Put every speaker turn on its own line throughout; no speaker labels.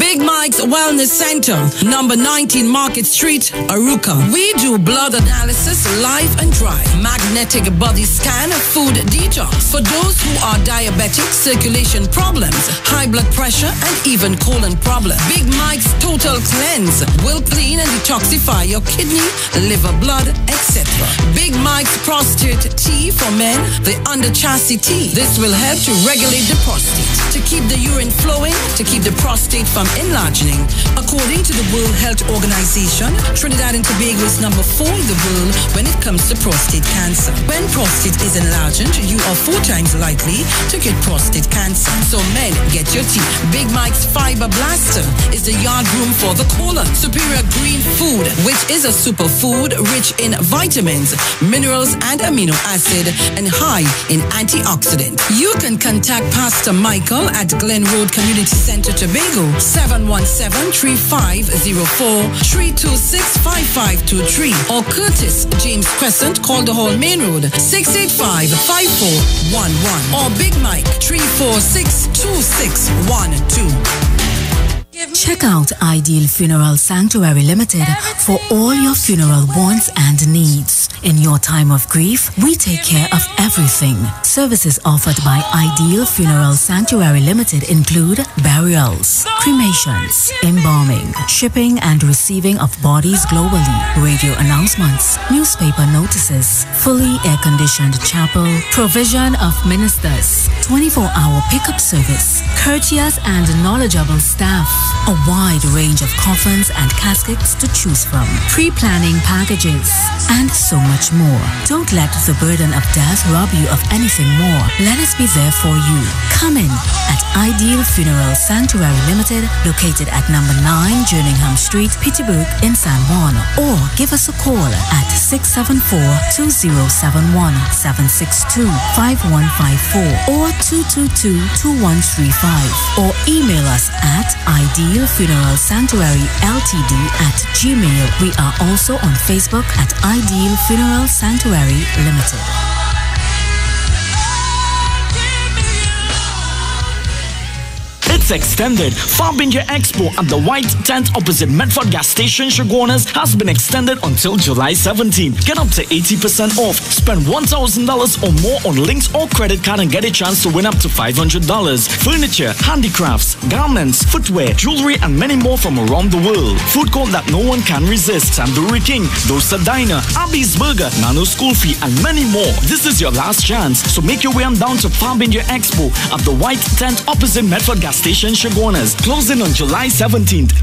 Big Mike's Wellness Center, number 19 Market Street, Aruka. We do blood analysis, live and dry, magnetic body scan, food detox for those who are diabetic, circulation problems, high blood pressure, and even colon problems. Big Mike's Total Cleanse will clean and detoxify your kidney, liver, blood, etc. Big Mike's Prostate Tea for men, the under chassis tea. This will help to regulate the prostate, to keep the urine flowing, to keep the prostate from enlarging. According to the World Health Organization, Trinidad and Tobago is number 4 in the world when it comes to prostate cancer. When prostate is enlarged, you are 4 times likely to get prostate cancer. So men, get your tea. Big Mike's Fiber Blaster is the yard room for the colon. Superior Green Food, which is a superfood rich in vitamins, minerals, and amino acid, and high in antioxidant. You can contact Pastor Michael at Glen Road Community Center, Tobago, 717-350-326-5523, or Curtis James Crescent, Calder Hall Main Road, 685-5411, or Big Mike, 346-2612.
Check out Ideal Funeral Sanctuary Limited for all your funeral wants and needs. In your time of grief, we take care of everything. Services offered by Ideal Funeral Sanctuary Limited include burials, cremations, embalming, shipping and receiving of bodies globally, radio announcements, newspaper notices, fully air-conditioned chapel, provision of ministers, 24-hour pickup service, courteous and knowledgeable staff, a wide range of coffins and caskets to choose from, pre-planning packages, and so much more. Don't let the burden of death rob you of anything more. Let us be there for you. Come in at Ideal Funeral Sanctuary Limited, located at number 9 Jerningham Street, Peterborough in San Juan, or give us a call at 674-2071, 762-5154, or 222-2135, or email us at Ideal Funeral Sanctuary Ltd @gmail. We are also on Facebook at Ideal Funeral Sanctuary Limited.
It's extended. Farbinger Expo at the White Tent opposite Medford Gas Station, Chaguanas has been extended until July 17. Get up to 80% off. Spend $1,000 or more on links or credit card and get a chance to win up to $500. Furniture, handicrafts, garments, footwear, jewelry, and many more from around the world. Food court that no one can resist. Tandoori King, Dosa Diner, Abby's Burger, Nano School Fee, and many more. This is your last chance, so make your way on down to Farbinger Expo at the White Tent opposite Medford Gas Station, Chaguanas, closing on July 17th.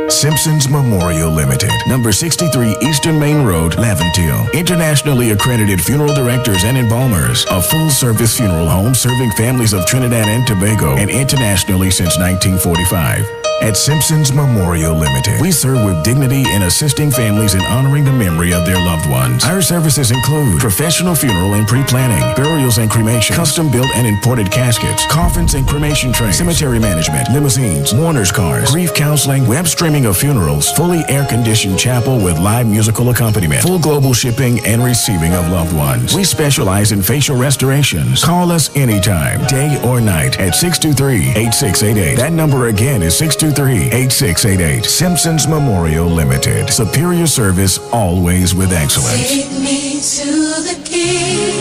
Simpson's Memorial Limited, number 63 Eastern Main Road, Laventille. Internationally accredited funeral directors and embalmers. A full-service funeral home serving families of Trinidad and Tobago and internationally since 1945. At Simpson's Memorial Limited, we serve with dignity in assisting families in honoring the memory of their loved ones. Our services include professional funeral and pre-planning, burials and cremation, custom-built and imported caskets, coffins and cremation trays, cemetery management, limousines, mourners cars, grief counseling, web streaming of funerals, fully air-conditioned chapel with live musical accompaniment, full global shipping and receiving of loved ones. We specialize in facial restorations. Call us anytime, day or night, at 623-8688. That number again is 623-8688. Simpsons Memorial Limited. Superior service, always with excellence.
Take me to the King.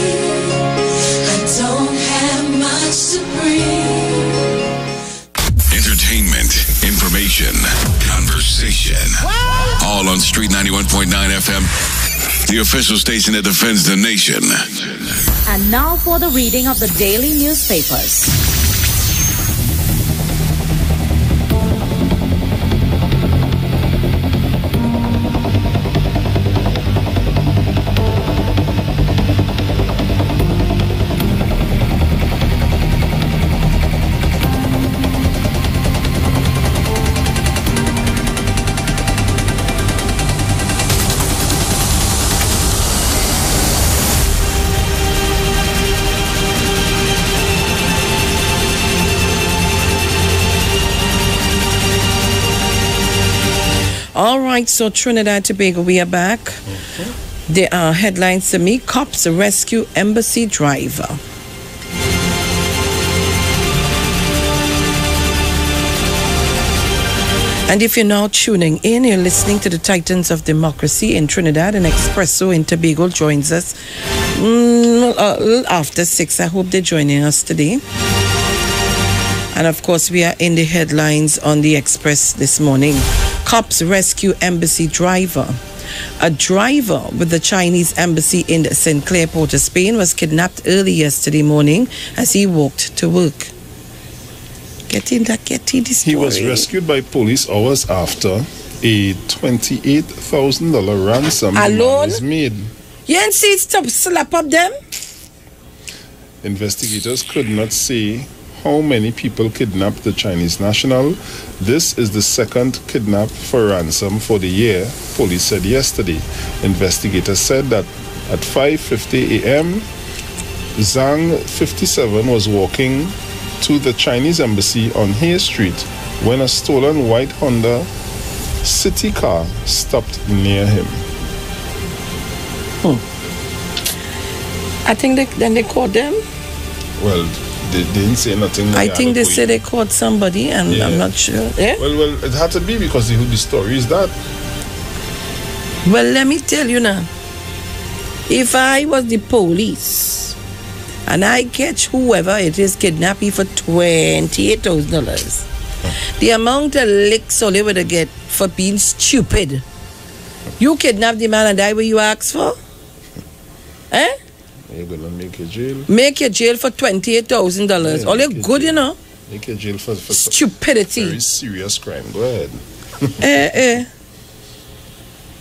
I don't have much to bring.
Entertainment, information, conversation. All on Street 91.9 FM. The official station that defends the nation.
And now for the reading of the daily newspapers.
All right, so Trinidad Tobago, we are back. There are headlines to me. Cops rescue embassy driver. And if you're now tuning in, you're listening to the Titans of Democracy in Trinidad, and Expresso in Tobago joins us a little after 6. I hope they're joining us today. And of course, we are in the headlines on the Express this morning. Cops rescue embassy driver. A driver with the Chinese embassy in St. Clair, Port of Spain, was kidnapped early yesterday morning as he walked to work. Getting this story.
He was rescued by police hours after a $28,000 ransom was made.
You ain't see stop slap up them?
Investigators could not say how many people kidnapped the Chinese national. This is the second kidnap for ransom for the year, police said yesterday. Investigators said that at 5:50 a.m., Zhang, 57, was walking to the Chinese embassy on Hay Street when a stolen white Honda City car stopped near him.
I think they caught them.
Well, they didn't say nothing.
I think they said they caught somebody, and yeah. I'm not sure. Yeah?
Well, it had to be because the story is that.
Well, let me tell you now. If I was the police and I catch whoever it is kidnapping for $28,000, the amount of licks only would get for being stupid. You kidnap the man and die where you asked for? Eh?
You're gonna make your jail.
Make your jail for $28,000.
Yeah,
all you're good, you know.
Make your jail for
stupidity.
Very serious crime. Go ahead.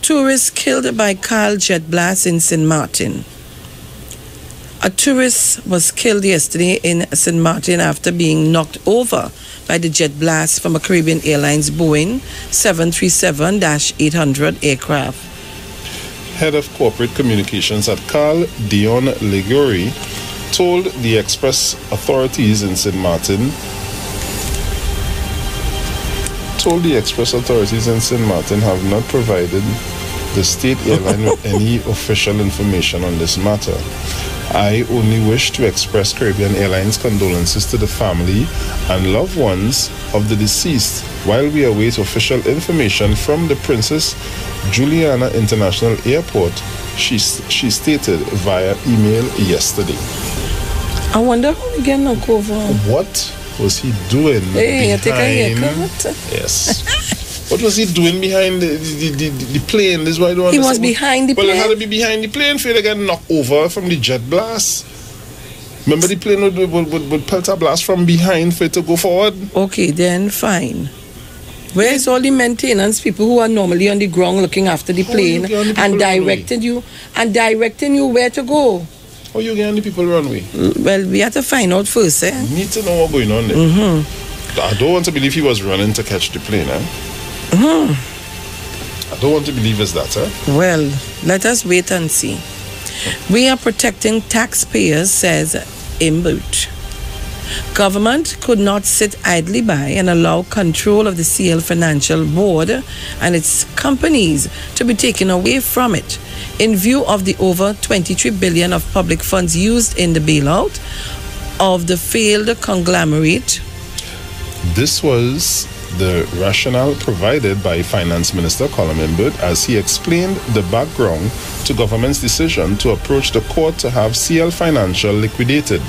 Tourists killed by car jet blast in St. Martin. A tourist was killed yesterday in St. Martin after being knocked over by the jet blast from a Caribbean Airlines Boeing 737-800 aircraft.
Head of Corporate Communications at Carl, Dion Liguri, told the Express authorities in St. Martin have not provided the state airline with any official information on this matter. I only wish to express Caribbean Airlines condolences to the family and loved ones of the deceased while we await official information from the Princess Juliana International Airport, she stated via email yesterday.
I wonder how we get knocked over.
What was he doing behind? Yes. What was he doing behind the plane? This is why I don't understand.
He was behind the plane?
Well, it had to be behind the plane for you to get knocked over from the jet blast. Remember the plane would pelt a blast from behind for it to go forward?
Okay, then fine. Where's all the maintenance people who are normally on the ground looking after the plane and directing you where to go?
How you getting the people runway?
Well, we have to find out first, eh?
We need to know what's going on there. I don't want to believe he was running to catch the plane, eh? I don't want to believe it's that, eh?
Well, let us wait and see. We are protecting taxpayers, says Imboot. Government could not sit idly by and allow control of the CL Financial Board and its companies to be taken away from it in view of the over 23 billion of public funds used in the bailout of the failed conglomerate.
This was the rationale provided by Finance Minister Colin Imbert as he explained the background to government's decision to approach the court to have CL Financial liquidated.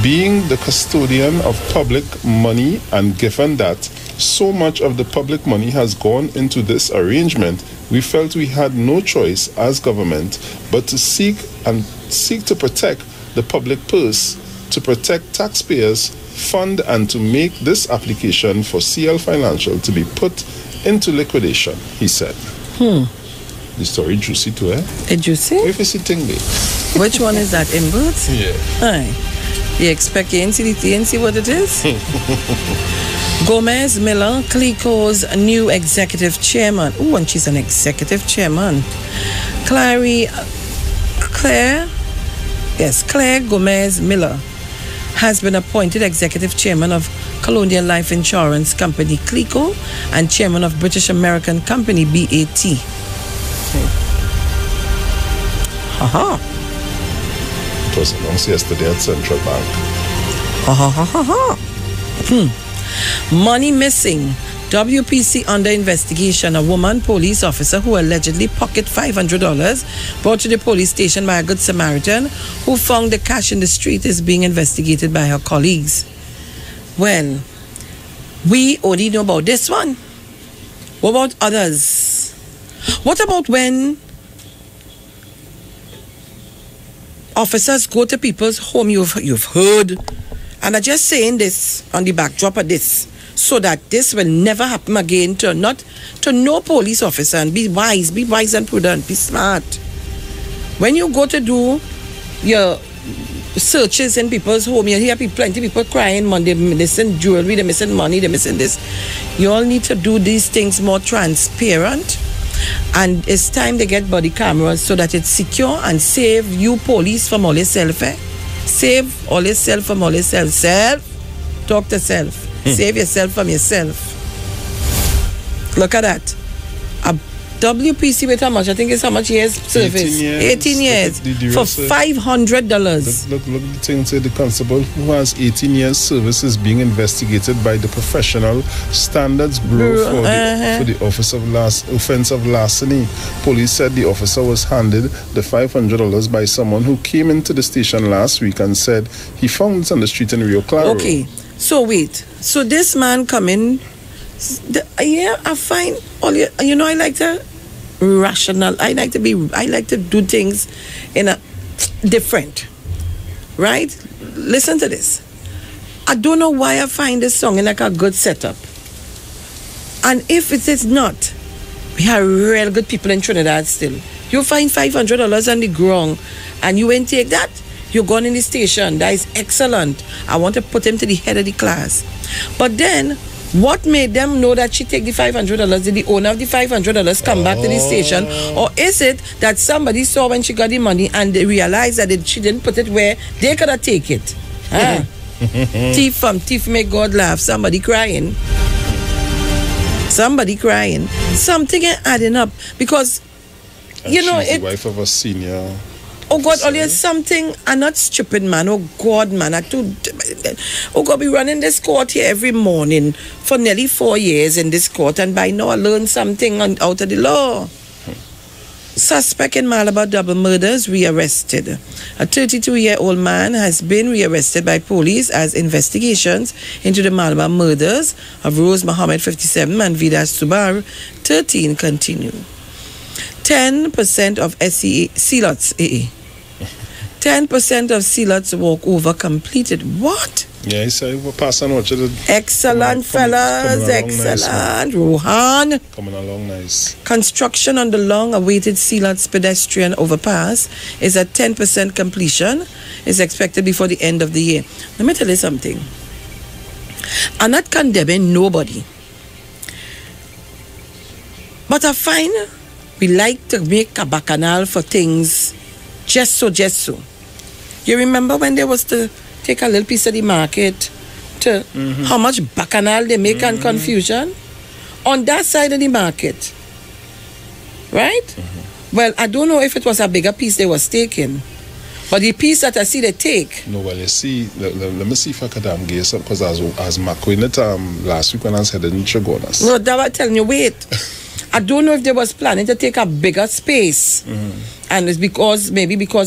Being the custodian of public money and given that so much of the public money has gone into this arrangement, we felt we had no choice as government but to seek to protect the public purse, to protect taxpayers' fund, and to make this application for CL Financial to be put into liquidation, he said. The story juicy too, eh?
Juicy?
If you see thing there.
Which one is that, Imbert?
Yeah.
Aye. You expect you ain't see what it is? Gomez Miller, Clico's new executive chairman. Oh, and she's an executive chairman. Claire Gomez Miller has been appointed executive chairman of Colonial Life Insurance Company Clico and chairman of British American company BAT.
It was announced yesterday at Central Bank.
Money missing WPC under investigation. A woman police officer who allegedly pocketed $500 brought to the police station by a good Samaritan who found the cash in the street is being investigated by her colleagues. Well, we only know about this one. What about others? What about when officers go to people's home? You've heard, and I'm just saying this on the backdrop of this, so that this will never happen again to no police officer. And be wise and prudent, be smart. When you go to do your searches in people's home, you hear plenty of people crying, they're missing jewelry, they're missing money, they're missing this. You all need to do these things more transparent, and it's time to get body cameras so that it's secure and save you police from all yourself. Save all yourself from all yourself. Self, talk to self. Save yourself from yourself. Look at that. A WPC with how much? I think it's how much years service? 18 years. For $500.
Look, the thing said the constable who has 18 years service is being investigated by the Professional Standards Bureau for the offense of larceny. Police said the officer was handed the $500 by someone who came into the station last week and said he found it on the street in Rio Claro.
Okay, so wait. So this man come in. I find I like to rational. I like to do things in a different, right? Listen to this. I don't know why I find this song in like a good setup. And if it is not, we are real good people in Trinidad still. You find $500 on the ground and you ain't take that. You're gone in the station. That is excellent. I want to put him to the head of the class. But then, what made them know that she take the $500? Did the owner of the $500 come back to the station? Or is it that somebody saw when she got the money and they realized that she didn't put it where they could have take it? Thief make God laugh. Somebody crying. Something ain't adding up. Because,
she's the wife of a senior.
Oh God, always something. I'm not stupid, man. Oh God, man. We running this court here every morning for nearly 4 years in this court, and by now I learned something out of the law. Suspect in Malabar double murders rearrested. A 32-year-old man has been rearrested by police as investigations into the Malabar murders of Rose Muhammad, 57, and Vidas Subar, 13, continue. 10% of CLOTs, 10% of CLOTs walkover completed. What?
Yeah, he said we're passing what you did.
Excellent, fellas. Excellent. Nice, Rohan.
Coming along nice.
Construction on the long-awaited CLOTs pedestrian overpass is at 10% completion. Is expected before the end of the year. Let me tell you something. I'm not condemning nobody. But I find we like to make a bacchanal for things just so. You remember when there was to take a little piece of the market to how much bacchanal they make and confusion? On that side of the market. Right? Well, I don't know if it was a bigger piece they was taking. But the piece that I see they take.
No, well, you see, let me see if I could get some, because I was marking it last week when I was headed in Chagonas.
No, that was telling you, wait. I don't know if they was planning to take a bigger space. And it's because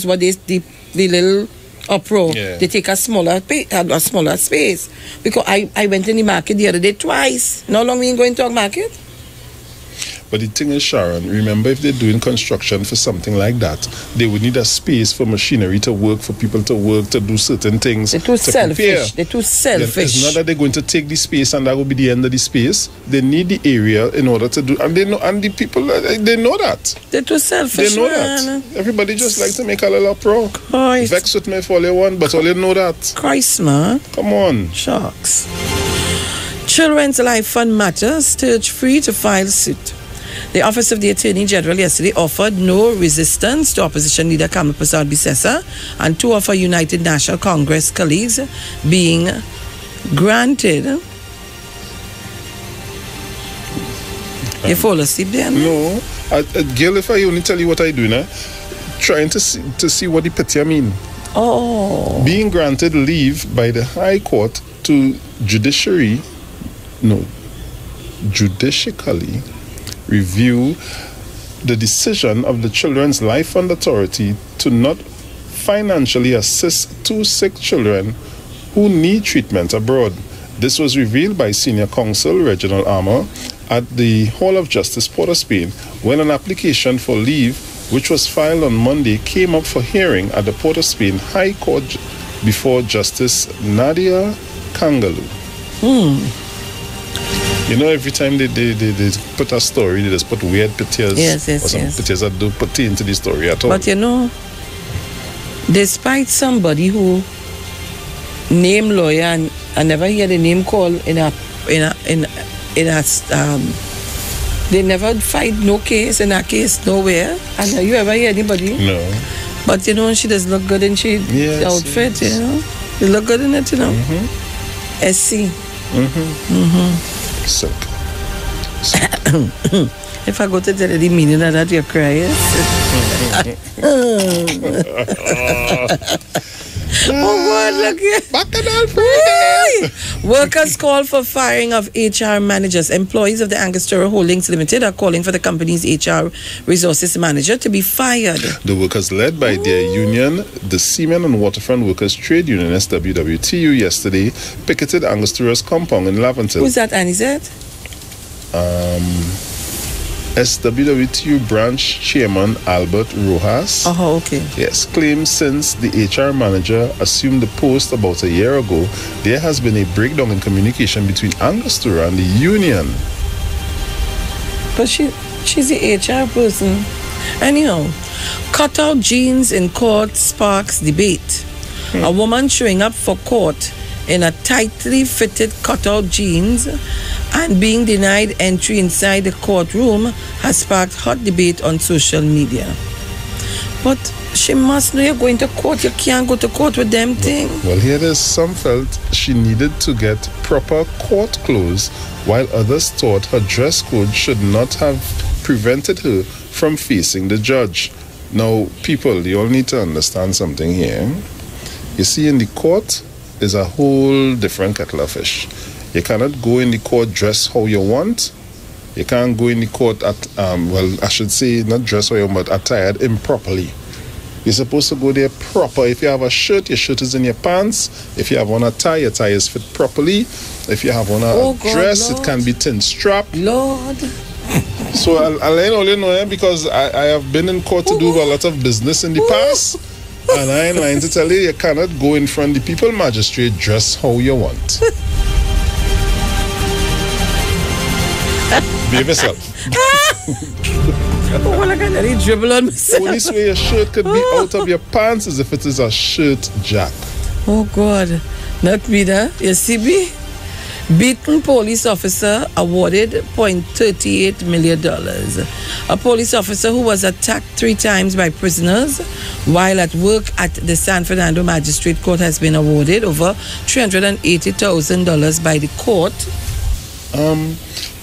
what they the little uproar, they take a smaller space. Because I went in the market the other day twice. No long we ain't going to a market.
But the thing is, Sharon, remember, if they're doing construction for something like that, they would need a space for machinery to work, for people to work, to do certain things.
They're too selfish. They're too selfish.
It's not that they're going to take the space and that will be the end of the space. They need the area in order to do, and they know, and the people, they know that.
They're too selfish.
They know that. Everybody just like to make a little uproar. Vex with me for all you want, but all you know that.
Christ, man.
Come on.
Shucks. Children's Life Fund matter, stage free to file suit. The Office of the Attorney General yesterday offered no resistance to opposition leader Kamal Prasad Bisesa and two of her United National Congress colleagues being granted. You fall asleep there?
No. Girl, if I only tell you what I do now, trying to see what the picture mean.
Oh.
Being granted leave by the High Court to judiciary. No. judicially review the decision of the Children's Life Fund Authority to not financially assist 2 sick children who need treatment abroad. This was revealed by Senior Counsel Reginald Armour at the Hall of Justice, Port of Spain, when an application for leave, which was filed on Monday, came up for hearing at the Port of Spain High Court before Justice Nadia Kangaloo. You know, every time they put a story, they just put weird pictures.
Yes,
or some pictures that don't pertain to the story at all.
But you know, despite somebody who name lawyer and I never hear the name called in a they never fight no case in a case nowhere. And you ever hear anybody?
No.
But you know, she does look good in she outfit, you know. You look good in it, you know. SC.
Silk.
If I go to tell you the meaning of that, you cry, yes? Oh, God, look here.
Bacchanal Friday.
Workers call for firing of HR managers. Employees of the Angostura Holdings Limited are calling for the company's HR resources manager to be fired.
The workers, led by their union, the Seamen and Waterfront Workers Trade Union, SWWTU, yesterday picketed Angostura's compound in Laventille.
Who's that, Annie said?
SWWTU branch chairman Albert Rojas.
Oh, okay.
Yes, claims since the HR manager assumed the post about a year ago, there has been a breakdown in communication between Angostura and the union.
But she's the HR person. Anyhow, cutout jeans in court sparks debate. A woman showing up for court in a tightly fitted cutout jeans and being denied entry inside the courtroom has sparked hot debate on social media. But she must know you're going to court. You can't go to court with them thing.
Well, here it is. Some felt she needed to get proper court clothes, while others thought her dress code should not have prevented her from facing the judge. Now, people, you all need to understand something here. You see, in the court is a whole different kettle of fish. You cannot go in the court dressed how you want. You can't go in the court well, I should say not dressed how you want, but attired improperly. You're supposed to go there proper. If you have a shirt, your shirt is in your pants. If you have on a tie, your tie is fit properly. If you have on a dress, Lord, it can be thin strap.
Lord.
So I only know because I have been in court to do a lot of business in the past. And I ain't lying to tell you, you cannot go in front of the people magistrate dressed how you want. Behave yourself.
Oh, I can really dribble on myself.
Only way your shirt could be out of your pants is if it is a shirt jack.
Oh, God. Not me, that. You see me? Beaten police officer awarded $0.38 million. A police officer who was attacked 3 times by prisoners while at work at the San Fernando Magistrate Court has been awarded over $380,000 by the court.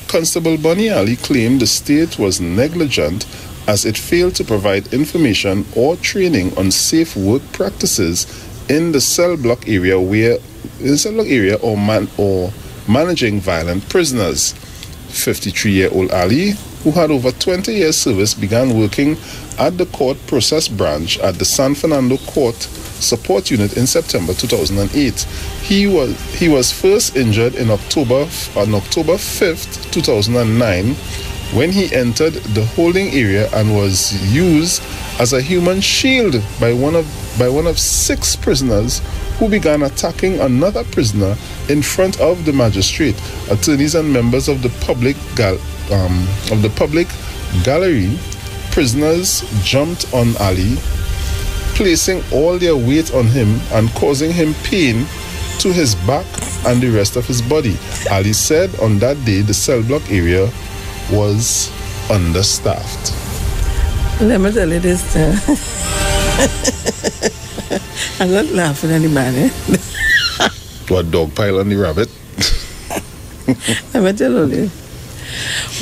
Constable Bonnie Ali claimed the state was negligent as it failed to provide information or training on safe work practices in the cell block area or managing violent prisoners. 53-year-old Ali, who had over 20 years service, began working at the court process branch at the San Fernando Court Support Unit in September 2008. He was first injured on October 5th, 2009, when he entered the holding area and was used as a human shield by one of 6 prisoners who began attacking another prisoner in front of the magistrate. Attorneys and members of the public gallery, prisoners jumped on Ali, placing all their weight on him and causing him pain to his back and the rest of his body. Ali said on that day the cell block area was understaffed.
Let me tell you this. I'm not laughing at the man, eh?
What, dog pile on the rabbit?
Let me tell you.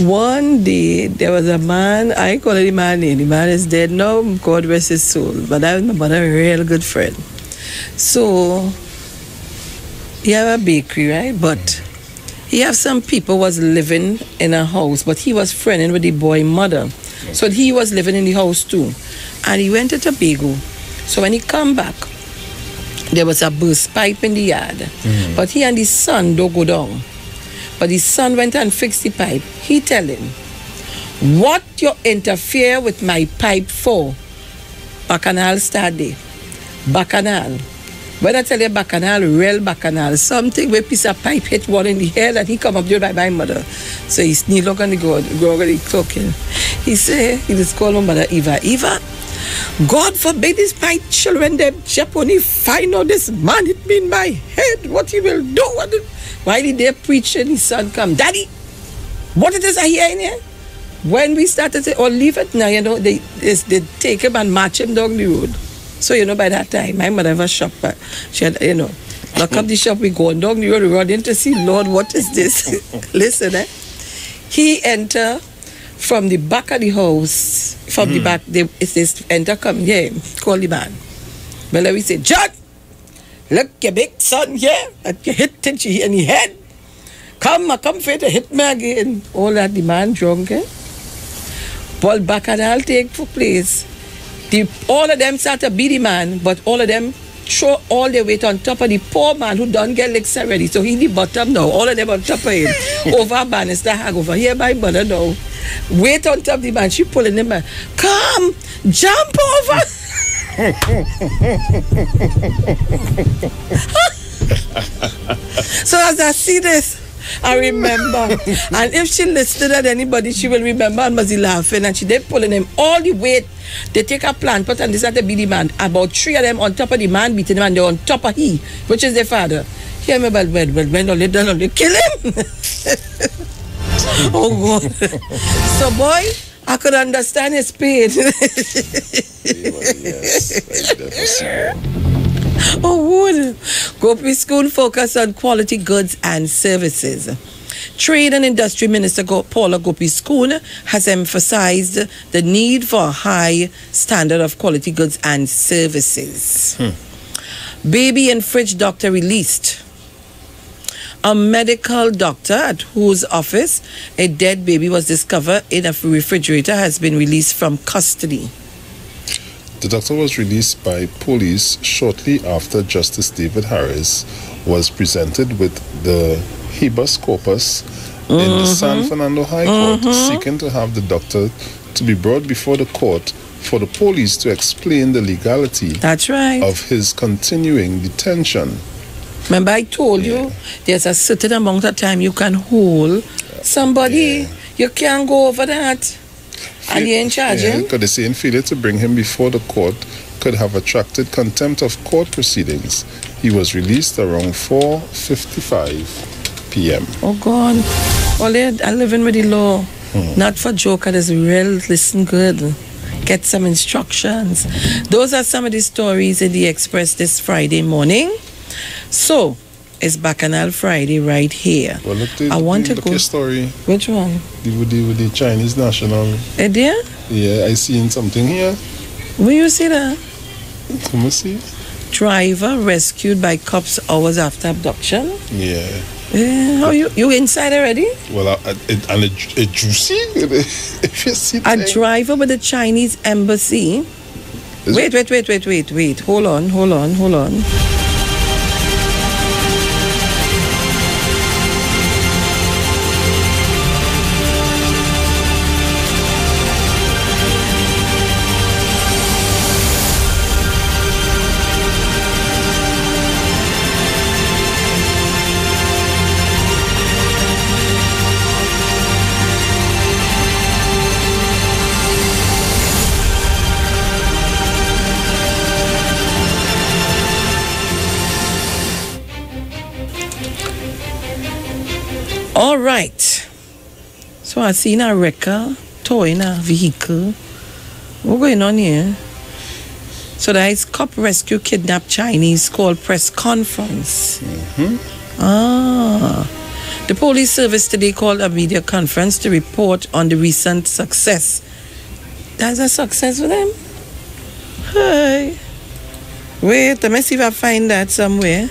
One day, there was a man, I call it the man name. The man is dead now, God rest his soul. But I was my mother, a real good friend. So, he had a bakery, right? But He have some people was living in a house, but he was friending with the boy mother. So he was living in the house too. And he went to Tobago. So when he come back, there was a burst pipe in the yard. But he and his son don't go down. But his son went and fixed the pipe. He tell him, what you interfere with my pipe for? Bacchanal start there. Bacchanal. When I tell you bacchanal, real bacchanal, something where piece of pipe hit one in the head and he come up there by my mother. So he sneak look on the go talking. He say, he just call my mother Eva. Eva, God forbid this my children, them Japanese find out this man hit me in my head. What he will do? While he there preaching, his son come, Daddy, what it is I hear in here? When we started to, leave it now, you know, they take him and march him down the road. So, you know, by that time, my mother was shop. She had, you know, lock up the shop, we go down the road, we run in to see, Lord, what is this? Listen, he enter from the back of the house, from the back, it says, enter, come here, call the man. Well, we say, John, look, your big son here, that you hit Tinchy in the head. Come for to hit me again. All that the man drunk, Paul Bacchanal take for place. All of them start to beat the man, but all of them throw all their weight on top of the poor man who don't get legs already. So he the bottom now. All of them on top of him. Over a banister hang over here by mother now. Weight on top of the man. She pulling him back. Come, jump over. So as I see this, I remember. And if she listened at anybody, she will remember and was laughing. And she did pulling him all the weight. They take a plant pot and they start to beat the man. About 3 of them on top of the man beating him and they're on top of he, which is their father. Hear me, well, don't they kill him? Oh God. So boy, I could understand his pain. Oh, wood. Gopi School focus on quality goods and services. Trade and Industry Minister Paula Gopi School has emphasized the need for a high standard of quality goods and services. Baby and fridge doctor released. A medical doctor at whose office a dead baby was discovered in a refrigerator has been released from custody.
The doctor was released by police shortly after Justice David Harris was presented with the habeas corpus in the San Fernando High Court, seeking to have the doctor to be brought before the court for the police to explain the legality of his continuing detention.
Remember I told you, there's a certain amount of time you can hold somebody. You can't go over that. And you're in charge,
because the same failure to bring him before the court could have attracted contempt of court proceedings. He was released around 4:55 p.m.
Oh God. Well, I'm living with the law. Not for joke, it is real. Listen good. Get some instructions. Those are some of the stories in the Express this Friday morning. So, it's Bacchanal Friday right here.
Well, look,
I want to go.
Story.
Which one?
With the Chinese national.
There?
Yeah, I seen something here.
Where you see that?
Let me see.
Driver rescued by cops hours after abduction.
Yeah.
How you inside already?
Well, and a juicy. If you see
a driver with the Chinese embassy. Wait. Hold on. All right. So I seen a wrecker towing a vehicle. What's going on here? So there is cop rescue kidnapped Chinese called press conference. The police service today called a media conference to report on the recent success. That's a success for them? Hey. Wait, let me see if I find that somewhere.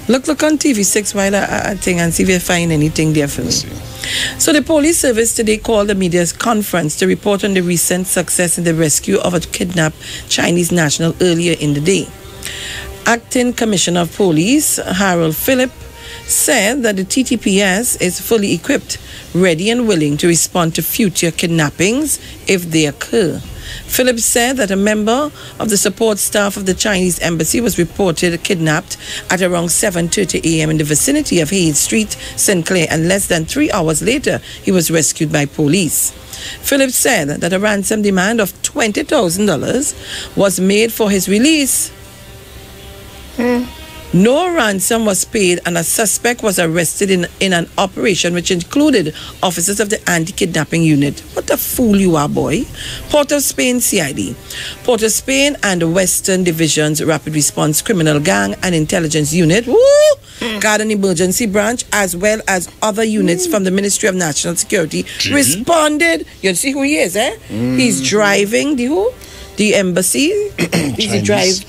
Look on TV6 while I think and see if you find anything there for me. So the police service today called a media conference to report on the recent success in the rescue of a kidnapped Chinese national earlier in the day. Acting Commissioner of Police Harold Phillip said that the TTPS is fully equipped, ready and willing to respond to future kidnappings if they occur. Phillips said that a member of the support staff of the Chinese embassy was reported kidnapped at around 7:30 a.m. in the vicinity of Hayes Street, St. Clair, and less than 3 hours later, he was rescued by police. Phillips said that a ransom demand of $20,000 was made for his release. No ransom was paid and a suspect was arrested in an operation which included officers of the anti-kidnapping unit. What a fool you are, boy. Port of Spain CID. Port of Spain and Western Division's Rapid Response Criminal Gang and Intelligence Unit, Garden Emergency Branch, as well as other units from the Ministry of National Security responded. You see who he is, eh? He's driving the who? The embassy.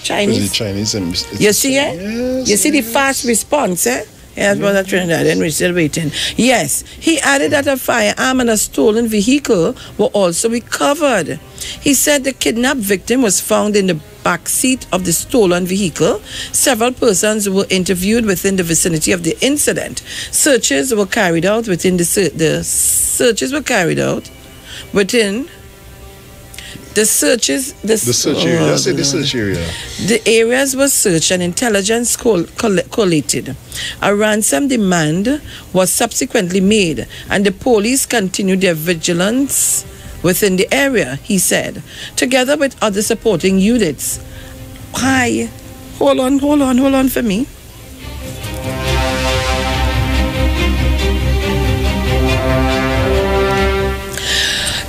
Chinese
embassy.
You see, eh?
Yes,
you see the fast response, eh? Yes, Brother Trinidad, and we're still waiting. Yes, he added that a firearm and a stolen vehicle were also recovered. He said the kidnapped victim was found in the back seat of the stolen vehicle. Several persons were interviewed within the vicinity of the incident. Searches were carried out within the searches were carried out within. The search area. The areas were searched and intelligence collated. A ransom demand was subsequently made and the police continued their vigilance within the area, he said, together with other supporting units. Hi. Hold on for me.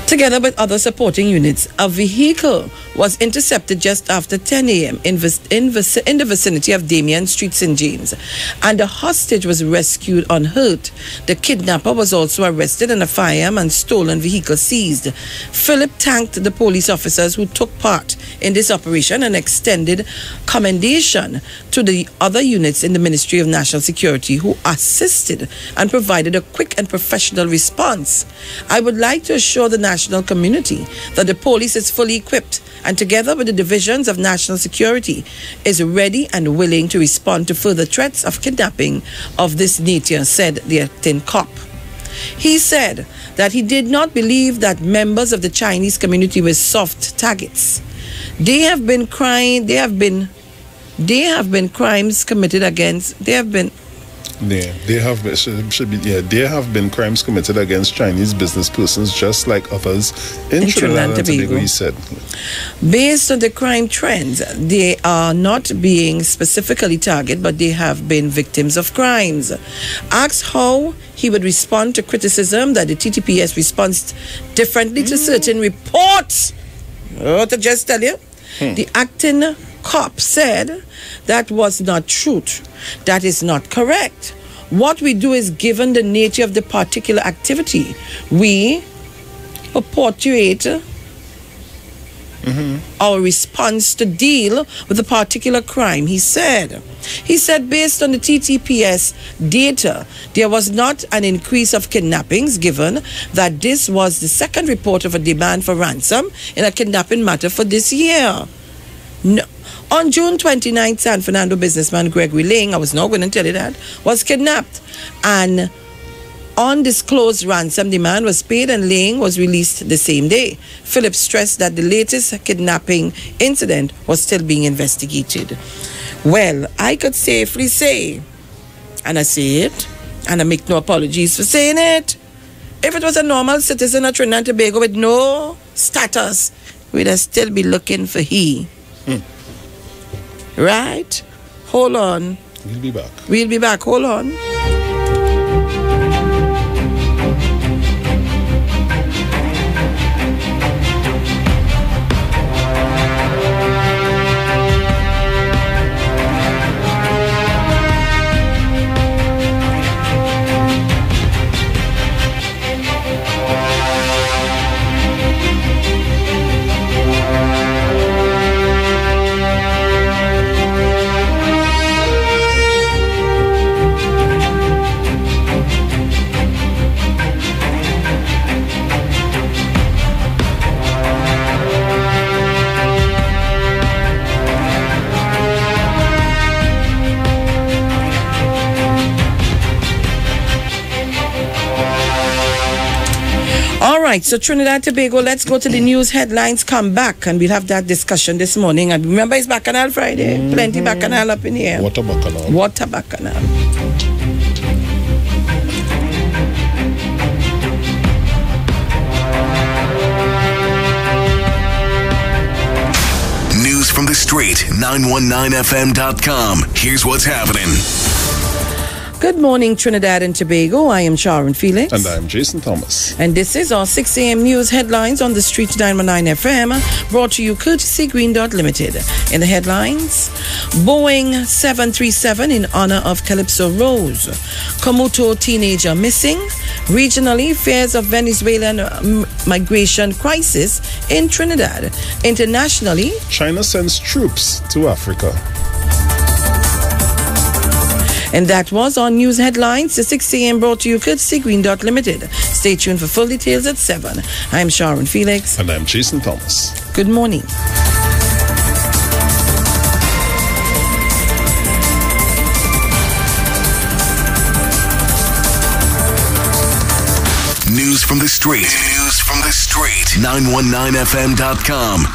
Together with other supporting units, a vehicle was intercepted just after 10 a.m. in the vicinity of Damien Street, St. James, and the hostage was rescued unhurt. The kidnapper was also arrested and a firearm and stolen vehicle seized. Philip thanked the police officers who took part in this operation and extended commendation to the other units in the Ministry of National Security who assisted and provided a quick and professional response. I would like to assure the national community that the police is fully equipped and together with the divisions of national security is ready and willing to respond to further threats of kidnapping of this nature, said the acting cop. He said that he did not believe that members of the Chinese community were soft targets. They have been crimes committed against there have been crimes committed against Chinese business persons just like others in Trinidad and Tobago, he said. Based on the crime trends, they are not being specifically targeted, but they have been victims of crimes. Asked how he would respond to criticism that the TTPS responds differently to certain reports. Oh, to just tell you, the acting cop said that was not truth. That is not correct. What we do is, given the nature of the particular activity, we portray our response to deal with a particular crime, he said. He said based on the TTPS data, there was not an increase of kidnappings given that this was the second report of a demand for ransom in a kidnapping matter for this year. No. On June 29th, San Fernando businessman Gregory Ling, I was not going to tell you that, was kidnapped. An undisclosed ransom demand was paid and Ling was released the same day. Phillips stressed that the latest kidnapping incident was still being investigated. Well, I could safely say, and I say it, and I make no apologies for saying it, if it was a normal citizen of Trinidad and Tobago with no status, we'd still be looking for he. Right? Hold on.
We'll be back.
We'll be back. Hold on. All right, so Trinidad and Tobago, let's go to the news headlines, come back, and we'll have that discussion this morning. And remember, it's Bacchanal Friday. Plenty Bacchanal up in here.
Water Bacchanal.
Water Bacchanal.
News from the street, 919fm.com. Here's what's happening.
Good morning, Trinidad and Tobago. I am Sharon Felix.
And I'm Jason Thomas.
And this is our 6 a.m. news headlines on the street 919 FM, brought to you courtesy Green Dot Limited. In the headlines, Boeing 737 in honor of Calypso Rose. Komodo teenager missing. Regionally, fears of Venezuelan migration crisis in Trinidad. Internationally,
China sends troops to Africa.
And that was on news headlines, the 6 a.m. brought to you courtesy Green Dot Limited. Stay tuned for full details at 7. I'm Sharon Felix.
And I'm Jason Thomas.
Good morning.
News from the street. News from the street. 919fm.com.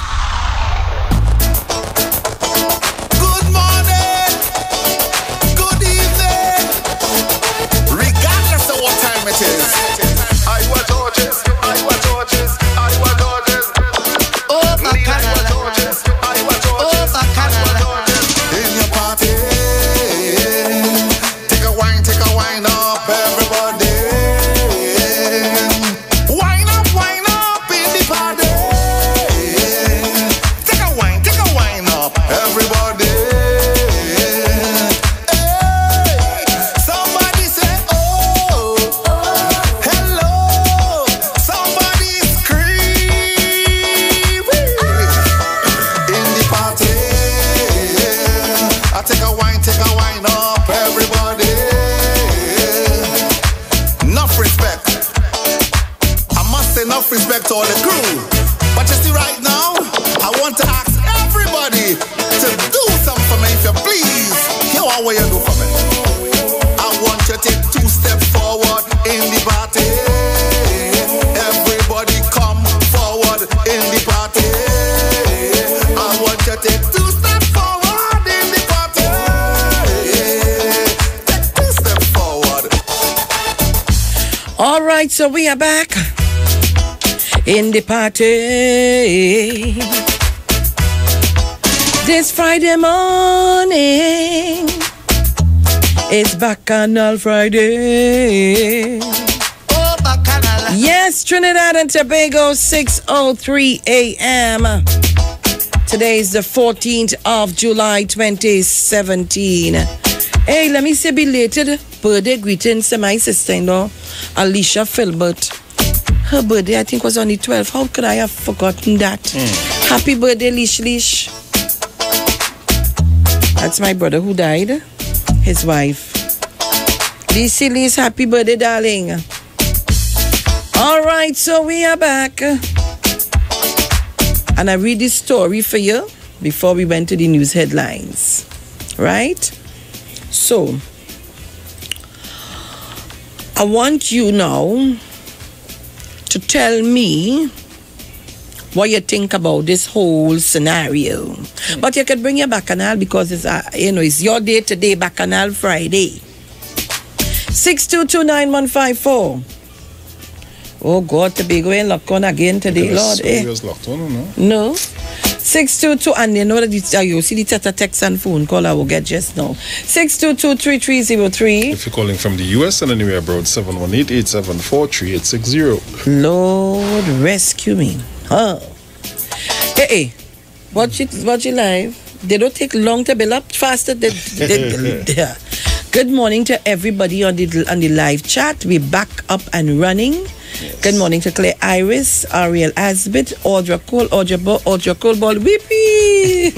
So we are back in the party this Friday morning. It's Bacchanal Friday.
Oh, Bacchanal.
Yes, Trinidad and Tobago, 6:03 a.m. Today is the 14th of July, 2017. Hey, let me say belated birthday greetings to my sister-in-law, Alicia Filbert. Her birthday, I think, was on the 12th. How could I have forgotten that? Happy birthday, Lish. That's my brother who died. His wife. Lish, happy birthday, darling. All right, so we are back. And I read this story for you before we went to the news headlines. Right? So, I want you now to tell me what you think about this whole scenario. But you can bring your Bacchanal because it's it's your day today, Bacchanal Friday. 6229154. Oh God, Tobago ain't locked on again today, Lord.
Locked on, no?
No. 622, and you know that you see the text and phone call I will get just now. 622-3303.
If you're calling from the US and anywhere abroad, 718-874-3860.
Lord rescue me. Huh. Hey, watch it live. They don't take long to build up faster. Good morning to everybody on the live chat. We're back up and running. Yes. Good morning to Claire Iris, Ariel Asbit, Audra Cole, Audra Ball, Whippy.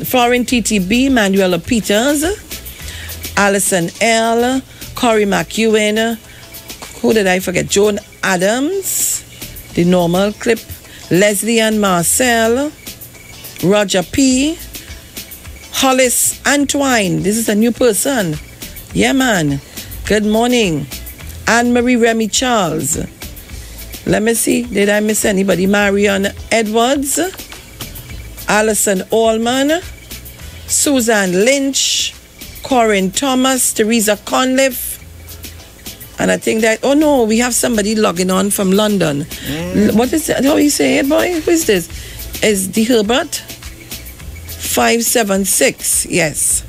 Foreign TTB, Manuela Peters, Alison L, Corey McEwen, who did I forget? Joan Adams, the normal clip, Leslie and Marcel, Roger P, Hollis Antwine. This is a new person. Yeah, man. Good morning. Anne-Marie Remy Charles. Let me see. Did I miss anybody? Marion Edwards, Alison Allman, Susan Lynch, Corinne Thomas, Teresa Conliffe. And I think that, oh no, we have somebody logging on from London. What is that? How you say it, boy? Who is this? Is the Herbert? 576, yes.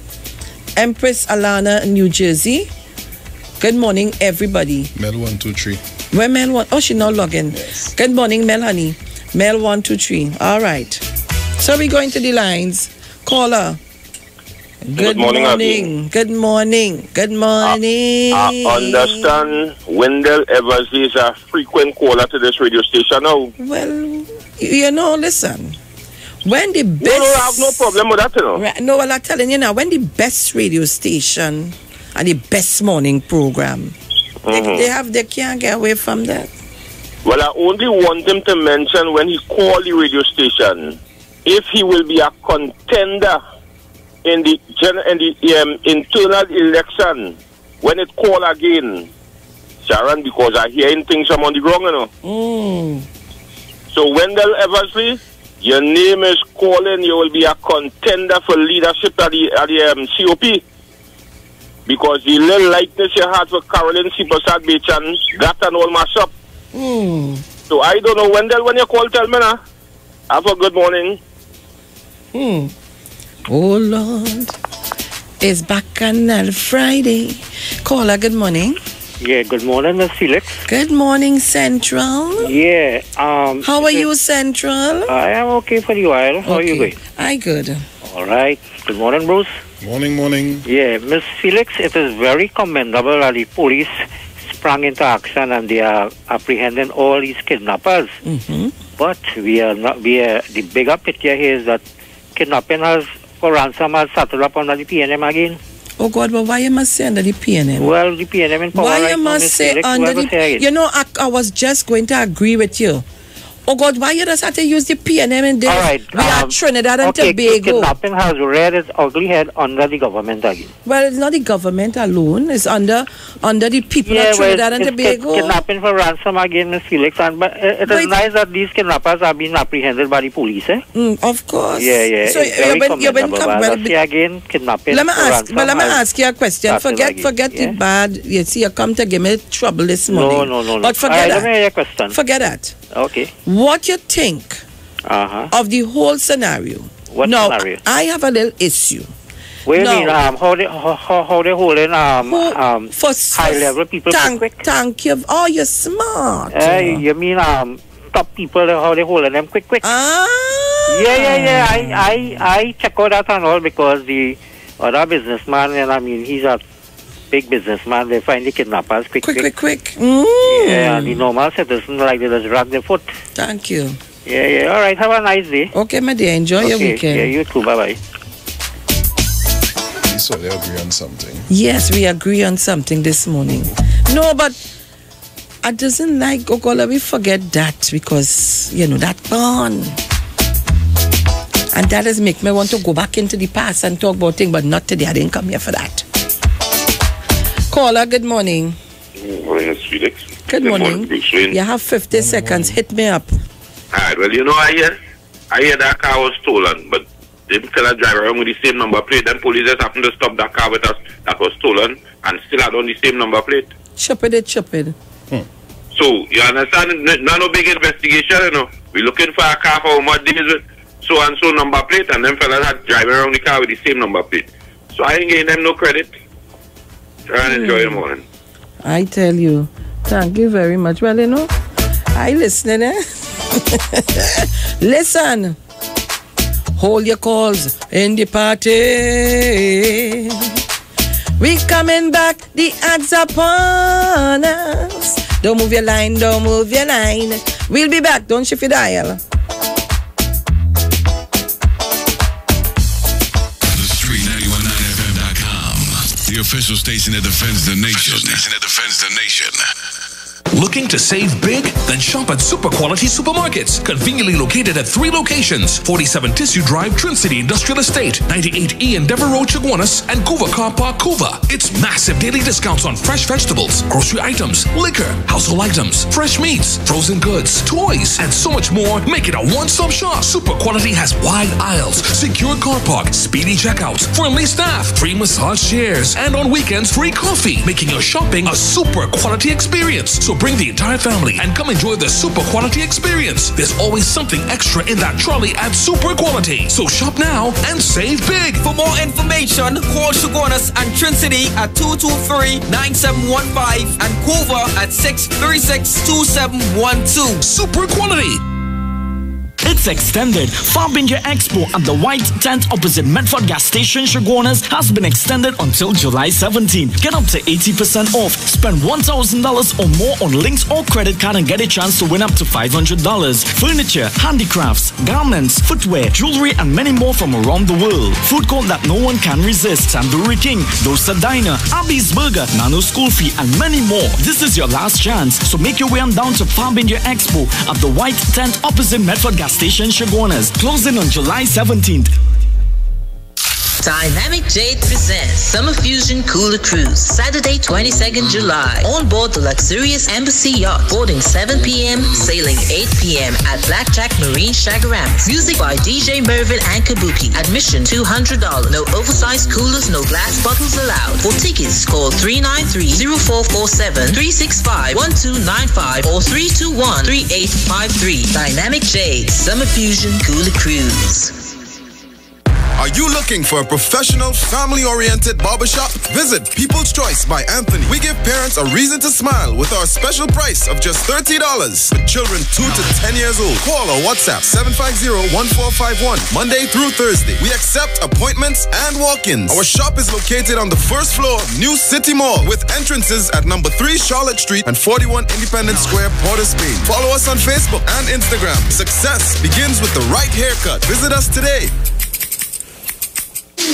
Empress Alana, New Jersey. Good morning, everybody.
Mel 123.
Where Mel 1? Oh, she now logging.
Yes.
Good morning, Mel, honey. Mel 123. All right. So we going to the lines. Caller. Good morning. Good morning. Good morning.
I understand Wendell Eversley is a frequent caller to this radio station now.
Well, you know, listen. When the best...
No, I have no problem with that, you know.
Right, no, well, I'm telling you now, when the best radio station and the best morning program, they can't get away from that.
Well, I only want him to mention when he called the radio station, if he will be a contender in the internal election when it call again, Sharon, because I hearing things from on the ground, you know. So Wendell Eversley, your name is calling. You will be a contender for leadership at the COP, because the little lightness you had for Caroline Sipasad Bechan, that and all mash up. So I don't know, Wendell, when you call, tell me now. Have a good morning.
Oh Lord, it's back on a Friday. Caller, good morning.
Yeah, good morning, Miss Felix.
Good morning, Central.
Yeah.
How are you, Central?
I am okay for a while. How are you going?
I good.
All right. Good morning, Bruce.
Morning.
Yeah, Miss Felix, it is very commendable that the police sprang into action and they are apprehending all these kidnappers. But the bigger picture here is that kidnapping for ransom has settled up under the PNM again.
Oh God, but why you must say under the PNM?
Well, the PNM in power.
Why
right
you
now,
must
Miss
say
Felix,
under the... You know, I was just going to agree with you. Oh God, why you just have to use the PNM in there?
All right.
We are Trinidad and Tobago.
Kidnapping has reared its ugly head under the government again.
Well, it's not the government alone. It's under the people of Trinidad and Tobago.
Kidnapping for ransom again, Miss Felix. But it is nice that these kidnappers are being apprehended by the police, eh?
Of course.
Yeah.
So
you've been again kidnapping.
Let me ask you a question. Forget the bad. You see, you come to give me trouble this morning.
No.
But forget that.
Let me hear your question.
Forget that.
Okay.
What you think of the whole scenario?
What scenario?
I have a little issue.
What do you mean? How they holding high level people quick?
Thank you. Oh, you're smart.
You mean top people? How they holding them quick? Yeah. I check out that and all because the other businessman, and I mean he's a big businessman, they find the kidnappers quick. Yeah, and the normal citizen like they just drag their foot.
Thank you.
Yeah. All right, have a nice day.
Okay, my dear, enjoy your weekend.
Yeah, you too. Bye-bye.
So they agree on something.
Yes, we agree on something this morning. No, but I doesn't like Ogola. We forget that because, you know, that gone. And that has make me want to go back into the past and talk about things, but not today. I didn't come here for that. Caller, good morning.
Good morning, Felix.
Good morning. You have 50 seconds. Hit me up.
All right. Well, you know, I hear that car was stolen, but the fella drive around with the same number plate. Then police just happened to stop that car with us that was stolen and still had on the same number plate.
Stupid.
So, you understand? No big investigation, you know. We're looking for a car for how much days with so-and-so number plate, and them fellas had driving around the car with the same number plate. So I ain't getting them no credit. Try and enjoy the morning.
I tell you. Thank you very much. Well, you know, I listening, eh? Listen. Hold your calls in the party. We coming back, the ads upon us. Don't move your line. We'll be back. Don't shift your dial.
The official station that defends the nation.
Looking to save big? Then shop at Super Quality Supermarkets, conveniently located at 3 locations: 47 Tissue Drive, Trin City Industrial Estate, 98E Endeavour Road, Chaguanas, and Couva Car Park, Couva. It's massive daily discounts on fresh vegetables, grocery items, liquor, household items, fresh meats, frozen goods, toys, and so much more. Make it a one-stop shop. Super Quality has wide aisles, secure car park, speedy checkouts, friendly staff, free massage chairs, and on weekends, free coffee, making your shopping a Super Quality experience. So bring the entire family and come enjoy the Super Quality experience. There's always something extra in that trolley at Super Quality. So shop now and save big.
For more information, call Chaguanas and Trin City at 223-9715 and Couva at 636-2712.
Super Quality.
It's extended. Farbinger Expo at the White Tent opposite Medford Gas Station, Chaguanas, has been extended until July 17. Get up to 80% off. Spend $1,000 or more on links or credit card and get a chance to win up to $500. Furniture, handicrafts, garments, footwear, jewelry, and many more from around the world. Food court that no one can resist. Tandoori King, Dosa Diner, Abby's Burger, Nano School Fee, and many more. This is your last chance, so make your way on down to Farbinger Expo at the White Tent opposite Medford Gas Station, Chaguanas, closing on July 17th.
Dynamic Jade presents Summer Fusion Cooler Cruise, Saturday 22nd July. On board the luxurious Embassy Yacht, boarding 7 p.m., sailing 8 p.m. at Blackjack Marine Shagaramas. Music by DJ Mervyn and Kabuki. Admission $200. No oversized coolers, no glass bottles allowed. For tickets, call 393-0447, 365-1295, or 321-3853. Dynamic Jade Summer Fusion Cooler Cruise.
Are you looking for a professional, family-oriented barbershop? Visit People's Choice by Anthony. We give parents a reason to smile with our special price of just $30 for children 2 to 10 years old. Call or WhatsApp 750-1451, Monday through Thursday. We accept appointments and walk-ins. Our shop is located on the first floor of New City Mall with entrances at number 3 Charlotte Street and 41 Independence Square, Port of Spain. Follow us on Facebook and Instagram. Success begins with the right haircut. Visit us today.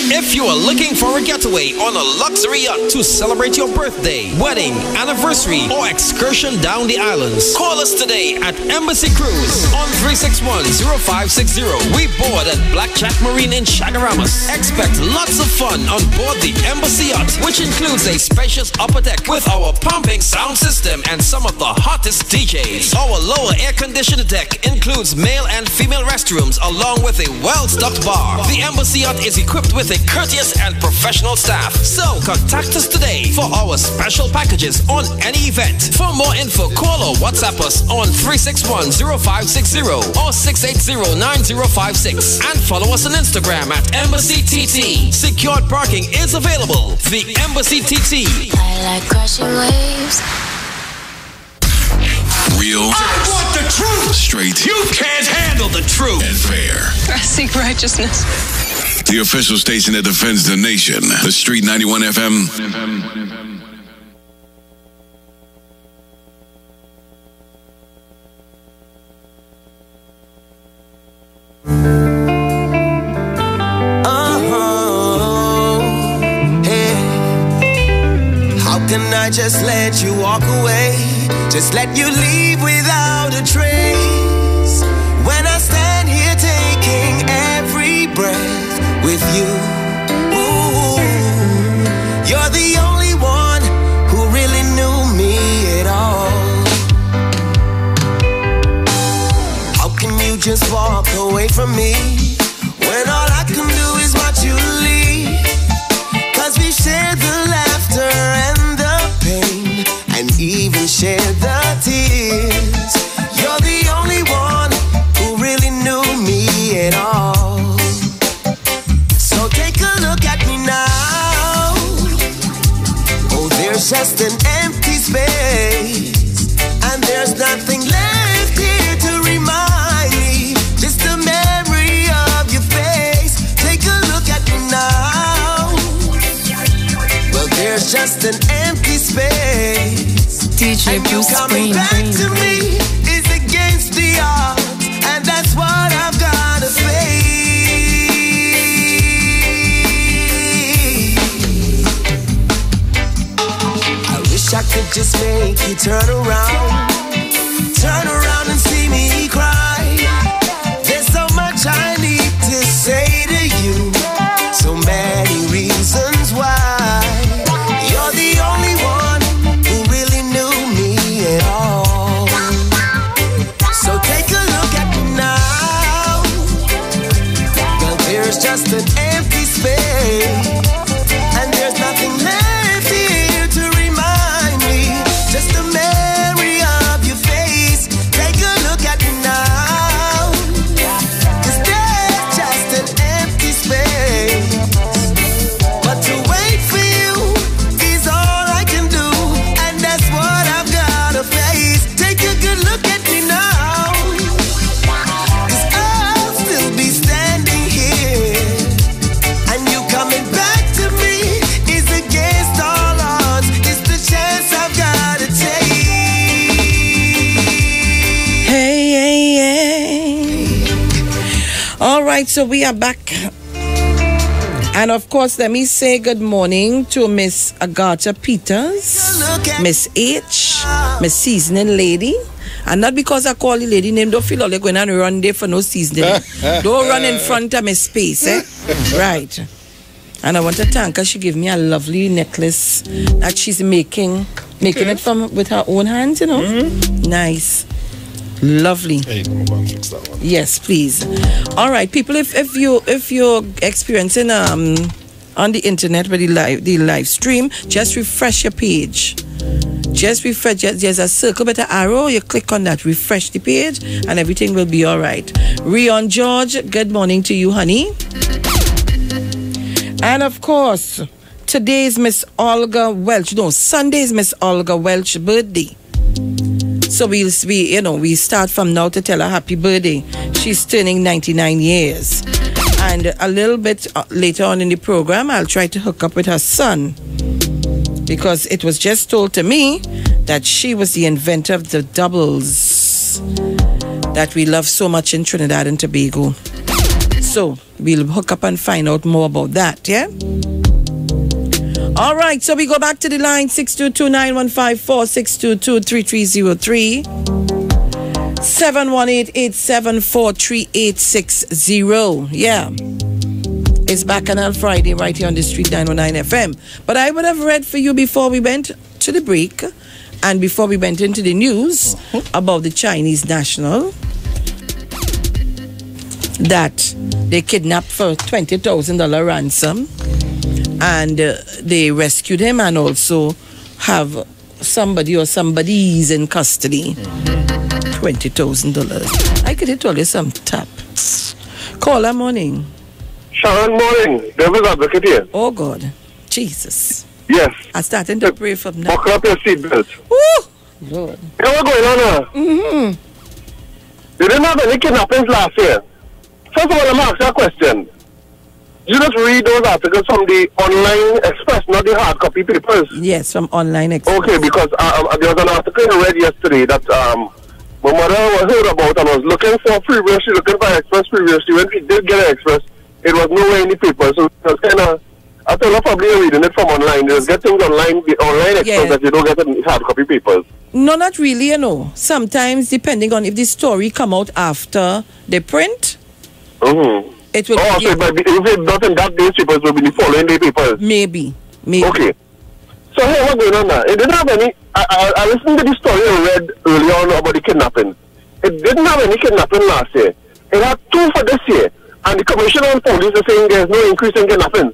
If you are looking for a getaway on a luxury yacht to celebrate your birthday, wedding, anniversary, or excursion down the islands, call us today at Embassy Cruise on 361-0560. We board at Blackjack Marine in Shagaramas. Expect lots of fun on board the Embassy Yacht, which includes a spacious upper deck with our pumping sound system and some of the hottest DJs. Our lower air-conditioned deck includes male and female restrooms along with a well-stocked bar. The Embassy Yacht is equipped with a courteous and professional staff. So contact us today for our special packages on any event. For more info, call or WhatsApp us on 361-0560 or 680-9056 and follow us on Instagram at Embassy TT. Secured parking is available. The Embassy TT.
I like crashing waves.
Real.
I want the truth.
Straight.
You can't handle the truth.
And fair.
I seek righteousness.
The official station that defends the nation. The Street 91 FM.
How can I just let you walk away? Just let you leave without a trace. When I stand here taking every breath with you, ooh, you're the only one who really knew me at all. How can you just walk away from me when all I can do is watch you leave? 'Cause we shared the laughter and the pain and even shared the tears. You're the only one who really knew me at all. Take a look at me now. Oh, there's just an empty space, and there's nothing left here to remind me. Just a memory of your face. Take a look at me now. Well, there's just an empty space.
DJ
and you
Bruce
coming back to me is against the odds, and that's what I've gotta face. I could just make you turn around.
All right, so we are back. And of course, let me say good morning to Miss Agatha Peters, Miss H, Miss Seasoning Lady. And not because I call the lady name, don't feel like going and run there for no seasoning. Don't run in front of my space, eh? Right. And I want to thank her. She gave me a lovely necklace that she's making it from with her own hands, you know. Nice. Lovely.
Hey, I'm going to fix that one.
Yes, please. All right, people. If you're experiencing on the internet with the live stream, just refresh your page. Just refresh. There's a circle with an arrow. You click on that, refresh the page, and everything will be all right. Rion George, good morning to you, honey. And of course, today is Miss Olga Welch. No, Sunday is Miss Olga Welch's birthday. So we start from now to tell her happy birthday. She's turning 99 years. And a little bit later on in the program, I'll try to hook up with her son. Because it was just told to me that she was the inventor of the doubles that we love so much in Trinidad and Tobago. So we'll hook up and find out more about that, yeah? All right, so we go back to the line 622-9154, 622-3303, 718-874-3860. Yeah. It's Bacchanal Friday right here on the Street 919 FM. But I would have read for you before we went to the break and before we went into the news about the Chinese national that they kidnapped for $20,000 ransom. And they rescued him and also have somebody or somebody's in custody. $20,000. I could tell you some tap. Caller, morning.
Sharon, morning. Devil's advocate here.
Oh, God. Jesus.
Yes.
I'm starting to pray for now.
Buckle up your seatbelt.
Woo! Lord.
You know what's going on now? You didn't have any kidnappings last year. First of all, I'm asking a question. You just read those articles from the Online Express, not the hard copy papers.
Yes, from Online Express.
Okay, because there was an article I read yesterday that my mother heard about and was looking for previously, looking for Express previously. When we did get an Express, it was nowhere in the paper. So it was kind of, I thought probably reading it from online. You just get things online, the Online Express that you don't get in hard copy papers.
No, not really, you know. Sometimes, depending on if the story come out after the print, it will
so if it not in that day's papers, it will be the following day papers.
Maybe.
Okay. So hey, what's going on now? It didn't have any. I listened to the story I read earlier on about the kidnapping. It didn't have any kidnapping last year. It had 2 for this year, and the commissioner on police is saying there's no increase in kidnapping.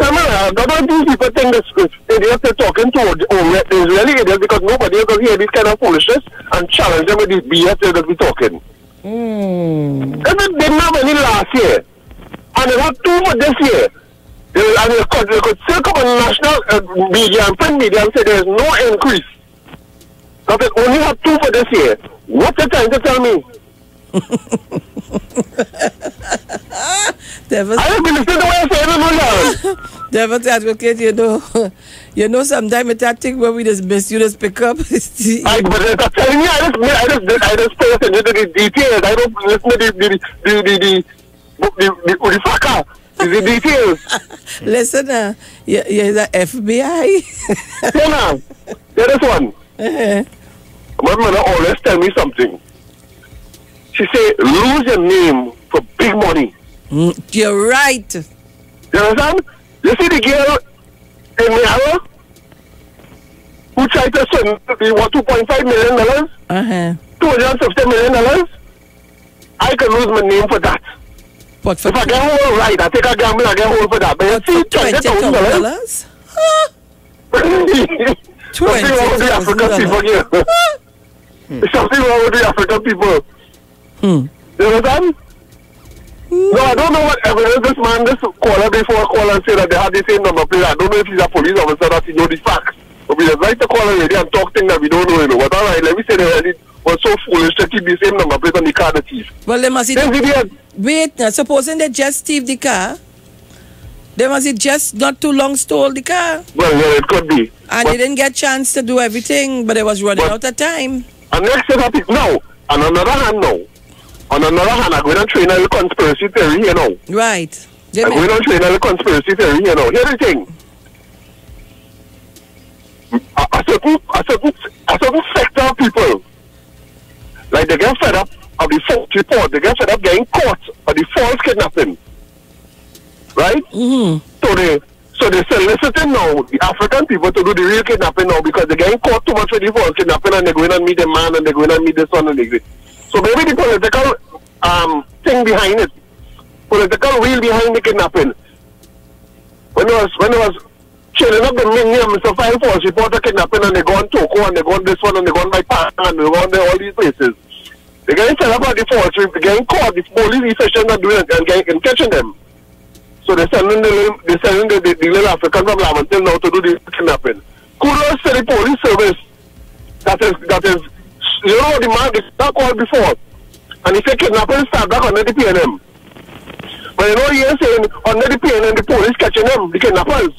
I don't know if these people think this idiots they're talking to is really idiots because nobody is going to hear this kind of foolishness and challenge them with this BS they're going to be talking. If it didn't have any last year, and it had 2 for this year, and they could still come on national media and print media and say there is no increase. But it only had 2 for this year. What's the time to tell me? I don't believe the way I say it.
Devil's advocate, you know, sometimes it's that thing where we just miss, you just pick up.
But I'm telling you, I just pay attention to the details. I don't listen to the fucker. The details.
Listen, you're the FBI.
There is one. My mother always tell me something. She say, lose your name for big money.
You're right.
You understand? You see the girl in Miara who tried to swim $2.5 million? $250 million? I can lose my name for that.
But
if I get hold right, I take a gamble, I get hold for that. But you see, $20,000? Something wrong with the African people here. Something wrong with the African people. You understand? No, I don't know what evidence this man, this caller before call and say that they had the same number plate. I don't know if he's a police officer that he know the facts. But we just like to call already and talk things that we don't know, But all right, let me say they already was so foolish to keep the same number plate on the car, the thief.
Well, they must wait, now, supposing they just thief the car, they must just not too long stole the car.
Well, yeah, it could be.
And they didn't get a chance to do everything, but they was running out of time.
And next thing happens, now, on another hand now, I'm going to train a conspiracy theory here now.
Right.
I'm going to train a conspiracy theory here now. Here's the thing. A certain sector of people, like they get fed up of the false report, they get fed up getting caught of the false kidnapping. Right? So they're soliciting now the African people to do the real kidnapping now because they're getting caught too much with the false kidnapping and they're going and meet the man and they're going and meet this one and this. So maybe the political thing behind it, political wheel behind the kidnapping. When it was chilling up the minions to file false report of kidnapping and they go on Toko and they go on this one and they go on my park and they go on all these places. They're getting fed up about the false report, they're getting caught, the police officials are doing it and catching them. So they're sending the little African from Lamantine now to do the kidnapping. Kudos to the police service that is you know the man that called before. And he said kidnapping start back under the PNM. But you know he is saying under the PNM the police catching them, the kidnappers.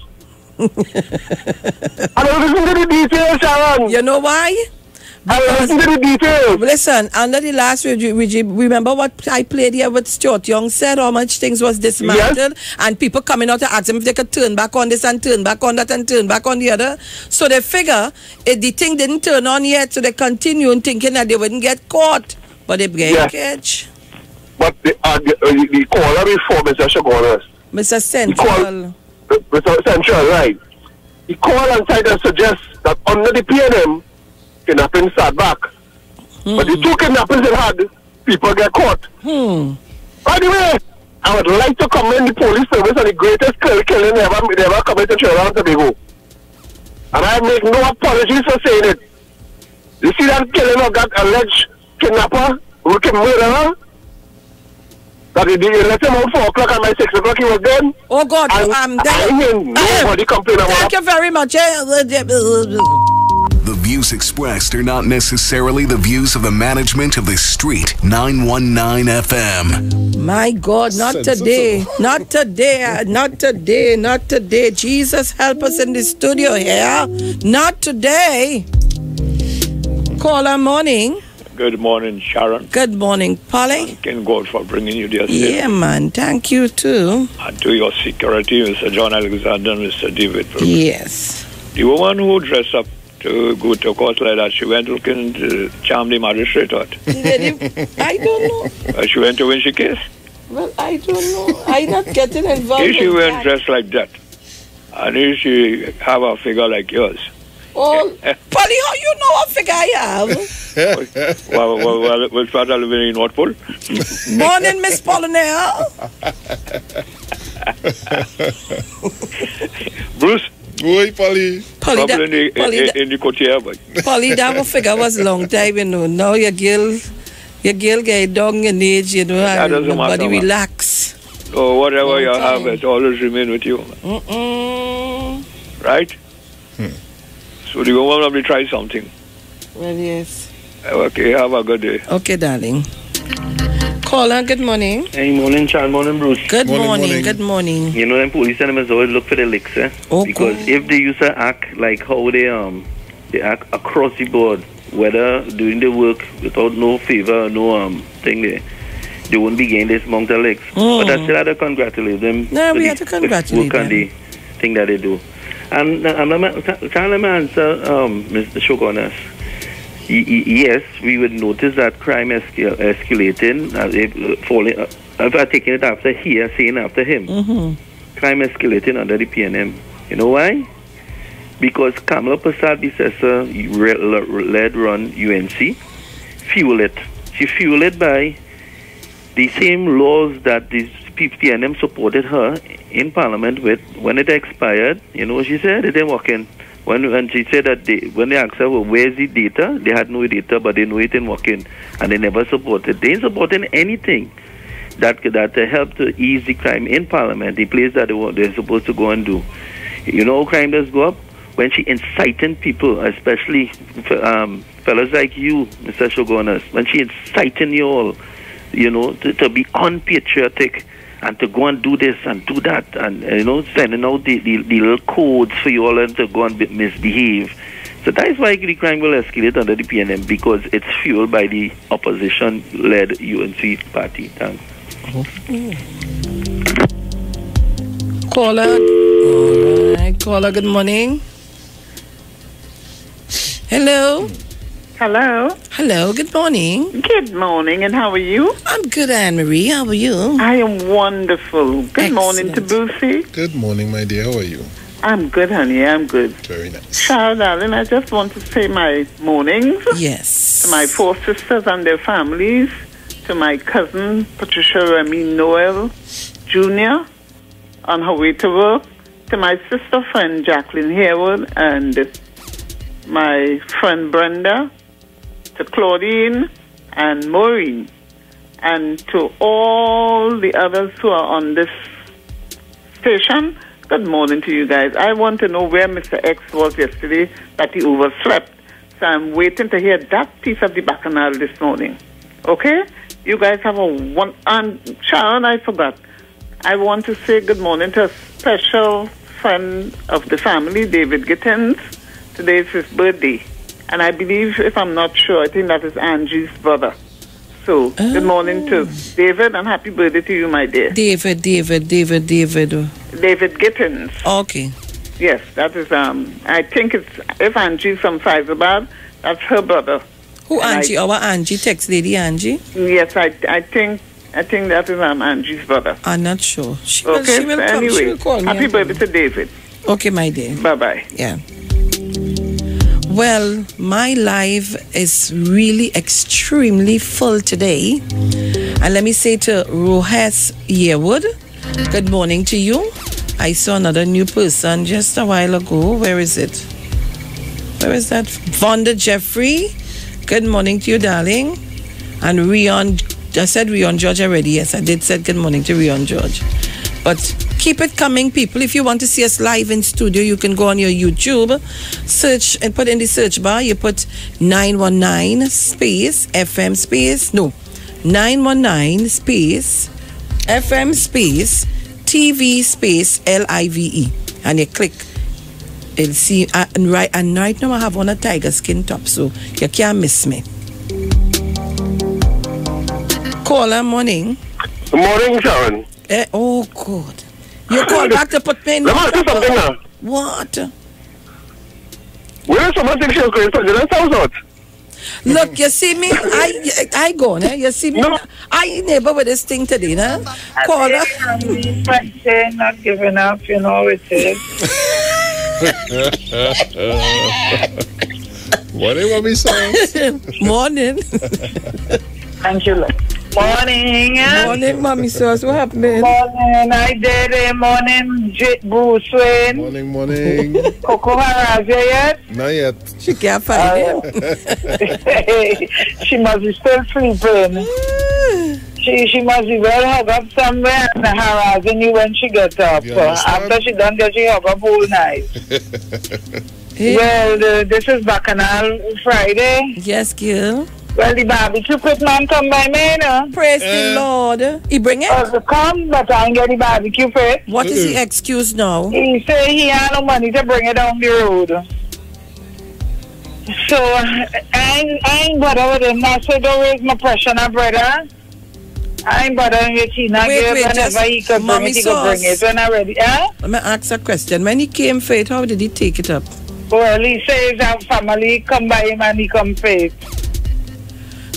I don't listen to the details, Sharon.
You know why?
Listen to the details.
Listen, under the last regime, remember what I played here with Stuart Young said, how much things was dismantled, and people coming out to ask them if they could turn back on this and turn back on that and turn back on the other. So they figure if the thing didn't turn on yet, so they continue thinking that they wouldn't get caught, but they get catch.
But the caller before Mr. Shagonas,
Mr. Central.
Mr. Central, right? He called and tried to suggest that under the PNM, kidnapping start back. But the two kidnappings they had, people get caught. By the way, I would like to commend the police service on the greatest killing they ever committed in Trinidad and Tobago. And I make no apologies for saying it. You see that killing of that alleged kidnapper, wicked murderer? That they let him out 4 o'clock and by 6 o'clock he was dead.
Oh God,
nobody complain about
Thank you very much.
The views expressed are not necessarily the views of the management of the Street 919 FM.
My God, not today. Not today. Not today. Not today. Jesus help us in the studio here. Not today. Caller, morning.
Good morning, Sharon.
Good morning, Polly.
Thank God for bringing you this.
Yeah, man. Thank you, too.
And to your security, Mr. John Alexander and Mr. David.
Yes.
The woman who dressed up to go to court like that, she went looking to charm the magistrate.
I don't know.
She went to win she case.
Well, I don't know. I'm not getting involved.
If she went dressed like that, and if she have a figure like yours.
Oh, Polly, how you know what figure I have?
well, we'll start living in North Pole.
Morning, Miss Pollinaire.
Bruce.
Boy, Polly.
Polly, in the courtier, boy.
Polly, that figure was long time, you know. Now your girl get down in age, you know, and nobody relax.
So whatever you have, it always remain with you. Right? So the woman will be try something.
Well, yes.
Okay, have a good day.
Okay, darling. Caller, good morning.
Hey, morning, Charles. Morning, Bruce.
Good morning. Good morning.
You know, them police and them always look for the licks, eh?
Okay.
Because if they used to act like how they act across the board, whether doing the work without no favor, no thing there, they wouldn't be getting this amount of licks. But I still have to congratulate them.
No, we have to congratulate them.
Work on the thing that they do. And I'm trying to answer Mr. Shogunas. Yes, we would notice that crime escalating, if I taking it after here, saying after him. Crime escalating under the PNM. You know why? Because Kamala Prasad, predecessor, led run UNC, fuel it. She fueled it by the same laws that the PNM supported her in Parliament with. When it expired, you know what she said? It didn't work in. When she said that when they asked her, well, where's the data? They had no data, but they know it didn't work in. And they never supported. They ain't supporting anything that help to ease the crime in Parliament, the place that they're supposed to go and do. You know how crime does go up? When she inciting people, especially fellas like you, Mr. Shogunas, when she inciting you all, you know, to be unpatriotic and to go and do this and do that, and you know, sending out the little codes for you all and to go and misbehave. So that is why the crime will escalate under the PNM, because it's fueled by the opposition-led UNC party. Thanks.
Caller. All right, caller, good morning. Hello.
Hello.
Hello, good morning.
Good morning, and how are you?
I'm good, Anne-Marie. How are you?
I am wonderful. Good morning to Boosie.
Good morning, my dear. How are you?
I'm good, honey. I'm good.
Very nice.
Child, darling, I just want to say my mornings.
Yes.
To my 4 sisters and their families. To my cousin, Patricia Remy Noel Jr., on her way to work. To my sister friend, Jacqueline Harewood, and my friend Brenda. To Claudine and Maureen. And to all the others who are on this station, good morning to you guys. I want to know where Mr. X was yesterday, that he overslept. So I'm waiting to hear that piece of the bacchanal this morning. Okay? You guys have a one... And Sharon, I forgot. I want to say good morning to a special friend of the family, David Gittins. Today is his birthday. And I believe, if I'm not sure, I think that is Angie's brother. So, good morning to David, and happy birthday to you, my dear.
David.
David Gittins.
Okay.
Yes, that is, I think it's, if Angie's from Fyzabad, that's her brother.
Who, Angie? Our Angie, text lady Angie?
Yes, I think that is Angie's brother.
I'm not sure. She will come.
Anyway,
She will call me.
happy birthday to David.
Okay, my dear.
Bye-bye.
Yeah. Well, my life is really extremely full today. And let me say to Rohes Yearwood, good morning to you. I saw another new person just a while ago. Where is it? Where is that? Vonda Jeffrey, good morning to you, darling. And Rion, I said Rion George already. Yes, I did say good morning to Rion George. But keep it coming, people. If you want to see us live in studio, you can go on your YouTube, search and put in the search bar. You put 919 space FM space 919 space FM space TV space LIVE, and you click. You'll see. And right now I have on a tiger skin top, so you can't miss me. Caller, morning.
Good morning, Sharon.
Oh, God. You call back to put me in.
Let me ask you something now.
What?
Where is someone think she's going to the house out?
Look, you see me? I go, né? You see me? No. I neighbor with this thing today, né? Call her.
I'm not giving up, you know it is.
What do you want me saying?
Morning.
Thank you, love. Morning.
Morning, Mommy Sauce. What happened?
Morning. I did it. Morning, Bruce Wayne.
Morning.
Coco Haraz yet?
Not yet.
She can't find him.
She must be still sleeping. She must be well hug up somewhere and harassing you when she gets up. After she done that, she hug up all night. Well, this is Bacchanal Friday.
Yes, girl.
Well, the barbecue pit man come by me, no?
Praise the Lord. He bring it?
Come, but I ain't get the barbecue pit.
What is the excuse now?
He say he had no money to bring it down the road. So, I ain't bother with him. I said, don't raise my pressure now, brother. I ain't bothering with him. Whenever he could bring it, he could bring it. When I'm ready.
Let me ask a question. When he came for it, how did he take it up?
Well, he says our family come by him and he come for it.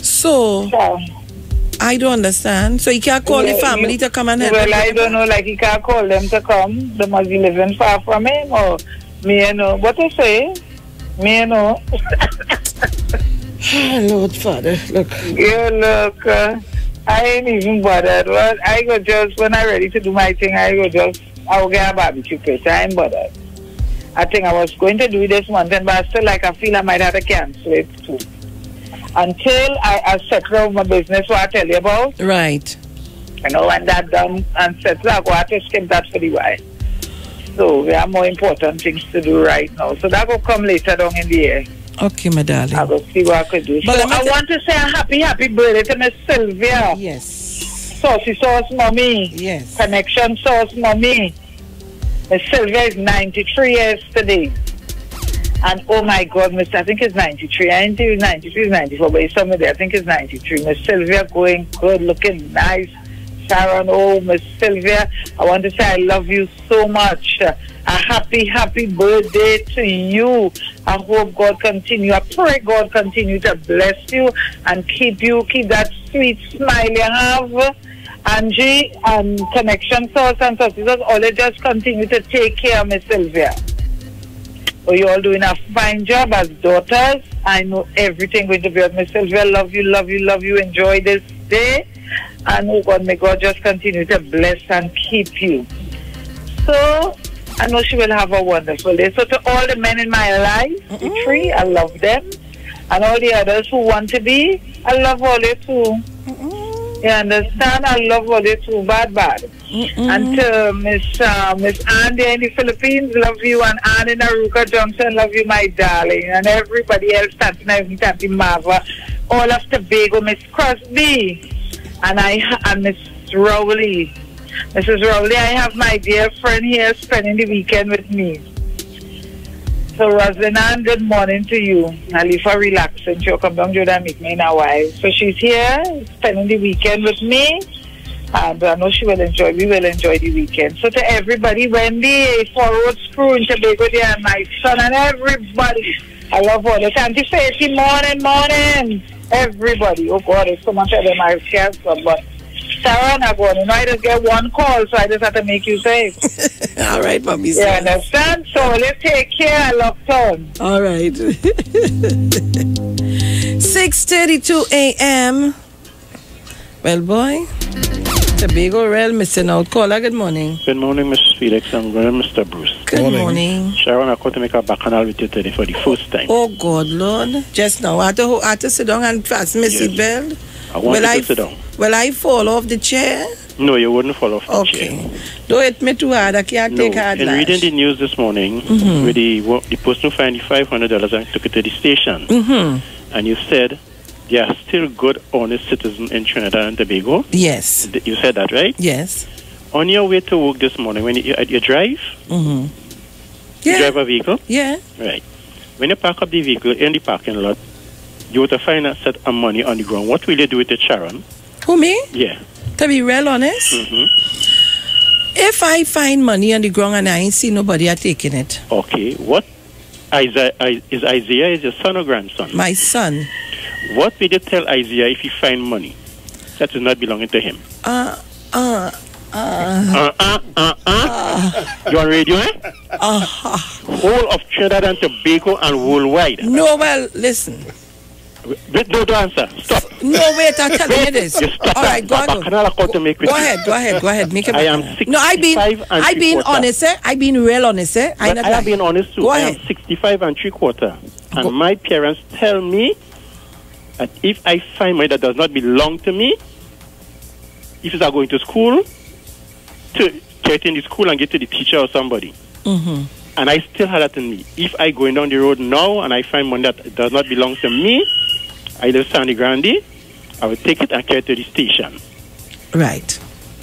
So, I don't understand. So he can't call the family to come and help him?
Well, I don't know. Like, he can't call them to come. They must be living far from him. Or me, you know. What you say? Me, you know.
Lord Father, look.
Yeah, look. I ain't even bothered. Well, I go just, when I'm ready to do my thing, I'll get a barbecue pit. I ain't bothered. I think I was going to do it this month, but I still I feel I might have to cancel it too. Until I settle out my business, what I tell you about.
Right.
You know, when that done and settle, I go have to skip that for the while. So there are more important things to do right now. So that will come later down in the year.
Okay, my darling.
I will see what I could do. But so I want to say a happy birthday to Miss Sylvia.
Yes.
Saucy Sauce Mommy.
Yes.
Connection Sauce Mommy. Miss Sylvia is 93 years today. And oh my God, Miss, I think it's 93. I ain't even 93, 94, but it's somewhere there. I think it's 93. Miss Sylvia going good, looking nice. Sharon, oh, Miss Sylvia, I want to say I love you so much. A happy birthday to you. I hope God continue. I pray God continue to bless you and keep that sweet smile you have. Angie and Connection Sauce and Sausages, all just continue to take care of Miss Sylvia. So you all doing a fine job as daughters. I know everything going to be with Miss Sylvia. Love you, love you, love you. Enjoy this day. And oh God, may God just continue to bless and keep you. So I know she will have a wonderful day. So to all the men in my life, the three, I love them. And all the others who want to be, I love all you too. You understand? I love all you too, bad. And to Miss Ann there in the Philippines, love you. And Ann in Aruca Junction, love you, my darling. And everybody else, Tanti Marva, all of Tobago, Miss Crosby. And Miss Rowley. Mrs. Rowley, I have my dear friend here spending the weekend with me. So Rosalind, good morning to you. I leave her relaxing. She'll come down to meet me in a while. So she's here spending the weekend with me. And I know she will enjoy. We will enjoy the weekend. So to everybody, Wendy, Forward Screw in Tobago there, and my son and everybody. I love all it. Auntie Faithy, morning. Everybody. Oh God, there's so much of them I can't stop, but Sarah and I go on. You know, I just get one call, so I just have to make you safe.
All right, Mommy.
You understand? So let's take care. I love Tom.
All right. 6:32 a.m. Well, boy, Tobago Rail missing out. Caller, good morning.
Good morning, Mrs. Felix and Mr. Bruce.
Good morning.
Sharon, I come to make a bacchanal with you today for the first time.
Oh, God, Lord. Just now, I had to sit down and press my seatbelt.
I want you to sit down.
Will I fall off the chair?
No, you wouldn't fall off the chair.
Don't hit me too hard. I can't take hard.
In reading the news this morning, with the person who found the $500 and took it to the station, and you said there are still good, honest citizens in Trinidad and Tobago.
Yes.
You said that, right?
Yes.
On your way to work this morning, when you drive, you drive a vehicle?
Yeah.
Right. When you park up the vehicle in the parking lot, you would find a set of money on the ground. What will you do with it, Sharon?
Who, me?
Yeah.
To be real honest, if I find money on the ground and I ain't see nobody are taking it.
Okay. What is Isaiah is your son or grandson?
My son.
What will you tell Isaiah if you find money that is not belonging to him? You on radio, eh? Whole of Trinidad and Tobago and worldwide.
No, well, listen.
Don't answer. Stop.
No, wait, I'm telling you this. All right, go on. Go ahead. Make it.
I am 65
no, I've been honest, eh? I've been real honest, eh?
I have been honest too.
Go
I
ahead.
am 65 3/4. And my parents tell me that if I find money that does not belong to me, if it's going to school, to get in the school and get to the teacher or somebody. And I still have that in me. If I going down the road now and I find money that does not belong to me, I live Sandy Grande, I will take it and carry it to the station.
Right.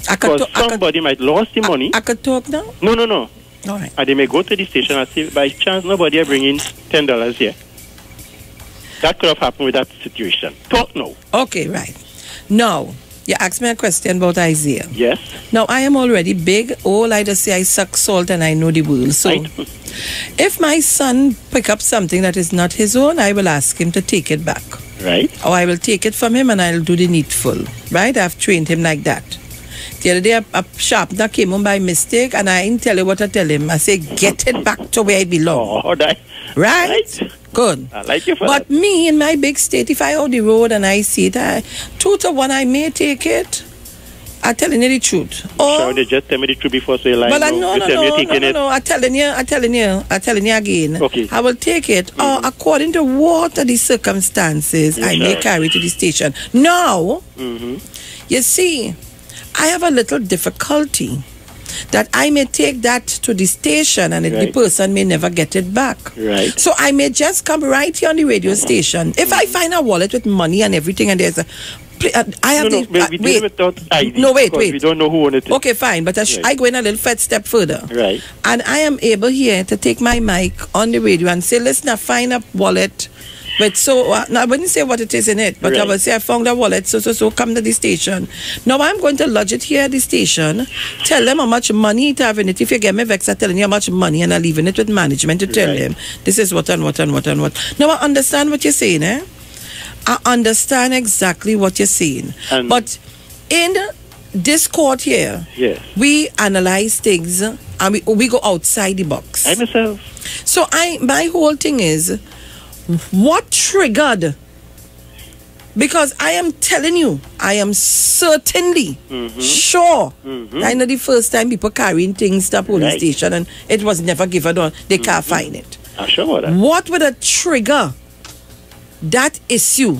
Because somebody might lose the money.
I could talk now?
No.
All right.
And they may go to the station and say, by chance, nobody bring in $10 here. That could have happened with that situation. Talk now.
Okay, right. Now, you asked me a question about Isaiah.
Yes.
Now, I am already big. All I just say I suck salt and I know the world. So, if my son pick up something that is not his own, I will ask him to take it back.
Right.
Or I will take it from him and I'll do the needful. Right? I've trained him like that. The other day, a sharpener came home by mistake and I didn't tell you what I tell him. I say, get it back to where it belongs.
Oh, that.
Right? Good.
I like you for
but
that.
Me, in my big state, if I out the road and I see it, 2 to 1, I may take it. I'm telling you the truth.
So they just tell me the truth before say lie.
But no. I'm telling you again.
Okay.
I will take it according to what are the circumstances. I may carry to the station. Now, you see, I have a little difficulty that I may take that to the station and the person may never get it back.
Right.
So I may just come right here on the radio station. If I find a wallet with money and everything and there's a I have
we did it without ID.
No, wait.
We don't know who owned it.
Okay, fine. But I go in a little step further.
Right.
And I am able here to take my mic on the radio and say, listen, I find a wallet. But now I wouldn't say what it is in it, but I will say I found a wallet, so come to the station. Now I'm going to lodge it here at the station, tell them how much money to have in it. If you get me vexed, I'm telling you how much money, and I'm leaving it with management to tell them this is what and what and what and what. Now I understand what you're saying, eh? I understand exactly what you're saying. But in this court here, we analyze things and we go outside the box.
I myself.
So my whole thing is, what triggered? Because I am telling you, I am certainly sure I know the first time people carrying things to a police station and it was never given on, they can't find it.
I'm sure about that.
What would trigger that issue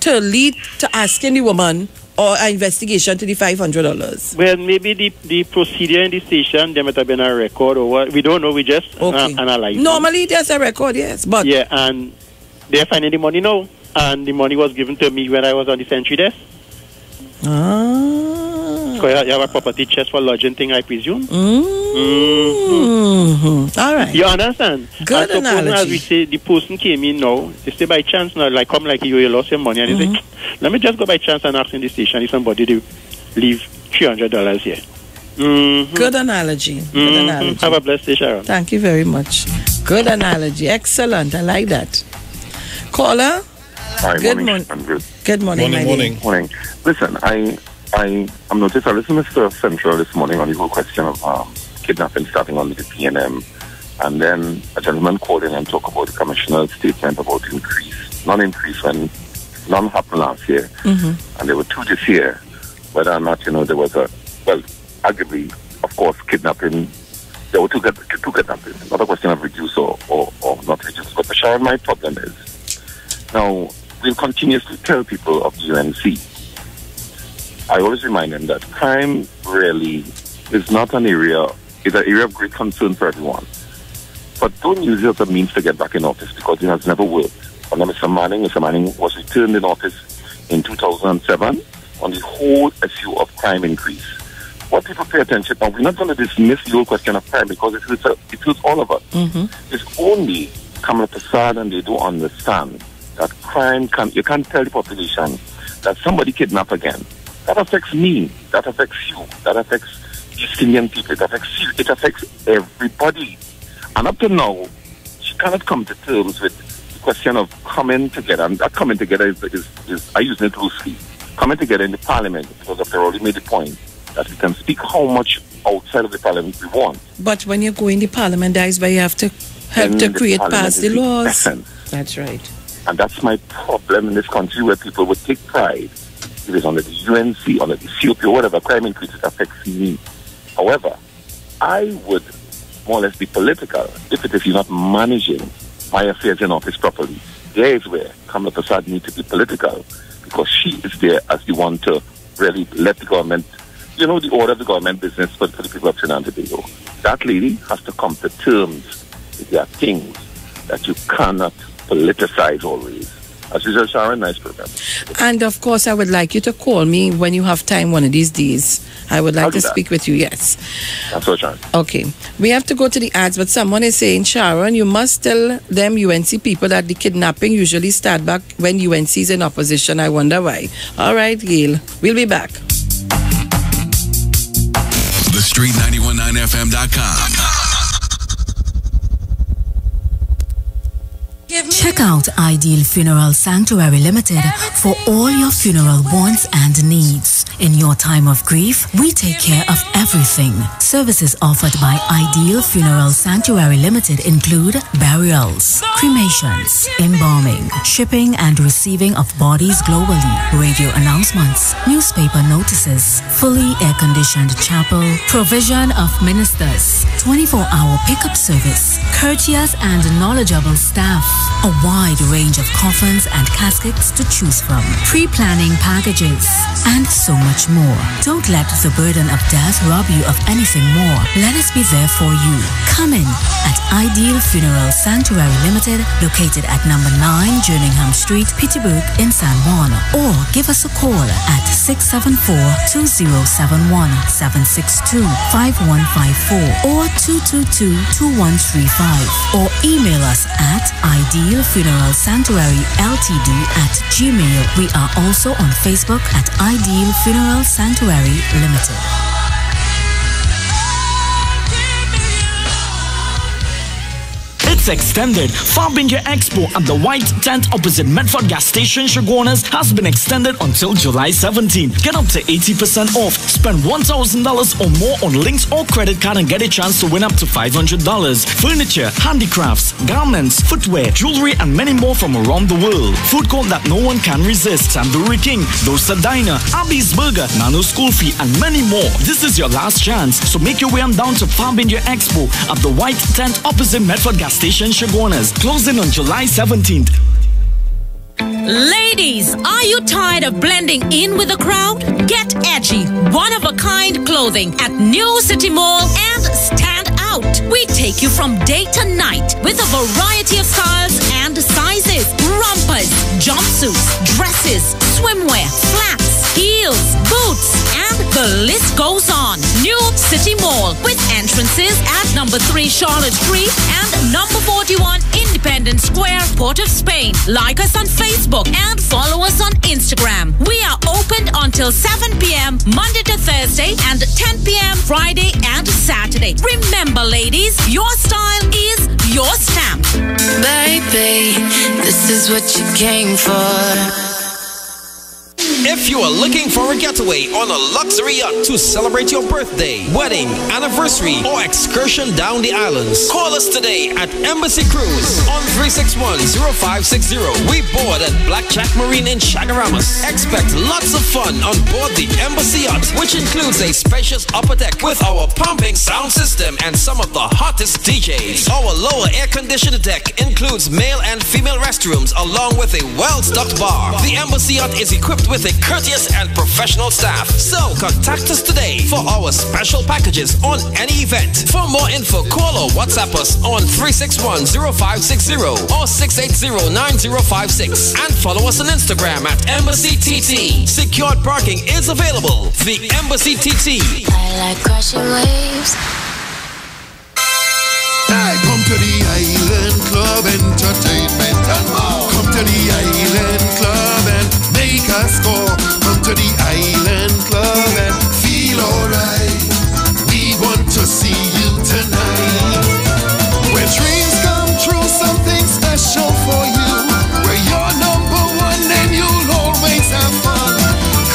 to lead to asking the woman or an investigation to the $500?
Well, maybe the procedure in the station, there might have been a record or what. We don't know. We just analyze.
Normally, there's a record, yes. But
yeah, and they're finding the money now. And the money was given to me when I was on the sentry desk. Because you have a property chest for lodging thing, I presume.
All right.
You understand?
Good analogy.
As we say, the person came in now. They say by chance now, like come like you lost your money, and they say, let me just go by chance and ask in the station if somebody to leave $300 here.
Good analogy. Good analogy.
Have a blessed day, Sharon.
Thank you very much. Good analogy. Excellent. I like that. Caller.
Hi,
Good
morning.
morning.
I'm good.
Good morning.
Morning. Listen, I'm noticed. I listened to Mr. Central this morning on the whole question of kidnapping starting on the PNM, and then a gentleman called in and talked about the commissioner's statement about non-increase when none happened last year, and there were two this year. Whether or not there was arguably, of course, kidnapping. There were two kidnappings. Not a question of reduce or not reduce. But Sharon, my problem is now. We'll continuously tell people of the UNC. I always remind them that crime really is not an area, it's an area of great concern for everyone. But don't use it as a means to get back in office because it has never worked. Under Mr. Manning was returned in office in 2007 on the whole issue of crime increase. What people pay attention now, we're not going to dismiss the whole question of crime because it hurts all of us. It's only Kamala Prasad and they don't understand that crime you can't tell the population that somebody kidnapped again. That affects me, that affects you, that affects East Indian people, it affects you, it affects everybody. And up to now, she cannot come to terms with the question of coming together. And that coming together is I use it loosely, coming together in the parliament, because I've already made the point that we can speak how much outside of the parliament we want.
But when you go in the parliament, that is where you have to help to create pass the laws.
Essence.
That's right.
And that's my problem in this country, where people would take pride. If it's under the UNC, under the COP, or whatever, crime increases affects me. However, I would more or less be political if you're not managing my affairs in office properly. There is where Kamala Prasad needs to be political, because she is there as the one to really let the government, the order of the government business for the people of Trinidad and Tobago. That lady has to come to terms with their things that you cannot politicize always. As usual, Sharon, nice program.
And of course, I would like you to call me when you have time one of these days. I would like to speak with you, yes.
That's all, Sharon.
Okay. We have to go to the ads, but someone is saying, Sharon, you must tell them UNC people that the kidnapping usually start back when UNC is in opposition. I wonder why. All right, Gail. We'll be back.
TheStreet919FM.com.
Check out Ideal Funeral Sanctuary Limited for all your funeral wants and needs. In your time of grief, we take care of everything. Services offered by Ideal Funeral Sanctuary Limited include burials, cremations, embalming, shipping and receiving of bodies globally, radio announcements, newspaper notices, fully air-conditioned chapel, provision of ministers, 24-hour pickup service, courteous and knowledgeable staff. A wide range of coffins and caskets to choose from, pre-planning packages, and so much more. Don't let the burden of death rob you of anything more. Let us be there for you. Come in at Ideal Funeral Sanctuary Limited, located at number 9 Jerningham Street, Peterborough in San Juan, or give us a call at 674-2071, 762-5154, or 222-2135, or email us at idealfuneralsanctuaryltd@gmail. We are also on Facebook at Ideal Funeral Sanctuary Limited.
It's extended. Farbinger Expo at the White Tent opposite Medford Gas Station, Chaguanas has been extended until July 17. Get up to 80% off. Spend $1,000 or more on links or credit card and get a chance to win up to $500. Furniture, handicrafts, garments, footwear, jewelry, and many more from around the world. Food court that no one can resist. Tandoori King, Dosa Diner, Abby's Burger, Nano School Fee, and many more. This is your last chance, so make your way on down to Farbinger Expo at the White Tent opposite Medford Gas Station, Chaguanas, closing on July 17th.
Ladies, are you tired of blending in with the crowd? Get edgy, one-of-a-kind clothing at New City Mall and stand out. We take you from day to night with a variety of styles and sizes. Rompers, jumpsuits, dresses, swimwear, flats, heels, boots, and the list goes on. New City Mall with entrances at number 3 Charlotte Street and number 41 Independence Square, Port of Spain. Like us on Facebook and follow us on Instagram. We are open until 7 p.m. Monday to Thursday and 10 p.m. Friday and Saturday. Remember, ladies, your style is your stamp.
Baby, this is what you came for.
If you are looking for a getaway on a luxury yacht to celebrate your birthday, wedding, anniversary, or excursion down the islands, call us today at Embassy Cruise on 361-0560. We board at Blackjack Marine in Chagaramas. Expect lots of fun on board the Embassy yacht, which includes a spacious upper deck with our pumping sound system and some of the hottest DJs. Our lower air-conditioned deck includes male and female restrooms along with a well-stocked bar. The Embassy yacht is equipped with a courteous and professional staff. So contact us today for our special packages on any event. For more info, call or WhatsApp us on 361-0560 or 680-9056 and follow us on Instagram at Embassy TT. Secured parking is available. The Embassy TT.
I like crashing waves.
Hey, come to the Island Club Entertainment and more. Come to the Island Club and make a score. Come to the Island Club and feel alright. We want to see you tonight. Where dreams come true, something special for you. Where you're number one and you'll always have fun.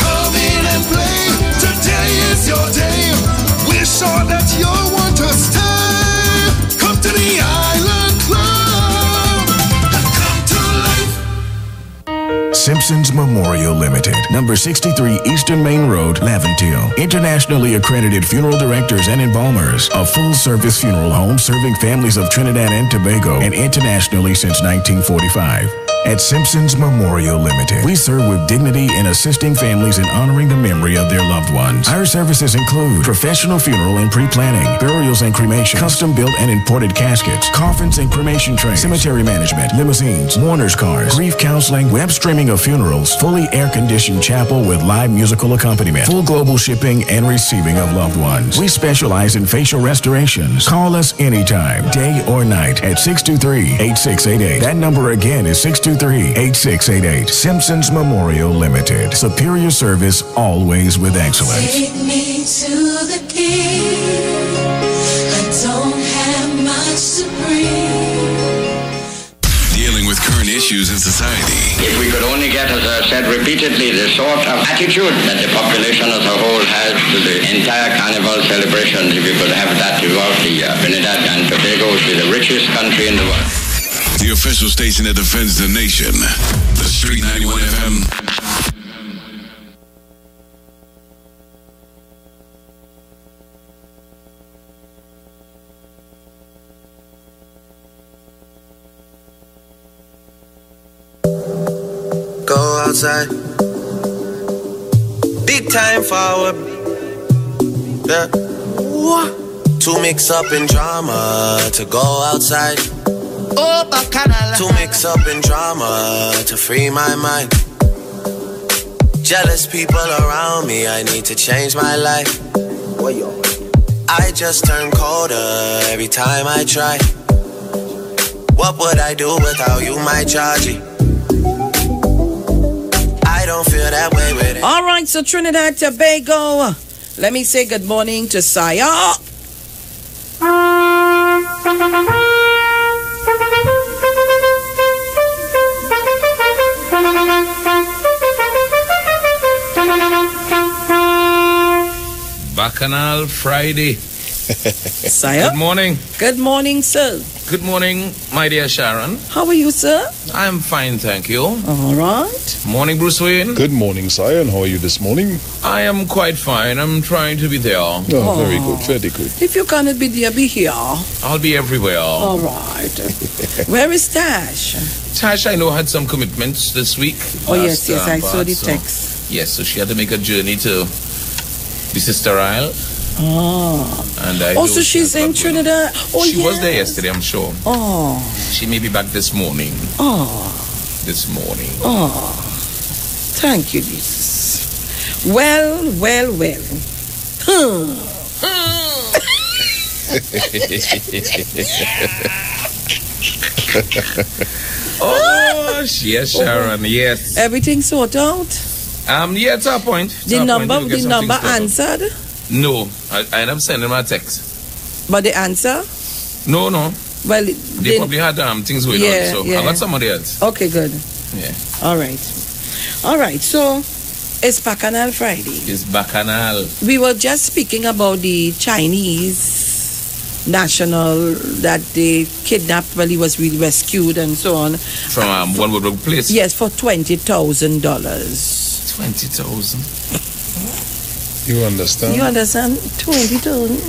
Come in and play. Today is your day. We're sure that you'll want to stay. Come to the Island Club and come to life.
Simpsons Memorial Limited, number 63 Eastern Main Road, Laventille. Internationally accredited funeral directors and embalmers. A full-service funeral home serving families of Trinidad and Tobago and internationally since 1945. At Simpsons Memorial Limited, we serve with dignity in assisting families in honoring the memory of their loved ones. Our services include professional funeral and pre-planning, burials and cremation, custom-built and imported caskets, coffins and cremation trays, cemetery management, limousines, mourners cars, grief counseling, web streaming of funerals, fully air-conditioned chapel with live musical accompaniment, full global shipping and receiving of loved ones. We specialize in facial restorations. Call us anytime, day or night, at 623-8688. That number again is 623-8688. Simpsons Memorial Limited. Superior service, always with excellence.
Take me to the king. I don't have much to bring.
Dealing with current issues in society.
If we could only get, as I said repeatedly, the sort of attitude that the population as a whole has to the entire carnival celebrations, if we could have that throughout the Trinidad and Tobago, which is the richest country in the world.
The official station that defends the nation. The Street 91 FM.
outside. Big time forward. Yeah. To mix up in drama, to go outside.
Oh, bacchanal.
To mix up in drama, to free my mind. Jealous people around me, I need to change my life. I just turn colder every time I try. What would I do without you, my Georgie? I don't feel that way with it.
All right, so Trinidad, Tobago. Let me say good morning to Saya.
Bacchanal Friday.
Saya?
Good morning.
Good morning, sir.
Good morning, my dear Sharon.
How are you, sir?
I'm fine, thank you.
All right.
Morning, Bruce Wayne.
Good morning, Sire, and how are you this morning?
I am quite fine. I'm trying to be there.
Oh, very good, very good.
If you cannot be there, be here.
I'll be everywhere.
All right. Where is Tash?
Tash, I know, had some commitments this week.
Oh, yes, I saw the text.
Yes, so she had to make a journey to the Sister Isle.
Oh.
And I
so she's in Trinidad. Oh,
she was there yesterday, I'm sure.
Oh.
She may be back this morning.
Oh.
This morning.
Oh. Thank you, Jesus. Well.
Oh, yes, Sharon, yes.
Everything sorted out?
Yeah, to a point.
The number answered?
No, I end up sending my text.
But the answer?
No.
Well,
they probably had things going on, so I got somebody else.
Okay, good.
Yeah.
All right. So it's Bacchanal Friday.
It's Bacchanal.
We were just speaking about the Chinese national that they kidnapped while he was rescued and so on.
From one woodwork place?
Yes, for $20,000.
$20,000.
You understand?
You understand? 20,000.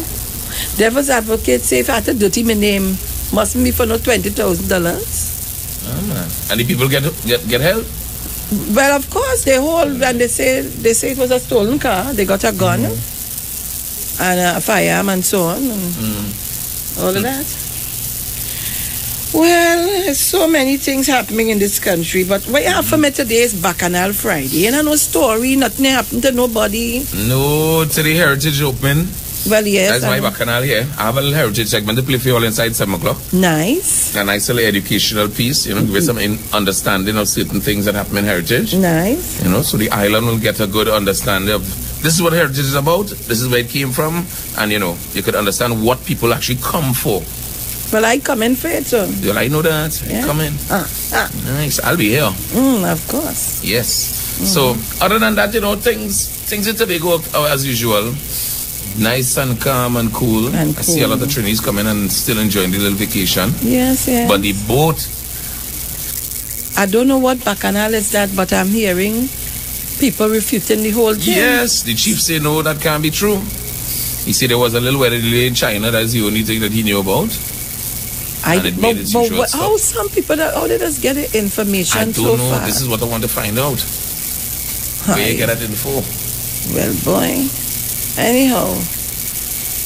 Devil's advocate say if I had to dirty my name, mustn't be for no $20,000.
Oh man! And the people get help?
Well, of course they hold and they say it was a stolen car. They got a gun and a firearm and so on, and all of that. Well, there's so many things happening in this country, but what you have for me today is Bacchanal Friday. And no story, nothing happened to nobody.
No, to the Heritage Open.
Well, yes.
That's my Bacchanal here. I have a little Heritage segment to play for you all inside 7 o'clock.
Nice.
A nice little educational piece, give us some understanding of certain things that happen in Heritage.
Nice.
So the island will get a good understanding of this is what Heritage is about, this is where it came from, and you could understand what people actually come for.
Well, I come in for it, so.
Well, I know that.
Yeah.
Come in. Nice. I'll be here.
Of course.
Yes. So, other than that, things in Tobago as usual. Nice and calm and cool. I see a lot of Trinis coming and still enjoying the little vacation.
Yes.
But the boat.
I don't know what Bacchanal is that, but I'm hearing people refuting the whole thing.
Yes, the chief say no, that can't be true. He said there was a little weather delay in China. That's the only thing that he knew about.
But how some people how they just get the information
I don't
so
know.
far?
This is what I want to find out. Where you get that info?
Well, boy. Anyhow,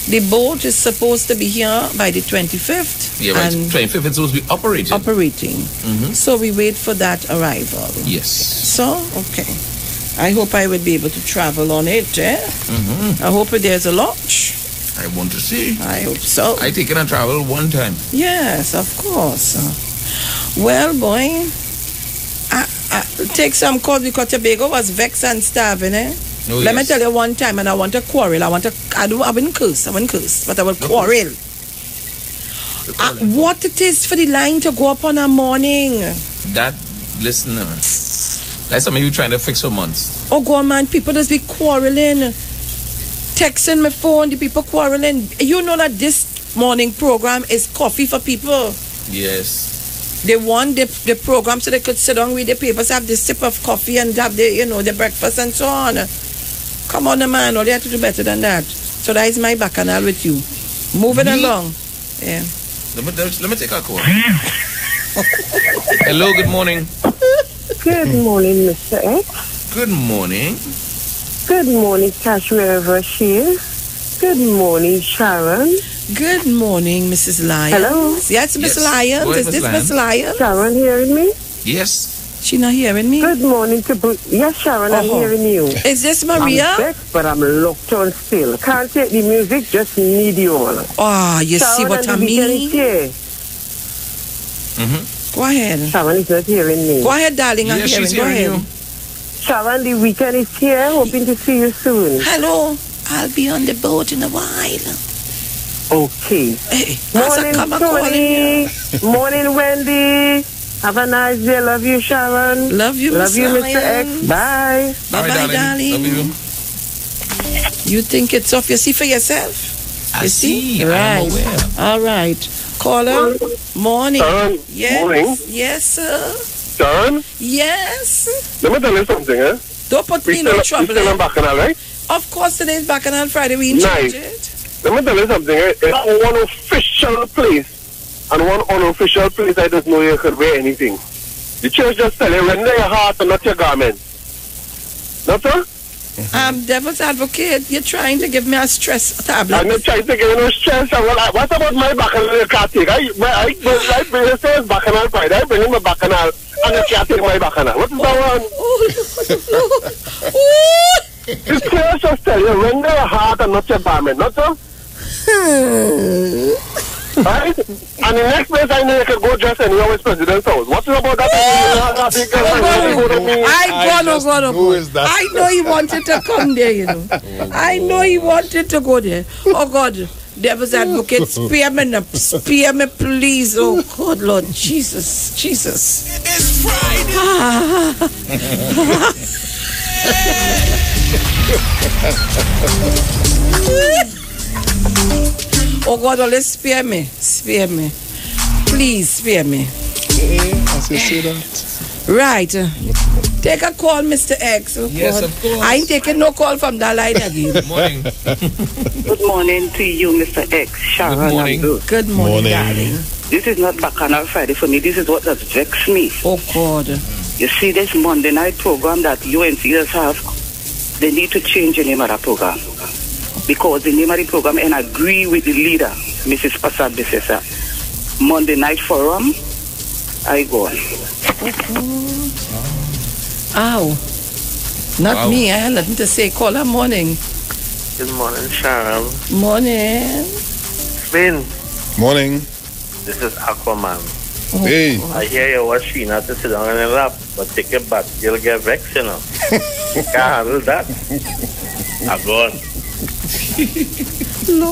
the boat is supposed to be here by the 25th.
Yeah, right. 25th it's supposed to be operating.
So we wait for that arrival.
Yes.
So, okay. I hope I will be able to travel on it. I hope there's a launch.
I want to see.
I hope so.
I taken a travel one time.
Yes, of course. Well, boy, I take some cause because Tobago was vexed and starving,
Oh,
Let me tell you one time, and I want to quarrel. I wouldn't curse, but I will quarrel. What it is for the line to go up on a morning?
Listen, that's something you're trying to fix for months.
Oh, God, man, people just be quarreling. Texting my phone, the people quarreling. You know that this morning program is coffee for people.
Yes.
They want the program so they could sit down with the papers, have the sip of coffee and have the, the breakfast and so on. Come on, man, all you have to do better than that. So that is my Bacchanal with you. Moving along. Yeah.
Let me take a call. Hello, good morning.
Good morning, Mr. X.
Good morning.
Good morning, Cash, wherever she is. Good morning, Sharon.
Good morning, Mrs. Lyons.
Hello?
Yes, Miss
Yes.
Lyons.
Go ahead,
Is this
Miss
Miss Lyons?
Sharon hearing me?
Yes.
She not hearing me?
Good morning to Yes, Sharon, I'm hearing you.
Is this Maria?
I'm vexed, but I'm locked on still. Can't take the music, just need you all.
Oh, you
Sharon,
see what
and
I
the weekend
mean?
is here.
Go ahead.
Sharon is not hearing me.
Go ahead, darling. I'm
Yes,
hearing.
she's
Go
hearing
ahead.
you.
Sharon, the weekend is here. Hoping to see you soon.
Hello. I'll be on the boat in a while.
Okay.
Hey,
Morning, Tony. Morning, Wendy. Have a nice day. Love you, Sharon.
Love you,
Love you,
Miss
Mr. X.
Lyons.
Bye.
Bye-bye, darling.
Love you.
You think it's off? You see for yourself?
I
You
see.
Right.
I'm aware.
All right. Caller. Morning.
Sharon,
Yes.
morning.
Yes, sir.
Sharon,
Yes.
let me tell you something, eh?
Don't put me in no trouble.
We still on Bacchanal, right?
Of course, today's Bacchanal Friday. We
Nice.
change it.
Let me tell you something, eh? It's one official place and one unofficial place I don't know you could wear anything. The church just tell you, render your heart and not your garment. Not so?
Devil's advocate, you're trying to give me a stress tablet.
I'm not trying to give you no stress. What about my Bacchanal you can't take? I bring you say it's Bacchanal Friday. I bring him a Bacchanal and you can't take my Bacchanal. What is that one? The church just tell you, render your heart and not your garment. Not so? Right? And the next place I know you can go dress anywhere with President's house. What is about that?
I know he wanted to come there, you know. I know he wanted to go there. Oh God, devil's advocate, spare me, please. Oh God, Lord Jesus, Jesus.
It's Friday.
Oh God, oh, let's spare me. Please spare me.
As you say that.
Right. Take a call, Mr. X. Oh,
Yes,
God.
of course.
I ain't taking no call from that line again.
Good morning.
Good morning to you, Mr. X. Sharon.
Good morning.
Good morning, darling.
This is not Bacchanal Friday for me. This is what has vexed me.
Oh, God.
You see, this Monday night program that UNCS have, they need to change the name of that program. Because the name of the program, and I agree with the leader, Mrs. Passad Besesa. Monday night forum, I go on.
Ow. Not
Wow.
me. I had nothing to say. Call her morning.
Good morning, Sharon.
Morning.
Finn,
Morning.
this is Aquaman.
Hey.
I hear you want Sheena to sit down on your lap, but take it back. You'll get vexed, you know. Can't handle that. I'm gone.
No.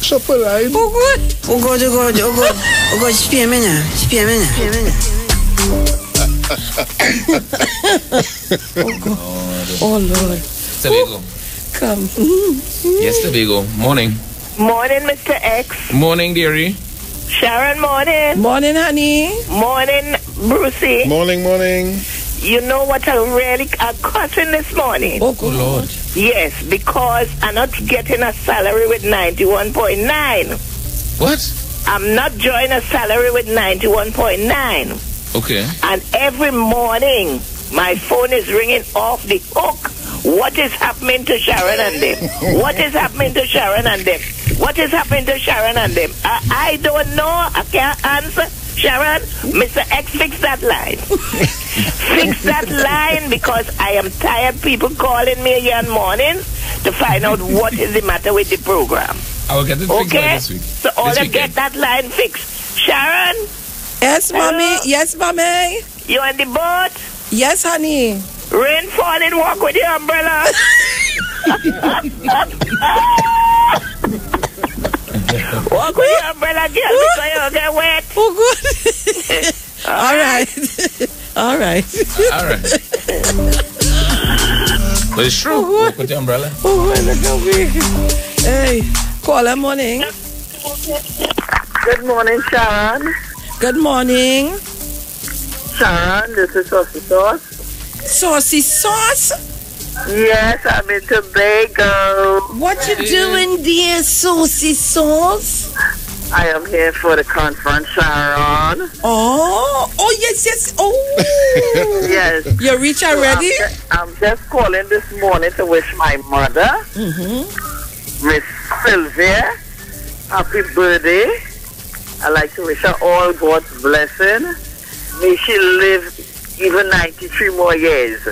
Shop a line.
Oh, God.
Oh, God, oh, God, oh, God. Oh, God, spare me now. Spare me now.
Oh, God. Oh, Lord.
Tobago.
Come.
Yes, Tobago. Morning.
Morning, Mr. X.
Morning, dearie.
Sharon, morning.
Morning, honey.
Morning, Brucey.
Morning.
You know what I'm cussing this morning?
Oh, good
Lord.
Yes, because I'm not getting a salary with 91.9.
What?
I'm not joining a salary with 91.9.
Okay.
And every morning, my phone is ringing off the hook. What is happening to Sharon and them? What is happening to Sharon and them? What is happening to Sharon and them? I don't know. I can't answer. Sharon, Mr. X, fix that line. Fix that line, because I am tired people calling me here in mornings to find out what is the matter with the program.
I will get it fixed by
Okay?
this week.
So all
This
them
weekend.
get that line fixed. Sharon?
Yes,
Hello?
mommy. Yes, mommy.
You on the boat?
Yes, honey.
Rain falling, walk with your umbrella. Walk with your umbrella, girl, because you'll get wet.
Oh, good. All right. All right.
All right. But it's true. Walk with the umbrella.
Oh, look at me. Hey, call her morning.
Good morning, Sharon.
Good morning.
Sharon, this is Saucy Sauce.
Saucy Sauce?
Yes, I'm in Tobago.
What you doing there, Saucy Sauce?
I am here for the conference, Sharon.
Oh, yes. Oh,
yes.
You reach already?
I'm just calling this morning to wish my mother, Miss Sylvia, happy birthday. I'd like to wish her all God's blessing. May she live even 93 more years.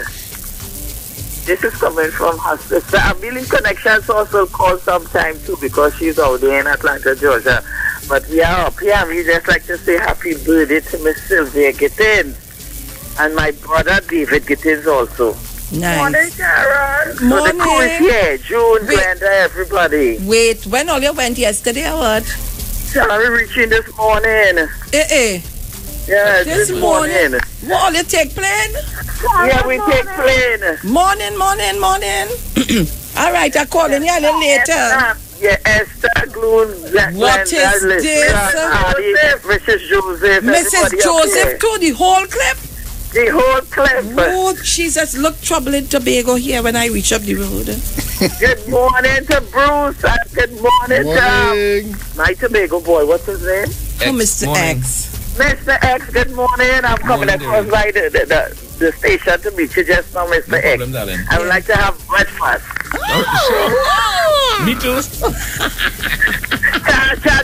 This is coming from her sister. I'm dealing connections also call sometime too because she's out there in Atlanta, Georgia. But we are up here and we just like to say happy birthday to Miss Sylvia Gittins. And my brother David Gittins also.
Nice.
Morning, Sharon.
Morning.
So the crew is here. June, Glenda, everybody.
Wait, when all you went yesterday or what?
Sharon reaching this morning. Yeah, this morning.
What, all you take plane?
Yeah, we take plane.
Morning. All right, I'll call you a little later.
Yeah, Esther, Gloon,
what is this?
Mrs. Joseph.
Mrs. Joseph too, the whole clip?
The whole clip.
Oh, Jesus, look trouble in Tobago here when I reach up the road.
Good morning to Bruce. And good morning to my Tobago boy. What's his name?
Mr. X.
Mr. X, good morning. I'm coming across by the station to meet you just now, Mr. X. I would like to have breakfast.
Me too.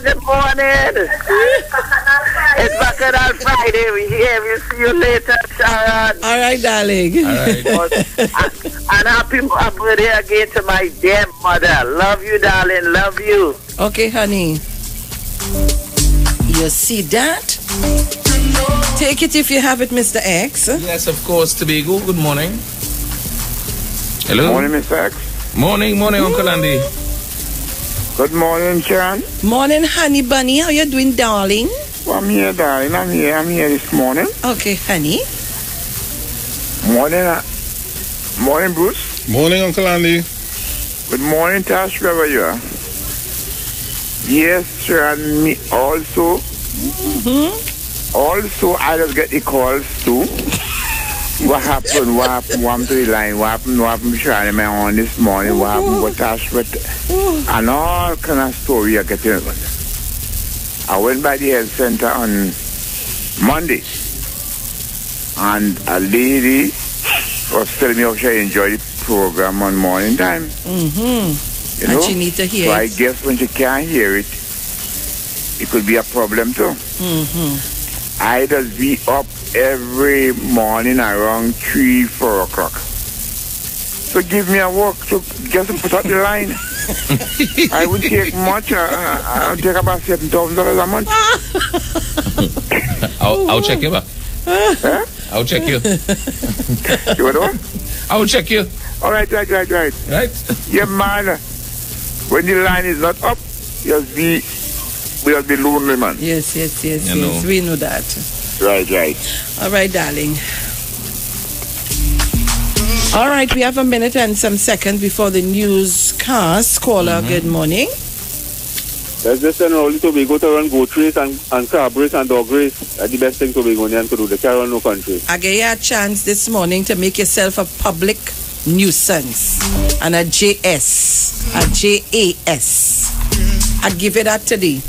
Good morning. It's Bacchanal Friday. We're here. We'll see you later, Sharon.
All right, darling.
All right.
And happy birthday again to my dear mother. Love you, darling. Love you.
Okay, honey. You see that? Take it if you have it, Mr. X.
Yes, of course, Tobago. Good morning. Hello.
Morning, Mr. X.
Morning, Uncle Andy.
Good morning, Sharon.
Morning, honey bunny. How you doing, darling?
Well, I'm here, darling. I'm here this morning.
Okay, honey.
Morning, Bruce.
Morning, Uncle Andy.
Good morning, Tash, wherever you are. Yes, Sharon, me also. Also, I just get the calls too. What happened to the line? What happened, Sharon, am I on this morning? What happened with Tash? And all kind of story I get in. I went by the health center on Monday. And a lady was telling me how she enjoyed the program on morning time. You know?
And she need to hear
so
it.
I guess when she can't hear it, it could be a problem too. I just be up every morning around 3-4 o'clock. So give me a walk to just put up the line. I would take much. I'll take about $7,000 a month.
I'll check you back. I'll check you.
You want what?
I'll check you.
All right.
Right?
Yeah, man. When the line is not up, we'll be lonely, man.
Yes.
know.
We know that.
Right.
All right, darling. All right, we have a minute and some seconds before the newscast. Caller, good morning.
Let's just send all the Tobago to run goat race and crab race and dog race. That's the best thing Tobagonian to do. They can't run no country.
I gave you a chance this morning to make yourself a public nuisance and a JS, a JAS. I give you that today.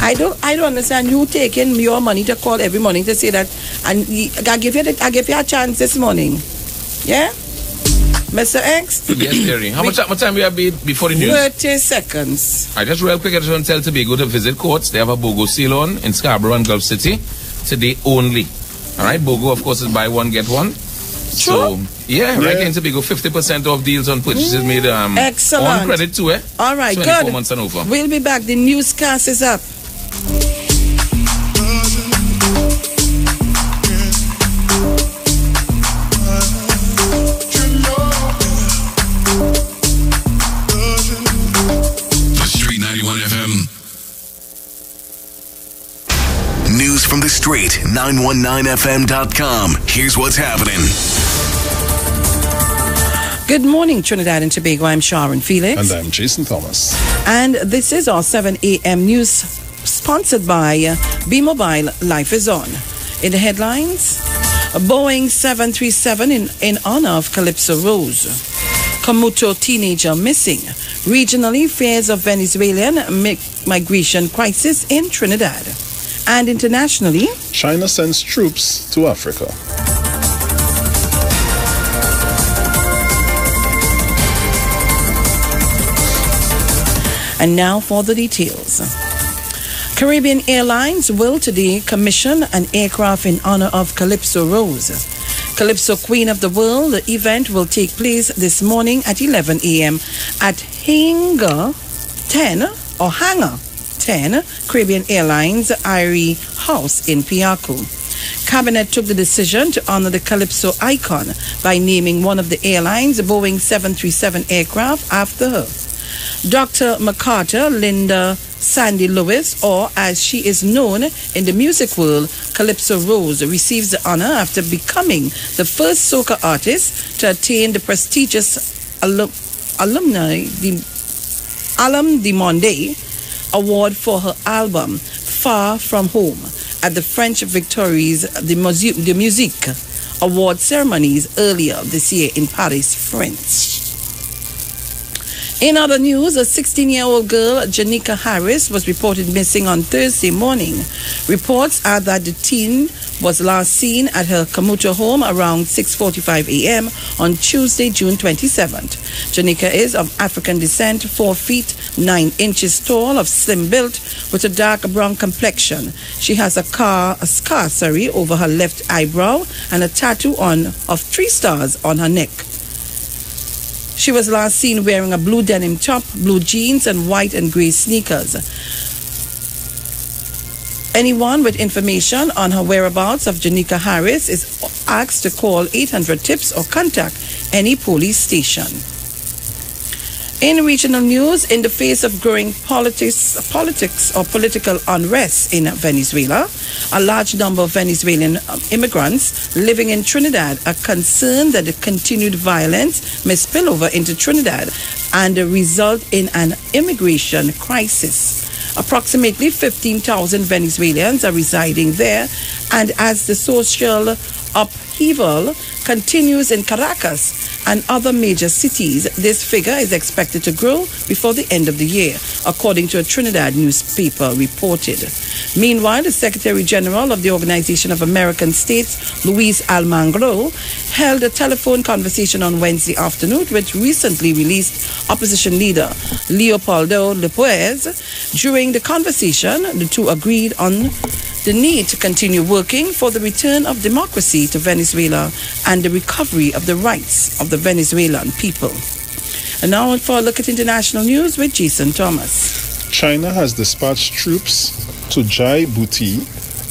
I don't understand you taking your money to call every morning to say that, and I give you a chance this morning. Yeah, Mr. X.
Yes, Terry. How much time we have before the news?
30 seconds.
I just real quick, I just want to tell Tobago to visit courts. They have a BOGO sale on in Scarborough and Gulf City today only. All right, BOGO of course is buy one get one. So yeah, right in Tobago, 50% off deals on purchases made.
Excellent.
On credit too,
All right,
24
good.
months and over.
We'll be back. The newscast is up.
News from the street, 919fm.com. Here's what's happening.
Good morning, Trinidad and Tobago. I'm Sharon Felix.
And I'm Jason Thomas.
And this is our 7 a.m. news sponsored by B-Mobile. Life is on. In the headlines, a Boeing 737 in honor of Calypso Rose. Camuto teenager missing. Regionally, fears of Venezuelan migration crisis in Trinidad. And internationally,
China sends troops to Africa.
And now for the details. Caribbean Airlines will today commission an aircraft in honor of Calypso Rose. Calypso Queen of the World. The event will take place this morning at 11 a.m. at Hangar 10 Caribbean Airlines Irie House in Piaco. Cabinet took the decision to honor the Calypso icon by naming one of the airline's Boeing 737 aircraft after her. Dr. MacArthur Linda Sandy Lewis, or as she is known in the music world, Calypso Rose, receives the honor after becoming the first soca artist to attain the prestigious Alum de Monde award for her album Far From Home at the French Victoires de Musique award ceremonies earlier this year in Paris, France. In other news, a 16-year-old girl, Janika Harris, was reported missing on Thursday morning. Reports are that the teen was last seen at her Camuto home around 6:45 a.m. on Tuesday, June 27th. Janika is of African descent, 4 feet 9 inches tall, of slim build, with a dark brown complexion. She has a scar over her left eyebrow and a tattoo of 3 stars on her neck. She was last seen wearing a blue denim top, blue jeans, and white and gray sneakers. Anyone with information on her whereabouts of Janika Harris is asked to call 800-TIPS or contact any police station. In regional news, in the face of growing political unrest in Venezuela, a large number of Venezuelan immigrants living in Trinidad are concerned that the continued violence may spill over into Trinidad and result in an immigration crisis. Approximately 15,000 Venezuelans are residing there, and as the social upheaval continues in Caracas and other major cities, this figure is expected to grow before the end of the year, according to a Trinidad newspaper reported. Meanwhile, the Secretary General of the Organization of American States, Luis Almagro, held a telephone conversation on Wednesday afternoon with recently released opposition leader Leopoldo López. During the conversation, the two agreed on the need to continue working for the return of democracy to Venezuela and the recovery of the rights of the Venezuelan people. And now for a look at international news with Jason Thomas.
China has dispatched troops to Djibouti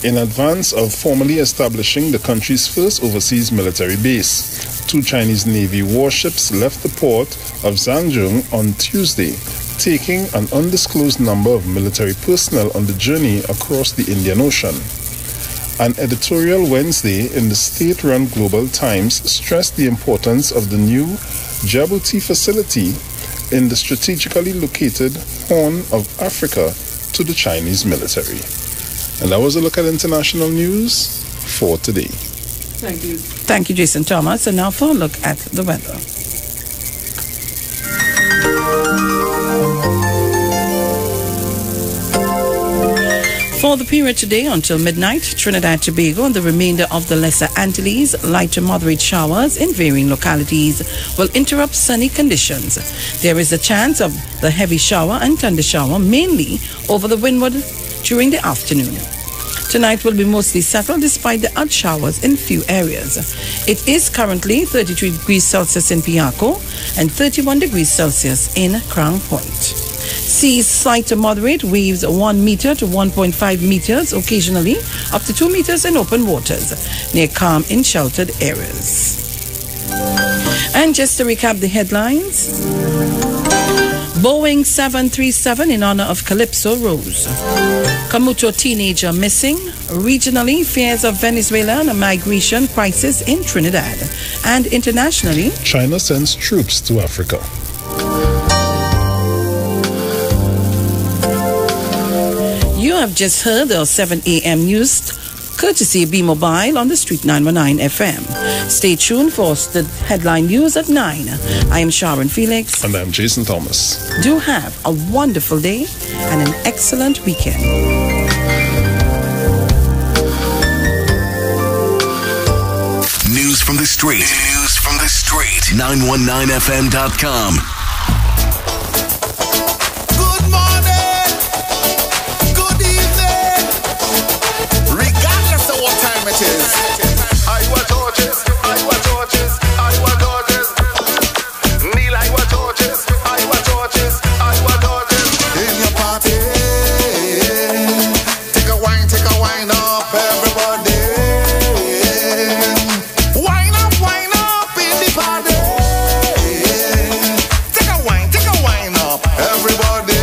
in advance of formally establishing the country's first overseas military base. 2 Chinese Navy warships left the port of Zhangjiang on Tuesday, taking an undisclosed number of military personnel on the journey across the Indian Ocean. An editorial Wednesday in the state-run Global Times stressed the importance of the new Djibouti facility in the strategically located Horn of Africa to the Chinese military. And that was a look at international news for today.
Thank you. Thank you, Jason Thomas. And now for a look at the weather. For the period today until midnight, Trinidad and Tobago and the remainder of the Lesser Antilles, light to moderate showers in varying localities will interrupt sunny conditions. There is a chance of the heavy shower and thunder shower mainly over the windward during the afternoon. Tonight will be mostly settled despite the odd showers in few areas. It is currently 33 degrees Celsius in Piaco and 31 degrees Celsius in Crown Point. Seas slight to moderate, waves 1 meter to 1.5 meters, occasionally up to 2 meters in open waters, near calm in sheltered areas. And just to recap the headlines, Boeing 737 in honor of Calypso Rose. Camuto teenager missing. Regionally, fears of Venezuelan migration crisis in Trinidad. And internationally,
China sends troops to Africa.
You have just heard the 7 a.m. news courtesy of B Mobile on the Street 919 FM. Stay tuned for the headline news at 9. I am Sharon Felix.
And I'm Jason Thomas.
Do have a wonderful day and an excellent weekend.
News from the street. News from the street. 919fm.com.
Good morning. Good evening. Regardless of what time it is. Iowa Georges. Iowa Georges. Iowa Georges. Neil Iowa Georges. Iowa Georges. Iowa Georges. In your party. Take a wine up, everybody. Wine up in the party. Take a wine up, everybody.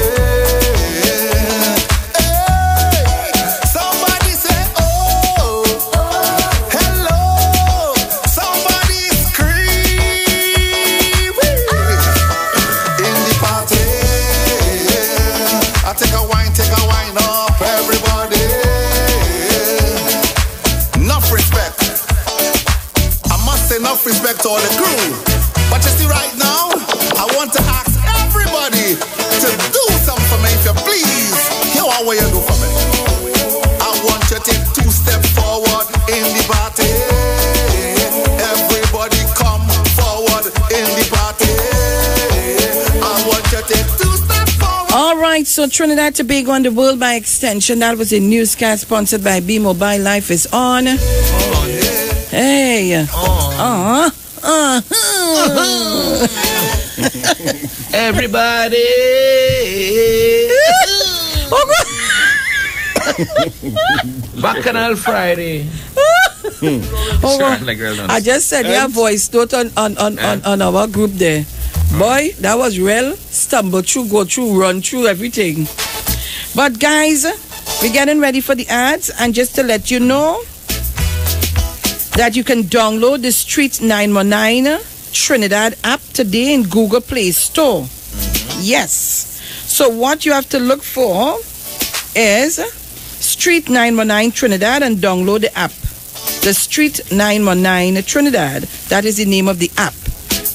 Hey, somebody say, oh, hello. Somebody scream in the party. I take a wine up, everybody. Enough respect. I must say enough respect to all the crew. But you see right now, I want to ask everybody to do something for me if you please. Here what will you do for me? I want you to take 2 steps forward in the party. Everybody come forward in the party. I want you to take 2 steps forward.
All right, so Trinidad and Tobago and the world by extension. That was a newscast sponsored by B Mobile. Life is on. Hey.
Everybody. Bacchanal Friday.
I just said your voice note on our group there. Boy, that was real. Stumble through, go through, run through everything. But guys, we're getting ready for the ads, and just to let you know that you can download the Street 919 Trinidad app today in Google Play Store. Yes. So what you have to look for is Street 919 Trinidad and download the app. The Street 919 Trinidad. That is the name of the app.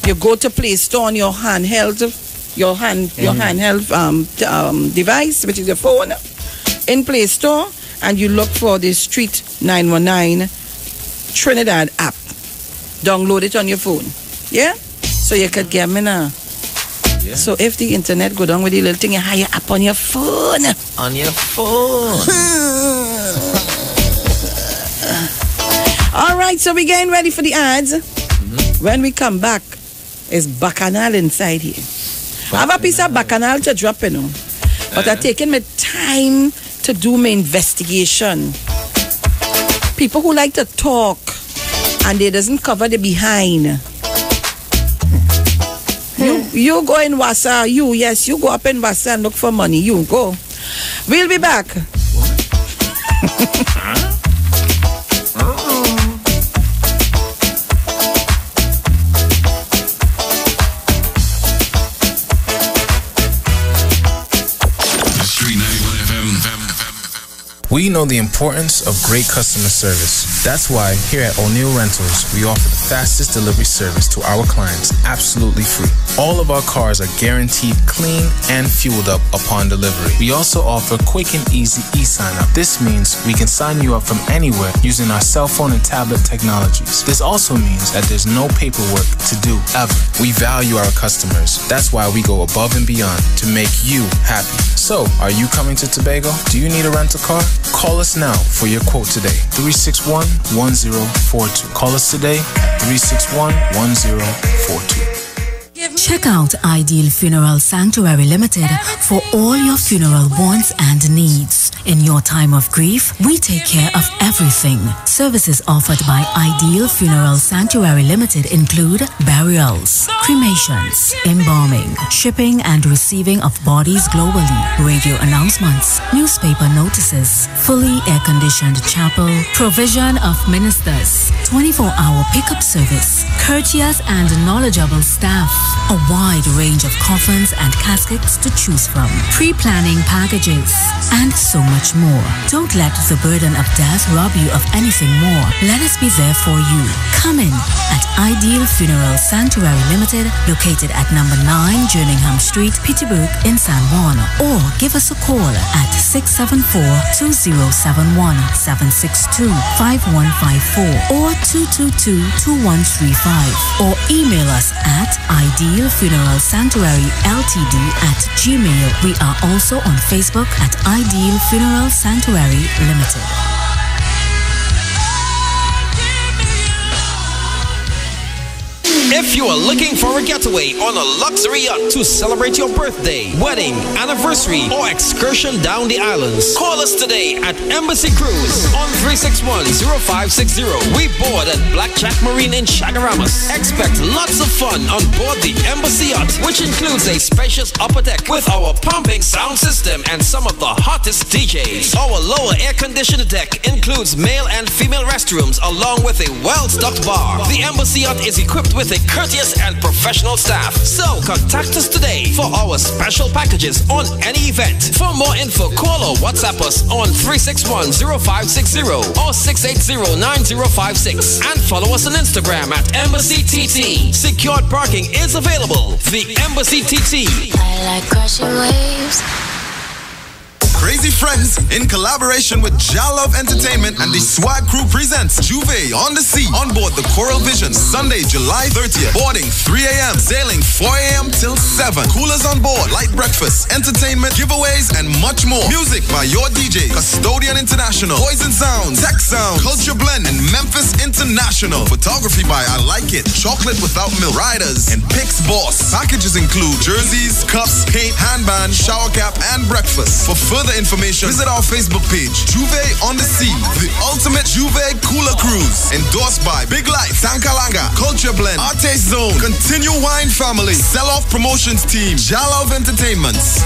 You go to Play Store on your handheld device, which is your phone, in Play Store, and you look for the Street 919 Trinidad app. Download it on your phone. Yeah? So you could get me now. Yeah. So if the internet go down with the little thing, you have your app on your phone.
On your phone.
All right, so we're getting ready for the ads. When we come back, it's bacchanal inside here. I have a piece of bacchanal to drop, you know. But I'm taking my time to do my investigation. People who like to talk and they doesn't cover the behind. You go in Wassa, you go up in Wassa and look for money. You go. We'll be back.
We know the importance of great customer service. That's why here at O'Neill Rentals, we offer the fastest delivery service to our clients absolutely free. All of our cars are guaranteed clean and fueled up upon delivery. We also offer quick and easy e-sign up. This means we can sign you up from anywhere using our cell phone and tablet technologies. This also means that there's no paperwork to do ever. We value our customers. That's why we go above and beyond to make you happy. So, are you coming to Tobago? Do you need a rental car? Call us now for your quote today. 361-1042. Call us today at 361-1042.
Check out Ideal Funeral Sanctuary Limited for all your funeral wants and needs. In your time of grief, we take care of everything. Services offered by Ideal Funeral Sanctuary Limited include burials, cremations, embalming, shipping and receiving of bodies globally, radio announcements, newspaper notices, fully air-conditioned chapel, provision of ministers, 24-hour pickup service, courteous and knowledgeable staff. A wide range of coffins and caskets to choose from, pre-planning packages, and so much more. Don't let the burden of death rob you of anything more. Let us be there for you. Come in at Ideal Funeral Sanctuary Limited, located at number 9 Jerningham Street, Peterborough in San Juan, or give us a call at 674-2071, 762-5154, or 222-2135, or email us at idealfuneralsanctuaryltd@gmail. We are also on Facebook at Ideal Funeral Sanctuary Limited.
If you are looking for a getaway on a luxury yacht to celebrate your birthday, wedding, anniversary, or excursion down the islands, call us today at Embassy Cruise on 361-0560. We board at Blackjack Marine in Chagaramas. Expect lots of fun on board the Embassy Yacht, which includes a spacious upper deck with our pumping sound system and some of the hottest DJs. Our lower air-conditioned deck includes male and female restrooms along with a well-stocked bar. The Embassy Yacht is equipped with a courteous and professional staff. So contact us today for our special packages on any event. For more info, call or WhatsApp us on 361-0560 or 680-9056 and follow us on Instagram at Embassy TT. Secured parking is available. The Embassy TT.
I like crashing waves.
Crazy Friends, in collaboration with Jalove Entertainment and the Swag Crew presents Juve on the Sea on board the Coral Vision, Sunday, July 30th. Boarding 3 a.m., sailing 4 a.m. till 7. Coolers on board, light breakfast, entertainment, giveaways, and much more. Music by your DJ, Custodian International, Poison Sound, Tech Sound, Culture Blend, and Memphis International. Photography by I Like It, Chocolate Without Milk, Riders, and Pix Boss. Packages include jerseys, cups, paint, handband, shower cap, and breakfast. For further information, visit our Facebook page, Juve on the Sea, the ultimate Juve cooler cruise. Endorsed by Big Life, Sankalanga, Culture Blend, Artist Zone, Continue Wine Family, Sell-Off Promotions Team, Jalove Entertainments.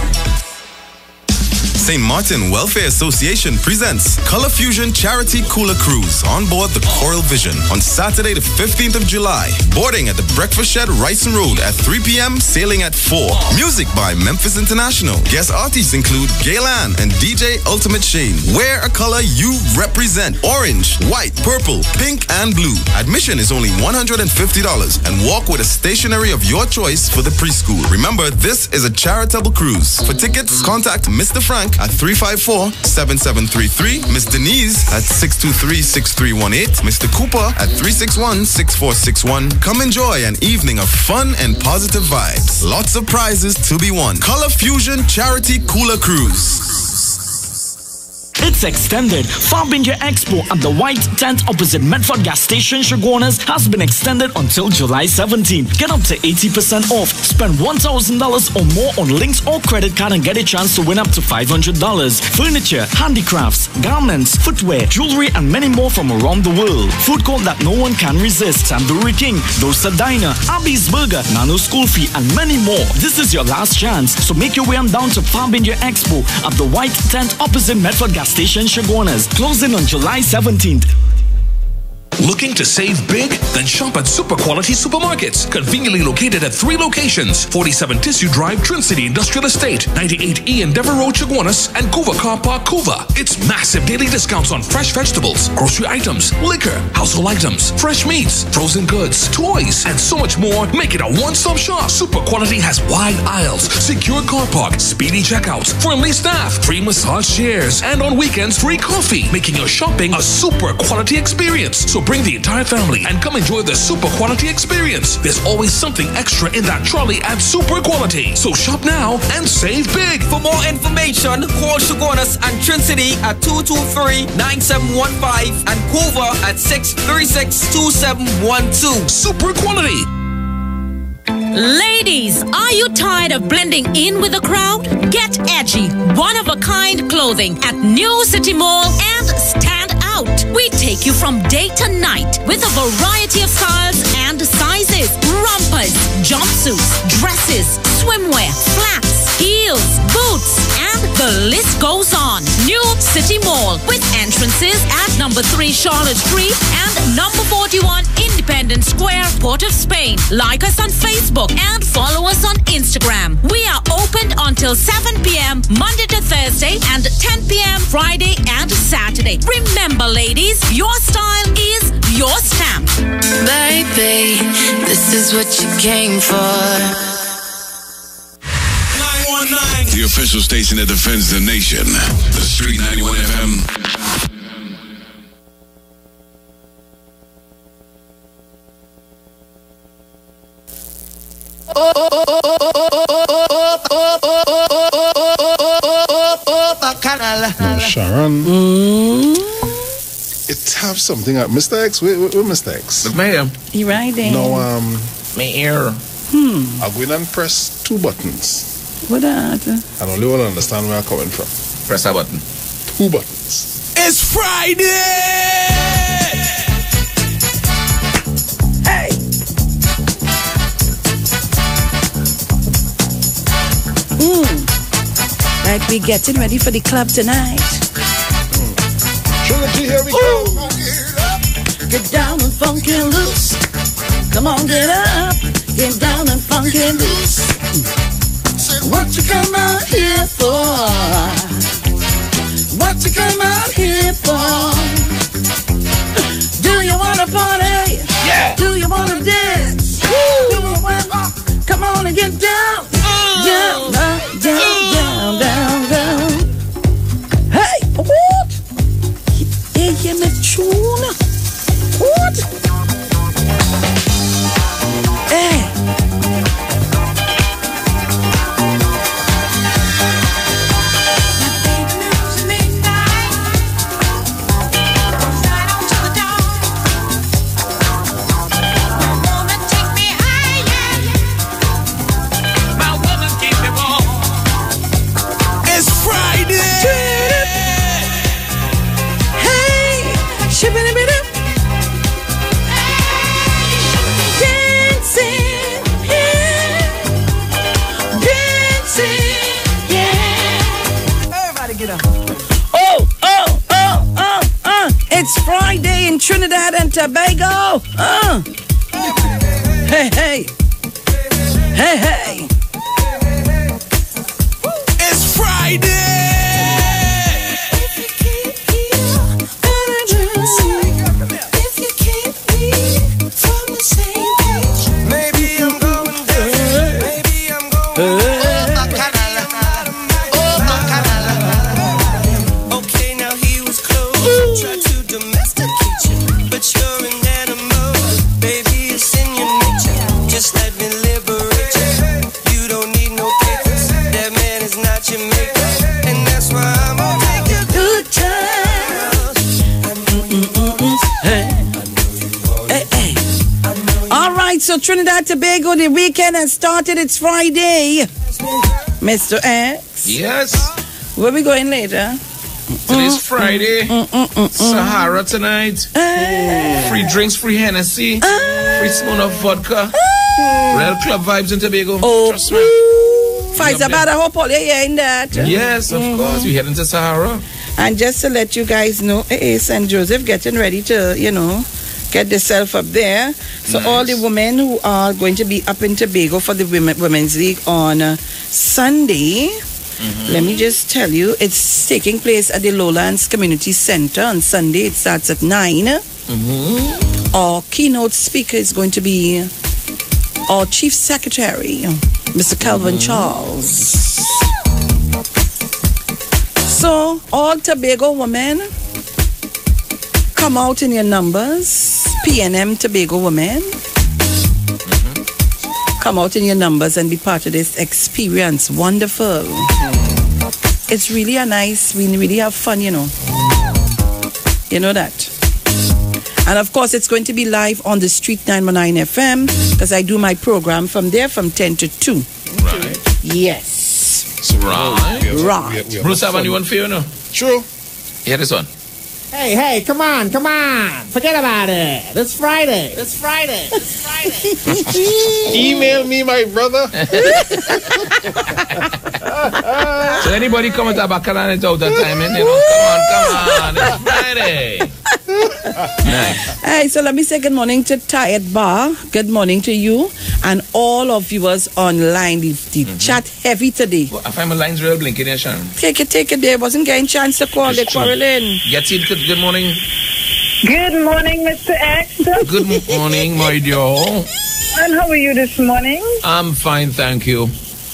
St. Martin Welfare Association presents Color Fusion Charity Cooler Cruise on board the Coral Vision on Saturday the 15th of July. Boarding at the Breakfast Shed, Ryson Road at 3 p.m., sailing at 4. Music by Memphis International. Guest artists include Gaylan and DJ Ultimate Shane. Wear a color you represent. Orange, white, purple, pink, and blue. Admission is only $150 and walk with a stationery of your choice for the preschool. Remember, this is a charitable cruise. For tickets, contact Mr. Frank at 354-7733, Miss Denise at 623-6318, Mr. Cooper at 361-6461. Come enjoy an evening of fun and positive vibes. Lots of prizes to be won. Color Fusion Charity Cooler Cruise.
It's extended. Farbinger Expo at the White Tent opposite Medford Gas Station, Chaguanas has been extended until July 17th. Get up to 80% off. Spend $1,000 or more on links or credit card and get a chance to win up to $500. Furniture, handicrafts, garments, footwear, jewelry, and many more from around the world. Food court that no one can resist. Tandoori King, Dosa Diner, Abby's Burger, Nano School Fee, and many more. This is your last chance. So make your way on down to Farbinger Expo at the White Tent opposite Medford Gas Station, Chaguanas, closing on July 17th.
Looking to save big? Then shop at Super Quality Supermarkets, conveniently located at 3 locations: 47 Tissue Drive, Trin City Industrial Estate, 98E Endeavor Road, Chaguanas, and Couva Car Park, Couva. It's massive daily discounts on fresh vegetables, grocery items, liquor, household items, fresh meats, frozen goods, toys, and so much more. Make it a one-stop shop. Super Quality has wide aisles, secure car park, speedy checkouts, friendly staff, free massage chairs, and on weekends, free coffee, making your shopping a super quality experience. So bring the entire family and come enjoy the Super Quality experience. There's always something extra in that trolley at Super Quality. So shop now and save big.
For more information, call Chaguanas and Trin City at 223-9715 and Couva at 636-2712.
Super Quality.
Ladies, are you tired of blending in with the crowd? Get edgy, one-of-a-kind clothing at New City Mall and stand out. We take you from day to night with a variety of styles and sizes. Rompers, jumpsuits, dresses, swimwear, flats, heels, boots, and the list goes on. New City Mall with entrances at number 3 Charlotte Street and number 41 Independence Square, Port of Spain. Like us on Facebook and follow us on Instagram. We are open until 7 p.m. Monday to Thursday and 10 p.m. Friday and Saturday. Remember, ladies, your style is your stamp.
Baby, this is what you came for.
919. The official station that defends the nation. The Street 91 FM.
Now, Sharon, it have something up. Mr. X, where Mr. X?
But ma'am.
He right there.
No,
me ear.
I'll go in and press 2 buttons.
What that?
And only one understand where I'm coming from.
Press a button.
2 buttons.
It's Friday!
Hey! Like we getting ready for the club tonight.
Trilogy, here we go.
Get down and funky loose. Come on, get up. Get down and funky loose. What you come out here for? What you come out here for? Do you wanna party?
Yeah.
Do you wanna dance? Do you wanna come on and get down? Down, down, down, down, down. Hey, what? Hear me tune? What? Hey. It's Friday in Trinidad and Tobago. Hey, hey. Hey, hey.
It's Friday.
So Trinidad Tobago, the weekend has started. It's Friday. Mr. X.
Yes.
Where we going later?
Today's Friday. Sahara tonight. Free drinks, free Hennessy. Free spoon of vodka. Real club vibes in Tobago. Trust me.
Pfizer bad, I hope all you're in that.
Yes, of course. We heading to Sahara.
And just to let you guys know, St. Joseph getting ready to, get themselves up there. So all the women who are going to be up in Tobago for the Women's League on Sunday, let me just tell you, it's taking place at the Lowlands Community Center on Sunday. It starts at 9. Our keynote speaker is going to be our Chief Secretary, Mr. Calvin Charles. So all Tobago women, come out in your numbers. PNM Tobago women. Come out in your numbers and be part of this experience. Wonderful. It's really a nice, we really have fun, You know that. And of course, it's going to be live on the Street 919 FM because I do my program from there from 10 to 2.
Right.
Yes.
Right.
Right.
Bruce, have anyone for you, no?
True.
Hear this one.
Hey, come on. Forget about it. It's Friday.
Email me, my brother.
So anybody come to Bacchanal it's out of time, you know? Come on, it's Friday. Nice.
Hey, so let me say good morning to Tired Bar. Good morning to you and all of viewers online. The chat heavy today.
Well, I find my lines real blinking here, Sharon.
Take it there. Wasn't getting chance to call. They quarreling.
Get it. Good morning.
Good morning, Mr. X.
Good morning, my dear.
And how are you this morning?
I'm fine, thank you.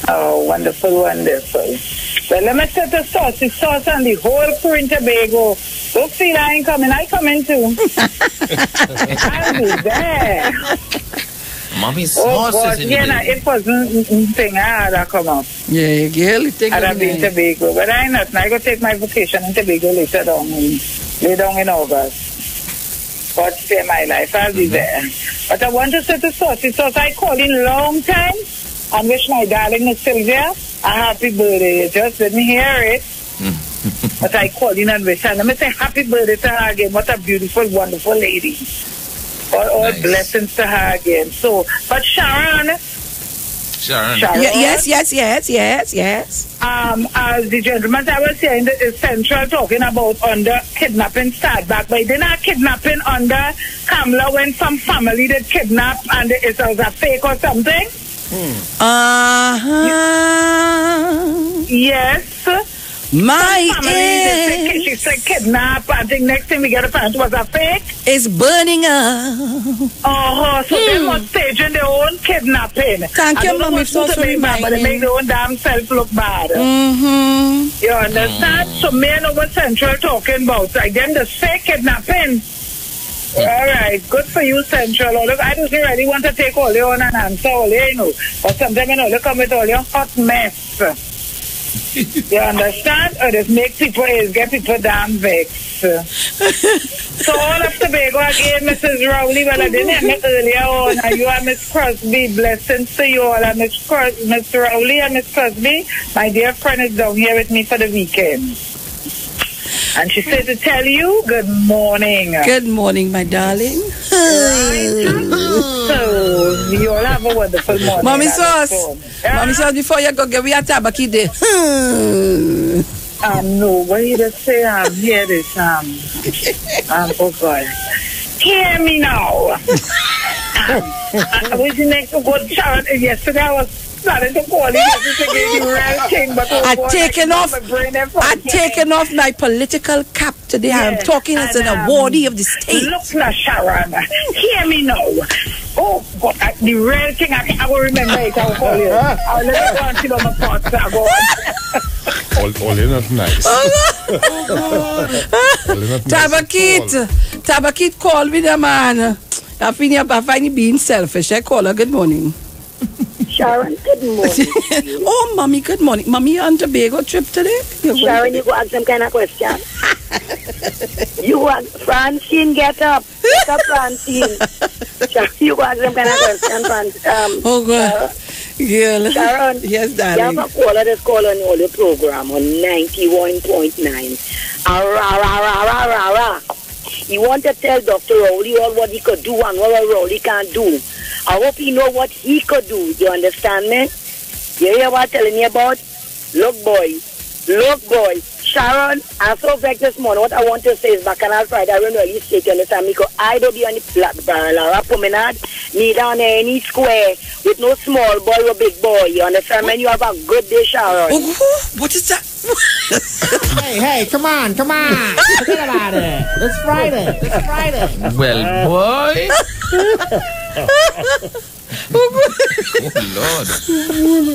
Oh, wonderful. Well, let me set the sauce on the whole crew in Tobago. Don't feel I ain't coming. I coming too. I'll be there.
Mommy
Oh,
sauce
God.
is in
Yeah,
the
it wasn't thing. I had to come up.
Yeah, girl.
I'd have been to Tobago. But I not. I go take my vacation in Tobago later down in August. God spare my life. I'll be there. But I want to set the sauce. I call in long time and wish my darling Miss Sylvia a happy birthday. Just let me hear it. But I call in and wish her. Let me say happy birthday to her again. What a beautiful, wonderful lady. All nice. Blessings to her again. So, but Sharon.
Yes.
As the gentleman I was saying, the Central talking about under kidnapping start back, but they not kidnapping under Kamla when some family did kidnap and it was a fake or something. Yes. She said kidnap. I think next thing we get a find was a fake.
It's burning up.
So they must stage in their own kidnapping.
Thank you, Mommy, for
reminding. But they make their own damn self look bad. You understand? So me and over Central talking about again the fake kidnapping. All right, good for you, Central. I don't really want to take all your own and answer all you know. But sometimes you know, you come with all your hot mess. You understand? Or just make people get people damn vexed. So all of Tobago again, Mrs. Rowley, well I didn't have me earlier on. And you and Miss Crosby, blessings to you all. And Miss Rowley and Miss Crosby, my dear friend is down here with me for the weekend. And she said to tell you, good morning.
Good morning, my darling.
Right. So, you all have a wonderful morning.
Mommy sauce. Mommy sauce, before you go, give me a tabaki day.
No, what you just say, hear this, oh God. Hear me now. I was next to go to Sharon. Yesterday I was starting to call you to get the real thing, but
I've taken off my political cap today. Yeah, I'm talking as an awardee of the state.
Look now, Sharon. Hear me now. Oh, God, the real thing, I will remember it. I will call you. I will let you go and sit on my thoughts. I go on.
All not nice.
Tabakit call me the man. I find you being selfish. I call her. Good morning.
Sharon, good morning.
Oh, Mommy, good morning. Mommy, on Tobago trip today?
Sharon, you go ask some kind of question. Francine, get up. Get up, Francine. You go ask some kind of question, Francine.
Oh, God. Girl.
Sharon,
yes, darling.
You have a caller that's calling on your program on 91.9. He want to tell Dr. Rowley all what he could do and what Rowley can't do. I hope he know what he could do. You understand me? You hear what I'm telling you about? Look, boy. Sharon, I'm so vexed this morning. What I want to say is Bacchanal Friday. I don't really say, you understand me? Because I don't be on the black barrel or promenade, neither on any square with no small boy or big boy. You understand me? You have a good day, Sharon.
What is that?
Hey, come on. Forget about it. It's Friday.
Well, boy.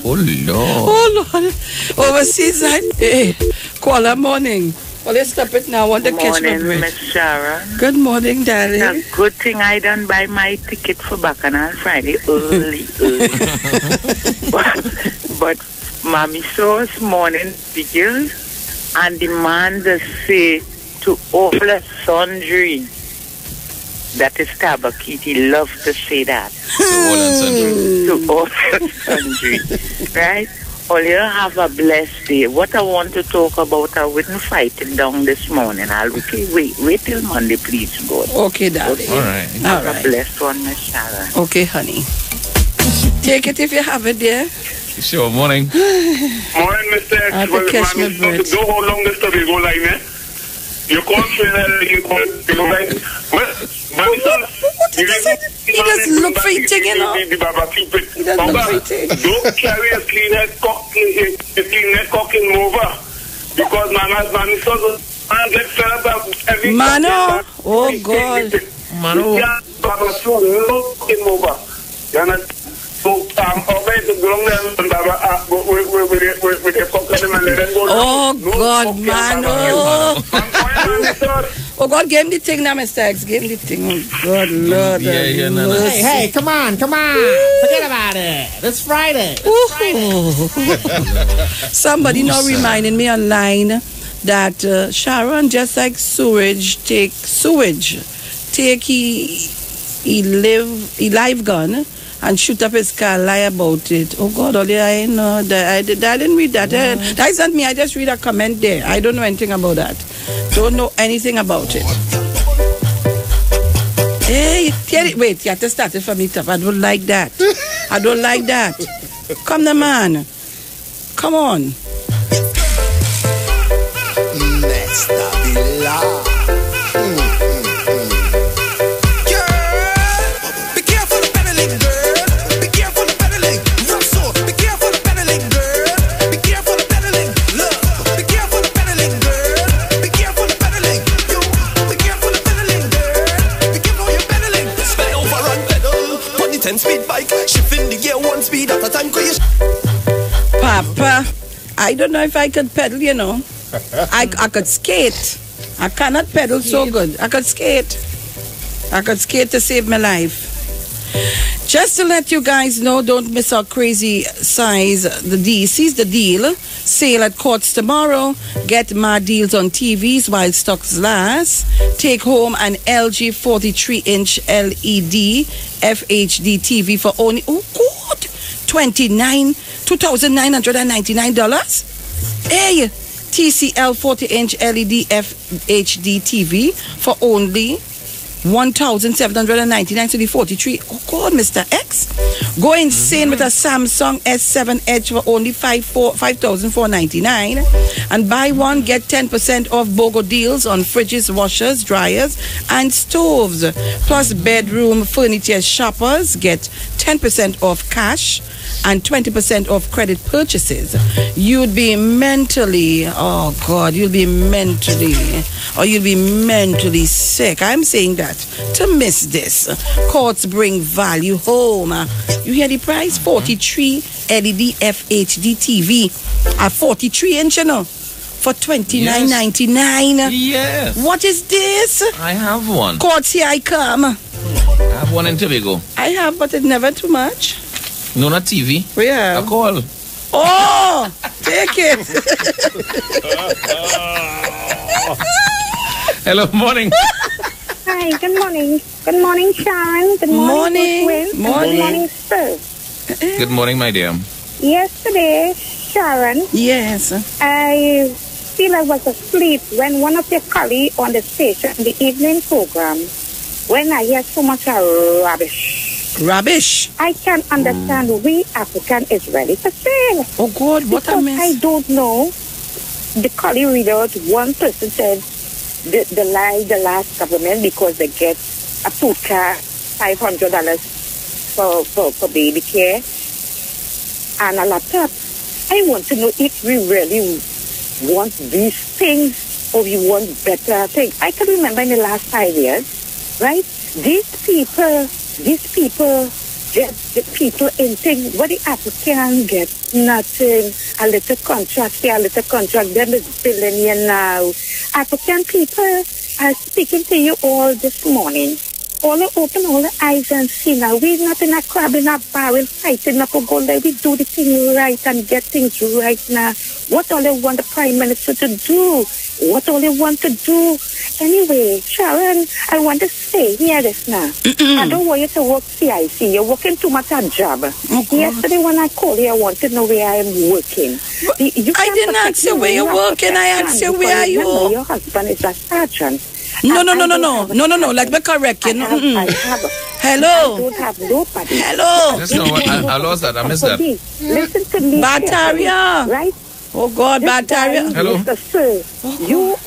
Oh,
Lord. Overseas, hey, call her morning. Well, let's stop it now. I want to catch my breath.
Miss Sharon.
Good morning, darling.
A good thing I done buy my ticket for Bacchanal Friday early. but Mommy Sauce morning vigil and demand the say to all the sundry. That is Tabakit. He loves to say that. To all and sundry. Right? All you have a blessed day. What I want to talk about, I wouldn't fight it down this morning. I'll wait till Monday, please, God.
Okay, darling.
Okay?
All right.
Have a blessed one, Miss Sharon.
Okay, honey. Take it if you have it, dear.
Sure, morning.
Morning, Mr. X.
I have to catch my breath.
Don't hold long this Tobago line, eh? You call Trinidad, you call Tobago line.
He doesn't look for eating, you know.
He doesn't look for eating. Don't carry a clean head cock in over. Because Mama's son get fed up every
Mano, oh God.
Mano. Baba so look in over. You understand? So always the ground and Baba with the cock and let them go.
Oh God, Mano. Oh God, give him the thing now, Mr. X. Give him the thing. Oh God, Lord.
Hey, come on. Forget about it. It's Friday.
Somebody now reminding me online that Sharon, just like sewage, take he live gun and shoot up his car, lie about it. Oh God, only I know that I didn't read that. That isn't me. I just read a comment there. I don't know anything about that. Don't know anything about it. Hey, wait, you have to start it from the top. I don't like that. I don't like that. Come the man. Come on.
Let's stop the law.
Papa, I don't know if I could pedal, you know. I could skate. I cannot pedal so good. I could skate to save my life. Just to let you guys know, don't miss our crazy size. Seize the deal. Sale at courts tomorrow. Get mad deals on TVs while stocks last. Take home an LG 43-inch LED FHD TV for only, oh God, $2,999. Hey, TCL 40-inch LED FHD TV for only $1,799 to the 43. Oh God, Mr. X. Go insane with a Samsung S7 Edge for only $5,499. And buy one, get 10% off BOGO deals on fridges, washers, dryers, and stoves. Plus bedroom furniture shoppers get 10% off cash and 20% off credit purchases. You'd be mentally sick. I'm saying that to miss this. Courts bring value home. You hear the price? 43 LED FHD TV. A 43-inch, you know, for $29.99.
Yes.
What is this?
I have one.
Courts, here I come.
I have one in Tobago.
I have, but it's never too much.
No, not TV.
Yeah.
A call.
Oh, take it.
Hello, morning.
Hi, good morning. Good morning, Sharon. Good morning, Will. Good morning, Spurs.
Good morning, my dear.
Yesterday, Sharon.
Yes.
I feel I was asleep when one of your colleagues on the station, the evening program, when I hear so much rubbish.
Rubbish?
I can't understand. We African is ready for sale.
Oh God, what a mess.
I don't know. The colleague readers, one person said the last government because they get a food car, $500 for baby care and a laptop. I want to know if we really want these things or we want better things. I can remember in the last 5 years, right? These people, just the people in things, what the African get, nothing. A little contract here, a little contract, then it's billionaire now. African people are speaking to you all this morning. All open all the eyes and see now. We're not in a crab in a barrel fighting up a goal. We do the thing right and get things right now. What all they want the Prime Minister to do? What all they want to do? Anyway, Sharon, I want to say, hear this now. I don't want you to work CIC. You're working too much a job. Yesterday when I called you, I wanted to know where I am working.
I didn't ask you where you're working. I asked you where are you.
Your husband is a sergeant.
No. Let me correct you. Hello.
I don't have nobody.
Hello.
Just know what? I lost that. I missed that.
Listen to me.
Bataria.
Right?
Oh God, Bataria.
Hello.
Mr. Sir, you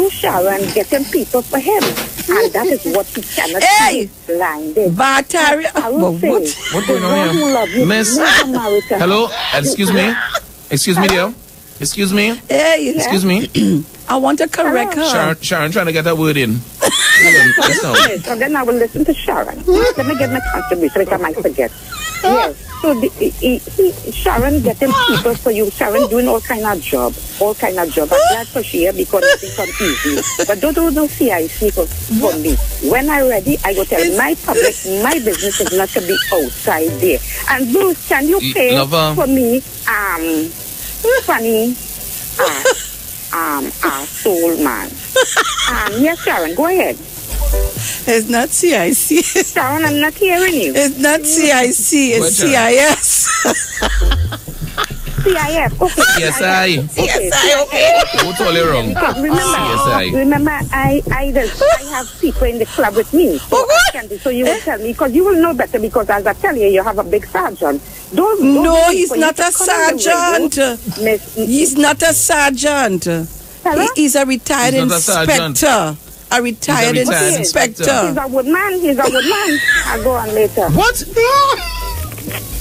Sharon, getting people for him. And that is what he cannot
Hey!
blinded.
Bataria.
I will say,
What's going on here? Miss. Hello? Excuse me? Excuse me, dear. Excuse me?
Hey.
Excuse me?
I want to correct her.
Sharon trying to get that word in.
Yes, so then I will listen to Sharon. Let me get my contribution, which I might forget. Yes. So Sharon getting people for you. Sharon doing all kind of job. I'm glad for she here because it's come easy. But don't do CIC for me. When I'm ready, I go tell my public, my business is not to be outside there. And Bruce, can you pay for me, funny, soul man? Yes, Sharon, go ahead.
It's not CIC.
Sharon, I'm not hearing you.
It's not CIC, it's CIS.
CIS, okay.
CSI.
CSI, okay.
What's all wrong?
Remember, I have people in the club with me. So you will tell me, because you will know better, because as I tell you, you have a big sergeant.
No, he's not a sergeant. He's not a sergeant. He's a retired inspector. A retired inspector.
He's a woodman. I'll go on later.
What?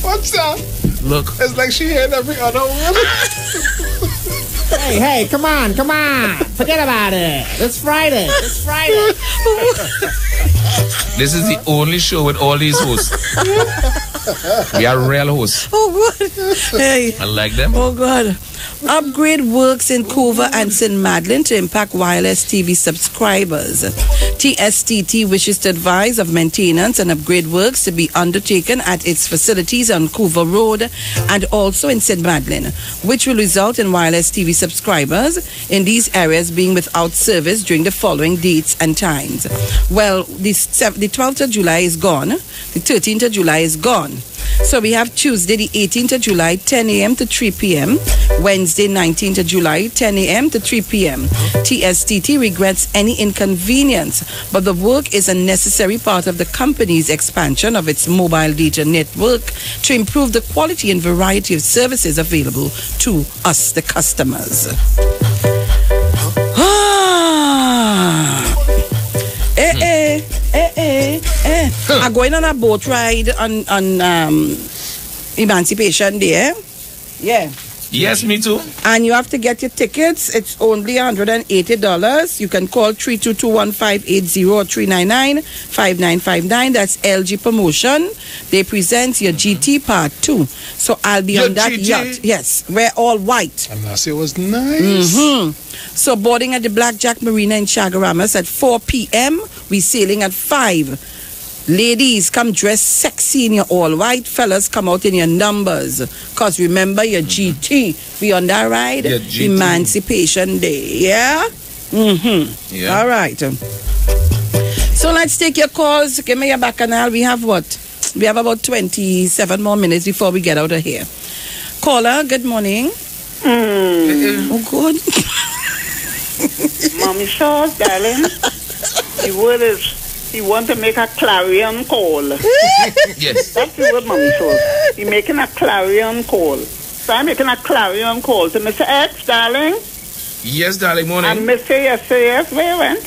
What's that?
Look.
It's like she heard every other one.
Hey, come on. Forget about it. It's Friday.
This is the only show with all these hosts. We are real hosts.
Oh, God. Hey.
I like them.
Oh, God. Upgrade works in Couva and St. Madeleine to impact wireless TV subscribers. TSTT wishes to advise of maintenance and upgrade works to be undertaken at its facilities on Couva Road and also in St. Madeleine, which will result in wireless TV subscribers in these areas being without service during the following dates and times. Well, the 12th of July is gone. The 13th of July is gone. So we have Tuesday, the 18th of July, 10 a.m. to 3 p.m. Wednesday, 19th of July, 10 a.m. to 3 p.m. TSTT regrets any inconvenience, but the work is a necessary part of the company's expansion of its mobile data network to improve the quality and variety of services available to us, the customers. I'm going on a boat ride on Emancipation Day. Yeah.
Yes, me too.
And you have to get your tickets. It's only $180. You can call 322-1580 or 399-5959. That's LG Promotion. They present your GT Part 2. So I'll be on that
GT?
yacht. Yes, we're all white.
And last year was nice.
So boarding at the Blackjack Marina in Chagaramas at 4 p.m. We sailing at 5. Ladies, come dress sexy in your all white. Fellas, come out in your numbers. Because remember your GT. Be on that ride. Emancipation Day. Yeah?
Yeah.
All right. So let's take your calls. Give me your bacchanal. We have what? We have about 27 more minutes before we get out of here. Caller, good morning. Oh, good.
Mommy Shaw, darling. The word is, he want to make a clarion call.
Yes.
That's the word, Mommy Shaw. He making a clarion call. So I'm making a clarion call to Mr. X, darling.
Yes, darling, morning.
And Mr. Yes, where you went?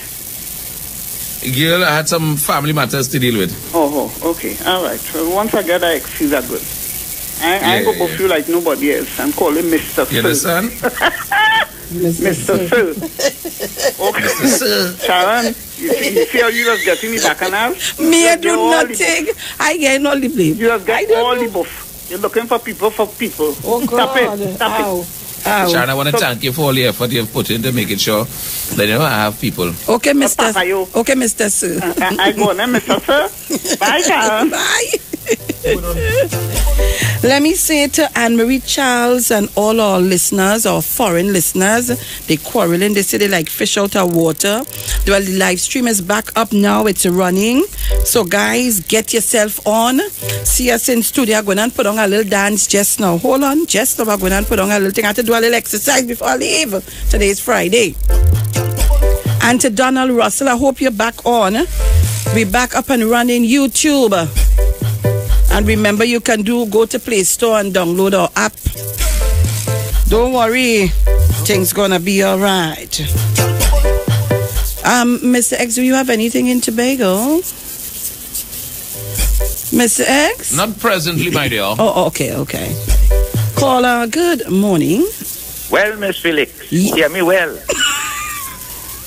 Girl, I had some family matters to deal with.
Oh, okay. All right. Well, once I get that excuse, that's good. I ain't going to feel like nobody else. I'm calling Mr.
You understand?
Mr. Phil. Okay.
Mr. Sir.
Sharon, you see how you just getting the bacchanal?
Me, I do nothing. I get all the blame.
You just get all the buff. You're looking for people.
Oh,
Stop
God.
it. Stop it.
Sharon, I want to thank you for all the effort you've put in to making sure that I have people.
Okay, Mr. Okay, Mr. Sir.
I go on, Mr. Sir. Bye, Sharon.
Bye. Let me say to Anne-Marie Charles and all our listeners, our foreign listeners, they quarreling, they say they like fish out of water. Well, the live stream is back up now, it's running. So guys, get yourself on. See us in studio. I'm going to put on a little dance just now. Hold on, just now I'm going to put on a little thing. I have to do a little exercise before I leave. Today is Friday. And to Donald Russell, I hope you're back on. We're back up and running YouTube. And remember, you can go to Play Store and download our app. Don't worry, things gonna be all right. Mr. X, do you have anything in Tobago? Mr. X?
Not presently, my dear.
Oh, okay. Caller, good morning.
Well, Miss Felix, hear me well.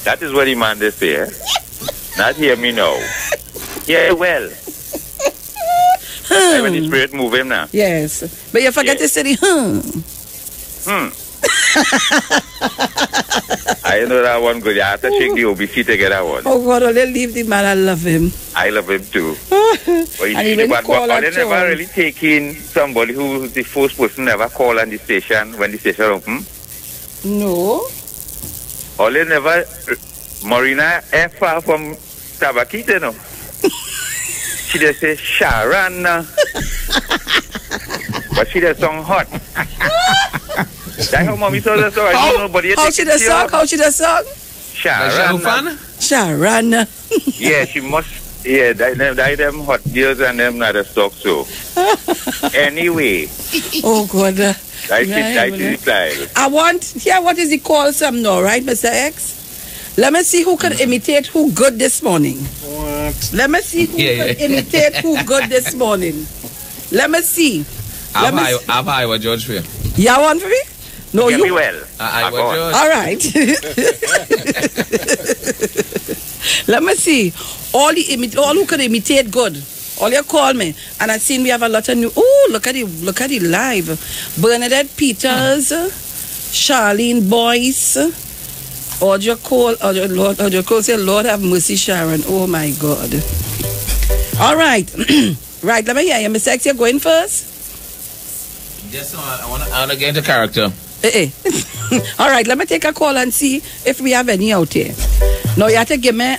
That is what the man they say. Not hear me now. Hear well. When the spirit move him now.
Yes. But you forget to say the
I know that one good. You have to shake the OBC to get that one.
Oh God, only leave the man. I love him.
I love him too. But you see, but they never really take in somebody who the first person never call on the station when the station open.
No.
Or they never Marina F from Tabakita, no. She just say Sharon. But she just song hot. That's how mommy told us so. I don't know, but
how she the song? How she the song?
Sharon.
Sharon.
Yeah, she must. Yeah, them hot girls and them not a stock so. Anyway.
Oh God.
That's the style.
I want. Yeah, what is it called? Some now, right, Mr. X? Let me see who can imitate who good this morning.
What?
Let me see who can imitate who good this morning. Let me see.
Have I what George for you?
You want for me? No,
Get
you.
me well.
I was George.
All right. Let me see. All who can imitate good. All you call me. And I seen we have a lot of new. Oh, look at it live. Bernadette Peters, Charlene Boyce, Audrey Cole say, Lord have mercy, Sharon. Oh my God. All right. Right, let me hear you. Mr. X, you're going first?
Yes, I want to get into character.
All right, let me take a call and see if we have any out here. No, you have to give me.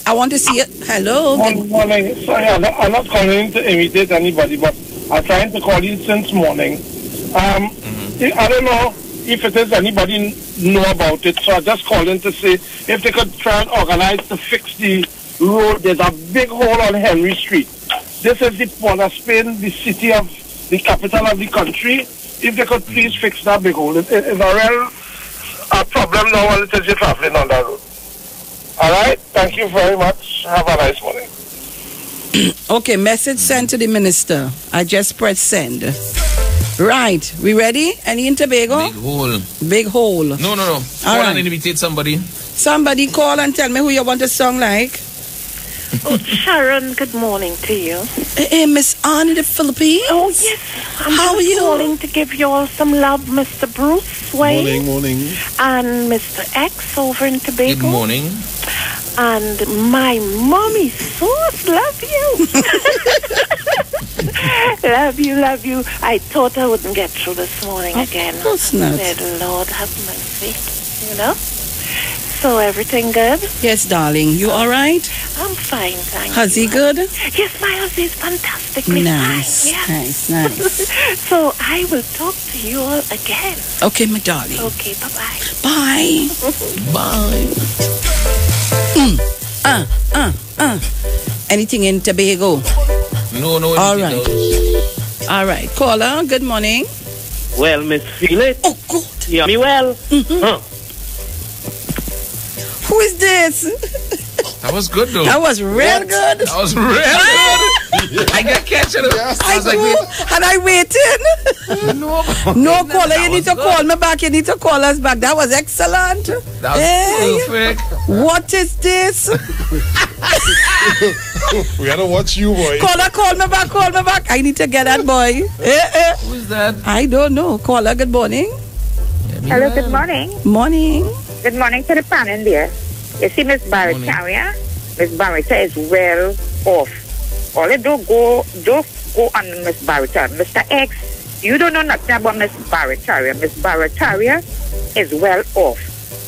I want to see it. Hello.
Morning. Sorry, I'm not calling to imitate anybody, but I'm trying to call in since morning. I don't know if it is anybody know about it, so I just called in to say if they could try and organize to fix the road. There's a big hole on Henry Street. This is the Port of Spain, the city of the capital of the country. If they could please fix that big hole. It's a real problem now while it is you're traveling on that road. All right? Thank you very much. Have a nice morning.
Okay, message sent to the minister. I just press send. Right, we ready? Any in Tobago?
Big hole.
Big hole.
No.
All
Call
right.
and imitate somebody.
Somebody call and tell me who you want a song like.
Oh, Sharon, good morning to you.
Hey, Miss Annie, the Philippines.
Oh, yes.
How are you?
Calling to give you all some love, Mr. Bruce Wayne.
Morning.
And Mr. X over in Tobago.
Good morning.
And my mommy sauce, love you. love you. I thought I wouldn't get through this morning again.
Of course not.
I said, Lord have mercy. You know? So everything good?
Yes, darling. You all right?
I'm fine, thank you.
Huzzy good?
Yes, my husband's fantastically
Nice,
fine. Yes.
nice.
So I will talk to you all again.
Okay, my darling.
Okay, bye-bye.
Bye. Anything in Tobago?
No.
All right. All right. Caller, good morning.
Well, Miss Felix.
Oh, good.
Hear me well?
Who is this?
That was good, though.
That was real good.
That was real good. I got catch it.
I waited. No, caller, you need to call me back. You need to call us back. That was excellent.
That was perfect.
What is this?
We gotta watch you, boy.
Caller, call me back. I need to get that boy.
Who is that?
I don't know. Caller, good morning.
Hello, good morning.
Morning.
Good morning to the panel there. You see Miss Barataria? Miss Barataria is well off. All you don't go on Miss Barataria. Mr. X, you don't know nothing about Miss Barataria. Miss Barataria is well off.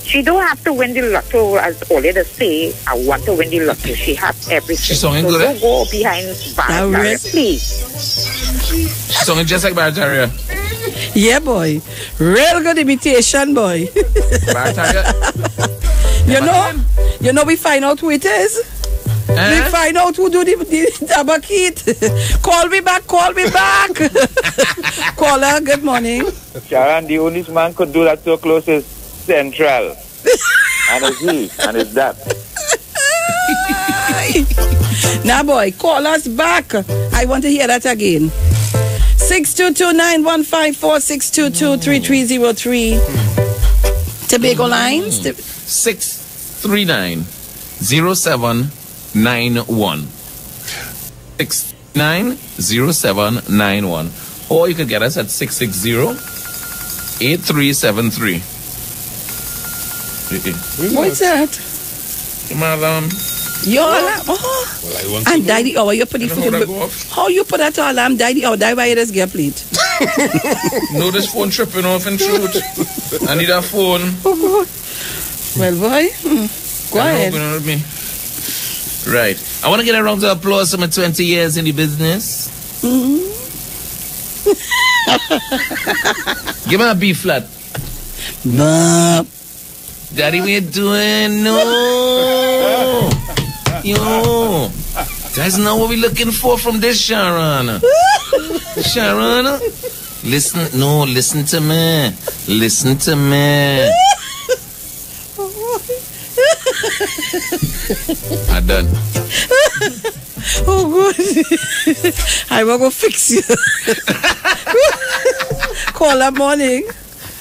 She don't have to win the lotto, as all you say, I want to win the lotto. She has everything.
She's singing
so
good,
don't go behind Barataria, please.
She's singing just like Barataria.
Yeah, boy. Real good imitation, boy.
Barataria.
You know, we find out who it is. We find out who do the tabakit. Call me back. Caller, good morning.
Sharon, the only man could do that so close is Central. And it's he, and it's that.
Now, boy, call us back. I want to hear that again. 622-9154, 622-3303. Tobago lines.
639-0791. 639-0791. Or you could get us at 660-8373.
What's that?
My alarm.
Your alarm? Oh.
Well, I want
And
to
daddy, oh, you put the how you put that alarm, daddy? Oh, die by this get plate.
No, this phone tripping off in truth. I need a phone.
Oh, God. Well, boy, go ahead.
With me. Right. I want to get a round of applause for my 20 years in the business. Give me a B flat. Daddy, what you doing? No. Yo. That's not what we're looking for from this Sharon. Sharon, listen to me. Listen to me. I'm done.
Oh, good. I will go fix you. Call that morning.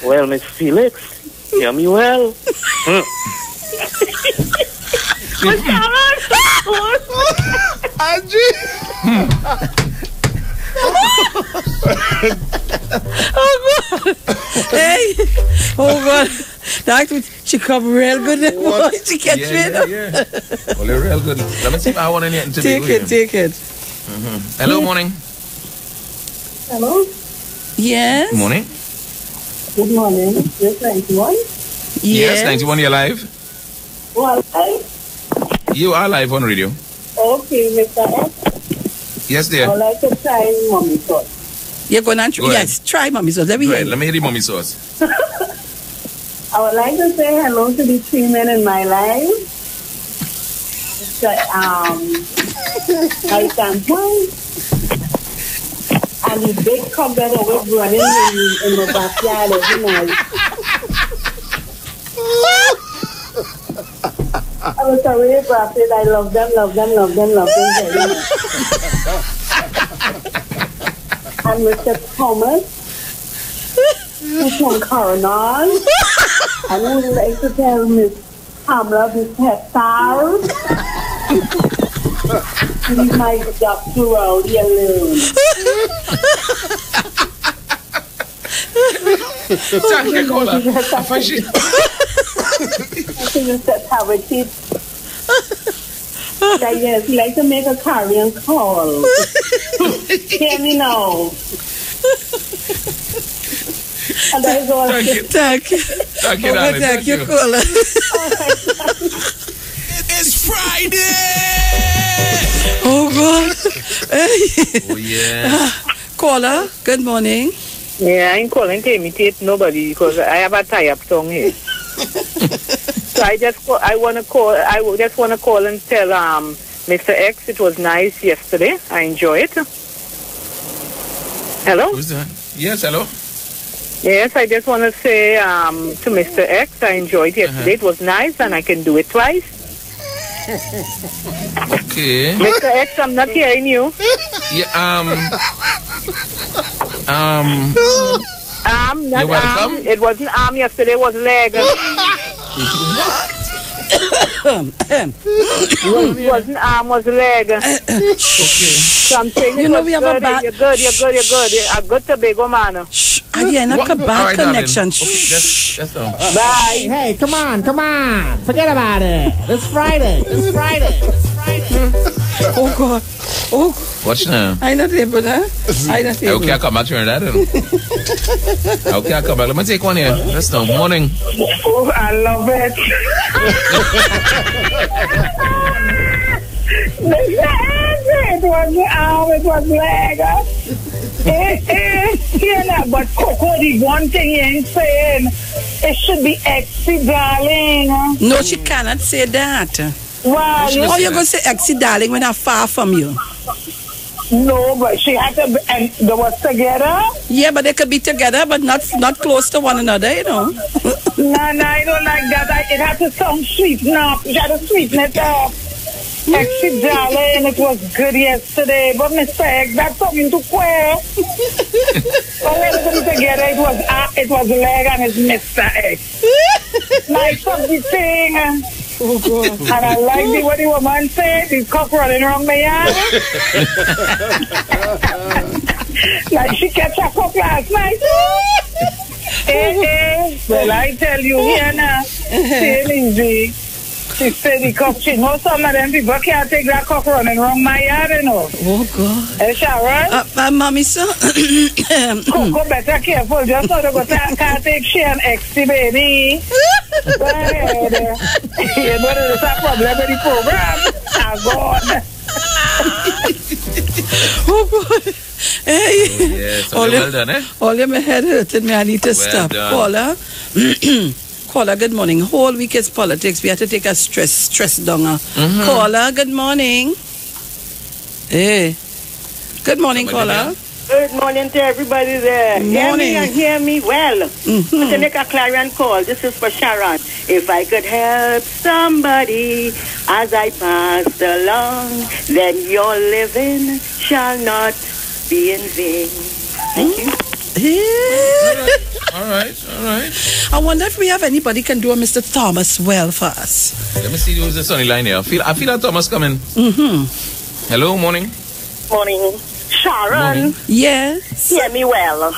Well, Miss Felix, hear me well.
Angie.
Oh, God. Hey. Oh, God. She come real good. She catch me.
Yeah. Well, they're real good. Let me see if I want anything to
take it.
Hello, morning.
Hello?
Yes?
Morning.
Good morning. Yes, 91?
Yes, 91, you're live.
Well,
You are live on radio.
okay, Mr. X.
Yes,
I
dear.
would like to try mommy sauce.
You're going to yes, try mommy sauce. Let me hear.
Let me hear the mommy sauce.
I would like to say hello to the 3 men in my life. I can't find. And the big cock that always running in the backyard every night. I was sorry, Prophet. I love them very much. And Mr. Thomas, who's from Coronan. I would like to tell Miss Pamela this hairstyle. Leave my doctor Rowdy alone. I think it's that have a tip. Yes, he likes to make a carrion call. Hear me now. And that is all.
Thank you, caller.
It's Friday.
Oh, God.
Oh, yeah.
Caller, good morning.
Yeah, I ain't calling to imitate nobody because I have a tie-up song here. So I just want to call and tell Mr. X it was nice yesterday. I enjoyed it. Hello?
Who's that? Yes, hello.
Yes, I just want to say to Mr. X I enjoyed yesterday. It was nice and I can do it twice.
Okay.
Mr. X, I'm not hearing you.
Yeah,
not arm. It wasn't arm yesterday, it was leg. It wasn't arm, was leg.
Okay.
So I'm saying
You know we have a bad...
You're good. You're a good Tobago man.
Again, not a bad connection.
That's all.
Bye. Hey, come on. Forget about it. It's Friday.
Oh, God. Oh,
Watch now.
I'm not able, huh?
Okay, I come back to that. Okay, I come back. Let me take one here. That's the morning.
Oh, I love it. It was arm, it was leg. But Coco, the one thing he ain't saying, It should be Exy, darling.
No, she cannot say that.
Well,
how you going to say Exy, darling, when I'm far from you?
No, but she had to be, and they was together?
Yeah, but they could be together, but not close to one another, you know.
No, I don't like that. It had to sound sweet. No, you had to sweeten it up. Exy, darling, it was good yesterday, but Mr. X, that's something to queer. But when they were together, it was leg and it's Mr. X. Nice of the thing. Oh, God. And I like the what the woman said, the cock running around my yard. Like she catch a cock last night. Well, I tell you, here now, same easy. She said the cock, she know some of them people can't take that cock running around my yard, you know.
Oh, God.
Hey, Sharon?
Mommy, so...
Coco, better careful. Just know they can't take she and Exy, baby. But, you know there's a problem with the program. Oh, God.
Oh, God. Hey.
Oh, yes. Well done, eh?
All my head hurting me. I need to stop. Caller. Caller, good morning. Whole week is politics. We have to take a stress down. Caller, good morning. Hey. Good morning, caller.
Good morning to everybody there.
Morning.
Hear me well. To make a clarion call, this is for Sharon. If I could help somebody as I pass along, then your living shall not be in vain. Thank you.
All right.
I wonder if we have anybody can do a Mr. Thomas well for us.
Let me see who's the sunny line here. I feel that Thomas coming. Hello, morning.
Morning. Sharon.
Morning.
Yes.
Hear me well.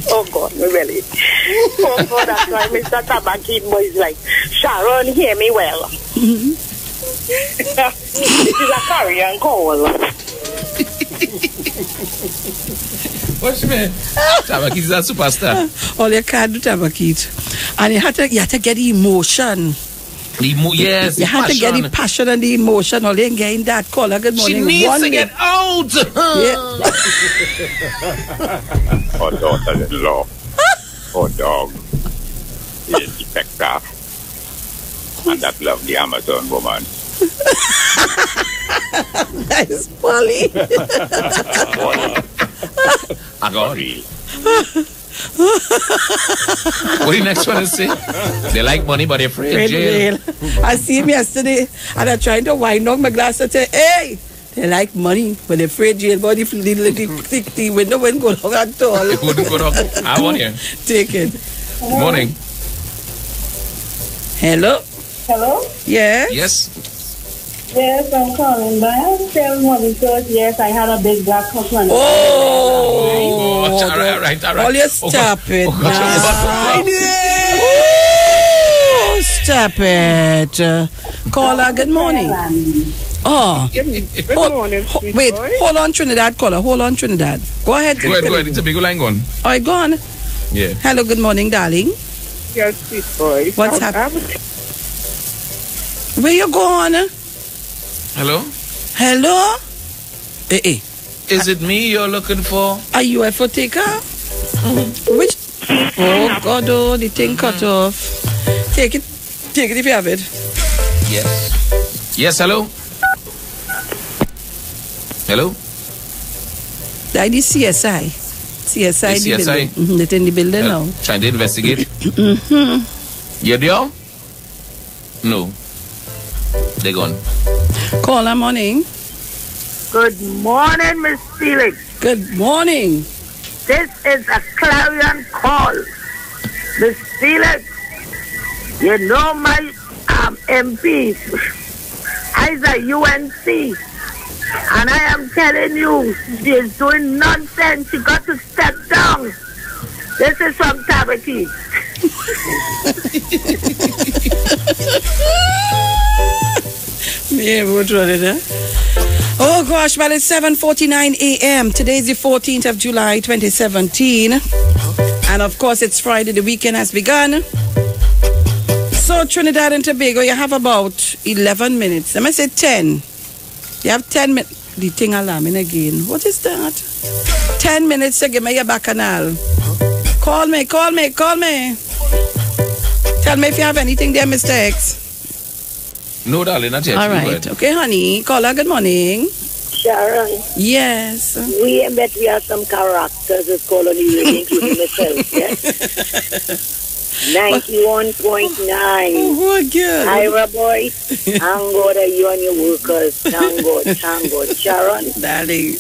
Oh, God, me really. Oh, God, that's why Mr. Tabakin is like, Sharon, hear me well. This is a carrion call.
What's your man? Tabakit is a superstar.
All you can do Tabakit. And you had to get the emotion.
Yes,
you had to get the passion and the emotion. All you ain't getting that. Caller, good morning.
She needs to get out.
Oh, daughter-in-law. Oh, dog. Inspector. And that lovely Amazon woman.
Nice, Polly.
I got it. What the next one to say? They like money, but they're afraid jail.
I see him yesterday, and I'm trying to wind up my glass and say, hey, they like money, but they're afraid jail. But if the window wouldn't go down at all.
It wouldn't go down. I want you.
Take it.
Good morning.
Hello?
Hello?
Yes?
Yes.
Yes, I'm calling back. Tell me because, yes, I had a big black cock one.
Oh, all right.
All you stop it now. Oh, stop it. Caller, good morning. Oh.
Good morning,
wait, hold on, Trinidad, caller. Hold on, Trinidad. Go ahead.
Go ahead. It's a big line going.
All right, go on.
Yeah.
Hello, good morning, darling.
Yes, sweet boy.
What's happening? Where you going?
Hello?
Hello? Hey.
Is it me you're looking for?
A UFO taker? Which? Oh, God, the thing cut off. Take it if you have it.
Yes. Yes, hello? Hello?
The CSI. CSI.
The CSI?
It's in the building now.
Trying to investigate? You there? No. They're gone.
Caller, morning.
Good morning, Miss Felix.
Good morning.
This is a clarion call. Miss Felix, you know my MP. I's a UNC. And I am telling you, she is doing nonsense. She got to step down. This is from Tabaki.
Oh gosh, well it's 7:49 a.m. Today's the 14th of July 2017. And of course it's Friday, the weekend has begun. So Trinidad and Tobago, you have about 11 minutes. Let me say 10. You have 10 minutes. The thing alarming again. What is that? 10 minutes to give me your bacchanal. Call me. Tell me if you have anything there, Mr. X.
No, darling, not yet.
All
You go
right.
ahead.
Okay, honey. Caller, good morning.
Sharon.
Yes.
We bet we have some characters that's called on the radio, including myself, yes? 91.9.
Oh, good.
Ira boy, thank God that you and your workers. Thank God. Sharon.
Darling.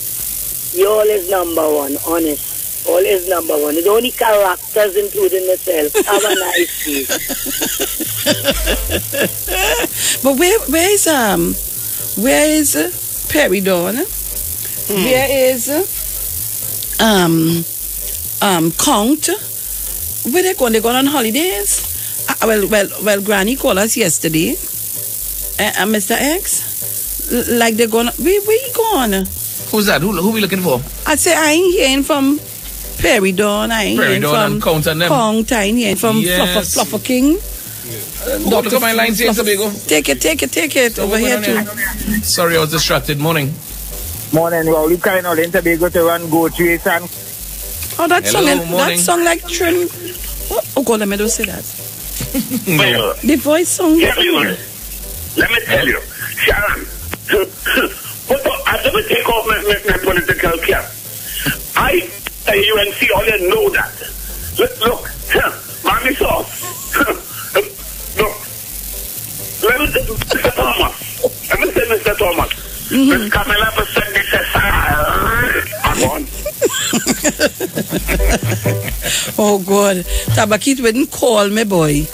You always number one, honest. Always number one. It's only characters, including myself. Have a nice day.
But where is Perry Dawn? Where is Count? Where they going? They going on holidays? Well, Granny called us yesterday. Mr. X, like they're going. Where you going?
Who's that? Who we looking for?
I say I ain't hearing from Perry Dawn. I ain't hearing from
Count and them.
Count. I ain't hearing from Fluffer King.
Look at my lines here, Tobago.
Take it. Over here too.
Sorry, I was distracted. Morning.
Morning. Well, you kind of in Tobago to run go chase and.
Oh, that
Hello,
song like Trin. Oh God, let me don't say that.
No.
The voice song.
Yeah, let me tell you, Sharon. I never take off my political cap. I, UNC, only know that. Look, mommy sauce. Look, let me say, Mr. Thomas. Miss Camilla said this is I'm on.
Oh God, Tabakit wouldn't call me, boy.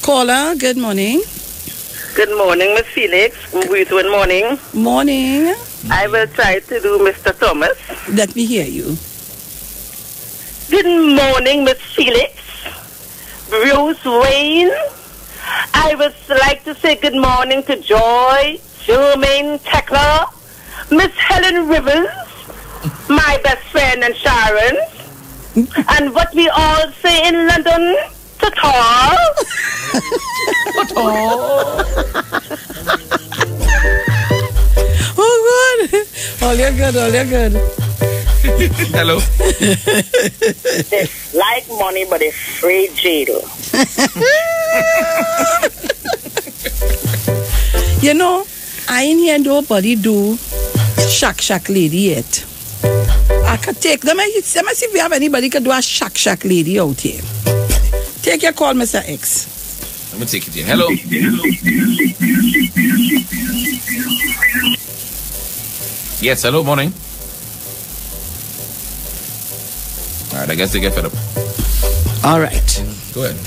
Caller, good morning.
Good morning, Miss Felix. Good morning.
Morning.
I will try to do Mr. Thomas.
Let me hear you.
Good morning, Miss Felix. Bruce Wayne. I would like to say good morning to Joy, Jermaine Tekla, Miss Helen Rivers, my best friend and Sharon, and what we all say in London, ta-ta.
Oh God. All you're good.
Hello.
They like money, but they're afraid jail.
You know, I ain't hear nobody do shack lady yet. I could take them. Let me see if we have anybody could do a shack lady out here. Take your call, Mr. X.
Let me take it here. Hello. Yes, hello, morning. All right, I guess they get fed up.
All right.
Go ahead.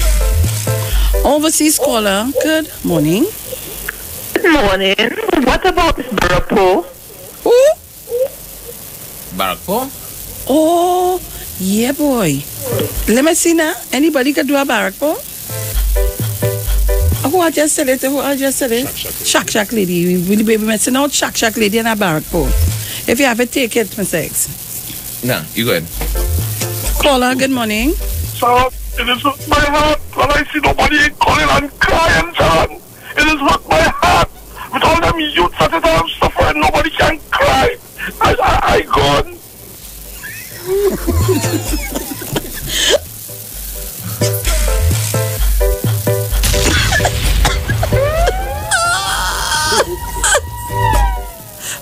Overseas caller, good morning.
Good morning. What about this Barapo?
Who?
Barapo?
Oh, yeah, boy. Let me see now. Anybody can do a Barapo? Who I just said it? Shack lady. Will be messing out shack lady and a Barapo. If you have it, take it, Mr. X.
No, you go ahead.
Caller, good morning.
Sir, it is hurt my heart when I see nobody calling and crying, son. It is hurt my heart. With all them youths that are suffering, nobody can cry. I gone.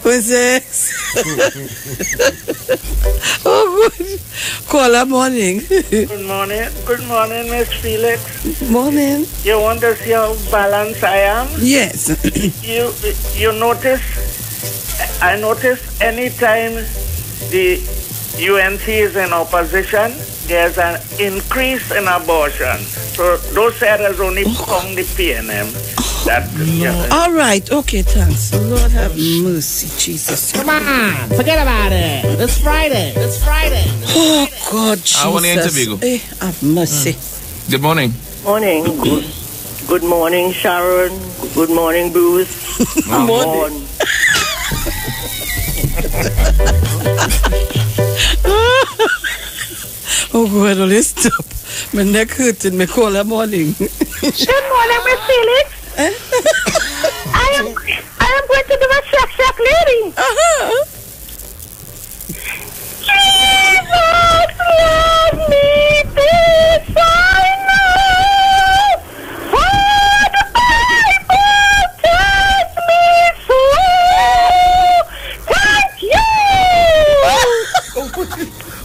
What's X? Oh, good. Caller, morning.
Good morning, Miss Felix.
Morning.
You want to see how balanced I am?
Yes.
You notice, I notice anytime the UNC is in opposition, there's an increase in abortion. So those areas only found the PNM.
All right. Okay, thanks. Lord have mercy, Jesus.
Come on, forget about it. It's Friday.
Oh, God, Jesus.
I want to interview.
Have mercy.
Good morning.
Morning. Good morning, Sharon. Good morning, Bruce.
Good morning. Oh, God, only stop. My neck hurting. Me call her morning.
Good morning, Miss Felix. I am going to do a shack lady. Jesus love me.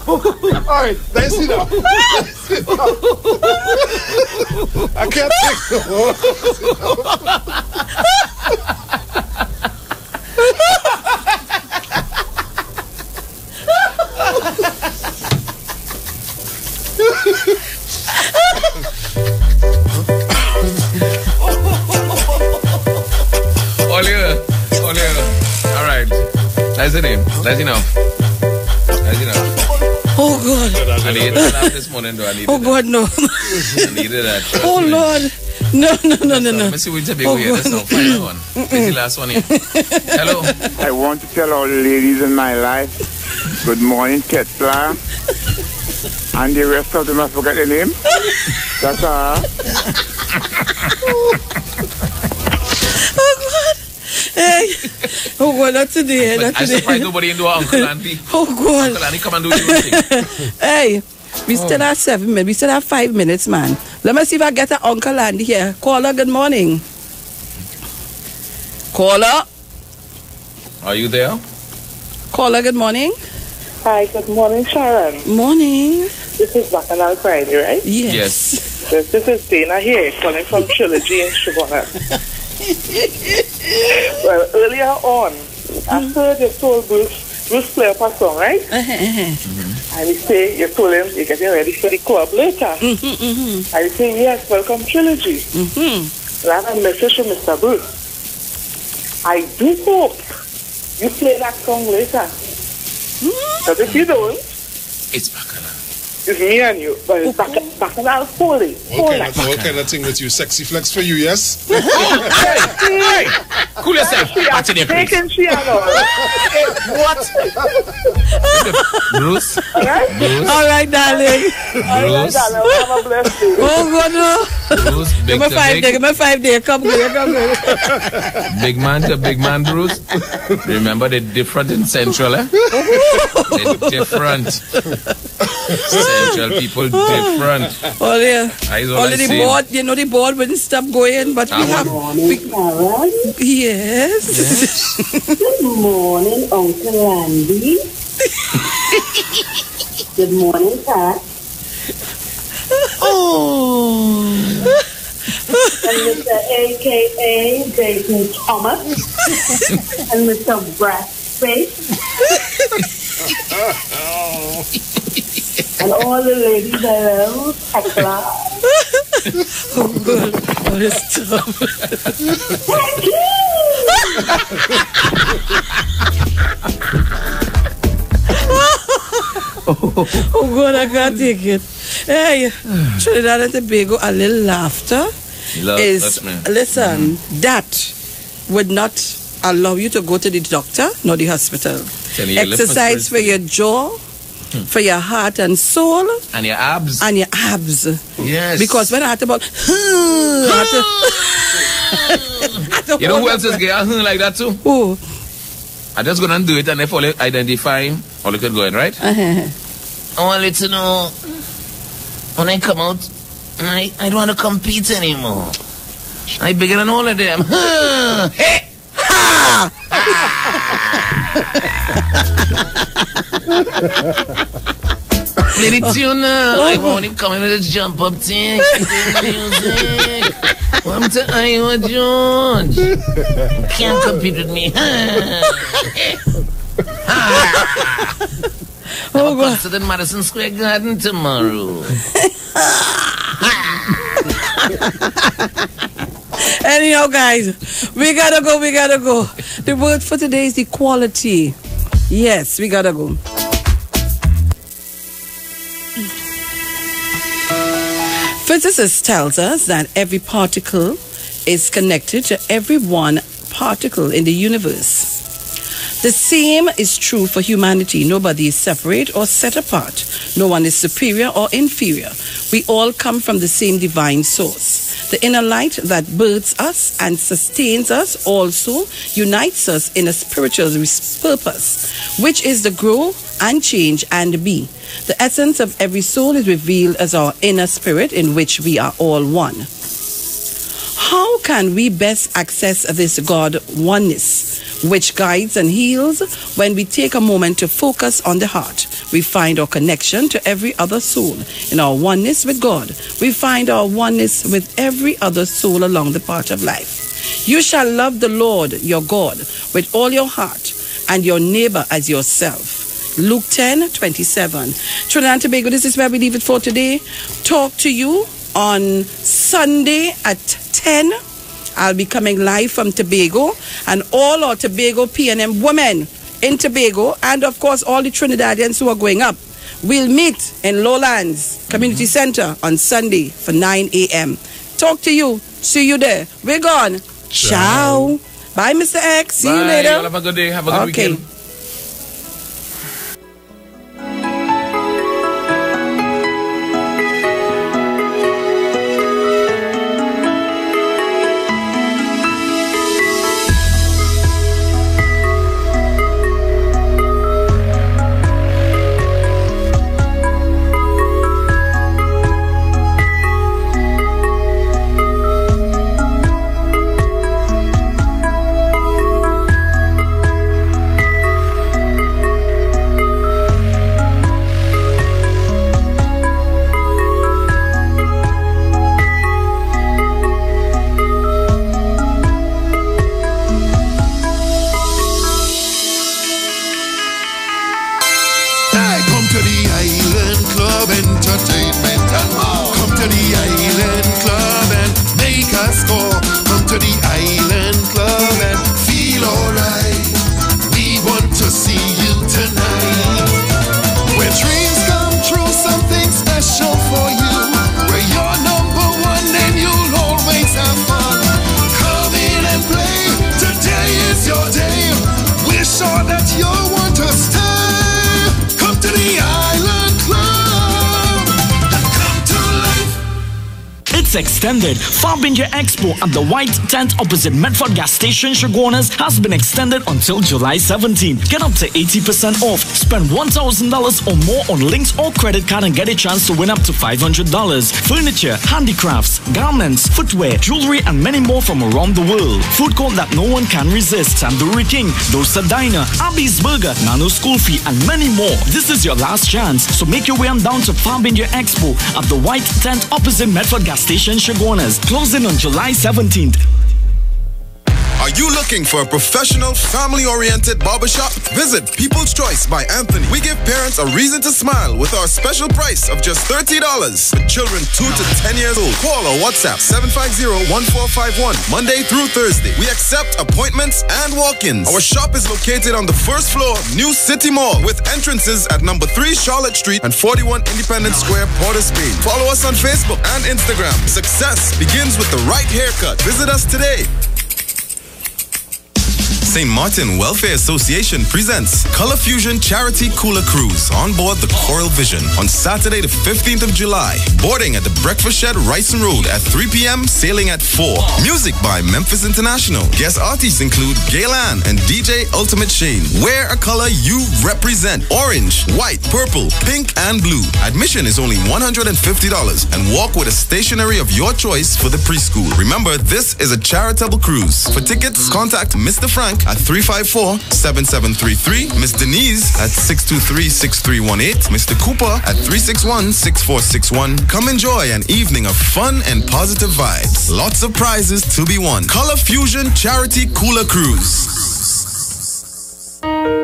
Alright, let's sit down. I can't take the whole.
Oliver. Alright. That's the name. That's enough.
Oh God.
I needed that this morning though.
God, no.
I needed that.
Oh
me.
Lord. No.
Let me see which a big way. That's not final one. This is the last one here. Hello.
I want to tell all the ladies in my life, good morning, Ketla. And the rest of them, I forgot the name. That's all.
Oh God. Hey. Oh God, not today. Not
I
today.
surprised nobody into our Uncle Auntie.
Oh God.
Uncle Auntie, come and do your thing.
Hey. We still have 7 minutes. We still have 5 minutes, man. Let me see if I get an Uncle Andy here. Caller, good morning. Caller?
Are you there?
Caller, good morning.
Hi, good morning, Sharon.
Morning.
This is Bacchanal Friday, right?
Yes.
This is Dana here, calling from Trilogy in Shigona. Well, earlier on, after you told Bruce play up a song, right? And he say, you told him you're getting ready for the club later. And he say, yes, welcome Trilogy. And I have a message from Mr. Bruce. I do hope you play that song later. Because if you don't,
it's Bacchanal.
It's me and you, but it's Bacchanal Holy.
All kind of thing with you. Sexy flex for you, yes?
Hey! Cool yourself. What's in your place?
What?
Bruce?
All right, darling.
Bruce?
Have a blessed day.
Oh God, no.
Bruce,
Give me 5 days. Give me 5 days. Come good.
Big man to big man, Bruce. Remember, they're different in Central, eh? They're different. Central people different.
Oh yeah.
Already
the board, you know the board wouldn't stop going, but we have. Yes.
Good morning, Uncle Andy. Good morning, Pat.
Oh.
And Mr. AKA Jason Thomas. And Mr. Brassface. And all the ladies around, Hecla.
Oh, God. Oh, it's tough.
Thank you!
Oh, God, I can't take it. Hey, Trinidad and Tobago, a little laughter listen, that would not allow you to go to the doctor, nor the hospital. Exercise for your jaw, for your heart and soul.
And your abs.
Yes. Because when I had about...
you know who else is gay like that too?
Who?
I'm just going to do it and if all you identify, all you could go in, right?
I want to let you know, when I come out, I don't want to compete anymore. I'm bigger than all of them. Hey! Ha! Play the tune now. I want to come in with a jump up thing. Music. Welcome to Iowa, George. Can't compete with me. I'm concert in Madison Square Garden tomorrow.
Anyhow, guys, we gotta go. The word for today is equality. Yes, we gotta go. Physicists tells us that every particle is connected to every one particle in the universe. The same is true for humanity. Nobody is separate or set apart. No one is superior or inferior. We all come from the same divine source. The inner light that births us and sustains us also unites us in a spiritual purpose, which is to grow and change and be. The essence of every soul is revealed as our inner spirit in which we are all one. How can we best access this God oneness, which guides and heals when we take a moment to focus on the heart? we find our connection to every other soul. In our oneness with God, we find our oneness with every other soul along the path of life. You shall love the Lord your God with all your heart and your neighbor as yourself. Luke 10:27. Trinidad and Tobago, this is where we leave it for today. Talk to you on Sunday at 10. I'll be coming live from Tobago, and all our Tobago PNM women in Tobago, and of course all the Trinidadians who are going up, we'll meet in Lowlands Community Center on Sunday for 9 a.m. Talk to you. See you there. We're gone. Ciao. Bye, Mr. X. See you later.
Have a good day. Have a good weekend.
Extended. Farbinger Expo at the White Tent opposite Medford Gas Station, Chaguanas has been extended until July 17. Get up to 80% off. Spend $1,000 or more on links or credit card and get a chance to win up to $500. Furniture, handicrafts, garments, footwear, jewelry, and many more from around the world. Food court that no one can resist. Tandoori King, Dosa Diner, Abby's Burger, Nano School Fee, and many more. This is your last chance, so make your way on down to Farbinger Expo at the White Tent opposite Medford Gas Station, Chaguanas, closing on July 17th.
Are you looking for a professional, family-oriented barbershop? Visit People's Choice by Anthony. We give parents a reason to smile with our special price of just $30 for children 2 to 10 years old. Call or WhatsApp 750-1451, Monday through Thursday. We accept appointments and walk-ins. Our shop is located on the first floor, New City Mall, with entrances at number 3 Charlotte Street and 41 Independence Square, Port of Spain. Follow us on Facebook and Instagram. Success begins with the right haircut. Visit us today. St. Martin Welfare Association presents Color Fusion Charity Cooler Cruise on board the Coral Vision on Saturday the 15th of July. Boarding at the Breakfast Shed, Ryson Road at 3 p.m., sailing at 4. Music by Memphis International. Guest artists include Gaylan and DJ Ultimate Shane. Wear a color you represent. Orange, white, purple, pink, and blue. Admission is only $150 and walk with a stationery of your choice for the preschool. Remember, this is a charitable cruise. For tickets, contact Mr. Frank at 354-7733, Miss Denise at 623-6318, Mr. Cooper at 361-6461. Come enjoy an evening of fun and positive vibes. Lots of prizes to be won. Color Fusion Charity Cooler Cruise.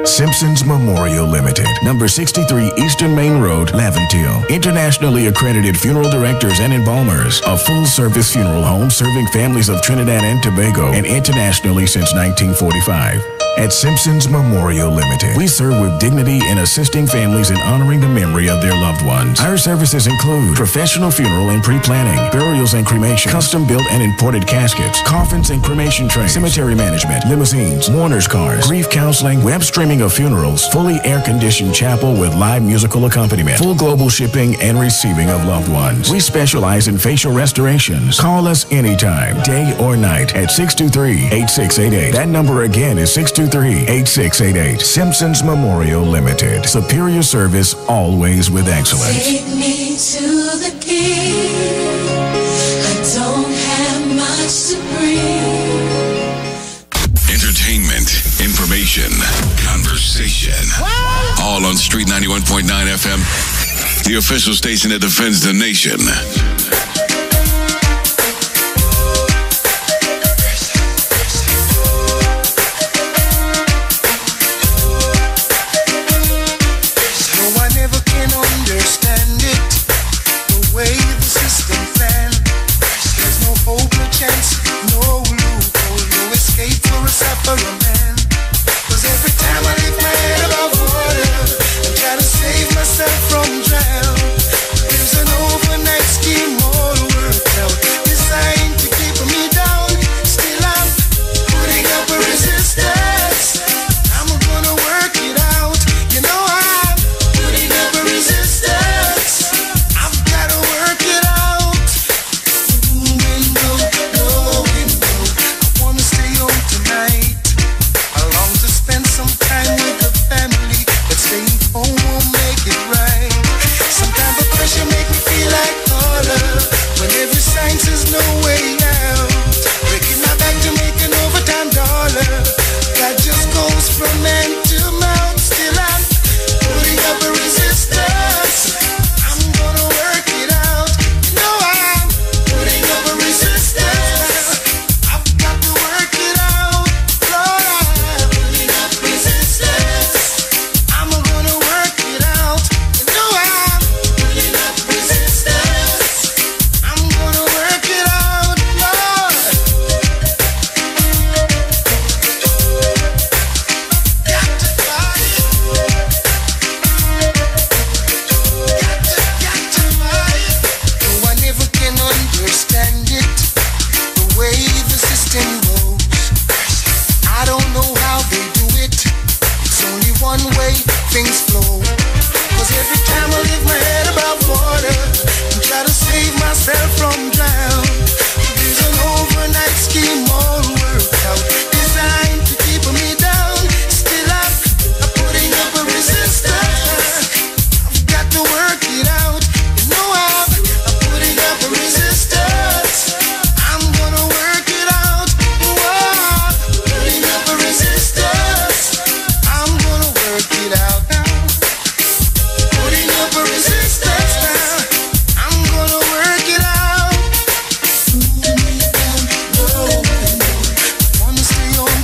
Simpsons Memorial Limited, number 63 Eastern Main Road, Laventille. Internationally accredited funeral directors and embalmers. A full-service funeral home serving families of Trinidad and Tobago and internationally since 1945. At Simpsons Memorial Limited, we serve with dignity in assisting families in honoring the memory of their loved ones. Our services include professional funeral and pre-planning, burials and cremation, custom-built and imported caskets, coffins and cremation trays, cemetery management, limousines, mourners cars, grief counseling, web streaming of funerals, fully air-conditioned chapel with live musical accompaniment, full global shipping and receiving of loved ones. We specialize in facial restorations. Call us anytime, day or night, at 623-8688. That number again is 623-8688. Simpsons Memorial Limited. Superior service, always with excellence.
Take me to the King. I don't have much to bring.
Entertainment, information, conversation. All on Street 91.9 FM, the official station that defends the nation.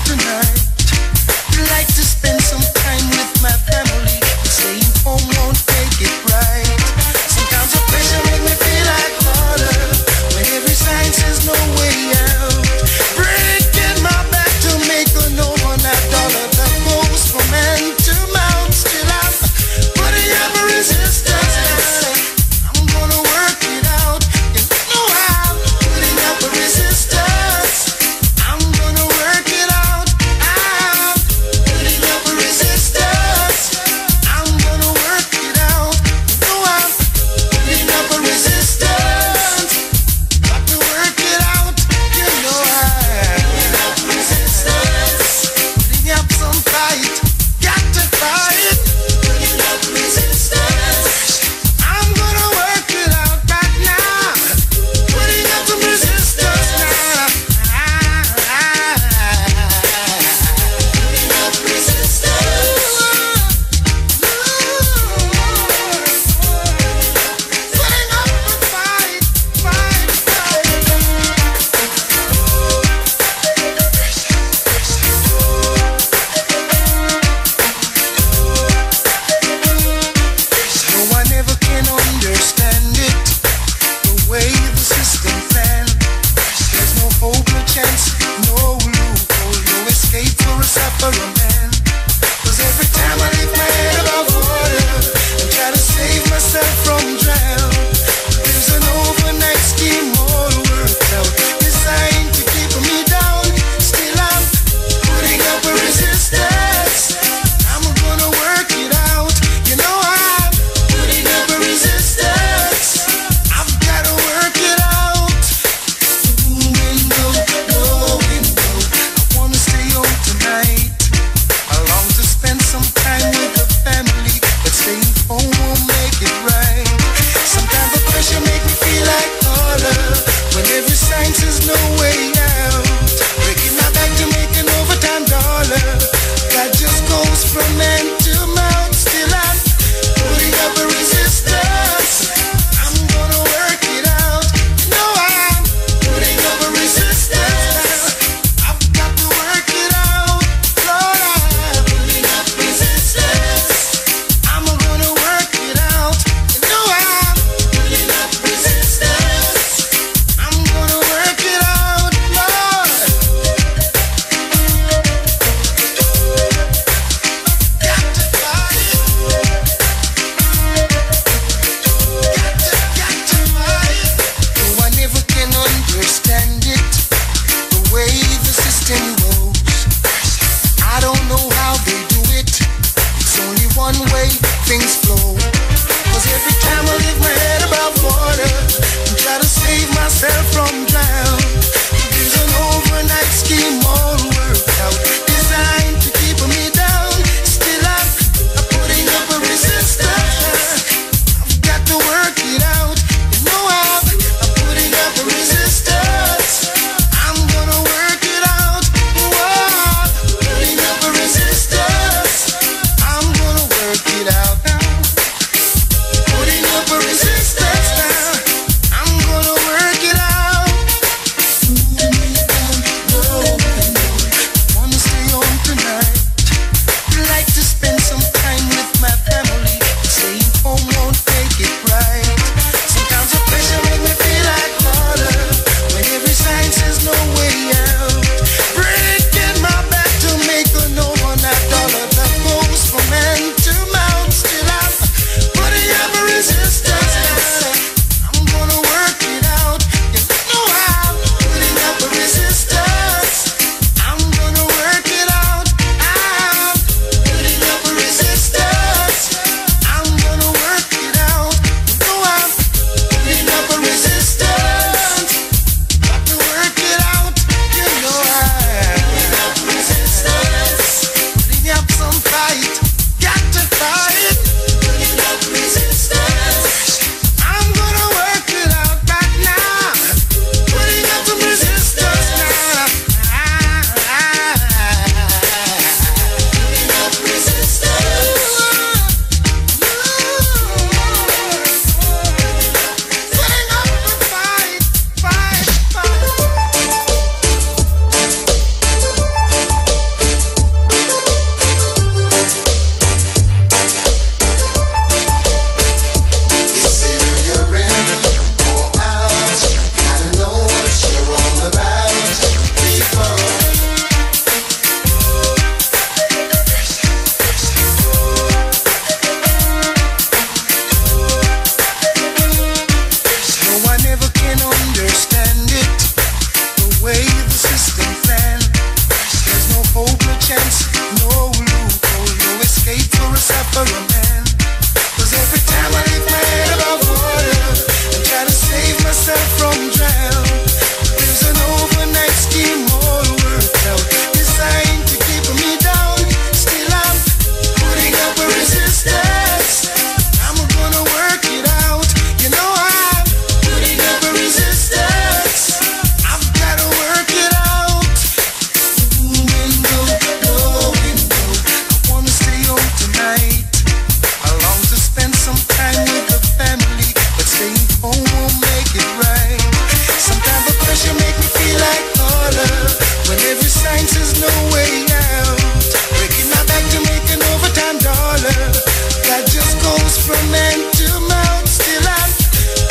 Tonight. one way things flow. Cause every time I lift my head above water and try to save myself from drown, there's an overnight scheme all worked out, designed to keep me down. Still I'm putting up a resistance. I've got to work it out. You know I'm putting up a resistance. I'm gonna work it out. Whoa, putting up a resistance. I'm gonna work it out now. Putting up a resistance now. I'm gonna work it out. Wanna stay home tonight. Like to spend some time with my family. Staying home won't make it right. Sometimes the pressure make me feel like harder when every sign says no way out. Breaking my back to make a no on that dollar that goes from hand to mouth. Still I'm putting up a resistance. I'm gonna work it out. You know I'm putting up a resistance. I'm gonna work it out. I'm putting up a resistance. I'm gonna work it out. You know I'm putting up a resistance. Got to work it out. You know I'm putting up resistance. Putting up some fight. Got to fight. Putting up resistance. I'm gonna work it out right now. Putting up some resistance now. Putting up resistance. Putting up the fight, fight, fight. You're in or out. Gotta know what you're all about. People. No one ever can understand it, the way the system planned. There's no hope, no chance, no loophole, no escape for a sufferer man. Cause every time I lift my head above water and try to save myself from drown, there's an overnight scheme all worked out, designed to keep me down. Still I'm putting up a resistance. I'm gonna work it out. You know I'm putting up a resistance. I've gotta work it out. Window, no window. I wanna stay home tonight. I long to spend some time with the family, but staying home won't make it right. Sometimes the pressure make me feel like harder when every sign says no way out. Breaking my back to make an overtime dollar that just goes from hand to mouth. Still I'm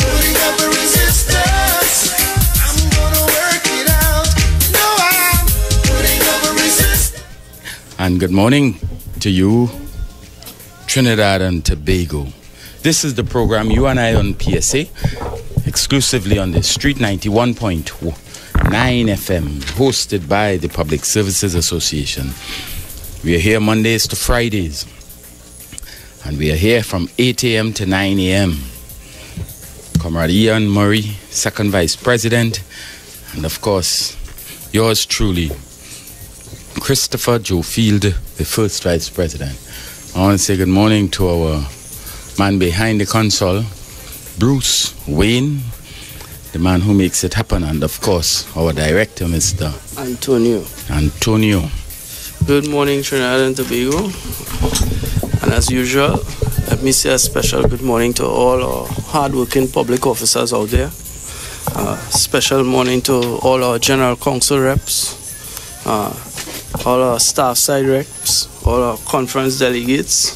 putting up a resistance. I'm gonna work it out. You know I'm putting up a resistance.
And good morning to you, Trinidad and Tobago. This is the program You and I on PSA, exclusively on the Street 91.9 FM, hosted by the Public Services Association. We are here Mondays to Fridays, and we are here from 8 a.m. to 9 a.m. Comrade Ian Murray, Second Vice President, and of course, yours truly, Christopher Joe Field, the First Vice President. I want to say good morning to our man behind the console, Bruce Wayne, the man who makes it happen, and of course, our director, Mr. Antonio.
Good morning, Trinidad and Tobago. And as usual, let me say a special good morning to all our hard-working public officers out there. Special morning to all our general council reps, all our staff side reps, all our conference delegates,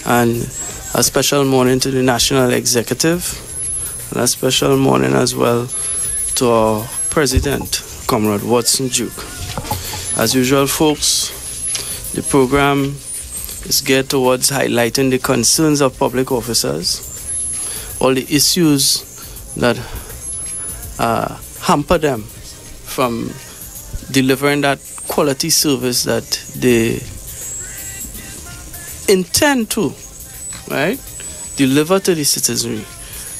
and a special morning to the national executive, and a special morning as well to our president, Comrade Watson Duke. As usual, folks, the program is geared towards highlighting the concerns of public officers, all the issues that hamper them from delivering that quality service that they intend to, right, deliver to the citizenry,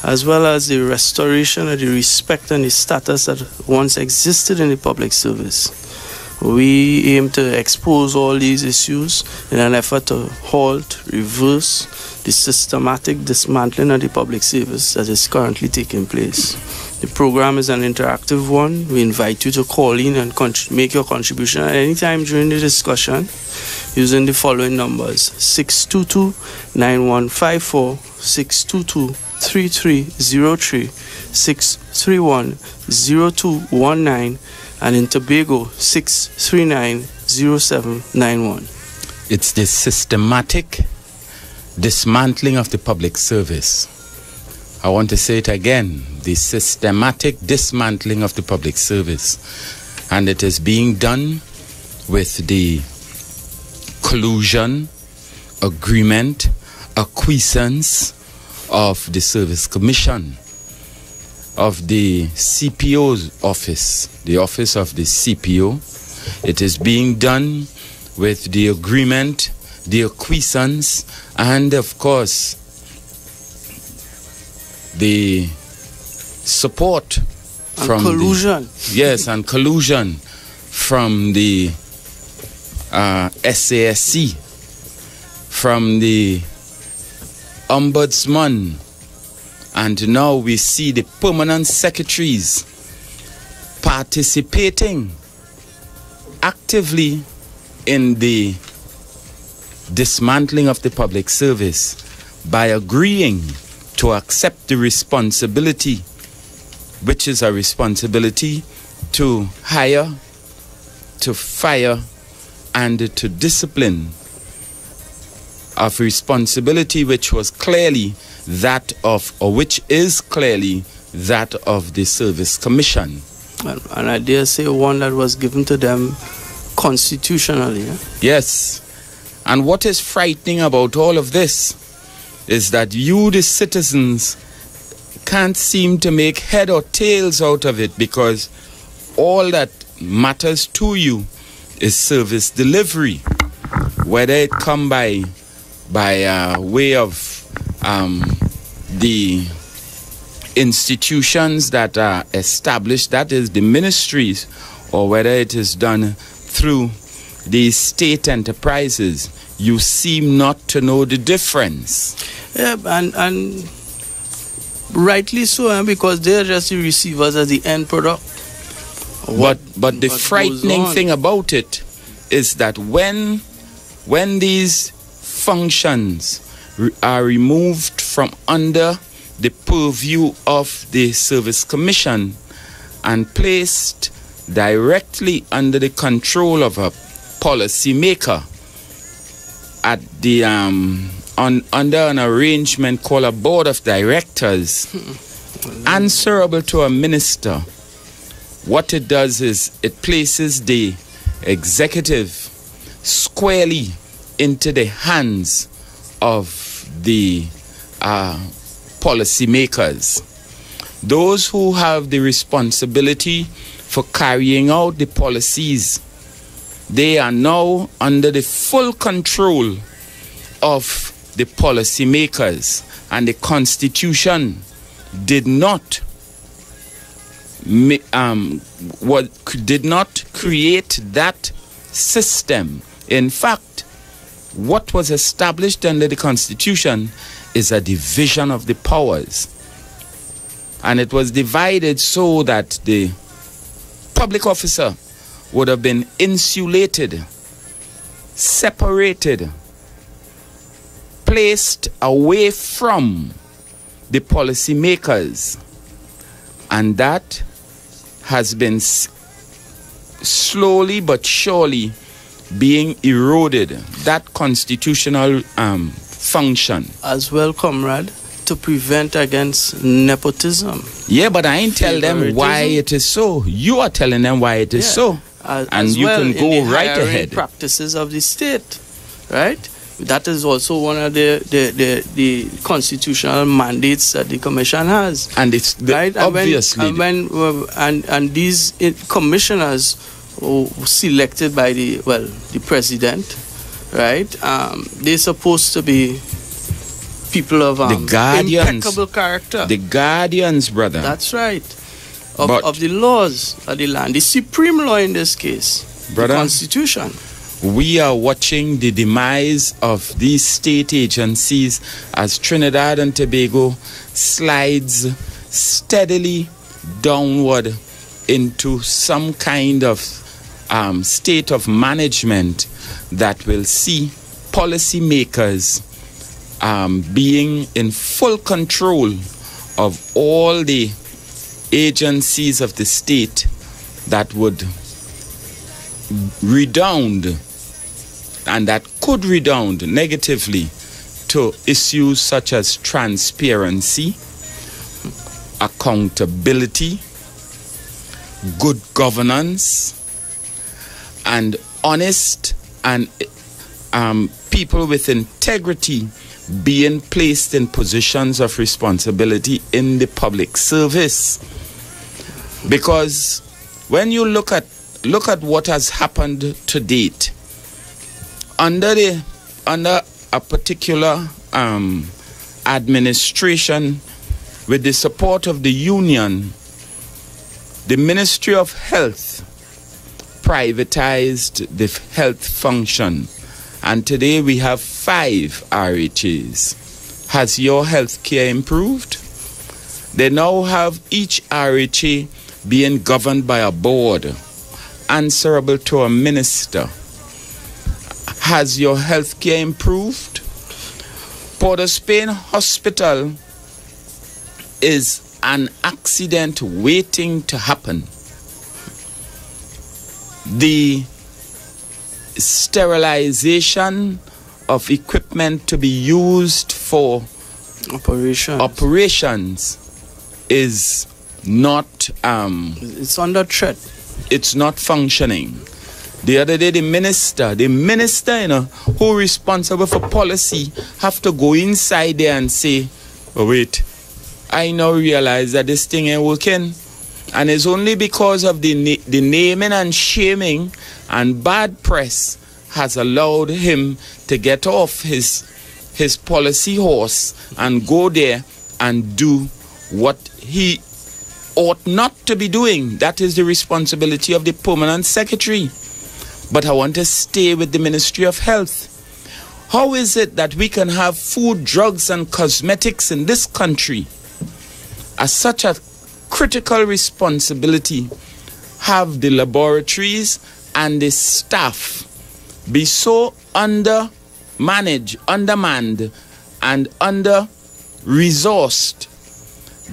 as well as the restoration of the respect and the status that once existed in the public service. We aim to expose all these issues in an effort to halt, reverse the systematic dismantling of the public service that is currently taking place. The program is an interactive one. We invite you to call in and make your contribution at any time during the discussion using the following numbers: 622-9154, 622-3303, 631-0219, and in Tobago, 639-0791.
It's the systematic dismantling of the public service. I want to say it again, the systematic dismantling of the public service. And it is being done with the collusion, agreement, acquiescence of the Service Commission, of the CPO's office, the office of the CPO. It is being done with the agreement, the acquiescence, and of course, the support from
collusion.
Yes, and collusion from the SASC, from the Ombudsman, and now we see the permanent secretaries participating actively in the dismantling of the public service by agreeing to accept the responsibility, which is a responsibility to hire, to fire, and to discipline, of responsibility which was clearly that of, or which is clearly that of the Service Commission.
And I dare say one that was given to them constitutionally.
Yes. And what is frightening about all of this is that you, the citizens, can't seem to make head or tails out of it, because all that matters to you is service delivery, whether it come by way of the institutions that are established, that is the ministries, or whether it is done through the state enterprises. You seem not to know the difference.
Yeah, and rightly so, because they're just the receivers as the end product.
But the frightening thing about it is that when these functions are removed from under the purview of the Service Commission and placed directly under the control of a policymaker at the under an arrangement called a board of directors, answerable to a minister, what it does is it places the executive squarely into the hands of the policymakers. Those who have the responsibility for carrying out the policies, they are now under the full control of the policymakers, and the Constitution did not create that system. In fact, what was established under the Constitution is a division of the powers, and it was divided so that the public officer would have been insulated, separated, placed away from the policymakers, and that has been slowly but surely being eroded, that constitutional function.
As well, comrade, to prevent against nepotism.
Yeah, but I ain't tell them why it is so. You are telling them why it is so. And you can go right ahead.
Practices of the state, right? That is also one of the constitutional mandates that the commission has.
And it's
right?
obviously.
And these commissioners selected by the president, right? They're supposed to be people of
the guardians,
impeccable character.
The guardians, brother.
That's right. Of the laws of the land. The supreme law in this case.
Brother,
the Constitution.
We are watching the demise of these state agencies as Trinidad and Tobago slides steadily downward into some kind of state of management that will see policymakers being in full control of all the agencies of the state that would redound and that could redound negatively to issues such as transparency, accountability, good governance, and honest and people with integrity being placed in positions of responsibility in the public service. Because when you look at what has happened to date under a particular administration with the support of the union, the Ministry of Health privatized the health function, and today we have 5 RHAs. Has your health care improved? They now have each RHA being governed by a board, answerable to a minister. Has your health care improved? Port of Spain Hospital is an accident waiting to happen. The sterilization of equipment to be used for operations is not
it's under threat.
It's not functioning. The other day the minister, who responsible for policy, have to go inside there and say, oh wait, I now realize that this thing ain't working. And it's only because of the naming and shaming and bad press has allowed him to get off his policy horse and go there and do what he ought not to be doing. That is the responsibility of the permanent secretary. But I want to stay with the Ministry of Health. How is it that we can have food, drugs, and cosmetics in this country as such a critical responsibility, have the laboratories and the staff be so undermanned and under-resourced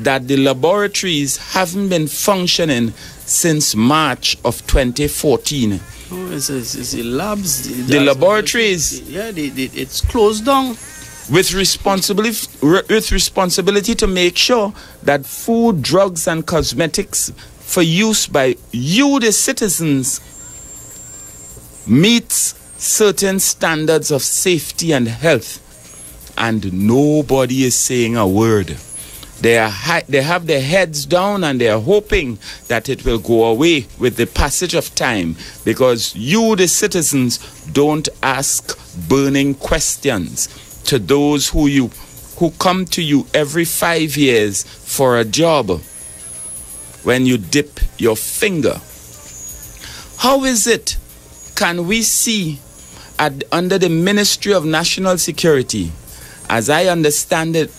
that the laboratories haven't been functioning since March of 2014.
Oh, it's the labs.
The laboratories.
Yeah, it's closed down.
With responsibility to make sure that food, drugs, and cosmetics for use by you, the citizens, meets certain standards of safety and health. And nobody is saying a word. They have their heads down and they are hoping that it will go away with the passage of time, because you, the citizens, don't ask burning questions to those who come to you every 5 years for a job when you dip your finger. How is it can we see under the Ministry of National Security, as I understand it,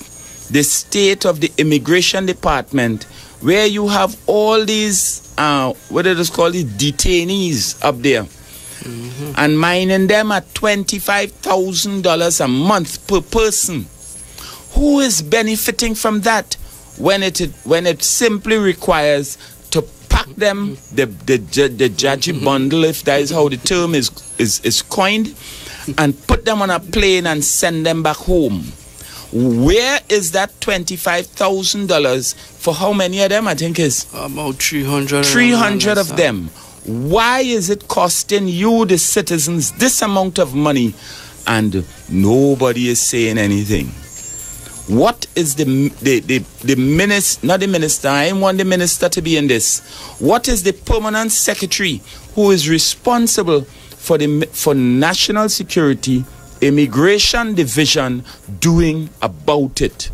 the state of the Immigration Department, where you have all these, what it is called, detainees up there, and mining them at $25,000 a month per person. Who is benefiting from that when it simply requires to pack them, the judgy bundle, if that is how the term is coined, and put them on a plane and send them back home? Where is that $25,000 for how many of them? I think is
about 300.
300 of them. Why is it costing you, the citizens, this amount of money, and nobody is saying anything? What is the minister, not the minister, I want the minister to be in this. What is the permanent secretary who is responsible for national security, immigration division doing about it?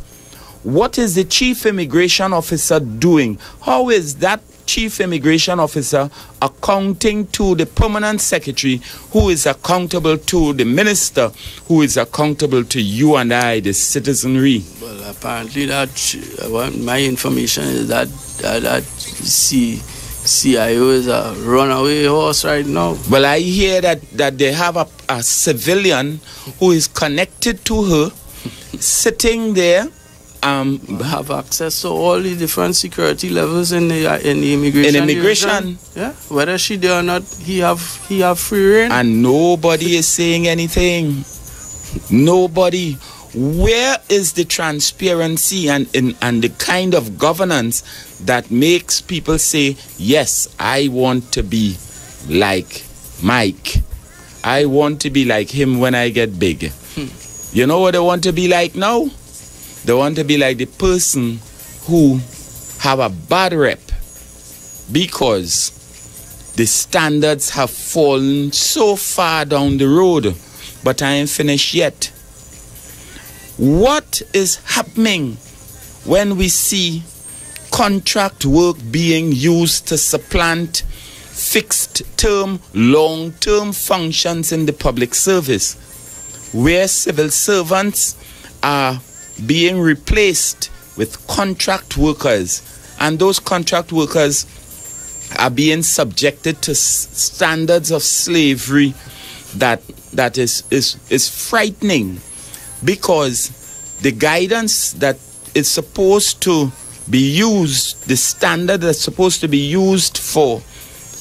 What is the chief immigration officer doing? How is that chief immigration officer accounting to the permanent secretary, who is accountable to the minister, who is accountable to you and I, the citizenry?
Well, apparently my information is that CIO is a runaway horse right now.
Well, I hear that they have a civilian who is connected to her, sitting there.
Have access to all the different security levels in the immigration.
In immigration,
yeah. Whether she there or not, he have free reign.
And nobody is saying anything. Nobody. Where is the transparency and the kind of governance that makes people say, yes, I want to be like Mike. I want to be like him when I get big. You know what they want to be like now? They want to be like the person who have a bad rep because the standards have fallen so far down the road. But I ain't finished yet. What is happening when we see contract work being used to supplant fixed term, long-term functions in the public service, where civil servants are being replaced with contract workers, and those contract workers are being subjected to standards of slavery that is frightening, because the guidance that is supposed to be used, the standard that's supposed to be used for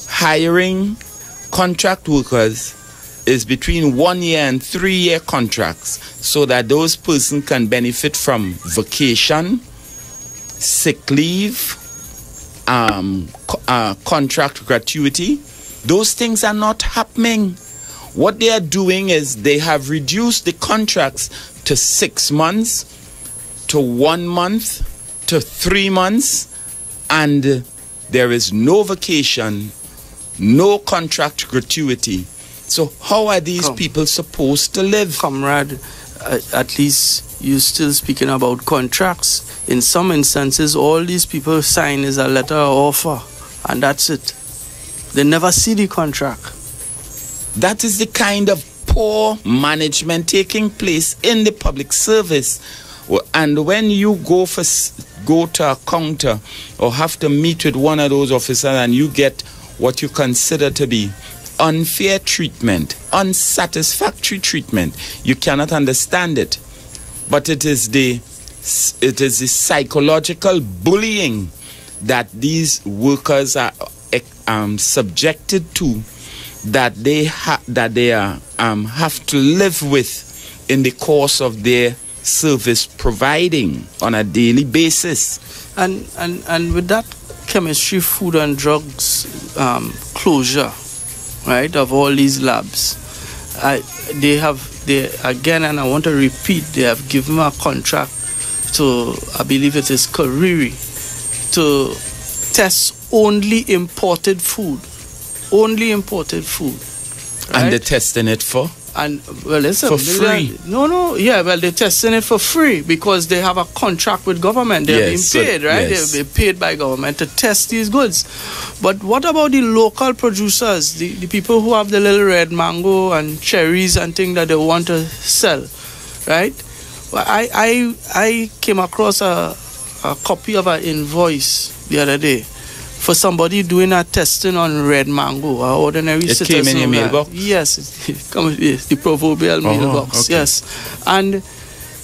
hiring contract workers, is between 1 year and 3 year contracts, so that those persons can benefit from vacation, sick leave, contract gratuity. Those things are not happening. What they are doing is they have reduced the contracts to 6 months, to 1 month, to 3 months, and there is no vacation, no contract gratuity. So how are these people supposed to live?
Comrade, at least you're still speaking about contracts. In some instances, all these people sign is a letter of offer, and that's it. They never see the contract.
That is the kind of poor management taking place in the public service. And when you go to a counter or have to meet with one of those officers and you get what you consider to be unfair treatment, unsatisfactory treatment, you cannot understand it. But it is the psychological bullying that these workers are subjected to, that they have to live with in the course of their service providing on a daily basis.
And with that chemistry, food and drugs closure, right, of all these labs, they again, and I want to repeat, they have given a contract to, I believe it is Kariri, to test only imported food. Only imported food. Right?
And they're testing it for?
And well, it's
for free.
No, yeah, well, they're testing it for free because they have a contract with government. They're being paid, right? Yes. They're being paid by government to test these goods. But what about the local producers, the people who have the little red mango and cherries and things that they want to sell, right? Well, I came across a copy of an invoice the other day for somebody doing a testing on red mango, an ordinary citizen.
It came in your mailbox?
Yes, it comes, the proverbial mailbox,
okay.
Yes. And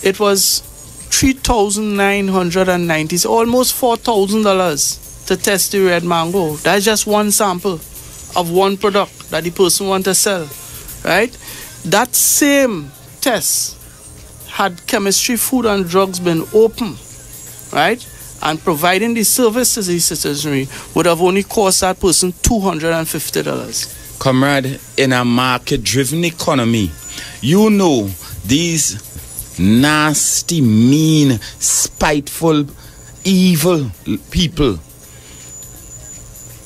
it was $3,990, almost $4,000 to test the red mango. That's just one sample of one product that the person wants to sell, right? That same test, had chemistry, food and drugs been open, right, and providing the service to the citizenry, would have only cost that person $250.
Comrade, in a market-driven economy, you know these nasty, mean, spiteful, evil people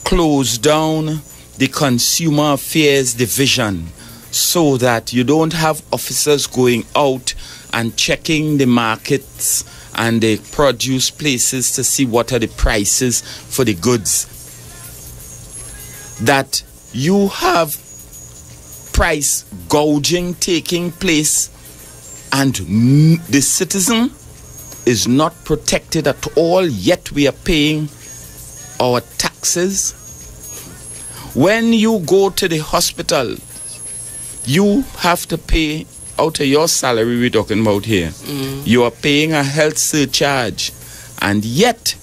close down the Consumer Affairs Division so that you don't have officers going out and checking the markets and the produce places to see what are the prices for the goods. That you have price gouging taking place and the citizen is not protected at all, yet we are paying our taxes. When you go to the hospital, you have to pay out of your salary we're talking about here. You are paying a health surcharge, and yet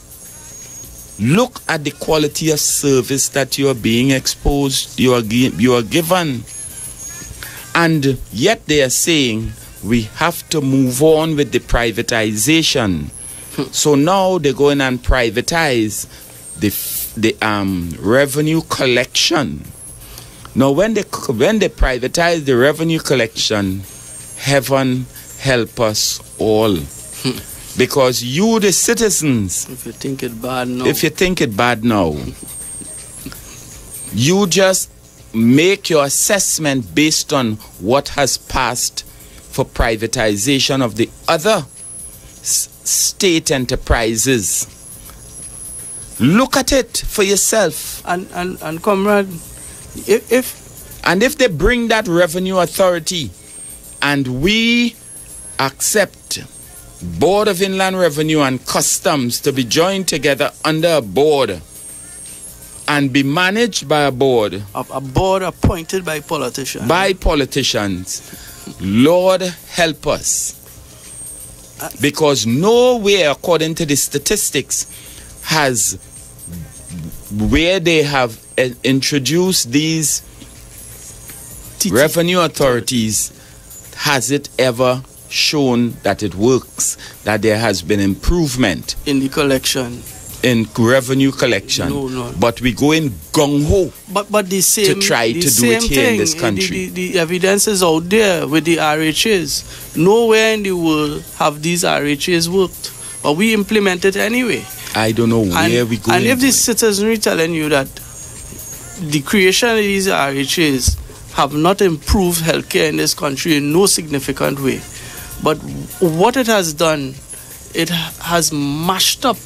look at the quality of service that you are being exposed, you are given. And yet they are saying we have to move on with the privatization. So now they're going and privatize the revenue collection. Now when they privatize the revenue collection, heaven help us all. Because you, the citizens,
if you think it bad now,
you just make your assessment based on what has passed for privatization of the other state enterprises. Look at it for yourself.
And comrade,
if they bring that revenue authority and we accept Board of Inland Revenue and Customs to be joined together under a board and be managed by a board.
A board appointed by politicians.
By politicians. Lord help us. Because nowhere, according to the statistics, has where they have introduced these revenue authorities, has it ever shown that it works, that there has been improvement
in the collection,
in revenue collection.
No.
But we go in gung-ho
but the same,
to try to do it here in this country.
The evidence is out there with the RHAs. Nowhere in the world have these RHAs worked, but we implement it anyway.
I don't know where we go.
And if the citizenry telling you that the creation of these RHAs have not improved healthcare in this country in no significant way, but what it has done, it has mashed up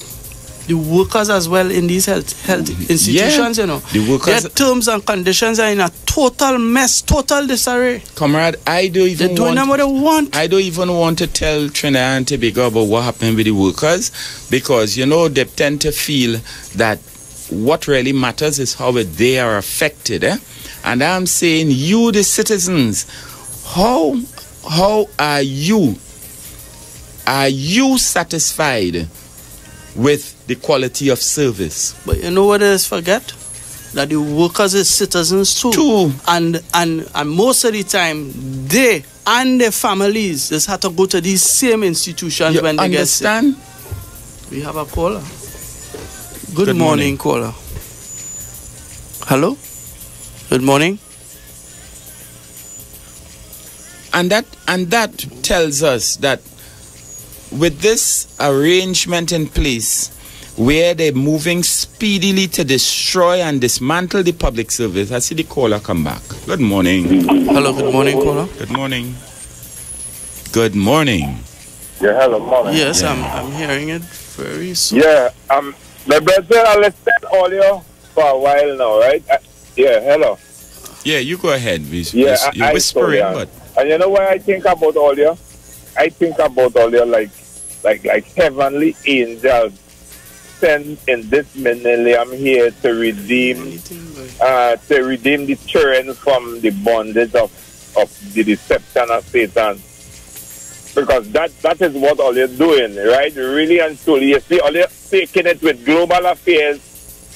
the workers as well in these health institutions, you know.
The workers,
their terms and conditions are in a total mess, total disarray.
Comrade, I don't even want to tell Trinidad and Tobago about what happened with the workers, because, you know, they tend to feel that what really matters is how they are affected. And I'm saying, you, the citizens, how are you satisfied with the quality of service?
But you know what is forget? That the workers is citizens too. And most of the time, they and their families just have to go to these same institutions when they get sick. We have a caller. Good morning, caller. Hello? Good morning.
And that tells us that with this arrangement in place, where they're moving speedily to destroy and dismantle the public service. I see the caller come back. Good morning.
Hello, good morning, caller.
Good morning. Good morning.
Yeah, hello, morning.
Yes, yeah. I'm hearing it very soon.
Yeah, my brother, I listened audio for a while now, right? Yeah, hello.
Yeah, you go ahead.
You're
whispering, but...
And you know what I think about audio? I think about audio like heavenly angels sent in this millennium here to redeem the children from the bondage of the deception of Satan. Because that is what all you're doing, right? Really and truly. You see, all you're taking it with global affairs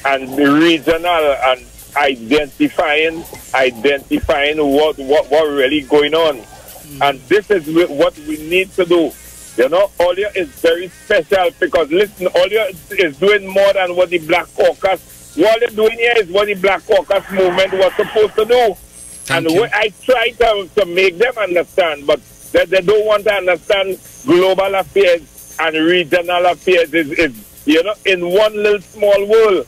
and the regional and identifying what really going on. And this is what we need to do. You know, Olia is very special because, listen, Olia is doing more than what the Black Caucus, what they're doing here is what the Black Caucus movement was supposed to do. I try to make them understand, but they don't want to understand global affairs and regional affairs is you know, in one little small world.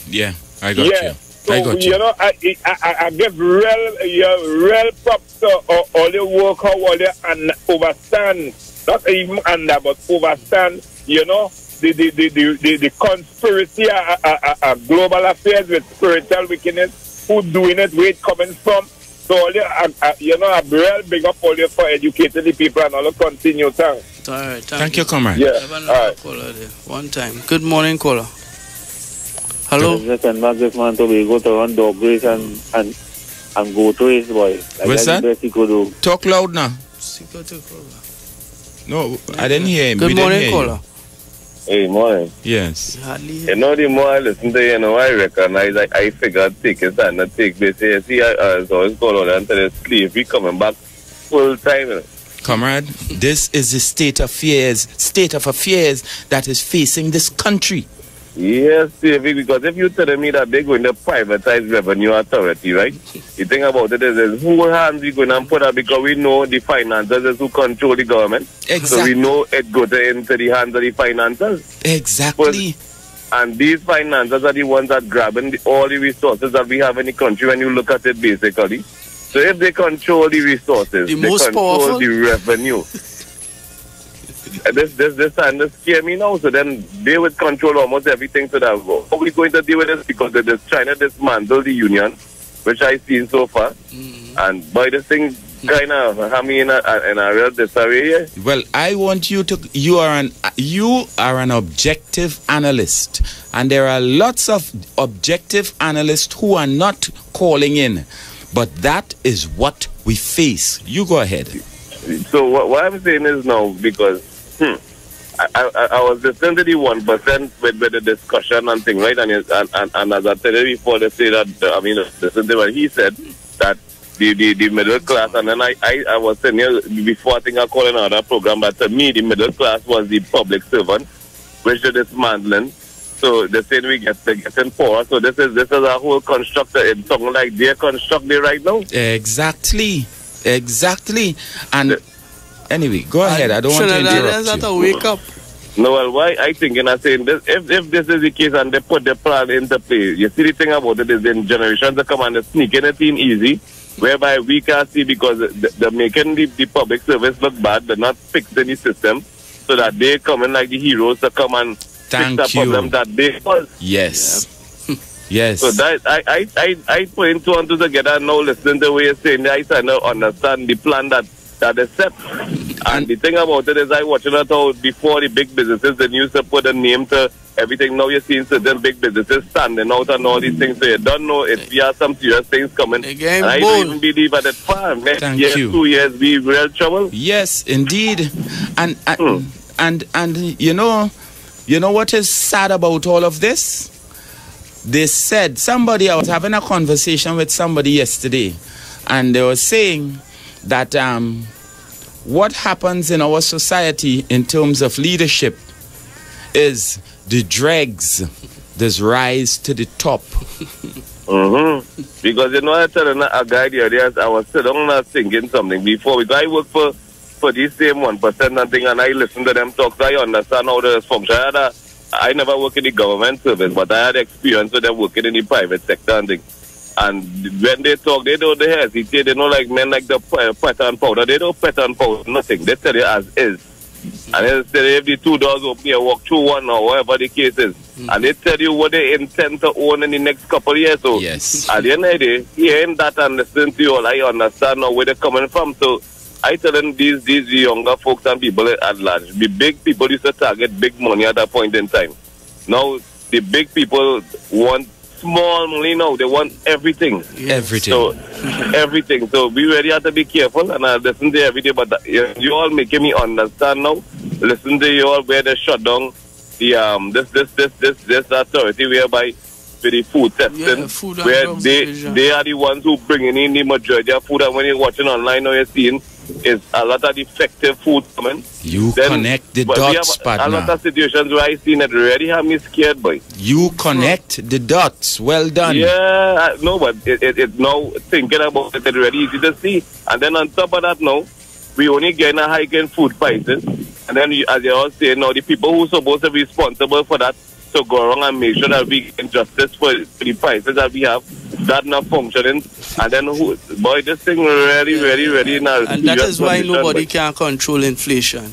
Yeah, I got you.
So,
I got you.
You know, I give real props to all the work, how all the overstand, not even under, but overstand, you know, the conspiracy, global affairs with spiritual wickedness, who doing it, where it coming from. So, all the, you know, a real big up all the for educating the people and all the continue thanks.
All right,
Thank you, comrade.
Yeah.
All right. Caller there. One time. Good morning, caller. Hello.
Just and back this man to be go to run dog race and go to his boy. Like
What's that?
Best he could do.
Talk loud now. No, I didn't hear him.
Good
We didn't
morning,
hear
caller.
Hey, morning.
Yes.
You know, the more I listen to you know, I recognize, I figure take it and not take this. See, I always go on until the slavery coming back full time. You know.
Comrade, this is the state of affairs that is facing this country.
Yes, Stevie, because if you tell me that they're going to privatize revenue authority, right? The thing about it is who hands we going to put up because we know the finances is who control the government.
Exactly.
So we know it goes into the hands of the financiers.
Exactly.
And these financiers are the ones that grabbing all the resources that we have in the country when you look at it basically. So if they control the resources,
The
they
most
control
powerful?
the revenue. This time this scare me now. So then they would control almost everything to that go. How are we going to deal with this? Because this China dismantled the union, which I've seen so far. And by this thing kind of have me in a real disarray here.
Well, I want you to. You are an objective analyst, and there are lots of objective analysts who are not calling in, but that is what we face. You go ahead.
So what I'm saying is now, because I was listening to the 1% with the discussion and thing, right? And as I said before, they say that, listen to what he said, that the middle class, and then I was saying here before, I think I called another program, but to me, the middle class was the public servant, which is dismantling. So they say we getting poor. So this is a whole construct. It's something like they're constructing right now.
Exactly. And anyway, go ahead. I don't want to interrupt you.
Wake up.
No, well, why I think and I'm saying this, if this is the case and they put the plan into play, you see the thing about it is in generations to come and they sneaking it in easy, whereby we can see because they're making the public service look bad, they're not fixing the system, so that they come in like the heroes to come and fix the problem that they caused.
Yes. Yes.
So that I put two and two together and now listening to the way you're saying, I kind of understand the plan that is set. And the thing about it is I watching it out before the big businesses, they used to put a name to everything. Now you're seeing certain big businesses standing out and all these things. So you don't know if we have some serious things coming. And I don't even believe at that far. Next year, 2 years, we real trouble.
Yes, indeed. And you know what is sad about all of this? They said, I was having a conversation with somebody yesterday, and they were saying that what happens in our society in terms of leadership is the dregs, this rise to the top.
Because you know, I tell a guy the other day, I was sitting down thinking something before, because I work for this same 1% and thing, and I listen to them talk, so I understand how this functions. I never work in the government service, but I had experience with them working in the private sector and things. And when they talk, they don't hesitate. They don't like men like the pet and powder. They don't pet and powder, nothing. They tell you as is. And they say if the two doors open, you walk through one or whatever the case is. And they tell you what they intend to own in the next couple of years. So at the end of the day, hearing that and listening to you all, I understand now where they're coming from. So I tell them these younger folks and people at large, the big people used to target big money at that point in time. Now, the big people want small money now. They want everything.
Everything.
So, everything. So, we really have to be careful, and I listen to every day, but you all making me understand now. Listen to you all where they shut down the this authority whereby for the food testing, where they are the ones who bringing in the majority of food, and when you're watching online now, you're seeing is a lot of defective food coming.
You connect the dots, partner.
A lot of situations where I seen it really have me scared, boy.
You connect the dots. Well done.
Yeah, no, but it now thinking about it, it's really easy to see. And then on top of that now, we only getting a hike in food prices. And then as you all say now, the people who are supposed to be responsible for that to go around and make sure that we get justice for the prices that we have that not functioning. And then, boy, this thing really now.
And that is why nobody can control inflation.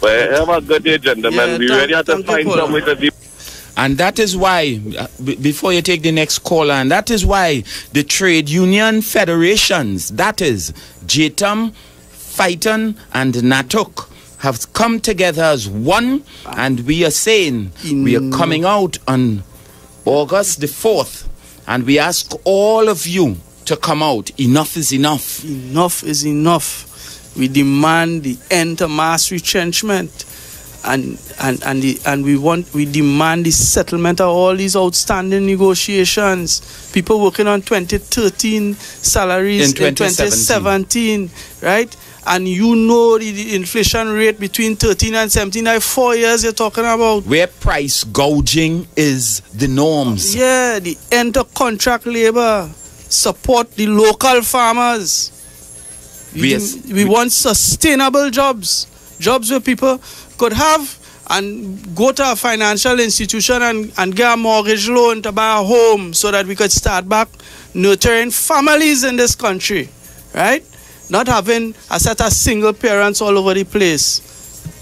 Well, have a good day, gentlemen. We really have to find some way to deal.
And that is why, before you take the next caller, and that is why the trade union federations, that is JTAM, FITON, and NATUC, have come together as one, and we are saying we are coming out on August the 4th, and we ask all of you to come out. Enough is enough.
Enough is enough. We demand the end to mass retrenchment. And we demand the settlement of all these outstanding negotiations. People working on 2013 salaries in 2017, right? And you know the inflation rate between 13 and 17, like 4 years you're talking about.
Where price gouging is the norms.
Yeah, the end of contract labor. Support the local farmers. We want sustainable jobs. Jobs where people could have and go to a financial institution and get a mortgage loan to buy a home so that we could start back nurturing families in this country, right? Not having a set of single parents all over the place.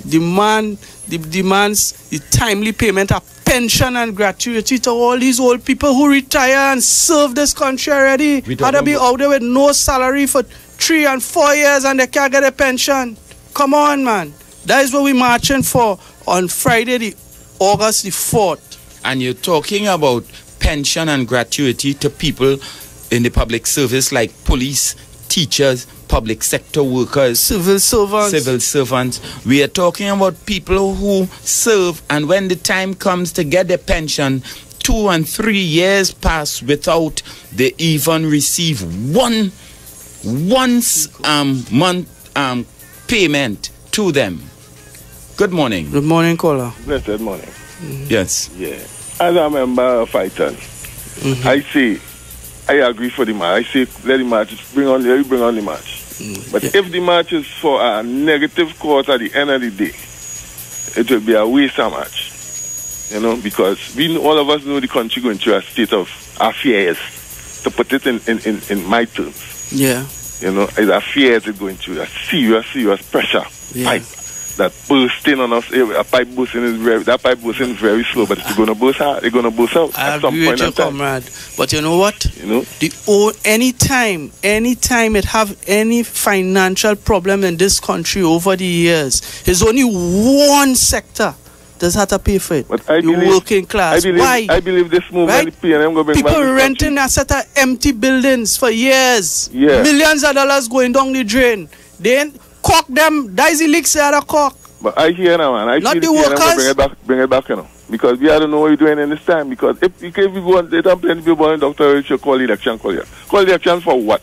Demands the timely payment of pension and gratuity to all these old people who retire and serve this country already. How to be out there with no salary for 3 and 4 years and they can't get a pension. Come on, man. That is what we're marching for on Friday, August the 4th.
And you're talking about pension and gratuity to people in the public service like police, teachers, public sector workers,
civil servants.
We are talking about people who serve, and when the time comes to get their pension, 2 and 3 years pass without they even receive one month payment to them. Good morning.
Good morning, caller.
Blessed morning.
Yes.
Yeah. As a member of FITON, I say, I agree for the match. I say, let the match bring on the match. But if the match is for a negative court at the end of the day, it will be a waste of match. You know, because all of us know the country going through a state of affairs, to put it in my terms.
Yeah.
You know, it's affairs is going through a serious pressure pipe that bursting on us. A pipe bursting is very slow, but it's going to burst out. It's going to burst out
I
at some
agree
point
with you,
in time.
comrade. But you know what?
You know,
anytime it have any financial problem in this country over the years, there's only one sector that's had to pay for it.
But I believe,
working class.
Why? I believe this movement,
right?
PNM going to bring
people
back
renting a set of empty buildings for years.
Yeah.
Millions of dollars going down the drain. Then cock them. That's the leaks out of cock.
But I hear now, man. I
Not
feel
the
PNM
workers.
bring it back, you know. Because we don't know what we're doing in this time. Because if we go on, they don't play people on Dr. Richard call election, call election for what?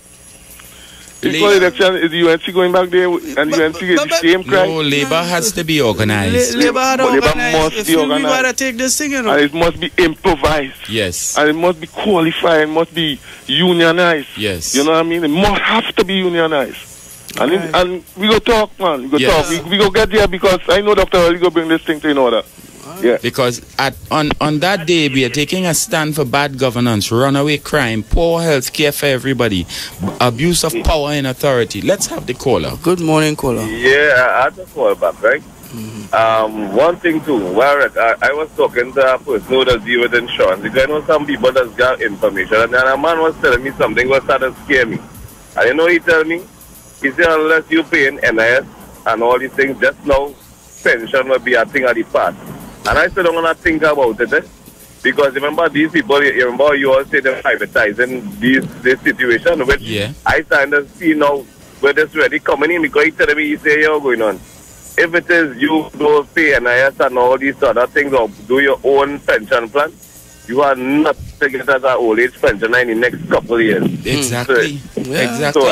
If call election, is the UNC going back there and the UNC is the same crime?
No, labor has to be organized.
Labor
must be organized.
We gotta take this thing, you know.
And it must be improvised.
Yes.
And it must be qualified. It must be unionized.
Yes.
You know what I mean? It must have to be unionized. And, and we go talk, man. We go talk. We go get there because I know Dr. Ali go bring this thing to in order. Yeah.
Because on that day, we are taking a stand for bad governance, runaway crime, poor health care for everybody, abuse of power and authority. Let's have the caller.
Good morning, caller.
Yeah, I had to call back, right? One thing too, where I was talking to a person who does deal with insurance, because I know some people that got information, and then a man was telling me something was started to scare me. And you know he tell me? He said unless you pay in NIS and all these things, just now pension will be a thing of the past. And I said I'm going to think about it, because remember these people, remember you all say they're privatizing this situation, which I kind of see now where this really coming in, because he telling me, he say, you're going on. If it is you don't pay NIS and all these other things, or do your own pension plan, you are not to get as an old age pensioner in the next couple of years.
Exactly. Exactly.
So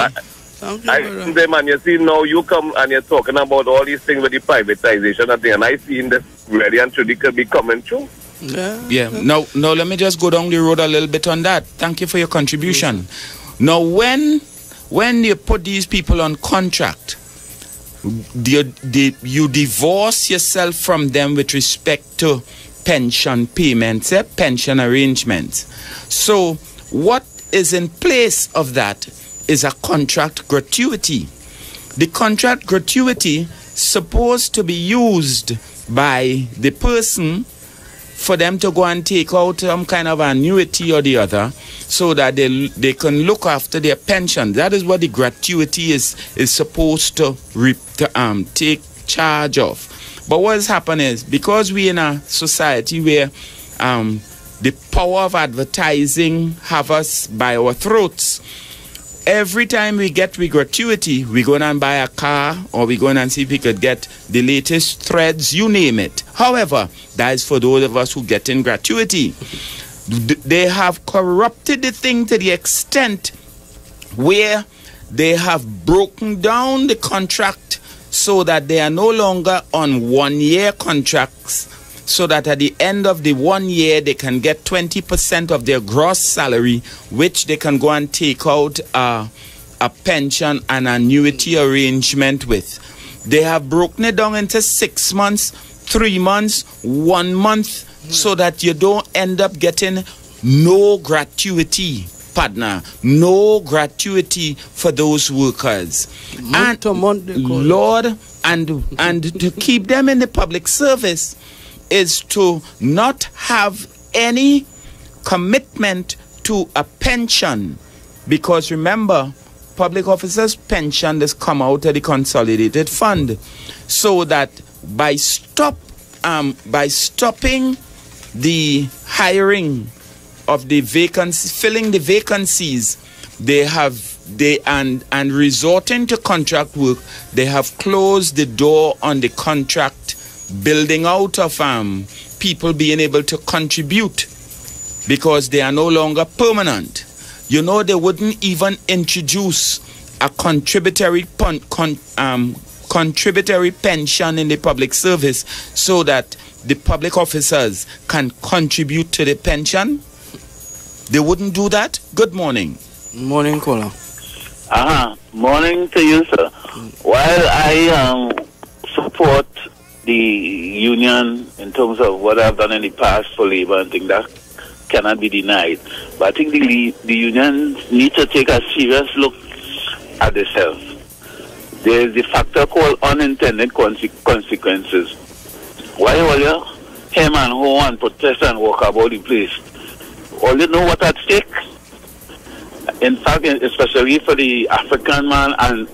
I think them, and you see now you come and you're talking about all these things with the privatization and thing, and I see in this really and truly could be coming true.
Yeah. Now let me just go down the road a little bit on that. Thank you for your contribution. Now when you put these people on contract, you divorce yourself from them with respect to pension payments, pension arrangements. So what is in place of that is a contract gratuity. The contract gratuity supposed to be used by the person for them to go and take out some kind of annuity or the other, so that they can look after their pension. That is what the gratuity is supposed to take charge of. But what has happened is, because we're in a society where the power of advertising have us by our throats, every time we get gratuity, we go and buy a car, or we go and see if we could get the latest threads, you name it. However, that is for those of us who get in gratuity. They have corrupted the thing to the extent where they have broken down the contract so that they are no longer on 1-year contracts, so that at the end of the 1 year they can get 20% of their gross salary, which they can go and take out a pension and annuity arrangement with. They have broken it down into 6 months, 3 months, 1 month, so that you don't end up getting no gratuity, partner, no gratuity for those workers. Lord, and to keep them in the public service is to not have any commitment to a pension, because remember, public officers' pension has come out of the consolidated fund, so that by stopping the hiring of the vacancies, filling the vacancies, and resorting to contract work, they have closed the door on the contract building out of people being able to contribute, because they are no longer permanent. You know, they wouldn't even introduce a contributory pension in the public service so that the public officers can contribute to the pension. They wouldn't do that. Good morning.
Morning, caller.
Morning to you, sir. While I support the union in terms of what I've done in the past for labor and things, that cannot be denied. But I think the union needs to take a serious look at themselves. There is the factor called unintended consequences. Why all you him and ho and protest and walk about the place? All you know what at stake? In fact, especially for the African man and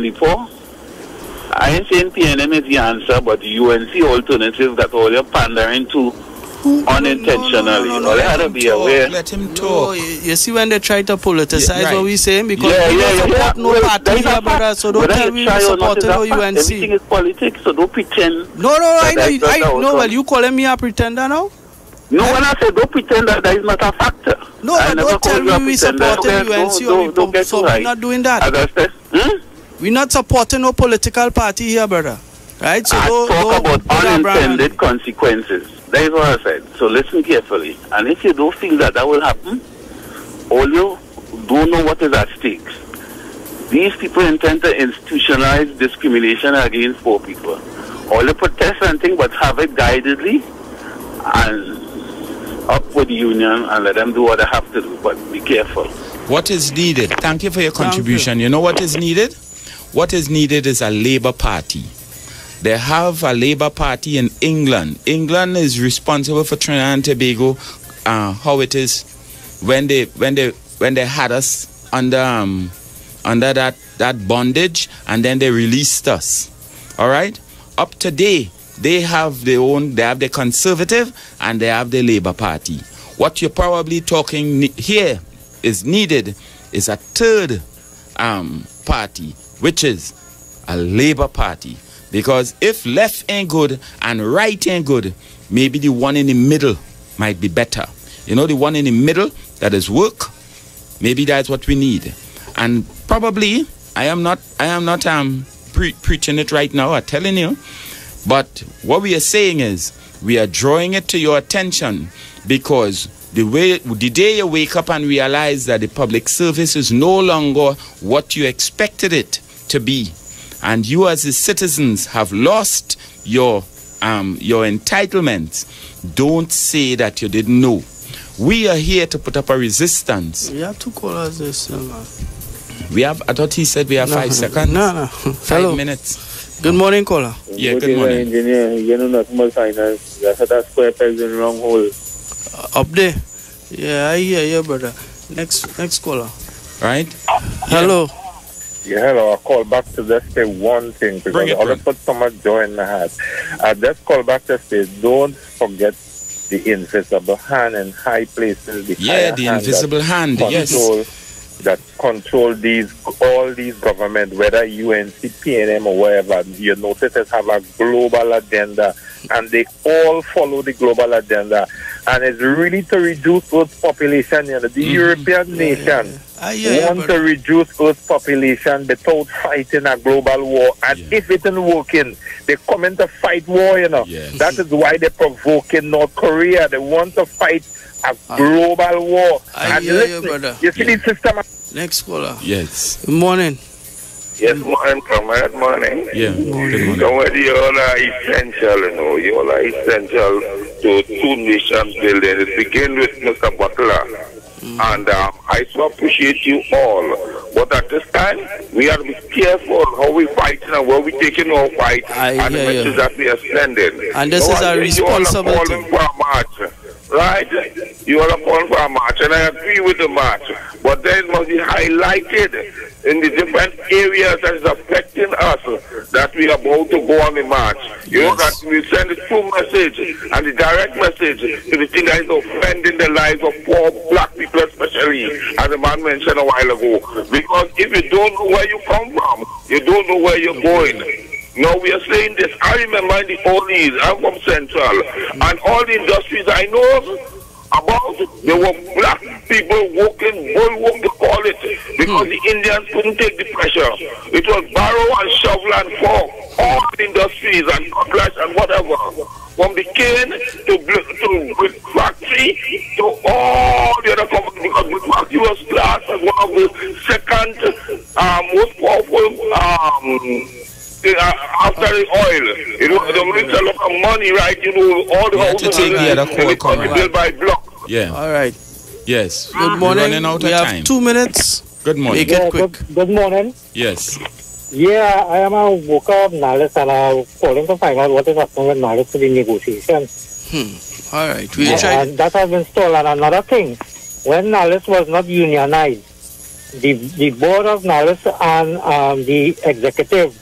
the poor, I ain't saying PNM is the answer, but the UNC alternative that all you're pandering to unintentionally. All you had to be aware.
Let him talk.
You see, when they try to politicize
right.
what we saying, because we don't support no party here, brother, so don't tell me we support no UNC.
Everything is politics, so don't pretend.
No, I know. Well, you calling me a pretender now?
No, when I say don't pretend that is not a factor.
No, don't tell me we supporting UNC or so we're not doing that. We're not supporting no political party here, brother. Right? So
talk about unintended consequences. That is what I said. So listen carefully. And if you don't feel that will happen, all you don't know what is at stake. These people intend to institutionalize discrimination against poor people. All you protest and think, but have it guidedly and up with the union and let them do what they have to do, but be careful.
What is needed? Thank you for your contribution. You know what is needed? What is needed is a Labour Party. They have a Labour Party in England. England is responsible for Trinidad and Tobago, how it is when they had us under that bondage, and then they released us. All right? Up to date, they have the Conservative and they have the Labour Party. What you're probably talking here is needed is a third party, which is a Labour Party. Because if left ain't good and right ain't good, maybe the one in the middle might be better. You know, the one in the middle that is work, maybe that's what we need. And probably, I am not preaching it right now, I'm telling you. But what we are saying is, we are drawing it to your attention, because the day you wake up and realize that the public service is no longer what you expected it to be, and you as the citizens have lost your your entitlements, don't say that you didn't know. We are here to put up a resistance.
We have 2 callers this, man.
We have, I thought he said we have 5 seconds.
No.
5 minutes.
Good morning, caller.
Yeah, good morning.
Engineer, you know nothing about finance. That's a square pegs in the wrong hole.
Up there. Yeah, I hear you, brother. Next caller.
Right?
Hello.
Yeah, hello. I'll call back to just say one thing because I want to put so much joy in my heart. I just call back to say, don't forget the invisible hand in high places.
The invisible hand, yes.
That control all these government, whether UNC, PNM or wherever. You notice it have a global agenda, and they all follow the global agenda. And it's really to reduce Earth's population. You know, the European nation want to reduce Earth's population without fighting a global war. And if it isn't working, they come in to fight war, you know. That is why they're provoking North Korea. They want to fight a global war. And listen, you see the system.
Next caller.
Yes.
Good morning.
Yes, morning, comrade, morning.
Yeah, good morning.
So whether you all are essential, you know, you all are essential to 2 nations building. It begins with Mr. Butler. And I so appreciate you all. But at this time, we have to be careful how we fight and where we taking our fight and the message that we are sending.
And this is our responsibility.
You all are calling for a march, right? You all are calling for a march, and I agree with the march. But then it must be highlighted in the different areas that is affecting us that we are about to go on the march. You know that we send a true message and the direct message to the thing that is offending the lives of poor black people especially, as the man mentioned a while ago. Because if you don't know where you come from, you don't know where you're going. Now we are saying this. I remember in the old days, I'm from Central, and all the industries I know about, there were black people working, bulwark to call it, because the Indians couldn't take the pressure. It was barrow and shovel and fork, all the industries and cutlass and whatever. From the cane to brick factory to all the other companies, because brick factory was classed as one of the second most powerful after the oil. It was the makes a lot of money, right? You know, all the houses built by block.
Yeah.
All right.
Yes.
Good morning.
Running out of
we have
time.
2 minutes.
Good morning.
Make it quick.
Good morning.
Yes.
Yeah, I am a worker of Nalis and I'm calling to find out what is happening with Nalis to the negotiation.
All right.
And that has been stolen. Another thing, when Nalis was not unionized, the board of Nalis and the executive,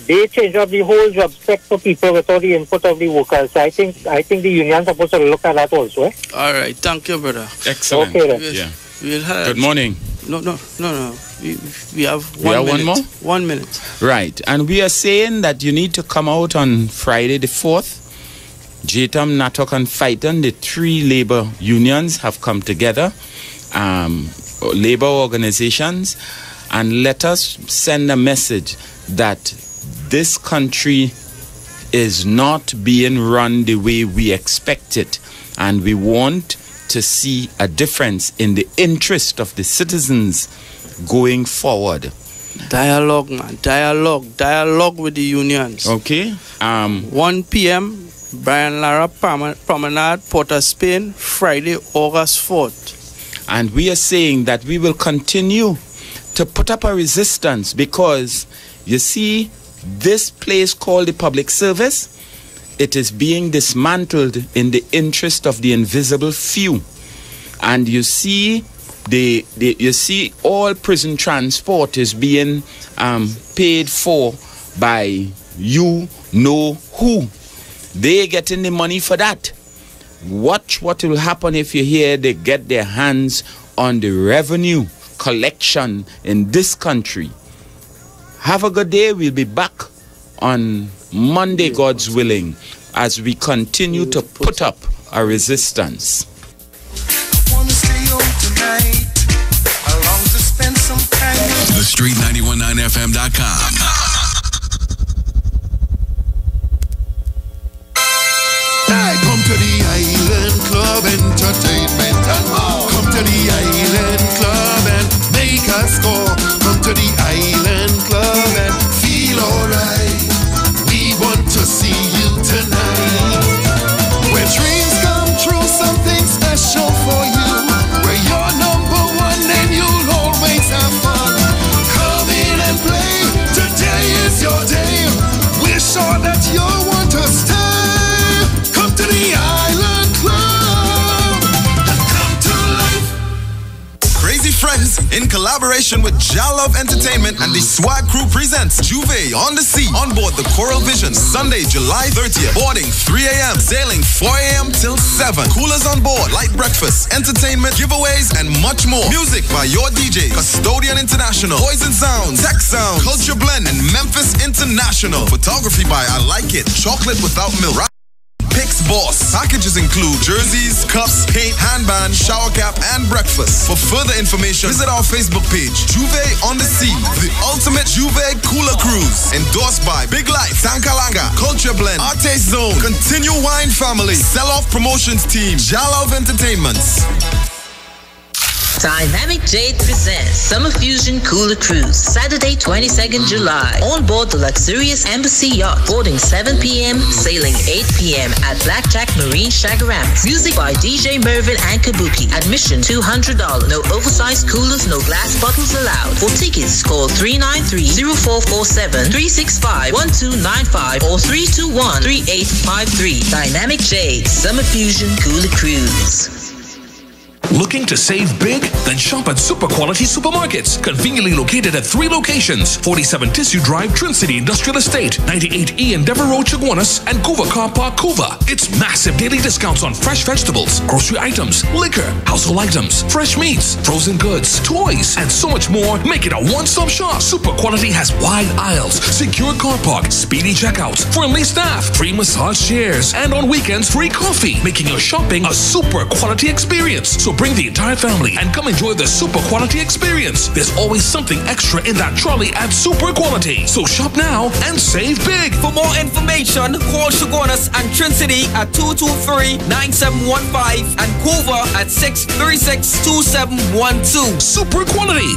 they changed up the whole job spec for people without the input of the workers. So I think the union is supposed to look at that also.
All right. Thank you, brother.
Excellent.
Okay, then.
We'll have,
Good morning.
No. We have 1 minute.
One more?
1 minute.
Right. And we are saying that you need to come out on Friday the 4th. JTAM, NATOC and Fighton, the 3 labor unions have come together, labor organizations, and let us send a message that this country is not being run the way we expect it, and we want to see a difference in the interest of the citizens going forward.
Dialogue, man. Dialogue with the unions.
Okay.
1 p.m. Brian Lara Promenade, Port of Spain, Friday, August 4th.
And we are saying that we will continue to put up a resistance because, you see, this place called the public service, it is being dismantled in the interest of the invisible few. And you see, you see all prison transport is being paid for by you know who. They getting the money for that. Watch what will happen if you hear they get their hands on the revenue collection in this country. Have a good day. We'll be back on Monday, God's willing, as we continue to put up a resistance.
TheStreet919FM.com.
Come to the Island Club Entertainment and more. Come to the Island Club and make a score. Come to the Island Club and feel alright. We want to see you tonight.
In collaboration with Jalove Entertainment and the Swag Crew presents Juve on the Sea on board the Coral Vision, Sunday, July 30th. Boarding 3 a.m., sailing 4 a.m. till 7. Coolers on board, light breakfast, entertainment, giveaways, and much more. Music by your DJ, Custodian International, Poison Sound, Tech Sound, Culture Blend, and Memphis International. Photography by I Like It, Chocolate Without Milk. Pix Boss. Packages include jerseys, cups, paint, handband, shower cap, and breakfast. For further information, visit our Facebook page, Juve on the Sea, the ultimate Juve cooler cruise. Endorsed by Big Life, Tankalanga, Culture Blend, Artist Zone, Continue Wine Family, Sell-Off Promotions Team, Jalove Entertainments.
Dynamic Jade presents Summer Fusion Cooler Cruise, Saturday, 22nd July. On board the luxurious Embassy Yacht, boarding 7 p.m., sailing 8 p.m. at Blackjack Marine Shagaramas. Music by DJ Mervin and Kabuki. Admission $200. No oversized coolers, no glass bottles allowed. For tickets, call 393-0447, 365-1295, or 321-3853. Dynamic Jade Summer Fusion Cooler Cruise.
Looking to save big? Then shop at Super Quality Supermarkets, conveniently located at 3 locations: 47 Tissue Drive, Trin City Industrial Estate, 98E Endeavor Road, Chaguanas, and Couva Car Park, Couva. It's massive daily discounts on fresh vegetables, grocery items, liquor, household items, fresh meats, frozen goods, toys, and so much more. Make it a one-stop shop. Super Quality has wide aisles, secure car park, speedy checkouts, friendly staff, free massage chairs, and on weekends, free coffee, making your shopping a Super Quality experience. So bring the entire family and come enjoy the Super Quality experience. There's always something extra in that trolley at Super Quality. So shop now and save big.
For more information, call Chaguanas and Trin City at 223-9715 and Couva at 636-2712.
Super Quality.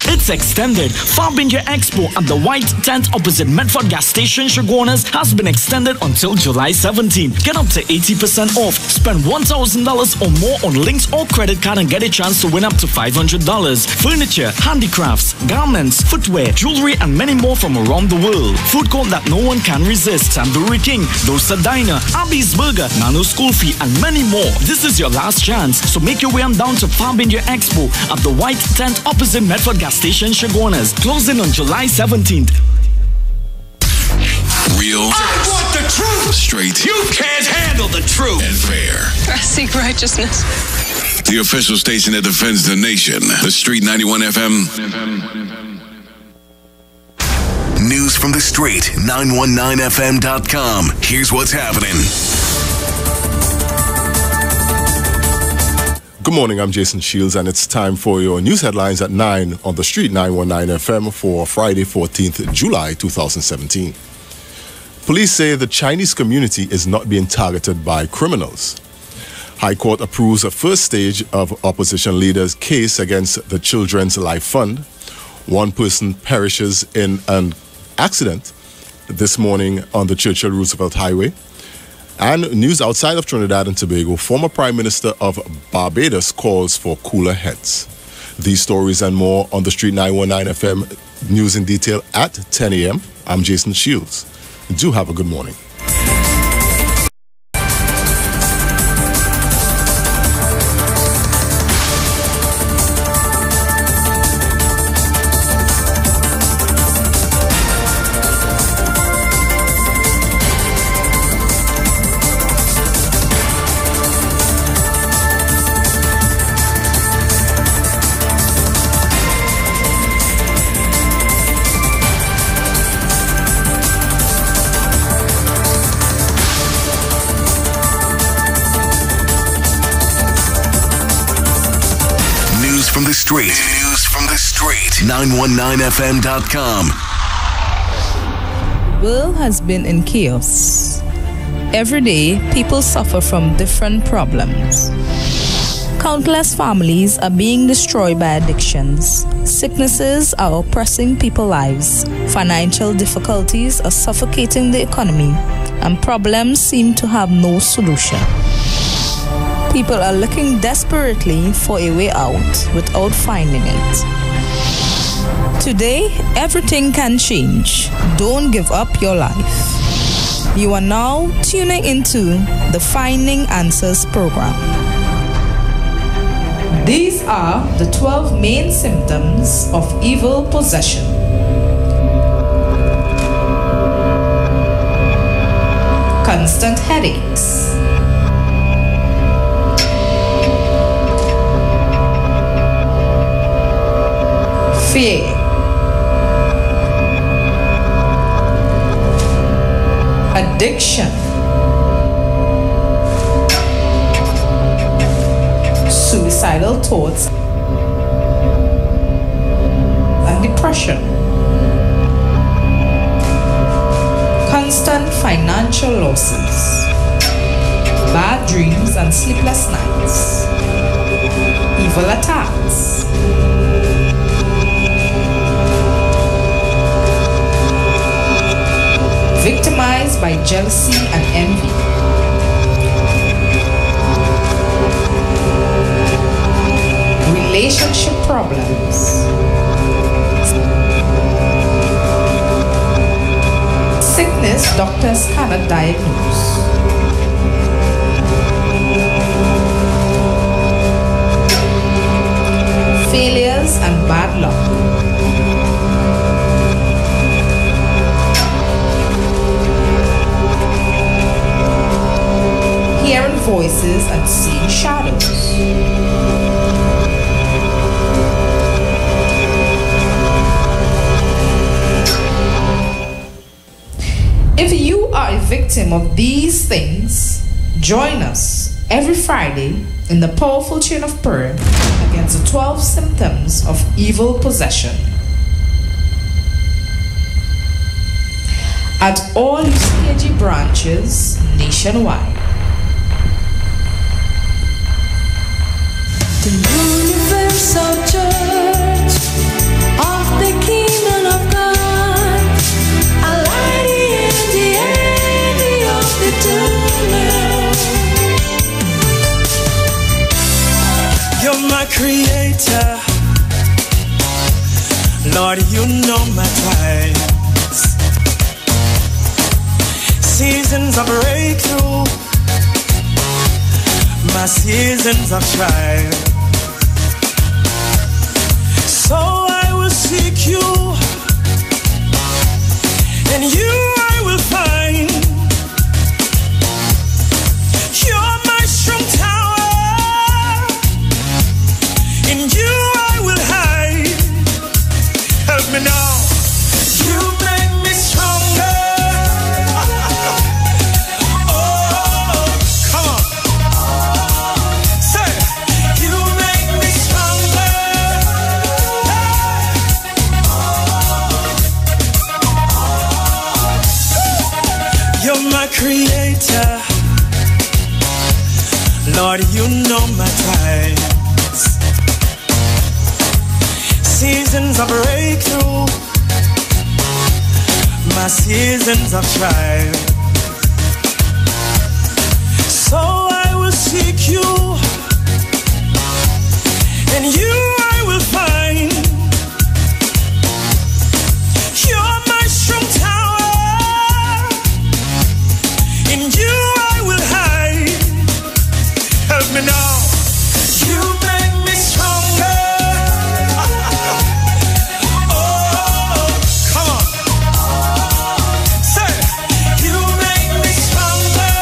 It's extended. Farbinger Expo at the White Tent opposite Medford Gas Station, Chaguanas, has been extended until July 17. Get up to 80% off. Spend $1,000 or more on links or credit card and get a chance to win up to $500. Furniture, handicrafts, garments, footwear, jewelry, and many more from around the world. Food court that no one can resist. Tandoori King, Dosa Diner, Abby's Burger, Nano School Fee, and many more. This is your last chance, so make your way on down to Farbinger Expo at the White Tent opposite Medford Gas Station, Chaguanas, closing on July 17th.
Real.
I want the truth.
Straight.
You can't handle the truth.
And fair.
I seek righteousness.
The official station that defends the nation. The Street 91 FM.
News from the Street, 919fm.com. Here's what's happening.
Good morning, I'm Jason Shields, and it's time for your news headlines at 9 on the Street 919 FM for Friday, 14th July 2017. Police say the Chinese community is not being targeted by criminals. High Court approves a first stage of opposition leaders' case against the Children's Life Fund. One person perishes in an accident this morning on the Churchill Roosevelt Highway. And news outside of Trinidad and Tobago, former Prime Minister of Barbados calls for cooler heads. These stories and more on the Street 919 FM news in detail at 10 a.m. I'm Jason Shields. Do have a good morning.
Street. News from the Street. 919fm.com.
The world has been in chaos. Every day, people suffer from different problems. Countless families are being destroyed by addictions. Sicknesses are oppressing people's lives. Financial difficulties are suffocating the economy, and problems seem to have no solution. People are looking desperately for a way out without finding it. Today, everything can change. Don't give up your life. You are now tuning into the Finding Answers program. These are the 12 main symptoms of evil possession. Constant headaches, fear, addiction, suicidal thoughts, and depression. Constant financial losses, bad dreams and sleepless nights, evil attacks, victimized by jealousy and envy, relationship problems, sickness doctors cannot diagnose, failures and bad luck, hearing voices and seeing shadows. If you are a victim of these things, join us every Friday in the powerful chain of prayer against the 12 symptoms of evil possession. At all UCAG branches nationwide.
The Universal Church of the Kingdom of God, a light in the end of the tunnel.
You're my creator, Lord, you know my times, seasons of breakthrough, my seasons of trial. So I will seek you, and you I will find. You're my strong tower, in you I will hide. Help me now. You make me stronger. Oh, come on. Say, you make me stronger. You're my creator, Lord, you know my times, seasons of breakthrough, my seasons of trial. So I will seek you, and you I will find. You're my strong tower, in you I will hide. Help me now. You make me stronger. Oh, come on. Say, you make me stronger.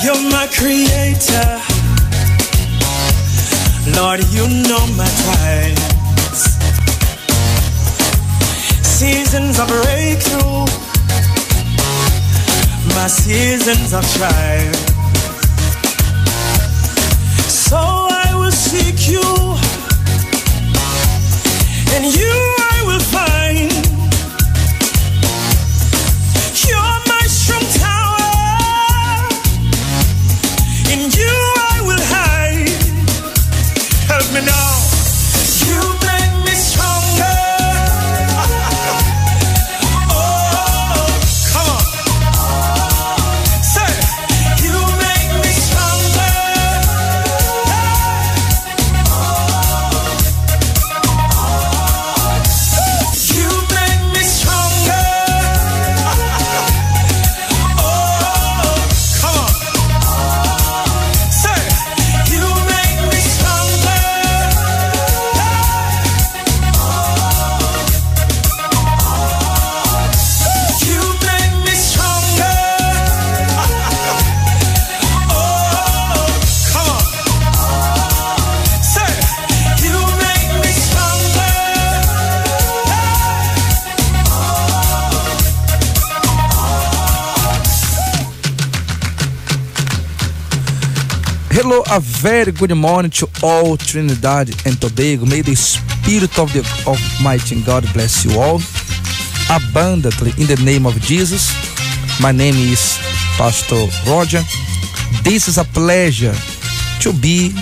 You're my creator, Lord, you know my times, seasons of breakthrough, my seasons of trial. So I will seek you, and you I will find. You're my strong tower, in you I will hide. Help me now. You make me stronger. Oh, come on. Say, you make me stronger.
Hello, a very good morning to all Trinidad and Tobago. May the Spirit of the Almighty God bless you all abundantly in the name of Jesus. My name is Pastor Roger. This is a pleasure to be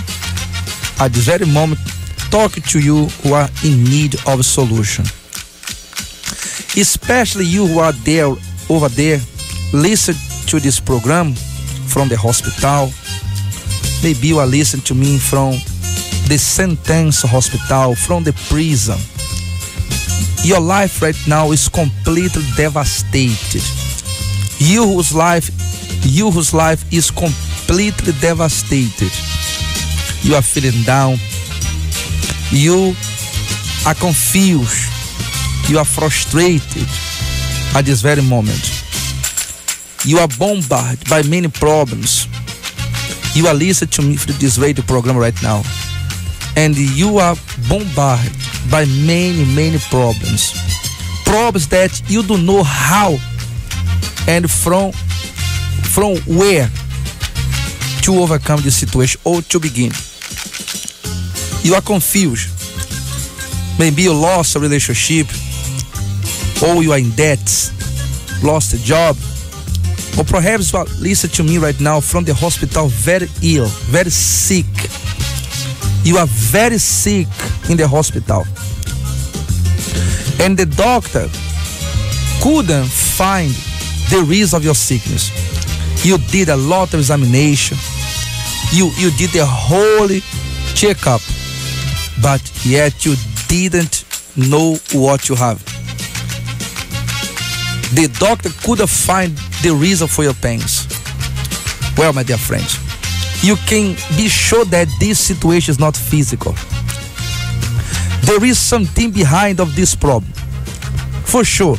at this very moment talking to you who are in need of a solution. Especially you who are there over there, listen to this program from the hospital. Maybe you are listening to me from the sentence hospital, from the prison. Your life right now is completely devastated. You whose life is completely devastated. You are feeling down. You are confused. You are frustrated at this very moment. You are bombarded by many problems. You are listening to me through this radio program right now, and you are bombarded by many problems. Problems that you don't know how and from where to overcome this situation or to begin. You are confused. Maybe you lost a relationship, or you are in debt, lost a job, or perhaps you are listening to me right now from the hospital very ill, very sick. You are very sick in the hospital. And the doctor couldn't find the reason of your sickness. You did a lot of examination. You did the whole checkup, but yet you didn't know what you have. The doctor couldn't find the reason for your pains. Well, my dear friends, you can be sure that this situation is not physical. There is something behind of this problem. For sure.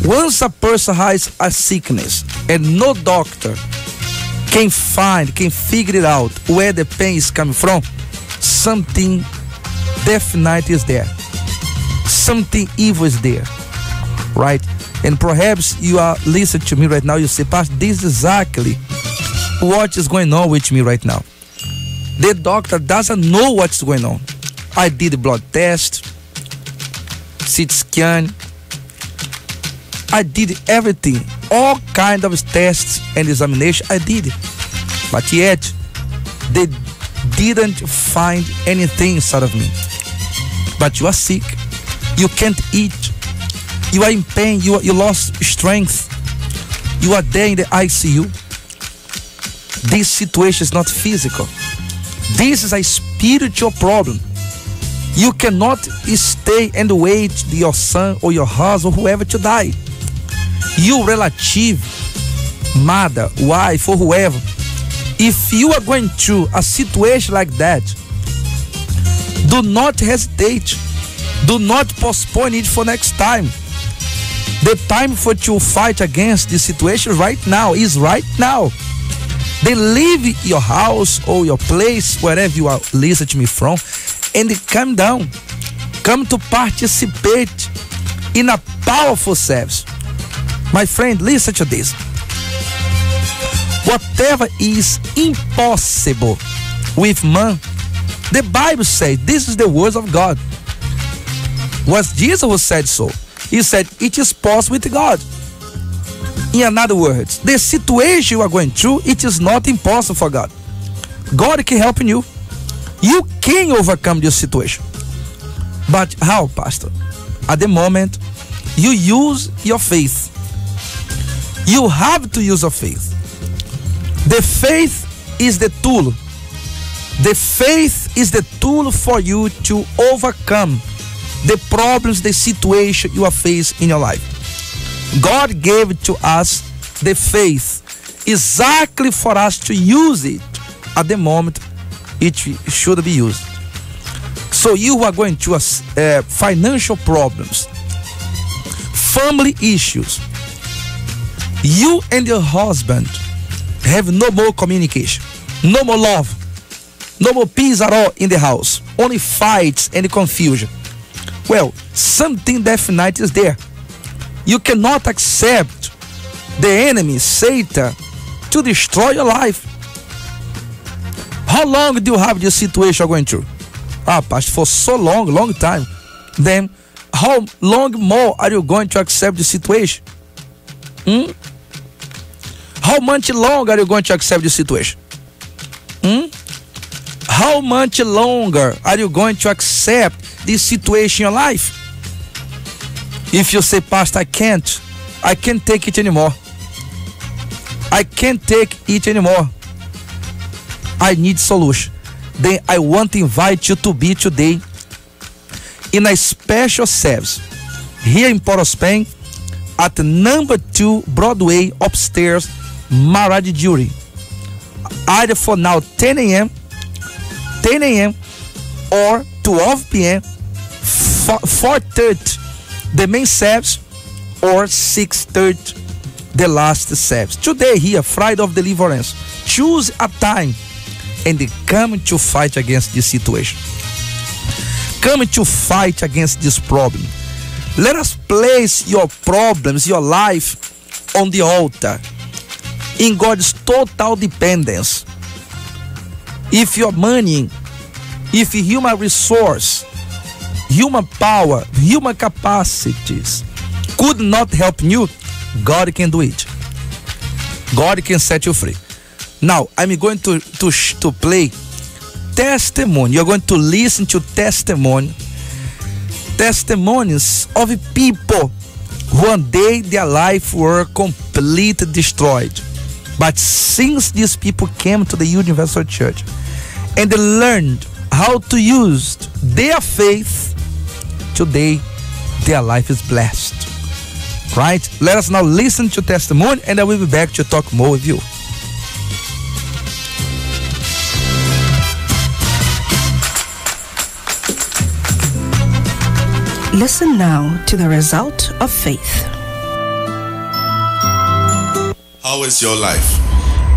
Once a person has a sickness and no doctor can figure it out where the pain is coming from, something definitely is there. Something evil is there, right? And perhaps you are listening to me right now, you say, Pastor, this is exactly what is going on with me right now. The doctor doesn't know what's going on. I did a blood test, CT scan, I did everything, all kind of tests and examination, I did. But yet, they didn't find anything inside of me. But you are sick, you can't eat, you are in pain, you lost strength, you are there in the ICU. This situation is not physical. This is a spiritual problem. You cannot stay and wait your son or your husband or whoever to die. Your relative, mother, wife, or whoever, if you are going through a situation like that, do not hesitate. Do not postpone it for next time. The time for to fight against this situation right now is right now. They leave your house or your place, wherever you are listening to me from, and come down. Come to participate in a powerful service. My friend, listen to this. Whatever is impossible with man, the Bible says, this is the words of God. Was Jesus who said so? He said, it is possible with God. In other words, the situation you are going through, it is not impossible for God. God can help you. You can overcome this situation. But how, Pastor? At the moment, you use your faith. You have to use your faith. The faith is the tool. The faith is the tool for you to overcome the problems, the situation you are facing in your life. God gave to us the faith exactly for us to use it at the moment it should be used. So you are going through financial problems, family issues. You and your husband have no more communication, no more love, no more peace at all in the house, only fights and confusion. Well, something definite is there. You cannot accept the enemy, Satan, to destroy your life. How long do you have this situation going through? Pastor, for so long time. Then how long more are you going to accept the situation? How much longer are you going to accept the situation? How much longer are you going to accept this situation in your life? If you say, Pastor, I can't take it anymore. I can't take it anymore. I need solution. Then I want to invite you to be today in a special service here in Port of Spain at number 2 Broadway upstairs, Maradi Jury. Either for now 10 a.m. or 12 p.m. 4:30 the main service or 6:30 the last service. Today here, Friday of Deliverance. Choose a time and come to fight against this situation. Come to fight against this problem. Let us place your problems, your life on the altar in God's total dependence. If your money, if human resource, human power, human capacities could not help you, God can do it. God can set you free. Now, I'm going to play testimony. You're going to listen to testimonies of people who one day their life were completely destroyed. But since these people came to the Universal Church and they learned how to use their faith, today their life is blessed. Right? Let us now listen to testimony and I will be back to talk more with you.
Listen now to the result of faith.
How is your life?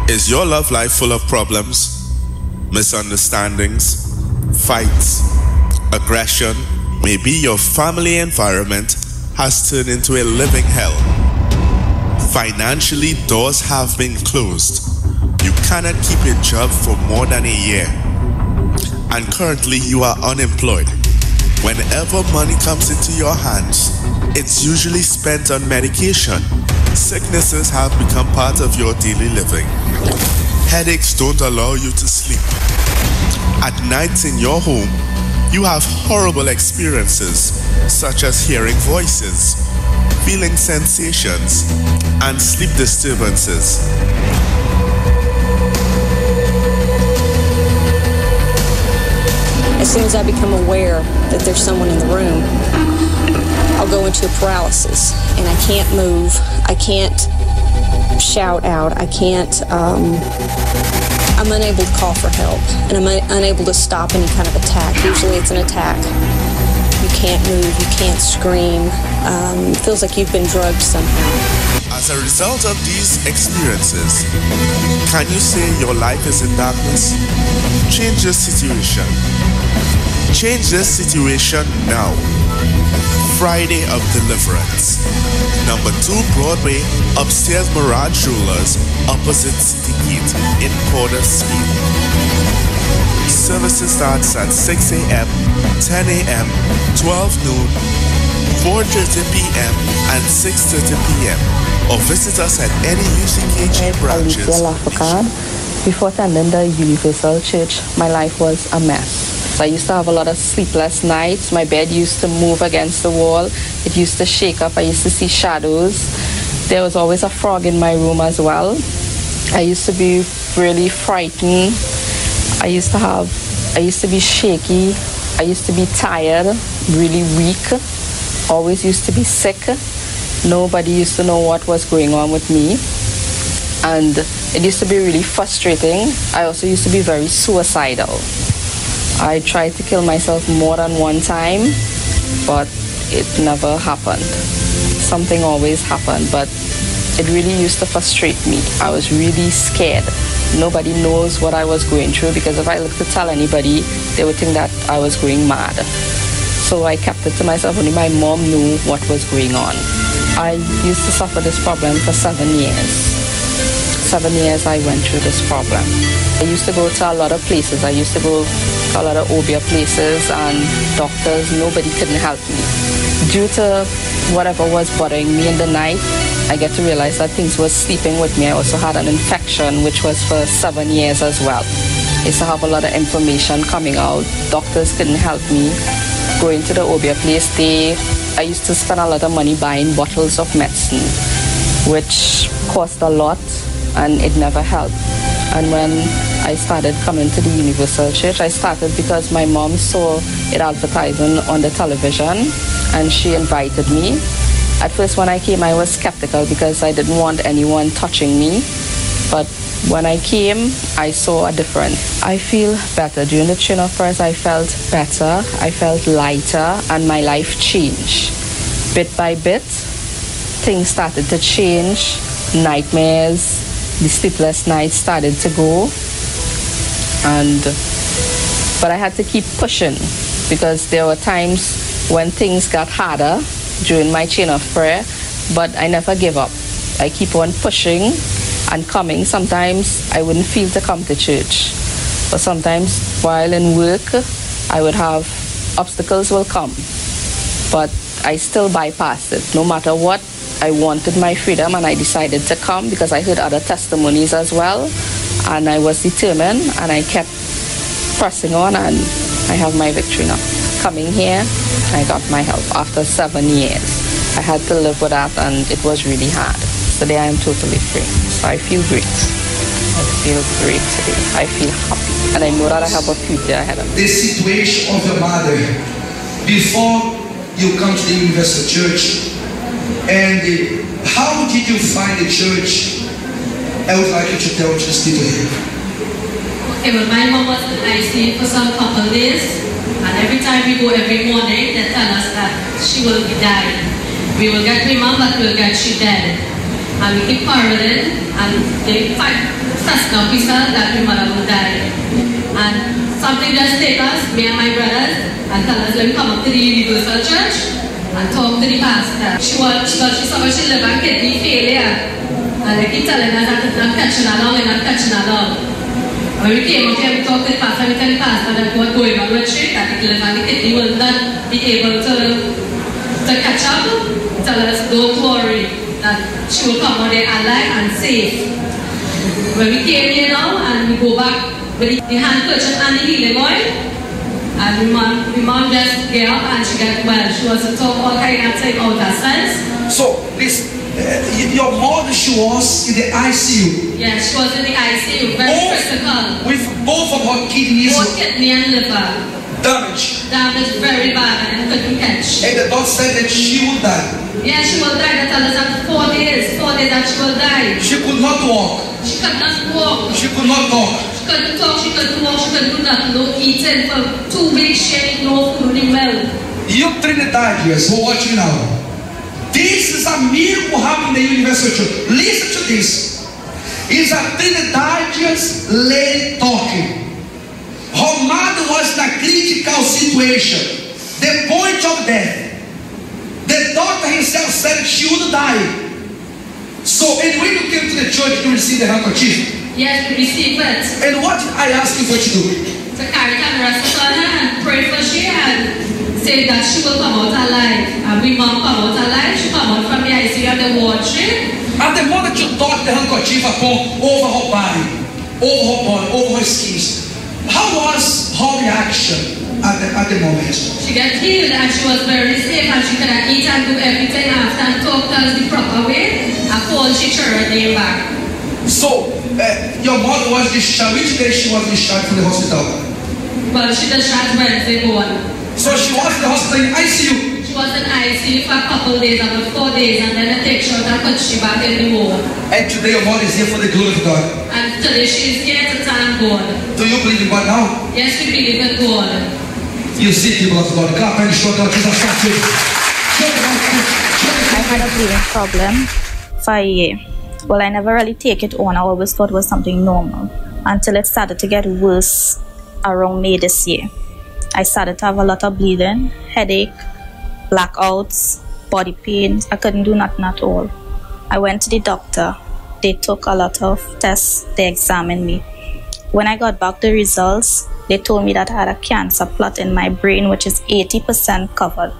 Is your love life full of problems, misunderstandings, fights, aggression? Maybe your family environment has turned into a living hell. Financially, doors have been closed. You cannot keep a job for more than a year. And currently you are unemployed. Whenever money comes into your hands, it's usually spent on medication. Sicknesses have become part of your daily living. Headaches don't allow you to sleep. At nights in your home, you have horrible experiences such as hearing voices, feeling sensations, and sleep disturbances.
As soon as I become aware that there's someone in the room, I'll go into a paralysis and I can't move, I can't shout out, I'm unable to call for help, and I'm unable to stop any kind of attack. Usually it's an attack. You can't move, you can't scream. It feels like you've been drugged somehow.
As a result of these experiences, can you say your life is in darkness? Change this situation. Change this situation now. Friday of Deliverance. Number 2 Broadway, upstairs Mirage Jewelers, opposite City Gate in Port of Spain. Services starts at 6 a.m., 10 a.m., 12 noon, 4:30 p.m. and 6:30 p.m. or visit us at any UCKG branches.
Before attending the Universal Church, my life was a mess. So I used to have a lot of sleepless nights. My bed used to move against the wall. It used to shake up. I used to see shadows. There was always a frog in my room as well. I used to be really frightened. I used to be shaky. I used to be tired, really weak. Always used to be sick. Nobody used to know what was going on with me. And it used to be really frustrating. I also used to be very suicidal. I tried to kill myself more than one time, but it never happened. Something always happened, but it really used to frustrate me. I was really scared. Nobody knows what I was going through, because if I looked to tell anybody, they would think that I was going mad. So I kept it to myself. Only my mom knew what was going on. I used to suffer this problem for 7 years. 7 years I went through this problem. I used to go to a lot of places. I used to go to a lot of OBIA places and doctors. Nobody couldn't help me. Due to whatever was bothering me in the night, I get to realize that things were sleeping with me. I also had an infection, which was for 7 years as well. I used to have a lot of information coming out. Doctors couldn't help me. Going to the OBIA place, I used to spend a lot of money buying bottles of medicine, which cost a lot, and it never helped. And when I started coming to the Universal Church, I started because my mom saw it advertising on the television, and she invited me. At first, when I came, I was skeptical because I didn't want anyone touching me. But when I came, I saw a difference. I feel better. During the chain of prayers, I felt better, I felt lighter, and my life changed. Bit by bit, things started to change. Nightmares, the sleepless nights started to go. But I had to keep pushing because there were times when things got harder during my chain of prayer, but I never give up. I keep on pushing and coming. Sometimes I wouldn't feel to come to church, but sometimes while in work, I would have obstacles will come, but I still bypassed it. No matter what, I wanted my freedom, and I decided to come because I heard other testimonies as well, and I was determined, and I kept pressing on, and I have my victory now. Coming here, I got my help after 7 years. I had to live with that, and it was really hard. Today I am totally free, so I feel great. I feel great today. I feel happy, and I know that I have a future ahead of me.
The situation of your mother before you come to the Universal Church, and how did you find the church? I would like you to tell just people here.
Okay, well, my mom was in ICU for some couple days, and every time we go every morning, they tell us that she will be dying. We will get my mom, but we'll get she dead. And we keep quarreling, and they trust officer that my mother will die. And something just take us, me and my brothers, and tell us, let me come up to the Universal Church and talk to the pastor. She suffered, she liver and kidney failure. And they keep telling us that it's not catching along and not catching along. When we came up here, we talked to the pastor, we tell the pastor that what's going on with she, that the liver and the kidney will not be able to catch up. Tell us, don't worry, that she will come out there alive and safe. When we came here now, and we go back with the handkerchief and the healing oil, and my mom just get up and she got well. She was to talk all kind of thing out her sense.
So, this, your mother, she was in the ICU.
Yeah, she was in the ICU, very critical.
With both of her kidneys.
Both kidney and liver.
Damage.
Damage very bad, and couldn't catch.
And the doctor said that she would die.
Yeah, she will die. They told us after 4 days that she will die.
She could not walk.
She could not walk.
She could not talk.
She couldn't talk, she couldn't walk, she couldn't do nothing, no eating for 2 weeks, she ate no food in well.
You Trinidadians who are watching now, this is a miracle happening in the Universal Church. Listen to this. It's a Trinidadian's lady talking. Her mother was in a critical situation, the point of death. The doctor himself said she would die. So, and when you came to the church, you received the handkerchief.
Yes, we received it.
And what did I ask you for to do?
To carry the rest on her and pray for she and say that she will come out alive. And we mom come out alive, she come out from the ICU and the wardrobe.
At the moment you thought the handkerchief upon over her body, over her skins, how was her reaction at the moment?
She got healed and she was very safe and she could eat and do everything after and talk to us the proper way. I called she turned her name back.
So, your mother was discharged. Which day she was discharged from the hospital?
Well, she discharged Wednesday morning.
So she was in the hospital in ICU?
She was in ICU for a couple days, about 4 days, and then they take her out and put she back in the ward.
And today your mother is here for the glory of God?
And today she is here to thank God.
Do you believe in God now?
Yes, we believe in God.
You see, people of God, clap and show God Jesus Christ.
I had a bleeding problem for a year. Well, I never really take it on. I always thought it was something normal until it started to get worse around May this year. I started to have a lot of bleeding, headache, blackouts, body pain. I couldn't do nothing at all. I went to the doctor. They took a lot of tests. They examined me. When I got back the results, they told me that I had a cancer plot in my brain, which is 80% covered.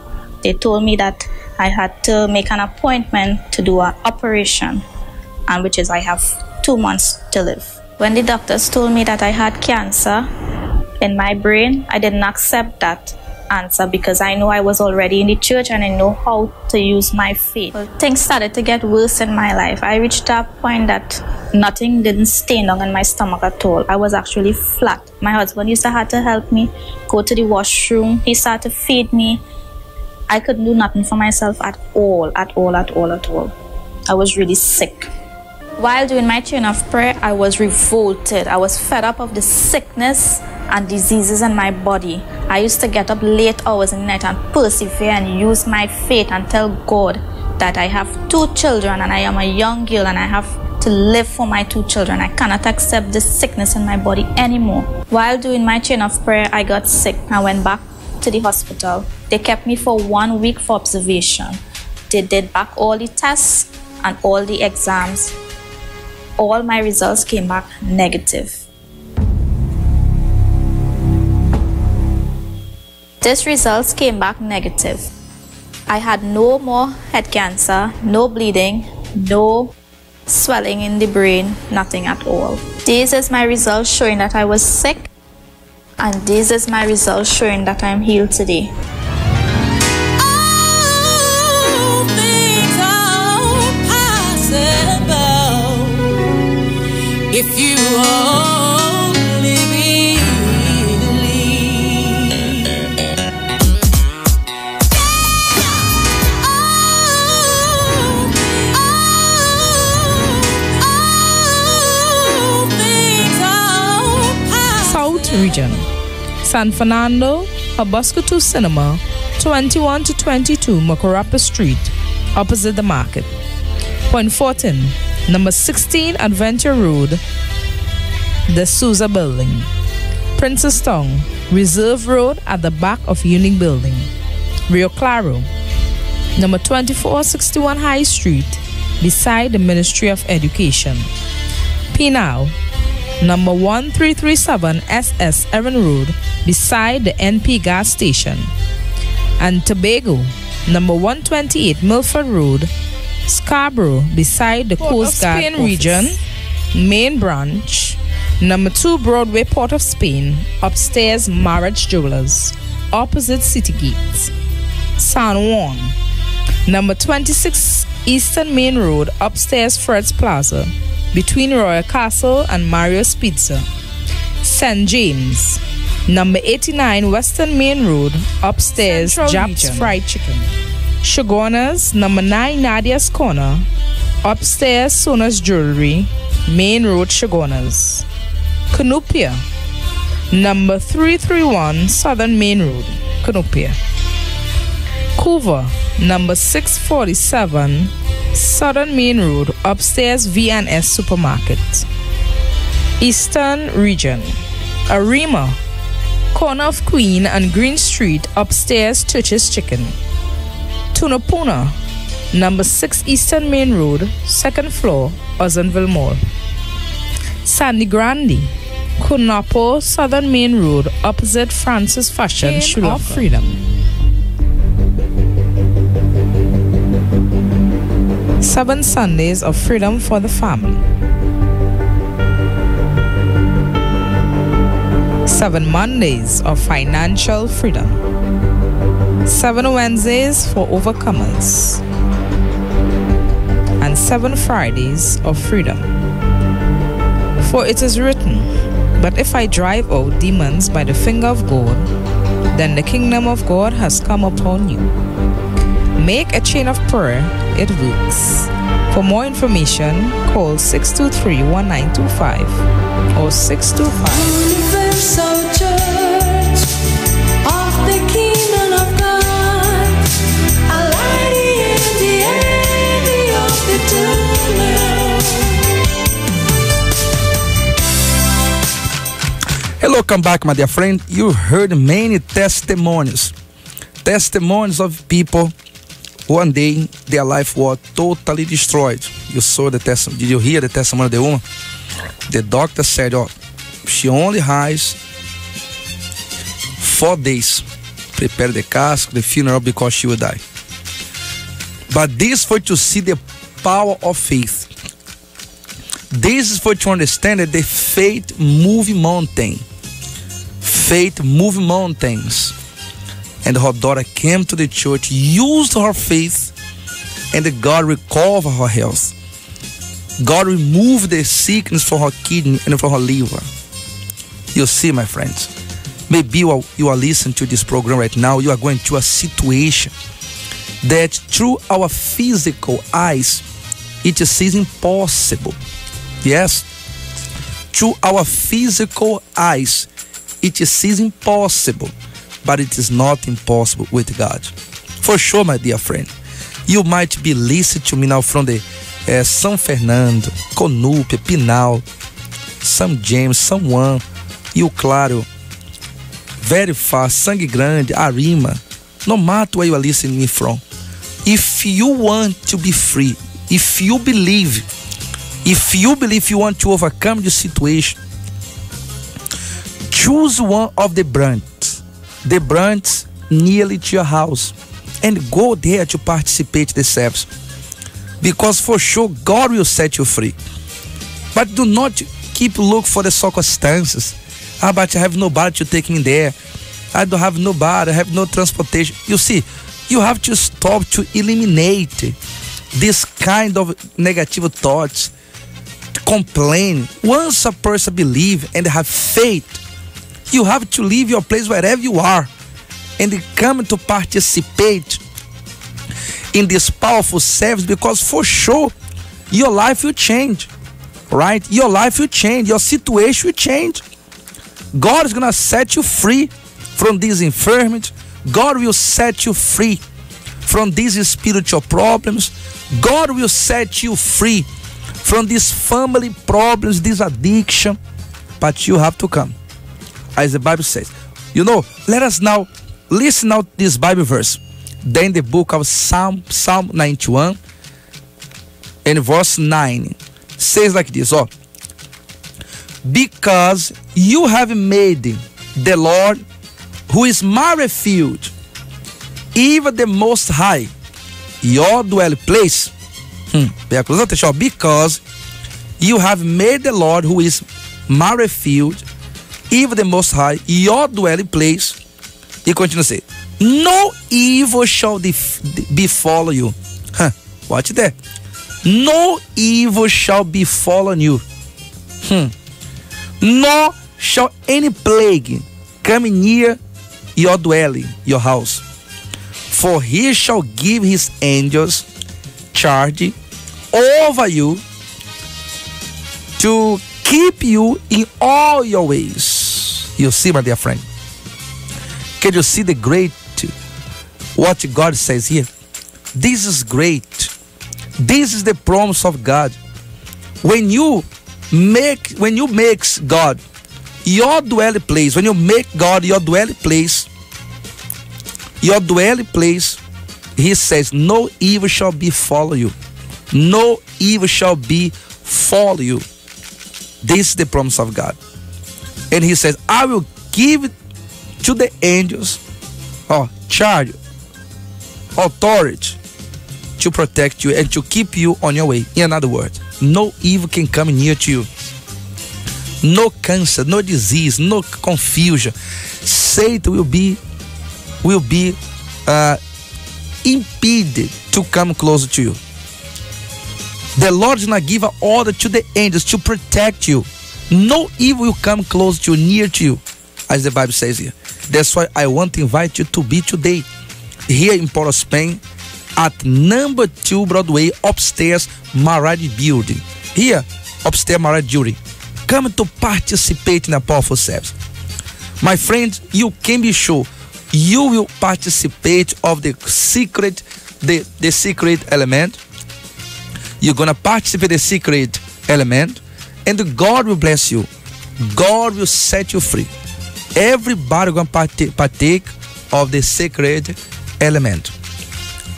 They told me that I had to make an appointment to do an operation, and which is I have 2 months to live. When the doctors told me that I had cancer in my brain, I didn't accept that answer because I know I was already in the church and I know how to use my faith. Well, things started to get worse in my life. I reached a point that nothing didn't stay down in my stomach at all. I was actually flat. My husband used to have to help me go to the washroom. He started to feed me. I couldn't do nothing for myself at all. I was really sick. While doing my chain of prayer, I was revolted. I was fed up of the sickness and diseases in my body. I used to get up late hours in the night and persevere and use my faith and tell God that I have 2 children and I am a young girl and I have to live for my 2 children. I cannot accept this sickness in my body anymore. While doing my chain of prayer, I got sick. I went back to the hospital. They kept me for 1 week for observation. They did back all the tests and all the exams. All my results came back negative. These results came back negative. I had no more head cancer, no bleeding, no swelling in the brain, nothing at all. This is my results showing that I was sick, and this is my results showing that I'm healed today.
All things are possible if you only believe.
Region. San Fernando, Habasco Cinema, 21 to 22 Macarapa Street, opposite the market. Point 14, number 16 Adventure Road, the Souza Building. Princess Town, Reserve Road at the back of Unique Building. Rio Claro, number 2461 High Street, beside the Ministry of Education. Pinal, number 1337 SS Erin Road, beside the NP gas station. And Tobago, number 128 Milford Road, Scarborough, beside the Coast Guard Spain office. Region, main branch, number 2 Broadway, Port of Spain, upstairs Marriage Jewelers, opposite City Gate. San Juan, number 26 Eastern Main Road, upstairs Fred's Plaza, between Royal Castle and Mario's Pizza. St. James, number 89 Western Main Road, upstairs Japs Fried Chicken. Shogunas, number 9 Nadia's Corner, upstairs Sona's Jewelry, Main Road Shogunas. Canupia, number 331 Southern Main Road, Canupia. Couva, number 647 Southern Main Road, upstairs V&S Supermarket. Eastern Region, Arima, corner of Queen and Green Street, upstairs Church's Chicken. Tunapuna, number 6 Eastern Main Road, 2nd floor, Ozanville Mall. Sandy Grande, Kunapo, Southern Main Road, opposite Francis Fashion, Shula of Freedom. 7 Sundays of freedom for the family. 7 Mondays of financial freedom. 7 Wednesdays for overcomers. And 7 Fridays of freedom. For it is written, but if I drive out demons by the finger of God, then the kingdom of God has come upon you. Make a chain of prayer, it works. For more information, call 623-1925 or 625.
Universal Church of the Kingdom of God, a light in the end of the tunnel.
Hello, welcome back, my dear friend. You heard many testimonies of people. One day, their life was totally destroyed. You saw the testimony. Did you hear the testimony of the woman? The doctor said, oh, she only has 4 days. Prepare the casket, the funeral, because she will die. But this for to see the power of faith. This is for to understand that the faith moves mountains. Faith moves mountains. And her daughter came to the church, used her faith, and God recovered her health. God removed the sickness from her kidney and from her liver. You see, my friends, maybe you are listening to this program right now, you are going through a situation that through our physical eyes, it seems impossible. Yes, through our physical eyes, it seems impossible, but it is not impossible with God. For sure, my dear friend, you might be listening to me now from the São Fernando, Conúpia, Pinal, São James, São Juan, Rio Claro, very far, Sangue Grande, Arima, no matter where you are listening me from. If you want to be free, if you believe you want to overcome the situation, choose one of the branches nearly to your house and go there to participate in the service, because for sure God will set you free. But do not keep looking for the circumstances. But I have nobody to take me there. I don't have nobody, I have no transportation. You see, you have to stop to eliminate this kind of negative thoughts, complain. Once a person believes and have faith, you have to leave your place wherever you are and come to participate in this powerful service, because for sure your life will change, right? Your life will change, your situation will change. God is gonna set you free from these infirmities. God will set you free from these spiritual problems. God will set you free from these family problems, this addiction. But you have to come, as the Bible says. You know, let us now listen out this Bible verse. Then the book of Psalm 91 and verse 9 says like this, oh, because you have made the Lord, who is my refuge, even the Most High, your dwelling place. Because you have made the Lord, who is my refuge, even the Most High, your dwelling place. He continues to say, no evil shall befall you. Watch that. No evil shall befall you. Nor shall any plague come near your dwelling, your house. For he shall give his angels charge over you to keep you in all your ways. You see, my dear friend, can you see the great, what God says here? This is great. This is the promise of God. When you make God your dwelling place, when you make God your dwelling place, he says, no evil shall befall you. No evil shall befall you. This is the promise of God. And he says, I will give to the angels charge, authority to protect you and to keep you on your way. In other words, no evil can come near to you. No cancer, no disease, no confusion. Satan will be impeded to come closer to you. The Lord is going to give an order to the angels to protect you. No evil will come close to you, near to you, as the Bible says here. That's why I want to invite you to be today here in Port of Spain at number 2 Broadway, upstairs Maradi Building. Here, upstairs Maradi Building. Come to participate in a powerful service. My friends, you can be sure you will participate of the secret, the secret element. You're gonna participate in the secret element, and God will bless you. God will set you free. Everybody gonna partake of the sacred element,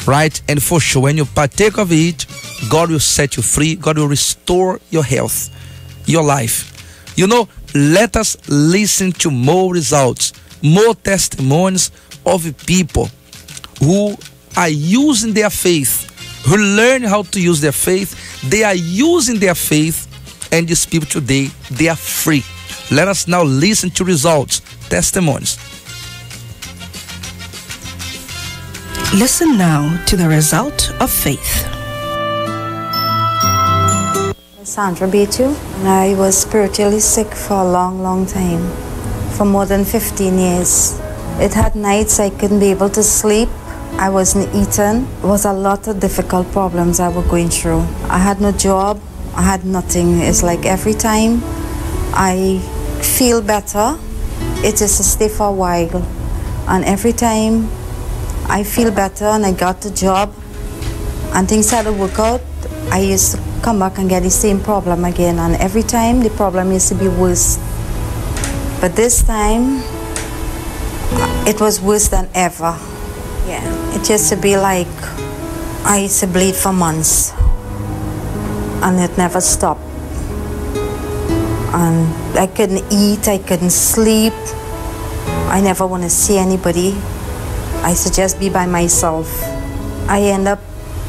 right? And for sure, when you partake of it, God will set you free. God will restore your health, your life. You know, let us listen to more results, more testimonies of people who are using their faith, who learn how to use their faith. They are using their faith, and these people today, they are free. Let us now listen to results, testimonies.
Listen now to the result of faith.
Sandra Betu, and I was spiritually sick for a long time, for more than 15 years. It had nights I couldn't be able to sleep. I wasn't eating. It was a lot of difficult problems I was going through. I had no job. I had nothing. It's like every time I feel better, it is to stay for a while. And every time I feel better and I got the job and things had to work out, I used to come back and get the same problem again. And every time the problem used to be worse. But this time, it was worse than ever. Yeah, it used to be like I used to bleed for months and it never stopped. And I couldn't eat, I couldn't sleep. I never want to see anybody. I used to just be by myself. I end up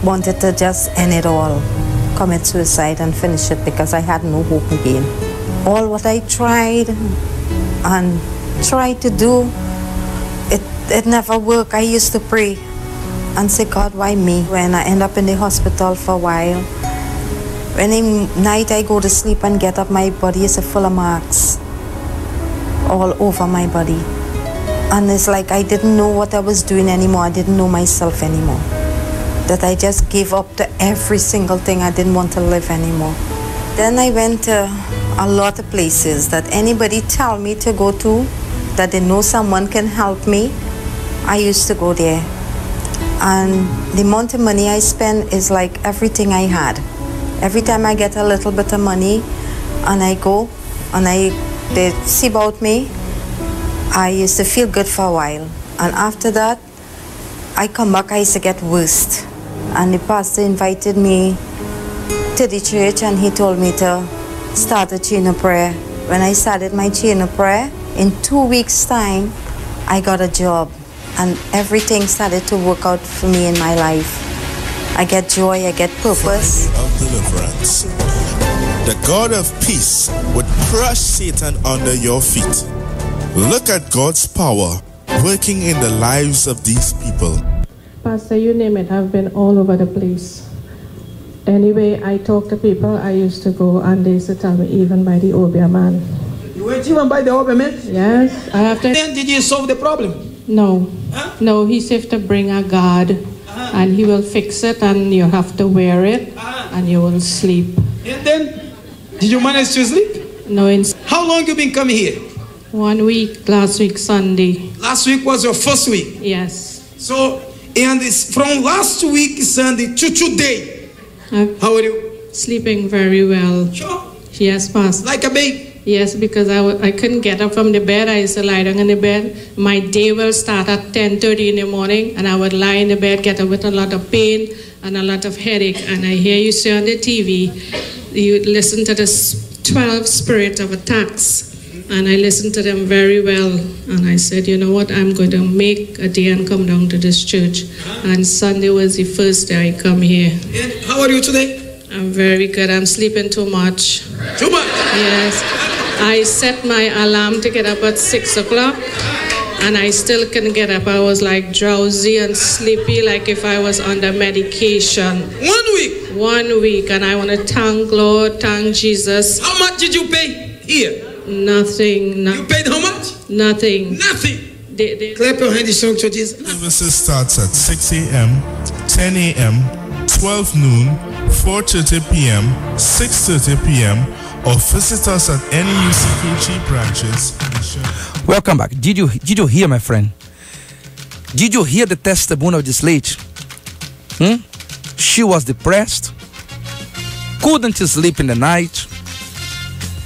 wanted to just end it all, commit suicide and finish it because I had no hope again. All what I tried and tried to do, it never worked. I used to pray and say, God, why me? When I end up in the hospital for a while, when in night I go to sleep and get up, my body is full of marks all over my body. And it's like I didn't know what I was doing anymore. I didn't know myself anymore. That I just gave up to every single thing. I didn't want to live anymore. Then I went to a lot of places that anybody tell me to go to, that they know someone can help me. I used to go there. And the amount of money I spend is like everything I had. Every time I get a little bit of money and I go and they see about me, I used to feel good for a while. And after that, I come back, I used to get worse. And the pastor invited me to the church and he told me to start a chain of prayer. When I started my chain of prayer, in 2 weeks' time, I got a job. And everything started to work out for me in my life. I get joy, I get purpose.
Of deliverance. The God of peace would crush Satan under your feet. Look at God's power working in the lives of these people.
Pastor, you name it, I've been all over the place. Anyway, I talk to people, I used to go and they used to tell me, even by the Obia man.
You went even by the Obia man?
Yes, I have to.
Then did you solve the problem?
No. Huh? No, he said to bring a guard and he will fix it and you have to wear it and you will sleep.
And then, did you manage to sleep?
No.
How long you been coming here?
1 week, last week Sunday.
Last week was your first week?
Yes.
So, and it's from last week Sunday to today, how are you?
Sleeping very well.
Sure?
Yes, Pastor.
Like a baby?
Yes, because I couldn't get up from the bed. I used to lie down in the bed. My day will start at 10:30 in the morning, and I would lie in the bed, get up with a lot of pain and a lot of headache. And I hear you say on the TV, you listen to the 12 spirit of attacks. And I listened to them very well. And I said, you know what, I'm going to make a day and come down to this church. And Sunday was the first day I come here.
And how are you today?
I'm very good. I'm sleeping too much.
Too much?
Yes. I set my alarm to get up at 6 o'clock. And I still couldn't get up. I was like drowsy and sleepy, like if I was under medication.
1 week?
1 week. And I want to thank Lord, thank Jesus.
How much did you pay here?
Nothing.
You paid how much?
Nothing.
Nothing. Clap your hands to Jesus.
Services starts at 6 a.m., 10 a.m., 12 noon, 4:30 p.m., 6:30 p.m., or visit us at any UCKG branches.
Welcome back. Did you hear, my friend? Did you hear the testimony of this lady? She was depressed, couldn't sleep in the night,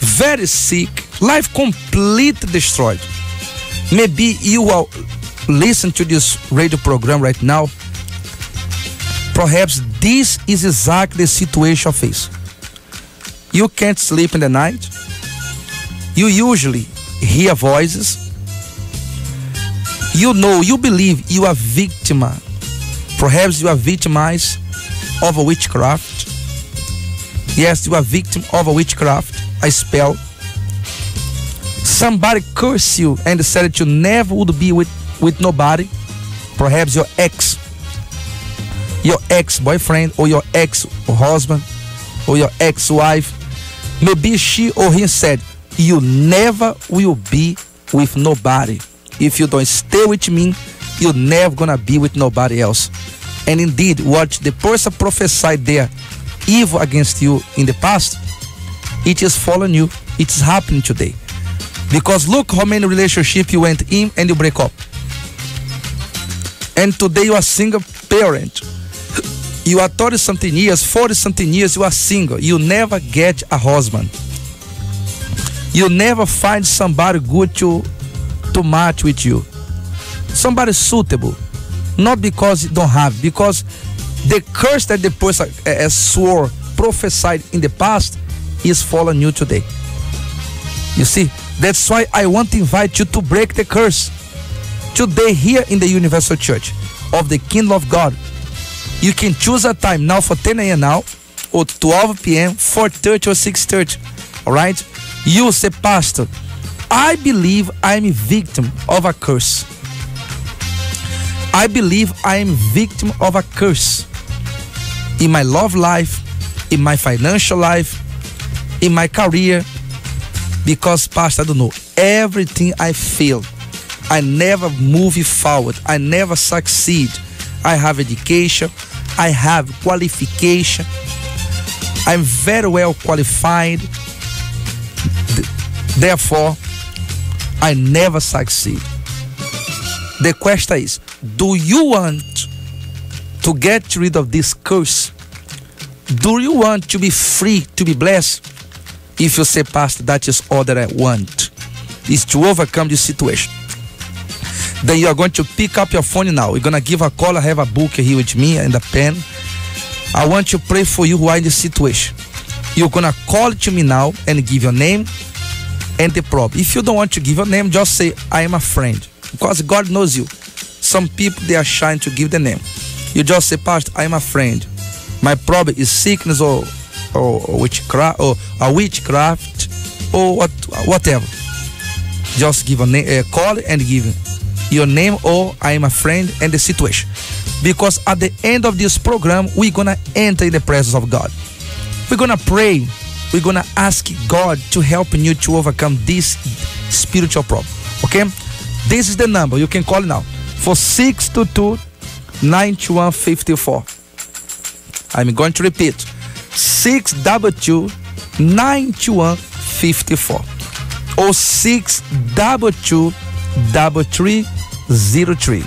very sick, life completely destroyed. Maybe you will listen to this radio program right now. Perhaps this is exactly the situation you face. You can't sleep in the night. You usually hear voices. You know, you believe you are victim. Perhaps you are victimized of a witchcraft. Yes, you are victim of a witchcraft, a spell. Somebody cursed you and said that you never would be with nobody. Perhaps your ex-boyfriend or your ex-husband or your ex-wife. Maybe she or he said, you never will be with nobody. If you don't stay with me, you're never gonna be with nobody else. And indeed, what the person prophesied there, evil against you in the past, it is following you. It's happening today. Because look how many relationships you went in and you break up. And today you are single parent. You are 30-something years, 40-something years, you are single. You never get a husband. You never find somebody good to match with you. Somebody suitable. Not because you don't have, because the curse that the person swore, prophesied in the past is following you today. You see, that's why I want to invite you to break the curse. Today here in the Universal Church of the Kingdom of God, you can choose a time now for 10 a.m. now, or 12 p.m., 4:30 or 6:30. All right? You say, Pastor, I believe I'm a victim of a curse. I believe I am victim of a curse in my love life, in my financial life, in my career. Because, Pastor, I don't know, everything I feel, I never move forward. I never succeed. I have education. I have qualification. I'm very well qualified. Therefore, I never succeed. The question is, do you want to get rid of this curse? Do you want to be free, to be blessed? If you say, Pastor, that is all that I want, is to overcome this situation. Then you are going to pick up your phone now. We're going to give a call. I have a book here with me and a pen. I want to pray for you who are in this situation. You're going to call to me now and give your name and the problem. If you don't want to give your name, just say, I am a friend. Because God knows you. Some people, they are shy to give the name. You just say, Pastor, I am a friend. My problem is sickness or witchcraft or a witchcraft or whatever. Just give a name, call and give your name or I am a friend and the situation. Because at the end of this program, we're going to enter in the presence of God. We're going to pray. We're going to ask God to help you to overcome this spiritual problem. Okay? This is the number. You can call now for 622-9154. I'm going to repeat. 622-9154 or 622-3303.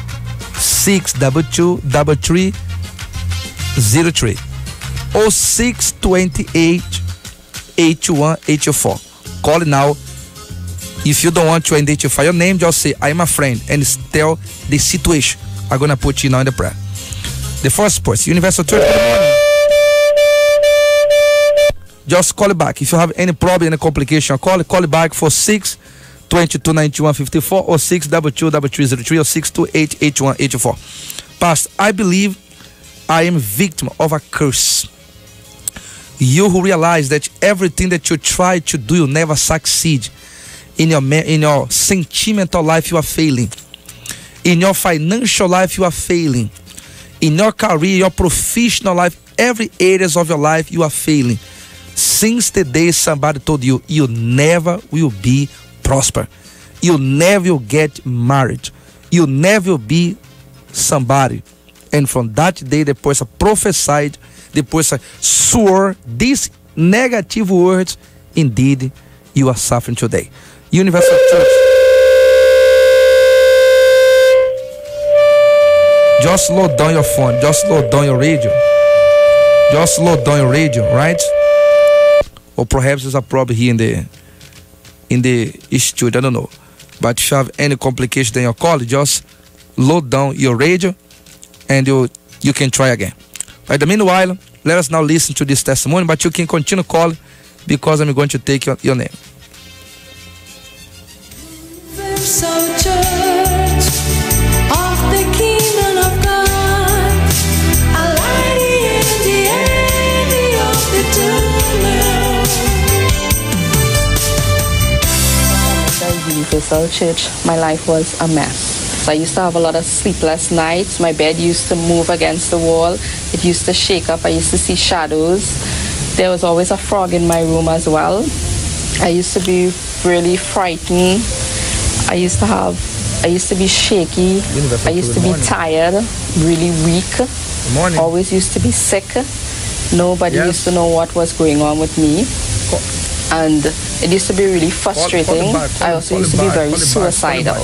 622-3303 or 628-8184. Call now. If you don't want to identify your name, just say, I'm a friend, and tell the situation. I'm going to put you now in the prayer. The first person, Universal Church. Just call it back. If you have any problem, any complication, call it back for 622-9154 or 622-3303 or 628-8184. Pastor, I believe I am a victim of a curse. You who realize that everything that you try to do, you never succeed. In your sentimental life, you are failing. In your financial life, you are failing. In your career, your professional life, every areas of your life, you are failing. Since the day somebody told you, you never will be prosper. You never will get married. You never will be somebody. And from that day, the person prophesied, the person swore these negative words. Indeed, you are suffering today. Universal Church. Just slow down your phone. Just slow down your radio. Just slow down your radio, right? Or perhaps there's a problem here in the studio. I don't know. But if you have any complication in your call, just load down your radio and you can try again. Right, the meanwhile, let us now listen to this testimony, but you can continue calling because I'm going to take your name.
Universal Church of the Kingdom of God, a light in the end of the tunnel.
The Universal Church, my life was a mess. So I used to have a lot of sleepless nights. My bed used to move against the wall. It used to shake up. I used to see shadows. There was always a frog in my room as well. I used to be really frightened. I used to be shaky. I used to be tired, really weak. Always used to be sick. Nobody used to know what was going on with me. And it used to be really frustrating. I also used to be very suicidal.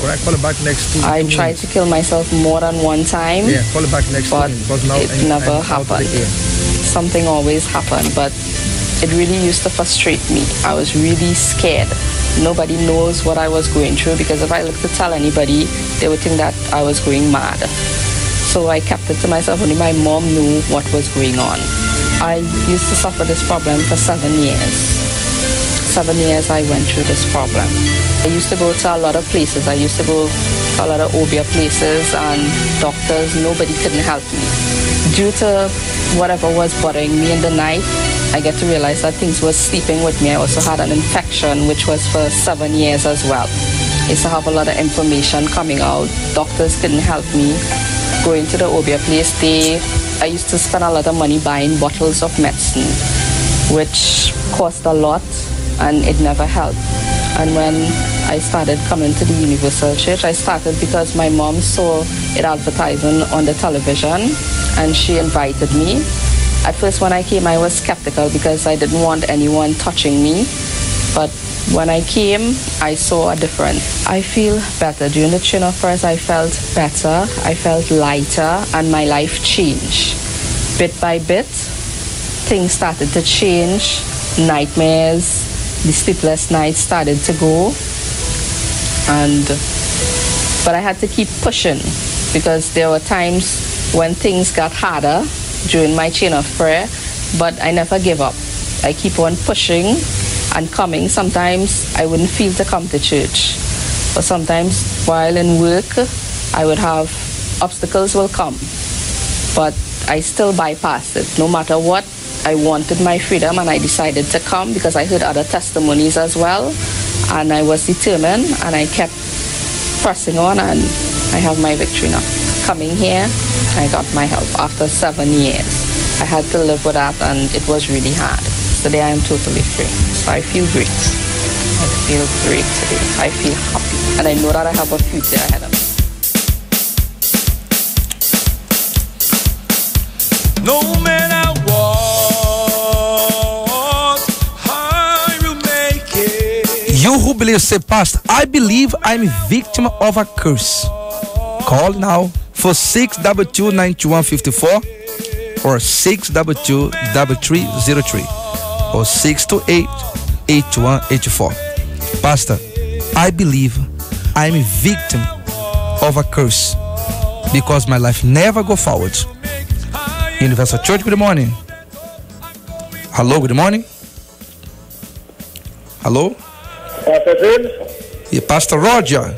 I tried to kill myself more than one time, but it never happened. Something always happened, but it really used to frustrate me. I was really scared. Nobody knows what I was going through because if I looked to tell anybody, they would think that I was going mad. So I kept it to myself. Only my mom knew what was going on. I used to suffer this problem for 7 years. 7 years I went through this problem. I used to go to a lot of places. I used to go to a lot of OBIA places and doctors. Nobody couldn't help me. Due to whatever was bothering me in the night, I get to realize that things were sleeping with me. I also had an infection, which was for 7 years as well. I used to have a lot of information coming out. Doctors couldn't help me. Going to the OBIA place, I used to spend a lot of money buying bottles of medicine, which cost a lot, and it never helped. And when I started coming to the Universal Church, I started because my mom saw it advertising on the television, and she invited me. At first when I came, I was skeptical because I didn't want anyone touching me. But when I came, I saw a difference. I feel better. During the chain of prayers, I felt better, I felt lighter, and my life changed. Bit by bit, things started to change. Nightmares, the sleepless nights started to go. But I had to keep pushing because there were times when things got harder during my chain of prayer, but I never give up. I keep on pushing and coming. Sometimes I wouldn't feel to come to church, but sometimes while in work, I would have obstacles will come, but I still bypassed it. No matter what, I wanted my freedom and I decided to come because I heard other testimonies as well, and I was determined and I kept pressing on, and I have my victory now. Coming here, I got my help after 7 years. I had to live with that and it was really hard. Today I am totally free. So I feel great. I feel great today. I feel happy. And I know that I have a future ahead of me.
No matter what, I will make it.
You who believe, say, Pastor, I believe I'm a victim of a curse. Call now for 622-9154 or 622-3303 or 628-8184. Pastor, I believe I'm a victim of a curse because my life never go forward. Universal Church, good morning. Hello, good morning. Hello?
Pastor James?
Yeah, Pastor Roger.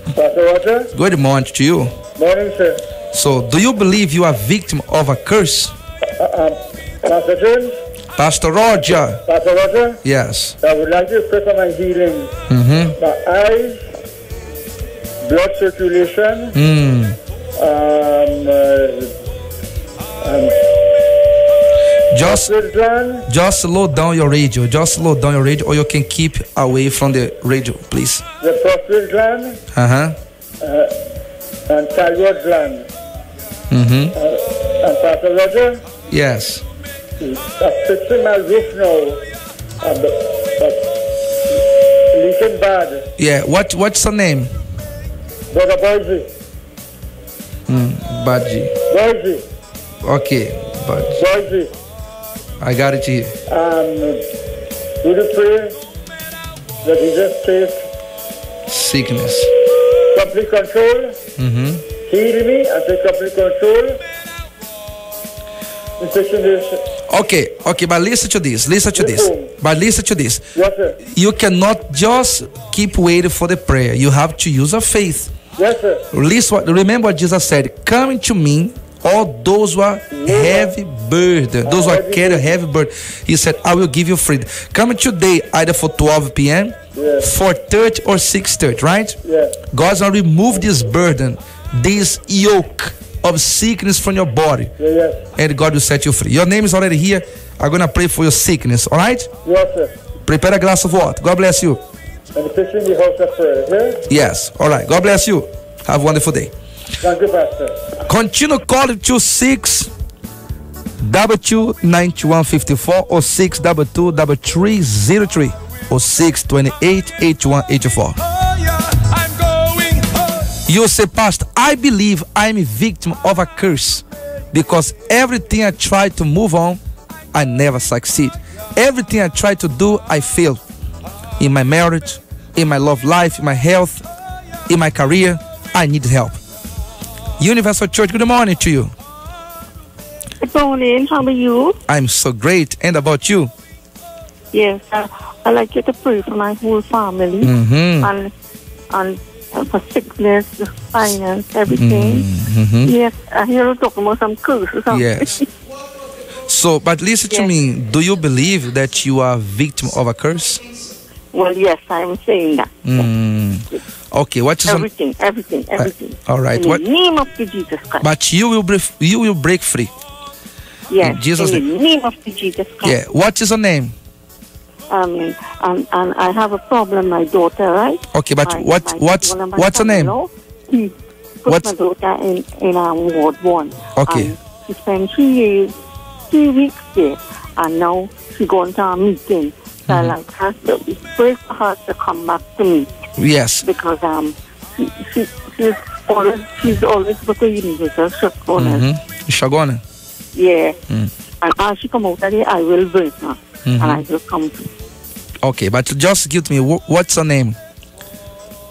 Pastor Roger?
Good morning to you.
Morning, sir.
So, do you believe you are victim of a curse?
Pastor James?
Pastor Roger.
Pastor Roger?
Yes.
I would like to pray for my healing. My eyes, blood circulation,
Just slow down your radio. Just slow down your radio, or you can keep away from the radio, please.
the prostate gland, and thyroid gland. And Pastor Roger?
Yes.
I'm fixing my roof now. But leaking bad.
Yeah. What's her name?
Brother Boise.
Badji.
Boise.
Okay, Badji.
Boise.
I got it here.
Would you pray that he just take
Sickness.
complete control? Heal me and take complete control.
Okay, but listen to this.
Yes, sir.
You cannot just keep waiting for the prayer. You have to use a faith.
Yes, sir.
Remember what Jesus said, come to me, all those who are heavy burden, those who are carry a heavy burden. He said, I will give you freedom. Come today, either for 12 p.m., 4:30 or 6:30, right?
Yeah.
God's going to remove this burden, this yoke of sickness from your body. And God will set you free. Your name is already here. I'm going to pray for your sickness, all right?
Yes, sir.
Prepare a glass of water. God bless you.
And the fish in the house of prayer, yeah?
Yes, all right. God bless you. Have a wonderful day.
Thank you, Pastor.
Continue calling to 622-9154 or 622-3303 or 628-8184. You say, Pastor, I believe I'm a victim of a curse because everything I try to move on, I never succeed. Everything I try to do, I fail. In my marriage, in my love life, in my health, in my career, I need help. Universal Church, good morning to you.
Good morning, how are you?
I'm so great. And about you?
Yes, I like you to pray for my whole family and for sickness, finance, everything. Yes, I hear you talking about some curses.
Yes. So, but listen to me. Do you believe that you are a victim of a curse?
Well, yes, I'm saying that.
Okay, what is
everything?
All right.
In the name of Jesus Christ.
But you will break free.
Yes.
In Jesus'
in the name of Jesus Christ.
Yeah. What is your name?
And I have a problem, my daughter, right?
Okay, but what's her name?
Put my daughter in Ward 1.
Okay.
She spent 3 weeks there, and now she going to a meeting. So I like her to pray for her to come back to me.
Yes.
Because she's always with the Universal Shagona.
Shagona?
Yeah. And as she come out of there, I will bring her. And I will come to.
Okay, but just give me what's her name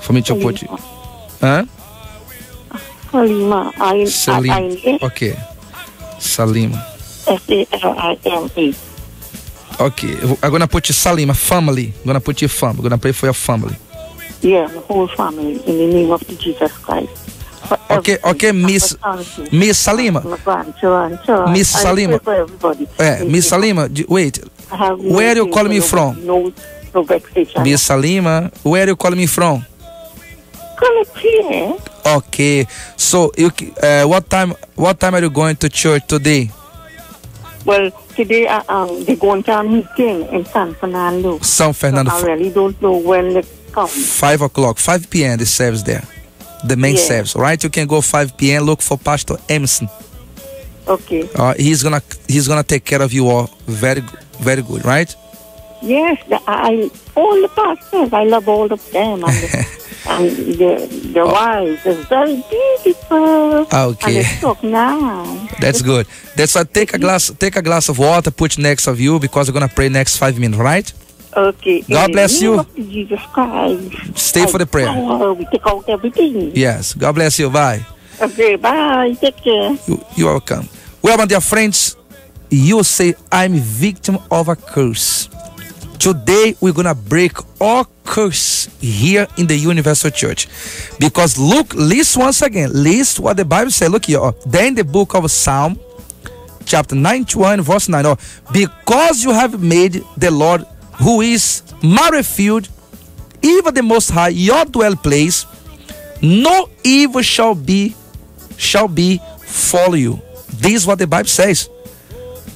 for me to put you. Huh?
Salima.
Salim. Okay. Salima.
Salima.
Okay, I'm gonna put you Salima family. I'm gonna put you family. I'm gonna pray for your family.
Yeah, the whole family in the name of Jesus Christ.
Okay, Miss Salima. Miss Salima. Miss Salima, wait. Where are you calling me from?
No vexation.
Miss Salima, where are you calling me from?
Here.
Okay, so you what time are you going to church today?
Well, today they're going to a meeting in San Fernando.
San Fernando.
So I really don't know when they come.
5 o'clock, 5 p.m. the service there. The main service, all right? You can go 5 p.m. Look for Pastor Emerson.
Okay.
He's gonna take care of you all. Very good, right?
Yes, all the pastors, I love all of them, and the wives is very beautiful.
Okay.
And it's so nice.
That's good. That's why take a glass of water, put next of you because we're gonna pray next 5 minutes, right?
Okay.
God bless you.
Jesus Christ.
Stay for the prayer.
We take out everything.
Yes. God bless you. Bye.
Okay. Bye. Take care.
You're welcome. Well, my dear friends, you say I'm a victim of a curse. Today we're gonna break all curse here in the Universal Church, because look, listen once again. Listen what the Bible says. Look here. Then in the book of Psalm, chapter 91, verse 9. Because you have made the Lord, who is my refuge, even the Most High, your dwell place, no evil shall follow you. This is what the Bible says.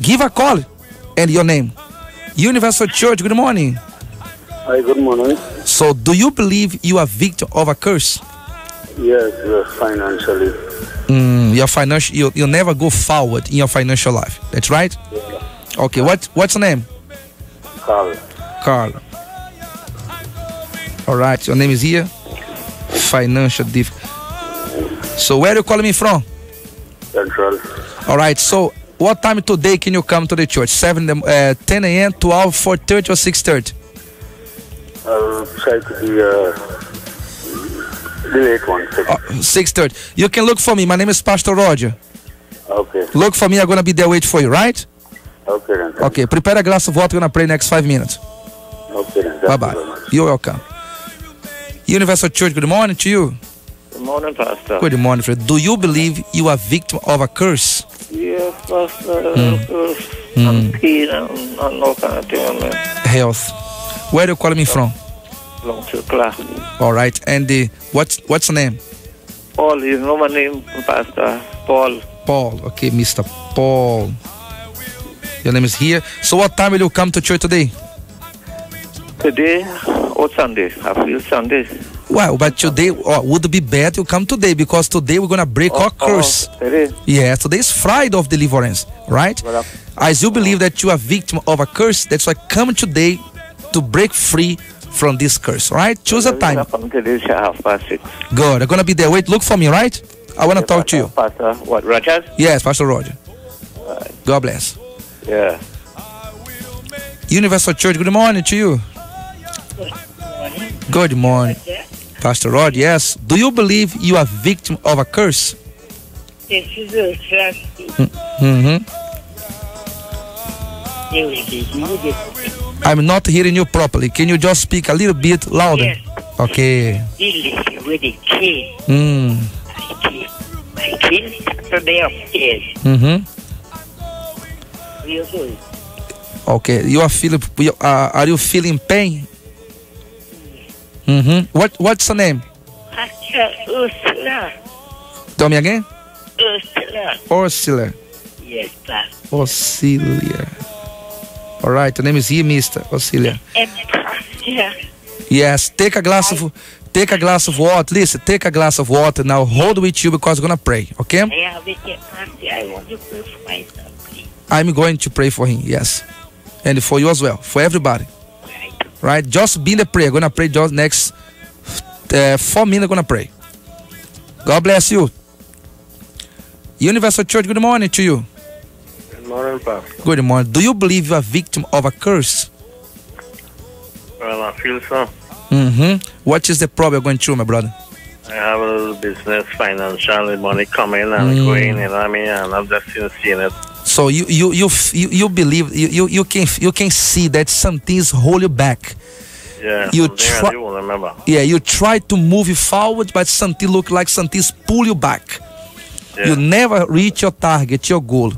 Give a call and your name. Universal Church, good morning.
Hi, good morning.
So, do you believe you are victim of a curse?
Yes, financially.
Your financial, you never go forward in your financial life. That's right.
Yeah.
Okay, what's your name?
Carl.
All right, your name is here. Financial So, where are you calling me from?
Central.
All right. So, what time today can you come to the church? 10 a.m., 12, 4:30, or 6:30?
I'll try to be the late one.
6:30. You can look for me. My name is Pastor Roger.
Okay.
Look for me. I'm gonna be there wait for you, right?
Okay then.
Okay. Prepare a glass of water. We're gonna pray next 5 minutes.
Okay then.
Bye bye. You're welcome. Universal Church. Good morning to you.
Good morning, Pastor.
Good morning, friend. Do you believe you are victim of a curse?
Yes, Pastor. And pain and all kind of thing, man.
Health. Where are you calling me from?
Long to class.
All right. And what's the name?
Paul, you know my name, Pastor. Paul.
Paul. Okay, Mr. Paul. Your name is here. So what time will you come to church today?
Today or Sunday? I feel Sunday.
Well, but today would be better you come today, because today we're gonna break our curse.
Today?
Yeah, today is Friday of deliverance, right? As you believe that you are victim of a curse, that's why come today to break free from this curse, right? Choose a time.
Come today, 6:30.
Good. I'm gonna be there. Wait, look for me, right? I wanna talk to you.
Pastor, what, Rogers?
Yes, Pastor Roger. God bless.
Yeah.
Universal Church, good morning to you. Good morning. Pastor Rod, yes. Do you believe you are victim of a curse? I'm not hearing you properly. Can you just speak a little bit louder?
Yes.
Okay.
With the key. My key Saturday upstairs. Real good.
Okay. You are feeling? Are you feeling pain? What's the name?
Ursula.
Tell me again. Ursula.
Yes, sir.
Osilia. All right. The name is here, Mr. Osilia. Yes. Take a glass of water. Listen. Take a glass of water now. Hold with you because we're gonna pray. Okay.
I want to pray for myself, please.
I'm going to pray for him. Yes, and for you as well. For everybody. Right. Just be in the prayer. Gonna pray just next 4 minutes. Gonna pray. God bless you. Universal Church. Good morning to you.
Good morning, Pastor.
Good morning. Do you believe you are victim of a curse?
Well, I feel so.
What is the problem you're going through, my brother?
I have a little business, financial, money coming and going, you know what I mean? And I'm just seeing it.
So you believe you can see that something is holding you back.
Yeah,
you
I do remember.
Yeah, you try to move you forward, but something look like something is pull you back.
Yeah.
You never reach your target, your goal.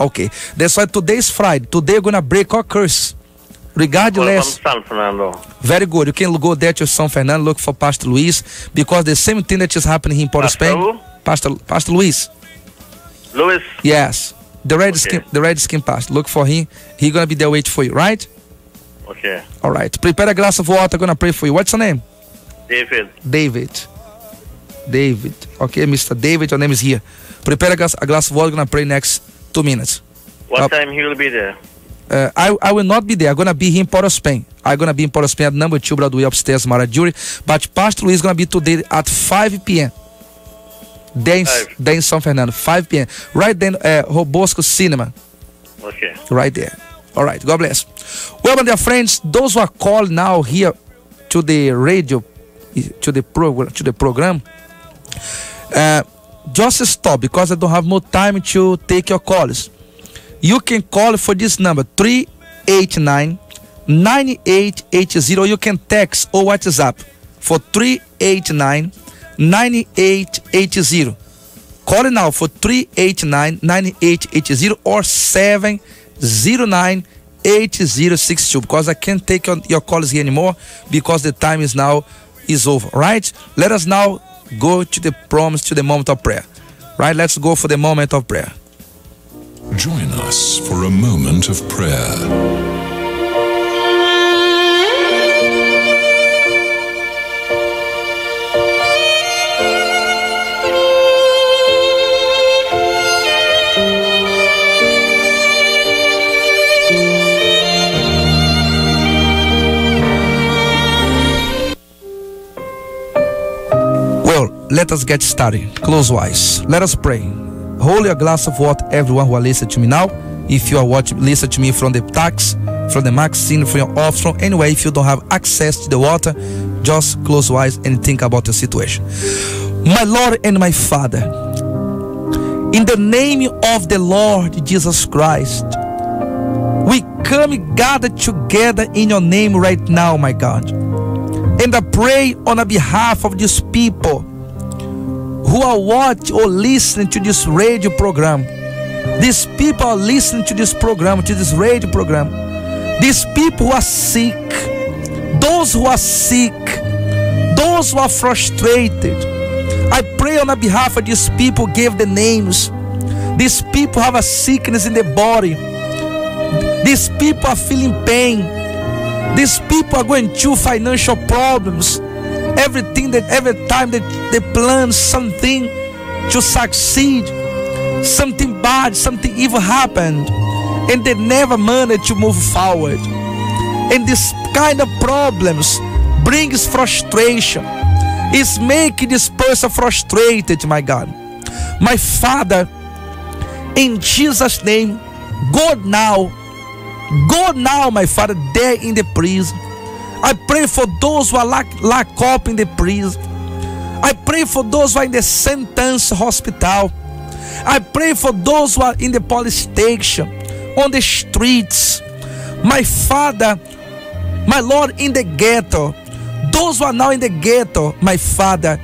Okay, that's why today is Friday. Today we're gonna break our curse. Regardless.
From San Fernando.
Very good. You can go there to San Fernando, look for Pastor Luis, because the same thing that is happening here in Port of Spain.
Who?
Pastor Luis.
Louis?
Yes. The red skin pastor. Look for him. He's gonna be there waiting for you, right?
Okay.
All right. Prepare a glass of water. I'm gonna pray for you. What's your name?
David.
David. Okay, Mr. David, your name is here. Prepare a glass of water. I'm gonna pray next 2 minutes.
What time he will be there?
I will not be there. I'm gonna be here in Port of Spain. I'm gonna be in Port of Spain at number 2 Broadway upstairs, Marajuri. But Pastor Luis is gonna be today at 5 p.m. Then in San Fernando, 5 p.m. Right then, Robosco Cinema.
Okay.
Right there. All right. God bless. Well, my dear friends, those who are called now here to the radio, to the program, just stop because I don't have more time to take your calls. You can call for this number 389-9880. You can text or WhatsApp for 389-9880. Call now for 389-9880 or 709-8062 because I can't take your calls here anymore because the time is over. Right? Let us now go to the promise, to the moment of prayer. Right? Let's go for the moment of prayer.
Join us for a moment of prayer.
Well, let us get started. Close your eyes. Let us pray. Hold your glass of water, everyone who are listening to me now. If you are listen to me from the tax, from the magazine, from your office, from anywhere, if you don't have access to the water, just close your eyes and think about your situation. My Lord and my Father, In the name of the Lord Jesus Christ, we come gathered together in your name right now, my God. And I pray on the behalf of these people who are watching or listening to this radio program. These people are listening to this program, to this radio program. These people who are sick, those who are sick, those who are frustrated. I pray on the behalf of these people, give the names. These people have a sickness in their body. These people are feeling pain. These people are going through financial problems. Every time they plan something to succeed, something bad, something evil happened, and they never manage to move forward. And this kind of problems brings frustration. It's making this person frustrated, my God. My Father, in Jesus' name, go now, my Father, there in the prison. I pray for those who are locked up in the prison. I pray for those who are in the sentence hospital. I pray for those who are in the police station, on the streets. My Father, my Lord, in the ghetto. Those who are now in the ghetto, my Father.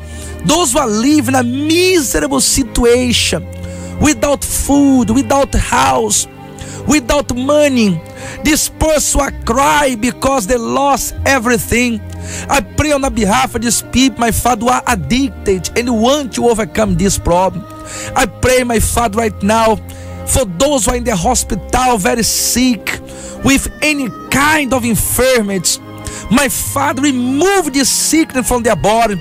Those who are living a miserable situation, without food, without house, without money. These persons are crying because they lost everything. I pray on the behalf of these people, my Father, who are addicted and want to overcome this problem. I pray, my Father, right now for those who are in the hospital very sick with any kind of infirmity. My Father, remove this sickness from their body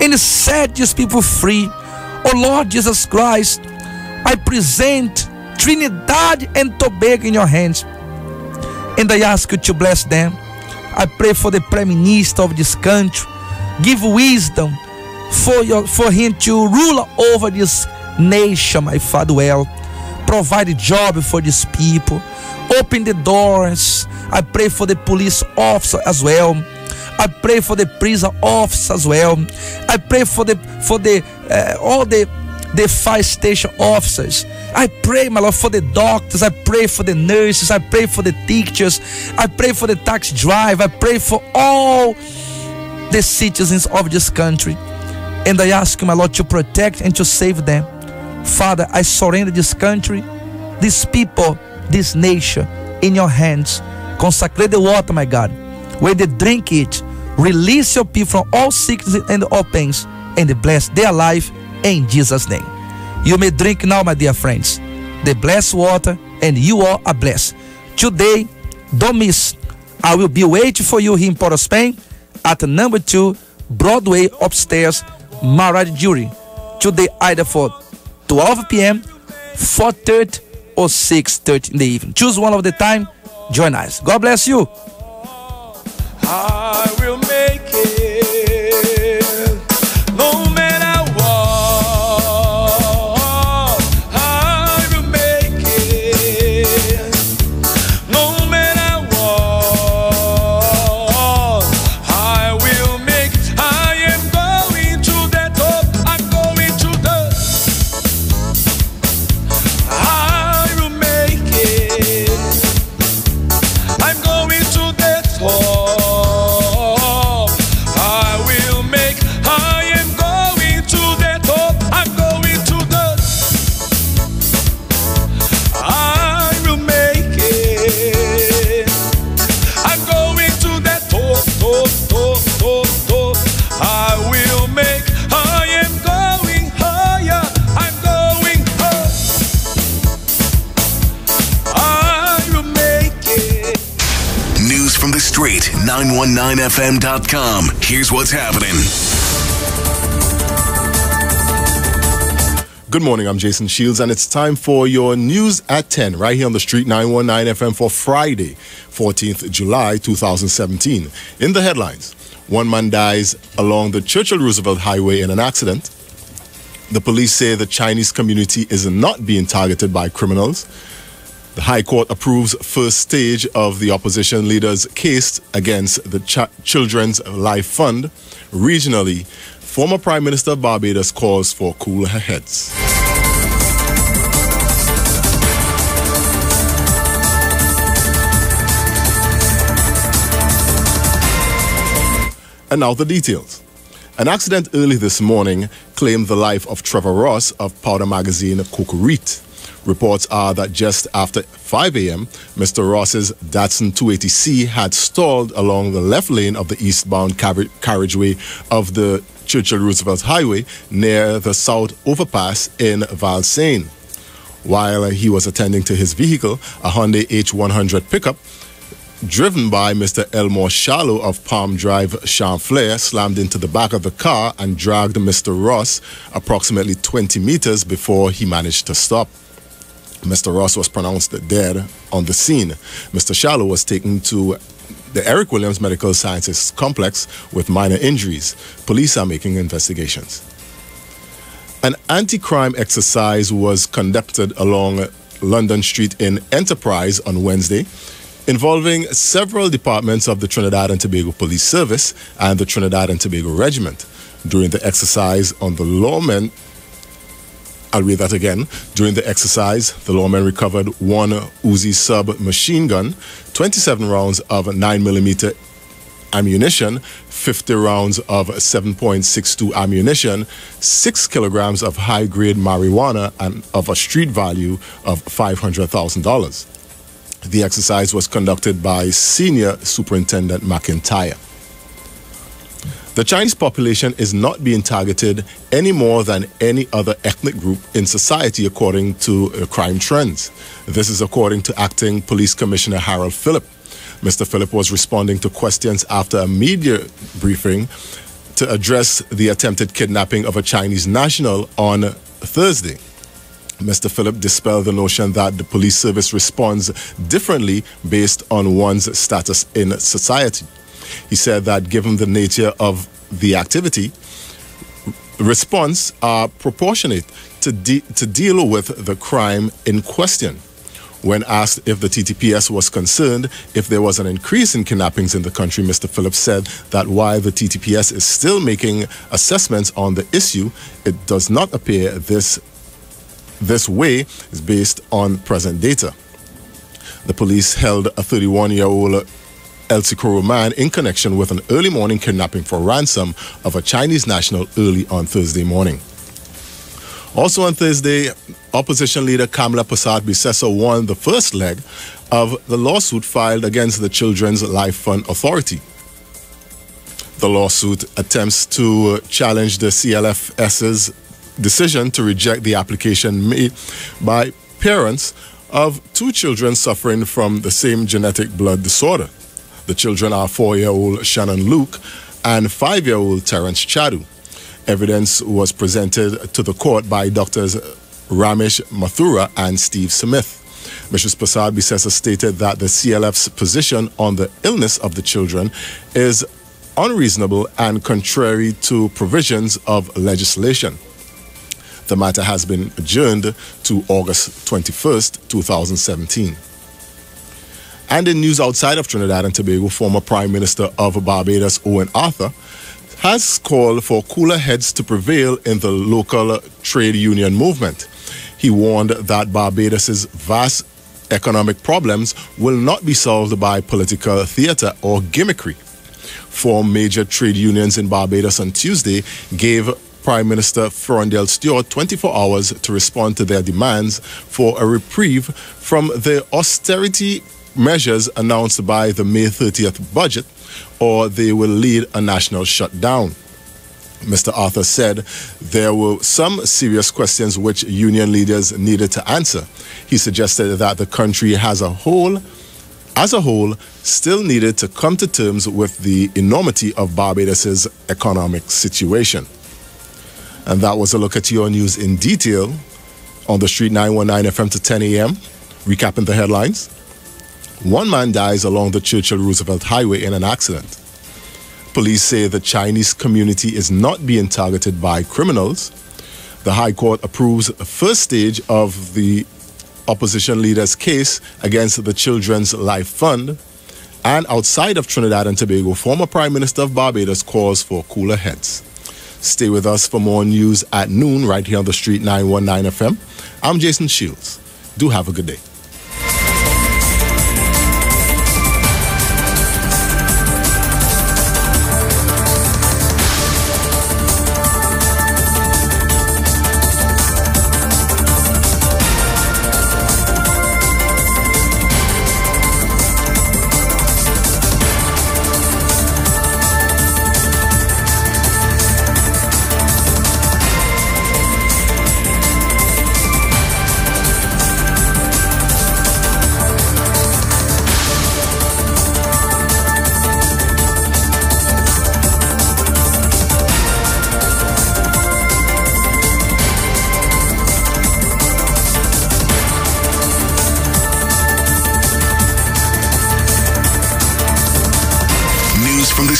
and set these people free. Oh Lord Jesus Christ, I present Trinidad and Tobago in your hands, and I ask you to bless them. I pray for the Prime Minister of this country. Give wisdom for him to rule over this nation, my Father. Well, provide a job for these people. Open the doors. I pray for the police officer as well. I pray for the prison officer as well. I pray for all the fire station officers. I pray, my Lord, for the doctors. I pray for the nurses. I pray for the teachers. I pray for the taxi driver. I pray for all the citizens of this country. And I ask you, my Lord, to protect and to save them. Father, I surrender this country, these people, this nation in your hands. Consecrate the water, my God. When they drink it, release your people from all sickness and all pains, and bless their life in Jesus' name. You may drink now, my dear friends, the blessed water, and you all are blessed. Today, don't miss. I will be waiting for you here in Port of Spain at number 2 Broadway upstairs, Marriage Jury. Today, either for 12 p.m., 4:30 or 6:30 in the evening. Choose one of the time. Join us. God bless you.
I will make it no matter what. I will make it no matter what. I will make it. I am going to the top. I'm going to the. I will make it. I'm going to the top.
Street 919fm.com. Here's what's happening.
Good morning, I'm Jason Shields, and it's time for your news at 10 right here on the Street 919 FM for Friday, 14th July 2017. In the headlines, one man dies along the Churchill-Roosevelt Highway in an accident. The police say the Chinese community is not being targeted by criminals. The High Court approves first stage of the opposition leader's case against the Children's Life Fund. Regionally, former Prime Minister of Barbados calls for cooler heads. And now the details. An accident early this morning claimed the life of Trevor Ross of Powder Magazine Cocorite. Reports are that just after 5 a.m., Mr. Ross's Datsun 280C had stalled along the left lane of the eastbound carriageway of the Churchill-Roosevelt Highway near the South Overpass in Valsaine. While he was attending to his vehicle, a Hyundai H100 pickup driven by Mr. Elmore Shallow of Palm Drive, Champlain, slammed into the back of the car and dragged Mr. Ross approximately 20 meters before he managed to stop. Mr. Ross was pronounced dead on the scene. Mr. Shallow was taken to the Eric Williams Medical Sciences Complex with minor injuries. Police are making investigations. An anti-crime exercise was conducted along London Street in Enterprise on Wednesday, involving several departments of the Trinidad and Tobago Police Service and the Trinidad and Tobago Regiment. During the exercise, the lawmen recovered one Uzi sub-machine gun, 27 rounds of 9mm ammunition, 50 rounds of 7.62 ammunition, 6 kilograms of high-grade marijuana, and of a street value of $500,000. The exercise was conducted by Senior Superintendent McIntyre. The Chinese population is not being targeted any more than any other ethnic group in society according to crime trends. This is according to Acting Police Commissioner Harold Phillip. Mr. Phillip was responding to questions after a media briefing to address the attempted kidnapping of a Chinese national on Thursday. Mr. Phillip dispelled the notion that the police service responds differently based on one's status in society. He said that given the nature of the activity, response are proportionate to deal with the crime in question. When asked if the TTPS was concerned if there was an increase in kidnappings in the country, Mr. Phillips said that while the TTPS is still making assessments on the issue, it does not appear this way is based on present data. The police held a 31-year-old El Socorro man in connection with an early morning kidnapping for ransom of a Chinese national early on Thursday morning. Also on Thursday, opposition leader Kamala Persad-Bissessar won the first leg of the lawsuit filed against the Children's Life Fund Authority. The lawsuit attempts to challenge the CLFS's decision to reject the application made by parents of two children suffering from the same genetic blood disorder. The children are 4-year-old Shannon Luke and 5-year-old Terrence Chadu. Evidence was presented to the court by Drs. Ramesh Mathura and Steve Smith. Mrs. Persad-Bissessar stated that the CLF's position on the illness of the children is unreasonable and contrary to provisions of legislation. The matter has been adjourned to August 21st, 2017. And in news outside of Trinidad and Tobago, former Prime Minister of Barbados, Owen Arthur, has called for cooler heads to prevail in the local trade union movement. He warned that Barbados's vast economic problems will not be solved by political theater or gimmickry. Four major trade unions in Barbados on Tuesday gave Prime Minister Florendale Stewart 24 hours to respond to their demands for a reprieve from the austerity measures announced by the May 30th budget, or they will lead a national shutdown. Mr. Arthur said there were some serious questions which union leaders needed to answer. He suggested that the country as a whole, still needed to come to terms with the enormity of Barbados's economic situation. And that was a look at your news in detail on the Street 919 FM to 10 a.m. Recapping the headlines. One man dies along the Churchill-Roosevelt Highway in an accident. Police say the Chinese community is not being targeted by criminals. The High Court approves the first stage of the opposition leader's case against the Children's Life Fund. And outside of Trinidad and Tobago, former Prime Minister of Barbados calls for cooler heads. Stay with us for more news at noon right here on the Street 919 FM. I'm Jason Shields. Do have a good day.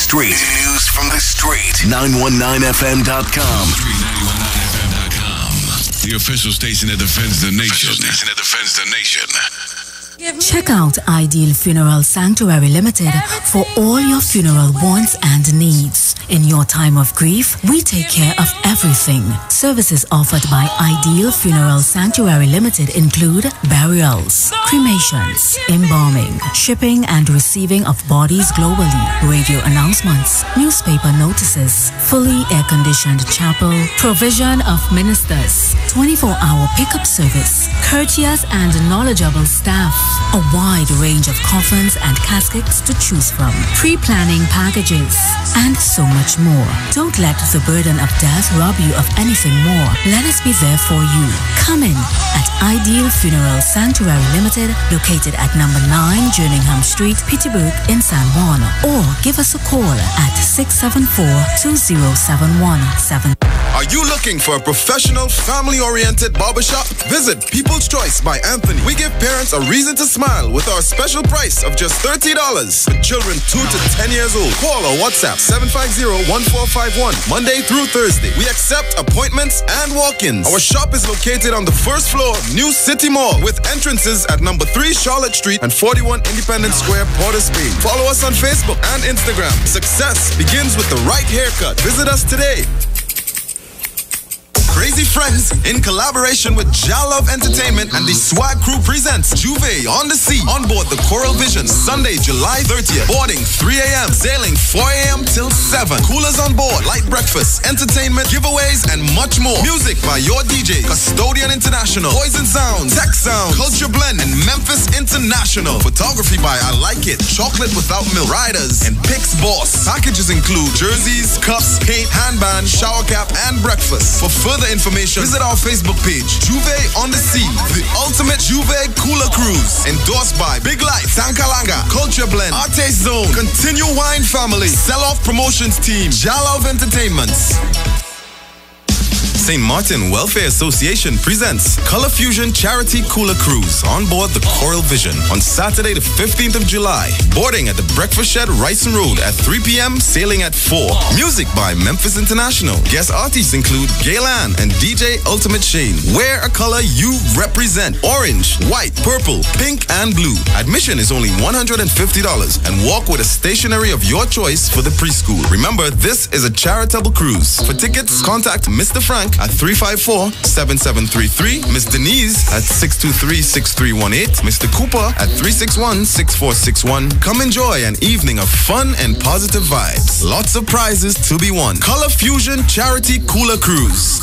street. News from the street. 919fm.com. The official station that defends the nation.
Check out Ideal Funeral Sanctuary Limited for all your funeral wants and needs. In your time of grief, we take care of everything. Services offered by Ideal Funeral Sanctuary Limited include burials, cremations, embalming, shipping and receiving of bodies globally, radio announcements, newspaper notices, fully air-conditioned chapel, provision of ministers, 24-hour pickup service, courteous and knowledgeable staff, a wide range of coffins and caskets to choose from, pre-planning packages, and so much more. Don't let the burden of death rob you of anything more. Let us be there for you. Come in at Ideal Funeral Sanctuary Limited, located at number 9 Jerningham Street, Peterborough in San Juan, or give us a call at 674-2071.
Are you looking for a professional, family-oriented barbershop? Visit People's Choice by Anthony. We give parents a reason to smile with our special price of just $30 for children 2 to 10 years old. Call or WhatsApp 750-1451, Monday through Thursday. We accept appointments and walk-ins. Our shop is located on the first floor of New City Mall with entrances at number 3 Charlotte Street and 41 Independence Square, Port of Spain. Follow us on Facebook and Instagram. Success begins with the right haircut. Visit us today. Crazy Friends, in collaboration with Jalove Entertainment and the Swag Crew presents Juve on the Sea on board the Coral Vision, Sunday, July 30th. Boarding 3 a.m., sailing 4 a.m. till 7. Coolers on board, light breakfast, entertainment, giveaways, and much more. Music by your DJ, Custodian International, Poison Sounds, Tech Sound, Culture Blend, and Memphis International. Photography by I Like It, Chocolate Without Milk, Riders, and Pix Boss. Packages include jerseys, cups, paint, handband, shower cap, and breakfast. For further information, visit our Facebook page, Juve on the Sea, the ultimate Juve Cooler Cruise. Endorsed by Big Life, Sankalanga, Culture Blend, Artist Zone, Continue Wine Family, Sell-Off Promotions Team, Jalove Entertainments. St. Martin Welfare Association presents Color Fusion Charity Cooler Cruise on board the Coral Vision on Saturday the 15th of July. Boarding at the Breakfast Shed, Ryson Road at 3 p.m., sailing at 4. Music by Memphis International. Guest artists include Gaylan and DJ Ultimate Shane. Wear a color you represent. Orange, white, purple, pink, and blue. Admission is only $150 and walk with a stationery of your choice for the preschool. Remember, this is a charitable cruise. For tickets, contact Mr. Frank at 354-7733, Miss Denise at 623-6318, Mr. Cooper at 361-6461. Come enjoy an evening of fun and positive vibes. Lots of prizes to be won. Color Fusion Charity Cooler Cruise.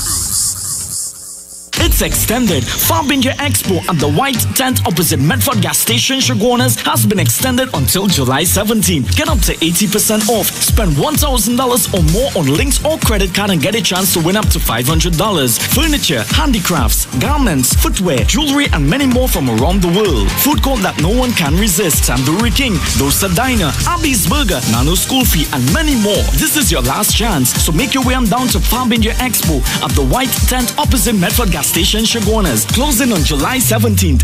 It's extended. Farbinger Expo at the White Tent opposite Medford Gas Station, Chaguanas has been extended until July 17. Get up to 80% off. Spend $1,000 or more on links or credit card and get a chance to win up to $500. Furniture, handicrafts, garments, footwear, jewelry, and many more from around the world. Food court that no one can resist. Tandoori King, Dosa Diner, Abby's Burger, Nano School Fee, and many more. This is your last chance, so make your way on down to Farbinger Expo at the White Tent opposite Medford Gas Station, Chaguanas, closing on July 17th.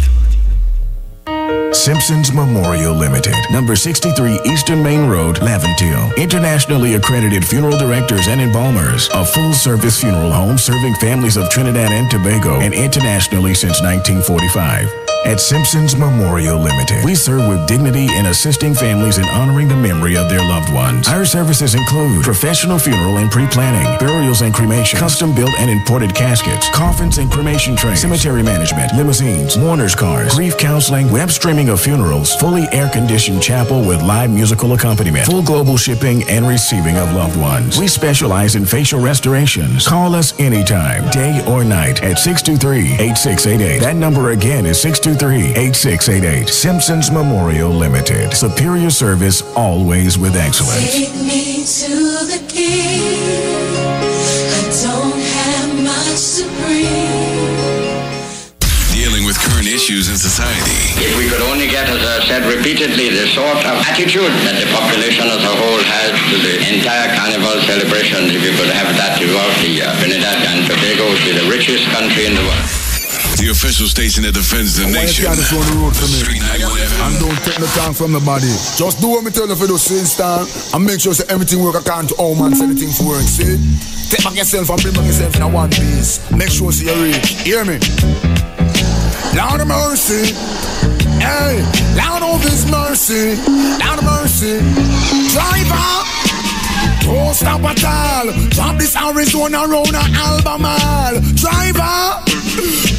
Simpson's Memorial Limited, number 63 Eastern Main Road, Laventille. Internationally accredited funeral directors and embalmers. A full-service funeral home serving families of Trinidad and Tobago and internationally since 1945. At Simpson's Memorial Limited, we serve with dignity in assisting families in honoring the memory of their loved ones. Our services include professional funeral and pre-planning, burials and cremation, custom-built and imported caskets, coffins and cremation trays, cemetery management, limousines, mourners' cars, grief counseling, web streaming of funerals, fully air-conditioned chapel with live musical accompaniment, full global shipping and receiving of loved ones. We specialize in facial restorations. Call us anytime, day or night, at 623-8688. That number again is 623-8688. Simpsons Memorial Limited. Superior service, always with excellence.
Take me to the king. I don't have much to bring.
Dealing with current issues in society.
If we could only get, as I said repeatedly, the sort of attitude that the population as a whole has to the entire carnival celebration, if you could have that throughout the year. Trinidad and Tobago would be the richest country in the world.
The official station that defends the nation. Street 91 FM.
don't take no time from nobody. Just do what me tell you for those same time and make sure say everything work according to how man say anything for work, see? Take back yourself and bring back yourself in a one piece. Make sure see you reach. Hear me? Lord of mercy. Hey, Lord of His mercy. Lord of mercy. Driver, don't stop at all. Drop this Arizona round a Albemarle. Driver,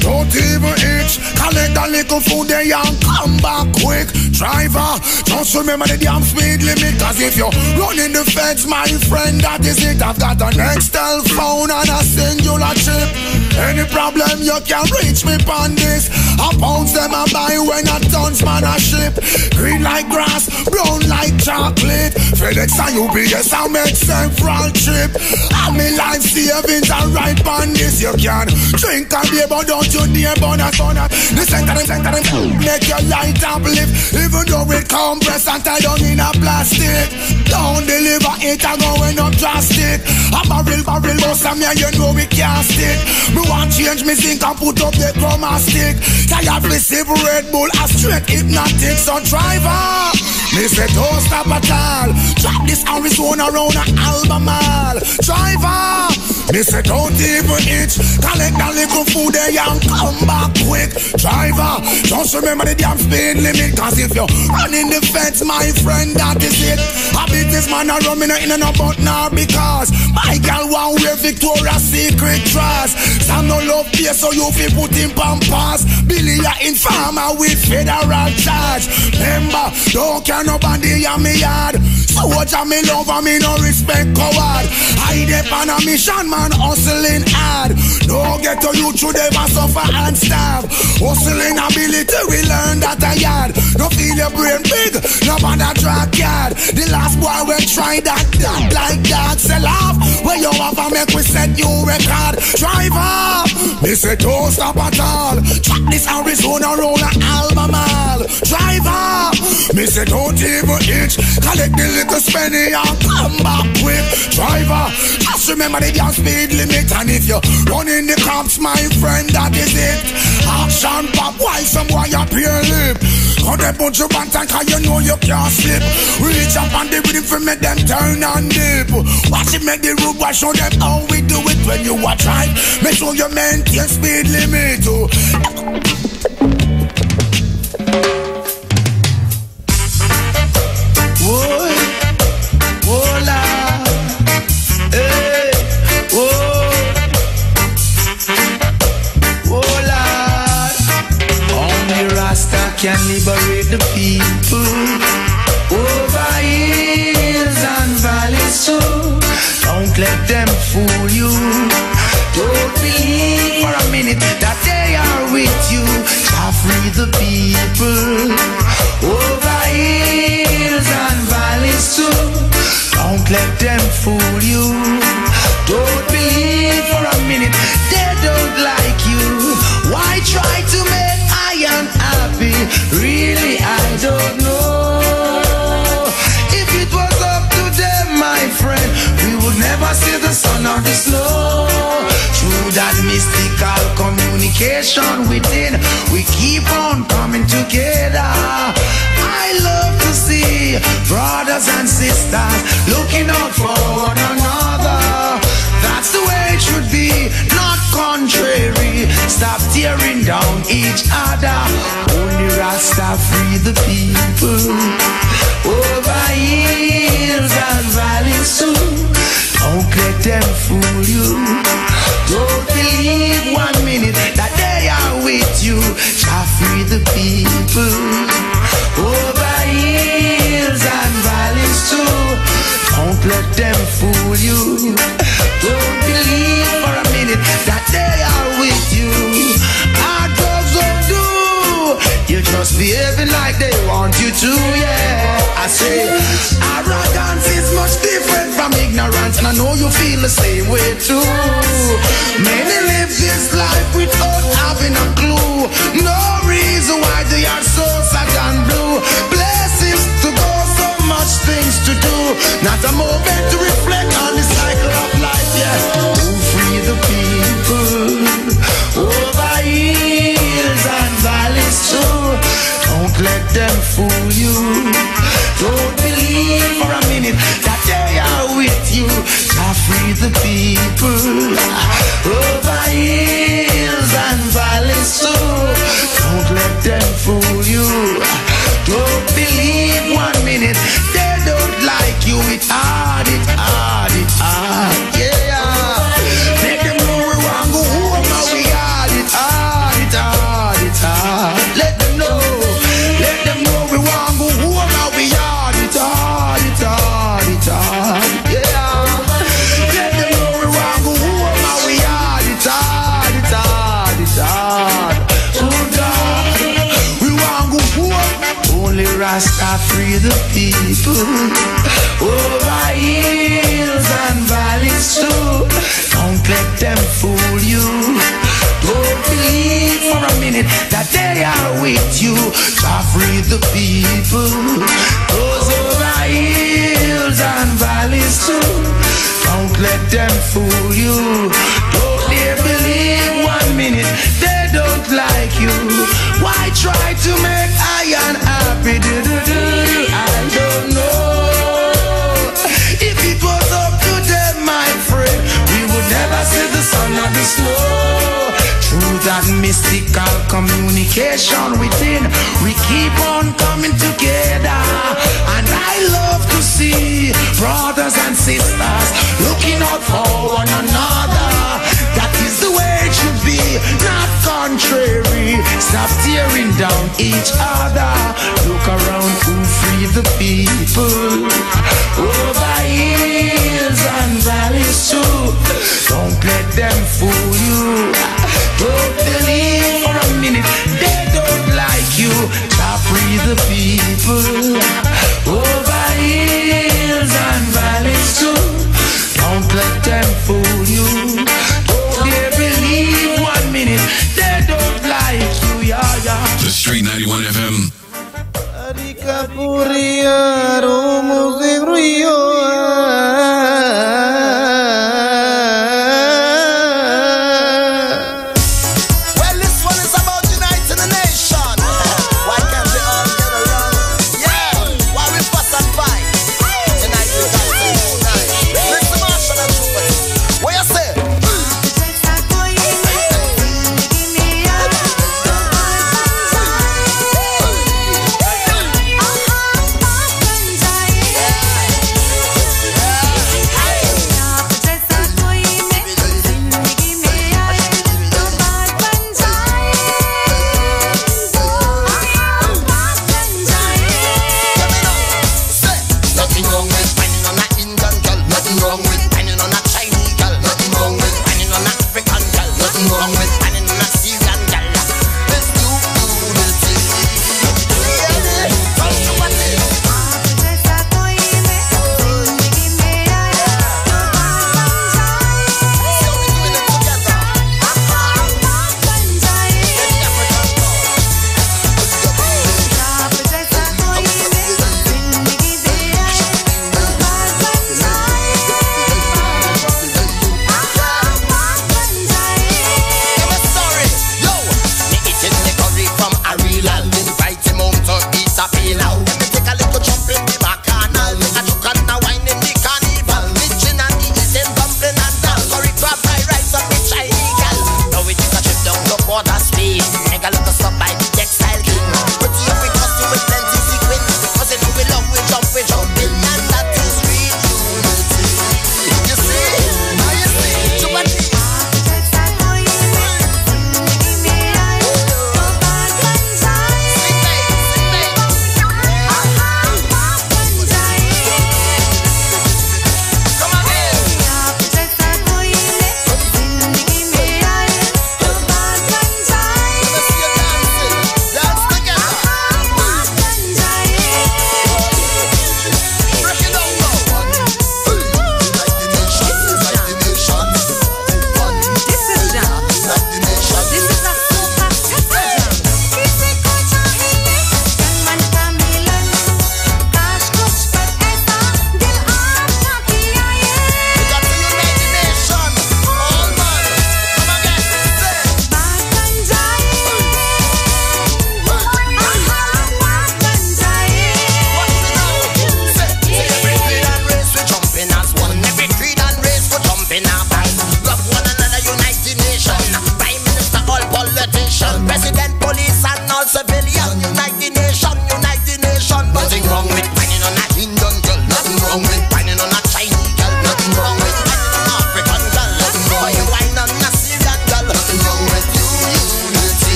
don't even itch. Collect a little food there and come back quick. Driver, just remember the damn speed limit. Cause if you're running the fence, my friend, that is it. I've got an Nextel phone and a singular chip. Any problem you can reach me on this. I pounds them I buy when a tons man a ship. Green like grass, brown like chocolate. FedEx and UPS I make several trip. All me life savings are right on this. You can drink and beer but don't you dare bonus on that. The center make your light uplift. Even though it compress and tie down in a plastic. Don't deliver it and going up drastic. A barrel bust and yeah you know we can't stick. Me want change me zinc and put up the chroma stick. Tired me sip Red Bull a straight hypnotic. So driver, me say don't stop at all. Drop this Arizona round a Albemarle. Driver, me say don't even itch. Collect a little food there and come back quick. Driver, just remember the damn speed limit. Cause if you're running the fence, my friend, that is it. I beat this man a run me no in and about now. Because my girl want wear Victoria's Secret dress. Some no love here so you feel put in pampas. Billy a informer with federal charge. Remember, don't care nobody in me yard. So watch me love and me no respect coward. I dep on a mission man hustling hard. Don't get to you through them and suffer and starve. Hustling ability we learn that a yard. No feel your brain big, no bother track yard. The last boy will try that like that sell off. Where you have a make we set you record. Driver, me say don't stop at all. Track this Arizona roll a Albemarle. Driver, me say don't even itch. Collect the little spenny and come back quick. Driver, just remember the damn speed limit. And if you're running the cops, my friend, that is it. Action pop, why some boy up your lip? Cut a bunch of bantan cause you know you can't slip. Reach up on the rhythm for make them turn and dip. Watch it make the road, watch show them how we do it. When you watch right, make sure you maintain speed limit.
Can liberate the people over hills and valleys too. Don't let them fool you. Don't believe for a minute that they are with you. Shall free the people over hills and valleys too. Don't let them fool you. Don't believe for a minute they don't like you. Why try to make I am happy? Really, I don't know. If it was up to them, my friend, we would never see the sun or the snow. Through that mystical communication within, we keep on coming together. I love to see brothers and sisters looking out for one another. That's the way it should be, not contrary. Stop tearing down each other. Only Rasta free the people over hills and valleys too. Don't let them fool you. Don't believe 1 minute that they are with you. Shall free the people over hills and valleys too. Don't let them fool you. Don't believe for a minute that they are with you. Our dogs don't do. You're just behaving like they want you to, yeah. I say arrogance is much different from ignorance, and I know you feel the same way too. Many live this life without having a clue. No reason why they are so sad and blue. Blessings to go, so much things to do. Not a moment to reflect on the cycle of life, yeah. To free the people over hills and valleys too. Don't let them fool you. Don't believe for a minute that they are with you. Jah free the people over hills and valleys too. Don't let them fool you. Don't believe 1 minute they don't like you. It's hard, it's hard, it's hard. Yeah, make them know we want go home and we hard. It's hard, it's hard, it's hard. Let them know we want go home and we hard. It's hard, it's hard, it's hard. Yeah, let them know we want go home and we hard. It's hard, it's hard, it's hard. Oh God, we want go home. Only Rasta free the people over hills and valleys too. Don't let them fool you. Don't believe for a minute that they are with you. Jah free the people, those over hills and valleys too. Don't let them fool you. Don't they believe 1 minute they don't like you. Why try to make iron happy? I don't know. If it was up to them, my friend, we would never see the sun or the snow. Through that mystical communication within, we keep on coming together. And I love to see brothers and sisters looking out for one another. That is the way it should be, not contrary. Stop tearing down each other. Look around who free the people over hills and valleys too. Don't let them fool you. Don't believe for a minute they don't like you. Jah free the people over hills and valleys too. Don't let them fool you. Don't they believe 1 minute they don't like you. Yeah, yeah.
The Street 91 FM.
Yeah.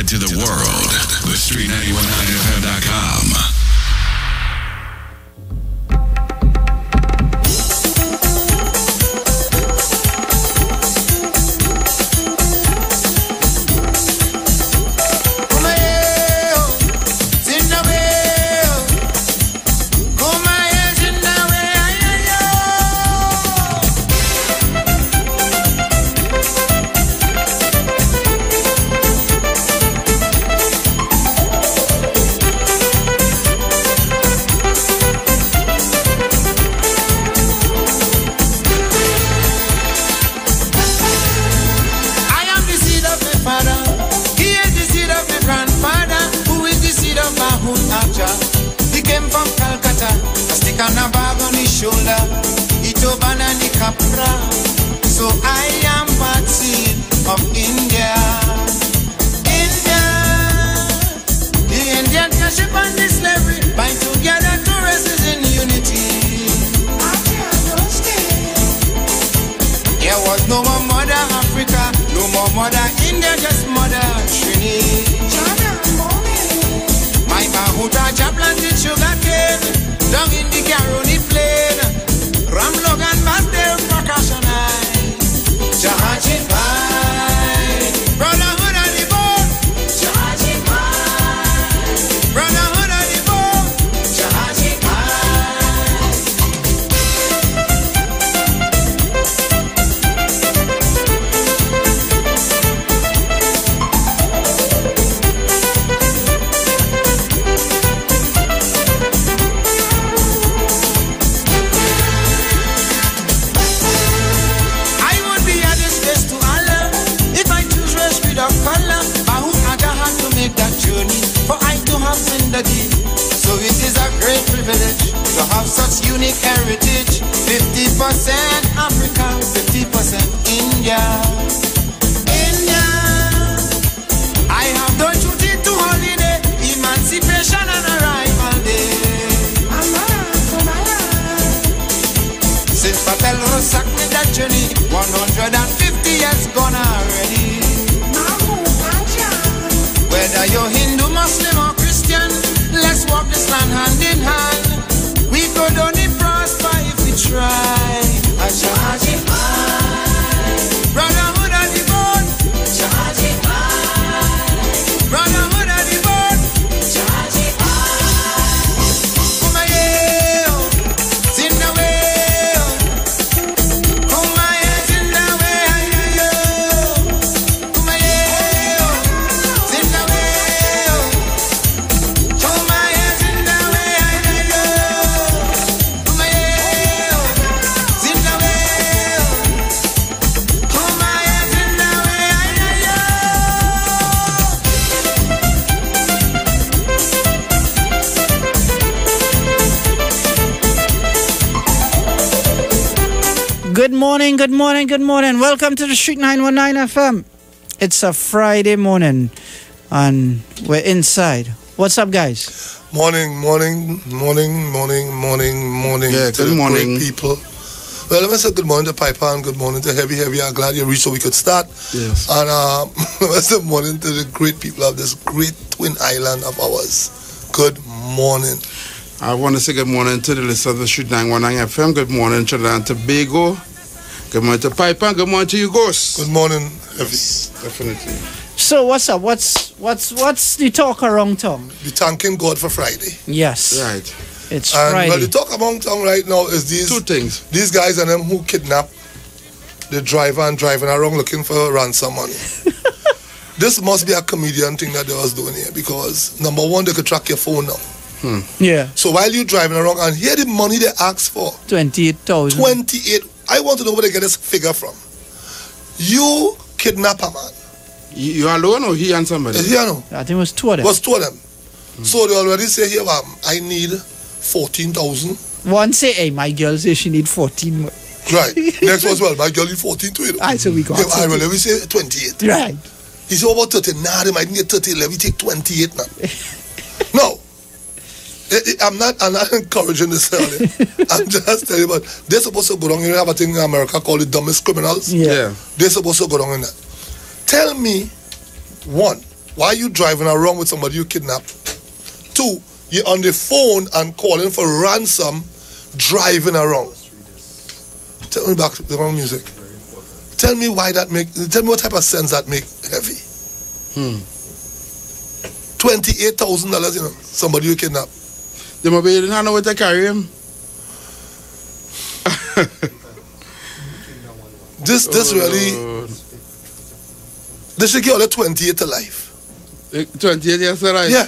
to the world. The Street919FM.com.
Good morning. Welcome to the Street 919 FM. It's a Friday morning and we're inside. What's up, guys?
Morning. Yeah, good morning, people. Well, let me say good morning to Piper and good morning to Heavy. I'm glad you reached so we could start.
Yes.
And let me say good morning to the great people of this great twin island of ours. Good morning.
I want to say good morning to the listeners of the Street 919 FM. Good morning, Trinidad and Tobago. Good morning to Piper. Good morning to you, Ghost.
Good morning, Heavy.
Definitely.
So what's up? What's the talk around town?
We're thanking God for Friday.
Yes.
Right.
It's
and
Friday.
Well, the talk around town right now is these
two things.
These guys and them who kidnap the driver and driving around looking for ransom money. This must be a comedian thing that they was doing here because number one, they could track your phone now.
Yeah.
So while you driving around and here the money they ask for
28,000.
28. I want to know where they get this figure from. You kidnap a man.
You alone or he and somebody?
Yeah, no.
I think it was two of them.
It was two of them. So they already say here, I need 14,000.
One say, hey, my girl says she need 14.
Right. Next was, well, my girl need 14 too.
So we got
I will let me say 28.
Right.
He said, about 30. Nah, they might need 30. Let me take 28 now. No. I'm not encouraging this. I'm just telling you, but they're supposed to go wrong. You have a thing in America called the dumbest criminals.
Yeah.
They're supposed to go wrong in that. Tell me, one, Why you driving around with somebody you kidnapped? 2, you're on the phone and calling for ransom, driving around. Tell me back to the wrong music. Tell me why that make. Tell me what type of sense that make heavy. $28,000, you know, somebody you kidnap.
They might be in hand with to carry him.
This really. They should give all the 28 to life.
28 years to life?
Yeah.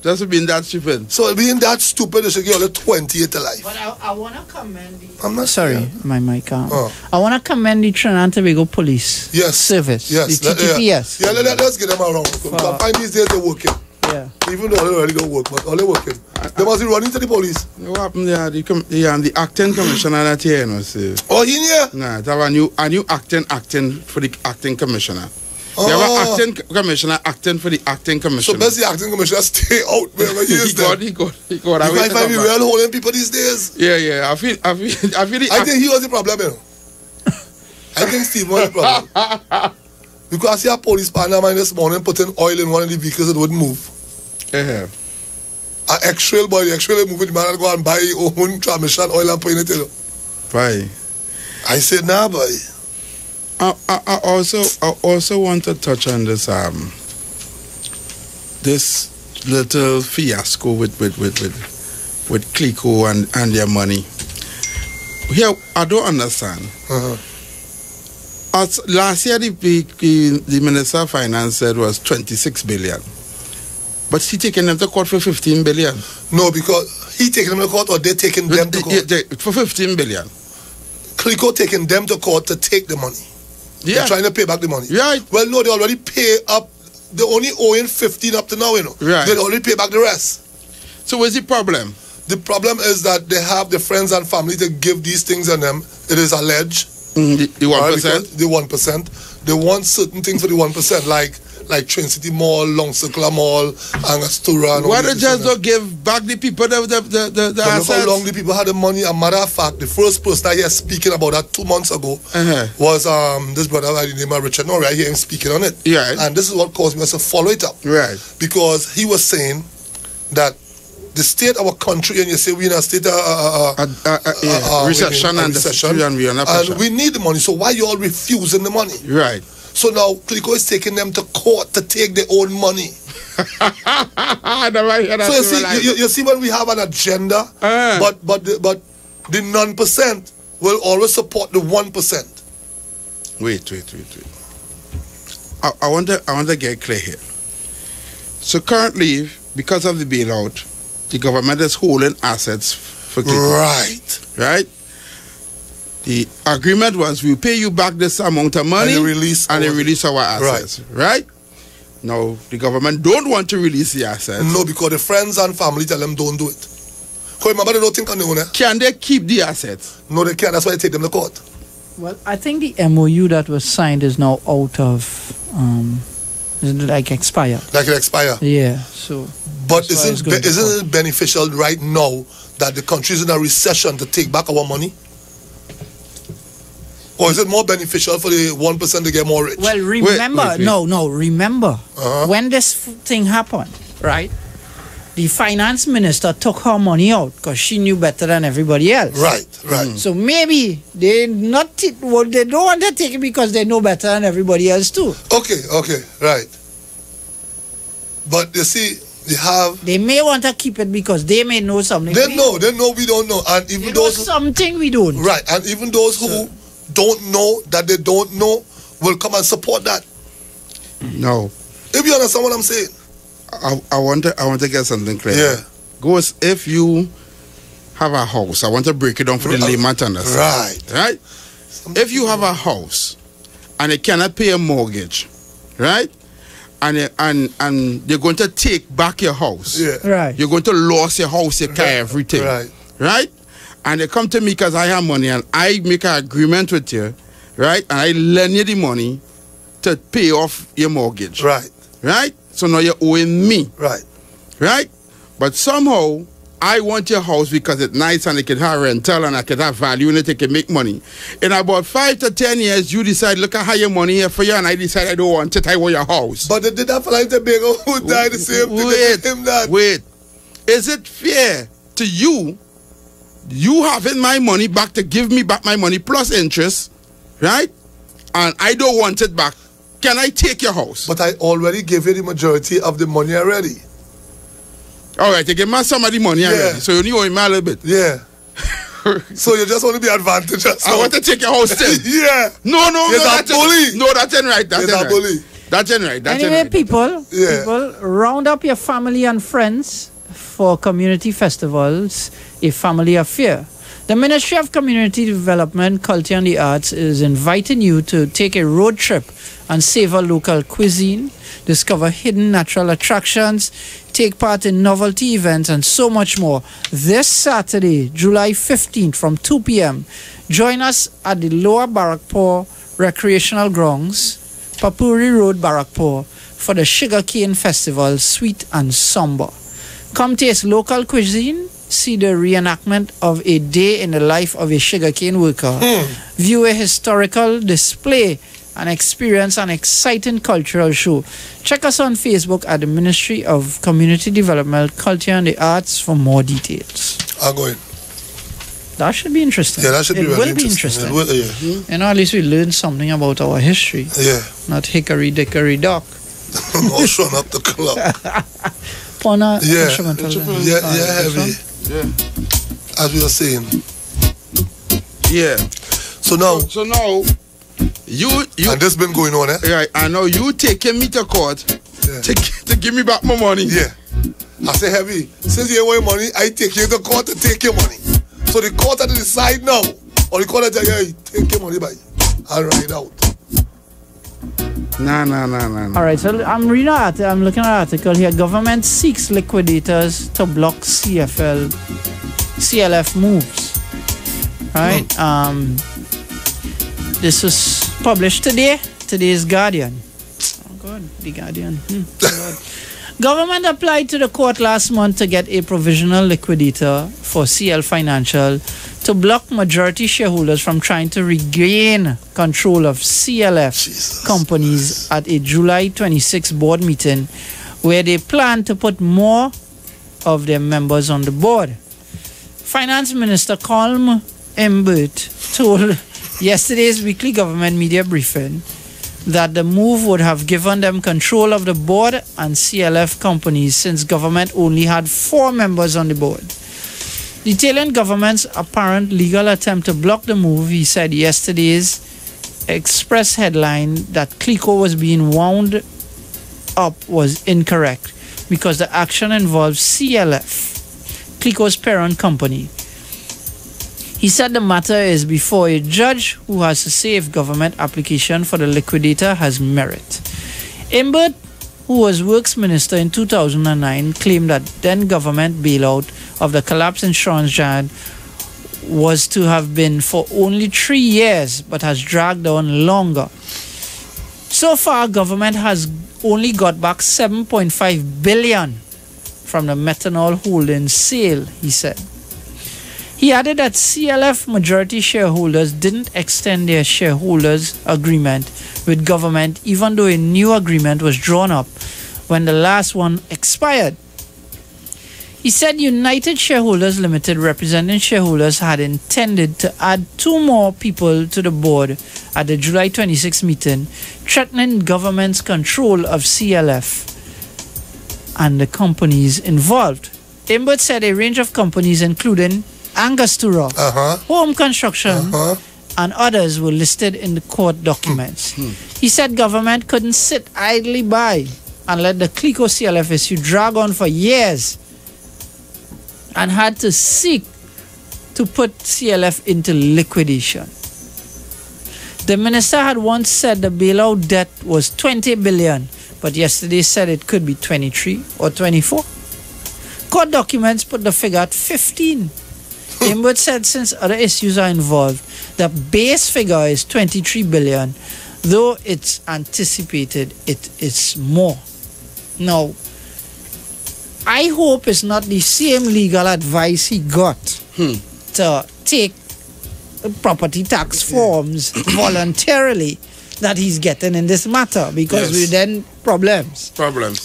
Just being that stupid.
So being that stupid, they should give all the 28 to life.
But I want to commend the...
I'm not
Sorry, my mic. I want to commend the Trinidad and Tobago Police Service.
Yes.
The TTPS.
Yeah, let's get them around. I find these days they're working.
Yeah.
Even though they already don't work, but all they're working. They must be running to the police.
What happened there? The acting commissioner that here, you know, see.
Oh, in here?
Nah, they have a new acting for the acting commissioner. They have an acting commissioner acting for the acting commissioner.
So basically, the acting commissioner stay out wherever he is.
He got.
You might find me real holding people these days.
Yeah. I think
he was the problem, you know. I think Steve was the problem. Because he had police partner of mine this morning putting oil in one of the vehicles that wouldn't move.
Yeah.
An X-Trail boy, the X-Trail moving, the man had to go and buy his own transmission oil and put in it, you know.
Right.
I said, nah, boy.
I also want to touch on this this little fiasco with Clico and their money. Here, I don't understand. As last year, the Minister of Finance said was 26 billion. But he taking them to court for 15 billion.
No, because he taking them to court or they taking them to court?
For 15 billion.
Clico taking them to court to take the money.
Yeah.
They're trying to pay back the money.
Right.
Well, no, they already pay up. They only owing 15 up to now, you know.
Right.
They already pay back the rest.
So what's the problem?
The problem is that they have the friends and family to give these things on them. It is alleged.
The 1%?
The 1%. They want certain things for the 1%, like Trinity Mall, Long Circular Mall, Angostura. And
why they just don't give back the people the assets?
How long the people had the money? A matter of fact, the first person I hear speaking about that 2 months ago was this brother by the name of Richard Norrie. I hear him speaking on it.
Yeah.
And this is what caused me to follow it up.
Right.
Because he was saying that the state of our country, and you say we're in a state of
recession and
we need the money. So why you all refusing the money?
Right.
So now Clico is taking them to court to take their own money. So you see when we have an agenda, but the non% will always support the 1%.
Wait. I want to get clear here. So currently, because of the bailout, the government is holding assets for Clico. Right. The agreement was we'll pay you back this amount of money and release our assets. Right. Now the government don't want to release the assets.
No, because the friends and family tell them don't do it. Because remember they don't think on the owner.
Can they keep the assets?
No, they can't. That's why they take them to court.
Well, I think the MOU that was signed is now out of expired.
Like it expired.
Yeah. So.
But isn't it beneficial right now that the country is in a recession to take back our money? Or is it more beneficial for the 1% to get more rich?
Well, remember, remember, when this thing happened, right? The finance minister took her money out because she knew better than everybody else.
Right.
So maybe they don't want to take it because they know better than everybody else too.
Okay, right. But you see, they may want to keep it because they may know something. They know we don't know. And even those
something we don't.
Right, and even those who don't know that they don't know will come and support that.
No.
If you understand what I'm saying.
I want to get something clear.
Yeah.
Goes, if you have a house, I want to break it down for the layman to understand. Right. If you have a house and you cannot pay a mortgage, right? And they're going to take back your house.
Yeah.
Right.
You're going to lose your house, your car, everything. Right. And they come to me because I have money and I make an agreement with you, right? And I lend you the money to pay off your mortgage.
Right.
So now you're owing me.
Right.
But somehow I want your house because it's nice and it can have rental and I can have value in it, it can make money. In about 5 to 10 years, you decide, look at how your money here for you, and I decide I don't want it, I want your house.
But they did that for like the bigger who died the same thing.
Wait. Is it fair to you having my money back to give me back my money plus interest, right? And I don't want it back. Can I take your house?
But I already gave you the majority of the money already.
All right, you give me some of the money already, so you only owe me a little bit.
Yeah. So you just want to be advantageous.
I want to take your house then.
Yeah.
No,
that's a bully.
No, that's ain't right. That's
a bully.
That's ain't right. That's
Anyway,
right.
people, round up your family and friends for community festivals, a family affair. The Ministry of Community Development, Culture and the Arts is inviting you to take a road trip and savor local cuisine, discover hidden natural attractions, take part in novelty events, and so much more. This Saturday, July 15th from 2 p.m., join us at the Lower Barrackpore Recreational Grounds, Papuri Road, Barrackpore, for the Sugarcane Festival, Sweet and Somber. Come taste local cuisine, see the reenactment of a day in the life of a sugarcane worker, view a historical display, and experience an exciting cultural show. Check us on Facebook at the Ministry of Community Development, Culture and the Arts for more details.
I'm going.
That should be interesting.
Yeah, that should be really interesting.
It will be interesting. You know, at least we learn something about our history.
Yeah.
Not hickory dickory dock.
No, showing up the club.
Pona
instrumental. Yeah, heavy.
Yeah.
As we were saying.
Yeah.
So now.
So now, you.
And this been going on, eh?
Right. I know you taking me to court to give me back my money.
Yeah. I say, heavy. Since you want money, I take you to court to take your money. So the court had to decide now, or the court had to say, hey, take your money back. I'll ride out.
Nah.
All right, so I'm looking at an article here. Government seeks liquidators to block CLF moves. Right? This was published today. Today's Guardian. Oh God, the Guardian. Government applied to the court last month to get a provisional liquidator for CL Financial to block majority shareholders from trying to regain control of CLF companies at a July 26 board meeting where they plan to put more of their members on the board. Finance Minister Colm Imbert told yesterday's weekly government media briefing that the move would have given them control of the board and CLF companies since government only had 4 members on the board. Detailing government's apparent legal attempt to block the move, he said yesterday's Express headline that CLICO was being wound up was incorrect because the action involves CLF, CLICO's parent company. He said the matter is before a judge who has to say if government application for the liquidator has merit. Imbert, who was Works Minister in 2009, claimed that then government bailout of the collapsed insurance giant was to have been for only 3 years but has dragged on longer. So far, government has only got back 7.5 billion from the methanol holdings sale, he said. He added that CLF majority shareholders didn't extend their shareholders' agreement with government even though a new agreement was drawn up when the last one expired. He said United Shareholders Limited representing shareholders had intended to add 2 more people to the board at the July 26 meeting, threatening government's control of CLF and the companies involved. Imbert said a range of companies including Angostura, Home Construction, and others were listed in the court documents. He said government couldn't sit idly by and let the CLICO CLF issue drag on for years and had to seek to put CLF into liquidation. The minister had once said the bailout debt was 20 billion, but yesterday said it could be 23 or 24. Court documents put the figure at 15. Imbert said since other issues are involved, the base figure is 23 billion, though it's anticipated it is more. Now, I hope it's not the same legal advice he got to take property tax forms voluntarily that he's getting in this matter, because we then problems.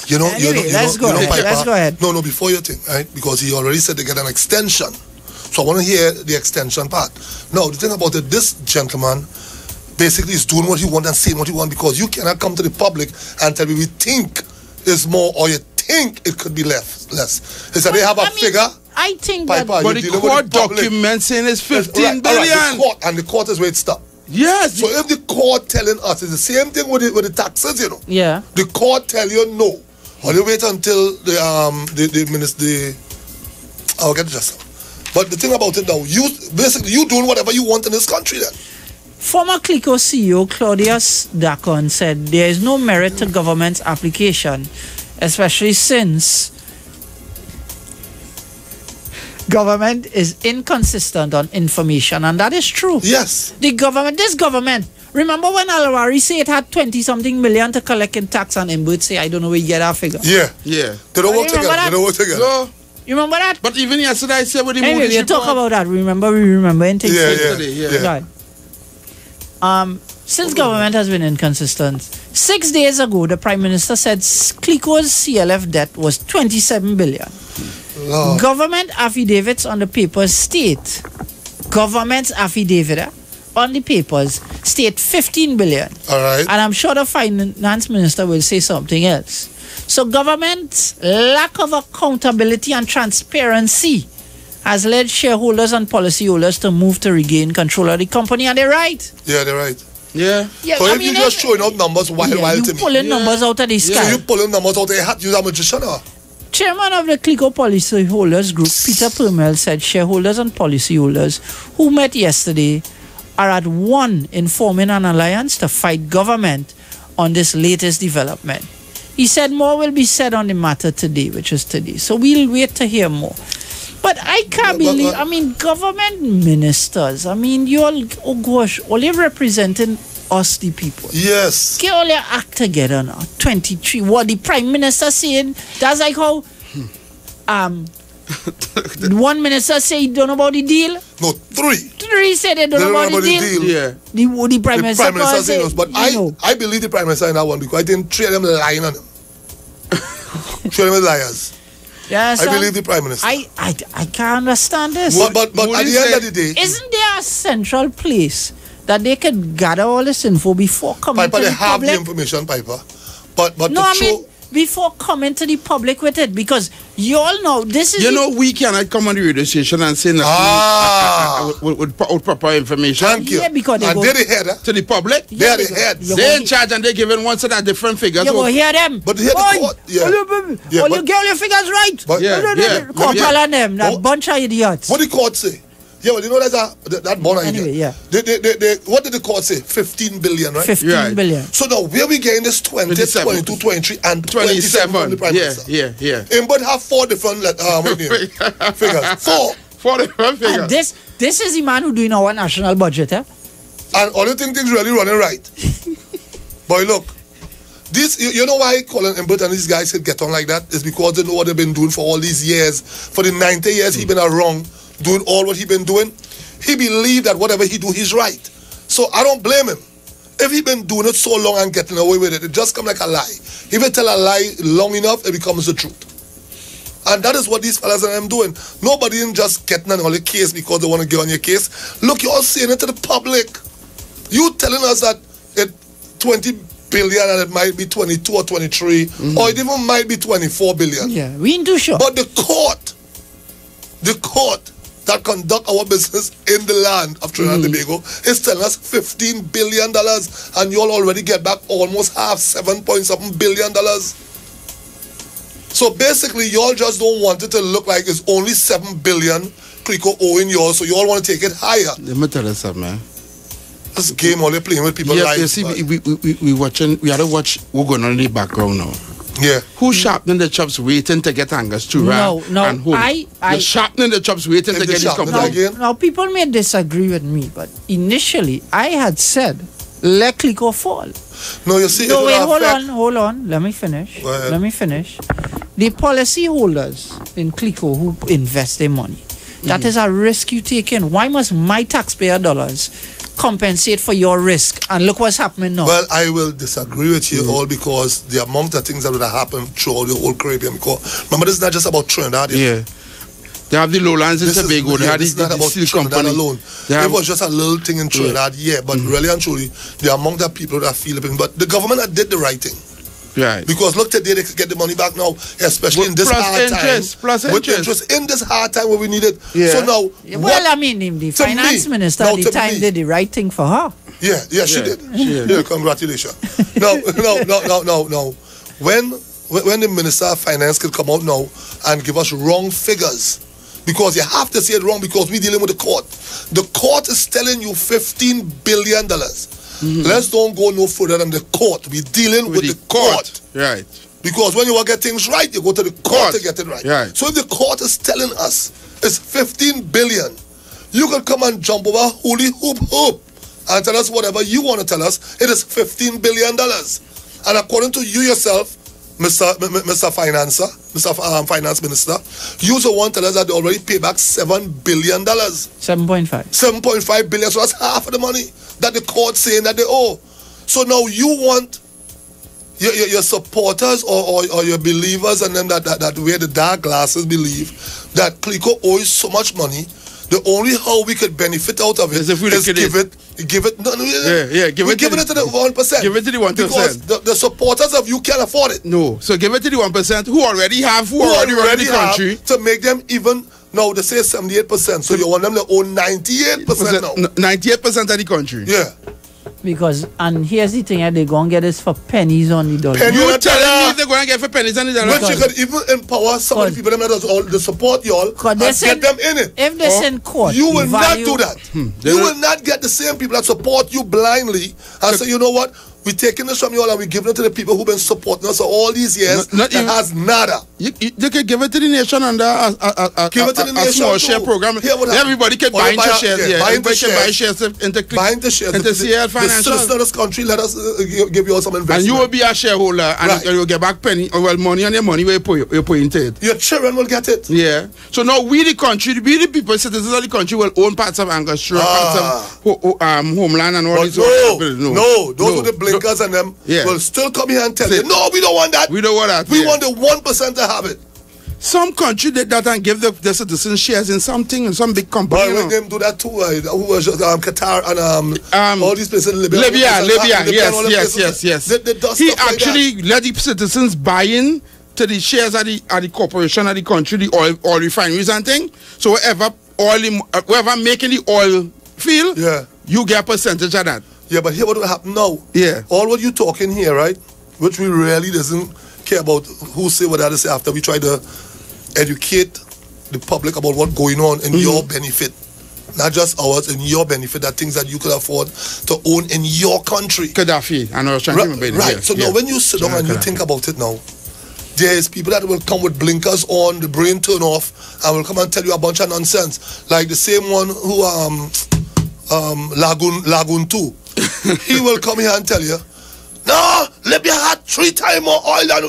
You know,
Anyway, let's go ahead.
Piper,
Let's go ahead.
No, before you think, right? Because he already said they get an extension. So I want to hear the extension part. Now, the thing about it, this gentleman basically is doing what he wants and saying what he wants, because you cannot come to the public and tell me we think is more or you think it could be less. He said they have a figure.
I think
Piper,
that...
But the court document saying it's 15 billion.
And the court is where it stopped.
Yes.
So if the court telling us, it's the same thing with the taxes, you know.
Yeah.
The court tell you no, or they wait until the minister. I'll get just. But the thing about it now, you doing whatever you want in this country then.
Former Clico CEO Claudius Dacon said there is no merit to government's application, especially since government is inconsistent on information, and that is true.
Yes.
This government, remember when Alwari said it had 20-something million to collect in tax, and Imbut say, I don't know where you get that figure.
Yeah.
They
don't work together.
No.
You remember that?
But even yesterday I said with the
anyway, we'll talk about that. We remember in things.
Yeah.
Right. Since government has been inconsistent, 6 days ago, the Prime Minister said Clico's CLF debt was 27 billion.
Lord.
Government affidavits on the papers state, government's affidavit on the papers state 15 billion.
All right.
And I'm sure the finance minister will say something else. So government's lack of accountability and transparency has led shareholders and policyholders to move to regain control of the company, and they're right.
Yeah, they're right.
Yeah.
So if you just showing out numbers while to me.
You pulling numbers out of the sky.
So you pulling numbers out of your hat, you're a magician, huh?
Chairman of the Clico Policyholders Group, Peter Permel, said shareholders and policyholders who met yesterday are at one in forming an alliance to fight government on this latest development. He said more will be said on the matter today, which is today. So we'll wait to hear more. But I can't believe, government ministers, you all, oh gosh, all you're representing us, the people.
Yes.
Get all your act together now. 23. What the Prime Minister saying, that's like how one minister say he don't know about the deal.
No, three.
Three said they don't know about the deal.
Yeah.
The Prime Minister
say knows, but I believe the Prime Minister in that one, because I think three of them lying on him. Three of them liars.
Yes,
I believe the Prime Minister.
I can't understand this.
But at the end of the day,
isn't there a central place that they could gather all this info before coming
Piper,
to the
they have
public?
the information, Piper. But
no, before coming to the public with it, because you all know this is.
We cannot come on the radio station and say that with proper information.
Thank you.
Yeah, because
they're the head
to the public.
They're the head.
They're in charge and they're giving one set of different figures.
You go hear them.
But hear the court.
You get all your figures right.
But
Court and them, that bunch of idiots.
What the court say? Yeah, well, you know that bond idea.
Anyway, yeah.
What did the court say? 15 billion, right?
15 billion.
So now, where we getting this 20, 22, 23, and 27 from the Prime Minister?
Yeah.
But have four different figures. Four
different figures.
And this is the man who doing our national budget, eh?
And all you think things really running right. Boy, look. This, you know why Colin Imbert and these guys could get on like that? Is because they know what they've been doing for all these years. For the 90 years he been around, doing all what he been doing. He believed that whatever he do, he's right. So I don't blame him. If he been doing it so long and getting away with it, it just come like a lie. If you tell a lie long enough, it becomes the truth. And that is what these fellas and them doing. Nobody in just getting on the case because they want to get on your case. Look, you're all saying it to the public. You telling us that it 20 billion and it might be 22 or 23, or it even might be 24 billion.
Yeah, we ain't too sure.
But the court that conduct our business in the land of Trinidad and Tobago is telling us $15 billion, and you all already get back almost half, $7.7 billion. So basically, you all just don't want it to look like it's only $7 billion Clico owing you all, so you all want to take it higher.
Let me tell you something, man.
This game only playing with people's lives.
You see, we watching. We had to watch what's going on in the background now.
Yeah.
Who sharpening the chops waiting to get Angus to
No,
and who? You're sharpening the chops waiting to get his company.
Now, people may disagree with me, but initially I had said, let Clico fall.
No, you see.
No, wait, hold on. Let me finish. the policy holders in CLICO who invest their money, that is a risk you take in. Why must my taxpayer dollars compensate for your risk? And look what's happening now.
Well, I will disagree with you all, because the amount of things that would have happened throughout the whole Caribbean. Because remember, this is not just about Trinidad.
Yeah. They have the lowlands in Tobago. They have
this is not about
steel
Trinidad
company
alone. It was just a little thing in Trinidad, but really and truly, the amount of people that feel it. But the government that did the right thing.
Right.
Because look, today they can get the money back now, especially in this hard time. With interest in this hard time where we need it.
Yeah.
So now,
well, I mean, the finance minister at the time did the right thing for her.
Yeah, she did. Yeah, congratulations. No. When the Minister of Finance could come out now and give us wrong figures, because you have to say it wrong, because we're dealing with the court. The court is telling you $15 billion. Let's don't go no further than the court. We're dealing with the court.
Right.
Because when you want to get things right, you go to the court to get it right. So if the court is telling us it's $15 billion, you can come and jump over holy hoop and tell us whatever you want to tell us. It is $15 billion. And according to you yourself, Mr. Finance Minister, you the one tell us that they already pay back $7 billion.
7.5.
7.5 billion. So that's half of the money that the court saying that they owe. So now you want your supporters or your believers and them that wear the dark glasses believe that CLICO owes so much money. The only how we could benefit out of it is give it. Give it to the 1%.
Give it to the 1%.
Because the supporters of you can't afford it.
No. So give it to the 1% who already have, who already run the country.
To make them even, now they say 78%. So you want them to own 98% now.
98% of the country.
Yeah.
Because, and here's the thing, they're going to get this for pennies on the dollar.
You telling me they're going to get for pennies on the dollar?
But you could even empower some of the people that support y'all and get them in it.
If they send court,
you will not do that. You will not get the same people that support you blindly and say, you know what, we're taking this from you all and we're giving it to the people who've been supporting us for all these years that has nada.
You can give it to the nation under a small share program. Everybody can buy into shares. Everybody can buy shares into CL Financial.
The citizens of this country, let us give you all some investment.
And you will be a shareholder and you'll get back money on your money where you put into it.
Your children will get it.
Yeah. So now we the country, we the people, citizens of the country will own parts of Angostura, parts of Homeland and all these.
No, those are the blinkers and them will still come here and tell you, no, we don't want that.
We don't want that.
We want the 1% to have it.
Some country did that and give the citizens shares in something, in some big company.
But when them do that too, who was Qatar and all these places in Libya.
Yes. He actually let the citizens buy in to the shares of the corporation of the country, the oil refineries and thing. So whoever making the oil field, you get a percentage of that.
Yeah, but here what will happen now?
Yeah.
All what you talking here, right? Which we really doesn't care about who say what others say after we try to educate the public about what's going on in your benefit. Not just ours, in your benefit, that things that you could afford to own in your country.
Gaddafi, I know,
right. So now when you sit down and you think about it now, there's people that will come with blinkers on, the brain turn off, and will come and tell you a bunch of nonsense. Like the same one who Lagoon 2. He will come here and tell you, no, Libya had 3 times more oil than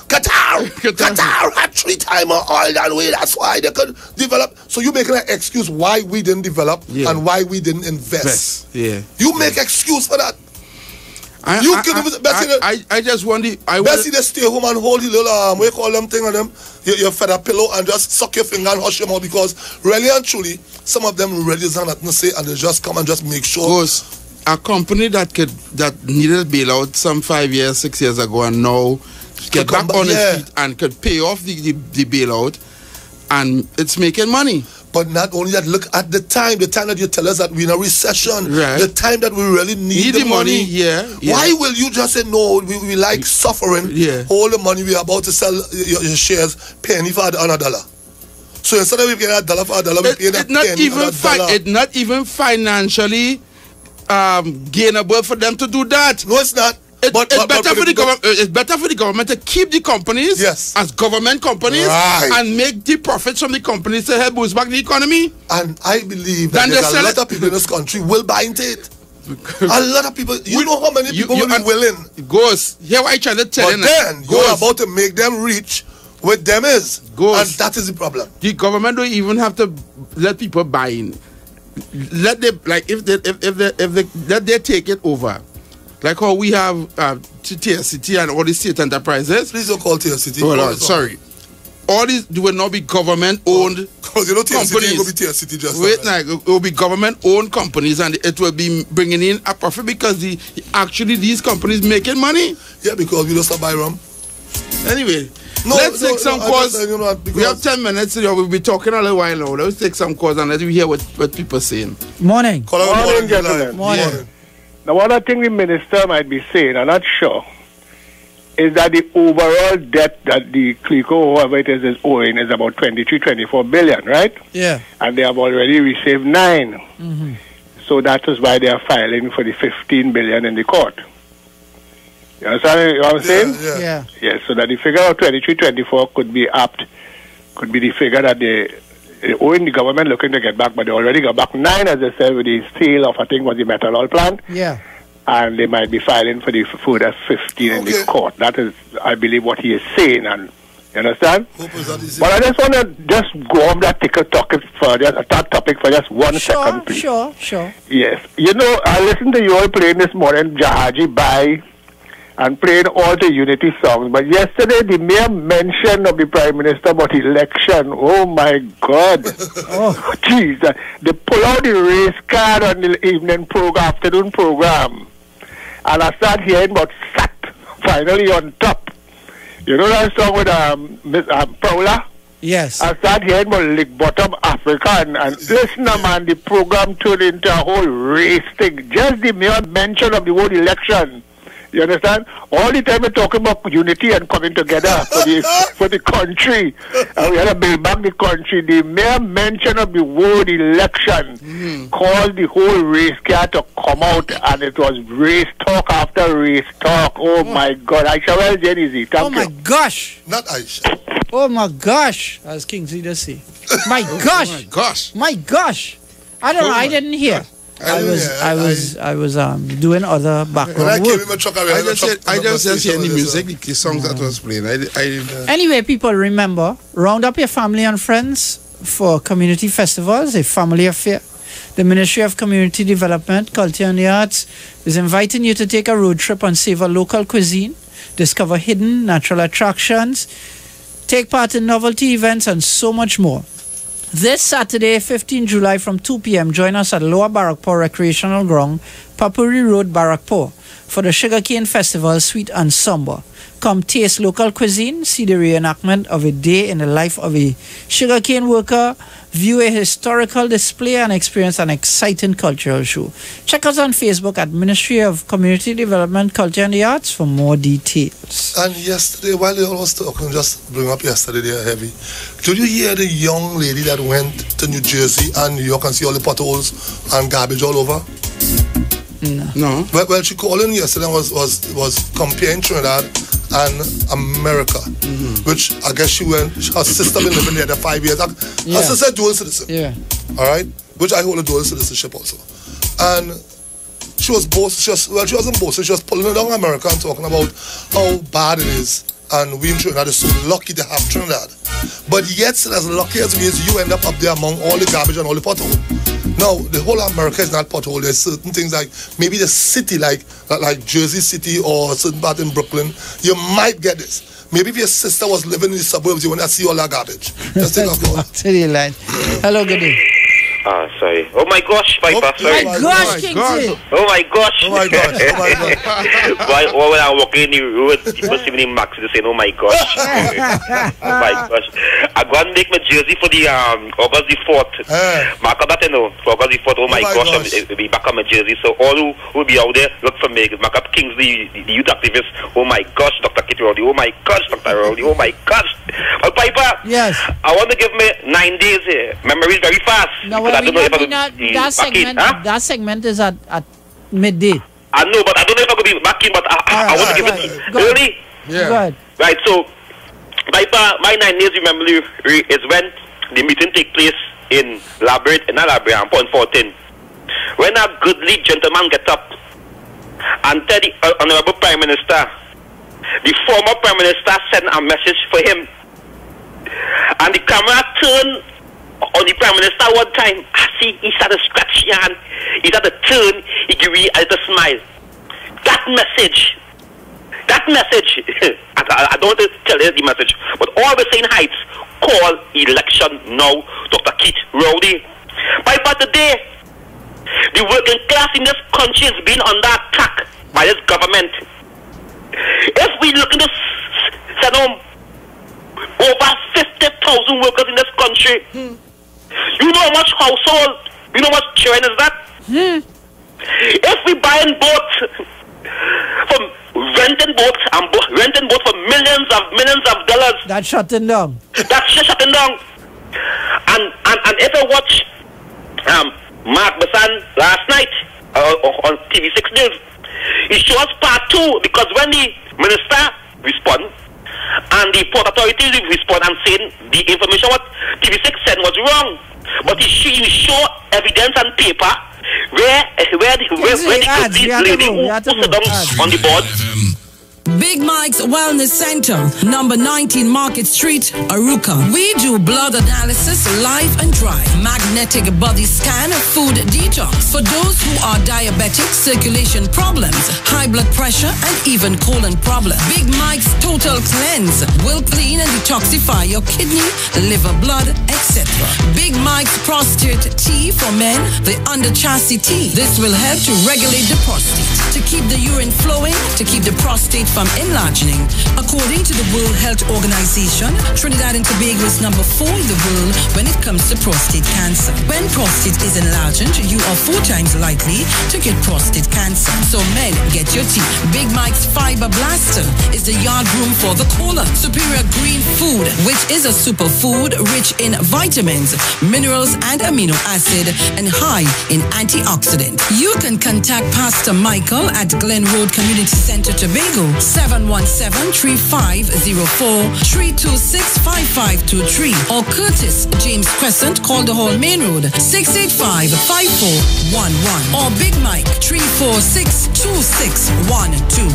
Qatar. Qatar had 3 times more oil than we. That's why they could develop. So you making an excuse why we didn't develop and why we didn't invest.
Yeah.
You make excuse for that.
I just want the
Bessie just stay home and hold the little we call them thing on them your feather pillow and just suck your finger and hush your mouth, because really and truly some of them really doesn't have nothing to say and they just come and just make sure.
Because a company that needed bailout some 5 years, 6 years ago and now get back on its feet and could pay off the bailout and it's making money.
But not only that, look at the time that you tell us that we're in a recession, the time that we really need the money. Why will you just say, no, we like suffering, all the money we're about to sell your shares, penny for $1. So instead of getting $1 for $1, we're paying a penny for $1.
It's not even financially gainable for them to do that.
No, it's not.
It's better for the government to keep the companies as government companies and make the profits from the companies to help boost back the economy.
And I believe that there's a lot of people in this country will buy into it. A lot of people. You know how many people will be willing.
Goes. Here I try to tell you.
But then you're about to make them rich with them is.
Goes.
And that is the problem.
The government don't even have to let people buy in. Let them, like, if they let they take it over. Like how we have TSCT and all the state enterprises.
Please don't call TSCT.
Hold on, sorry. All these will not be government-owned
because you know TSCT
companies.
will be TSCT just
wait, like, it will be government-owned companies, and it will be bringing in a profit because actually these companies making money.
Yeah, because we don't stop buy rum.
Anyway, let's take some calls. We have 10 minutes. So we'll be talking a little while now. Let's take some calls and let's hear what people are saying.
Morning.
Morning, gentlemen.
Morning.
Now, what I think the minister might be saying, I'm not sure, is that the overall debt that the CLICO, whoever it is owing is about 24 billion, right?
Yeah.
And they have already received 9.
Mm-hmm.
So that is why they are filing for the 15 billion in the court. You understand what I'm saying?
Yeah.
Yes, so that the figure of 24 could be the figure that they owing the government looking to get back, but they already got back 9, as I said, with the sale of, I think, was the methanol plant.
Yeah.
And they might be filing for the further 15 in the court. That is, I believe, what he is saying. And you understand? But I just want to just go off that topic for just 1 second, please.
Sure.
Yes. You know, I listened to you all playing this morning, Jahaji Bai, and playing all the unity songs. But yesterday, the mere mention of the Prime Minister about election, oh my God. Oh, jeez. They pull out the race card on the afternoon program. And I start hearing about SAT, finally on top. You know that song with Paula?
Yes.
I start hearing about Lick Bottom Africa. And listen, man, the program turned into a whole race thing. Just the mere mention of the word election. You understand? All the time we're talking about unity and coming together for the country. And we had to build back the country. The mere mention of the word election caused the whole race car to come out, and it was race talk after race talk. Oh my God. Aisha, well, Jenny, thank you.
My gosh.
Not Aisha.
Oh my gosh. As Kingsley does say. My gosh.
Oh my gosh.
My gosh. I don't know. I didn't hear. I was doing other background work.
I just hear the music, the songs that was playing.
Anyway, people, remember, round up your family and friends for community festivals, a family affair. The Ministry of Community Development, Culture and the Arts is inviting you to take a road trip and savor local cuisine, discover hidden natural attractions, take part in novelty events, and so much more. This Saturday, 15 July from 2 p.m., join us at Lower Barrackpore Recreational Ground, Papuri Road, Barrackpore, for the Sugarcane Festival Sweet and Somber. Come taste local cuisine, see the reenactment of a day in the life of a sugarcane worker, view a historical display, and experience an exciting cultural show. Check us on Facebook at Ministry of Community Development, Culture and the Arts for more details.
And yesterday, while they all was talking, just bring up yesterday, they are heavy. Did you hear the young lady that went to New Jersey and New York and see all the potholes and garbage all over?
No.
Well, she called in yesterday and was comparing Trinidad and America, which I guess she went. Her sister been living there 5 years. Her sister dual citizen.
Yeah.
All right, which I hold a dual citizenship also. And she was boasting. She wasn't boasting. She was pulling down America and talking about how bad it is. And we in Trinidad is so lucky to have Trinidad. But yet, as lucky as we is, you end up there among all the garbage and all the pothole. Now, the whole of America is not pothole. There's certain things like maybe the city, like Jersey City or a certain part in Brooklyn, you might get this. Maybe if your sister was living in the suburbs, you want to see all that garbage. Just take a call.
To the line. Hello, good day.
Sorry. Oh my gosh, Piper, sorry.
Oh my gosh, Kingsley.
Oh my gosh.
Oh my gosh. Oh my gosh.
When I'm walking in the road, people see me Max to say, oh my gosh. Oh my gosh. I'm going to make my jersey for the August the 4th. Mark up that, you know, for August the 4th. Oh my gosh, I'll be back on my jersey. So all who will be out there, look for me. Mark up Kingsley, the youth activist. Oh my gosh, Dr. Kitty Rowley. Oh my gosh, Dr. Rowley. Oh my gosh. Well, Piper,
yes.
I want to give me 9 days here. Memory is very fast.
No, that segment is at midday.
I know, but I don't know if I'm going to be back in, but I want to give it early.
Yeah. Go ahead.
Right, so my 9 days memory is when the meeting take place in Labrador, Point 14. When a goodly gentleman get up and tell the Honorable Prime Minister, the former Prime Minister sent a message for him And the camera turned on the Prime Minister one time. I see he started scratching his hand. He started to turn. He gave me a little smile. That message, I don't want to tell you the message, but all we're saying Heights, call election now, Dr. Keith Rowdy. By today, the working class in this country is being under attack by this government. If we look into send home over 50,000 workers in this country, you know how much household, you know how much children is that? If we buying boats, from renting boats for millions of dollars,
that's shutting down.
That's just shutting down. And if I watch Mark Basan last night on TV6 News, he shows part 2, because when the minister respond and the port authorities respond and saying the information what TV6 said was wrong, but he show evidence and paper where the lady who sit down on the board.
Big Mike's Wellness Center, number 19 Market Street, Aruka. We do blood analysis, live and dry, magnetic body scan, food detox for those who are diabetic, circulation problems, high blood pressure, and even colon problem. Big Mike's Total Cleanse will clean and detoxify your kidney, liver, blood, etc. Big Mike's Prostate Tea for men, the under chassis tea. This will help to regulate the prostate, to keep the urine flowing, to keep the prostate from enlarging. According to the World Health Organization, Trinidad and Tobago is number 4 in the world when it comes to prostate cancer. When prostate is enlarged, you are 4 times likely to get prostate cancer. So men, get your tea. Big Mike's Fiber Blaster is the yard room for the colon. Superior Green Food, which is a superfood rich in vitamins, minerals, and amino acid, and high in antioxidant. You can contact Pastor Michael at Glen Road Community Center, Tobago, 717-3504-326-5523, or Curtis James Crescent, Calderhall Main Road, 685-5411, or Big Mike 346-2612.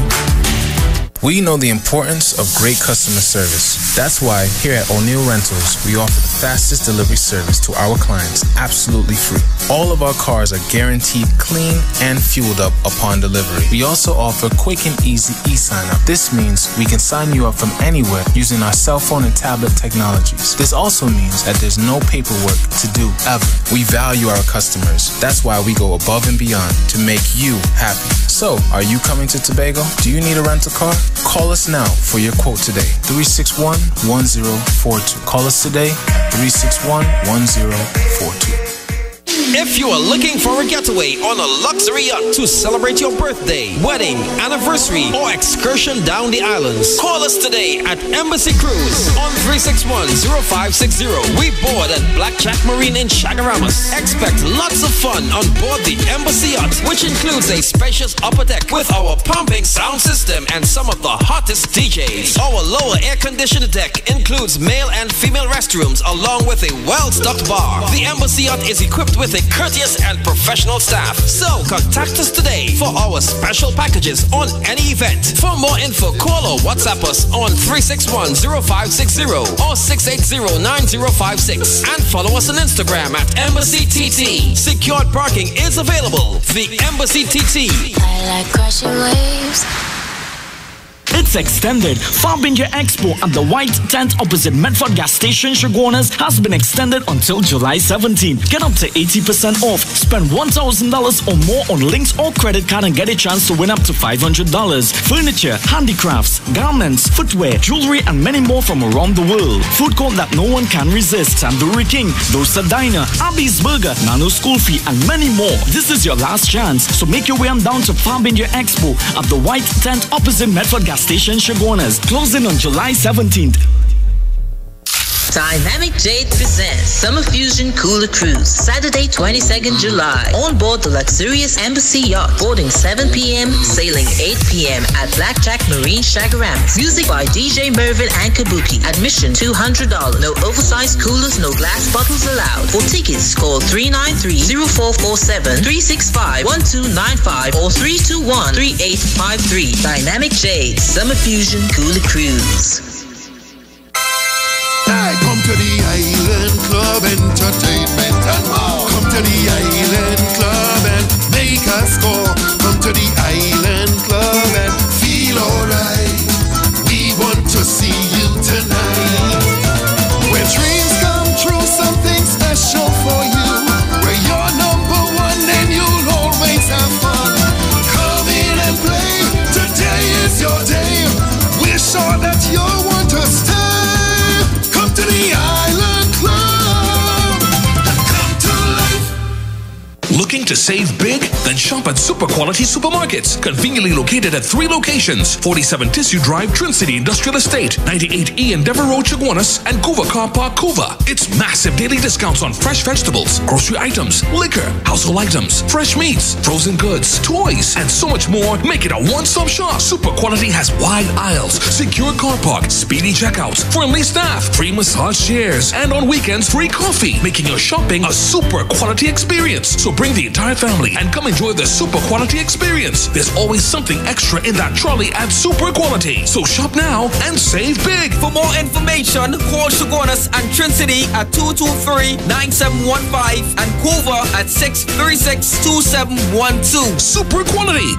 We know the importance of great customer service. That's why here at O'Neill Rentals, we offer the fastest delivery service to our clients absolutely free. All of our cars are guaranteed clean and fueled up upon delivery. We also offer quick and easy e-sign-up. This means we can sign you up from anywhere using our cell phone and tablet technologies. This also means that there's no paperwork to do ever. We value our customers. That's why we go above and beyond to make you happy. So, are you coming to Tobago? Do you need a rental car? Call us now for your quote today. 361-1042. Call us today. 361-1042.
If you are looking for a getaway on a luxury yacht to celebrate your birthday, wedding, anniversary, or excursion down the islands, call us today at Embassy Cruise on 361-0560. We board at Blackjack Marine in Chagaramas. Expect lots of fun on board the Embassy yacht, which includes a spacious upper deck with our pumping sound system and some of the hottest DJs. Our lower air-conditioned deck includes male and female restrooms along with a well-stocked bar. The Embassy yacht is equipped with a courteous and professional staff. So contact us today for our special packages on any event. For more info, call or WhatsApp us on 361-0560 or 680-9056 and follow us on Instagram at Embassy TT. Secured parking is available. The Embassy TT.
I like crashing waves.
It's extended. Farbinger Expo at the White Tent opposite Medford Gas Station, Chaguanas has been extended until July 17. Get up to 80% off. Spend $1,000 or more on links or credit card and get a chance to win up to $500. Furniture, handicrafts, garments, footwear, jewelry, and many more from around the world. Food court that no one can resist. Tandoori King, Dosa Diner, Abby's Burger, Nano School Fee, and many more. This is your last chance. So make your way on down to Farbinger Expo at the White Tent opposite Medford Gas Station, Chaguanas, closing on July 17th.
Dynamic Jade presents Summer Fusion Cooler Cruise, Saturday 22nd July. On board the luxurious Embassy Yacht, boarding 7 p.m., sailing 8 p.m. at Blackjack Marine Chagaramas. Music by DJ Mervin and Kabuki. Admission $200. No oversized coolers, no glass bottles allowed. For tickets, call 393-0447, 365-1295, or 321-3853. Dynamic Jade Summer Fusion Cooler Cruise.
Hey, come
to the Island Club Entertainment and more. Come to the Island Club and make a score. Come to the Island Club and feel alright. We want to see you tonight. When dreams come true, something special for you. Where you're number one, then you'll always have fun. Come in and play. Today is your day. We're sure that you'll want to stay. Come to the Island Club and come to life.
Looking to save big? Then shop at Super Quality Supermarkets, conveniently located at 3 locations: 47 Tissue Drive, Trin City Industrial Estate, 98E Endeavour Road, Chaguanas, and Couva Car Park, Couva. It's massive daily discounts on fresh vegetables, grocery items, liquor, household items, fresh meats, frozen goods, toys, and so much more. Make it a one-stop shop. Super Quality has wide aisles, secure car park, speedy checkouts, friendly staff, free massage chairs, and on weekends, free coffee, making your shopping a Super Quality experience. So bring the entire family and come enjoy the Super Quality experience. There's always something extra in that trolley at Super Quality. So shop now and save big.
For more information, call Chaguanas and Trin City at 223-9715 and Couva at 636-2712.
Super Quality.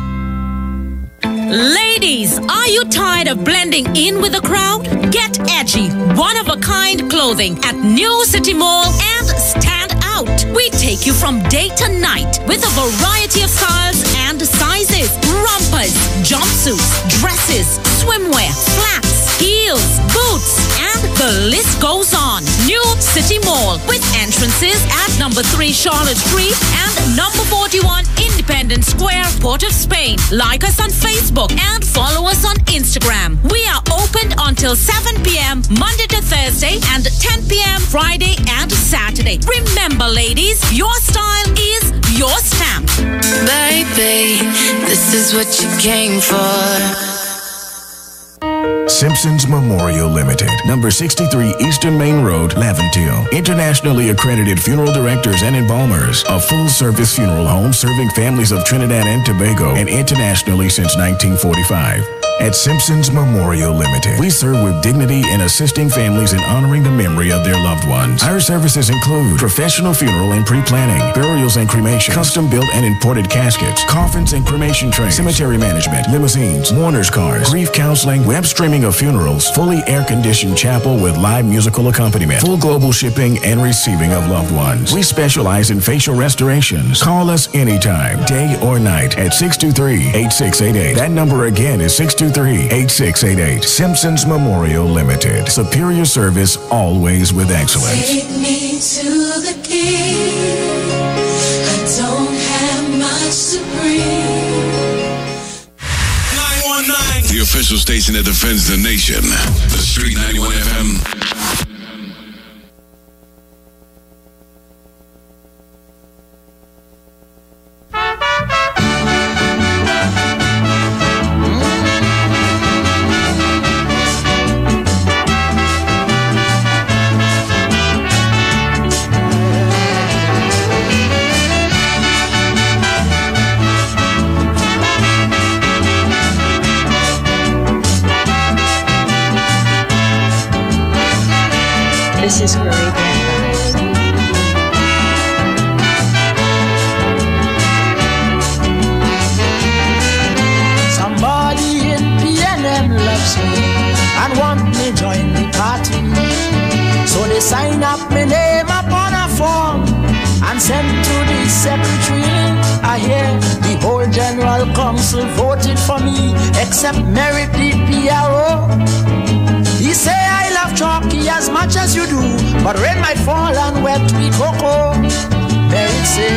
Ladies, are you tired of blending in with the crowd? Get edgy, one-of-a-kind clothing at New City Mall and stand out. We take you from day to night with a variety of styles and sizes. Rompers, jumpsuits, dresses, swimwear, flats, heels, boots, and the list goes on. New City Mall with entrances at number 3 Charlotte Street and number 41 Independence Square, Port of Spain. Like us on Facebook and follow us on Instagram. We are open until 7 p.m. Monday to Thursday and 10 p.m. Friday and Saturday. Remember, ladies, your style is your stamp.
Baby, this is what you came for.
Simpsons Memorial Limited, number 63 Eastern Main Road, Laventille. Internationally accredited funeral directors and embalmers. A full-service funeral home serving families of Trinidad and Tobago and internationally since 1945. At Simpsons Memorial Limited, we serve with dignity in assisting families in honoring the memory of their loved ones. Our services include professional funeral and pre-planning, burials and cremation, custom-built and imported caskets, coffins and cremation trays, cemetery management, limousines, mourners cars, grief counseling, web streaming of funerals, fully air-conditioned chapel with live musical accompaniment, full global shipping and receiving of loved ones. We specialize in facial restorations. Call us anytime, day or night, at 623-8688. That number again is 623-8688. Simpsons Memorial Limited. Superior service, always with excellence.
Take me to the king. I don't have much to bring.
919. The official station that defends the nation. The Street 91 FM.
This is Caribbean Vibes.
Somebody in PNM loves me and want me join the party. So they sign up my name upon a form and send to the secretary. I hear the whole general council voted for me except Merit the PRO. He say I love chalky as much as you do, but rain might fall and wet me cocoa. Merit say,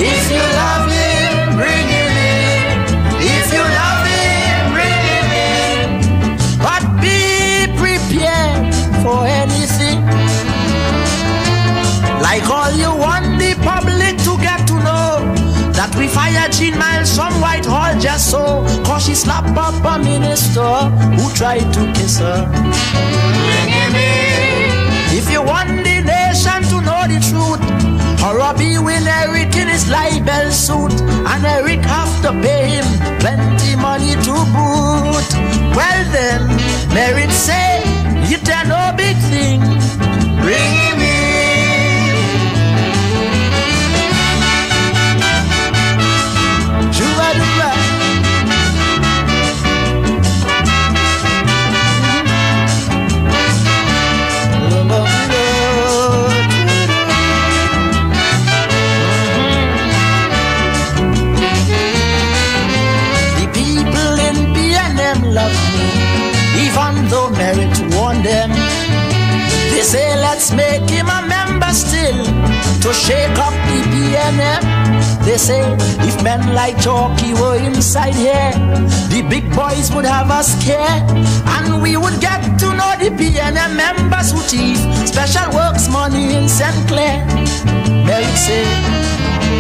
if you love him, bring him in. If you love him, bring him in. But be prepared for anything. Like all you want the public to get to know that we fired Jean Miles from Whitehall just so, cause she slapped up a minister who tried to kiss her. Bring him in. If you want the nation to know the truth, Robbie will Eric in his libel suit, and Eric have to pay him plenty money to boot. Well then, Merit say, it a no big thing. bring him in. Though merit warned them, they say let's make him a member still to shake up the PNM. They say if men like Chalky were inside here, the big boys would have us scared, and we would get to know the PNM members who thief special works money in St. Clair. Merit say,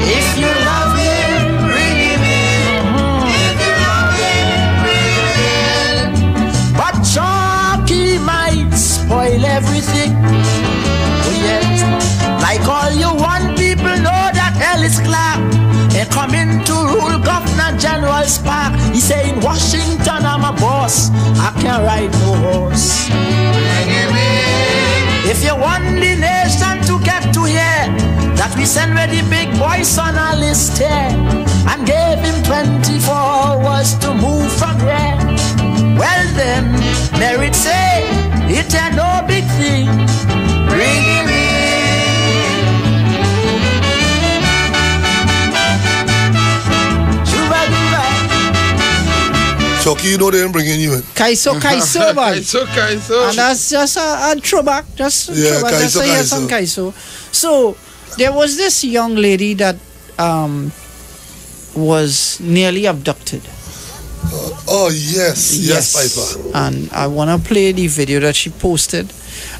if you love him, bring him in. If you love him, bring him in. But Chalky might spoil everything. Oh yes, like all you one people know that Ellis Clark ain't coming to rule Governor General Spark. He say in Washington I'm a boss, I can't ride no horse. Bring him in. If you want the nation to get to hear that we send where the big boys on a list here and gave him 24 hours to move from here, well then, Merit say, it ain't no big thing. Bring him in.
Chucky, you know they ain't bringing you in.
Kaiso, boy.
Kaiso.
And that's just a throwback. Just a throwback. Just to hear some Kaiso. So, there was this young lady that was nearly abducted.
Oh, yes, Piper.
And I want to play the video that she posted.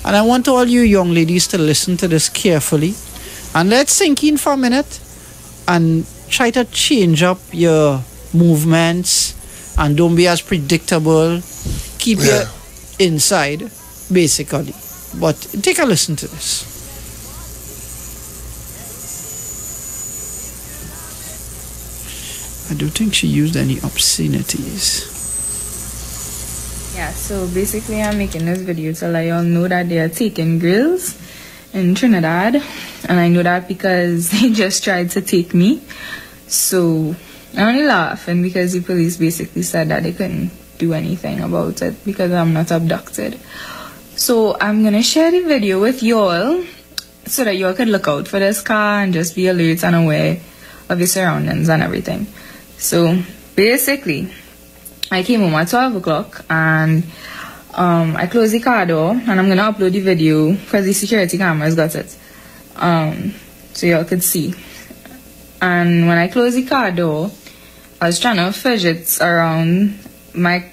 And I want all you young ladies to listen to this carefully. And let's sink in for a minute and try to change up your movements and don't be as predictable. Keep you inside, basically. But take a listen to this. I don't think she used any obscenities.
Yeah, so basically I'm making this video to let y'all know that they are taking grills in Trinidad. And I know that because they just tried to take me. So I'm only laughing because the police basically said that they couldn't do anything about it because I'm not abducted. So I'm going to share the video with y'all so that y'all could look out for this car and just be alert and aware of your surroundings and everything. So basically, I came home at 12 o'clock and I closed the car door, and I'm going to upload the video because the security cameras got it. So y'all could see. And when I closed the car door, I was trying to fidget around my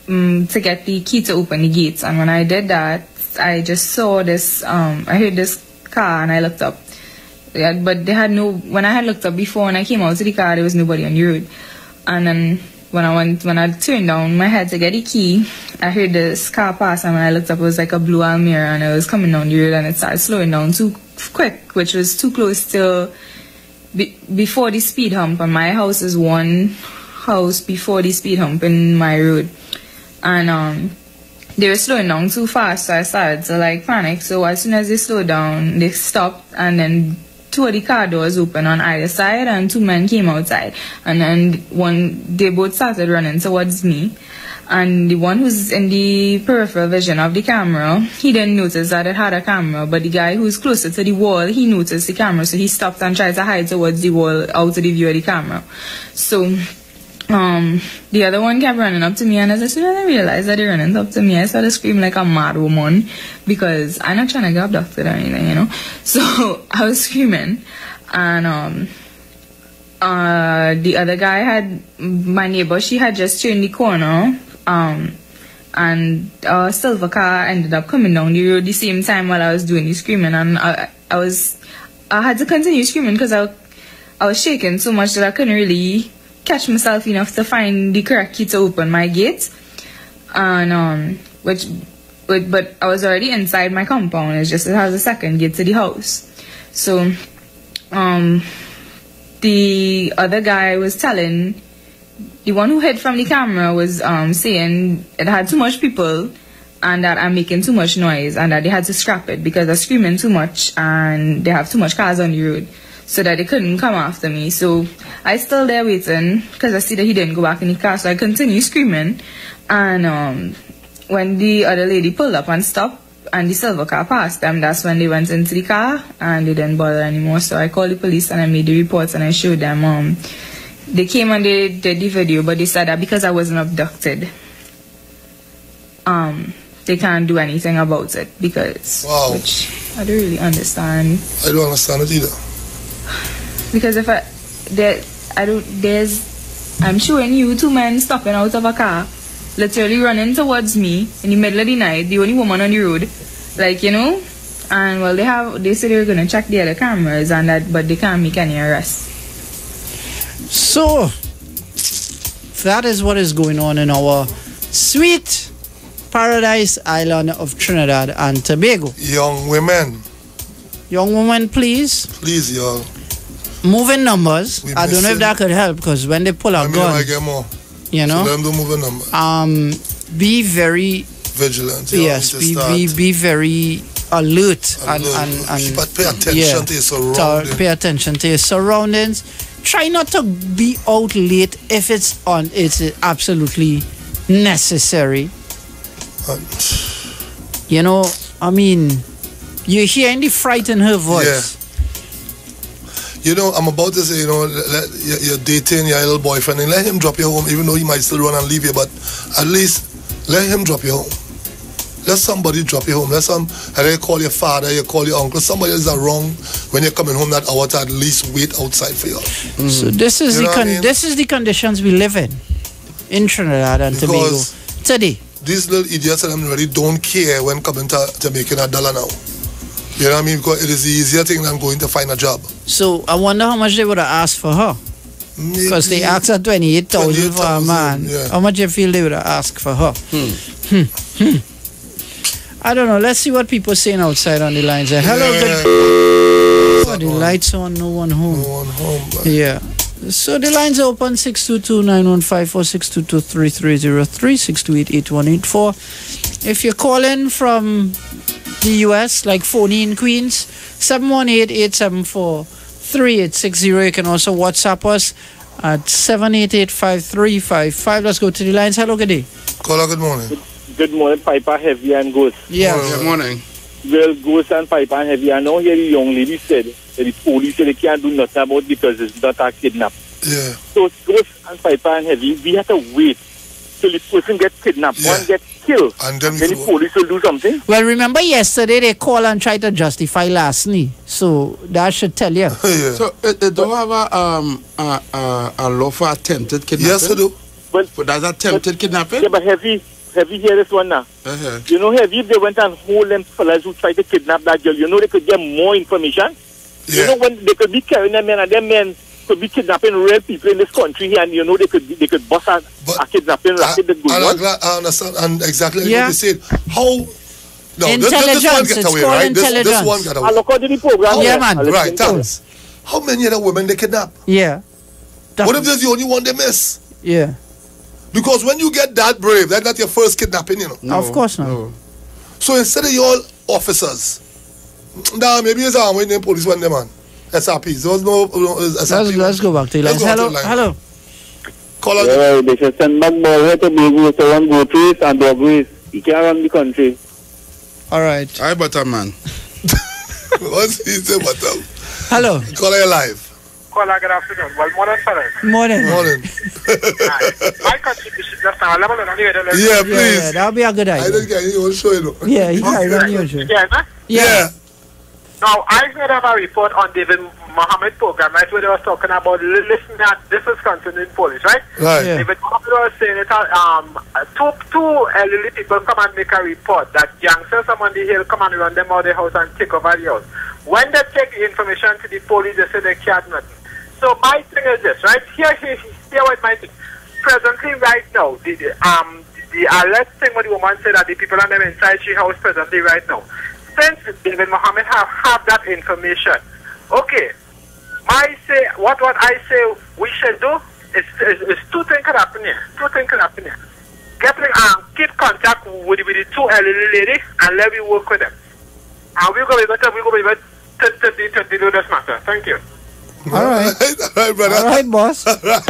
to get the key to open the gates. And when I did that, I just saw this, I heard this car and I looked up. Yeah, but they had no, when I had looked up before, when I came out to the car, there was nobody on the road. And then when I turned down my head to get the key, I heard this car pass, and when I looked up, it was like a blue Almira, and it was coming down the road, and it started slowing down too quick, which was too close to before the speed hump. And my house is one house before the speed hump in my road. And they were slowing down too fast, so I started to like panic. So as soon as they slowed down, they stopped, and then two of the car doors open on either side, and two men came outside, and then they both started running towards me. And the one who's in the peripheral vision of the camera, he didn't notice that it had a camera, but the guy who's closer to the wall, he noticed the camera, so he stopped and tried to hide towards the wall, out of the view of the camera. So the other one kept running up to me, and as soon as I realized that they were running up to me, I started screaming like a mad woman, because I'm not trying to get abducted or anything, you know. So I was screaming, and the other guy my neighbor, she had just turned the corner, and a silver car ended up coming down the road the same time while I was doing the screaming, and I had to continue screaming because I was shaking so much that I couldn't really catch myself enough to find the correct key to open my gate, and but I was already inside my compound. It has a second gate to the house. So the other guy was telling, the one who hid from the camera was saying it had too much people, and that I'm making too much noise, and that they had to scrap it because I'm screaming too much and they have too much cars on the road, so that they couldn't come after me. So I still there waiting because I see that he didn't go back in the car, so I continue screaming. And when the other lady pulled up and stopped and the silver car passed them, that's when they went into the car and they didn't bother anymore. So I called the police and I made the reports and I showed them. They came and they did the video, but they said that because I wasn't abducted, they can't do anything about it because, which I don't really understand.
I don't understand it either.
Because I'm showing you two men stopping out of a car, literally running towards me in the middle of the night, the only woman on the road, and well, they said they were gonna check the other cameras and that, but they can't make any arrests.
So that is what is going on in our sweet paradise island of Trinidad and Tobago.
Young women,
please.
Please, y'all.
Moving numbers. I don't know if that could help, because when they pull out guns,
I get more.
You know.
So let them do moving numbers.
Be very
vigilant.
Yes. Be very alert and
pay attention to your surroundings.
Pay attention to your surroundings. Try not to be out late if it's absolutely necessary. You know, I mean, you're hearing the fright in her voice.
Yeah. You know, I'm about to say, you know, you're dating your little boyfriend and let him drop you home, even though he might still run and leave you, but at least let him drop you home. Let somebody drop you home. Either you call your father, you call your uncle, somebody else is around when you're coming home that hour to at least wait outside for you.
Mm-hmm. So this is this is the conditions we live in Trinidad and Tobago today.
These little idiots and them really don't care when coming to making $1 now. You know what I mean? Because it is the easier thing than going to find a job.
So I wonder how much they would have asked for her. Because they asked her 28,000 for a man. Yeah. How much you feel they would have asked for her? I don't know. Let's see what people are saying outside on the lines. Hello, good. The lights on, no one home.
No one home. Man.
Yeah. So the lines are open 622-9154, 622-3303, 628-8184. If you're calling from the US, like phony in Queens, 718-874-3860. You can also WhatsApp us at 788-5355. Let's go to the lines. Hello, good day.
Caller, good morning.
Good morning, Piper, Heavy and Ghost.
Yeah.
Good morning.
Well, Ghost and Piper and Heavy. I know here the young lady said that the police said they can't do nothing about it because it's not a kidnap.
Yeah.
So Ghost and Piper and Heavy, we have to wait till the person gets kidnapped, one gets killed, and then the police will do something.
Well, remember yesterday they called and tried to justify larceny, so that should tell you.
Yeah.
So they don't have a law for attempted kidnapping?
Yes, they do.
But
that's attempted kidnapping?
Yeah, but Heavy hear this one now. You know, Heavy, if they went and hold them fellas who tried to kidnap that girl, you know they could get more information. Yeah. You know, when they could be carrying them men, and them men could be kidnapping real people in this country here, and you know they could bust a kidnapping racket that goes on.
I understand, and exactly what you said. How? No,
intelligence.
This one get away, right? This one got away.
I look at the program.
Yeah, man.
Right, thanks. How many other women they kidnap?
Yeah.
What if there's the only one they miss?
Yeah.
Because when you get that brave, that's not your first kidnapping, you know.
No, of course not. No.
So instead of your officers, now maybe it's our when the police went there, man. SRPs. There was no SRP.
Let's go back to the line. Hello.
Call out.
Yeah, they should send back more here to Tobago so one go trees and dog ways. He can't run the country.
All right.
Hi, butter man.
What's he say, butter?
Hello.
Call her live.
Caller, good afternoon. Well, morning, fellas.
Morning.
My contribution just now, level on the other.
Yeah, please.
Yeah, that'll be a good idea.
I didn't get you show you.
Yeah, you got it on your show.
Yeah. Now, I heard of a report on David Mohammed program, right, where they was talking about listening at this is concerning police, right?
Right. Yeah.
David Mohammed was saying that two elderly people come and make a report that youngsters on the hill come and run them out of the house and take over the house. When they take the information to the police, they say they can't nothing. So my thing is this, right? Here what my thing. Presently, right now, the alert thing what the woman said that the people on them inside she house presently right now. Since David Mohammed have that information, okay. What I say we should do is two things can happen here. keep contact with the two elderly lady and let me work with them. And we're going to be able to deal with this matter. Thank you.
All right.
All right, brother.
All right, boss.
All right.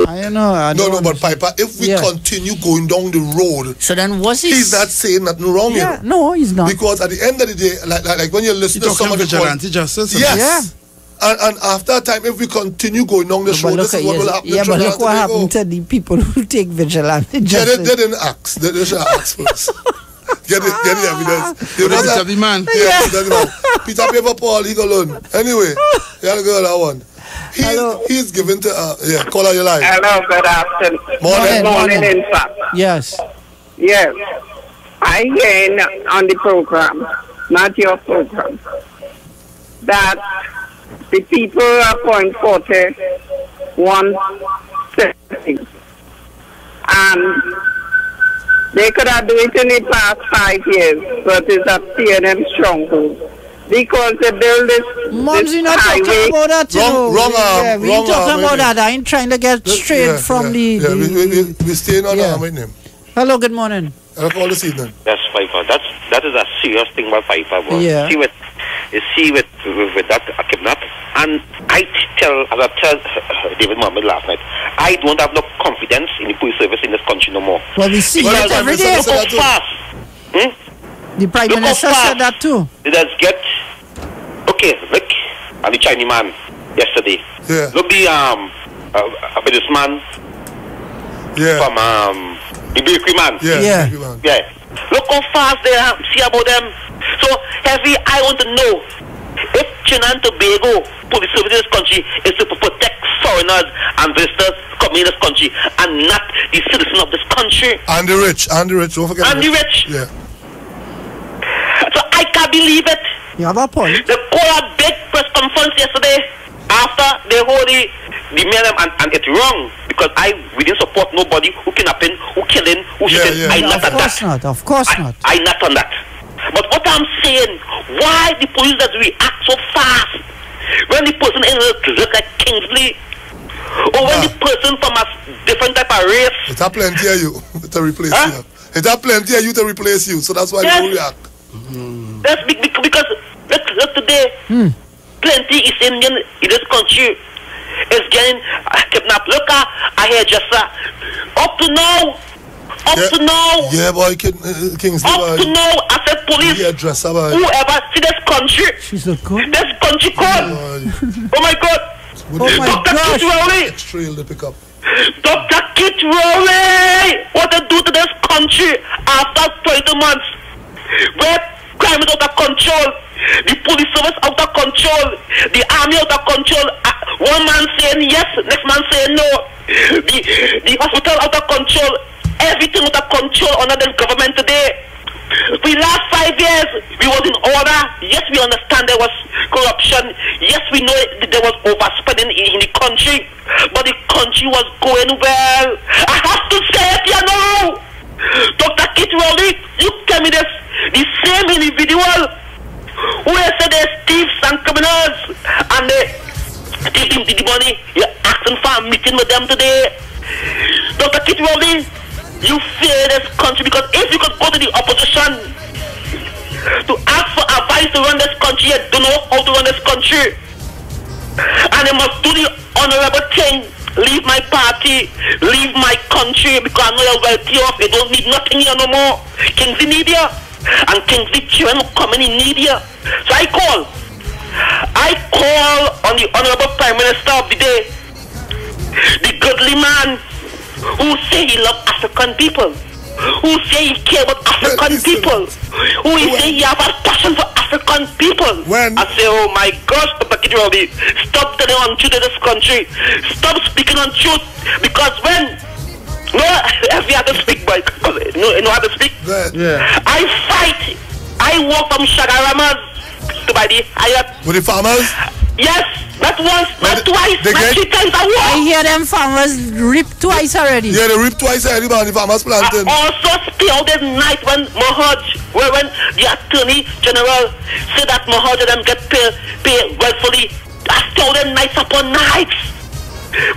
I know.
No, but Piper, if we continue going down the road,
so then what's
he's not saying nothing wrong here.
No, he's not.
Because at the end of the day, like when you listen to somebody
vigilante justice.
Yes.
Yeah.
And after a time, if we continue going down this road, this is what will happen.
Yeah, but look what happened to the people who take vigilante justice.
They didn't ask. They should ask first. Get the evidence.
Peter the man.
Yeah, Peter the man. Peter Paper Paul, he go learn. Anyway, you gotta go that one. He's given to, call out your line.
Hello, good afternoon. Morning, in fact.
Yes.
Yes. I hear on the program, not your program, that the people are point 40, 170. And they could have done it in the past 5 years, but it's a PNM stronghold. Because they build this
not
highway.
Talking about that,
wrong
we ain't talking about that. I ain't trying to get straight from the...
we staying on our with him.
Hello, good morning.
I'll call this evening.
That's Pfeiffer. That is a serious thing about Pfeiffer.
Yeah.
See with that kidnap. And I tell David Mohammed last night, I don't have no confidence in the police service in this country no more.
Well, we see it every day.
Look how fast.
The Prime Minister said that too.
Let's get look and the Chinese man yesterday.
Yeah.
Look the businessman from the bakery man.
Yeah.
Look how fast they see about them. So heavy, I want to know if Trinidad and Tobago police service in this country is to protect foreigners and visitors coming in this country and not the citizens of this country.
And the rich, don't forget.
And the rich.
Yeah.
So I can't believe it.
You have a point.
They called a big press conference yesterday after they hold the men and it's wrong because we didn't support nobody who kidnapping, who killing, who shooting. I'm not on that.
Of course not.
I'm not on that. But what I'm saying, why the police that react so fast when the person in look like Kingsley, or when the person from a different type of race?
It's a plenty of you to replace you. It's a plenty of you to replace you, so that's why they react.
That's because look today, plenty is Indian in this country is getting kidnapped. Look at I hear just up to now.
Yeah, boy, Kingsley.
Up to now, I said police.
Yeah, dress up.
Whoever see this country.
She's a good.
This country called. Oh my God.
Dr.
Kit Rowley.
Extra to pick up.
Dr. Kit Rowley. What they do to this country after 20 months? Where crime is out of control. The police service out of control. The army out of control. One man saying yes, next man saying no. The hospital out of control. Everything out of control under this government today. For the last 5 years, we was in order. Yes, we understand there was corruption. Yes, we know there was overspending in the country. But the country was going well. I have to say it, you know. Dr. Kit Rowley, you tell me this. The same individual who said they're thieves and criminals and they stealing the money, you're asking for a meeting with them today. Dr. Kit Rowley, you fear this country because if you could go to the opposition to ask for advice to run this country, you don't know how to run this country. And they must do the honorable thing. Leave my party, leave my country because I know you're wealthy off. You don't need nothing here no more. Kingsley need you. And Kingsley children coming in need you. So I call on the honorable Prime Minister of the day, the godly man who say he love African people, who say he care about African people, who say he have a passion for African people. I say, oh my gosh, Dr. Kit Rowley, stop telling on truth in this country. Stop speaking on truth because when if you have to speak, boy, you know how to speak. I fight. I walk from Shagaramas to by the Hayat.
With the farmers?
Yes, not once, not twice, not 3 times I walk.
I hear them farmers rip twice already.
Yeah, they rip twice already, but the farmers planting.
I also stay out this night when when the Attorney General said that Mahaj them get paid rightfully. I stay out there nights upon nights.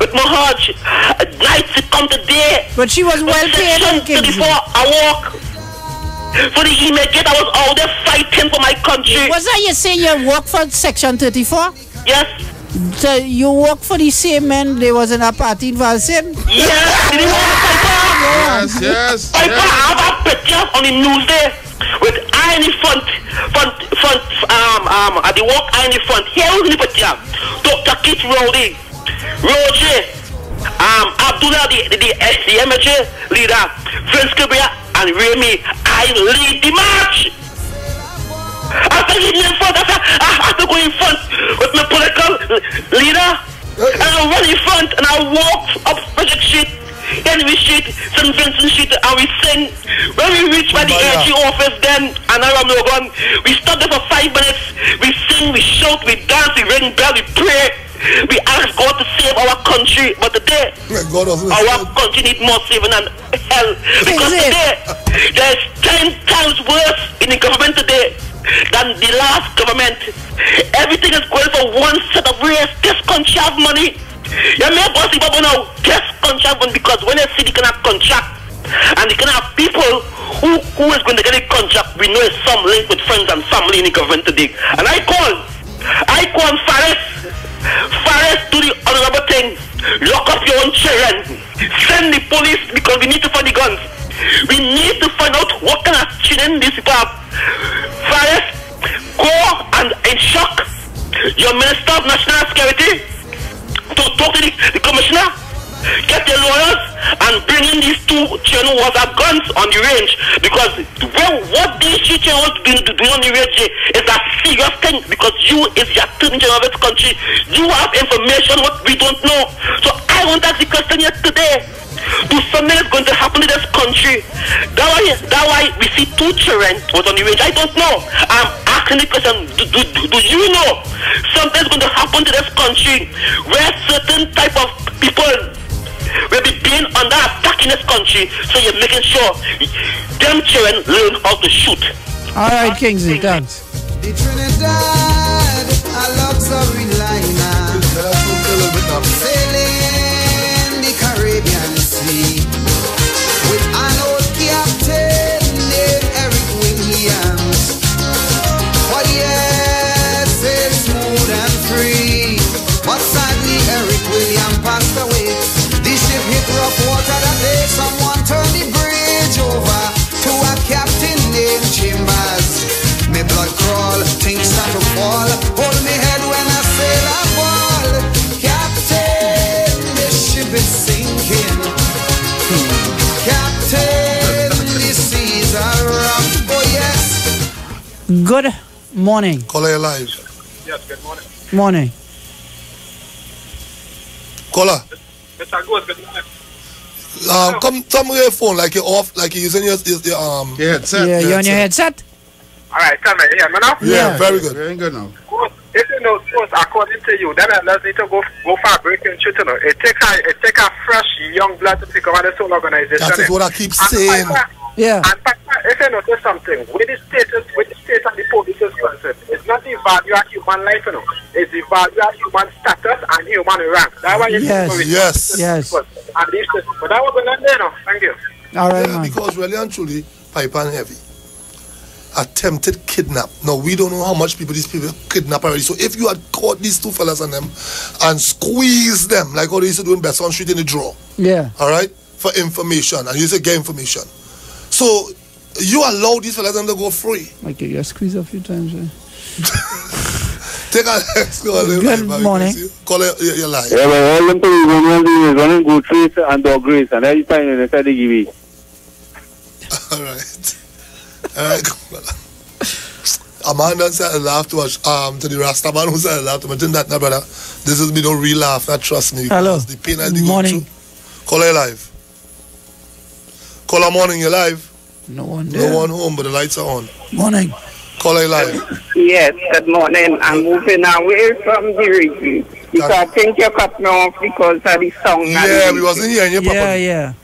with my heart. Nights to come today.
But she was well paid.
Before I walk. For the email get, I was out there fighting for my country.
Was that you say you work for Section 34?
Yes.
So you work for the same men they was in a party in Valsim?
Yes. I have a picture on the news there with iron in front, at the walk iron in front. Here was the picture. Dr. Kit Rowley, Roger, Abdullah, the MHA leader, Vince Cabria, and Remy. I lead the march. After leading in front, I have to go in front with my political leader. And I run in front and I walk up Project Street, Henry Street, St. Vincent Street, and we sing. When we reach by the AG office then, and I'm Logan, we stop there for 5 minutes. We sing, we shout, we dance, we ring bell, we pray. We ask God to save our country, but today, our country needs more saving than hell. Because today, there's 10 times worse in the government today than the last government. Everything is going for one set of race. This country have money. You may boss people now. This country have money because when they see they can have contract and they can have people who is going to get a contract, we know it's some link with friends and family in the government today. And I call Faris do the honorable thing. Lock up your own children. Send the police because we need to find the guns. We need to find out what kind of children these people have. Faris, go and instruct your Minister of National Security to talk to the Commissioner. Get the lawyers and bring in these 2 children who have guns on the range, because what these 2 children are doing on the range is a serious thing, because you is your 3rd generation of this country. You have information what we don't know. So I want to ask the question here today. Do something is going to happen to this country? That why we see 2 children was on the range. I don't know. I'm asking the question, do you know something's going to happen to this country where certain type of people will be being under attack in this country, so you're making sure them children learn how to shoot.
Alright, Kingsley, thanks.
The Trinidad, a luxury liner, sailing the Caribbean Sea, with an old captain named Eric Williams. For yes, it's smooth and free, but sadly Eric Williams passed away. The ship hit rough water that day. Someone turned the bridge over to a captain named Chambers. Me blood crawl, things start to fall. Hold me head when I sail a ball. Captain, the ship is sinking. Captain, the seas are rough. Oh yes.
Good morning.
Caller, you live.
Yes, good morning.
Morning.
Caller.
Mr. Ghost, good morning.
Come with your phone, like you're off, like you're using your headset.
Yeah, you're on your headset?
Alright, tell me, hear me now?
Yeah, very good.
Very good now.
If you know, according to you, then let's need to go for a break in shoot, you know. It take a fresh young blood to take over the whole organization.
That is what I keep saying.
Yeah.
And if you notice something, with the state and the police is concerned, it's not the value of human life, you know. It's the value of human status and human rank. That's why you
yes.
And these things. But that was going on there now. Thank you.
All right,
man. Because really and truly, pipe and heavy. Attempted kidnap. Now we don't know how much these people kidnap already. So if you had caught these 2 fellas on them and squeezed them like how they used to do in Besson Street in the draw.
Yeah.
Alright? For information. And you used to get information. So you allow these fellas to go free.
Like you got squeezed a few times, eh?
Take a next call.
Good morning.
Call your line.
Yeah, but all them people is running good face and dog race, and every time they say they give it.
Alright. Alright, a man done said a laugh to the Rasta man who said a laugh to me. That now, brother. This is me no real laugh, not trust me.
Hello.
The pain I do
morning.
Call you live. Call morning, you live.
No one there.
No one home, but the lights are on.
Morning.
Call you live.
Yes, good morning. I'm moving away from the review because I think you cut me off because of the song.
Yeah, we wasn't hearing you properly.
Yeah.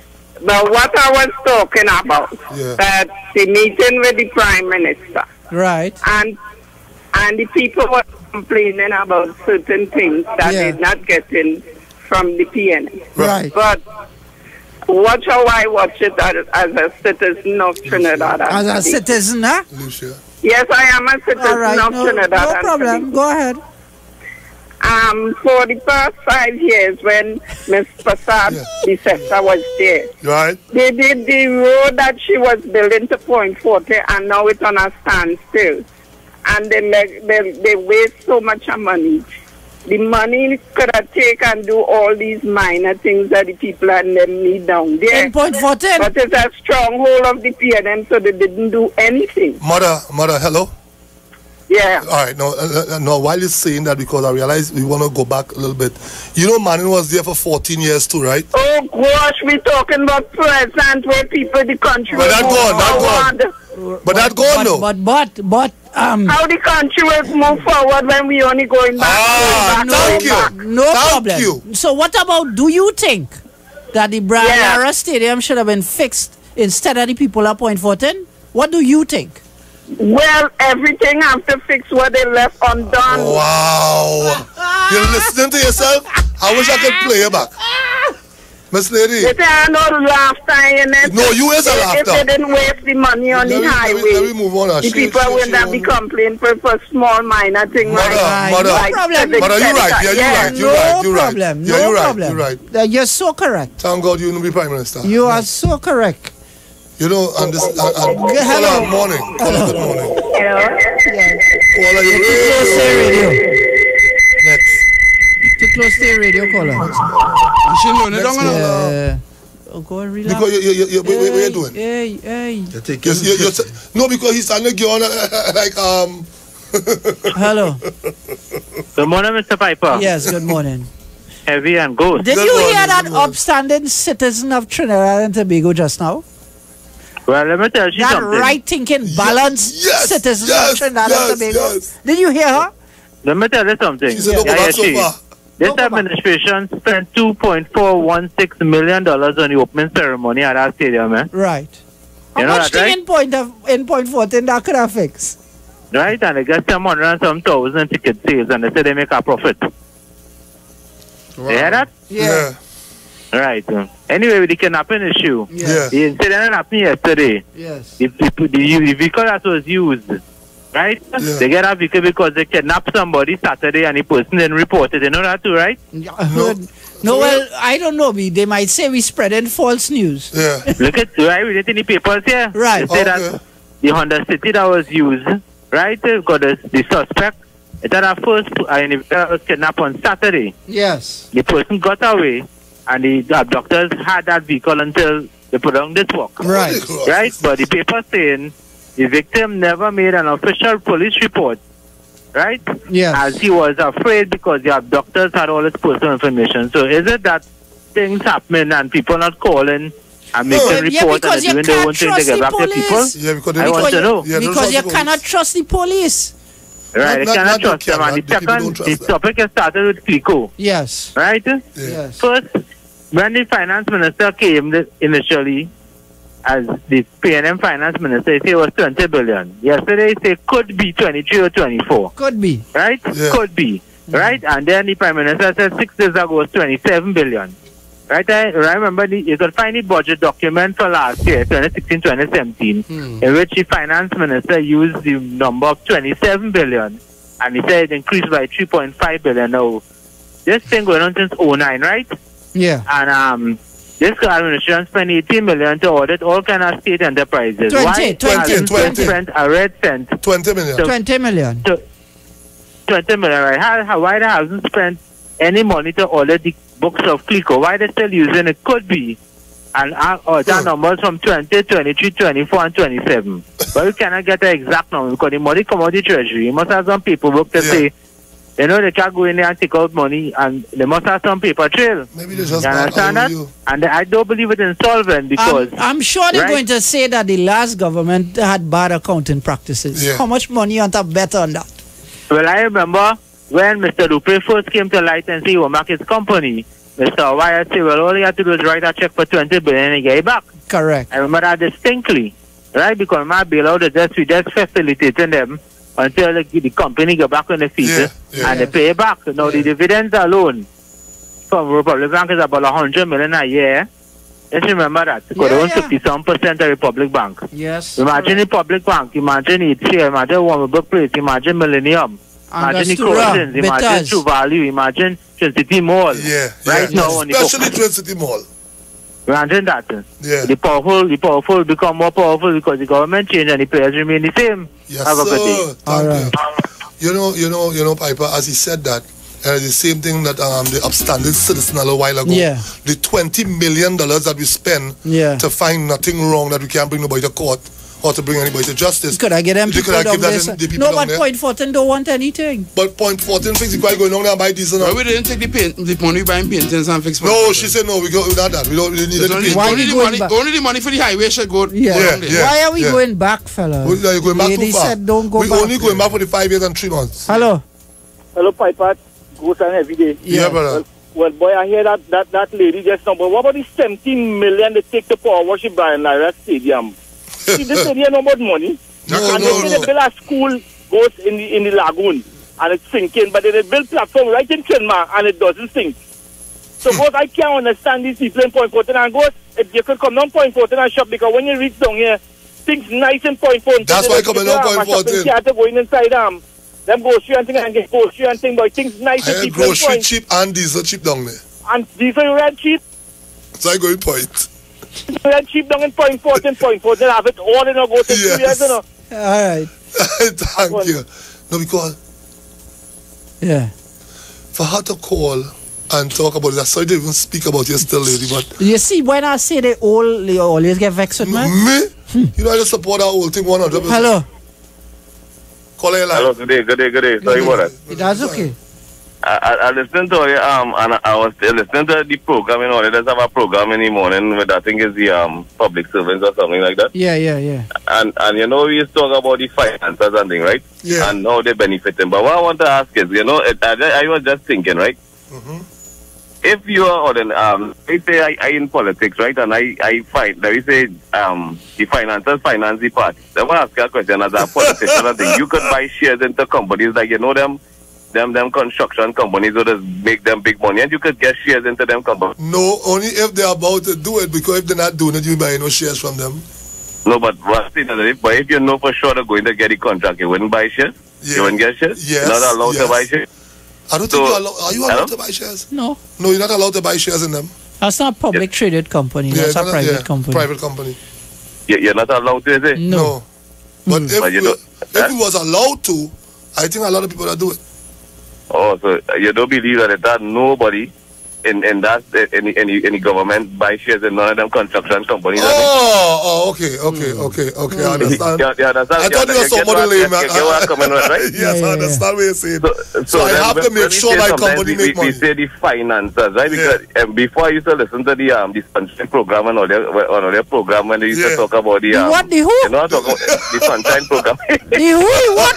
But what I was talking about, that the meeting with the Prime Minister.
Right.
And the people were complaining about certain things that they're not getting from the PNM.
Right.
But watch how I watch it as a citizen of Trinidad.
As a citizen, huh?
Yes, I am a citizen
All right,
of Trinidad.
no
and
problem.
Tobago.
Go ahead.
For the past 5 years, when Ms. Prasad, the sector, was there,
right?
They did the road that she was building to Point Forte, and now it's on a standstill. And they waste so much money. The money could have taken and do all these minor things that the people and them need down there.
In Point Forte.
But it's a stronghold of the PNM, so they didn't do anything.
Mother, hello?
Yeah.
All right, no, while you're saying that, because I realize we want to go back a little bit. You know, Manning was there for 14 years too, right?
Oh, gosh, we're talking about present where people, the country
But that
will move
gone. But that gone, though.
But,
how the country will move forward when we only going back?
No problem. So what about, do you think that the Brian Stadium should have been fixed instead of the people at Point Fortin? What do you think?
Well, everything have to fix what they left undone.
Wow. You're listening to yourself? I wish I could play it back. Miss Lady.
They say no laughter in it.
No, you is a laughter.
If they didn't waste the money on the highway,
let me move on.
the people will not be complaining for small minor things.
Mother,
no problem.
Mother, you're right. Yeah, you're right. You're right.
No problem.
You're right.
You're so correct.
Thank God you will be Prime Minister.
You are so correct.
You know, and this,
hello.
Morning. Hello. Good morning.
Hello.
Caller, you
close the radio.
Next.
To close the radio, caller.
You should know it, don't
Oh, go and relax.
Because what are you doing?
Hey.
No, because he's standing on like
Hello.
Good morning, Mr. Piper.
Yes, good morning.
Heavy and good.
Did you hear that upstanding citizen of Trinidad and Tobago just now?
Well, let me tell you
that
something.
That right-thinking, balanced citizen of Trinidad and Tobago. Did you hear her?
Let me tell you something. This administration spent $2.416 million on the opening ceremony at our stadium, man.
Right.
You
How much thing in Point 14 that could have fixed?
Right, and they get some 100 and some thousand ticket sales, and they say they make a profit. Wow. You hear that?
Yeah.
Right. Anyway, with the kidnapping issue, the incident happened yesterday.
Yes.
The vehicle that was used, right? Yeah. They get a vehicle because they kidnapped somebody Saturday and the person didn't report it. You know that too, right?
No, well, I don't know. They might say we spreading false news.
Yeah.
Look at, right, we did in the papers here.
Right.
They say that the Honda City that was used, right, got the suspect. It had a first was kidnapped on Saturday.
Yes.
The person got away. And the abductors had that vehicle until they put on this work.
Right.
Right? But the paper saying the victim never made an official police report. Right?
Yes.
As he was afraid because the abductors had all his personal information. So is it that things happening and people not calling and making reports and doing their own thing to get back to people?
Yeah, because
I want to know.
Because you cannot trust the police.
Right, you cannot trust them. And the topic is started with Clico.
Yes.
Right?
Yes.
First, when the finance minister came initially, as the PNM finance minister, he said it was 20 billion. Yesterday, he said could be 23 or 24.
Could be.
Right? Yeah. Could be. Right? And then the prime minister said 6 days ago was 27 billion. Right? I remember you could find the budget document for last year, 2016-2017, in which the finance minister used the number of 27 billion. And he said it increased by 3.5 billion. Now, this thing going on since 2009, right?
Yeah.
And this administration spent 18 million to audit all kind of state enterprises.
20
spent a red cent?
20 million.
So,
20 million.
20 million, right? Why they haven't spent any money to audit the books of Clico? Why they still using it? Could be. And that numbers from 20, 23, 24, and 27. But we cannot get the exact number because the money come out of the treasury. You must have some paperwork to say, you know, they can't go in there and take out money, and they must have some paper trail.
Maybe they just
you understand that? And I don't believe it insolvent because...
I'm sure they're going to say that the last government had bad accounting practices.
Yeah.
How much money you want to bet on that?
Well, I remember when Mr. Dupree first came to light and said he will make his company, Mr. Wyatt said, well, all you have to do is write a check for 20 billion and get it back.
Correct.
I remember that distinctly, right? Because my bailout is we just facilitating them until the company get back on the feet and they pay it back. Now, the dividends alone, from Republic Bank is about 100 million a year. Let's remember that. Because they own 57% of Republic Bank.
Yes.
Imagine the Public Bank, imagine East here, imagine Warmberg Place, imagine Millennium, imagine the Cousins, imagine True Value, imagine Trinity Mall. Right now,
especially Trinity Mall.
Imagine that. The powerful become more powerful because the government change and the players remain the same.
Yes,
Have a good day.
Thank you. You know, Piper, as he said that, the same thing that the upstanding citizen a little while ago. The $20 million that we spend to find nothing wrong that we can't bring nobody to court or to bring anybody to justice.
Could I get them people down there? No, but Point 14 don't want anything.
But Point 14 things you quite going down there and buy diesel now.
We didn't take the money buying paintings and fix.
No, she said no, we got without that. We don't really need
only the money for the highway should go.
Why are we going back, fella?
You're going back too far.
Said don't go
we
back.
Only going back for the 5 years and 3 months.
Hello,
Piper. Goes on every day.
Brother.
Well, boy, I hear that lady just now. But what about the 17 million they take to power wash the Brian Lara Stadium? See, this stadium no more money. And they build a school goes in the lagoon and it's sinking, but they build platform right in Kenma and it doesn't sink. So both I can't understand these people in Point 14 and goes, if you could come down Point 14 and shop, because when you reach down here, things nice in Point 14.
That's why coming down Point 14.
Going inside them grocery and things and get grocery and things, but things nice and cheap.
Grocery cheap and diesel cheap down there.
And diesel red cheap.
So I go in Point.
Red cheap down in Point 14, Point 14. Have it all in a go to 2 years, you know.
Alright.
Thank you. No, because for her to call and talk about it, I'm sorry to even speak about it still, lady, but
you see, when I say they always get vexed with me.
You know, I just support that whole thing 100%.
Hello.
Hello, good day. Sorry about that.
That's okay.
I listened to you, and I was listening to the program, you know, they just have a program in the morning with, I think it's the public servants or something like that.
Yeah.
And you know, we used to talk about the finances and things, right?
Yeah.
And how they benefit them. But what I want to ask is, you know, I was just thinking, right? If you are, let's say I in politics, right, and I fight, let me say, the financiers finance the party. I want to ask you a question as a politician. I think you could buy shares into companies like, you know, them construction companies who just make them big money, and you could get shares into them companies.
No, only if they're about to do it, because if they're not doing it, you buy no shares from them.
No, but if you know for sure they're going to get the contract, you wouldn't buy shares? You wouldn't get shares?
Yes.
You're not allowed to buy shares?
I don't think are you allowed to buy shares?
No.
No, you're not allowed to buy shares in them.
That's not a public traded company. That's a private company.
Private company.
You're not allowed to, is it?
No.
But if you was allowed to, I think a lot of people that do it.
Oh, so you don't believe that nobody in the government buy shares in none of them construction companies?
Okay. I understand. I thought you were somebody lame, man. Yes, I understand what you're saying. So I have to make sure my company make money.
We say the finances, right? Because before I used to listen to the Sunshine program and all their program when they used to talk about the
what? The who?
You know, talk about the Sunshine program.
The who? What?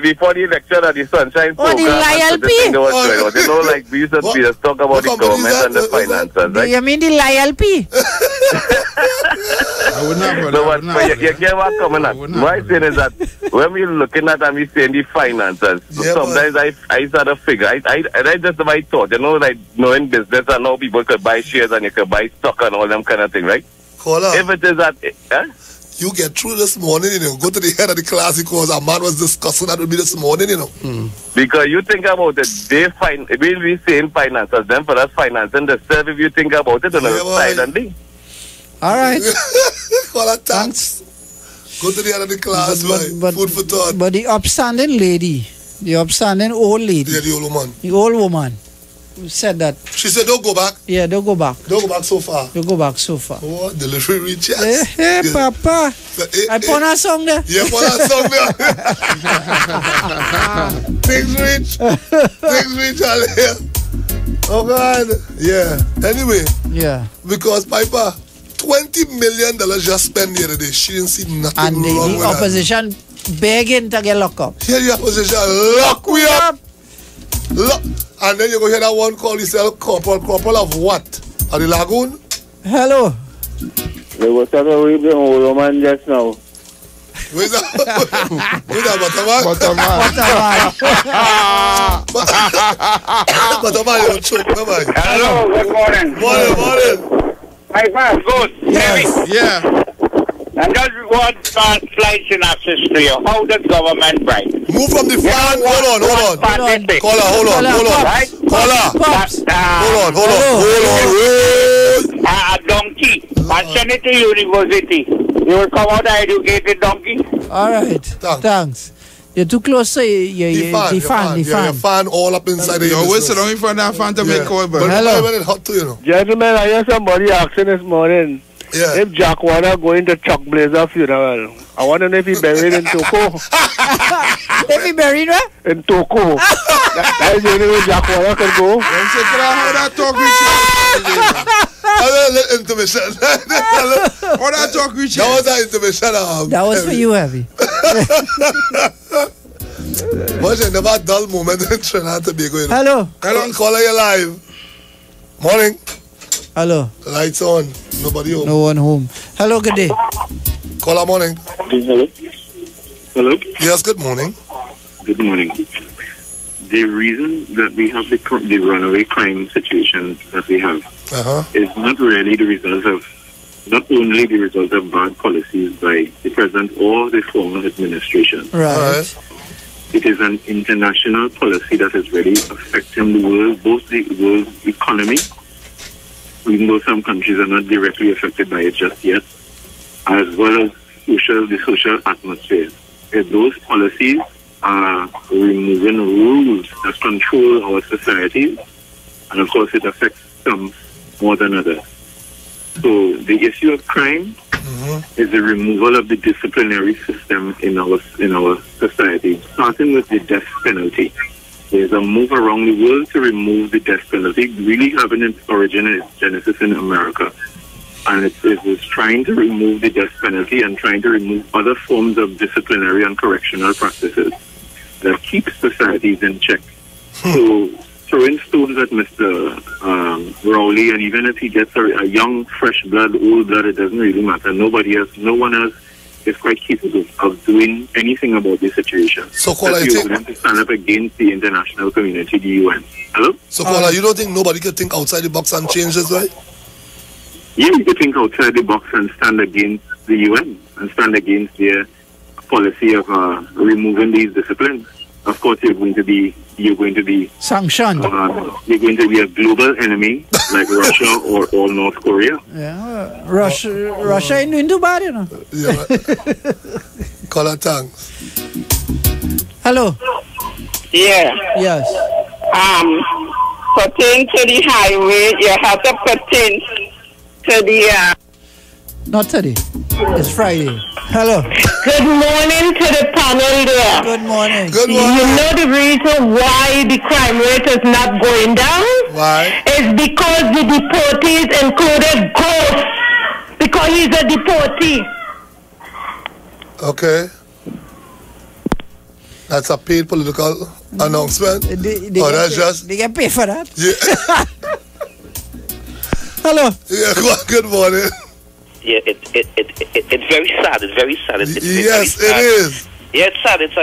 Before the election of the Sunshine program.
Oh, the LILP?
You know, like we used to just talk about the government and the finances, right?
You mean the LILP?
I would not. You get what coming up. My thing is that when we're looking at and we're saying the finances, sometimes I start to figure. I just my thought, you know, like knowing business and how people could buy shares and you could buy stock and all them kind of thing, right? If it is that,
you get through this morning, you know, go to the head of the class because a man was discussing that with me this morning, you know.
Because you think about it, we'll be saying finances, then for us financing the serve, if you think about it on the side and thing.
All right.
Thanks. Go to the head of the class, food for thought.
But the upstanding lady, the upstanding old lady.
Yeah, the old woman.
The old woman. Who said that?
She said, don't go back.
Yeah, don't go back.
Don't go back so far.
Don't go back so far.
Oh, delivery reach, yes.
Hey, Papa. I put a song there.
Yeah, put a song there. Things reach. Things reach out here. Oh, God. Yeah. Anyway.
Yeah.
Because, Piper, $20 million just spent the other day. She didn't see nothing wrong with that.
And the opposition begging to get locked up.
Here the opposition, lock we up. Lock. And then you go hear that one call yourself couple of what? At the lagoon?
Hello.
There was something with the old woman just now.
Where's that? Who's that, Butterman? Butterman, you choke, bye-bye.
Hello, good morning.
Morning.
My pass, good.
Yes. Yeah.
And just one slight synopsis to you. How does government bribe?
Move from the fan. Hold on. Caller, hold on.
Right?
Caller. Hold on.
A donkey. And send it to university. You will come out an educated donkey.
All right. Thanks. You're too close to the fan.
Your fan all up inside of your
business. Whistle only for that fan to make call.
But
hello.
It's hot too, you know.
Gentlemen, I hear somebody asking this morning if Jack Warner going to Chuck Blazer funeral. I want to know if he buried in Toko.
If he buried where?
In Toko. That is the only way Jack Warner can go.
How that talk
intermission.
How that talk reach?
That was an intermission.
That was for you, Heavy.
Watch it, never dull moment in Trinidad and Tobago.
Hello.
Caller, you live. Morning.
Hello.
Lights on. Nobody home.
No one home. Hello, good day.
Caller, morning.
Hello.
Yes, good morning.
Good morning. The reason that we have the runaway crime situation that we have is not really the result of, not only the result of bad policies by the president or the former administration.
Right.
It is an international policy that is really affecting the world, both the world economy, even though some countries are not directly affected by it just yet, as well as the social atmosphere. If those policies are removing rules that control our societies, and of course it affects some more than others. So the issue of crime is the removal of the disciplinary system in our society, starting with the death penalty. There's a move around the world to remove the death penalty, really having its origin and its genesis in America. And it was trying to remove the death penalty and trying to remove other forms of disciplinary and correctional practices that keep societies in check. So throwing stones at Mr. Rowley, and even if he gets a young, fresh blood, old blood, it doesn't really matter. No one else is quite capable of doing anything about this situation.
So, Caller,
you want to stand up against the international community, the UN. Hello?
So, Caller, you don't think nobody can think outside the box and change this, right?
You need to think outside the box and stand against the UN and stand against their policy of removing these disciplines. Of course, you're going to be
sanctioned.
You're going to be a global enemy like Russia or North Korea.
Yeah, Russia ain't doing too bad, you know.
Yeah. Caller, thanks.
Hello.
Yeah.
Yes.
Pertain to the highway, you have to pertain to the.
Not today. It's Friday. Hello.
Good morning to the panel there.
Good morning.
Good morning.
You know the reason why the crime rate is not going down?
Why?
It's because the deportees included Ghost. Because he's a deportee.
Okay. That's a paid political announcement.
They get paid for that?
Yeah.
Hello.
Yeah, good morning.
Yeah, it's very sad. It's very sad.
Yes, it is.
Yeah, it's sad. It's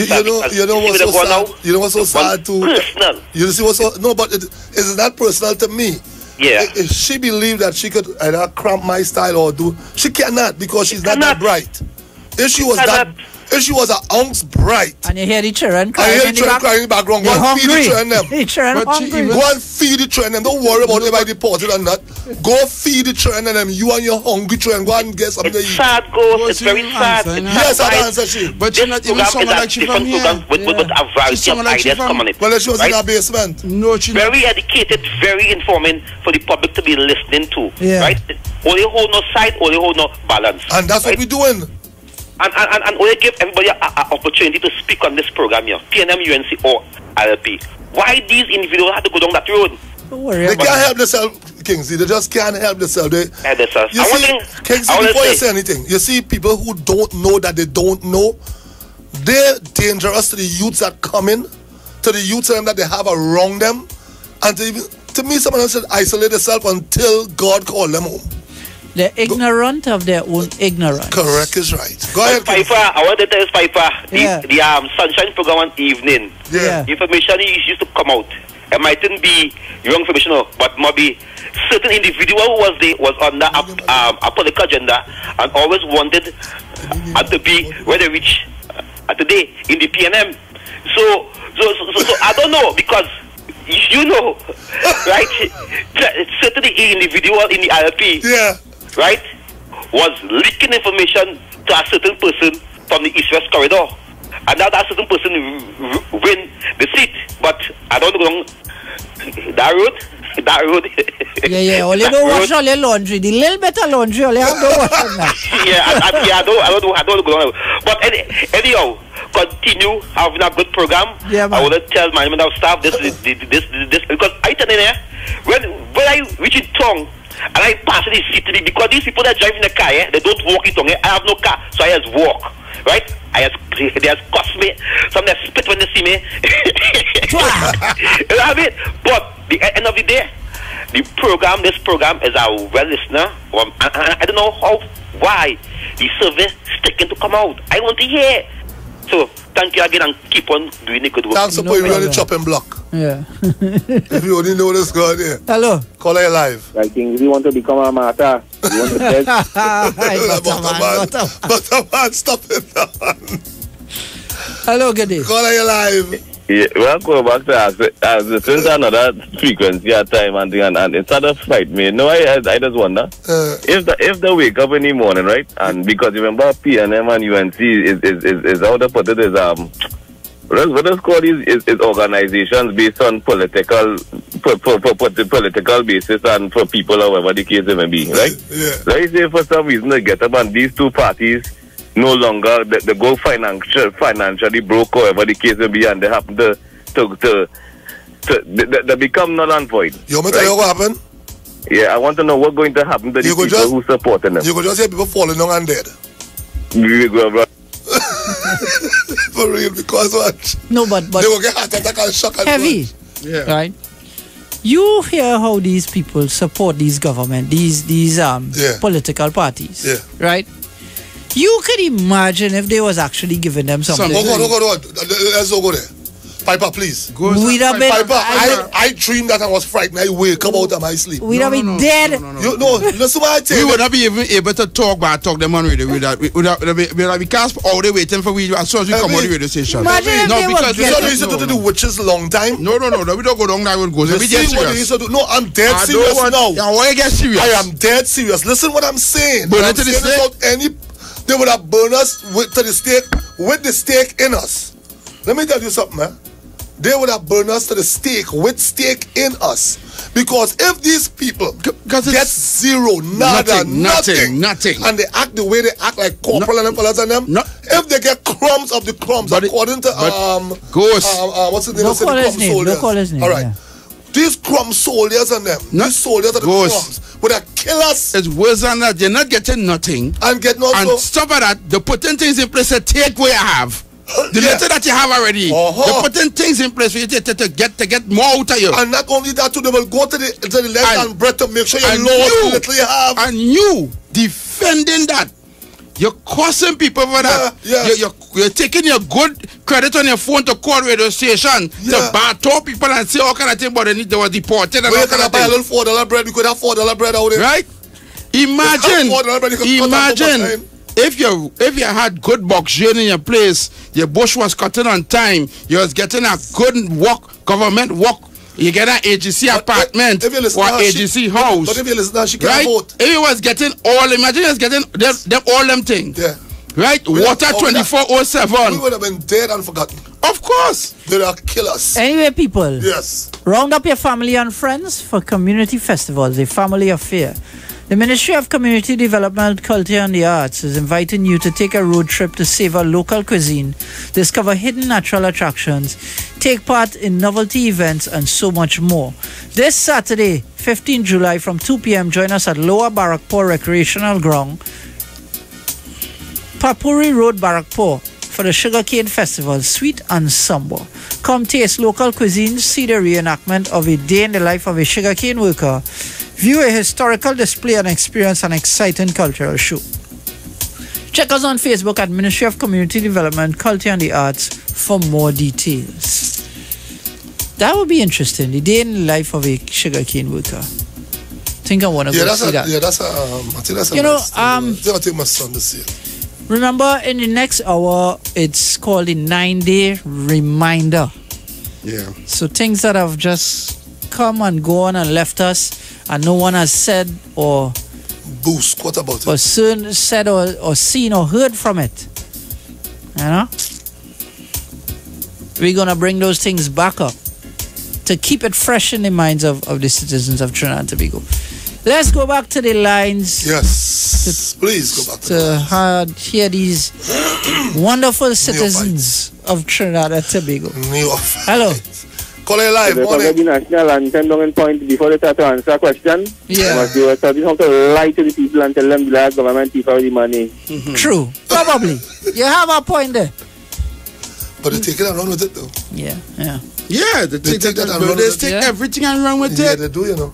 sad.
You know what's so sad? You know what's so sad too?
Personal.
You see what's so... No, but it's not personal to me.
Yeah.
If she believed that she could either cramp my style or do... She cannot because she's not that bright. If she was an ounce bright.
And you hear the children crying.
I hear the children crying in the background. Go and feed the children them.
The children hungry.
Go and feed the children them. Don't worry about if I deported or not. Go feed the children them. You and your hungry children. Go and get something to eat.
It's sad, Ghost. It's very sad.
Yes, I answer she.
But she's not even someone like she from here.
With a variety of ideas coming in.
Well, she was in her basement.
No, she
very educated, very informing for the public to be listening to.
Yeah.
Right? Only hold no side, only hold no balance.
And that's what we're doing.
And we give everybody an opportunity to speak on this program here, PNM, UNC, or LP. Why these individuals have to go down that road?
Don't worry
they can't help themselves, Kingsley. They just can't help themselves. You see, Kingsley, before you say anything, you see people who don't know that they don't know, they're dangerous to the youths that come in, to the youths that they have around them, and to me, someone else should isolate themselves until God call them home.
They're ignorant of their own ignorance.
Correct is right. Go ahead.
Piper, I want to tell you, Piper, the Sunshine program on evening.
Yeah.
Information used to come out. It mightn't be wrong information, but maybe certain individual was on a political agenda and always wanted to be where they reach today in the PNM. So I don't know, because you know, right? Certainly individual in the ILP, right, was leaking information to a certain person from the East-West corridor, and now that certain person win the seat. But I don't know that road.
Yeah. Only don't wash all your laundry. The little bit of laundry, only have to wash on that.
I don't go on. But anyhow, continue having a good program.
Yeah,
I want to tell management of staff this because I tell you there, when I reach in Tong and I pass the city, because these people that drive in the car, they don't walk in Tong. I have no car, so I just walk. Right? They has cost me. Some they spit when they see me. You know what I mean? But the end of the day, this program is a well listener. I don't know why the survey sticking to come out. I want to hear. So thank you again and keep on doing the good work.
Thanks for putting me on the chopping block.
Yeah.
If you only know this girl there.
Hello.
Call her live.
I think if you want to become a martyr, you want to tell.
Butterman, stop it.
Hello, good day.
Call her live.
Yeah, we'll go back to as since another frequency at time and instead of fight me, no, I just wonder if they wake up in the morning, right? And because you remember PNM and UNC is how to put it is what is called is organizations based on political basis and for people, however the case may be, right? Let's say for some reason they get up and these two parties no longer they go financially broke, however the case may be, and they happen to they become null and void.
You want me to tell you what happened?
Yeah, I want to know what's going to happen to the people who supporting them.
You could just say people falling down and dead. For real, because what?
No, but
they will get heart attack and shock and
heavy. Right? You hear how these people support these government, these political parties. Right? You could imagine if they was actually giving them something.
Hold on. Let's go there. Piper, please.
Piper,
I dreamed that I was frightened. I wake up out of my sleep.
We'd have been dead.
Listen what I tell you.
We would not be even able to talk, but I talk them on radio. We can't all day waiting for we as soon as we come on the radio station.
Imagine
no, because they used to do the witches long time.
No, we don't go down that would go.
We get serious. No, I'm dead serious now.
I want to get serious.
I am dead serious. Listen what I'm saying.
Burn it to the stake.
They would have burned us to the stake with the stake in us. Let me tell you something, man. They would have burned us to the stake with stake in us. Because if these people get zero, nothing, and they act the way they act like corporal and fellas and them, if they get crumbs of the crumbs, according to what's the name of the crumb soldiers?
Call his name.
All right. These crumb soldiers and them, these soldiers are the crumbs, would have kill us.
It's worse than that. They're not getting nothing.
And get nothing.
And stop at that. They're putting things in place to take what you have. The little that you have already. They're putting things in place for you to get more out of you.
And not only that, too, they will go to the left and breadth to make sure you lose the little you have.
And you defending that. You're causing people for that. You're taking your good credit on your phone to call radio station to talk people and say all kind of things, but they were deported. And
you can buy a little $4 bread. You could have $4 bread out there.
Right? Imagine if you had good boxing in your place, your bush was cutting on time, you was getting a good government work. You get an agency apartment or agency house.
But if you listen, she can't vote.
If you was getting imagine you was getting all them things.
Yeah.
Right? Water 24/7.
We would have been dead and forgotten.
Of course.
They'd have killed us.
Anyway, people.
Yes.
Round up your family and friends for community festivals, a family affair. The Ministry of Community Development, Culture and the Arts is inviting you to take a road trip to savor local cuisine, discover hidden natural attractions, take part in novelty events, and so much more. This Saturday, 15 July from 2 p.m., join us at Lower Barakpur Recreational Ground, Papuri Road, Barakpur, for the Sugarcane Festival, Sweet and Somber. Come taste local cuisine, see the reenactment of a day in the life of a sugarcane worker, View a historical display and experience an exciting cultural show. Check us on Facebook at Ministry of Community Development, Culture and the Arts for more details. That would be interesting. The day in the life of a sugarcane worker. I think I want to go see that.
Yeah, that's I think that's a
you know,
nice thing. I'll take my son to see it.
Remember, in the next hour, it's called the 9-day reminder.
Yeah.
So things that have just come and gone and left us, and no one has said or
boost. What about it?
Or soon said or seen or heard from it. You know, we're gonna bring those things back up to keep it fresh in the minds of the citizens of Trinidad and Tobago. Let's go back to the lines.
Yes, please go back
to hear these wonderful citizens of Trinidad and Tobago. Hello.
Call it live.
The national anthem down point before they start to answer a question.
Yeah.
They were starting to lie to the people and tell them the government take out the money.
True. Probably. You have a point there.
But they take it and run with it though.
Yeah, yeah.
Yeah, they take that and run with it. They take everything and run with it.
Yeah, they do, you know.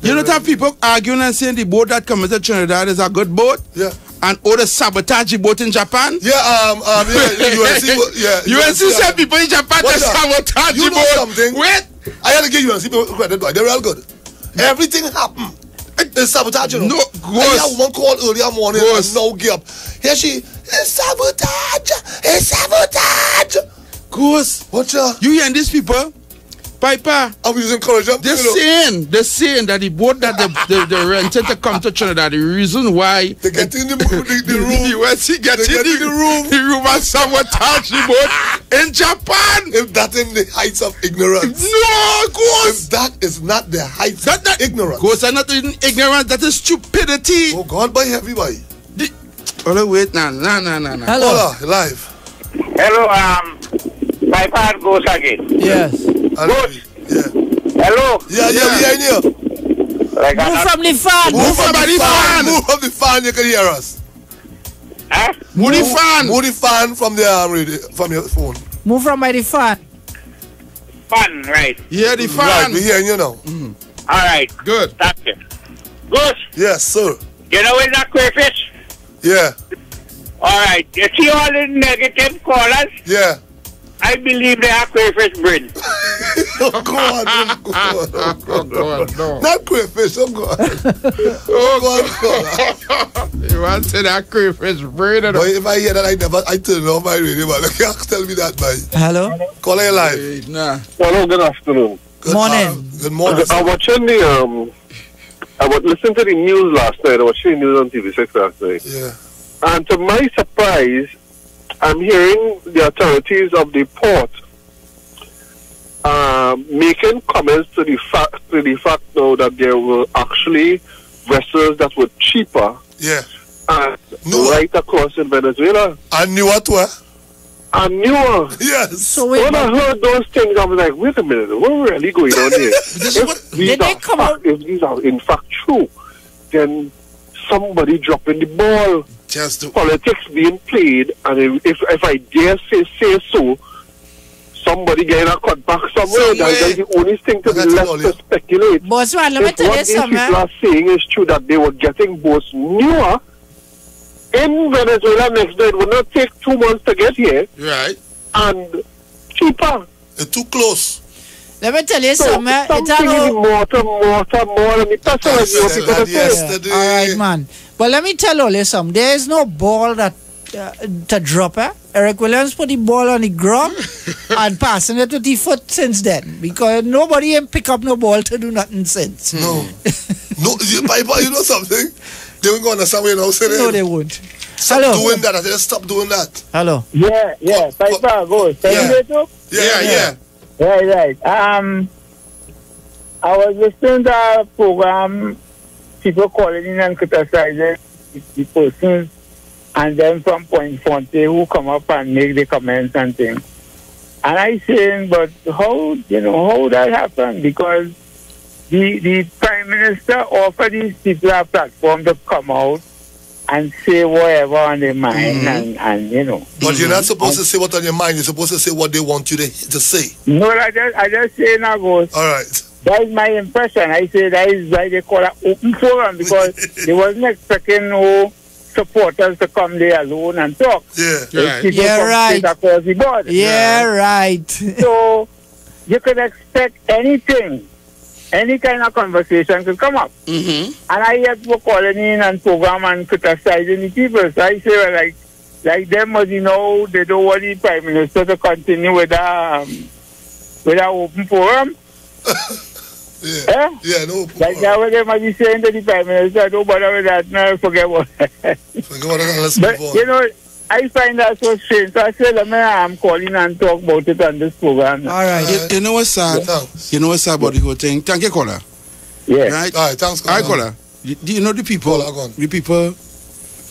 You know that people arguing and saying the boat that comes to Trinidad is a good boat?
Yeah.
And all the sabotage the boat in Japan?
Yeah,
UNC said people in Japan that sabotage the boat.
Something?
Wait.
I had to give UNC people credit, boy. They're real good. Everything happened. They sabotage, you know.
No,
I had one call earlier morning and now give up. Here she, it's sabotage. It's sabotage.
Goose.
What's up?
You hearing these people? Piper,
I'm using courage.
They're saying that the boat that they rented to come to Trinidad, the reason why
they get in the room,
the USC get in the room and sabotage the boat in Japan.
If that's in the heights of ignorance,
no, of course.
If that is not the heights of ignorance,
of course, not in ignorance. That is stupidity.
Oh God, by everybody.
Oh wait, nah.
Hello,
hola, live.
Hello, Piper goes again.
Yes.
Good.
Yeah.
Hello.
Yeah.
Like
move from the fan.
Move from the fan. You can hear us.
Huh?
Move the fan.
Move the fan from the radio, from your phone.
Move from by the fan.
Fan, right?
Yeah, the fan.
Right, we hearing you now.
All right.
Good.
Thank you. Good.
Yes, sir.
You know where's that crayfish?
Yeah.
All right. You see all the negative callers?
Yeah.
I believe they have crayfish brain.
Oh God, no. Not crayfish, oh God.
You want to say that crayfish brain?
But if I hear that, I turn off my radio, man. You can't tell me that, man.
Hello?
Call it live.
Nah.
Hello, good afternoon.
Good
morning.
Good morning.
I was watching I was listening to the news last night. I was watching the news on TV6 last night.
Yeah.
And to my surprise, I'm hearing the authorities of the port making comments to the fact now that there were actually vessels that were cheaper.
Yeah.
Right across in Venezuela.
And newer to her?
And newer.
Yes.
So
when I heard those things, I was like, wait a minute, what's really going on here? If these are in fact true, then somebody dropping the ball. Politics being played, and if I dare say so, somebody getting a cutback somewhere. That's the only thing to be left to speculate.
Boss, let me tell you something.
What people are saying is true, that they were getting boats newer in Venezuela next day. It would not take 2 months to get here.
Right.
And cheaper.
It's too close.
Let me tell you something.
Something is more. Let me tell you.
All right, man. But let me tell you something. There is no ball that to drop. Eric Williams put the ball on the ground and passing it with the foot since then, because nobody can pick up no ball to do nothing since.
No, Piper, you know something? They won't go on somewhere now.
No, they won't.
Stop doing that. I said, stop doing that.
Hello.
Yeah. Piper, go.
Yeah.
Right. I was listening to a program, people calling in and criticizing the persons, and then from Point Fonte who come up and make the comments and things. And I saying, but how that happened? Because the Prime Minister offered these people a platform to come out and say whatever on their mind, and you know.
But you're not supposed to say what's on your mind. You're supposed to say what they want you to say.
No, I just say now goes.
All right.
That is my impression. I say that is why they call it open forum, because they wasn't expecting no supporters to come there alone and talk.
Yeah,
right. Across the border.
Right.
So you could expect anything. Any kind of conversation could come up. And I yet were calling in and program and criticizing the people. So I say, well, like them, as you know, they don't want the Prime Minister to continue with that open forum.
No.
Like that, what they might be saying to the Prime Minister, don't bother with that, no, forget about it.
Let's
but,
move on.
you know, I find that so strange. So I said, I'm calling and talk about it on this program.
All right.
You know what's sad? You know what's sad about the whole thing? Thank you, caller.
Yeah.
Right?
All right, thanks,
caller. All right, caller. Do you know the people? The people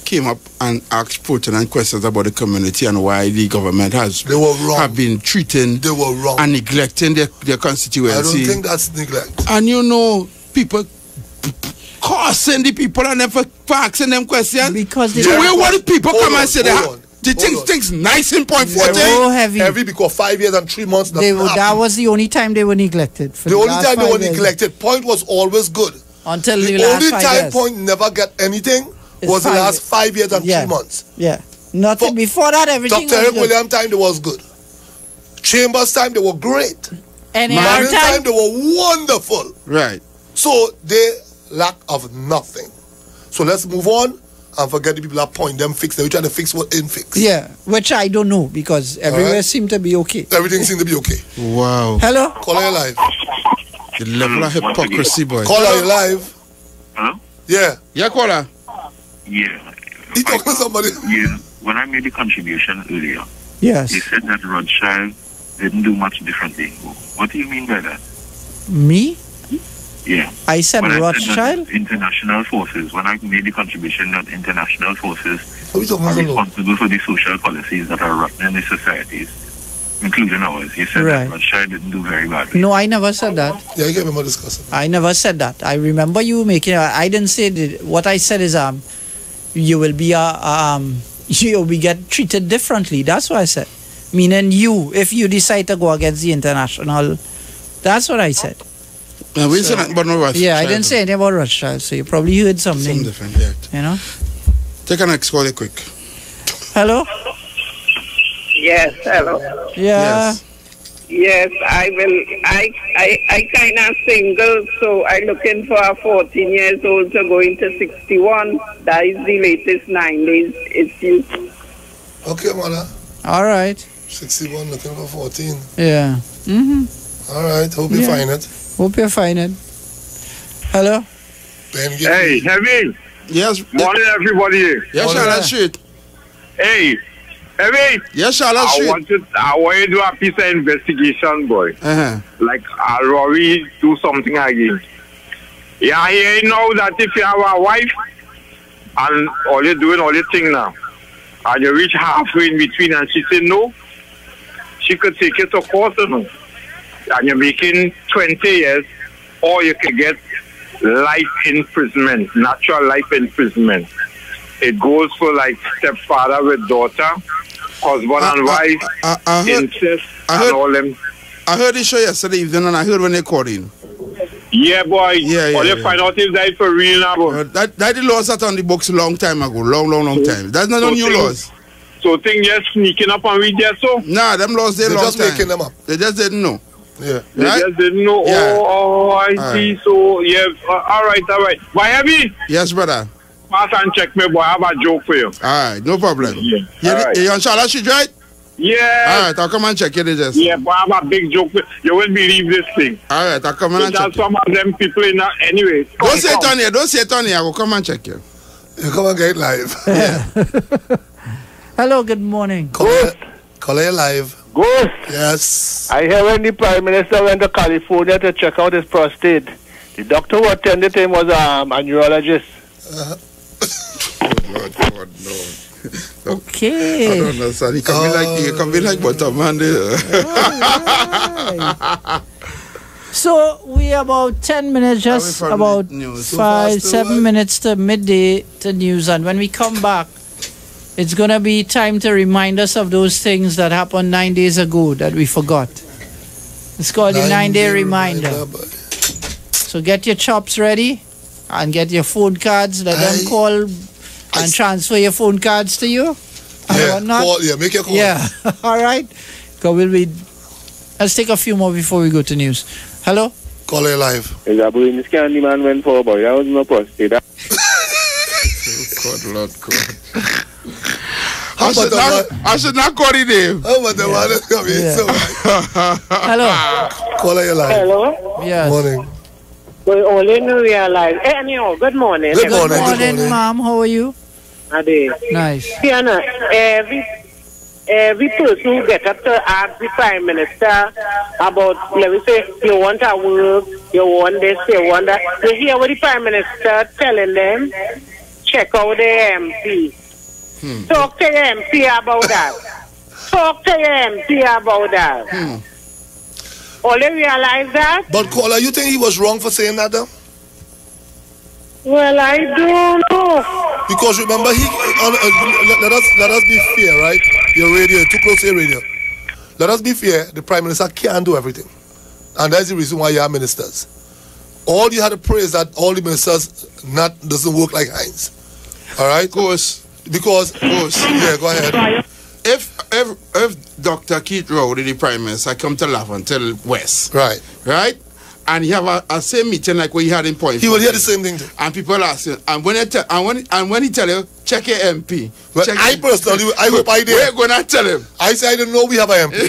came up and asked pertinent questions about the community and why the government have been treating and neglecting their constituency.
I don't think that's neglect.
And you know, people cursing the people and them for asking them questions.
Because they
what if people come and say the things nice in point 40?
Heavy because 5 years and 3 months.
That was the only time they were neglected.
The only time they were neglected. Point was always good.
Until
the only time Point never get anything was the last 5 years and 3 months.
Yeah. Nothing before that, everything
Dr.
was
Eric
good.
Williams' time, they was good. Chambers' time, they were great.
And
Marion's time, they were wonderful.
Right.
So they lack of nothing. So let's move on and forget the people that point them, fix them. We try to fix what ain't fixed.
Yeah, which I don't know because everywhere seemed to be okay.
Everything seemed to be okay.
Wow.
Hello?
Caller, you live.
The level of hypocrisy, boy.
Caller, you live.
Hello?
Yeah.
Yeah, caller.
Yeah.
He talking to somebody.
Yeah. When I made the contribution earlier,
yes,
he said that Rothschild didn't do much differently. What do you mean by that?
Me?
Yeah.
I said
when
Rothschild?
I said that international forces, when I made the contribution that international forces are responsible for the social policies that are rotten in the societies, including ours, you said that Rothschild didn't do very badly.
No, I never said that.
Yeah, I remember discussing.
I never said that. I remember you making. I didn't say that. What I said is you will be you will get treated differently. That's what I said. Meaning you, if you decide to go against the international, that's what I said.
We said nothing about no Rothschild.
Yeah, I didn't say anything about Rothschild, so you probably heard something.
Different, yeah.
You know.
Take a next call, quick.
Hello.
Yes, hello.
Yeah.
Yes, I will. I kind of single, so I'm looking for a 14 years old to go into 61. That is the latest 9 days issue.
Okay, mother.
All right.
61, looking for 14.
Yeah.
All right. Hope you find it.
Hope you find it. Hello.
Hey, Heavy.
Yes.
Morning, everybody.
Yes, Charlotte Street.
Hey, Heavy.
Yes, Charlotte Street.
I want you to do a piece of investigation, boy. Like, Rory do something again. Yeah, I hear now that if you have a wife and all you're doing all your thing now, and you reach halfway in between and she say no, she could take it to court, you know. And you're making 20 years, or you could get life imprisonment, natural life imprisonment. It goes for like stepfather with daughter, husband and wife, incest, and all them.
I heard the show yesterday evening and I heard when they called in.
Yeah, boy. All you find out is that for real now, boy.
That the laws that on the books a long time ago. Long time. That's not no new laws.
So things just sneaking up and we just so?
Nah, them laws they long
just
time.
making them up.
They just didn't know.
Yeah.
They just didn't know.
Yeah.
Oh, I see. So, yeah. All right. Why, Heavy?
Yes, brother.
Pass and check me, boy. I have a joke for you.
All right, no problem.
Yeah.
You on Charlotte Street, right?
Yeah.
All right, I'll come and check it. Just.
Yeah, but I have a big joke. You won't believe this thing.
All right, I'll come and check it.
Some of them people in that anyway.
Don't say it on here. Don't say it on here. I will come and check you.
You come and get it live.
Yeah. Hello, good morning.
Caller, you live.
Ghost.
Yes.
I hear when the Prime Minister went to California to check out his prostate, the doctor who attended him was a neurologist.
God, no.
Okay.
I don't know, son. He can be like butter man there.
So we about 10 minutes, just about 7 minutes to midday to news, and when we come back, it's gonna be time to remind us of those things that happened 9 days ago that we forgot. It's called the 9-day reminder. So get your chops ready and get your phone cards. Let them call and transfer your phone cards to you.
Yeah, make your call.
Yeah, all right. Let's take a few more before we go to news. Hello?
Call it live.
Is that boy in this candy man went for, boy? That was no prostate.
God, Lord, God. I should not call the name.
Oh, but the man is coming.
Hello?
Call it live.
Hello?
Yes.
Morning.
We only realize. Anyhow, good morning.
Good morning, ma'am. How are you?
Ade.
Nice.
Fiona, every person who get up to ask the Prime Minister about, let me say, you want to work, you want this, you want that. You hear what the Prime Minister telling them? Check out the MP. Talk to your MP about that. Talk to your MP about that. Only realize that?
But caller, you think he was wrong for saying that though?
Well, I don't know.
Because remember, let us be fair, right? Your radio, too close to your radio. Let us be fair, the Prime Minister can't do everything. And that's the reason why you have ministers. All you had to pray is that all the ministers doesn't work like Heinz. All right?
Of course.
Because, yeah, go ahead.
If Dr. Keith Rowley, the Prime Minister, come to Laventille West,
right,
and he have a same meeting like what he had in Point,
he will hear the same thing too.
And people ask him, and when he tell you, check your MP.
Well, I personally, I hope I did.
We're gonna tell him.
I say I don't know we have an MP.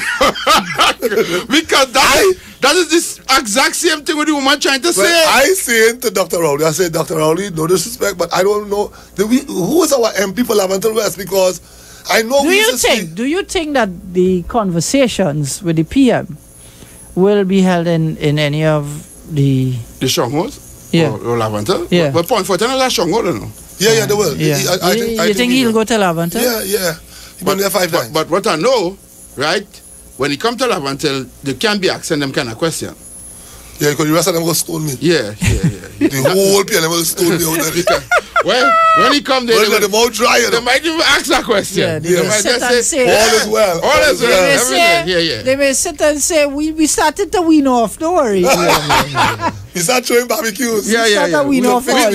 Because that is this exact same thing what the woman trying to say.
I saying to Dr. Rowley, I said, Dr. Rowley, no disrespect, but I don't know who is our MP for Laventille West, because I know.
Do you think that the conversations with the PM will be held in any of the
strongholds?
Yeah.
Or Laventille?
Yeah.
But Point Fortin is a stronghold, you know?
Yeah, they will.
Yeah. I think he'll go to Laventille?
Yeah. He's been there 5 times.
But what I know, right, when he come to Laventille, they can't be asking them kind of question.
Yeah, because the rest of them will stone me.
Yeah.
The whole PM will stone me out there.
When he come there,
they mouth dry.
They might even ask that question.
Yeah, they might just say,
all is well.
All is well.
They may sit and say, we started to wean off, don't worry.
We start throwing barbecues.
We wean off all.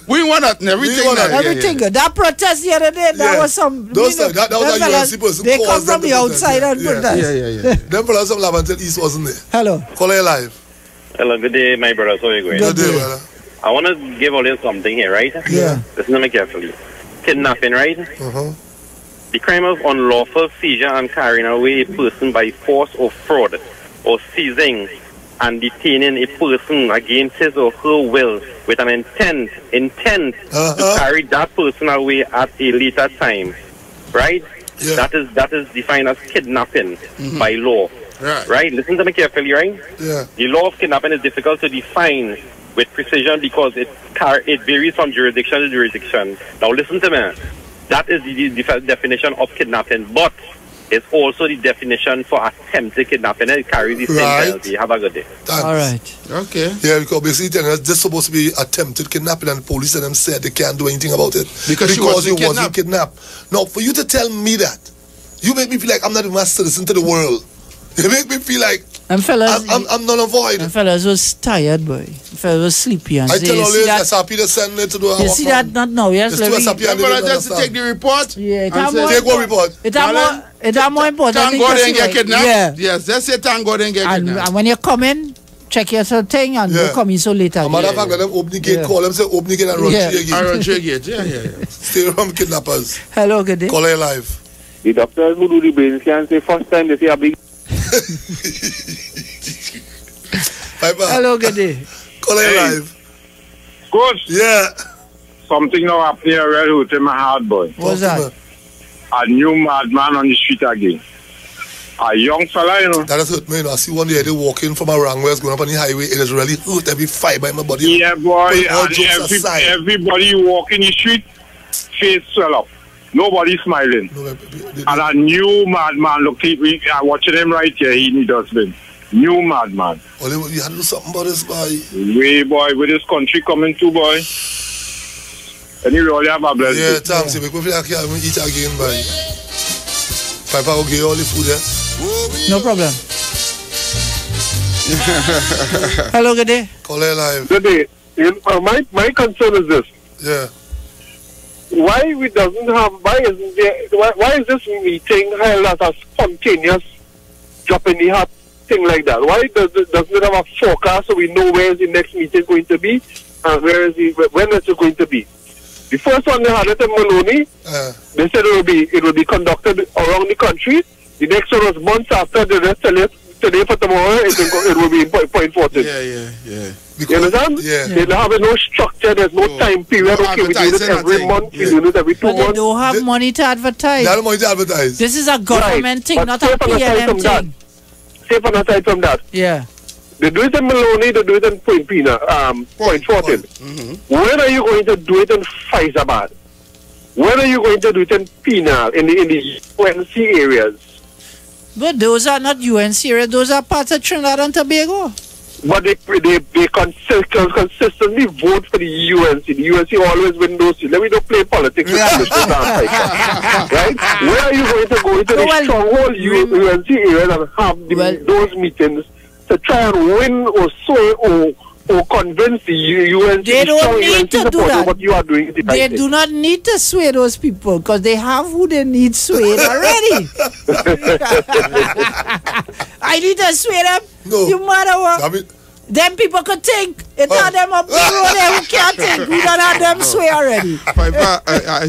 We want that and everything.
Everything. That protest the other day, that was some...
That was a UNC person.
They come from the outside and protest.
Yeah.
Them fellas from Laventille East wasn't there.
Hello.
Call it live.
Hello, good day, my brothers. How are you going?
Good day, brother.
I want to give all you something here, right?
Yeah.
Listen to me carefully. Kidnapping, right? The crime of unlawful seizure and carrying away a person by force or fraud, or seizing and detaining a person against his or her will with an intent to carry that person away at a later time, right?
Yeah.
That is defined as kidnapping by law. Right? Listen to me carefully, right?
Yeah.
The law of kidnapping is difficult to define with precision because it varies from jurisdiction to jurisdiction. Now listen to me. That is the definition of kidnapping, but it's also the definition for attempted kidnapping. It carries the same penalty. Have a good day.
Thanks.
All right.
Okay.
Yeah, because basically this is supposed to be attempted kidnapping, and the police and them said they can't do anything about it
because
he wasn't kidnapped. Now, for you to tell me that, you make me feel like I'm not a citizen to the world. You make me feel like I'm null and void.
And fellas was tired, boy. Fellas was sleepy. And
I tell all you, SRP to send it to do
you see that not now, yes?
Just to take the report.
Yeah,
take what report?
It's more important.
Thank God they get kidnapped.
Yeah.
Yes, just say thank God they get kidnapped.
And when you come in, check your thing and you come in so later.
A matter of fact, let them open the gate, call them, say open the gate and run through the gate.
I run through the gate, yeah.
Stay around kidnappers.
Hello, good day.
Call her live.
The doctors who do the brain scan say first time they see a big...
Hello,
good day.
Call her live.
Good.
Yeah.
Something now up here really hurting my heart, boy.
What's that?
A new madman on the street again. A young fella, you know.
That has hurt me, you know. I see one day they walking from a wrong way, going up on the highway. It is really hurt every fiber in my body.
Yeah, boy. And everybody walking the street, face swell up. Nobody smiling. And a new madman, look, I'm watching him right here, he in the dustbin. New madman.
Well, you had to do something about this, boy.
Way, boy, with this country coming too, boy. And you really have a blessing.
Yeah, thanks. We feel like I'm eat again, boy. Papa will give you all the food, yeah?
No problem. Hello, good day.
Call it live.
Good day. My concern is this.
Yeah.
Why is this meeting held as a spontaneous drop in the hat thing like that? Why doesn't it have a forecast so we know where is the next meeting going to be and when is it going to be? The first one they had it in Maloney, they said it will be conducted around the country. The next one was months after. They just tell it today for tomorrow it will be in Point Fortin.
Yeah.
You understand?
Yeah.
They don't have no structure. There's no time period. Okay, we do it every month. We do it every 2 months.
But they don't have money to advertise.
They have money to advertise.
This is a government thing, not a PLM thing.
Safe on aside from that.
Yeah.
They do it in Maloney, they do it in Point Fortin. When are you going to do it in Faizabad? When are you going to do it in Penal, in the UNC areas?
But those are not UNC areas, those are parts of Trinidad and Tobago.
But they consistently vote for the UNC. The UNC always win those seats. Let me not play politics with right? Where are you going to go into the stronghold UNC areas and have those meetings to try and win or sway or convince the UNC?
They don't need to do that.
What you are doing is the
They
right thing.
do not need to sway those people because they have who they need swayed already. I need to sway them.
No.
You matter what? Them people could think. It's not them up the road there who can't think. We don't have them sway already.
I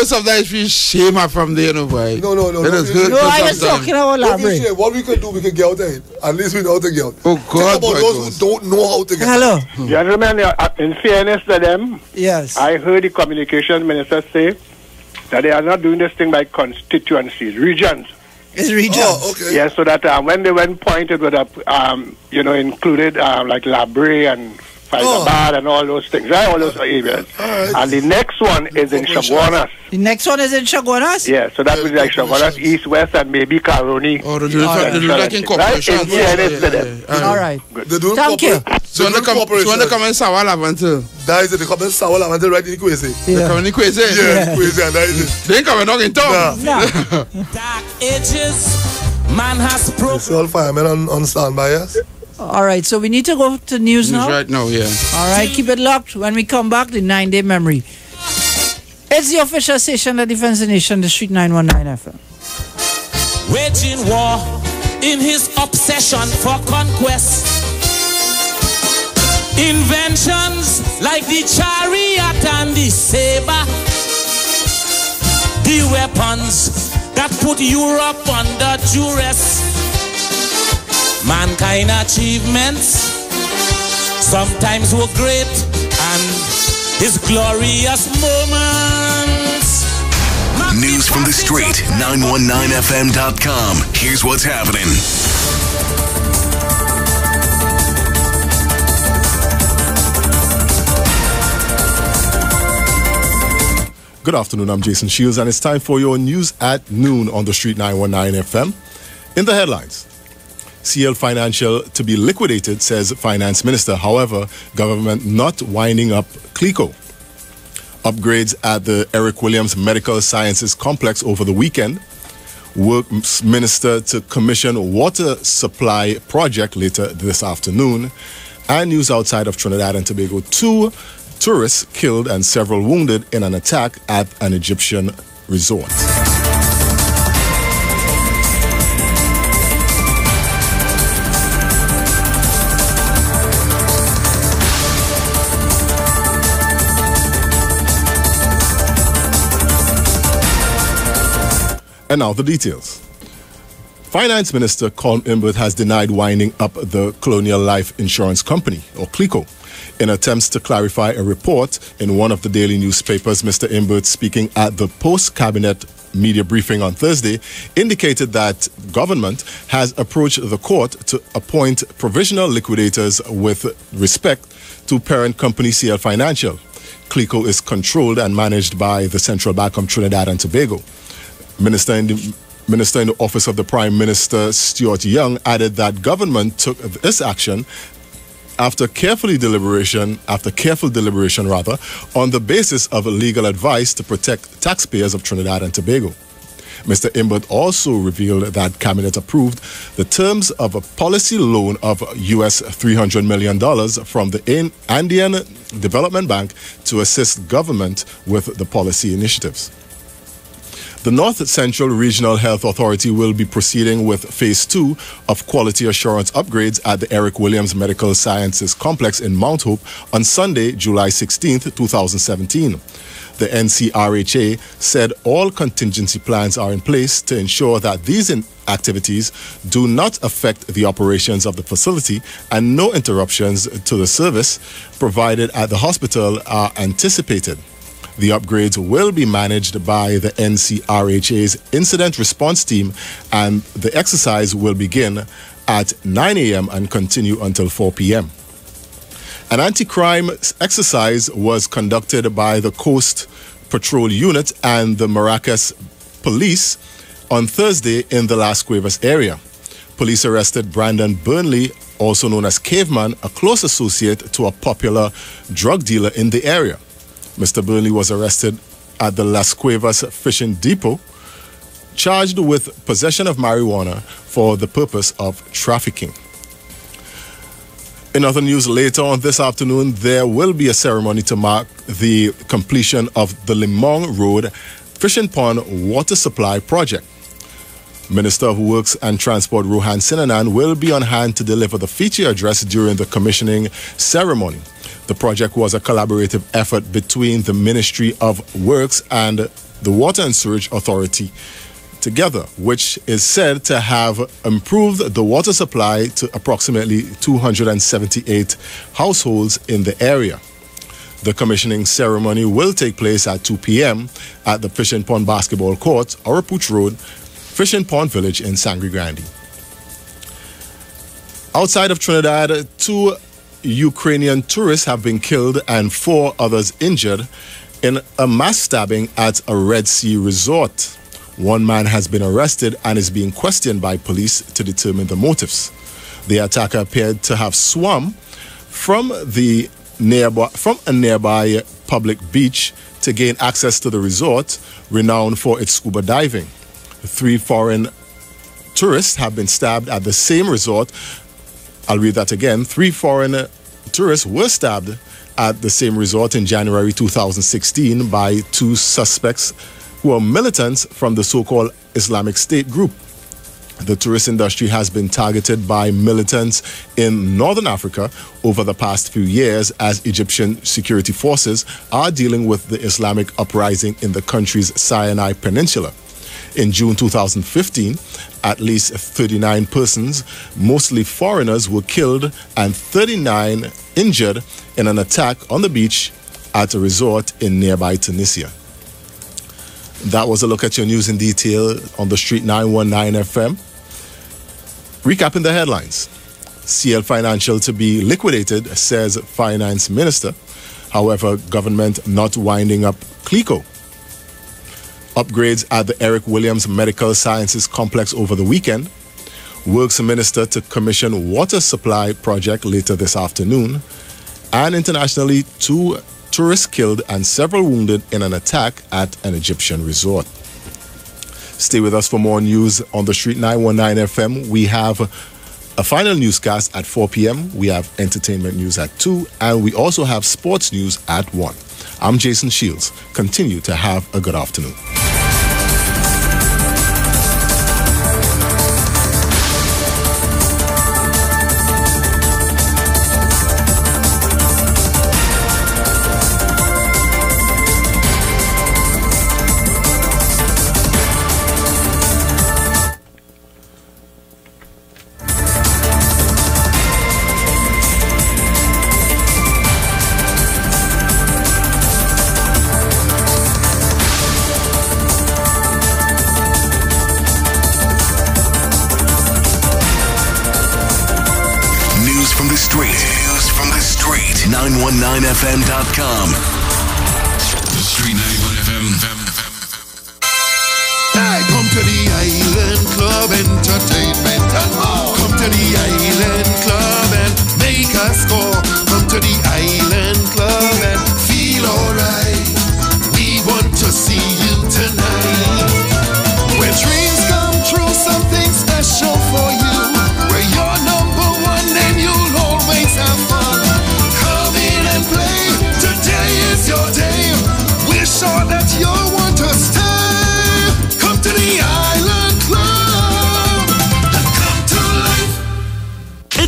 sometimes feel shame from there, no boy.
No.
I was talking about Labray.
What we could do, we could get out of it. At least we know how to get out.
Oh God,
about those who don't know how to get
Hello.
out.
Gentlemen, in fairness to them,
yes,
I heard the communication minister say that they are not doing this thing by constituencies, regions.
It's regions.
Oh, okay.
Yeah, so that when they went pointed with included like Labray and Faizabad and all those things, right? All those areas.
Right.
And the next one is in Chaguanas.
The next one is in Chaguanas?
Yeah, so that will be like Chaguanas, East, West, and maybe Caroni.
Oh, they do like incorporation.
All right.
They do
Thank you.
So when they come in Sawa Lavante.
That is it. They come in Sawa Lavante right in Kwesi.
They come in Kwesi?
Yeah, Kwesi, and that is it.
They ain't coming down in town.
Dark ages, man has broken.
It's all firemen on standby, yes?
All right, so we need to go to news now.
Right now, yeah.
All right, keep it locked. When we come back, the 9-day memory. It's the official station that defends the nation, the Street 919 FM.
Waging war in his obsession for conquest. Inventions like the chariot and the saber. The weapons that put Europe under duress. Mankind achievements sometimes were great, and his glorious moments.
News from the street, 919fm.com. Here's what's happening.
Good afternoon, I'm Jason Shields, and it's time for your news at noon on the Street 919 FM. In the headlines, CL Financial to be liquidated, says Finance Minister. However, government not winding up CLICO. Upgrades at the Eric Williams Medical Sciences Complex over the weekend. Works Minister to commission water supply project later this afternoon. And news outside of Trinidad and Tobago. 2 tourists killed and several wounded in an attack at an Egyptian resort. And now the details. Finance Minister Colin Imbert has denied winding up the Colonial Life Insurance Company, or CLICO. In attempts to clarify a report in one of the daily newspapers, Mr. Imbert, speaking at the post-cabinet media briefing on Thursday, indicated that government has approached the court to appoint provisional liquidators with respect to parent company CL Financial. CLICO is controlled and managed by the Central Bank of Trinidad and Tobago. Minister in the Office of the Prime Minister, Stuart Young, added that government took this action after careful deliberation, on the basis of legal advice to protect taxpayers of Trinidad and Tobago. Mr. Imbert also revealed that Cabinet approved the terms of a policy loan of US $300 million from the Andean Development Bank to assist government with the policy initiatives. The North Central Regional Health Authority will be proceeding with Phase 2 of quality assurance upgrades at the Eric Williams Medical Sciences Complex in Mount Hope on Sunday, July 16, 2017. The NCRHA said all contingency plans are in place to ensure that these activities do not affect the operations of the facility and no interruptions to the service provided at the hospital are anticipated. The upgrades will be managed by the NCRHA's Incident Response Team, and the exercise will begin at 9 a.m. and continue until 4 p.m. An anti-crime exercise was conducted by the Coast Patrol Unit and the Maracas Police on Thursday in the Las Cuevas area. Police arrested Brandon Burnley, also known as Caveman, a close associate to a popular drug dealer in the area. Mr. Burnley was arrested at the Las Cuevas Fishing Depot, charged with possession of marijuana for the purpose of trafficking. In other news, later on this afternoon, there will be a ceremony to mark the completion of the Limong Road Fishing Pond Water Supply Project. Minister of Works and Transport Rohan Sinanan will be on hand to deliver the feature address during the commissioning ceremony. The project was a collaborative effort between the Ministry of Works and the Water and Sewage Authority together, which is said to have improved the water supply to approximately 278 households in the area. The commissioning ceremony will take place at 2 p.m. at the Fishing Pond Basketball Court, Approuch Road, Fishing Pond Village in Sangre Grande. Outside of Trinidad, 2 Ukrainian tourists have been killed and 4 others injured in a mass stabbing at a Red Sea resort. One man has been arrested and is being questioned by police to determine the motives. The attacker appeared to have swum from a nearby public beach to gain access to the resort, renowned for its scuba diving. 3 foreign tourists have been stabbed at the same resort. I'll read that again. 3 foreign tourists were stabbed at the same resort in January 2016 by 2 suspects who are militants from the so-called Islamic State group. The tourist industry has been targeted by militants in Northern Africa over the past few years as Egyptian security forces are dealing with the Islamic uprising in the country's Sinai Peninsula. In June 2015, at least 39 persons, mostly foreigners, were killed and 39 injured in an attack on the beach at a resort in nearby Tunisia. That was a look at your news in detail on the Street 919 FM. Recapping the headlines. CL Financial to be liquidated, says Finance Minister. However, government not winding up CLICO. Upgrades at the Eric Williams Medical Sciences Complex over the weekend. Works Minister to commission water supply project later this afternoon. And internationally, 2 tourists killed and several wounded in an attack at an Egyptian resort. Stay with us for more news on the Street 919 FM. We have a final newscast at 4 p.m. We have entertainment news at 2. And we also have sports news at 1. I'm Jason Shields. Continue to have a good afternoon.
FM.com. Street 91 FM.
Hey, come to the Island Club Entertainment and more. Come to the Island Club and make a score. Come to the Island Club and feel alright. We want to see you tonight. We're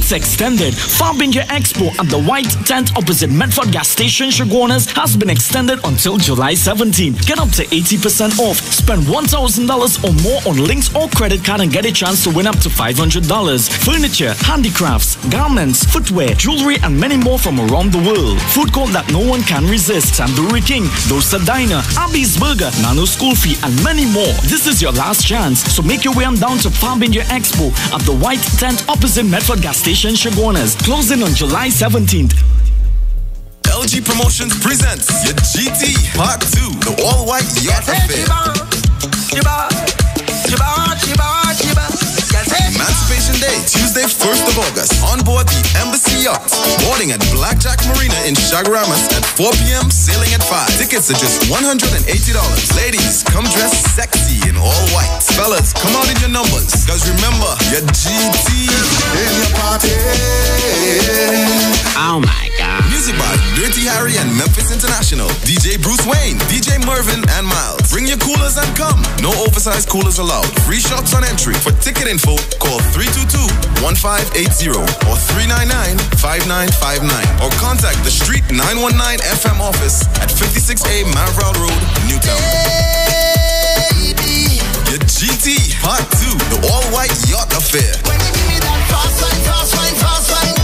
It's extended. Farbinger Expo at the White Tent opposite Medford Gas Station, Chaguanas has been extended until July 17. Get up to 80% off. Spend $1,000 or more on links or credit card and get a chance to win up to $500. Furniture, handicrafts, garments, footwear, jewelry, and many more from around the world. Food court that no one can resist. Tandoori King, Dosa Diner, Abby's Burger, Nano School Fee, and many more. This is your last chance, so make your way on down to Farbinger Expo at the White Tent opposite Medford Gas Station, Chaguanas. Closing on July 17th.
LG Promotions presents your GT Part 2, the all-white yacht affair. Emancipation Day, Tuesday, 1st of August, on board the Embassy Yacht. Boarding at Blackjack Marina in Chaguanas at 4 p.m., sailing at 5. Tickets are just $180. Ladies, come dressed sexy in all white. Fellas, come out in your numbers, because remember, your GT in your party.
Oh my God.
Music by Dirty Harry and Memphis International. DJ Bruce Wayne, DJ Mervin, and Miles. Bring your coolers and come. No oversized coolers allowed. Free shots on entry. For ticket info, call 322-1580 or 399-5959 or contact the Street 919 FM office at 56A Manville Road, Newtown. Baby. Your GT Part 2, the all-white yacht affair. When you give me that fast line, fast line, fast line,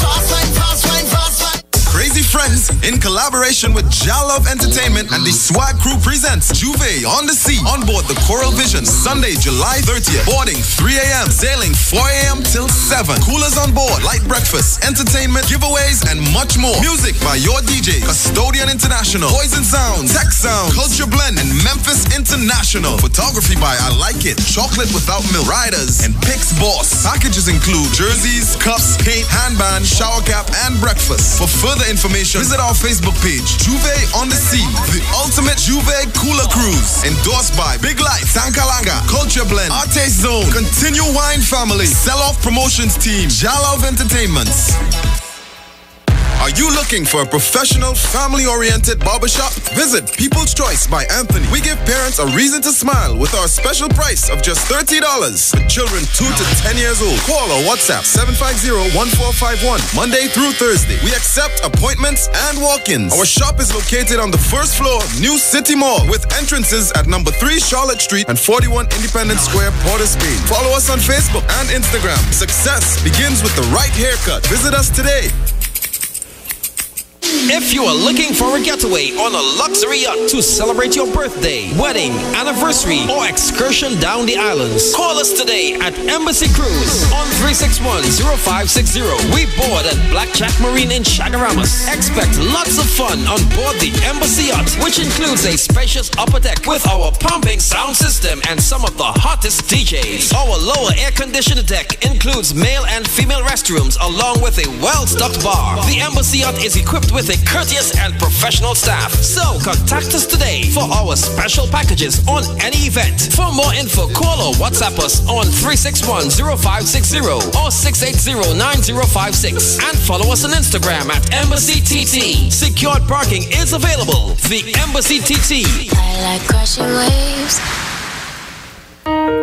fast line, fast line, fast line. Crazy Friends, in collaboration with Jalove Entertainment and the Swag Crew presents Juve on the Sea on board the Coral Vision, Sunday, July 30th. Boarding 3 a.m., sailing 4 a.m. till 7. Coolers on board, light breakfast, entertainment, giveaways, and much more. Music by your DJ, Custodian International, Poison Sound, Tech Sound, Culture Blend, and Memphis International. Photography by I Like It, Chocolate Without Milk, Riders, and Pix Boss. Packages include jerseys, cups, paint, handband, shower cap, and breakfast. For further information, visit our Facebook page, Juve on the Sea, the ultimate Juve cooler cruise. Endorsed by Big Light, Sankalanga, Culture Blend, Artist Zone, Continue Wine Family, Sell-Off Promotions Team, Jalove Entertainments. Are you looking for a professional, family-oriented barbershop? Visit People's Choice by Anthony. We give parents a reason to smile with our special price of just $30 for children 2 to 10 years old. Call or WhatsApp 750-1451, Monday through Thursday. We accept appointments and walk-ins. Our shop is located on the first floor of New City Mall with entrances at number 3 Charlotte Street and 41 Independence Square, Port of Spain. Follow us on Facebook and Instagram. Success begins with the right haircut. Visit us today.
If you are looking for a getaway on a luxury yacht to celebrate your birthday, wedding, anniversary, or excursion down the islands, call us today at Embassy Cruise on 361-0560. We board at Blackjack Marine in Chaguanas. Expect lots of fun on board the Embassy Yacht, which includes a spacious upper deck with our pumping sound system and some of the hottest DJs. Our lower air-conditioned deck includes male and female restrooms along with a well-stocked bar. The Embassy Yacht is equipped with a courteous and professional staff. So contact us today for our special packages on any event. For more info, call or WhatsApp us on 361-0560 or 680-9056 and follow us on Instagram at Embassy TT. Secured parking is available. The Embassy TT.
I like crashing waves.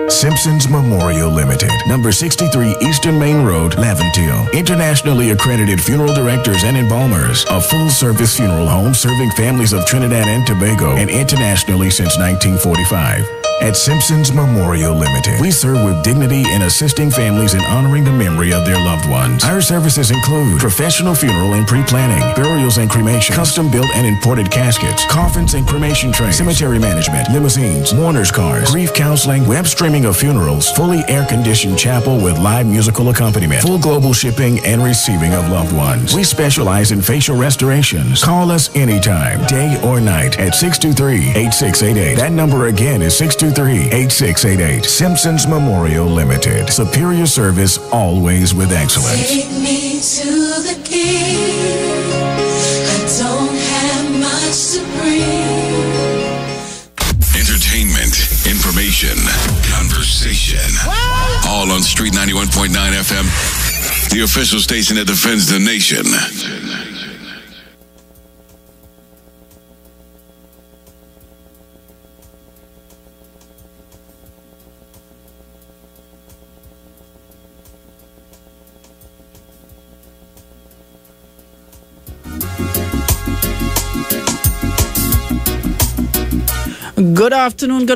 Simpsons Memorial Limited, number 63 Eastern Main Road, Laventille. Internationally accredited funeral directors and embalmers. A full-service funeral home serving families of Trinidad and Tobago and internationally since 1945. At Simpsons Memorial Limited, we serve with dignity in assisting families in honoring the memory of their loved ones. Our services include professional funeral and pre-planning, burials and cremation, custom-built and imported caskets, coffins and cremation trays, cemetery management, limousines, mourners cars, grief counseling, web streaming of funerals, fully air-conditioned chapel with live musical accompaniment, full global shipping and receiving of loved ones. We specialize in facial restorations. Call us anytime, day or night, at 623-8688. That number again is 623-8688. Simpsons Memorial Limited. Superior service, always with excellence.
Take me to the king. I don't have much to bring.
Entertainment, information, conversation. All on Street 91.9 FM, the official station that defends the nation.
Good afternoon.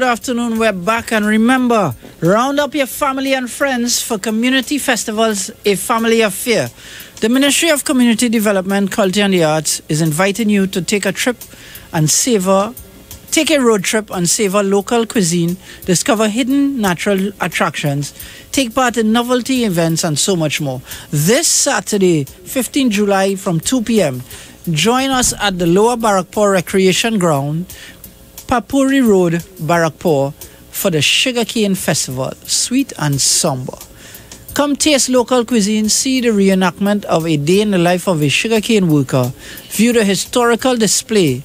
We're back, and remember, round up your family and friends for community festivals, a family affair. The Ministry of Community Development, Culture and the Arts is inviting you to take a road trip and savor local cuisine, discover hidden natural attractions, take part in novelty events, and so much more. This Saturday, 15 July from 2 p.m., join us at the Lower Barrackpore Recreation Ground, Papuri Road, Barrackpore, for the Sugarcane Festival, sweet and somber. Come taste local cuisine, see the reenactment of a day in the life of a sugarcane worker, view the historical display,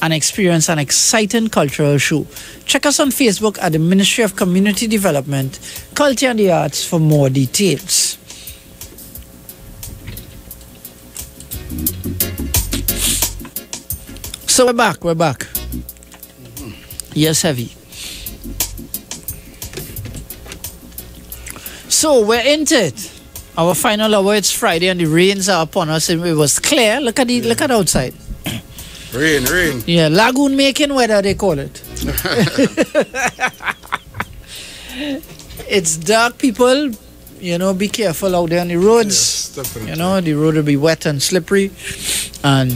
and experience an exciting cultural show. Check us on Facebook at the Ministry of Community Development, Culture and the Arts for more details. So we're back. Yes, heavy. So we're into it. Our final hour, it's Friday and the rains are upon us, and it was clear. Look at outside.
Rain.
Yeah, lagoon making weather, they call it. It's dark, people. Be careful out there on the roads.
Yes, definitely.
The road will be wet and slippery. And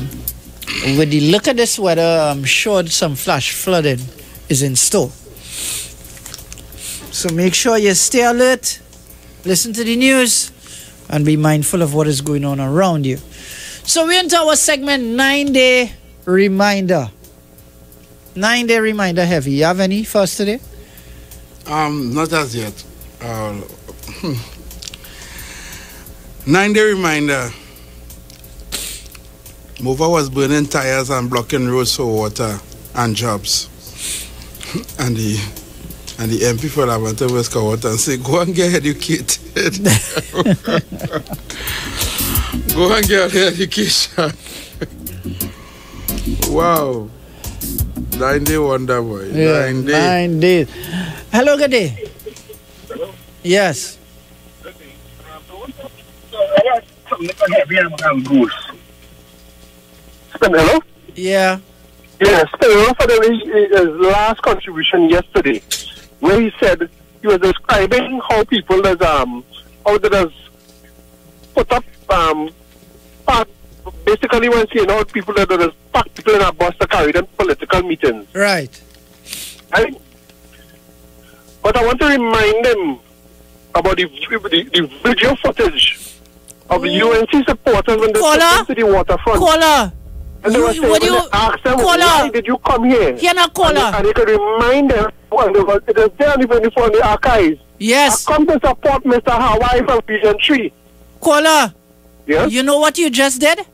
with the look at this weather, I'm sure some flash flooding is in store. So make sure you stay alert, listen to the news, and be mindful of what is going on around you. So we're into our segment 9-day reminder. 9-day reminder, Heavy. You have any for us today?
Not as yet. 9-day reminder. Mova was burning tires and blocking roads for water and jobs. And the MP for Lavanta West Kawata and say, go and get educated. Go and get education. Wow. 9-day wonder, boy.
Yeah, 9 days. Hello, good day.
Hello?
Yes.
Hello?
Yeah.
Yes, for his last contribution yesterday, where he said he was describing how people that has put up basically when saying how people that has packed people in a bus to carry them to political meetings.
Right.
But I want to remind them about the video footage of the UNC supporters when they came to the waterfront.
Caller.
And they were saying, when they asked them, why did you come here?
You're not caller.
And they could remind them, it is there on the archives.
Yes.
I come to support Mr. Hawaii from Region 3.
Caller.
Yes?
You know what you just did?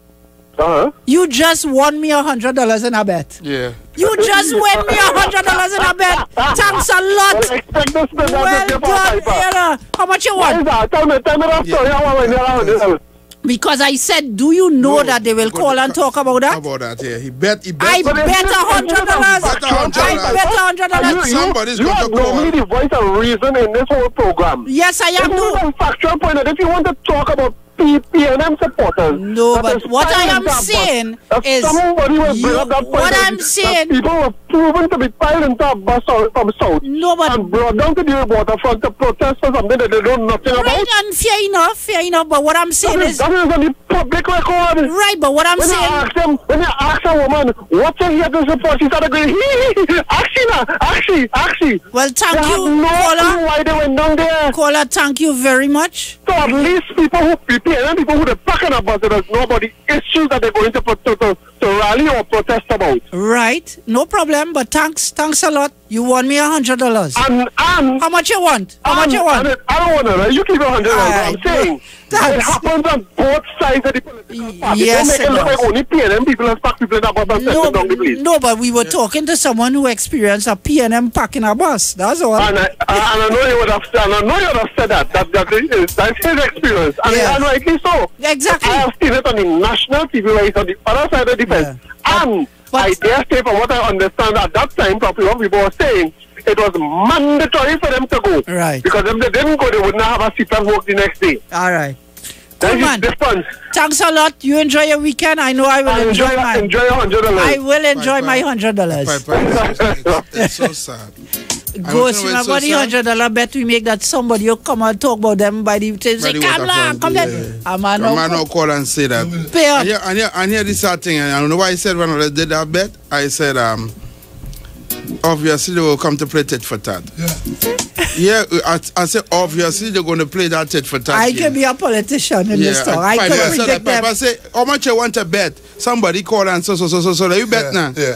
You just won me $100 in a bet.
Yeah.
You just won me $100 in a bet. Thanks a lot. Well done. How much you want?
Tell me that story.
Because I said, do you know that they will call and talk about that?
About that, yeah. I bet
$100. I bet $100.
Somebody's going to call. You are the voice of reason in this whole program.
Yes, I am.
From factual point of view, if you want to talk about PNM supporters.
No, but what I am saying is, what I'm saying,
people were proven to be piled into a bus from south.
No, but
and brought down to the waterfront to protest for something that they don't know nothing about.
Right, and fair enough. But what I'm saying is,
that is on the public record.
Right, but what I'm saying,
when you ask a woman, what's in here to support, she started going, actually.
Well, thank you, caller.
Why they went down there?
Caller, thank you very much.
So at least people who prepare and people who are packing up buses, there's nobody issues that they're going to rally or protest about.
Right, no problem. But thanks a lot. You won me $100.
And
how much you want?
I don't want to. You keep $100. I'm saying it happens on both sides of the political party.
Yes,
don't make it look like only PNM people and pack people in a bus and send them down the place.
No, but we were talking to someone who experienced a PNM packing a bus. That's all.
And I know you would have said that. That's his experience. And rightly so.
Exactly.
I have seen it on the national TV where it's on the other side of the fence. Yeah. And I dare say, from what I understand at that time, probably what people were saying, it was mandatory for them to go.
Right.
Because if they didn't go, they would not have a seat and work the next day.
All right. Cool, man. Thanks a lot. You enjoy your weekend. I know I will enjoy mine.
Enjoy $100.
I will enjoy my $100.
It's so sad.
Ghost, remember the $100 bet we make that somebody will come and talk about them by the say, come there. A man
no call and say that. And here this thing, and I don't know why I said when I did that bet, I said, obviously they will come to play tit for tat. Yeah, I said obviously they're going to play that tit for tat.
I can be a politician in this town. I can predict them.
I say, how much you want to bet? Somebody call and so you bet now.
Yeah.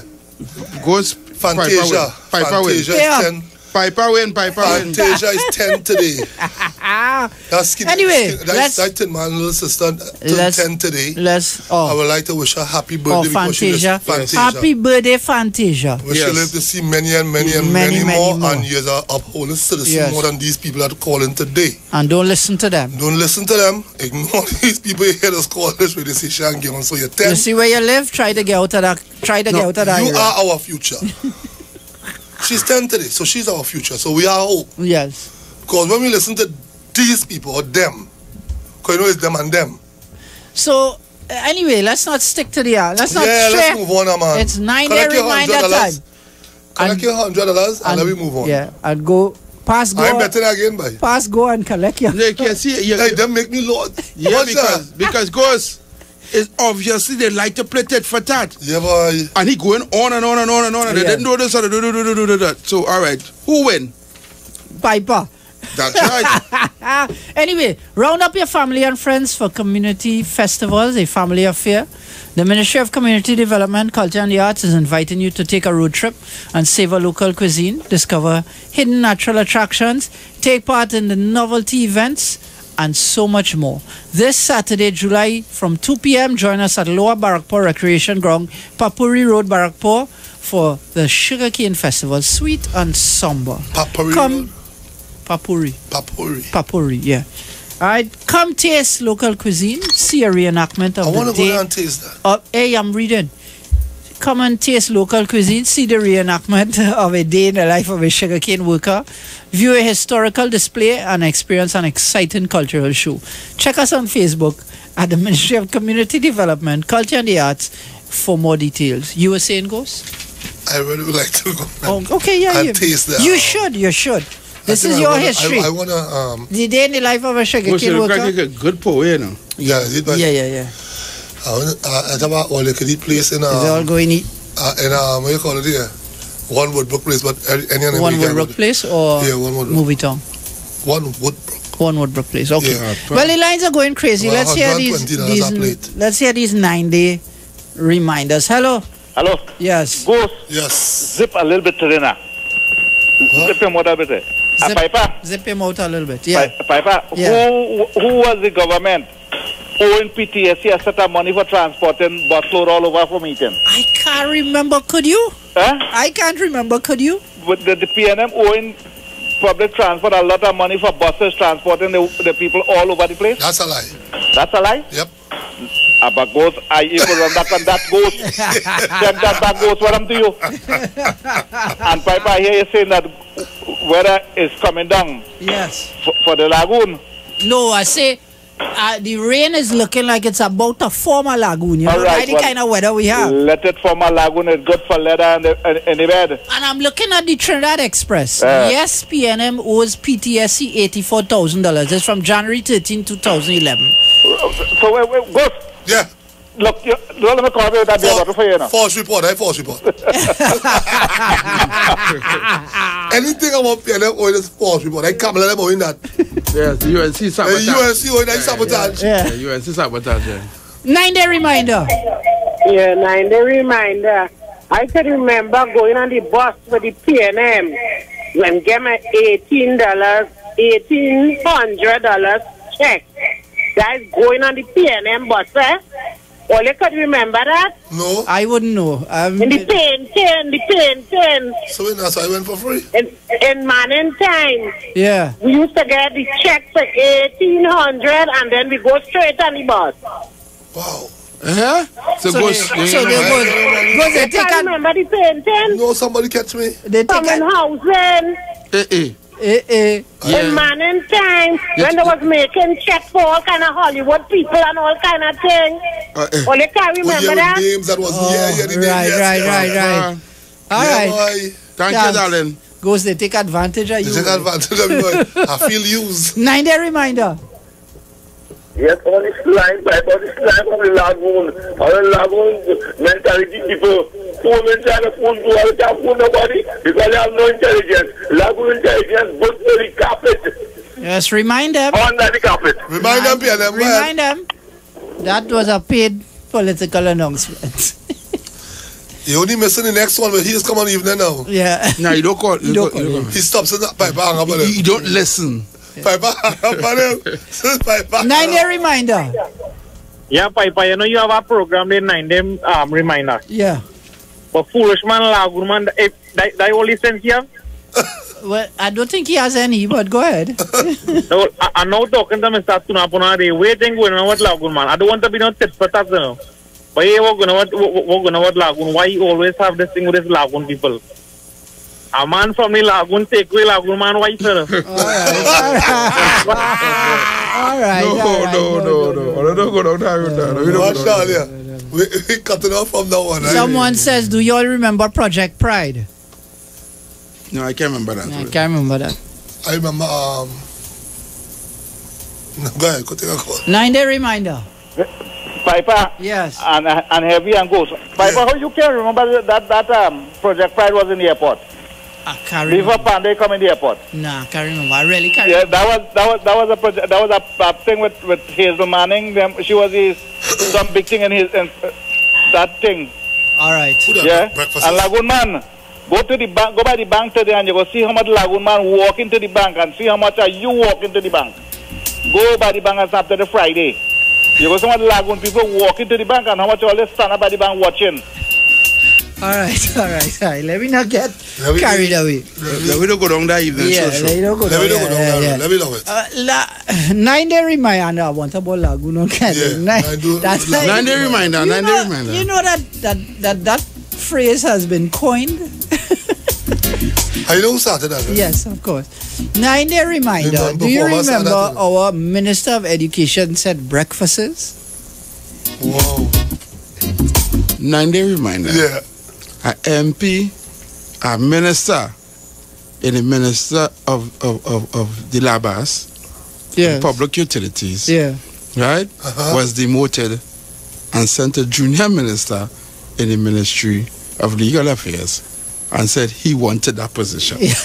Goes
Fantasia.
Fantasia is 10. Piper win.
Fantasia is 10 today.
Anyway,
that's my little sister turned 10 today. I would like to wish her happy birthday.
Fantasia. Happy birthday, Fantasia.
We should live to see many more. And you're upholding citizens more than these people that are calling today.
And don't listen to them.
Don't listen to them. Ignore these people you hear us call this radio station and give them so you're 10.
You see where you live? Try to get out of that.
You are our future. She's 10 today, so she's our future. So we are hope.
Yes.
Because when we listen to these people, or them, because you know it's them and them.
So, anyway, let's not stick to the... let's
move on, man.
It's 9-day reminder time.
Collect your $100 and let me move on.
Yeah, and go... Pass go.
I'm betting again, boy.
Pass go and collect your...
You can see...
Hey, them make me Lord.
Yeah, because Ghost... It's obviously they like to play tit for tat.
Yeah, boy.
And he going on and on and on and on. And they didn't do this or do that. So, all right. Who win?
Piper.
That's right.
Anyway, round up your family and friends for community festivals, a family affair. The Ministry of Community Development, Culture and the Arts is inviting you to take a road trip and savor local cuisine, discover hidden natural attractions, take part in the novelty events, and so much more. This Saturday, July, from 2 p.m., join us at Lower Barakpur Recreation Ground, Papuri Road, Barakpur, for the Sugarcane Festival, sweet and somber. Papuri, yeah. All right, come taste local cuisine, see a reenactment of the day.
I want to go there and taste that.
Hey, I'm reading. Come and taste local cuisine, see the reenactment of a day in the life of a sugarcane worker, view a historical display, and experience an exciting cultural show. Check us on Facebook at the Ministry of Community Development, Culture and the Arts for more details. You were saying, Ghost?
I really would like to go.
Okay, yeah.
And taste that.
You should. This is your history.
I want to...
the day in the life of a sugarcane worker.
Like a good poet, you know?
Yeah. I thought all you could eat place in...
Is all going eat?
In, what you call it here? One Woodbrook place, but any other...
One Woodbrook place or...
Yeah, One Woodbrook.
Movie town?
One Woodbrook.
One Woodbrook place, okay.
Yeah.
Well, the lines are going crazy.
Well,
let's hear these 9-day reminders. Hello? Yes.
Ghost.
Yes.
Zip a little bit to dinner. Zip him out a bit. Piper.
Zip him out a little bit, yeah.
Piper, who was the government owing PTSD a set of money for transporting busload all over from Eton?
I can't remember. Could you? I can't remember. Could you?
With the PNM owing public transport a lot of money for buses transporting the people all over the place?
That's a lie.
That's a lie?
Yep.
But Ghost, I even run back on that Ghost. Check that back Ghost, what I'm to you. And Piper, I hear you saying that weather is coming down.
Yes.
For the lagoon.
No, I say the rain is looking like it's about to form a lagoon. You know, the kind of weather we have.
Let it form a lagoon. It's good for leather and the bed.
And I'm looking at the Trinidad Express. Yes, PNM owes PTSC $84,000. It's from January 13, 2011.
So, wait, Ghost.
Yeah.
Look, let me call you that day for you now.
False report. Anything about PNM oil is false report. I can't let them own that.
Yes, the UNC sabotage.
The UNC oil is sabotage.
Yeah, the UNC sabotage,
9-day reminder.
Yeah, 9-day reminder. I can remember going on the bus with the PNM when get my $1,800 check. Guys going on the PNM bus, All you could remember that?
No.
I wouldn't know.
In the pain.
So I went for free?
In morning time.
Yeah.
We used to get the check for $1,800 and then we go straight on the bus.
Wow.
So
they can't remember the pain.
No, somebody catch me.
They take a housing. In Manning time, when they was making check for all kind of Hollywood people and all kind of things. Well, you can't remember that?
Names that was
Right. All right.
Thank you, darling.
Goes, they take advantage of you.
They take advantage of me. I feel used.
9-day reminder.
Yes, all this line, all this line from the lagoon. All the lagoon mentality people. Fool men trying to fool you, all can't fool nobody because they have no intelligence. Lagoon intelligence, but to the carpet.
Yes, remind them.
Under the carpet.
Remind them, PLM.
Remind them. That was a paid political announcement.
You only missing the next one, but he is coming on evening now.
Yeah.
No, you don't call. You don't call.
He stops in that piper hang up on him.
You don't listen.
Piper hang up on him.
9-day reminder.
Yeah, Piper, you know you have a program, the 9-day reminder.
Yeah.
But foolish man, lagoon man, that only sense you have?
Well, I don't think he has any, but go ahead.
No, I'm now talking to Mr. Tunapuna. They waiting going on with lagoon man. I don't want to be no tit for tat, you know. But yeah, we're going to what lagoon. Why you always have this thing with this lagoon people? A man from the lagoon take away lagoon man, why, sir?
All right.
No. Don't go down there.
We cutting off from that one.
Someone says, do you all remember Project Pride?
No, I can't remember that.
I can't remember that.
I remember, go ahead, go take a call.
9-day reminder.
Piper.
Yes.
And Heavy and Ghost. Piper, how you can remember that Project Pride was in the airport?
I can't remember.
River Pandey come in the airport.
Nah, I can't remember. I really can't
Yeah,
remember.
that was a project. That was a thing with Hazel Manning. She was some big thing in that thing.
All right.
Yeah. And Lagoon Man, go to the bank. Go by the bank today, and you go see how much Lagoon Man walk into the bank, and see how much you walk into the bank. Go by the bank and after the Friday. You go see how much Lagoon people walk into the bank, and how much all they stand up by the bank watching.
All right. Let me not get carried away.
Let me don't go down that evening.
Yeah, let me not go down.
Let me know it.
9-day reminder. I want about Lagoon. Okay.
Yeah,
9-day reminder. 9-day reminder.
You know that phrase has been coined.
I know who started that. Right?
Yes, of course. 9-day reminder. Do you remember our Minister of Education said breakfasts?
Wow.
9-day reminder.
Yeah.
A MP, a minister, in the Minister of the Labas, Public Utilities, right, was demoted and sent a junior minister in the Ministry of Legal Affairs and said he wanted that position.
Yeah.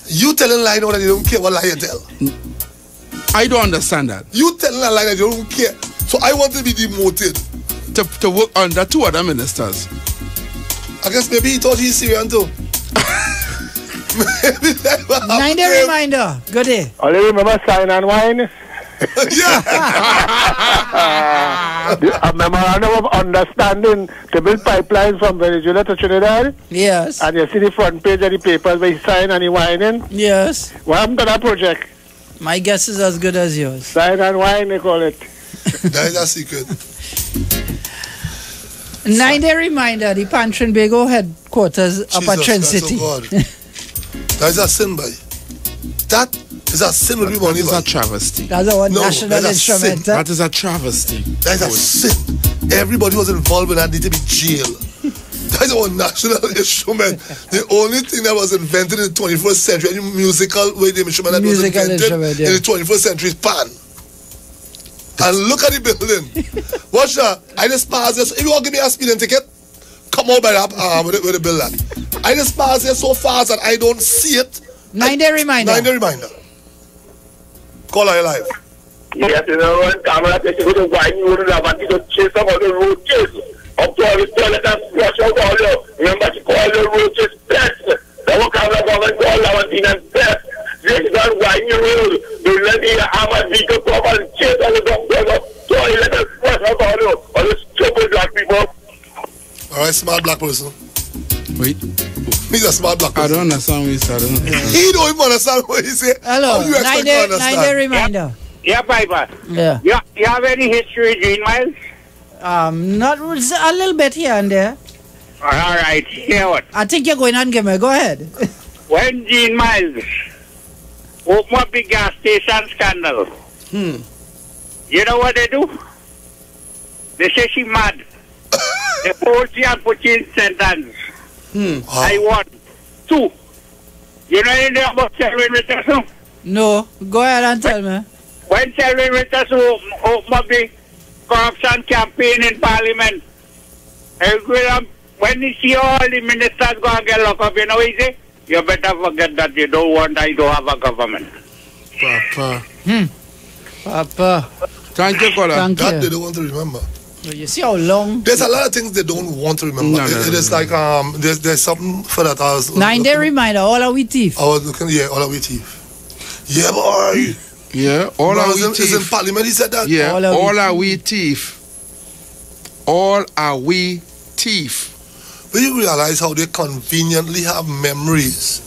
You telling lie now that you don't care what lie you tell?
I don't understand that.
You telling a lie that you don't care. So I want to be demoted.
To work under two other ministers.
I guess maybe he thought he's Syrian too.
9-day reminder. Good day.
Only remember Sign and Wine? A memorandum of understanding to build pipelines from Venezuela to Trinidad.
Yes.
And you see the front page of the papers where he signed and he whining.
Yes.
What happened to that project?
My guess is as good as yours.
Sign and Wine, they call it.
That is a secret.
9-day reminder. The Trinbago headquarters up at Trin City.
That is a sin, boy. That is a sin with people.
That is a travesty.
That's our national instrument.
That is a travesty.
That is a sin. Everybody was involved with that need to be jailed. That is our national instrument. The only thing that was invented in the 21st century, any musical instrument that was invented in the 21st century is pan. And look at the building. Watch that. I just pass this. If you want to give me a speeding ticket, come out by that with the bill that. I just pass here so fast that I don't see it.
9-day reminder.
9-day reminder. Call her live.
Yes, you know, when camera takes you to wine, you wouldn't have to chase up on the road chase. Up to all the toilet and flush out all your. Remember to call the road chase best. That will camera come and call Lavantine and best. This is not wine you road. Don't let the armored vehicle come and chase all the dog toilet and flush out all the stupid black people.
Alright, smart black person.
Wait.
He's a smart black person.
I don't understand what he said.
He don't even understand what he said.
Hello, 9-day reminder.
Yeah, Piper.
Yeah.
You have any history, Green Miles?
Not a little bit here and there.
All right, hear what?
I think you're going on, Gamer. Go ahead.
when Jean Miles opened up the gas station scandal, you know what they do? They say she mad. They hold she and put you in sentence. I won. 2. You know anything about Selwyn Richardson?
No. Go ahead and tell me.
When Selwyn Richardson opened up the corruption campaign in Parliament, when you see all the ministers go and get locked up, you know what he say? You better forget that you don't want that you don't have a government.
Papa.
Papa.
Thank you, Colin.
Thank
That
you.
they don't want to remember.
You see how long?
There's a lot of things they don't want to remember.
No,
It is like there's something for that.
9-day reminder. All are we thief.
I was looking, all are we thief. Yeah, boy.
Yeah, all are we
It's in
thief.
Parliament. He said that.
Yeah, all are we thief. All are we thief.
But you realize how they conveniently have memories.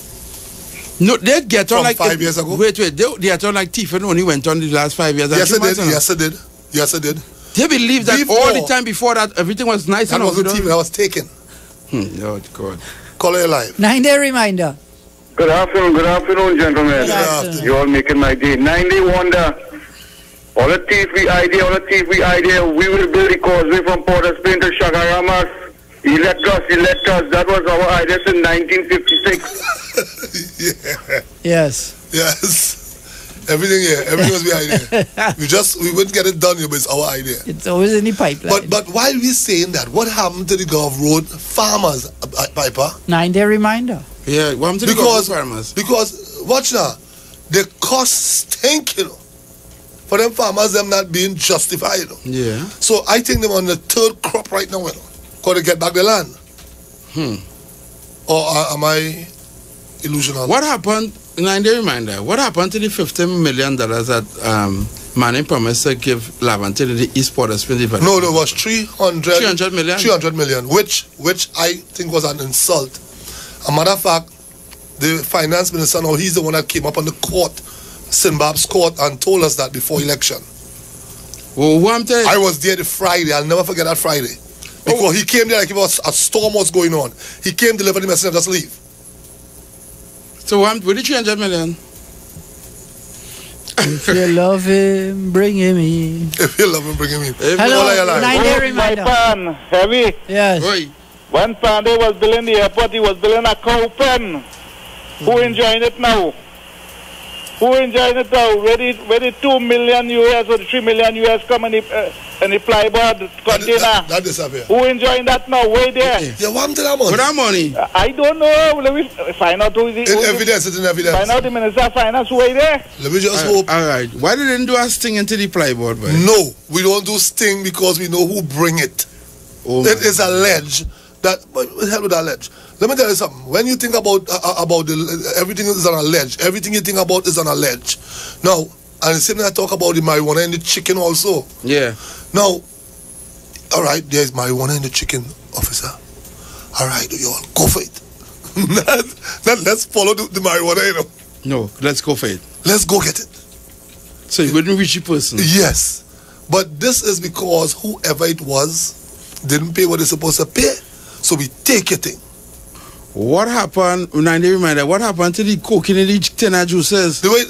No, they get on
From
like
5 years ago.
Wait, they get on like thief and only went on the last 5 years.
Yes, it did. Yes, it did. Yes, it did.
They believe that
Before,
all the time before that everything was nice
that
and
wasn't thief. That was taken.
Lord God.
Call it alive.
9-day reminder.
Good afternoon, gentlemen.
Good afternoon.
You all making my day. 9-day wonder. All the thief we idea. We will build the causeway from Port of Spain to Chagaramas. Elect us. That was our idea since 1956.
Yes.
Yes. Everything was behind here. We wouldn't get it done here, but it's our idea.
It's always in the pipeline.
But while we're saying that, what happened to the Gulf Road farmers, Piper?
9-day reminder.
Yeah, what happened to the Gulf Road farmers?
Because, watch now, the cost stink, for them farmers, them not being justified,
Yeah.
So I think they're on the 3rd crop right now, because they get back the land. Or am I illusional?
What happened, 9-day reminder, what happened to the $50 million that Manning promised to give Lavante to the East Port of Spain development?
No, it was 300
million?
300 million, which I think was an insult. A matter of fact, the finance minister now, he's the one that came up on the court, Sinbab's court, and told us that before election.
Well,
I was there the Friday. I'll never forget that Friday. Because he came there like it was a storm was going on. He came, delivered the message, and just leave.
So what with the 300 million?
If you love him, bring him in.
If you love him, bring him in.
Hello, 9-day reminder.
Pan, heavy.
Yes.
Oi.
When Pandey was building the airport, he was building a cow pen. Who enjoying it now? Where the 2 million US or the 3 million US come in the plyboard container?
That disappear.
Who enjoying that now? Where there?
Yeah, what happened to that money?
For that money?
I don't know. Let me find out who
It's in evidence.
Find out the Minister of Finance who there.
Let me just hope.
All right. Why didn't they do a sting into the plyboard, boy?
No, we don't do sting because we know who bring it. It is alleged that. What the hell would allege? Let me tell you something. When you think about everything is an allege. Everything you think about is an allege. Now, and the same thing I talk about the marijuana and the chicken also.
Yeah.
Now, all right, there's marijuana in the chicken, officer. All right, you all go for it. Let's follow the marijuana,
No, let's go for it.
Let's go get it.
So you wouldn't reach the person?
Yes. But this is because whoever it was didn't pay what they're supposed to pay. So we take your thing.
What happened, 9-day reminder, what happened to the cocaine in the tenor juices?
The way,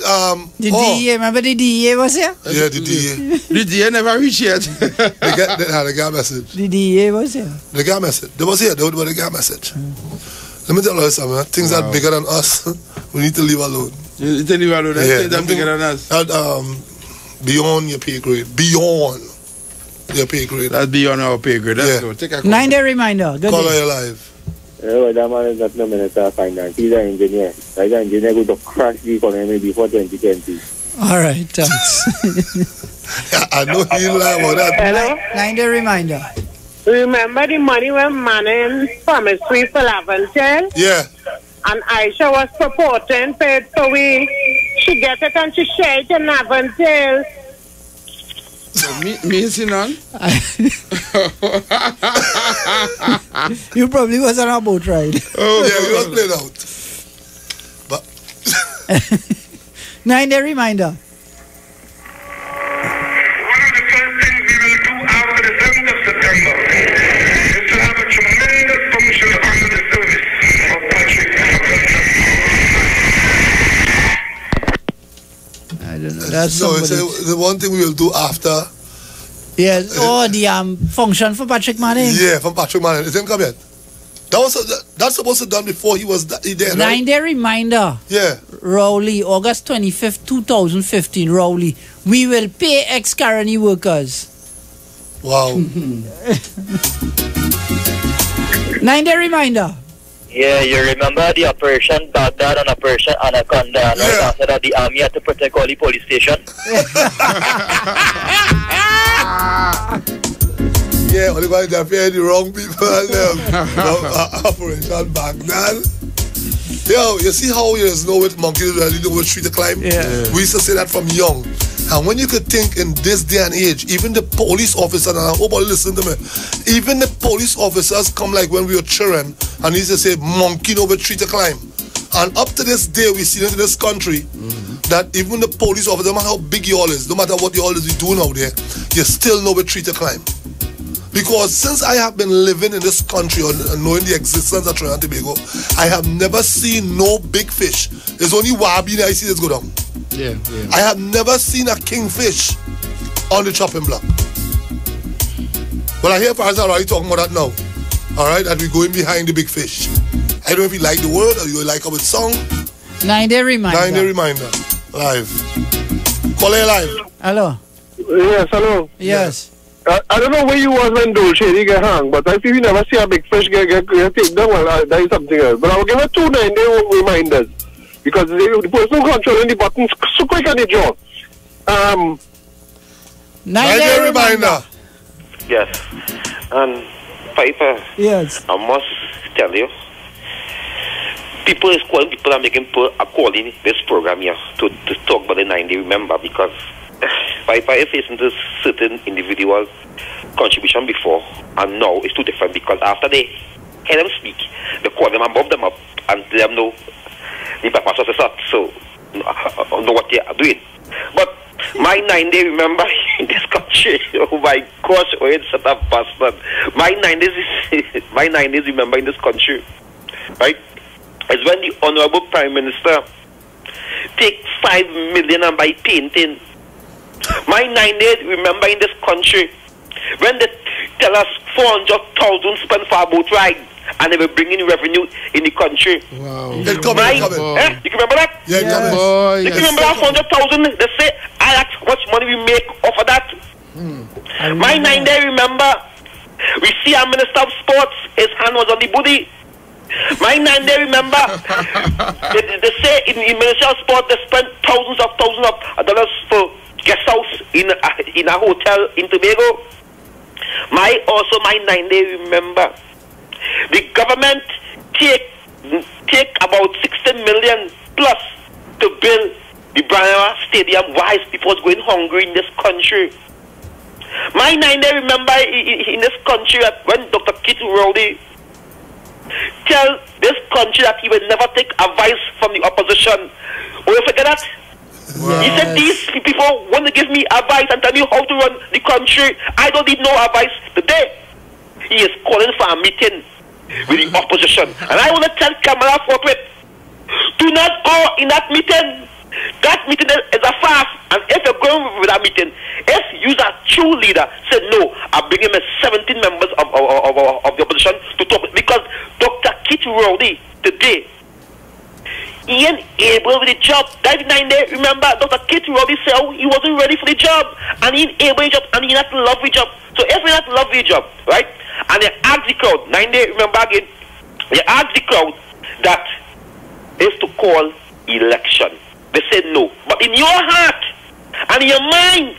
the DEA, remember the DEA was here?
Yeah, the DEA.
The DEA never reached yet.
They got message.
The DEA was here.
They got message. They was here, they got message. Let me tell you something, things are bigger than us. We need to leave alone.
You need to leave alone, things are bigger than us.
Beyond your pay grade. Beyond your pay grade.
That's beyond our pay grade. Let's go. Take a call.
9-day reminder. Good
Call
day.
her live.
That man is not the Minister of Finance. He's an engineer. He's an engineer going to crash the economy before 2020.
All right, thanks.
I know he'll lie about that.
Hello?
9-day reminder.
Remember the money when Manning promised we for Laventel?
Yeah.
And Aisha was purporting paid so she get it and she share it in Laventel.
Me sitting on?
You probably was on a boat ride.
Oh, yeah, we was played out. But
9-day reminder. That's
so it's the one thing we will do after.
Yes. The function for Patrick Manning.
Yeah, from Patrick Manning. Is him come yet? That's supposed to be done before he was there.
9-day reminder.
Yeah.
Rowley, August 25th, 2015. Rowley. We will pay ex-Caroni workers.
Wow.
9-day reminder.
Yeah, you remember the Operation Baghdad and Operation Anaconda, and right after that the army had to protect all the police stations?
Yeah, only by the wrong people and Operation Baghdad. Yo, you see how there's no with monkeys really know which tree to climb?
Yeah.
We used to say that from young. And when you could think in this day and age, even the police officers, and I hope all listen to me, even the police officers come like when we were children and used to say, monkey know which tree to climb. And up to this day, we see it in this country that even the police officers, no matter how big you all is, no matter what you all is doing out there, you still know which tree to climb. Because since I have been living in this country and knowing the existence of Trinidad and Tobago, I have never seen no big fish. It's only wabi that I see this go down.
Yeah.
I have never seen a kingfish on the chopping block. But I hear parents are already talking about that now. Alright, that we're going behind the big fish. I don't know if you like the word or you like our song.
9-day reminder.
9-day reminder. Live. Call it live.
Hello.
Yes, hello.
Yes.
I don't know where you was when Dolce get hung, but I feel you never see a big fish get taken down. Well, that is something else. But I will give her 2 9-day reminders. Because the person controlling the buttons so quick on the jaw.
9-day reminder.
Yes. And Piper.
Yes.
I must tell you, people is calling, people are making calling this program here to talk about the 9-day remember, because Piper is facing to certain individual contribution before, and now it's too different, because after they hear them speak, they call them and bump them up and let them know the purpose is up, so know what they are doing. But my 9-day remember in this country, oh my gosh, oh it's such a bastard. My 9 days remember in this country, right, is when the Honorable Prime Minister take 5 million and buy painting. My 9 days remember in this country when they tell us 400,000 spent for a boat ride, and they were bringing revenue in the country.
Wow.
You
can remember that?
Yeah,
you can remember that 400,000? They say, I ask how much money we make off of that. My 9-day remember, we see our Minister of Sports, his hand was on the booty. My 9-day remember, they say in Ministry of Sport, they spent thousands of dollars for guest house in a hotel in Tobago. My 9-day remember, the government take about 60 million plus to build the Branawa Stadium while people was going hungry in this country. My 9-day remember in this country when Dr. Keith Rowley tell this country that he will never take advice from the opposition. Oh, you forget that? Wow. He said these people want to give me advice and tell me how to run the country. I don't need no advice today. He is calling for a meeting with the opposition. And I want to tell Kamala Forthwith, do not go in that meeting. That meeting is a fast. And if you're going with that meeting, if you're a true leader, say no, I'm bringing 17 members of the opposition to talk. Because Dr. Keith Rowley today, he ain't able with the job. That 9-day, remember, Dr. Keith Rowley said he wasn't ready for the job. And he ain't able the job, and he not love the job. So if you not love the job, right, and they ask the crowd, 9-day, remember again, they ask the crowd that is to call election. They said no. But in your heart and in your mind,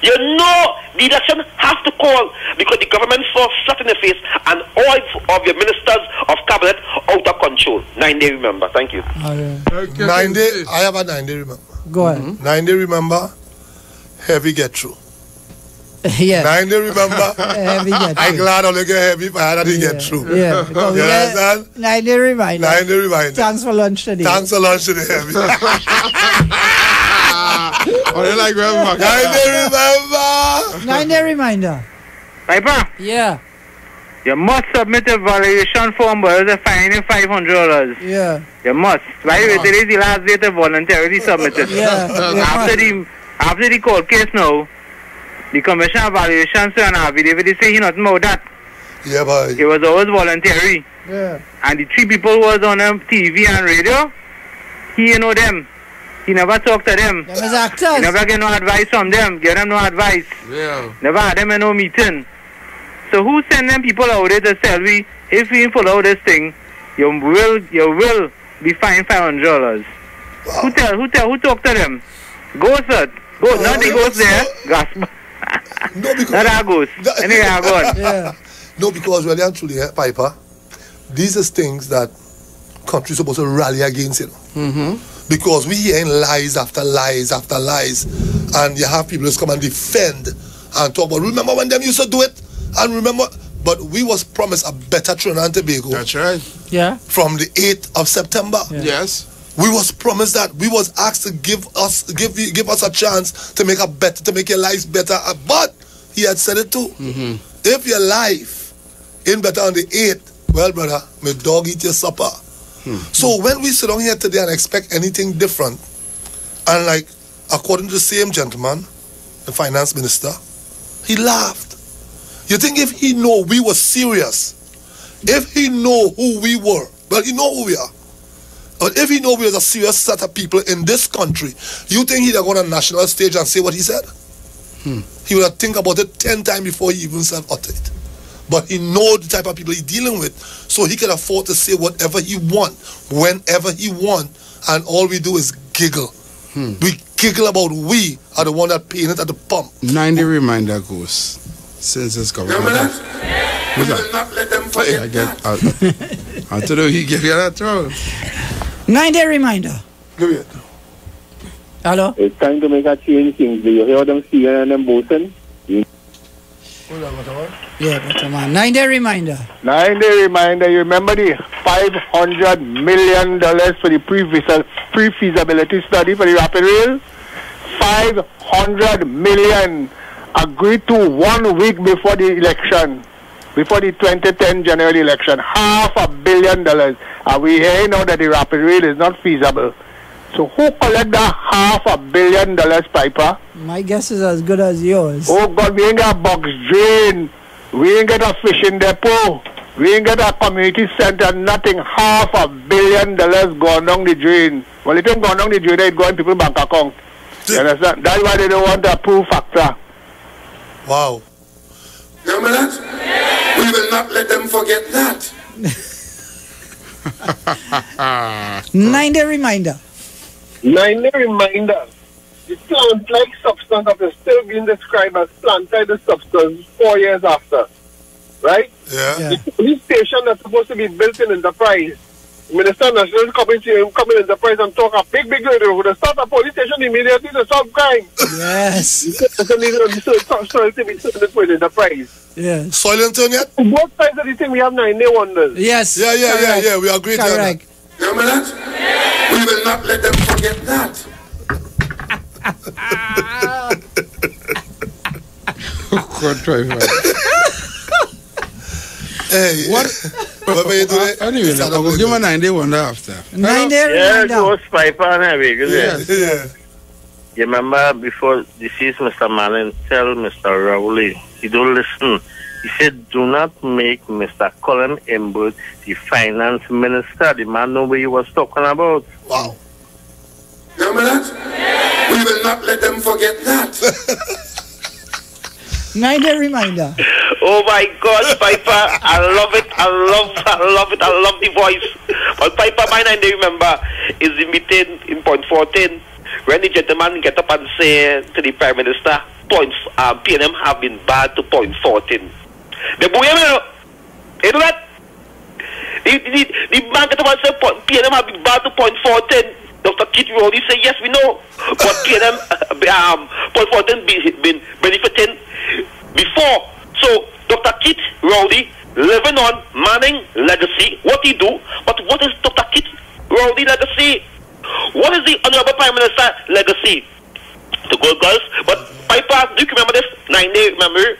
you know the election has to call, because the government saw flat in the face and all of your ministers of cabinet out of control. 9-day remember. Thank you.
9-day, I have a 9-day remember.
Go ahead.
9-day remember, heavy get through.
Yeah.
9-day remember,
heavy get through.
I'm glad I'll get heavy if I had to get through.
Yeah.
You understand?
9-day reminder.
9-day reminder.
Thanks for lunch today.
Thanks for lunch today, heavy.
Oh, you like grandma?
9-day remember.
9-day reminder.
Piper?
Yeah.
You must submit a valuation form, but it's a fine of $500.
Yeah.
You must. By the way, today is the last day to voluntarily submit it.
Yeah.
after the court case now, the commission evaluation and affidavit say he nothing about that.
Yeah, boy.
It was always voluntary.
Yeah.
And the 3 people was on TV and radio. He know them. He never talked to them.
Them as actors.
He never get no advice from them. Give them no advice.
Yeah.
Never had them in no meeting. So who send them people out there to tell me if you follow this thing, you will be fined $500. Wow. Who talk to them? Ghost. Ghost. Not the ghost there. Gasp.
No, because
not our ghost. Anyway, I go on.
Yeah. No, because really and truly, Piper, these are things that countries supposed to rally against, you know.
Mm-hmm.
Because we hearing lies after lies after lies, and you have people just come and defend and talk about, remember when them used to do it? And remember, but we was promised a better Trinidad and Tobago.
That's right.
Yeah.
From the 8th of September.
Yeah. Yes.
We was promised that. We was asked to give us a chance to make your lives better. But he had said it too.
Mm-hmm.
If your life ain't better on the 8th, well, brother, my dog eat your supper. So when we sit down here today and expect anything different, and like according to the same gentleman, the finance minister, he laughed. You think if he know we were serious, if he know who we were, well, he know who we are. But if he know we was a serious set of people in this country, you think he'd have gone on national stage and say what he said? He would have think about it 10 times before he even self-uttered it. But he know the type of people he's dealing with, so he can afford to say whatever he want, whenever he want, and all we do is giggle. We giggle about we are the one that paying it at the pump.
90 reminder goes since this government.
Remember that? We will not let them forget that.
I told you he gave you that trouble.
9-day reminder.
Give it.
Hello?
It's time to make a change. Things. Do you hear them seeing and them boasting?
Yeah, but man, 9-day reminder.
9-day reminder. You remember the $500 million for the pre-feasibility study for the rapid rail? $500 million agreed to 1 week before the election, before the 2010 general election. $500 million. And we hear now that the rapid rail is not feasible. So who collect that $500 million, Piper?
My guess is as good as yours.
Oh God, we ain't got a box drain. We ain't got a fishing depot. We ain't got a community center, nothing. $500 million gone down the drain. Well, it ain't gone down the drain, it go in people's bank account. You understand? That's why they don't want to approve factor.
Wow.
Remember that? We will not let them forget that.
9-day reminder.
9-day reminder. The plant-like substance that is still being described as plant-like substance 4 years after. Right?
Yeah.
The police station that's supposed to be built in Enterprise. Minister National come in Enterprise and talk a big radio. Would have start a police station immediately to solve crime.
Yes.
Soil to be certain for Enterprise.
Yes.
Soil and turn yet?
Both sides of the thing we have 9-day wonders.
Yes.
Yeah. We agree.
Correct.
Remember that? We will not let them forget that.
Hey, what you doing?
Anyway, I'll go give him a 9-day wonder after.
9-day
Yeah,
reminder.
Ghost Piper and everything.
Yeah.
You remember before deceased Mr. Malin tell Mr. Rowley, he don't listen. He said, do not make Mr. Colin Imbert the finance minister. The man know what he was talking about.
Wow.
Remember that? We will not let them forget that.
9-day reminder.
Oh my God, Piper, I love it. I love the voice. But Piper, my 9-day remember is the meeting in point 14 when the gentleman get up and say to the Prime Minister, PNM have been bad to point 14. The boy, you know that? The man get up and say PNM have been bad to point 14. Dr. Kit Rowley say, yes, we know. But PNM, point 14 been benefiting before. So, Dr. Kit Rowley, living on Manning legacy, what he do, but what is Dr. Kit Rowley legacy? What is the Honorable Prime Minister legacy? To Gold Girls. But Piper, do you remember this? 9-day, remember?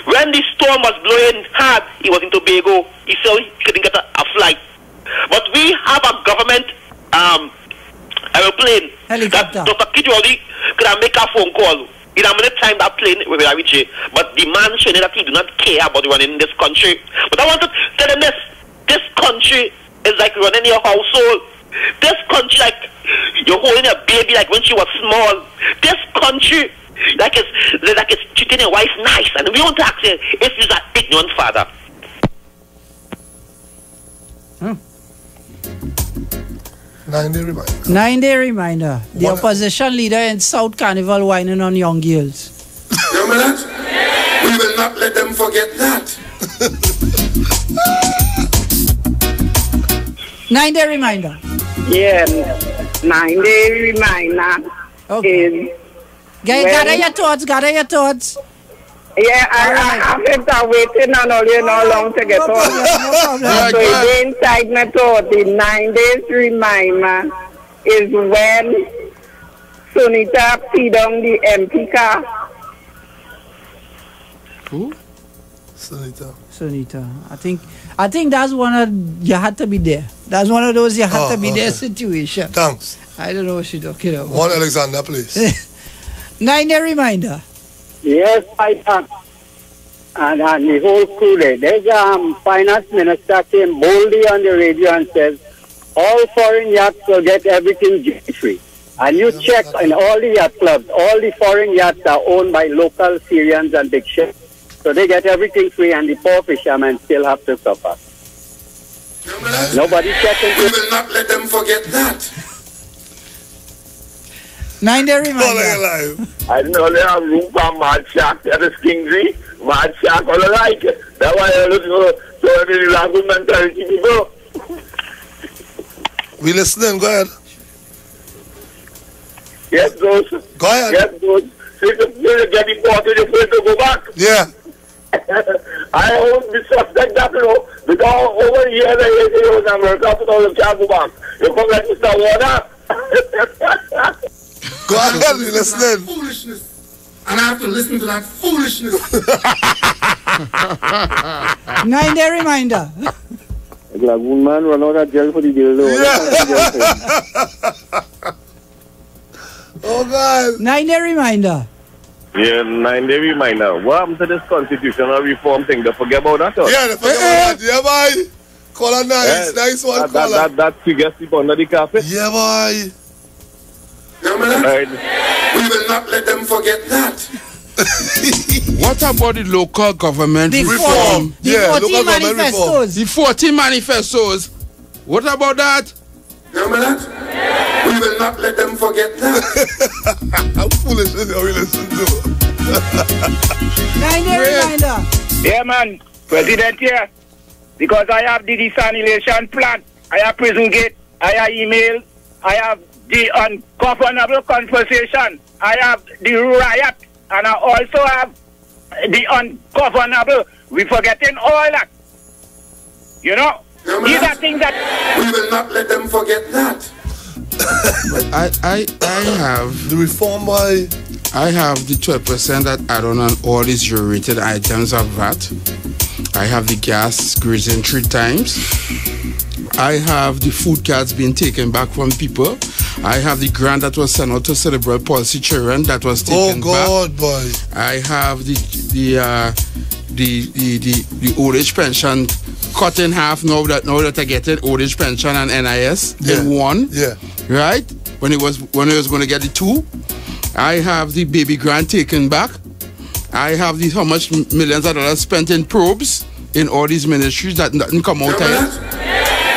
When the storm was blowing hard, he was in Tobago. He said he couldn't get a flight. But we have a government Aeroplane.
Helicopter.
Dr. Kijoli could have make a phone call. In a minute time that plane will be reach. But the man showing that he do not care about running this country. But I want to tell him this. This country is like running your household. This country like you're holding a baby like when she was small. This country like it's treating your wife nice. And we want to ask you if you're an ignorant father.
9-day reminder.
9-day reminder. The opposition leader in South Carnival whining on young girls.
You remember that? We will not let them forget that.
9-day reminder.
Yeah, 9-day reminder.
Okay. Gather your thoughts.
Yeah, I think I'm waiting on all you know long to get on.
No problem.
So inside my thought, the 9 days reminder is when Sunita peed on the MP car.
Who? Sunita. I think that's one of you had to be there. That's one of those you had to be there situation.
Thanks.
I don't know what she's talking about.
One Alexander, please.
9-day reminder.
Yes, I can. And the whole crew there. There's finance minister came boldly on the radio and says, all foreign yachts will get everything duty-free. And you check in all the yacht clubs, all the foreign yachts are owned by local Syrians and big ships. So they get everything free and the poor fishermen still have to suffer. Nobody checking.
We will not let them forget that.
9-day reminder.
I know they have room for mad shark at the Stingray, mad shark all alike. That's why I look for so many good mentality people.
We listening, go ahead.
Yes, those.
Go ahead.
Yes, those. So if you get deported, you're going to go back.
Yeah.
I won't be suspect that, you know, because over here, the 80 years in America, put all the can't go back. You come like Mr. Warner.
Go ahead, we listening.
Foolishness. And I have to listen to that foolishness.
9-day reminder.
Lagoon man run out of jail for the dildo.
Oh God.
9-day reminder.
Yeah, 9-day reminder. What happened to this constitutional reform thing? They forget about that? Or?
Yeah, they forget about that. Yeah, boy. Call a nice, nice one, call
that figure sleep under the carpet?
Yeah, boy.
Right.
We will not let them forget that.
What about the local government
reform?
Yeah,
local government reform.
The 14 manifestos. What about that?
Remember that? We will not let them forget that. How foolish is it we listen to?
9-day reminder.
Yeah, man. President here. Because I have the desalination plant. I have prison gate. I have email. I have the ungovernable conversation. I have the riot. And I also have the ungovernable. We're forgetting all that. You know? These are things that...
We will not let them forget that.
I have...
The reform by...
I have the 12% that add-on on all these rated items of VAT. I have the gas grazing 3 times. I have the food cards being taken back from people. I have the grant that was sent out to cerebral palsy children that was taken back.
Oh God, boy!
I have the old age pension cut in half now that I get it, old age pension and NIS in one.
Yeah.
Right? When it was going to get the 2. I have the baby grant taken back. I have the how much millions of dollars spent in probes in all these ministries that didn't come out yet.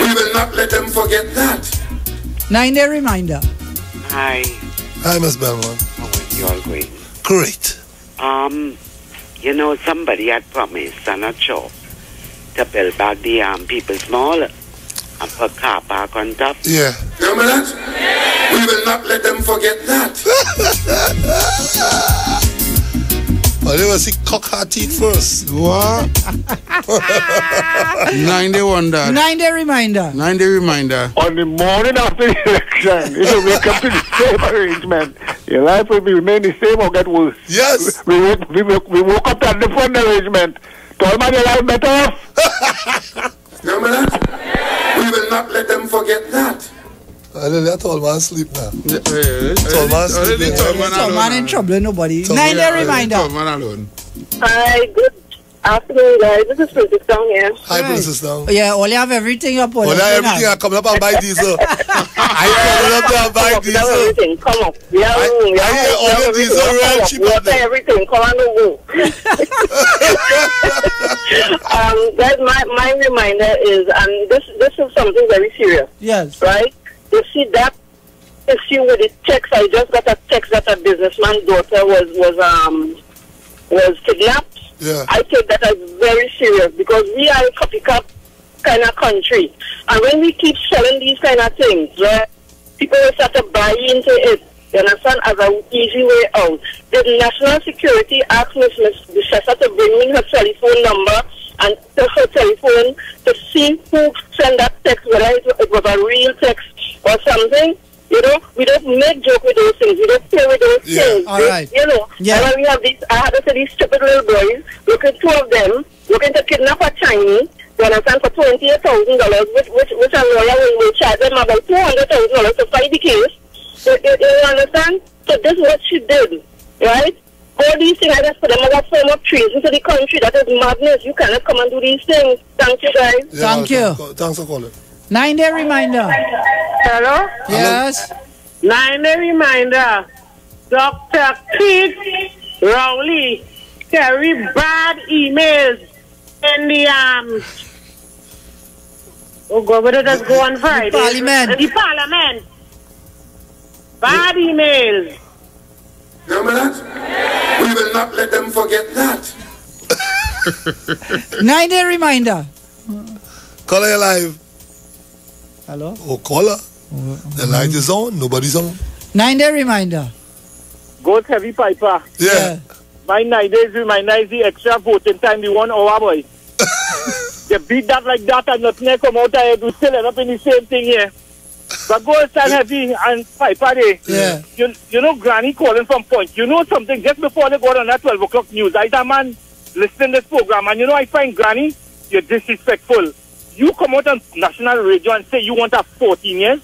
We will not let them forget that.
9-day reminder.
Hi.
Hi, Miss Belmont.
How are you all going?
Great.
You know, somebody had promised on a job to build back the People's Mall and put car park on top.
Yeah. Remember that? We will not let them forget that. Well, they will see cock teeth first.
What? 9-day wonder.
9-day reminder.
9-day reminder.
On the morning after the election, if you wake up to the same arrangement, your life will remain the same or get worse.
Yes.
We woke up to a different arrangement. Tell man your life better off.
Remember that? We will not let them forget that. I let that tall man sleep now. Tall man sleep.
Tall man in trouble, nobody. 9-day reminder.
Tall man alone.
Hi, good afternoon, guys. This is Princess Down here.
Hi, Princess Down.
Yeah, only have everything up.
Only have everything. I come up and buy diesel. I come up and buy diesel.
Everything, come up. We have room. We have
diesel real cheap.
Everything, come on the go. Guys, my reminder is, and this is something very serious.
Yes.
Right? You see that issue with the text. I just got a text that a businessman's daughter was kidnapped.
Yeah.
I take that as very serious because we are a copycat kind of country. And when we keep selling these kind of things, right, people will start to buy into it, you understand, as an easy way out. The National Security asked Miss Bishessa to bring in her telephone number and her telephone to see who sent that text, whether it was a real text or something. You know, we don't make joke with those things. We don't play with those things.
All right.
You know, and when we have these, I had to say these stupid little boys, two of them, looking to kidnap a Chinese, you understand, for $28,000, which a lawyer will charge them about $200,000 to fight the case. You understand? So this is what she did, right? All these things, I just put them as a form of treason to the country. That is madness. You cannot come and do these things. Thank you, guys.
Yeah,
Thank you.
Thanks for calling.
9-day reminder.
Hello?
Yes.
9-day reminder. Dr. Keith Rowley carry bad emails in the oh God, where does go on Friday?
The Parliament.
The Parliament. Bad emails.
Remember that? We will not let them forget that.
9-day reminder.
Caller, you live.
Hello?
Oh, caller. The light is on. Nobody's on.
9-day reminder.
Go heavy piper.
Yeah.
My 9 days reminder is the extra voting time, the 1 hour, boy. You beat that like that and nothing come out and you still end up in the same thing here. But go stand heavy and piper day.
Yeah.
You know Granny calling from Point. You know something, just before they got on that 12 o'clock news, I that man listening to this program and you know I find Granny, you're disrespectful. You come out on national radio and say you want a 14 years?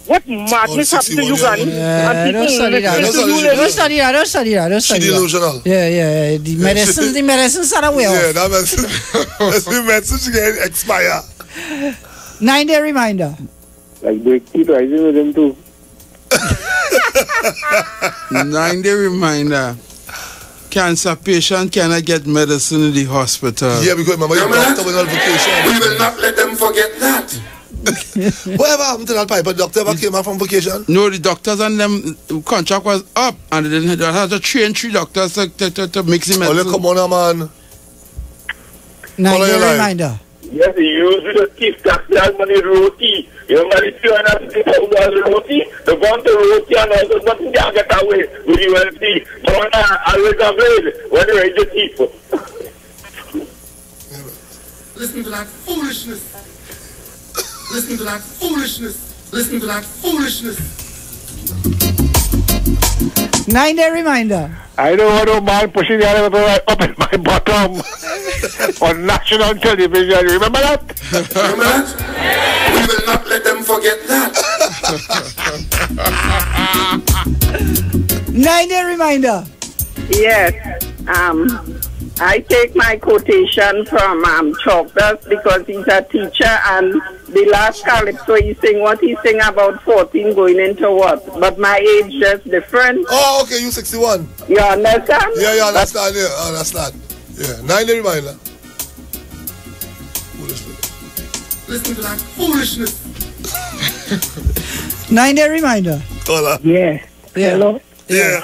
What madness happened to you, Granny?
Yeah, don't study that. Don't study that.
She delusional.
Yeah. The medicines are away.
Yeah, that medicine she get expire.
9-day reminder.
Like break teeth rising with him too.
9-day reminder. Cancer patient cannot get medicine in the hospital.
Yeah, because remember your doctor went on vacation.
We will not let them forget that.
Whatever happened to that piper? Doctor ever came out from vacation?
No, the doctors and them contract was up and they had to train 3 doctors to mix the medicine.
Oh, come on, man.
9-day reminder.
Yes, he used to keep taxes money roti. You know, money $250,000 roti. The one to roti and also nothing can get away with UNC. But I always afraid when you read the thief.
Listen to that foolishness. Listen to that foolishness. Listen to that foolishness.
9-day reminder.
I don't want no man pushing the other up in my bottom on national television. Remember that?
Remember that? We will not let them forget that.
9-day reminder.
Yes. I take my quotation from Chalkers because he's a teacher and the last calypso he sing what he sing about 14 going into what? But my age just different.
Oh, okay, you 61.
You understand?
Yeah, understand. Yeah, understand. Yeah, 9-day reminder.
Listen to that foolishness.
9-day reminder.
Caller.
Yeah. Hello?
Yeah.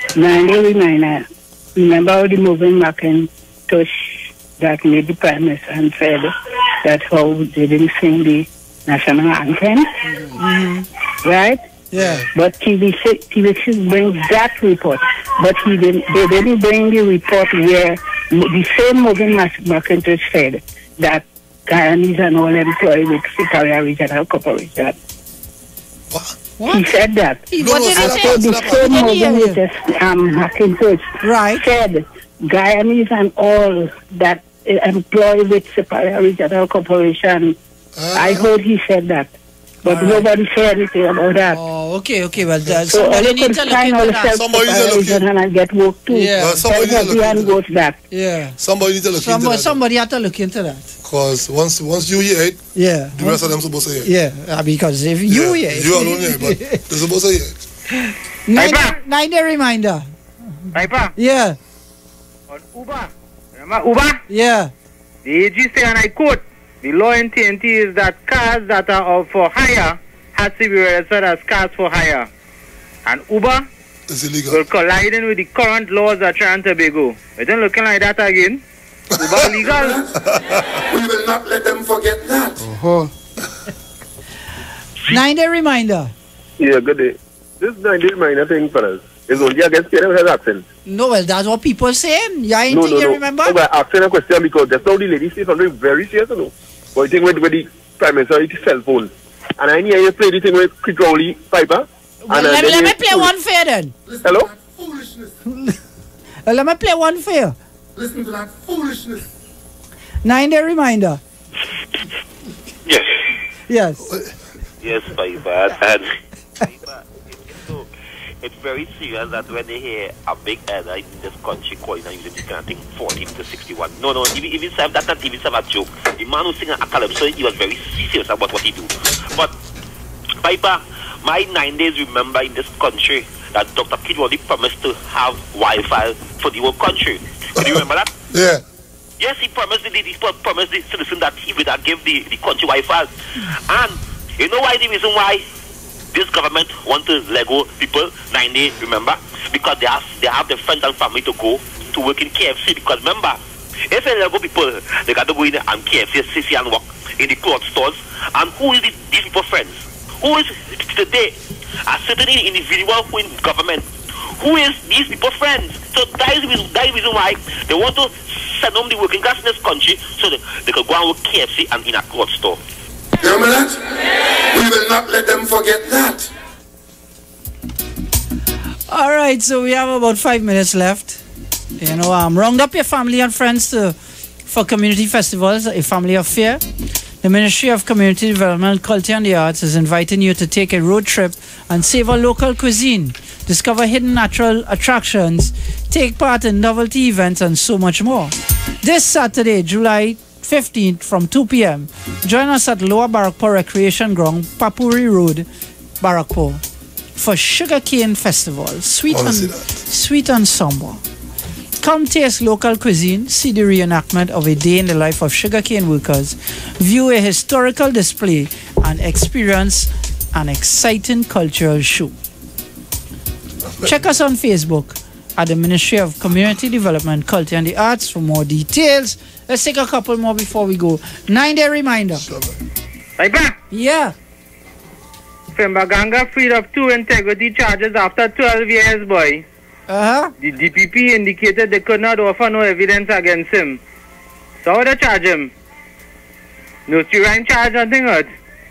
9-day reminder. Remember how the moving Macintosh that made the Prime Minister and said that how they didn't sing the national anthem?
Mm-hmm.
Right?
Yeah.
But TVC brings that report. But they didn't bring the report where the same moving Macintosh said that Guyanese and all employed with Superior Regional Corporation.
What?
He said that.
What did he say?
The same moving Macintosh said Guyanese and all that employ with Superior Regional Corporation. I heard he said that.
But nobody said anything about that.
Oh, okay. Well,
so
somebody needs to look into that.
Somebody needs to look into that and get work too.
Yeah.
Somebody needs to look into
that. Yeah.
Somebody needs to look into that.
Somebody had to look into that.
Because once you hear it,
yeah,
the rest of them supposed to hear it.
Yeah, because if you hear it.
You alone hear it, but they're supposed to hear
it. 9-day reminder.
Piper?
Yeah.
On Uber. Remember Uber?
Yeah.
The AG say, and I quote, the law in TNT is that cars that are for hire has to be registered as cars for hire. And Uber will collide with the current laws at Trinidad and Tobago. It ain't looking like that again. Uber legal.
We will not let them forget that.
9-day reminder.
Yeah, good day. This 9-day reminder thing for us is only against parents who has accent.
No, well, that's what people saying. You ain't
you
remember?
No, but asking a question because that's how the lady says something very serious, you know. But the thing with the Prime Minister, it's his cell phone. And I hear you play the thing with Chris Rowley, Piper.
Well, let me play one for you then.
Hello?
Let me play one for you.
Listen to that foolishness.
9-day reminder.
Yes.
Yes.
Yes, Piper. And it's very serious that when they hear a big error in this country calling and using this kind of thing 14 to 61. No, even Sam, that's not even Sam a joke. The man who singing a calypso, he was very serious about what he do. But Piper, my 9 days remember in this country that Dr. Kidwally promised to have Wi-Fi for the whole country. Do you remember that?
Yeah.
Yes, he promised the citizen that he would give the country Wi-Fi. And you know why the reason why this government want to Lego people 9 days, remember? Because they have their friends and family to go to work in KFC. Because remember, if they Lego people, they got to go in and KFC and work in the clothes stores. And who is these people friends? Who is today a certain individual who in government? Who is these people friends? So that is the reason why they want to send home the working class in this country so that they could go and work KFC and in a clothes store.
You remember that? We will not let them forget that.
All right, so we have about 5 minutes left. You know, round up your family and friends for community festivals, a family affair. The Ministry of Community Development, Culture and the Arts is inviting you to take a road trip and savor local cuisine, discover hidden natural attractions, take part in novelty events, and so much more. This Saturday, July 15th from 2 p.m. Join us at Lower Barrackpore Recreation Ground, Papuri Road, Barrackpore, for Sugarcane Festival. Sweet and somber. Come taste local cuisine, see the reenactment of a day in the life of sugarcane workers, view a historical display, and experience an exciting cultural show. Check us on Facebook at the Ministry of Community Development, Culture and the Arts for more details. Let's take a couple more before we go. 9-day reminder.
Piper?
Yeah.
Fembaganga freed of 2 integrity charges after 12 years, boy. The DPP indicated they could not offer no evidence against him. So how they charge him? No crime charge, nothing hurt.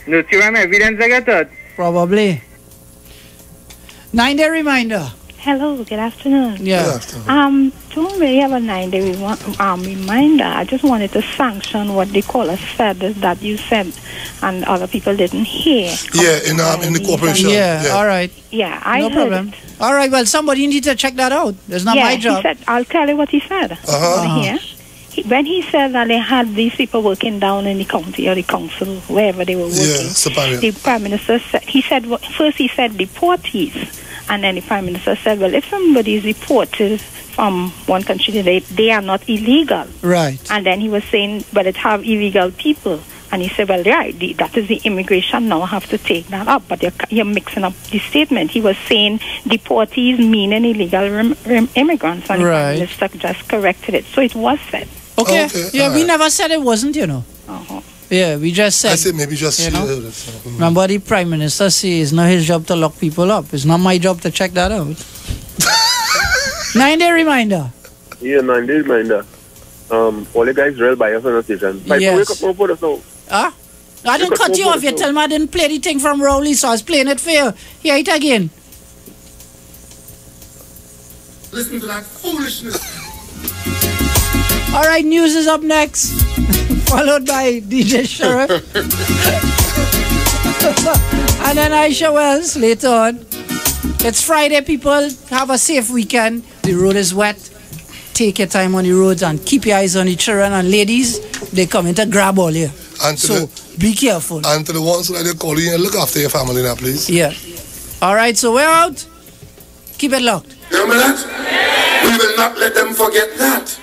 No crime evidence they get hurt.
Probably. 9-day reminder.
Hello, good afternoon.
Yeah.
Don't really have a 9-day reminder. I just wanted to sanction what the caller said that you said and other people didn't hear.
Yeah, in the corporation.
Yeah, all right.
Yeah, I
no
heard
problem.
It.
All right, well, somebody needs to check that out. It's not my job.
He said, I'll tell you what he said. When he said that they had these people working down in the county or the council, wherever they were working, the Prime Minister said, first he said deportees. And then the Prime Minister said, well, if somebody is deported from one country, they are not illegal.
Right.
And then he was saying, well, it have illegal people. And he said, well, right, that is the immigration now have to take that up. But you're mixing up the statement. He was saying deportees meaning illegal immigrants. And the Prime Minister just corrected it. So it was said.
Okay. Yeah, we never said it wasn't, you know. Yeah, we just said.
I said maybe just
you know. Remember, the Prime Minister says it's not his job to lock people up. It's not my job to check that out. 9-day reminder.
Yeah, 9-day reminder. All the guys real bias on the station.
Yes.
Wake up for us now.
I didn't cut you off. You tell me I didn't play the thing from Rowley, so I was playing it for you. Hear it again.
Listen to that foolishness.
All right, news is up next. Followed by DJ Sheriff. And then Aisha Wells later on. It's Friday, people. Have a safe weekend. The road is wet. Take your time on the roads and keep your eyes on the children. And ladies, they come in to grab all you. So be careful.
And to the ones who are calling you, look after your family now, please.
Yeah. All right, so we're out. Keep it locked.
You remember that? We will not let them forget that.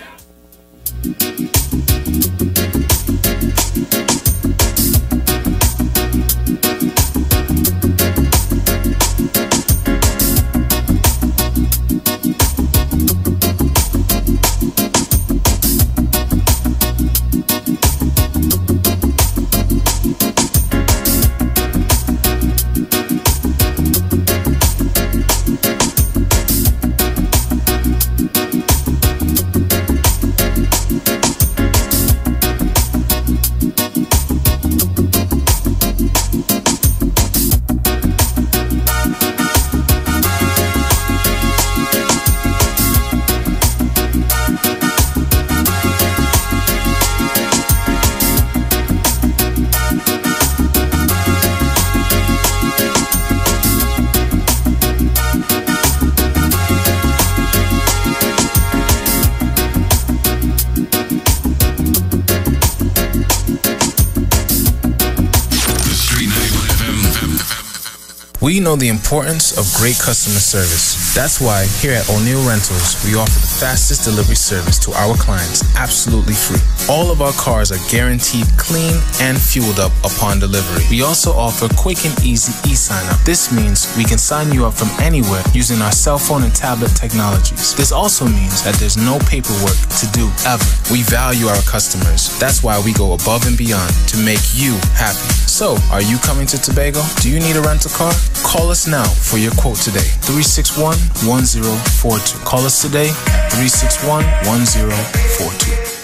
We know the importance of great customer service. That's why here at O'Neill Rentals, we offer the fastest delivery service to our clients absolutely free. All of our cars are guaranteed clean and fueled up upon delivery. We also offer quick and easy e-sign up. This means we can sign you up from anywhere using our cell phone and tablet technologies. This also means that there's no paperwork to do ever. We value our customers. That's why we go above and beyond to make you happy. So, are you coming to Tobago? Do you need a rental car? Call us now for your quote today. 361-1042. Call us today at 361-1042.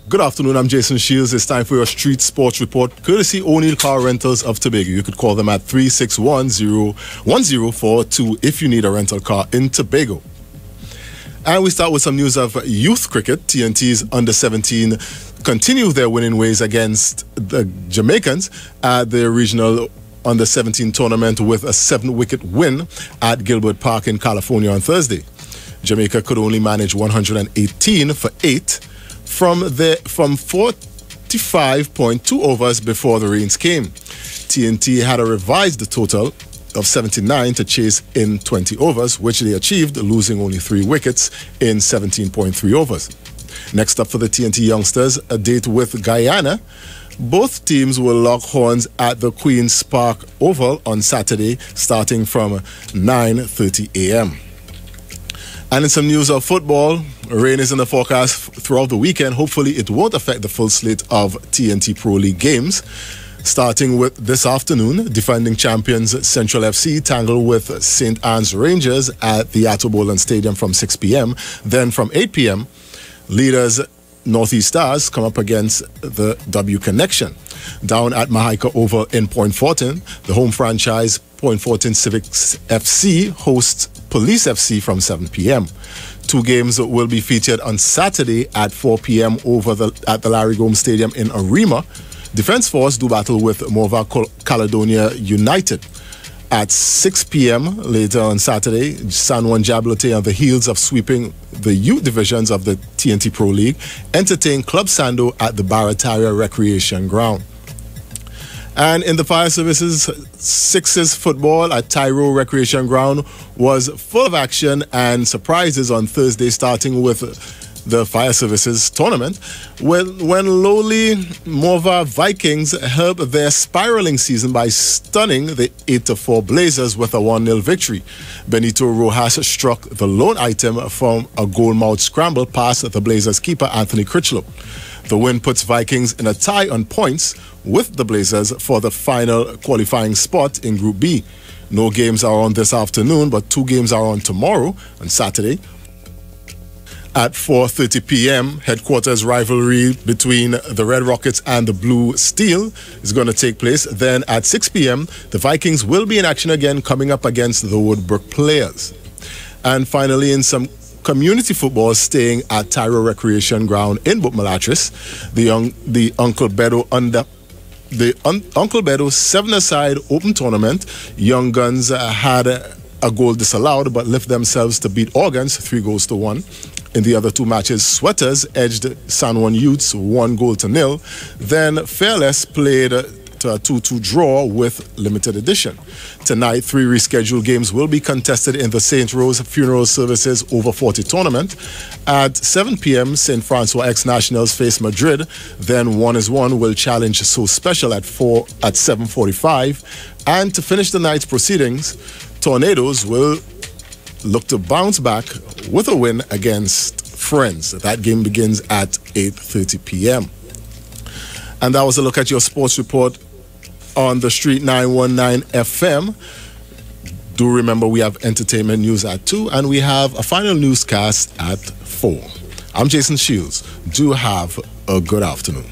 Good afternoon, I'm Jason Shields. It's time for your Street Sports Report, courtesy O'Neill Car Rentals of Tobago. You could call them at 361-1042 if you need a rental car in Tobago. And we start with some news of youth cricket. TNT's under-17 continue their winning ways against the Jamaicans at the regional under-17 tournament with a 7-wicket win at Gilbert Park in California on Thursday. Jamaica could only manage 118 for 8 from 45.2 overs before the rains came. TNT had a revised total of 79 to chase in 20 overs, which they achieved, losing only 3 wickets in 17.3 overs. Next up for the TNT youngsters, a date with Guyana. Both teams will lock horns at the Queen's Park Oval on Saturday, starting from 9:30 a.m. And in some news of football, rain is in the forecast throughout the weekend. Hopefully it won't affect the full slate of TNT Pro League games. Starting with this afternoon, defending champions Central FC tangle with St. Anne's Rangers at the Atto Boland Stadium from 6 p.m. Then from 8 p.m., leaders Northeast Stars come up against the W Connection. Down at Mahaika Oval in Point Fortin, the home franchise Point Fortin Civics FC hosts Police FC from 7 p.m. 2 games will be featured on Saturday at 4 p.m. at the Larry Gomes Stadium in Arima. Defence Force do battle with Mova Caledonia United. At 6 p.m. later on Saturday, San Juan Jabloteh, on the heels of sweeping the youth divisions of the TNT Pro League, entertain Club Sando at the Barataria Recreation Ground. And in the Fire Services, Sixers football at Tyro Recreation Ground was full of action and surprises on Thursday, starting with the Fire Services tournament, when lowly Mova Vikings helped their spiraling season by stunning the 8-4 Blazers with a 1-0 victory. Benito Rojas struck the lone item from a goal-mouth scramble past the Blazers keeper Anthony Critchlow. The win puts Vikings in a tie on points with the Blazers for the final qualifying spot in Group B. No games are on this afternoon, but 2 games are on tomorrow, on Saturday. At 4:30 p.m., headquarters rivalry between the Red Rockets and the Blue Steel is going to take place. Then at 6 p.m., the Vikings will be in action again, coming up against the Woodbrook Players. And finally, in some community football staying at Tyro Recreation Ground in Bookmalatris, the Uncle Bedo Uncle Bedo 7-a-side open tournament. Young Guns had a goal disallowed but lift themselves to beat Organs 3-1. In the other two matches, Sweaters edged San Juan Youths 1-0. Then Fearless played to a 2-2 draw with limited edition. Tonight, 3 rescheduled games will be contested in the St. Rose Funeral Services Over 40 tournament. At 7 p.m., St. Francois ex-nationals face Madrid. Then 1-1 will challenge So Special at 7:45. And to finish the night's proceedings, Tornadoes will look to bounce back with a win against Friends. That game begins at 8:30 p.m. And that was a look at your sports report on the Street 919 FM. Do remember we have entertainment news at 2 and we have a final newscast at 4. I'm Jason Shields. Do have a good afternoon.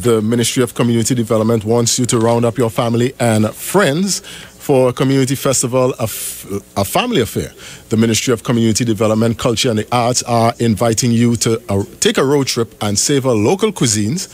The Ministry of Community Development wants you to round up your family and friends for a community festival, a family affair. The Ministry of Community Development, Culture and the Arts are inviting you to take a road trip and savor local cuisines,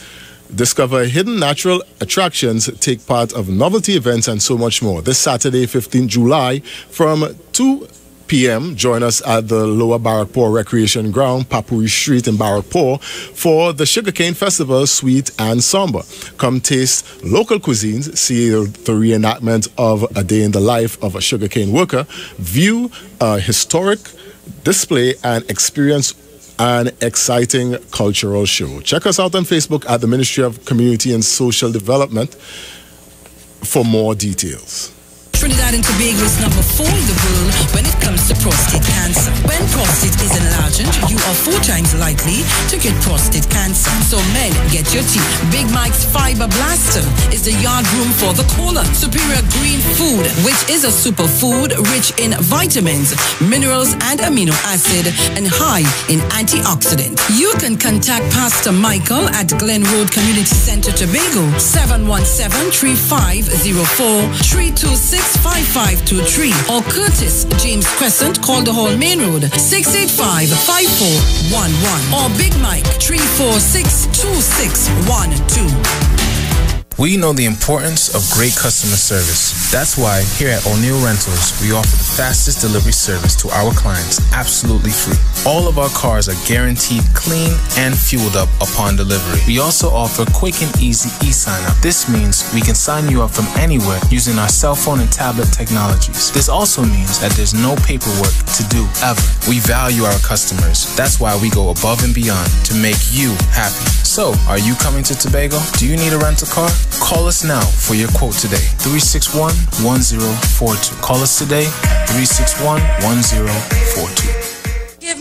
discover hidden natural attractions, take part of novelty events, and so much more. This Saturday, 15 July, from 2 p.m., join us at the Lower Barrackpore Recreation Ground, Papuri Street in Barrackpore, for the Sugarcane Festival, Sweet and Somber. Come taste local cuisines, see the reenactment of a day in the life of a sugarcane worker, view a historic display, and experience an exciting cultural show. Check us out on Facebook at the Ministry of Community and Social Development for more details.
Trinidad and Tobago is number 4 in the world when it comes to prostate cancer. When prostate is enlarged, you are 4 times likely to get prostate cancer. So men, get your tea. Big Mike's Fiber Blaster is the yard room for the caller. Superior Green Food, which is a superfood rich in vitamins, minerals, and amino acid, and high in antioxidant. You can contact Pastor Michael at Glen Road Community Center, Tobago, 717-3504-326-5523, or Curtis James Crescent, Calderhall Main Road, 685-5411, or Big Mike, 346-2612.
We know the importance of great customer service. That's why here at O'Neill Rentals, we offer the fastest delivery service to our clients absolutely free. All of our cars are guaranteed clean and fueled up upon delivery. We also offer quick and easy e-sign up. This means we can sign you up from anywhere using our cell phone and tablet technologies. This also means that there's no paperwork to do ever. We value our customers. That's why we go above and beyond to make you happy. So, are you coming to Tobago? Do you need a rental car? Call us now for your quote today. 361-1042. Call us today. 361-1042.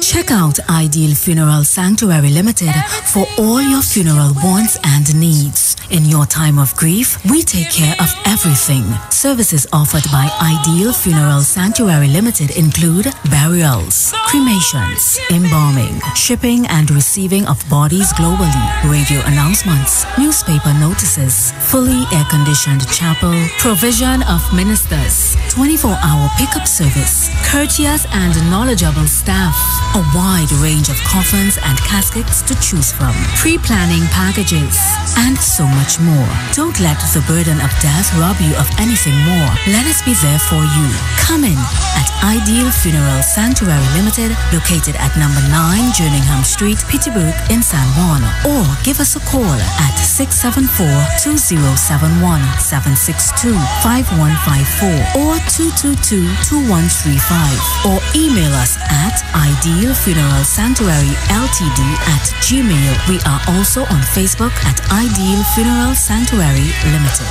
Check out Ideal Funeral Sanctuary Limited for all your funeral wants and needs. In your time of grief, we take care of everything. Services offered by Ideal Funeral Sanctuary Limited include burials, cremations, embalming, shipping and receiving of bodies globally, radio announcements, newspaper notices, fully air-conditioned chapel, provision of ministers, 24-hour pickup service, courteous and knowledgeable staff, a wide range of coffins and caskets to choose from, pre-planning packages, and so much more. Don't let the burden of death rob you of anything more. Let us be there for you. Come in at Ideal Funeral Sanctuary Limited, located at number 9 Jerningham Street, Peterborough in San Juan, or give us a call at 674-2071, 762-5154, or 222-2135, or email us at idealfuneralsanctuaryltd@gmail. We are also on Facebook at Ideal Funeral Sanctuary Limited.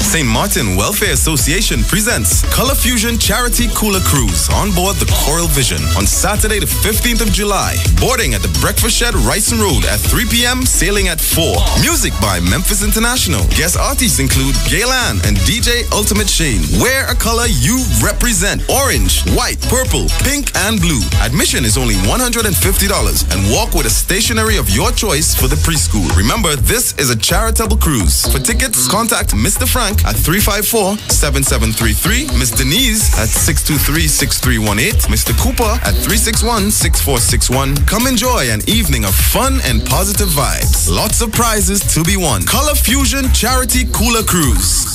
St. Martin Welfare Association presents Color Fusion Charity Cooler Cruise on board the Coral Vision on Saturday the 15th of July. Boarding at the Breakfast Shed, Ryson Road at 3 p.m., sailing at 4. Music by Memphis International. Guest artists include Gaylan and DJ Ultimate Shane. Wear a color you represent. Orange, white, purple, pink, and blue. Admission is only $150 and walk with a stationery of your choice for the preschool. Remember, this is a charitable cruise. For tickets, contact Mr. Frank at 354-7733, Miss Denise at 623-6318, Mr. Cooper at 361-6461. Come enjoy an evening of fun and positive vibes. Lots of prizes to be won. Color Fusion Charity Cooler Cruise.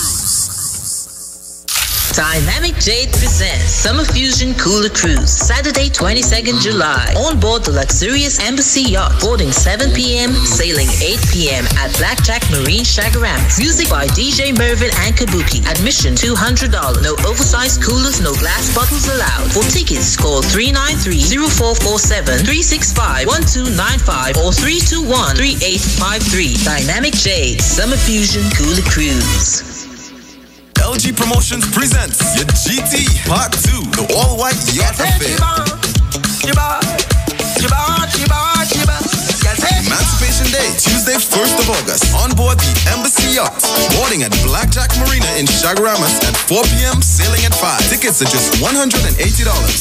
Dynamic Jade presents Summer Fusion Cooler Cruise, Saturday 22nd July, on board the luxurious Embassy Yacht, boarding 7 p.m., sailing 8 p.m. at Blackjack Marine Shagaramas. Music by DJ Mervin and Kabuki. Admission $200. No oversized coolers, no glass bottles allowed. For tickets, call 393-0447, 365-1295, or 321-3853. Dynamic Jade Summer Fusion Cooler Cruise.
LG Promotions presents your GT Part 2, the all-white yacht affair. Emancipation Day, Tuesday, 1st of August, on board the Embassy Yacht. Boarding at Blackjack Marina in Shagaramas at 4 p.m., sailing at 5. Tickets are just $180.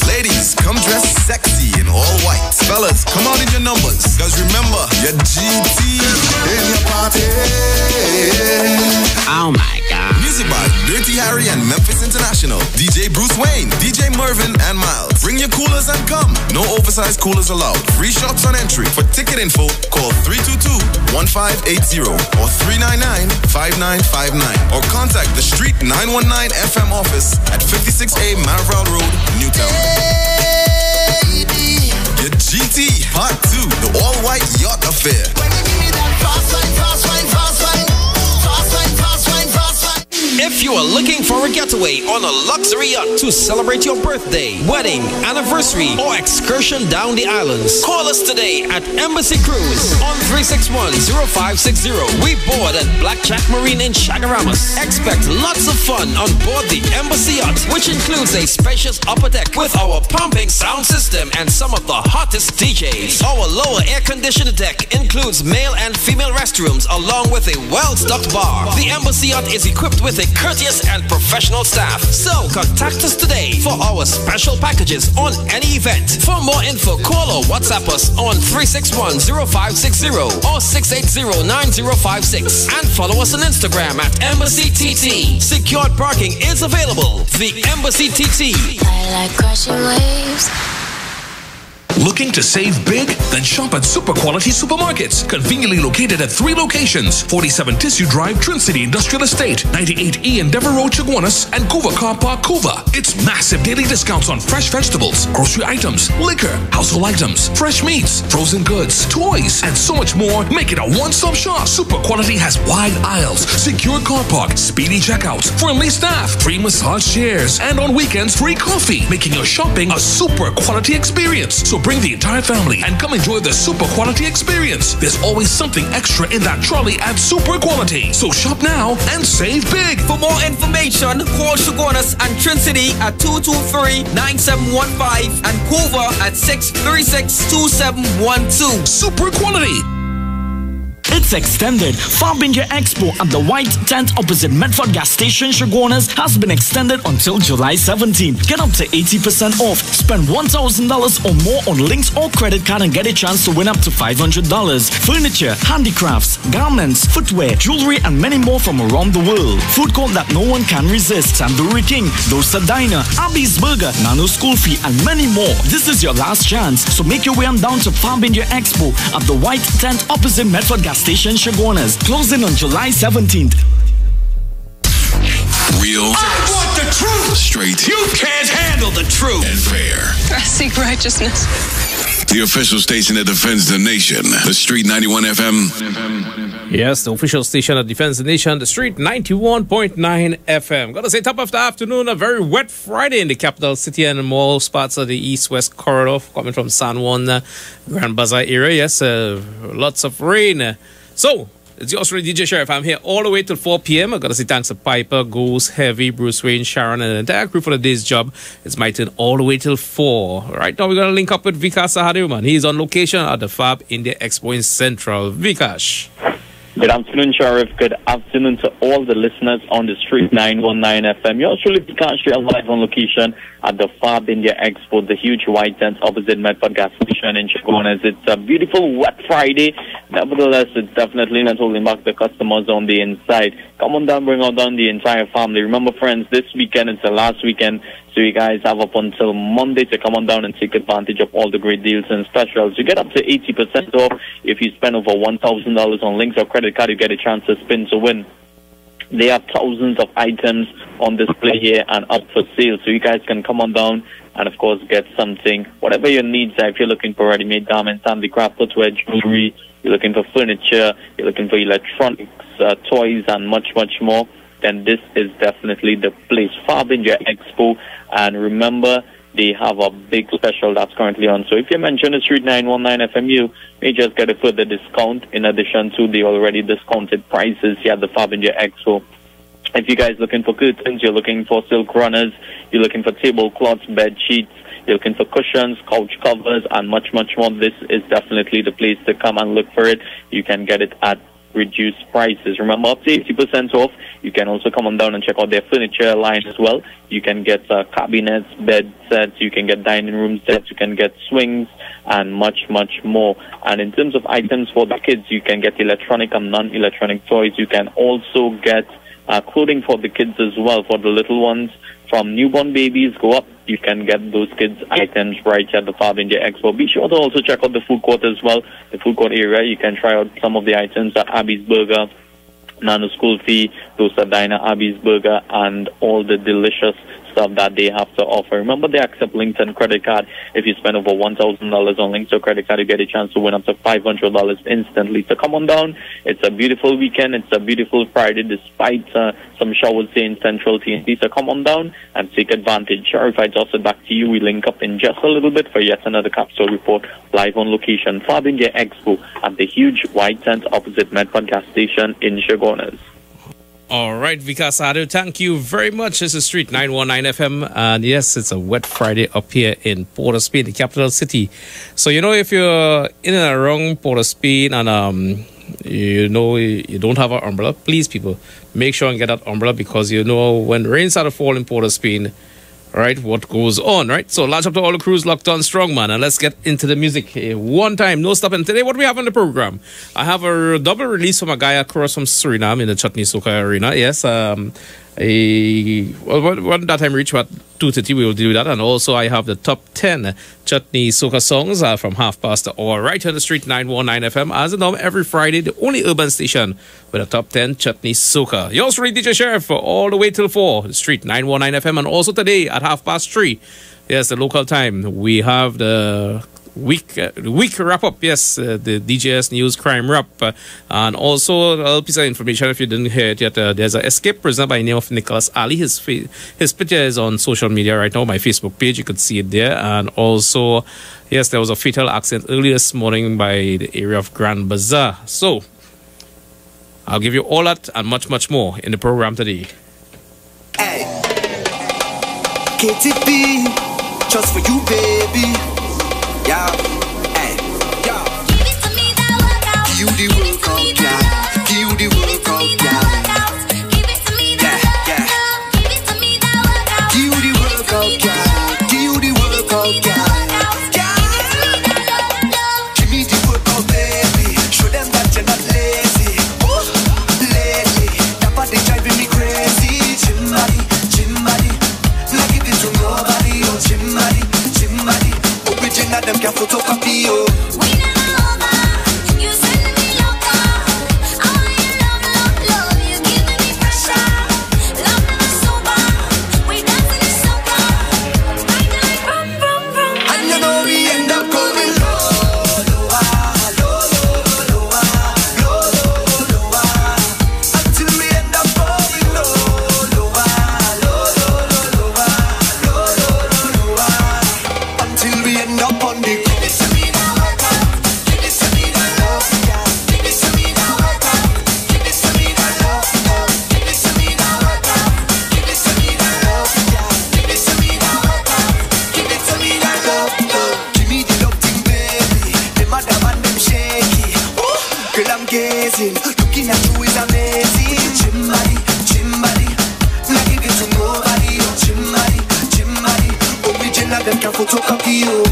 Ladies, come dressed sexy in all white. Fellas, come out in your numbers, because remember, your GT in your party.
Oh my God.
Music by Dirty Harry and Memphis International. DJ Bruce Wayne, DJ Mervin, and Miles. Bring your coolers and come. No oversized coolers allowed. Free shots on entry. For ticket info, call 322-1580 or 399-5959. Or contact the Street 919 FM office at 56A Maraval Road, Newtown. Your GT Part 2, the all-white yacht affair.
If you are looking for a getaway on a luxury yacht to celebrate your birthday, wedding, anniversary, or excursion down the islands, call us today at Embassy Cruise on 361-0560. We board at Blackjack Marine in Shagaramas. Expect lots of fun on board the Embassy Yacht, which includes a spacious upper deck with our pumping sound system and some of the hottest DJs. Our lower air-conditioned deck includes male and female restrooms along with a well-stocked bar. The Embassy Yacht is equipped with a courteous and professional staff. So contact us today for our special packages on any event. For more info, call or WhatsApp us on 361-0560 or 680-9056 and follow us on Instagram at Embassy TT. Secured parking is available. The Embassy TT.
I like crashing waves.
Looking to save big? Then shop at Super Quality Supermarkets. Conveniently located at 3 locations: 47 Tissue Drive, Trin City Industrial Estate, 98E Endeavor Road, Chaguanas, and Couva Car Park, Couva. It's massive daily discounts on fresh vegetables, grocery items, liquor, household items, fresh meats, frozen goods, toys, and so much more. Make it a one-stop shop. Super Quality has wide aisles, secure car park, speedy checkouts, friendly staff, free massage chairs, and on weekends, free coffee, making your shopping a Super Quality experience. So bring the entire family and come enjoy the Super Quality experience. There's always something extra in that trolley at Super Quality. So shop now and save big.
For more information, call Chaguanas and Trin City at 223-9715 and Couva at 636-2712.
Super Quality.
It's extended. Farbinger Expo at the White Tent opposite Medford Gas Station, Chaguanas, has been extended until July 17th. Get up to 80% off. Spend $1,000 or more on links or credit card and get a chance to win up to $500. Furniture, handicrafts, garments, footwear, jewelry, and many more from around the world. Food court that no one can resist. Tandoori King, Dosa Diner, Abby's Burger, Nano School Fee, and many more. This is your last chance, so make your way on down to Farbinger Expo at the White Tent opposite Medford Gas Station, Chaguanas, closing on July 17th.
Real.
I want the truth.
Straight.
You can't handle the truth.
And fair.
I seek righteousness.
The official station that defends the nation. The Street 91 FM.
Yes, the official station that defends the nation. The Street 91.9 FM. Gotta say, top of the afternoon, a very wet Friday in the capital city and in most parts of the east-west corridor, coming from San Juan, Grand Bazaar area. Yes, lots of rain. So, It's yours truly, DJ Sheriff. I'm here all the way till 4 p.m. I gotta say thanks to Piper, Goose, Heavy, Bruce Wayne, Sharon, and the entire crew for the day's job. It's my turn all the way till 4. Right now, we're gonna link up with Vikas Sahadeo, man. He's on location at the Fab India Expo in Central. Vikash.
Good afternoon, Sheriff. Good afternoon to all the listeners on the Street 919 FM. You're truly Vikash, live on location at the Fab India Expo, the huge white tent opposite Medford gas station in Chaguanas. It's a beautiful wet Friday. Nevertheless, it's definitely not holding back the customers on the inside. Come on down, bring on down the entire family. Remember, friends, this weekend is the last weekend, so you guys have up until Monday to come on down and take advantage of all the great deals and specials. You get up to 80% off if you spend over $1,000 on links or credit card. You get a chance to spin to win. There are thousands of items on display here and up for sale, so you guys can come on down and, of course, get something. Whatever your needs are, if you're looking for ready-made garments, handicraft, footwear, jewelry, you're looking for furniture, you're looking for electronics, toys, and much, much more, then this is definitely the place. Fab India Expo. And remember, they have a big special that's currently on. So if you mention the Street 919 FMU, you just get a further discount in addition to the already discounted prices here at the Fab India Expo. If you guys looking for curtains, you're looking for silk runners, you're looking for tablecloths, bed sheets, you're looking for cushions, couch covers, and much, much more, this is definitely the place to come and look for it. You can get it at reduced prices. Remember, up to 80% off. You can also come on down and check out their furniture line as well. You can get cabinets, bed sets, you can get dining room sets, you can get swings, and much, much more. And in terms of items for the kids, you can get electronic and non-electronic toys. You can also get clothing for the kids as well, for the little ones. From newborn babies go up, you can get those kids' items right at the Fab India Expo. Be sure to also check out the food court as well. The food court area, you can try out some of the items at Abby's Burger, Nano School Fee, Toaster Diner, Abby's Burger, and all the delicious stuff that they have to offer. Remember, they accept LinkedIn credit card. If you spend over $1,000 on LinkedIn credit card, you get a chance to win up to $500 instantly. So come on down. It's a beautiful weekend. It's a beautiful Friday, despite some showers in Central TNT. So come on down and take advantage. Sheriff, I toss it back to you. We link up in just a little bit for yet another capsule report live on location. Fab India Expo at the huge white tent opposite Medford gas station in Chaguanas.
All right, Vikas Sahadeo, thank you very much. This is Street 919 FM, and yes, it's a wet Friday up here in Port of Spain, the capital city. So, you know, if you're in and around Port of Spain and, you know, you don't have an umbrella, please, people, make sure and get that umbrella, because, you know, when rain started falling in Port of Spain, right, what goes on, right? So, large up to all the crews locked on strong, man, and let's get into the music one time, no stopping. Today, what do we have on the program? I have a double release from a guy across from Suriname in the Chutney Soca Arena. Yes, when that time reach about 2:30, we will do that. And also, I have the top 10 Chutney Soca songs from 1:30 right on the Street 919 FM. As you know, every Friday, the only urban station with a top 10 Chutney Soca. Yours truly, DJ Sheriff, all the way till 4, the Street 919 FM. And also today at 3:30, yes, the local time, we have the week wrap up. Yes, the DJS News Crime Wrap, and also a little piece of information if you didn't hear it yet. There's an escape prisoner by the name of Nicholas Ali. His picture is on social media right now, my Facebook page. You could see it there. And also, yes, there was a fatal accident early this morning by the area of Grand Bazaar. So I'll give you all that and much, much more in the program today.
Hey, KTP, just for you, baby. Yeah, hey, yeah. Give it to me, that workout. Give you the workout, yeah. Give you the workout, yeah. Give it to me, that workout. Give it to me, that workout. Give you the workout, yeah. Give you the workout, yeah. Give me the workout, baby. Show them that you're not lazy. Ooh, lately, that body driving me crazy. Gym body, not give it to nobody. Oh, gym body. Original, them can't photocopy. gazing. Looking at you is amazing. Chimbali, chimbali. Not give it to nobody. Chimbali, chimbali. Original, them can photocopy you.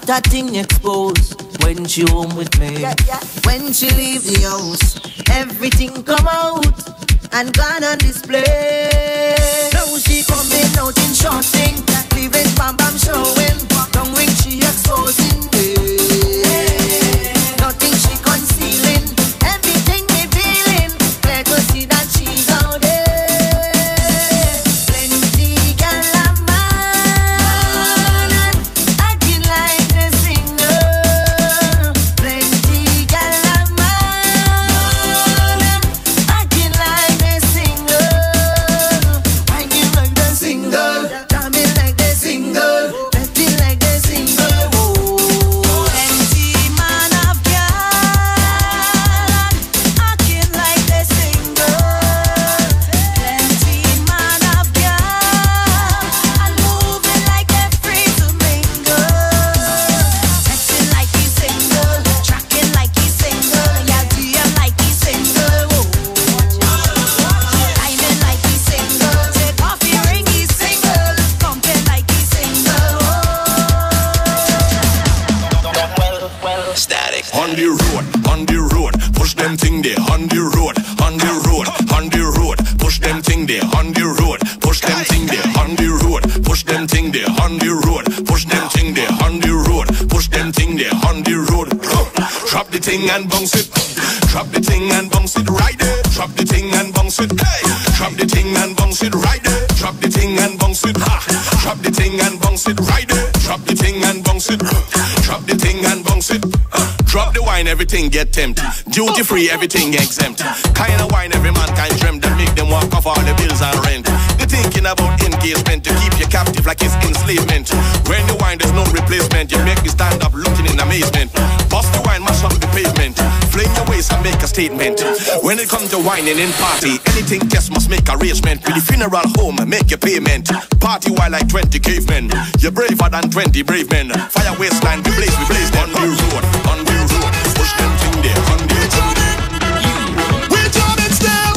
That thing exposed when she home with me. When she leave the house, everything come out and gone on display. Now she coming out in short thing, leaving bam bam showing. Long ring she exposing me. Nothing she concealing, everything revealing. Let us see that she's out there. Plenty gal a man, acting like
and bounce it. Drop the thing and bounce it right there. Drop the thing and bounce it. Hey. Drop the thing and bounce it right there. Drop the thing and bounce it. Ha. Drop the thing and bounce it right there. Drop the thing and bounce it. Drop the thing and bounce it. Drop the wine, everything get tempted. Duty free, everything exempt. Kind of wine every man can dream that make them walk off all the bills and rent. They thinking about engagement to keep you captive like it's enslavement. When the wine there's no replacement, you make me stand up looking in amazement. Bust the wine, mash up the pavement. Fling your waist and make a statement. When it comes to whining in party, anything guest must make arrangement. With the funeral home, make your payment. Party while like 20 cavemen. You're braver than 20 brave men. Fire waistline, we blaze on the road, on the road. Push them thing there, on the road. We're jamming still.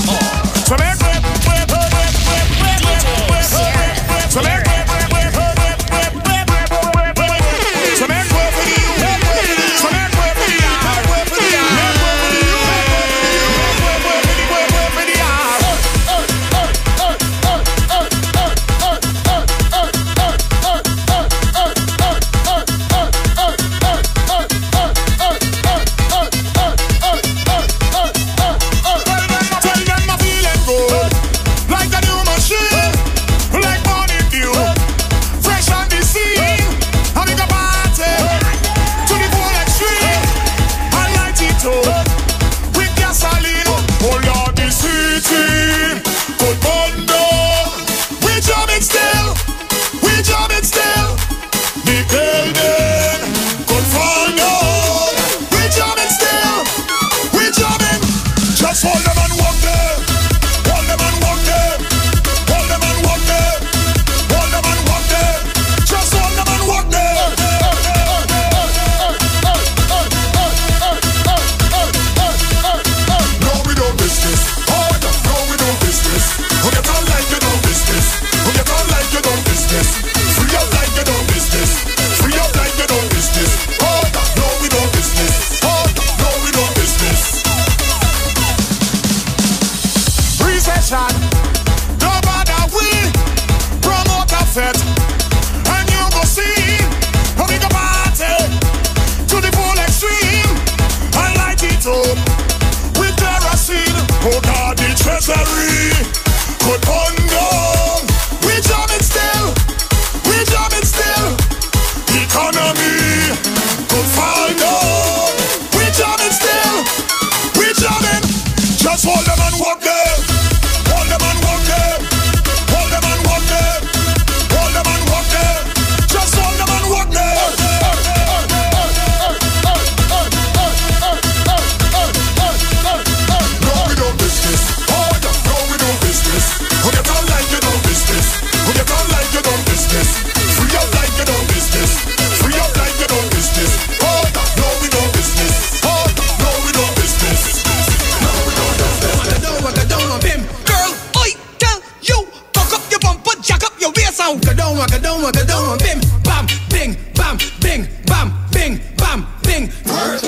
bim, bam, bing, bam, bing, bam, bing, bam, bing. Word,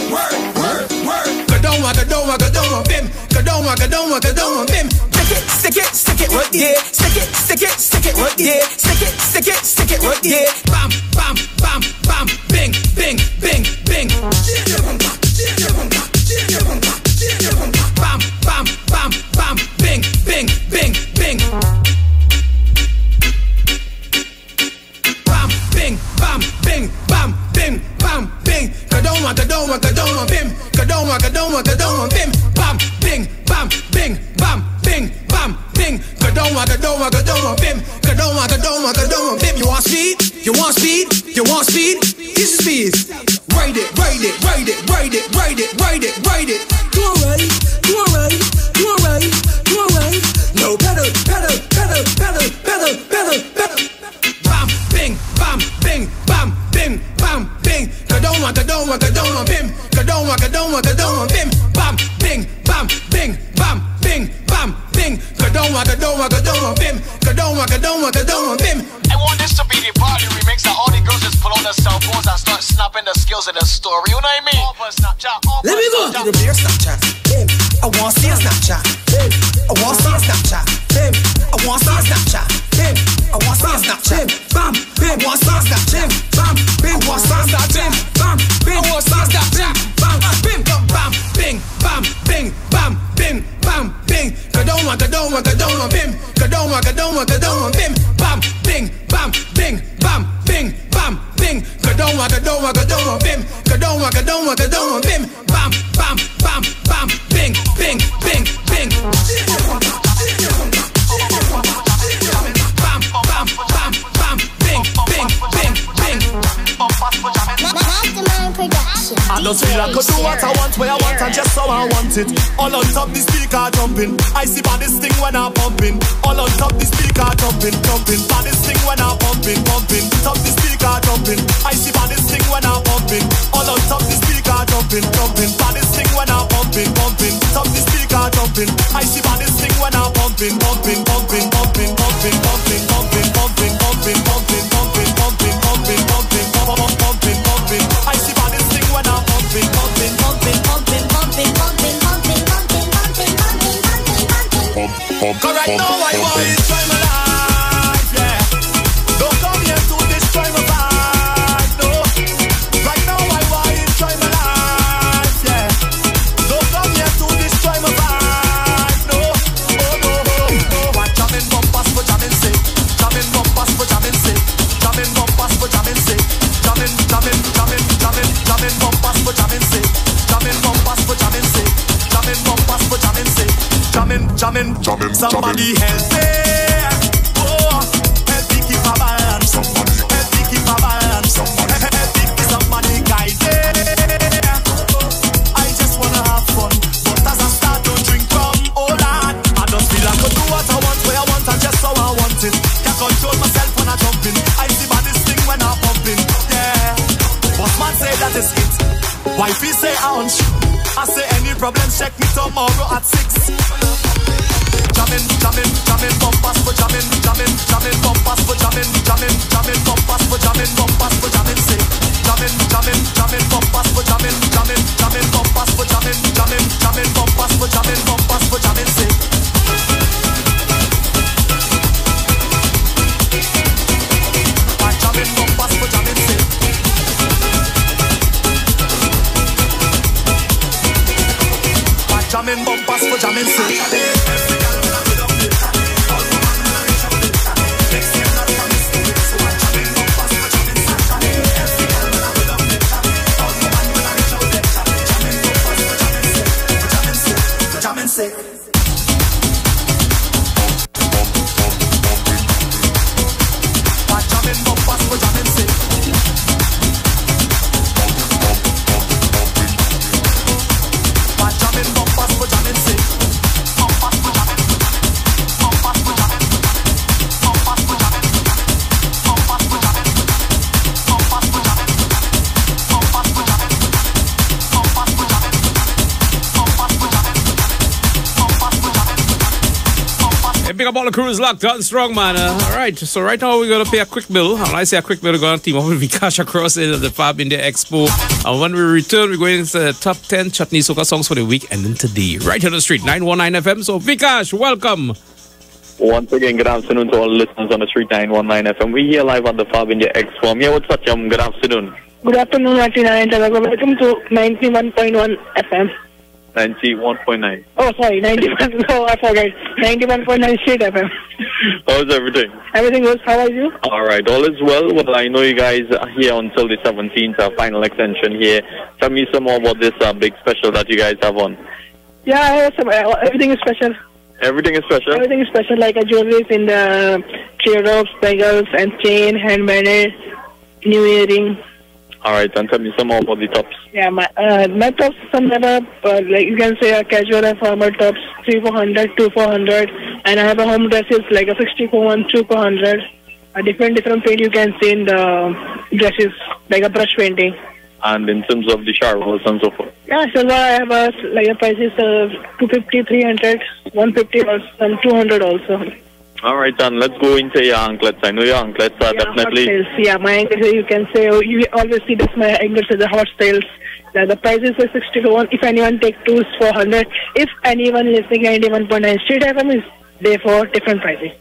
bim, bim. Stick it, what yeah. Stick it, what yeah. Stick it, what yeah. Bam, bam, bam, bam, bing, bing, bing, bing. Bam, bam, bam, bam, bing, bing, bing, bing. Bam, bing, bam, bing, bam, bing, bam, bing. Kadoma, bim. Kadoma, bim. Bam, bing, bam, bing, bam, bing, bam, bing. Kadoma, bim. Kadoma, bim. You want speed? This is speed. Ride it. Do alright. No pedal. Bam, bing, bam, bing, bam, bing, bam, bing. Kadoma, bim. Kadoma, bim. Bam, bing, bam, bing, bam, bing, bam, bing. Kadoma, bim. Kadoma, bim.
I want this to be the party remix that all the girls just pull on their cell phones and start snapping the skills of the story. You know what I mean? All for Snapchat.
Let me go to the beer Snapchat. I want to see a Snapchat. I want to see a Snapchat. I want to see a Snapchat. I want to see a Snapchat. Bam, bim. I want to see a Snapchat. Bam, bim. I want to see a Snapchat. Bam, bim. I want to see a Snapchat. Bam, bim. Bam, bing, bam, bing, bam, bing, bam, bing. Kadoma, bim. Kadoma, bim. Bam, bing, bam, bing, bam, bing, bam, bing. Kadoma, bim. Kadoma, bim. Bam, bam, bam, bam, bing, bing, bing, bing. Bam, bam, bam, bam, bing, bing, bing, bing.
I don't feel I could do what I want, where I want, and just how I want it. All on top the speaker jumping. I see baddest thing when I'm pumping. All on top the speaker jumping. Baddest thing when I'm pumping. Top the speaker jumping. I see baddest thing when I'm pumping. All on top the speaker jumping. Baddest thing when I'm pumping. Top the speaker jumping. I see baddest thing when I'm pumping. I see baddest thing when I'm pumping. Cause right now I want to enjoy my life, yeah. Don't come here to destroy my vibe, no. Right now I want to enjoy my life, yeah. Don't come here to destroy my vibe, no. Oh. What jamming bumpers for jamming say. Jamming bumpers for jamming say. Jamming bumpers for jamming say. Jamming bumpers for jamming say. Jamming bumpers for jamming say. Jamming bumpers for jamming say. Jamming. Somebody help me. Oh, help me keep a balance. Help me keep a balance. Help me somebody guide me. I just wanna have fun, but as I start to drink from all that, I don't feel I could do what I want, where I want, and just how I want it. Can't control myself when I jump in. I see baddest thing when I'm pumping. Yeah, boss man say that is it. Wifey say ounce. I say any problems, check me tomorrow at 6. Jamming, bumpers for jamming, bumpers for jamming, bumpers for jamming, bumpers for jamming, say. Jamming, bumpers for jamming, bumpers for jamming, bumpers for jamming, bumpers for jamming, say. Jamming, bumpers for jamming, say. Jamming, bumpers for jamming, say.
Hey, big up all the crews locked on strong, man. All right, so right now we're going to pay a quick bill. And when I say a quick bill, we're going to team up with Vikash across in the Fab India Expo. And when we return, we're going into the top 10 chutney soca songs for the week ending today. Right here on the street, 919 FM. So Vikash, welcome.
Once again, good afternoon to all listeners on the street 919 FM. We're here live at the Fab India Expo. I'm here with Satyam. Good afternoon.
Good afternoon, Trinidad and Tobago. Welcome to 91.1 FM.
91.9.
Oh, sorry, 91. No, I forgot. 91.9 Street FM.
How's everything?
Everything good. How are you?
All right, all is well. Well, I know you guys are here until the 17th, our final extension here. Tell me some more about this big special that you guys have on.
Yeah, I have some, everything is special.
Everything is special?
Everything is special, like a jewelry in the teardrops, bangles, and chain, handmade, new earring.
All right, and tell me some more about the tops.
Yeah, my tops, some are like you can say a casual and formal tops, 300, 400, and I have a home dresses like a 64 and 400. A different paint you can see in the dresses, like a brush painting.
And in terms of the showers and so forth?
Yeah, silver I have a prices of 250, 300, 150 or some 200 also.
All right, then let's go into your anklets. I know your anklets are definitely...
Hot sales. Yeah, my anklets, you can say, you always see this, my anklets are the hot sales. The prices are 61. If anyone take two, 400. If anyone listening 91.9 Street FM is there for different pricing.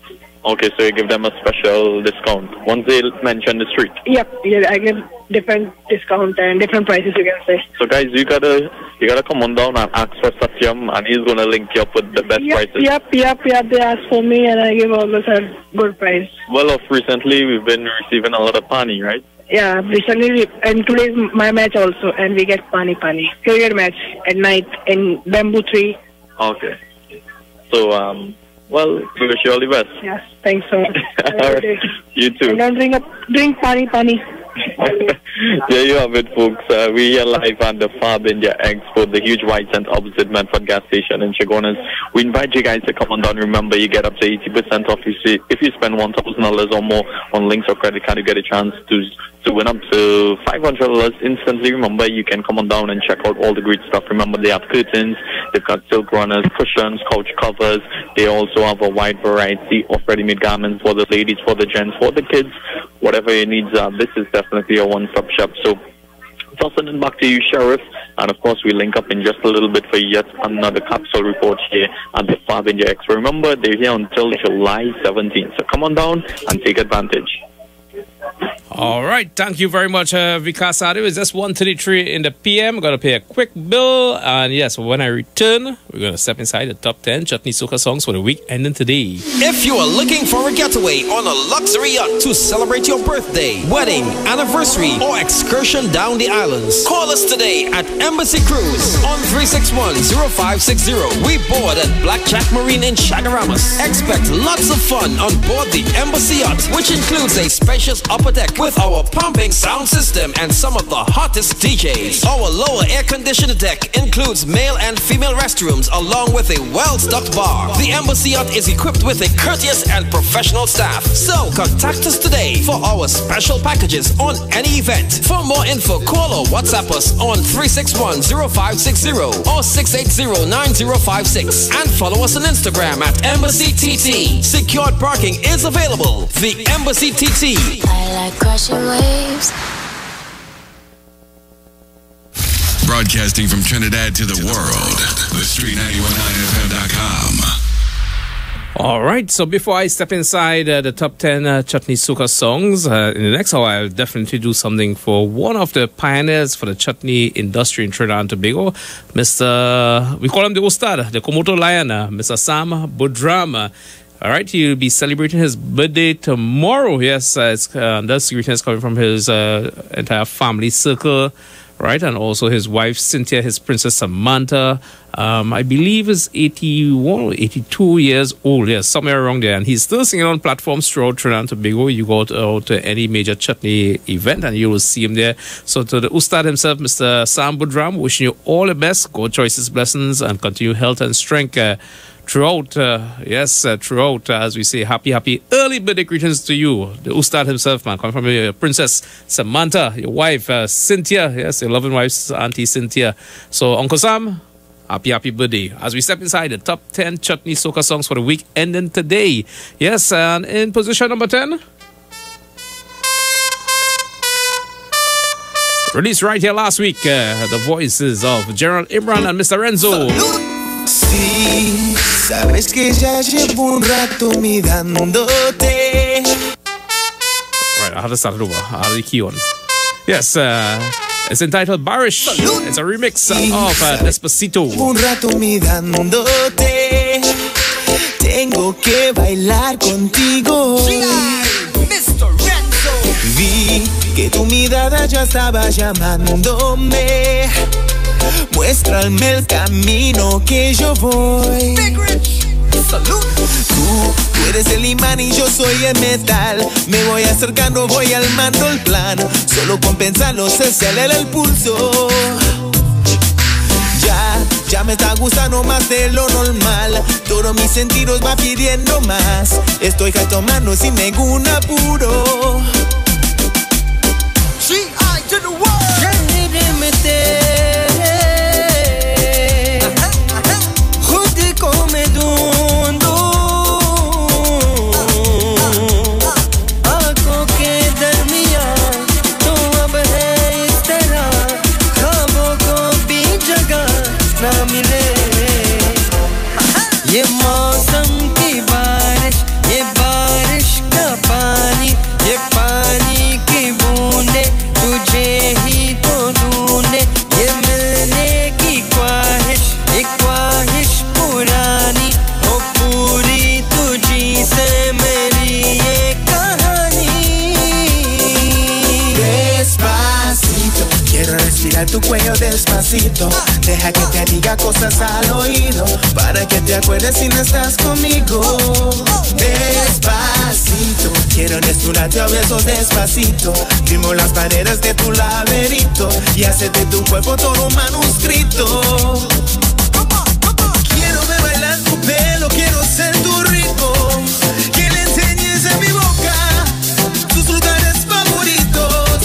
Okay, so you give them a special discount once they mention the street.
Yep, yeah, I give different discount and different prices, you can say.
So guys, you gotta come on down and ask for Satyam, and he's gonna link you up with the best prices.
Yep. They ask for me, and I give always a good price.
Well, recently we've been receiving a lot of pani, right?
Yeah, recently, and today's my match also, and we get pani. Cricket match at night in Bamboo Tree.
Okay. So, well, we wish you all the best.
Yes, thanks so much.
All right. You too.
And don't drink pani.
There you have it, folks. We are live at the Fab India Expo, the huge white tent opposite Medford gas station in Chaguanas. We invite you guys to come on down. Remember, you get up to 80% off if you spend $1,000 or more on links or credit card. You get a chance to win up to $500 instantly. Remember, you can come on down and check out all the great stuff. Remember, they have curtains, they've got silk runners, cushions, couch covers. They also have a wide variety of ready-made garments for the ladies, for the gents, for the kids. Whatever your needs are, this is definitely a one-stop shop. So, tossing it back to you, Sheriff. And of course, we link up in just a little bit for yet another capsule report here at the Fab India Expo. Remember, they're here until July 17th. So come on down and take advantage.
All right, thank you very much, Vikas Adu. It's just 1:33 in the PM. I'm going to pay a quick bill. And yes, when I return, we're going to step inside the top 10 chutney soca songs for the week ending today.
If you are looking for a getaway on a luxury yacht to celebrate your birthday, wedding, anniversary, or excursion down the islands, call us today at Embassy Cruise on 361-0560. We board at Blackjack Marine in Chaguaramas. Expect lots of fun on board the Embassy Yacht, which includes a spacious upper deck with our pumping sound system and some of the hottest DJs. Our lower air-conditioned deck includes male and female restrooms along with a well-stocked bar. The Embassy Yacht is equipped with a courteous and professional staff. So contact us today for our special packages on any event. For more info, call or WhatsApp us on 361-0560 or 680-9056 and follow us on Instagram at Embassy TT. Secured parking is available. The Embassy TT.
I like crashing waves.
Broadcasting from Trinidad to the world, the street919fm.com.
All right, so before I step inside the top 10 chutney soca songs, in the next hour, I'll definitely do something for one of the pioneers for the chutney industry in Trinidad and Tobago, we call him the Ustad, the Komodo Lion, Mr. Sam Budram. All right, he'll be celebrating his birthday tomorrow. Yes, that's greetings coming from his entire family circle, right? And also his wife, Cynthia, his princess, Samantha. I believe is 81 or 82 years old. Yes, somewhere around there. And he's still singing on platforms throughout Trinidad and Tobago. You go out to any major chutney event and you will see him there. So to the Ustad himself, Mr. Sam Budram, wishing you all the best. God choices, blessings, and continue health and strength. Throughout, as we say, happy early birthday greetings to you, the Ustad himself, man, coming from your princess Samantha, your wife Cynthia, yes, your loving wife Auntie Cynthia. So Uncle Sam, Happy birthday. As we step inside the top 10 chutney soca songs for the week ending today. Yes, and in position number 10. Released right here last week, the voices of Gerald Imran and Mr. Renzo.
Sí, sabes que ya llevo un rato mirándote.
Right, I had to start it over. I had the key on. Yes, it's entitled Barish. It's a remix of Despacito.
Un rato mirándote. Tengo que bailar contigo. Mr. Renzo. Vi que tu mirada ya estaba llamándome. Muéstrame el camino que yo voy. Salud. Tú eres el imán y yo soy el metal. Me voy acercando, voy armando el plan. Solo con pensarlo se acelera el pulso. Ya me está gustando más de lo normal. Todos mis sentidos va pidiendo más. Estoy tomando sin ningún apuro. G.I. to the world.
ये मौसम की बारिश, ये बारिश का पानी, ये पानी की बूंदे तुझे ही तो ढूंढे, ये मिलने की ख्वाहिश, एक ख्वाहिश पुरानी, ओ पूरी तुझी से मेरी ये कहानी.
Despacito, quiero respirar tu cuello despacito. Deja que te diga cosas al oído para que te acuerdes si no estás conmigo. Despacito, quiero desnudarte a besos despacito. Firmo las paredes de tu laberinto y hacer de tu cuerpo todo un manuscrito. Quiero ver bailar tu pelo, quiero ser tu ritmo. Que le enseñes a mi boca tus lugares favoritos.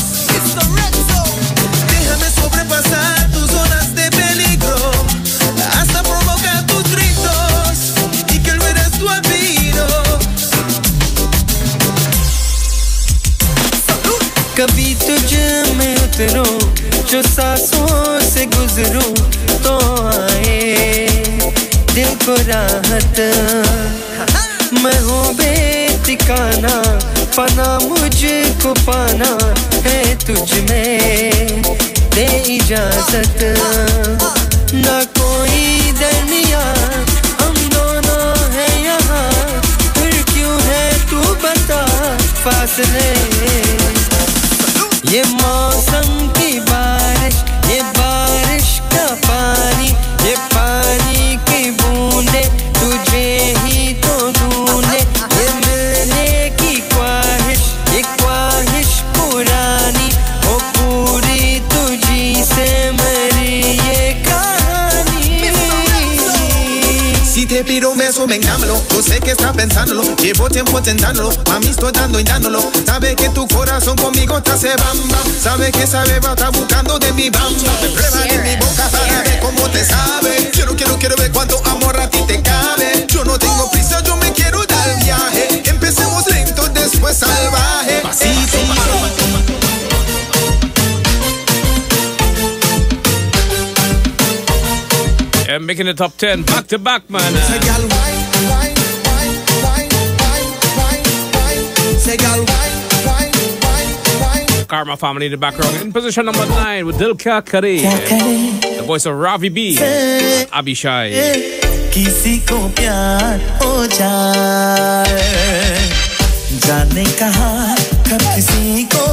Déjame sobrepasar tus zonas de peligro hasta provocar tus gritos y que lo eres tu olvido.
कभी तुझ में उतरूं, जो सांसों से गुजरूं, तो आए दिल को राहत. मैं हूँ बेठिकाना, पना मुझको पाना है तुझ में, दे इजाजत. ना कोई दनिया, हम दोनों हैं यहाँ, फिर क्यों है तू बता फासले. ये मौसम की बारिश, ये बारिश का पानी, ये पानी की बूंदे तुझे ही तो ढूंढे, ये मिलने की ख्वाहिश, ये ख्वाहिश पुरानी, ओ पूरी तुझी से मेरी ये कहानी.
Si te pido un beso, vengámelo. Yo sé que estás pensándolo. Llevo tiempo intentándolo. Mami, estoy dando y dándolo. Sabe que tu corazón conmigo te hace bam bam. Sabe que esa beba está buscando de mi bam bam. Prueba de mi boca para ver cómo te sabe. Quiero ver cuánto amor a ti te cabe. Yo no tengo prisa, yo me quiero dar viaje. Empecemos lento, después salvaje. Pasito.
And making the top 10 back to back, man. Karma family in the background. In position number 9 with Dil Kya Kare. The voice of Ravi B. Abhishai.
किसी को प्यार हो जाए, जाने कहाँ कब किसी को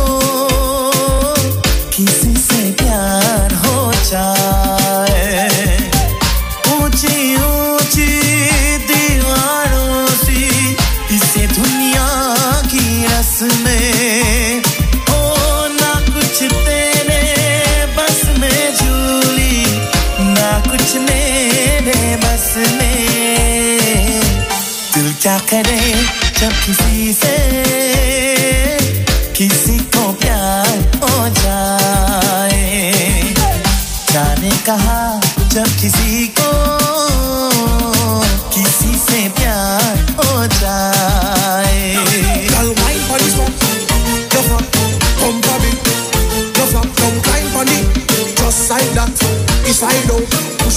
किसी से प्यार हो जाए. ऊंची ऊंची दीवारों सी इसे दुनिया की रस्में, ओ ना कुछ तेरे बस में झूली, ना कुछ मेरे बस में. दिल क्या करे जब किसी से किसी को प्यार हो जाए, जाने कहाँ जब किसी को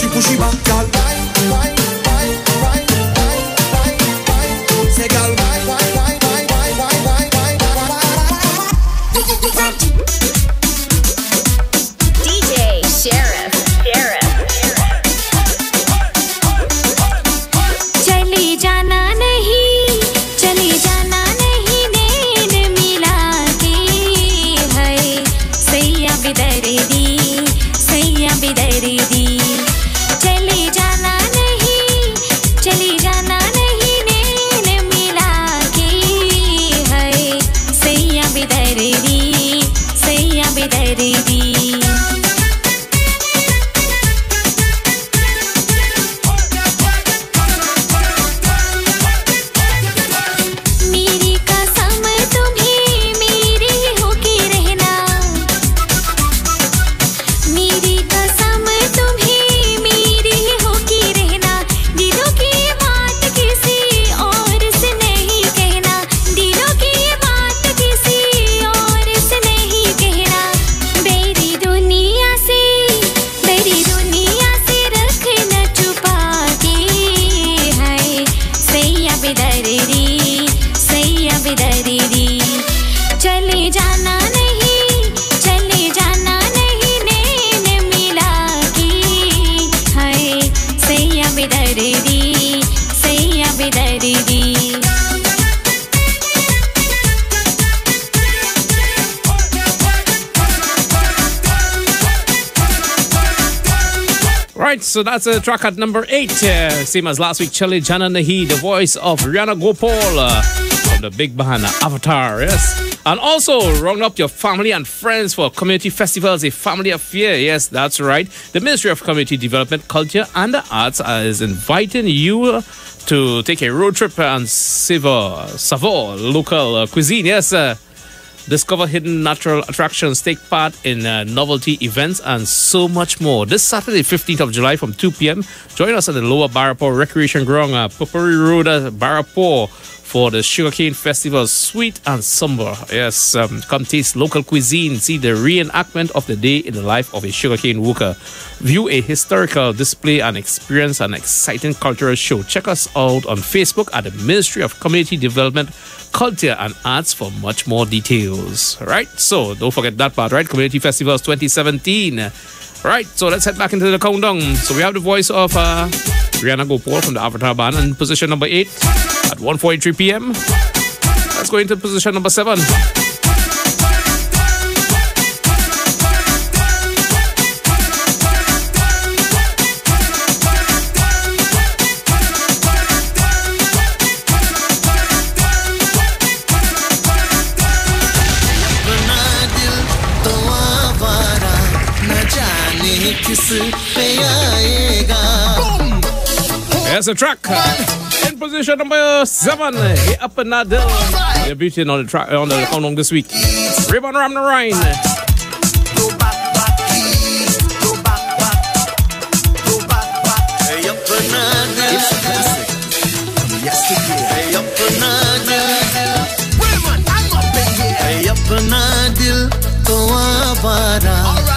push it back, girl. Wine. Say, girl, wine.
DJ Sheriff. चली जाना नहीं नैन मिला के है सैया बिदरी दी चली जाना नहीं नैन मिला के है सैया बिदरी दी
Right, so that's a track at number 8. Same as last week, Chali Jana Nahi, the voice of Rihanna Gopal from the big band Avatar, yes. And also, round up your family and friends for community festivals, a family affair. Yes, that's right. The Ministry of Community Development, Culture and the Arts is inviting you to take a road trip and savor local cuisine. Yes, discover hidden natural attractions, take part in novelty events, and so much more. This Saturday, 15th of July from 2 p.m., join us at the Lower Barapur Recreation Ground, Pupuri Road, Barapur, for the Sugarcane Festival, Sweet and Somber. Yes, come taste local cuisine, see the reenactment of the day in the life of a sugarcane worker, view a historical display, and experience an exciting cultural show. Check us out on Facebook at the Ministry of Community Development, Culture and Arts for much more details. Right, so don't forget that part, right? Community Festivals 2017. Right, so let's head back into the countdown. So we have the voice of Rihanna Gopal from the Avatar band in position number 8 at 1:43 p.m. Let's go into position number 7. There's a track in position number 7. Hey, up and not down. They're beating on the track on the countdown this week. Ribbon Ram the Rhine.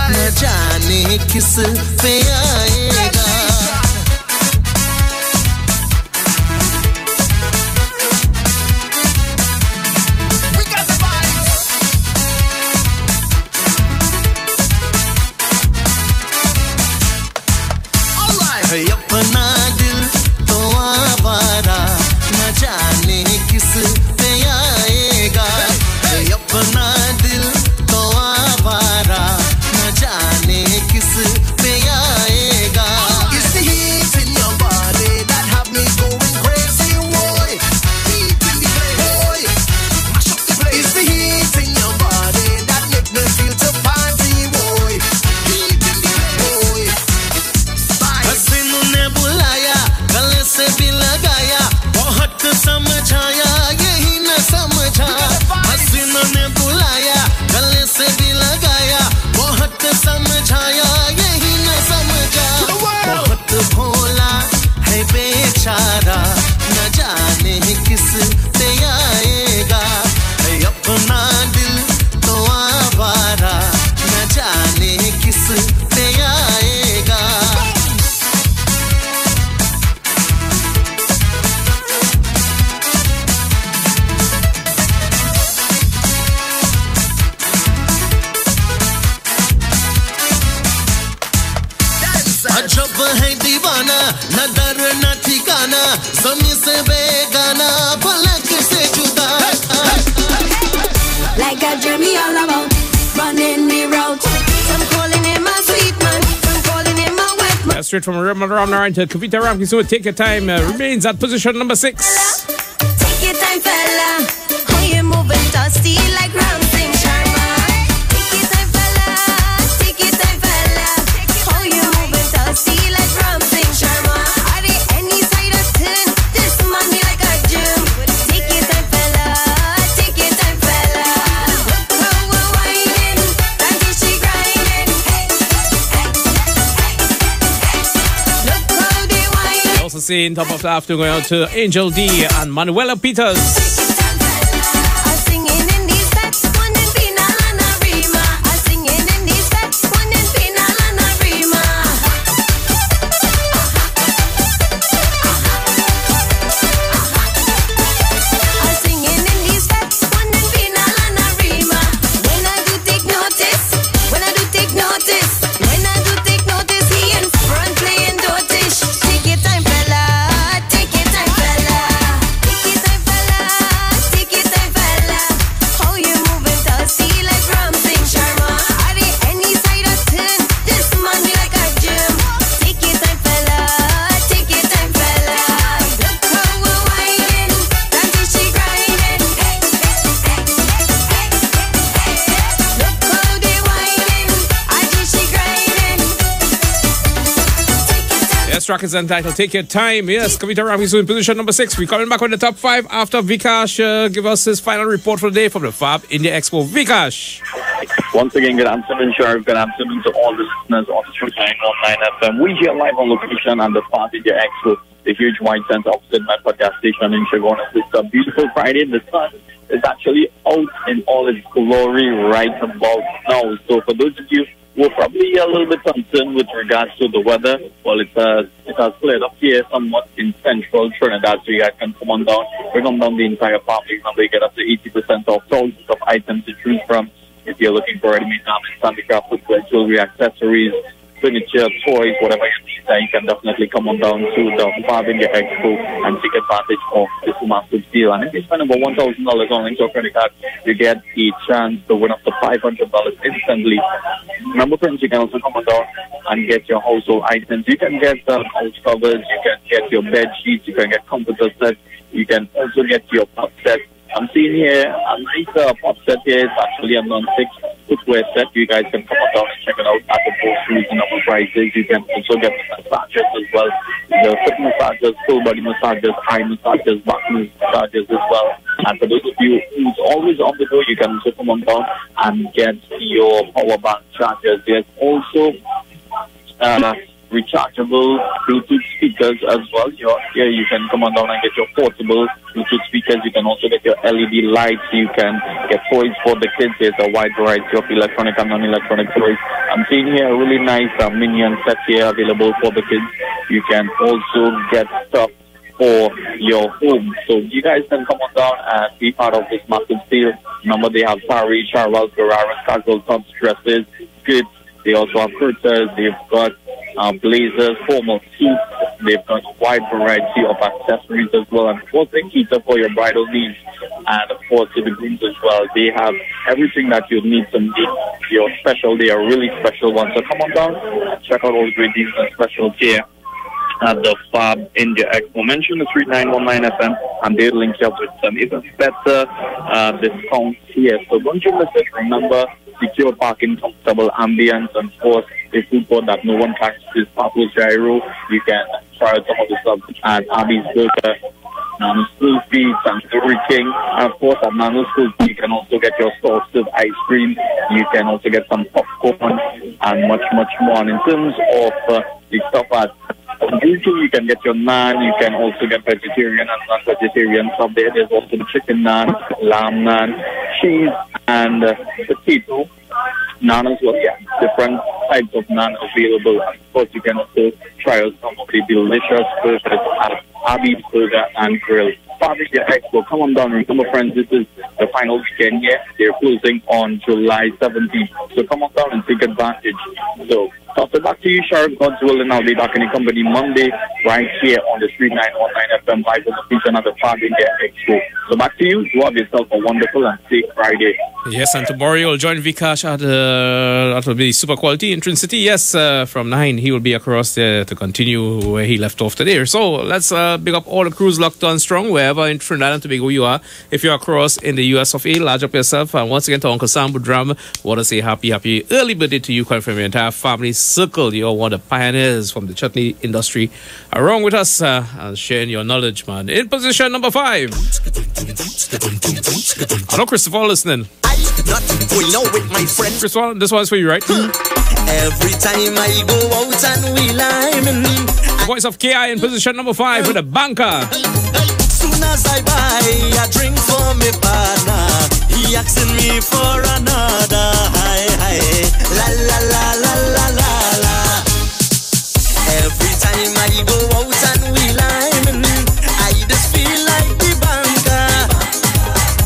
न जाने किस पे आएगा अपना दिल तो आवारा न जाने किस पे आएगा अपना दिल तो आवारा न जाने किस पे आएगा It's the heat in your body that have me going crazy, boy. Heat in the place, boy. Mash up the place. It's the heat in your body that make me feel to party, boy. Heat in the place, boy. हसीनों ने बुलाया गले से भी लगाया बहुत समझाया यही न समझा हसीनों ने बुलाया गले से भी लगाया बहुत समझाया यही न समझा बहुत भोला है बेचारा न जाने किस पे आएगा अपना दिल तो आवारा न जाने किस पे आएगा
straight from Ram to Kavita Ramki. So take your time. Remains at position number 6.
Take your time, fella. How you moving dusty like Ramsing Sharma? Take your time, fella. Take your time, fella. How you moving dusty like Ramsing Sharma? Are there any side of turn? This money like a gym. Take your time, fella. Take your time, fella. Look how we're whining. That is she grinding. Look how they whining.
Also seeing top of the afternoon going out to Angel D and Manuela Peters. Track is entitled Take Your Time. Yes, Kavita Ram is in position number 6. We're coming back on the top 5 after Vikash give us his final report for the day from the Fab India Expo. Vikash.
Once again, good afternoon, Sheriff. Good afternoon to all the listeners on Truth 919 FM. We here live on location at the Fab India Expo, the huge white tent opposite Medford gas station in Chaguanas. It's a beautiful Friday. The sun is actually out in all its glory right about now. So for those of you we're probably a little bit concerned with regards to the weather. Well, it has cleared up here somewhat in central Trinidad, so you guys can come on down, bring on down the entire family. Remember, you get up to 80% off thousands of items to choose from. If you're looking for ready-made garments, handicraft, footwear, jewelry, accessories, furniture, toys, whatever you need, you can definitely come on down to the Fab India Expo and take advantage of this massive deal. And if you spend over $1,000 on your credit card, you get a chance to win up to $500 instantly. Remember, friends, you can also come on down and get your household items. You can get house covers, you can get your bed sheets, you can get comforter sets, you can also get your pop set. I'm seeing here a nice pop set here. It's actually a non-stick footwear set. You guys can come on down and check it out at the most reasonable prices. You can also get massages as well. The foot massages, full body massages, eye massages, back massages as well. And for those of you who's always on the go, you can also come on down and get your power bank chargers. There's also rechargeable Bluetooth speakers as well. Here you can come on down and get your portable Bluetooth speakers. You can also get your LED lights. You can get toys for the kids. There's a wide variety of electronic and non-electronic toys. I'm seeing here a really nice minion set here available for the kids. You can also get stuff for your home. So you guys can come on down and be part of this massive sale. Remember, they have sari, charwals, gararas, casual tops, dresses, skirts. They also have kurtas. They've got blazers, formal suits. They've got a wide variety of accessories as well. And of course, they cater for your bridal needs. And of course, to the grooms as well. They have everything that you need to make your special day a really special one. So come on down and check out all the great deals and specials here at the Fab India Expo. Mention the Street 919 FM and they'll link you up with some even better discounts here. So don't you miss it. Remember, secure parking, comfortable ambience, and of course, a food court that no one catches. Papa's Gyro. You can try out some of the stuff at Abby's Burger, Nano's School Feed, Tandoori King. And of course, at Nano's School Feed, you can also get your soft-serve ice cream. You can also get some popcorn and much, much more. And in terms of the stuff at YouTube, you can get your naan. You can also get vegetarian and non-vegetarian stuff there. There's also the chicken naan, lamb naan, cheese, and potato naan as well. Yeah, different types of naan available. And of course, you can also try out some of the delicious burgers at Abby's Burger and Grill. Fab India Expo, come on down. Remember, friends, this is the final weekend here. They're closing on July 17th. So come on down and take advantage. So So back to you, Sheriff. God's willing, I'll be back in the company Monday, right here on the Street 919 FM, live on the feature of the Fab India Expo. So back to you. You have yourself a wonderful and safe Friday.
Yes, and tomorrow you'll join Vikash at that will be Super Quality in Trin City. Yes, from 9 he will be across there to continue where he left off today. So let's big up all the crews locked on strong wherever in Trinidad and Tobago you are. If you're across in the US of A, large up yourself. And once again to Uncle Sam Budram, want to say happy early birthday to you, from your entire family circle. You're one of the pioneers from the chutney industry along with us and sharing your knowledge, man. In position number 5. Hello, Christopher, listening.
We know it, my friend.
Christopher, this one's for you, right?
Every time I go out and we liming.
The voice of KI in position number 5 with a banker.
Soon as I buy a drink for me partner, he asking me for another. Hi, la la la la la la la. Every time I go out and we liming, I just feel like the banker.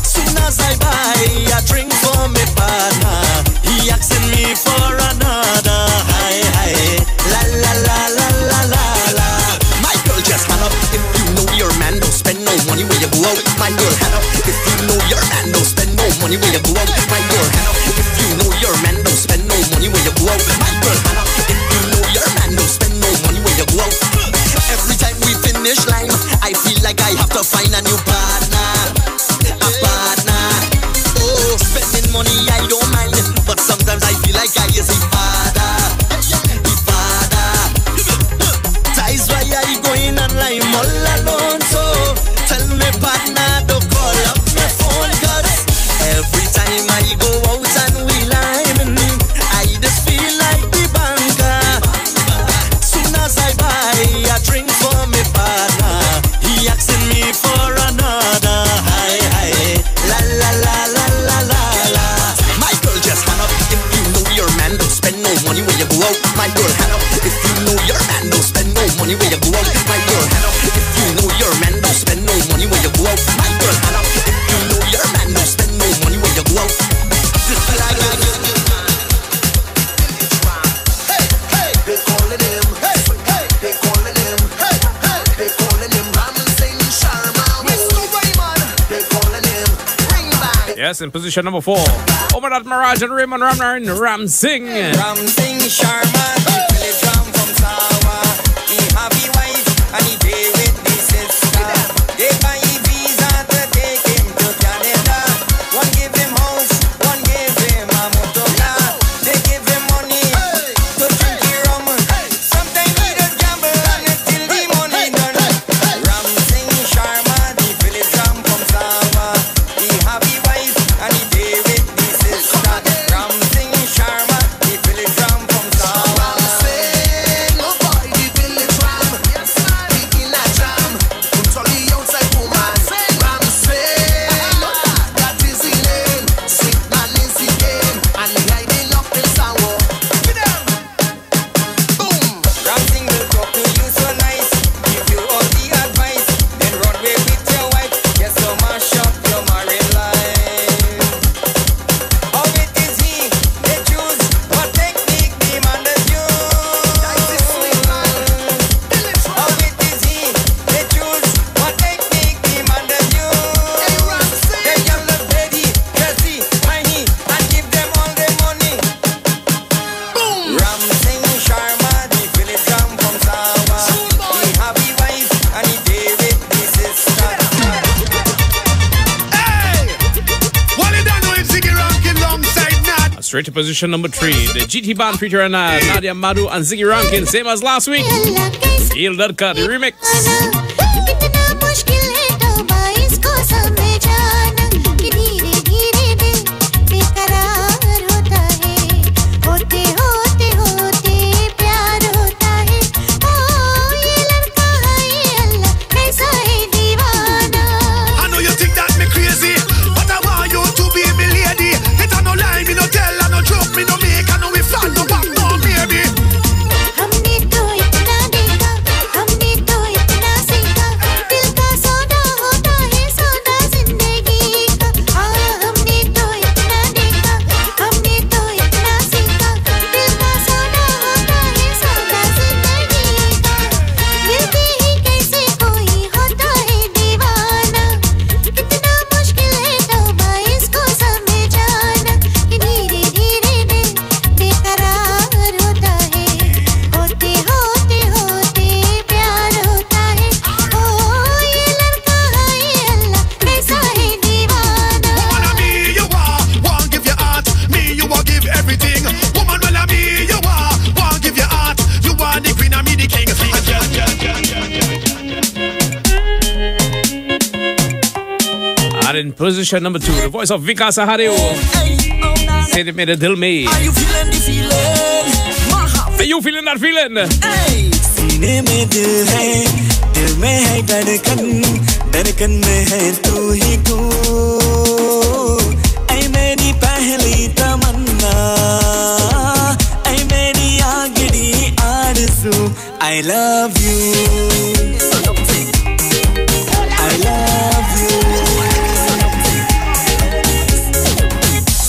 Soon as I buy a drink for me partner, he asking me for another. Hi, la la la la la la la. My girl, just hand up if you know your man don't spend no money when you go out. My girl, hand up if you know your man don't spend no money when you go out. My girl, hand up if you know your man don't spend no money when you go out. My girl, hand up if you know your man don't spend no money when you go out. Every time we finish line, I feel like I have to find a new partner. A partner. Oh, spending money I don't mind, but sometimes I feel like I is a father. The father. That's why I going online all alone. So tell me partner to call up my phone, cause every time I go out and we liming, I just feel like the banker. Soon as I buy a drink for me partner, he asking me for another. Hi, la la la la la la la. My girl, just hand up if you know your man don't spend no money when you go out. My girl, hand up if you know your man don't spend no money when you go out. My girl, hand up if you know your man don't spend no money when you go out. My girl, hand up if you know your man don't spend no money when you go out. Just like hey, hey, they calling him. Hey, hey, they calling him. Hey, hey, they calling him. Ramsing Sharma. Mr. Raymond, they calling him. Ring back.
Yes, in position number 4. Over that Mirage and Raymond Ramnar in Ramsing.
Ramsing Sharma, he play drum from Sawa. He have a wife and he day with the sister. They buy a visa to take him to Canada. One give him house, one give him a motor car. They give him money to drink the rum. Sometimes he just gamble and until the money done. Ramsing Sharma, he play drum from Sawa. He have a wife and he day with the sister. Ramsing Sharma, he play drum from Sawa. Ramsing, oh boy, he play drum. Yes, man, he kill a drum. Put all the outside woman. Ramsing, that is his name. Sweet man is his game, and he hiding up in Sawa. Boom. Ramsing will talk to you so nice, give you all the advice, then run away with your wife. Yes, so mash up your married life. How it is he, they choose what technique the man does use. How it is he, they choose what technique the man does use. They young look ready, dressy, tiny, and give them all their money. Boom. Ramsing Sharma, the village drum from Sawa. He have a wife and he day with the sister.
Hey! What you done with Ziggy Rankin alongside Nad?
Straight to position number 3. The GT Band Preacher and Nadia Madhu and Ziggy Rankin, same as last week. Il Dadka, the remix.
कितना मुश्किल है तौबा इसको समझाना कि धीरे धीरे दिल बेकरार होता है होते होते होते प्यार होता है ओ ये लड़का है ये अल्लाह कैसा है दीवाना
I know you think that me crazy, but I want you to be me lady. It a no lie, me no tell, I no joke, me no make, I know we flat, no back, no baby.
हमने तो इतना देखा हमने तो इतना सीखा
And in position number 2, the voice of Vikas Sahadev. Say it made a dil me.
Are you feeling the feeling?
Are you feeling that feeling?
Hey. सीने में दिल में है धड़कन में है तू ही तू ऐ मेरी पहली तमन्ना ऐ मेरी आगरी आरज़ू I love you I love you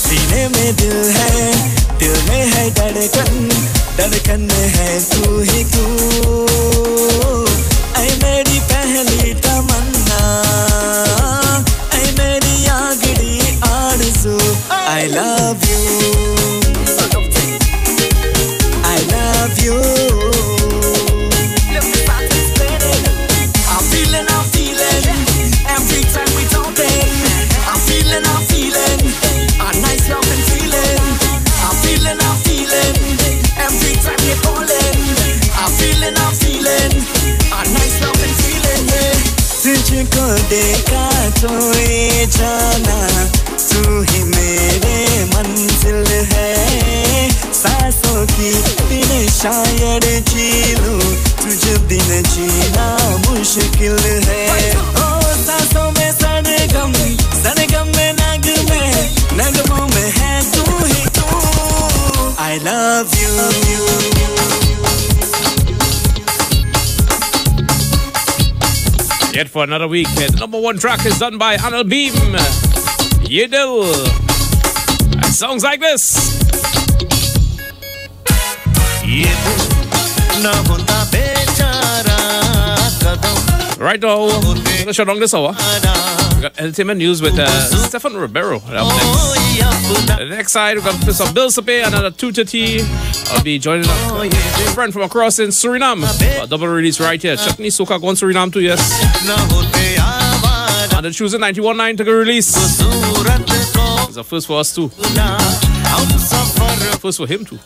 सीने में दिल में है धड़कन में है तू ही तू ऐ मेरी पहली तमन्ना ऐ मेरी आगरी आरज़ू I love you I love you I'm feeling every time we talking I'm feeling a nice loving feeling I'm feeling every time you're calling I'm feeling a nice loving feeling तुझको देखा तो ये जाना तू ही मेरे मंजिल है सांसों की बिन शायद जी लूं तुझे बिन जीना मुश्किल है ओ सांसों में सरगम में नगमों में है तू ही तू I love you
Yet for another week, the number 1 track is done by Anil Beam. Yedil. And songs like this. Right now, let's show down this hour. We got entertainment news with Stefan Ribeiro. The next side, we got some bills to pay, another 2:30. I'll be joining a friend from across in Suriname. A double release right here. Chutney Soka going Suriname too, yes. And the Choosing 91.9 took a release. It's a first for us too. First for him too.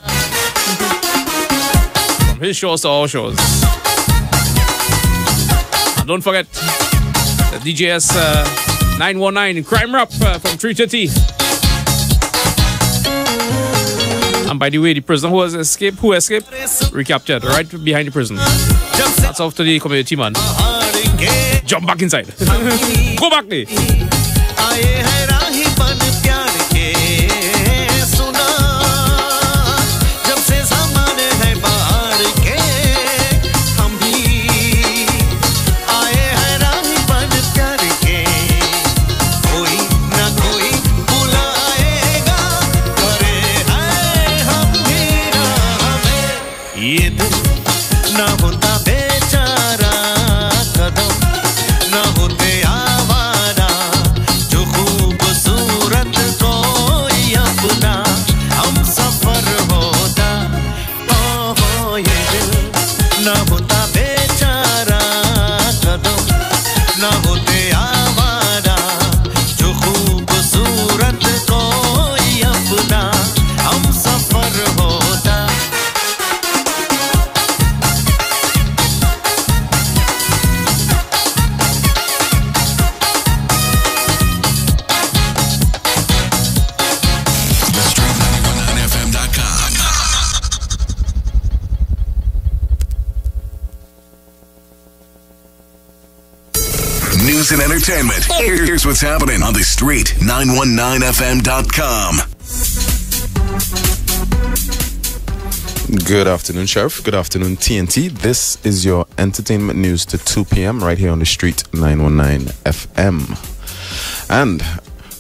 From his shows to our shows. And don't forget the DJS 919 Crime Rap from 3:30. And by the way, the prisoner who escaped, recaptured right behind the prison. That's off to the community, man. Jump back inside. Go back there.
And entertainment. Here's what's happening on the street. 919fm.com.
Good afternoon, Sheriff. Good afternoon, TNT. This is your entertainment news to 2 p.m. right here on the street, 919 FM. And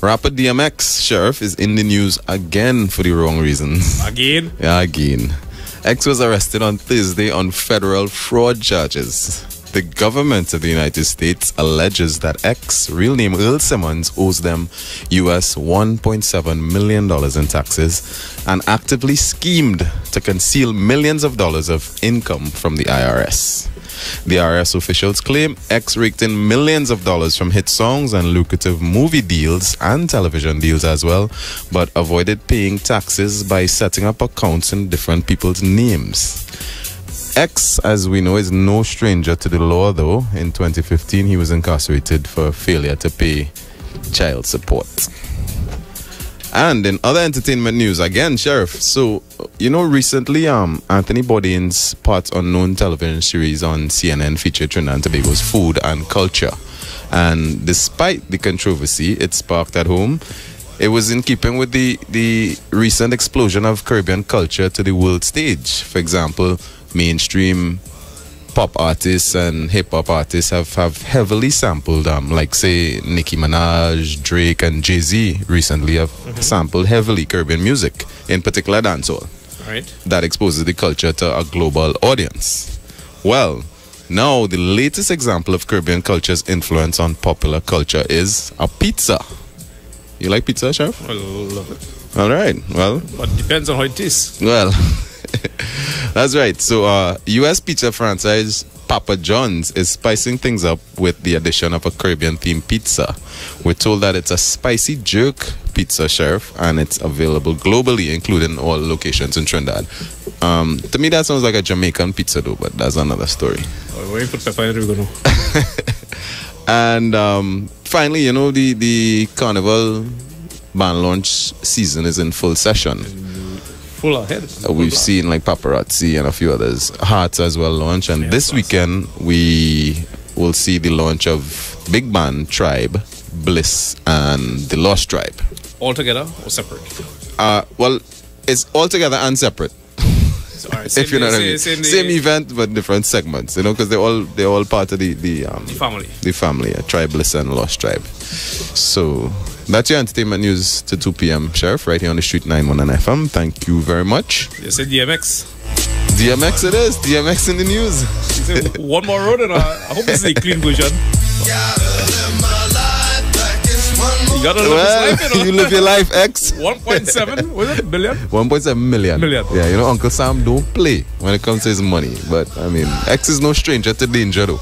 rapper DMX, Sheriff, is in the news again for the wrong reasons.
Again?
Yeah, again. X was arrested on Thursday on federal fraud charges. The government of the United States alleges that X, real name Earl Simmons, owes them US $1.7 million in taxes and actively schemed to conceal millions of dollars of income from the IRS. The IRS officials claim X raked in millions of dollars from hit songs and lucrative movie deals and television deals as well, but avoided paying taxes by setting up accounts in different people's names. X, as we know, is no stranger to the law, though. In 2015, he was incarcerated for failure to pay child support. And in other entertainment news, again, Sheriff, so, recently Anthony Bourdain's Parts Unknown television series on CNN featured Trinidad and Tobago's food and culture. And despite the controversy it sparked at home, it was in keeping with the recent explosion of Caribbean culture to the world stage. For example, mainstream pop artists and hip-hop artists have heavily sampled, like, say, Nicki Minaj, Drake, and Jay-Z recently have sampled heavily Caribbean music, in particular dancehall.
Right.
That exposes the culture to a global audience. Well, now the latest example of Caribbean culture's influence on popular culture is a pizza. You like pizza, Sheriff?
I love it.
All right, well.
But it depends on how it tastes.
Well, that's right. So, U.S. pizza franchise Papa John's is spicing things up with the addition of a Caribbean-themed pizza. We're told that it's a spicy jerk pizza, Sheriff, and it's available globally, including all locations in Trinidad. To me, that sounds like a Jamaican pizza, though, but that's another story.
Where you put pepper in it, we're gonna.
And finally, the Carnival band launch season is in full session.
Full ahead.
We've seen like Paparazzi and a few others. Hearts as well launch, and this weekend we will see the launch of Big Band, Tribe, Bliss, and the Lost Tribe.
All together or separate?
Well, it's all together and separate.
Right,
if you know what I mean. Same event but different segments, because they're all part of the
family.
The family, Tribe, Bliss, and Lost Tribe. So that's your entertainment news to 2 p.m. Sheriff, right here on the street 919 FM. Thank you very much.
You said DMX.
DMX it is. DMX in the news.
You said one more road, and I hope it's a clean version. You gotta live his life,
You live your life, X.
1.7, was it billion?
1.7 million. Yeah, Uncle Sam don't play when it comes to his money. But, X is no stranger to danger, though.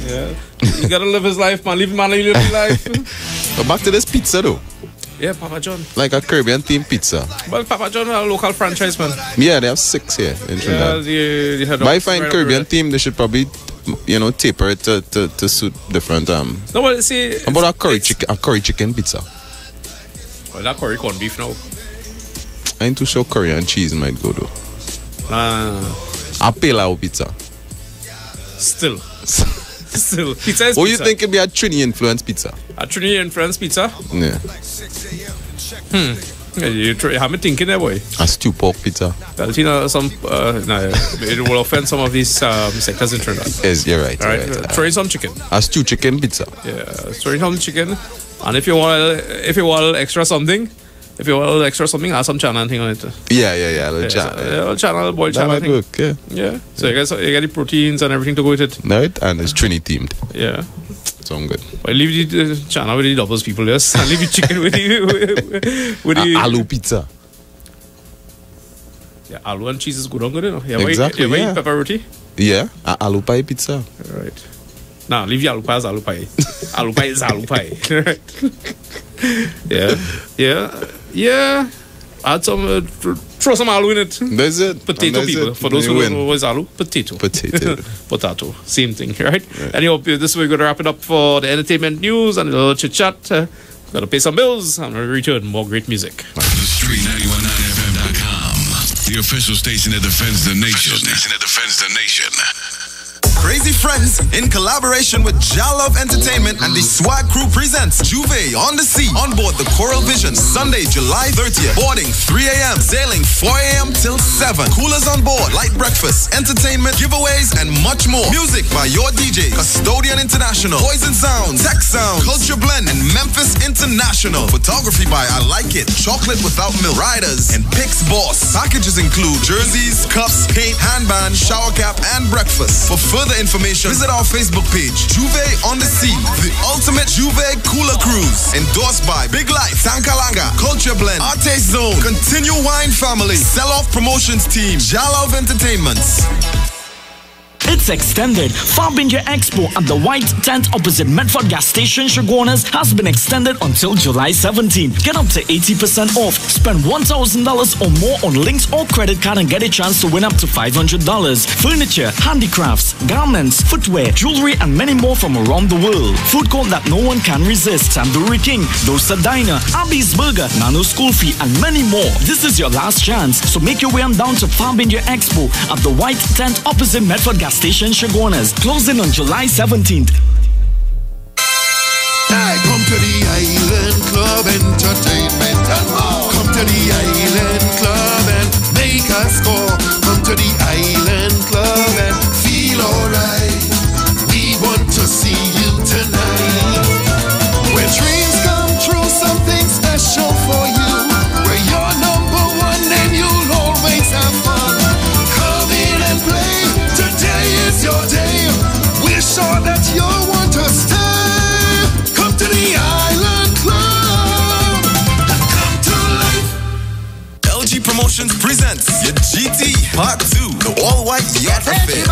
Yeah. You gotta live his life, man. Live his life.
But back to this pizza, though.
Yeah, Papa John.
Like a Caribbean-themed pizza.
Well, Papa John is a local franchise, man.
Yeah, they have 6 here in Trinidad.
Yeah,
but I find Caribbean-themed, they should probably taper it to suit different.
No, but see,
how about a curry chicken pizza?
Well, that curry corned beef now.
I ain't too sure curry and cheese might go though. A pilau pizza.
Still, pizza is.
What do you think it'd be a Trini influenced pizza?
A Trini influenced pizza?
Yeah.
You have me thinking that way.
A stew pork pizza.
Well, it will offend some of these sectors in Trinidad.
Yes, you're right.
All right. Throw in some chicken.
A stew chicken pizza.
Yeah, throw in some chicken. And if you want extra something, add some chana thing on it.
Yeah. A little
chana, boiled chana
might
thing.
work,
Yeah. So you get the proteins and everything to go with it.
Right, and it's Trini themed.
Yeah.
Sound good.
I leave the chana with the doubles people, yes. And leave the chicken with the
aloo pizza.
Yeah, aloo and cheese is good on good,
Exactly.
You eat pepper roti?
Yeah, aloo pie pizza.
Right. Nah, leave the aloo pie as aloo pie. Aloo pie is aloo pie. Right. Yeah. Add some, throw some aloo in it.
That's it.
Potato people. For those who don't know what is aloo, potato. Potato. Same thing, right? Anyway, this way we're going to wrap it up for the entertainment news and a little chit-chat. Got to pay some bills and we'll return more great music.
The Street 919fm.com, the official station that defends the nation.
Crazy Friends, in collaboration with Jalove Entertainment and the Swag Crew presents Juve on the Sea on board the Coral Vision, Sunday, July 30th. Boarding 3 a.m., sailing 4 a.m. till 7. Coolers on board, light breakfast, entertainment, giveaways, and much more. Music by your DJ, Custodian International, Poison Sounds, Tech Sounds, Culture Blend, and Memphis International. Photography by I Like It, Chocolate Without Milk, Riders, and Pix Boss. Packages include jerseys, cups, paint, handband, shower cap, and breakfast. For further information, visit our Facebook page, Juve on the Sea, the ultimate Juve cooler cruise. Endorsed by Big Life, Sankalanga, Culture Blend, Artist Zone, Continue Wine Family, Sell Off Promotions Team, Jalove Entertainments.
It's extended. Farbinger Expo at the White Tent opposite Medford Gas Station, Chaguanas has been extended until July 17. Get up to 80% off. Spend $1,000 or more on links or credit card and get a chance to win up to $500. Furniture, handicrafts, garments, footwear, jewelry, and many more from around the world. Food court that no one can resist. Tandoori King, Dosa Diner, Abby's Burger, Nano School Fee, and many more. This is your last chance, so make your way on down to Farbinger Expo at the White Tent opposite Medford Gas Station, Chaguanas. Closing on July 17th.
Hey, come to the Island Club Entertainment and more. Come to the Island Club and make a score. Come to the Island Club and feel alright. We want to see you tonight. Where dreams come true, something special for you. Where you're number one and you'll always have fun. Come in and play. Today is your day. We're sure that you'll want to stay. Come to the Island Club. Come to life.
LG Promotions presents your GT Part 2, the all-white yacht affair.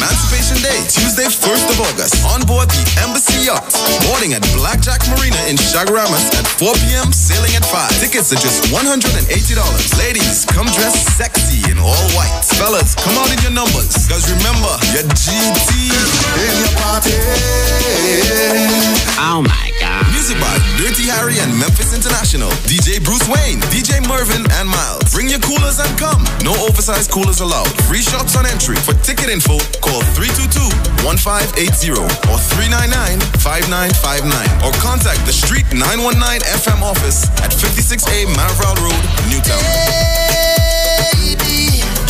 Emancipation Day, Tuesday, 1st of August, on board the Embassy Yacht. Boarding at Blackjack Marina in Chaguaramas at 4 p.m., sailing at 5. Tickets are just $180. Ladies, come dressed sexy in all white. Fellas, come out in your numbers, because remember, your GT in your party.
Oh my God.
Music by Dirty Harry and Memphis International. DJ Bruce Wayne, DJ Mervin, and Miles. Bring your coolers and come. No oversized coolers allowed. Free shots on entry. For ticket info, call 322-1580 or 399-5959 or contact the Street 919 FM office at 56A Mavral Road, Newtown.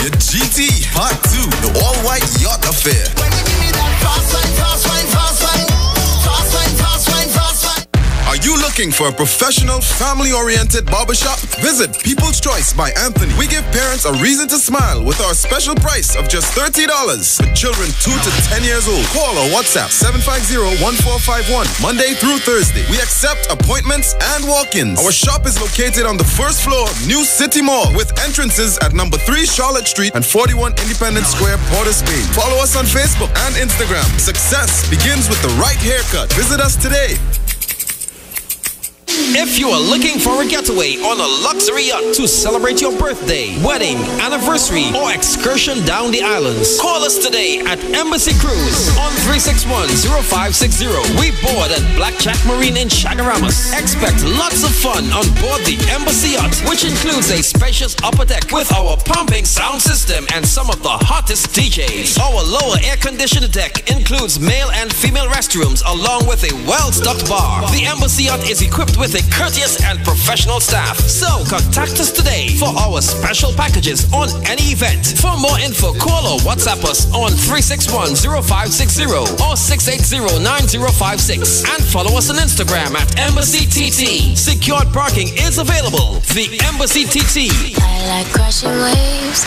Your GT Part 2, the all-white yacht affair.
When you give me that fast line, fast line, fast line, fast line, fast line, fast line.
Are you looking for a professional, family-oriented barbershop? Visit People's Choice by Anthony. We give parents a reason to smile with our special price of just $30 for children 2 to 10 years old. Call or WhatsApp 750-1451, Monday through Thursday. We accept appointments and walk-ins. Our shop is located on the first floor, New City Mall, with entrances at number 3 Charlotte Street and 41 Independence Square, Port of Spain. Follow us on Facebook and Instagram. Success begins with the right haircut. Visit us today.
If you are looking for a getaway on a luxury yacht to celebrate your birthday, wedding, anniversary, or excursion down the islands, call us today at Embassy Cruise on 361-0560. We board at Blackjack Marine in Chaguaramas. Expect lots of fun on board the Embassy Yacht, which includes a spacious upper deck with our pumping sound system and some of the hottest DJs. Our lower air-conditioned deck includes male and female restrooms along with a well-stocked bar. The Embassy Yacht is equipped with a courteous and professional staff. So contact us today for our special packages on any event. For more info, call or WhatsApp us on 361-0560 or 680-9056 and follow us on Instagram at Embassy TT. Secured parking is available. The Embassy TT.
I like crashing waves.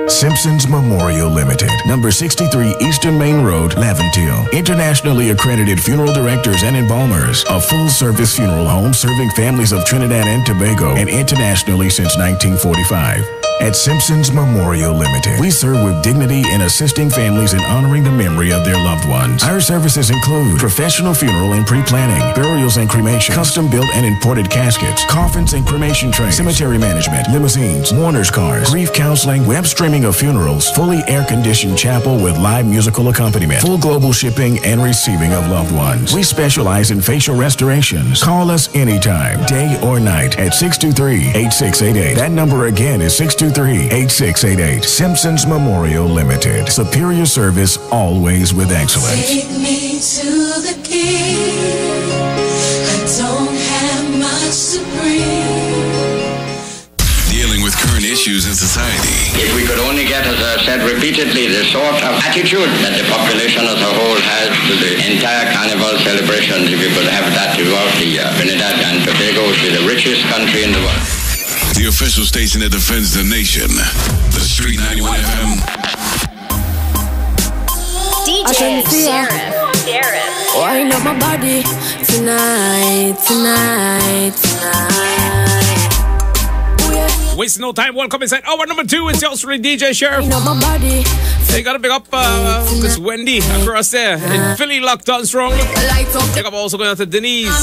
Simpsons Memorial Limited, number 63 Eastern Main Road, Laventille. Internationally accredited funeral directors and embalmers. A full-service funeral home serving families of Trinidad and Tobago and internationally since 1945. At Simpsons Memorial Limited, we serve with dignity in assisting families in honoring the memory of their loved ones. Our services include professional funeral and pre-planning, burials and cremation, custom-built and imported caskets, coffins and cremation trays, cemetery management, limousines, mourners cars, grief counseling, web streaming of funerals, fully air-conditioned chapel with live musical accompaniment, full global shipping and receiving of loved ones. We specialize in facial restorations. Call us anytime, day or night, at 623-8688. That number again is 623-8688. Simpsons Memorial Limited. Superior service, always with excellence.
Take me to the king. I don't have much to bring.
Dealing with current issues in society.
If we could only get, as I've said repeatedly, the sort of attitude that the population as a whole has to the entire carnival celebrations, if we could have that throughout the year. Trinidad and Tobago would be the richest country in the world.
The official station that defends the nation. The Street 91 FM.
DJ Sheriff.
Wind up my body tonight. Ooh, yeah.
Waste no time. Welcome inside hour number 2. It's yours really DJ Sheriff. They gotta pick up Miss Wendy across there in Philly, locked on strong. Pick up also going out to Denise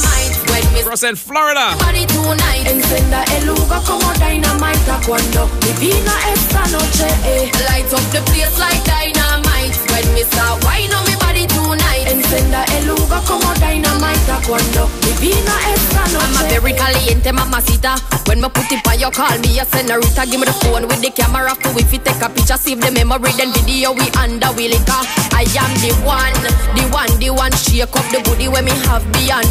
across in Florida.
Encenda el lugar como dynamite cuando mi vina esta noche. Light up the place like dynamite when me start wine on me body tonight. Encenda el lugar como dynamite cuando mi vina esta noche. I'm a very caliente mamacita. When me put it on you call me a senorita. Give me the phone with the camera for if you take a picture, save the memory, then video we under we liquor. I am the one. Shake up the booty when me have beyond.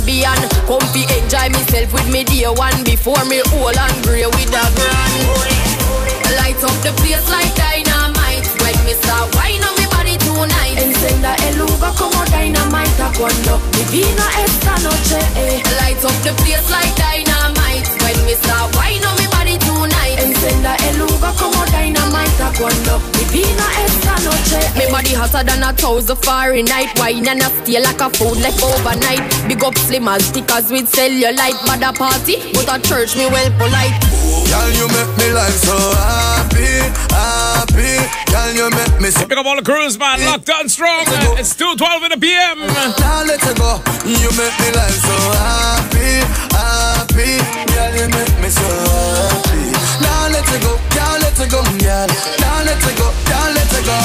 Comfy enjoy myself with me dear one before me old and grey with a grand. Light up the place like dynamite when me start wine on me body tonight. Encenda el lugar como dynamite cuando mi vina esta noche. Light up the place like dynamite when me start wine on me body tonight. Encenda el lugar como dynamite cuando mi vina esta noche. Me body hotter than 1,000 Fahrenheit. Wine and a stay like a food left overnight. Big up slimmers, stickers with cellulite. But a party, but a church me well polite.
Girl, you make me life so happy. Girl, you make me so.
Pick up all the crews, man. Locked on strong. It's 2:12 in the PM.
Now let's go. You make me life so happy. Girl, you make me so happy. Now let's go. Girl, let's go, girl. Now let's go. Girl, let's go.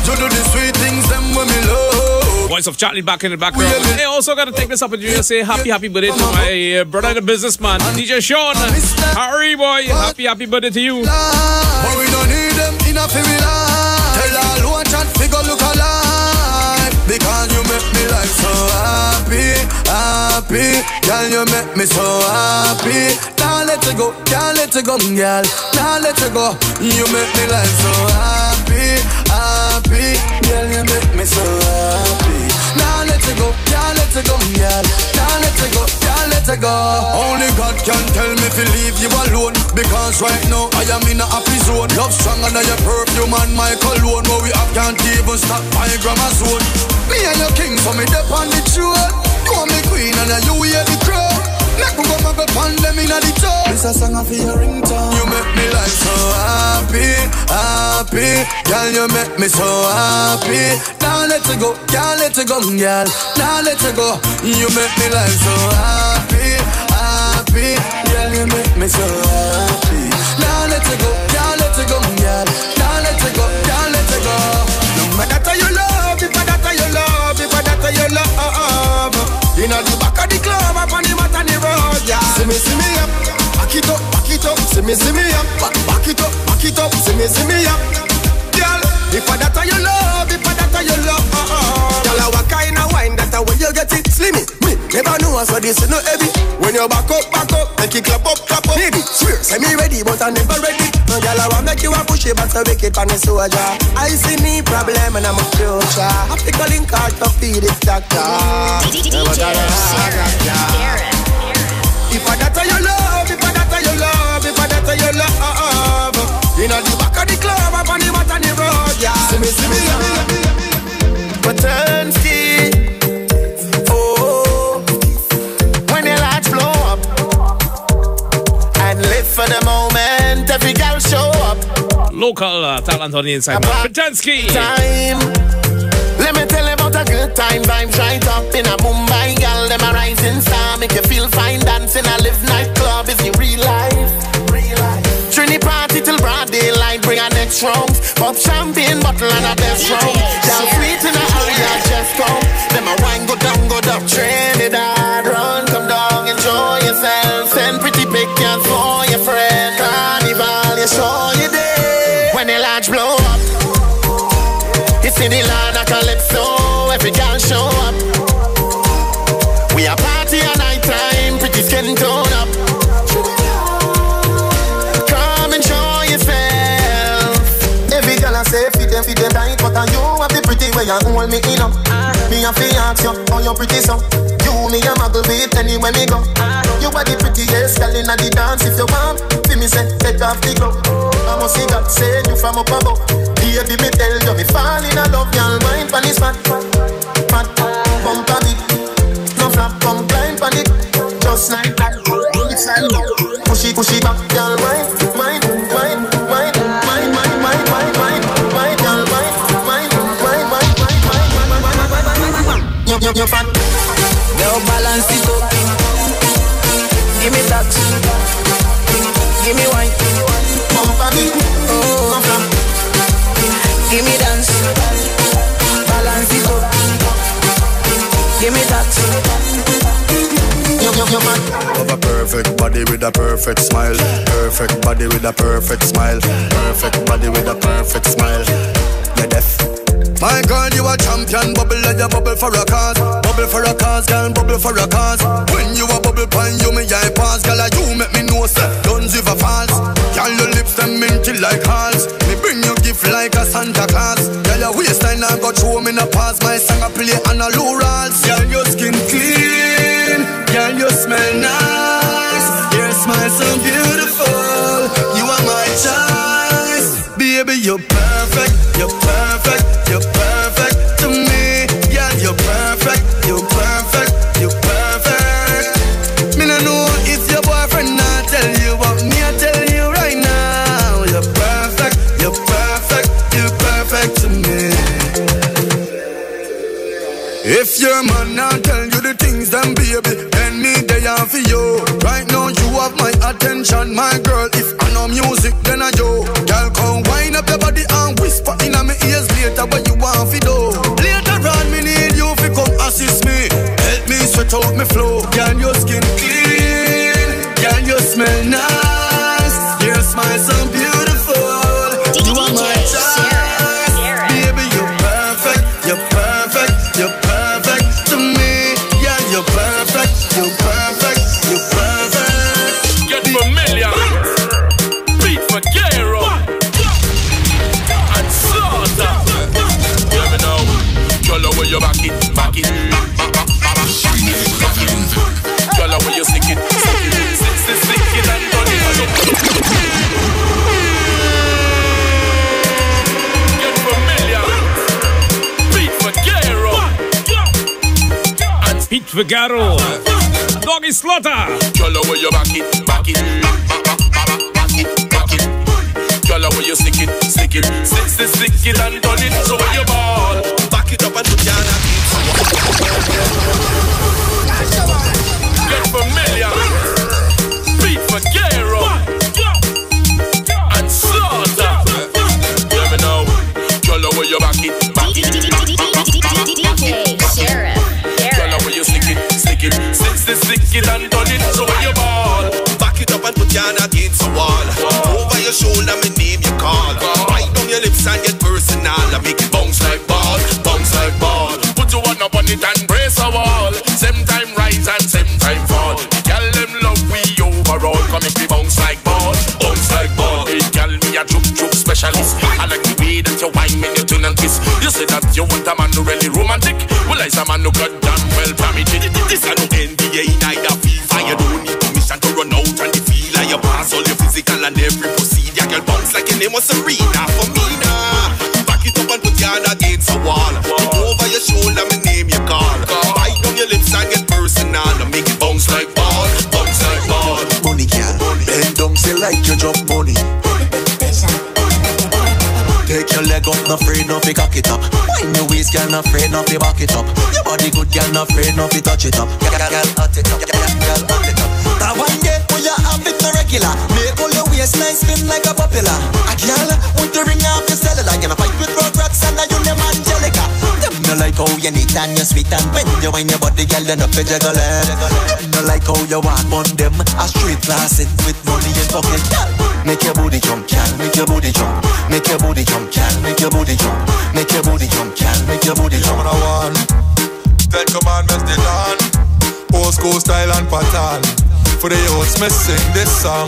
You do the sweet things them when me love.
Voice of Charlie back in the background. Hey, also gotta take this opportunity to say happy birthday to my brother and the businessman, DJ Sean. Harry boy, happy birthday to you.
But we don't need them in a family life. Tell all who a chat figure look alive. Because you make me life so happy. Girl, you make me so happy. Now let's go, girl, let's go, girl. Now let's go. You make me life so happy. Girl, you make me so happy. Now let's go, girl, let's go, girl. Now let's go, girl, let's go. Only God can tell me to leave you alone. Because right now I am in a happy zone. Love stronger than your perfume and my cologne. But we have can't even stop my grandma zone. Me and your king, so me dip on the throne. You are me queen and you wear the crown. Make me go muggle pan them in the toe. This a song of your ringtone. You make me life so happy. Girl, you make me so happy. Now let's go, girl, let's go, girl. Now let's go. You make me life so happy. Girl, you make me so happy. Now let's go, girl, let's go, girl. Now let's go, girl, let's go. No matter that you love, if that you love, if that you love. You know the back of the club up on the mat and the road, yeah. See me up, back it up, see me up, back it up, see me up. Girl, if that you love, girl, what kind of wine that when you get it, slimmy. Me never know so this is no heavy. When you back up, make it clap up. Maybe swear, say me ready, but I never ready. No girl, I want make you a push it, but so wicked on the soldier. I see me problem and I'm a future. I pick a link out to feed it, doctor. If I that you love, you know the back of the club up on the mat and the road, yeah. See me, Patensky. Oh, when the lights blow up and live for the moment, every girl show up.
Local talent on the inside, Patensky.
Time. Let me tell you about a good time vibes right up in a Mumbai, girl. Them a rising star, make you feel fine dancing. I live nightclub is the real life. Trini party till broad daylight, bring our next rounds. Pop champagne bottle and a best round. Down sweet in the area, just come. Them a wine go down, Trinidad. Run, come down, enjoy yourself. Send pretty pictures for your friend. Carnival, you show you day. When the lights blow up, you see the land of Calypso. Every girl show up. We a party at night time, pretty skin tone up. Say feed them tight, but you have the pretty way you hold me in up. Me a fi ask you, how you pretty so? You me a muggle with anywhere me go. You are the prettiest girl inna the dance. If you want, feel me say take off the glove. I must see God say you from up above. Baby me tell you me fall in love, girl. Wine pon this fat, bump on it. No flap, come climb pon it, just like that. It's like push it back, girl. Wine.
You're fat. Girl, balance it up. Give me that. Give me wine. Oh, give me dance. Balance it up. Give me that.
Have a perfect body with a perfect smile. Perfect body with a perfect smile. Perfect body with a perfect smile. You're deaf. My girl, you a champion. Bubble like you bubble for a cause. Bubble for a cause, girl, bubble for a cause. When you a bubble pan, you me eye pass. Girl, you make me know say guns if a false. Girl, your lips them minty like halls. Me bring you gift like a Santa Claus. Girl, your waistline I got throw me in a pass. My song I play on a low rolls. Girl, your skin clean. Girl, you smell nice. Your smile so beautiful. You are my choice. Baby, you're perfect. You're perfect. You're perfect to me. Yeah, you're perfect. You're perfect. You're perfect. Me no know if your boyfriend not tell you, but me I tell you right now. You're perfect. You're perfect. You're perfect to me. If your man not tell you the things, then baby, then me they are for you. Right now you have my attention, my girl. If I know music, then I do. Girl, come wind up your body and whisper in my ears later what you want to do. Later on, me need you to come assist me. Help me sweat out my flow. Girl, your skin clean. Girl, you smell nice. Your smile so beautiful. You are my child. Baby, you're perfect. You're perfect. You're perfect to me. Yeah, you're perfect. You're perfect. You're perfect.
Get familiar. Beat for Gero. And Slaughter. Let me know. Girl, where you back it, back it. Girl, where you stick it, stick it and turn it. Get familiar. Beat for Gero.
Pete Vigaro, Doggy Slaughter.
Girl, where you back it, back it. Back it. Girl, where you stick it, stick it and turn it. So where you ball, back it up and put your hand Get familiar. Beat for Gero and Slaughter. Let me know. Girl, where you back it, back it.
DJ Sheriff.
Girl, where you stick it and turn it. So where you ball, back it up and put your hand against the wall. Over your shoulder, me name you call. Bite down your lips and get personal. I make it bounce like ball, bounce like ball. Put your one up on it and brace a wall. Same time rise and same time fall. Girl, them love we overall. Come make me bounce like ball, bounce like ball. Hey, girl, me a juke specialist. I like the way that you whine me, you turn and twist. You say that you want a man who really romantic. Well, I say a man who goddamn well permitted. This I no NBA, neither FIFA. You don't need permission to run out and feel like you pass all your physical and every procedure. Girl, bounce like your name was Serena for me now. Back it up and put your hand against the wall. Look over your shoulder, me name you call. Bite down your lips and get personal. And make it bounce like ball, bounce like ball.
Money, girl, bend down, say like you drop money. Take your leg up, not afraid, not fi cock it up. Wind your waist, girl, not afraid, not fi back it up. Your body good, girl, not afraid, not fi touch it up. Girl, hot it up, girl, hot it up. That one day, when you have it no regular, make all your waistline spin like a popular. A girl with the ring off your cellular, gonna fight with Rugrats and you name Angelica. Them no like how you neat and you sweet and when you wind your body, girl, you no fi juggle it. Them no like how you walk on them, a straight classing with money in pocket. Make your booty jump, girl, make your booty jump, make your booty jump, girl, make your booty jump, make your booty jump, girl, make your booty jump.
Number one, 10 commandments they done, old school style and pattern. For the youths, me sing this song.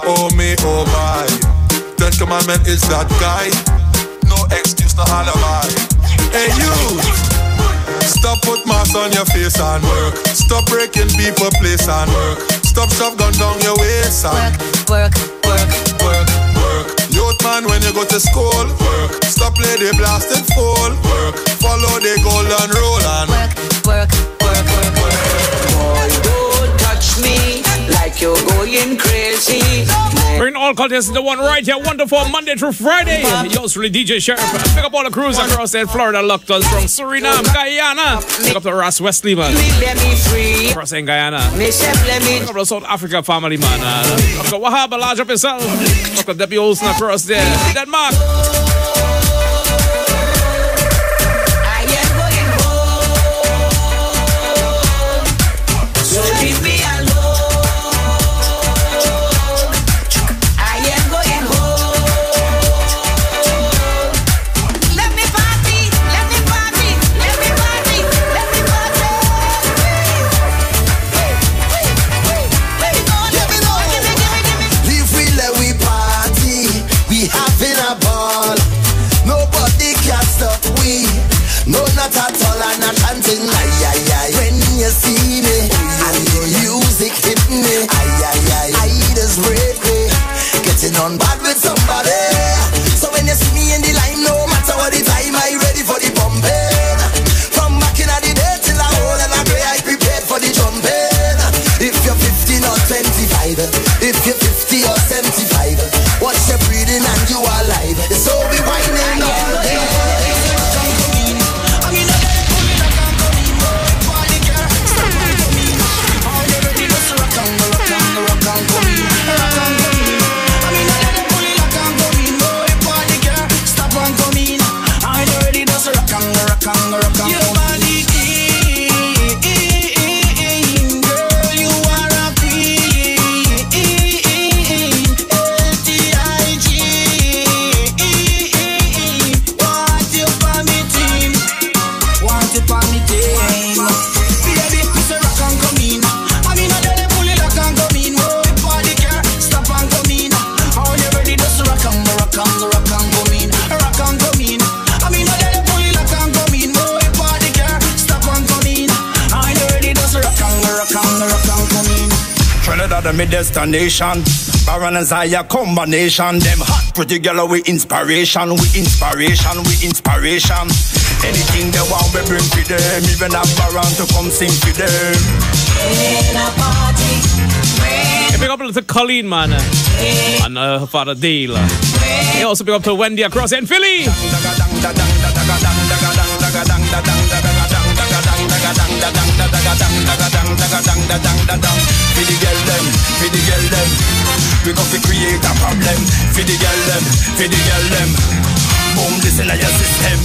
Oh me, oh my. 10 commandment is that guy. No excuse, no alibi. Hey you, stop put mask on your face and work. Stop breaking people place and work. Stop shove gun down your waist and
work.
Youth man, when you go to school, work. Stop play the blasted fool, work. Follow the golden rule and
work.
Boy, don't touch me like
you're going crazy.
Bring all contents to the one right here, 1 to 4, Monday through Friday. Yours really, DJ Sheriff. Pick up all the crews across there in Florida, locked us from Suriname, Guyana. Pick up the Ross Wesley, man. Across in Guyana. Pick up the South Africa family, man. Pick up the Wahaba, large up yourself. Pick up the Debbie Olsen across there. Denmark.
Not at all, I'm not chanting. Ay, ay, ay. When you see me, and your music hit me, ay, ay, ay. I just break me, getting on bad with somebody. So when you see me in the line, no matter what the time, I ready for the pumping. From back in the day till I hold and I pray, I prepared for the jumping. If you're 15 or 25, if you're 50 or 75, watch your breathing and you are alive. So we whining all day.
Me destination, Baron and Zaya combination. Them hot pretty girl with inspiration, with inspiration, with inspiration. Anything they want we bring to them. Even a Baron to come sing to them. In a party.
Hey, pick up a little Colleen, man, and her father Dale. He also pick up to Wendy across in Philly.
For the girl them, for the girl them, we got to create a problem. For the girl them, for the girl them. Boom, listen to your system.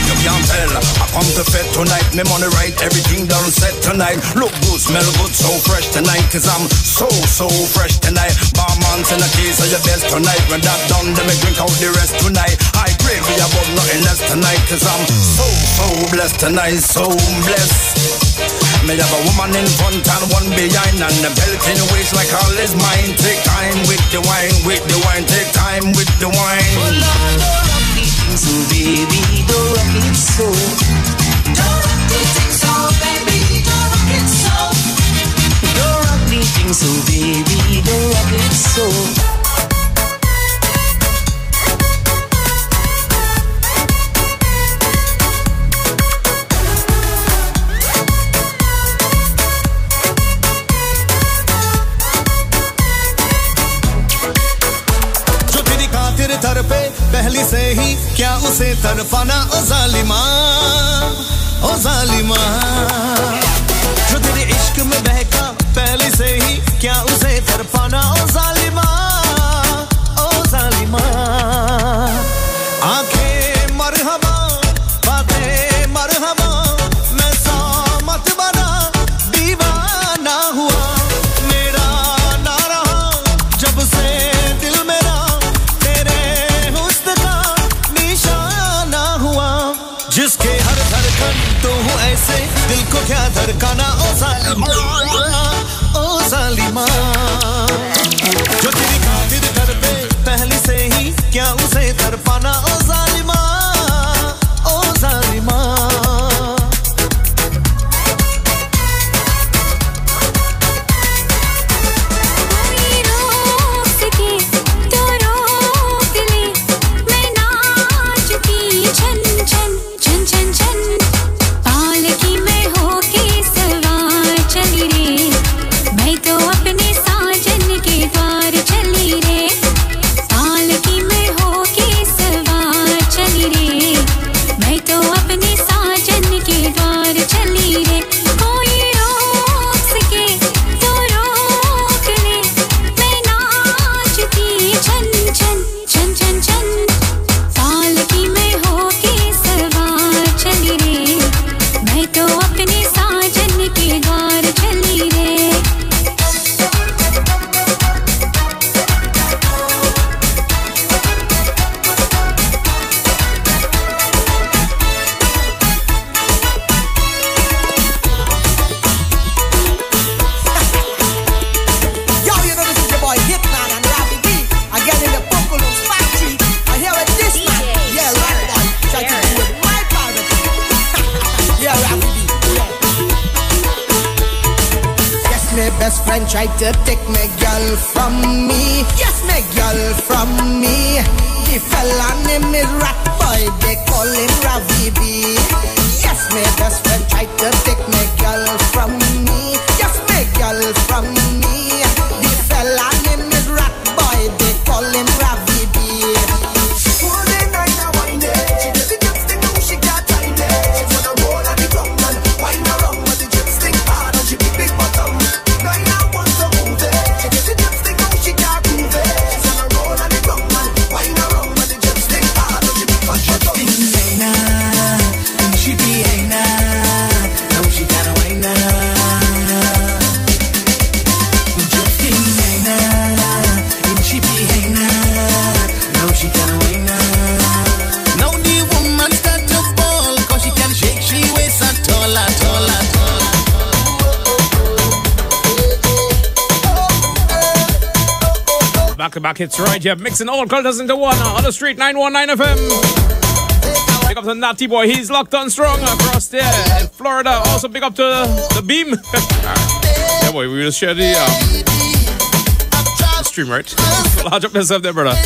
You can't tell, I come to fed tonight. Me money right, everything done set tonight. Look good, smell good, so fresh tonight. Cause I'm so fresh tonight. Barman's in a case of your best tonight. When that done, then me drink out the rest tonight. I pray me about nothing less tonight. Cause I'm so blessed tonight, so blessed. Me have a woman in front and one behind, and the belt in the waist like all is mine. Take time with the wine, take time with the wine.
So baby, don't rock it so. Don't rock the thing so, baby, don't rock it so. Don't rock the thing so, baby, don't rock it so.
पहली से ही क्या उसे तड़पाना ओ जालिमा जो तेरे इश्क में बहका पहले से ही क्या उसे तड़पाना ओ जालिमा आंखें मरहबा बातें मरहबा मैं सा मत बना दीवाना हुआ मेरा ना रहा जब से दिल मेरा जिसके हर धड़कन तो हूँ ऐसे दिल को क्या धड़काना ओ जालिमा जो तेरी खातिर कर पे पहले से ही क्या उसे तड़पाना ओ जालिमा
पालकी में होके सवार
tried to take my girl from me. Yes, my girl from me. The fella name is Rat Boy, they call him Ravi B. Yes, my best friend tried to take my girl from me. Yes, my girl from me. The fella name is Rat Boy, they call him Ravi B.
Back-to-back hits right here, mixing all cultures into one on the Street 919 FM. Big up to Natty Boy, he's locked on strong across there in Florida. Also big up to the Beam. Yeah, boy, we will share the stream, right? Large up yourself there, brother.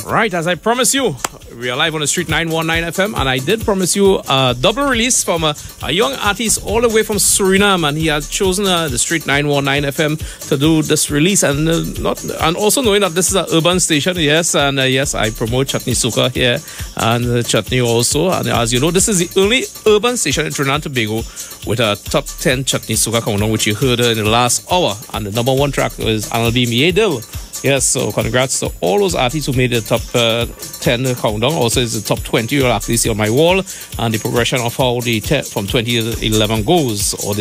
Right, as I promised you, we are live on the Street 919 FM, and I did promise you a double release from a young artist all the way from Suriname, and he had chosen the Street 919 FM to do this release, and also knowing that this is an urban station, yes, and yes, I promote Chutney Soca here, and Chutney also, and as you know, this is the only urban station in Trinidad and Tobago with a top 10 Chutney Soca countdown, which you heard in the last hour, and the number one track was Analbi Miedil Yes, so congrats to all those artists who made the top 10 countdown. Also, it's the top 20 you'll actually see on my wall, and the progression of how the from 2011 goes, or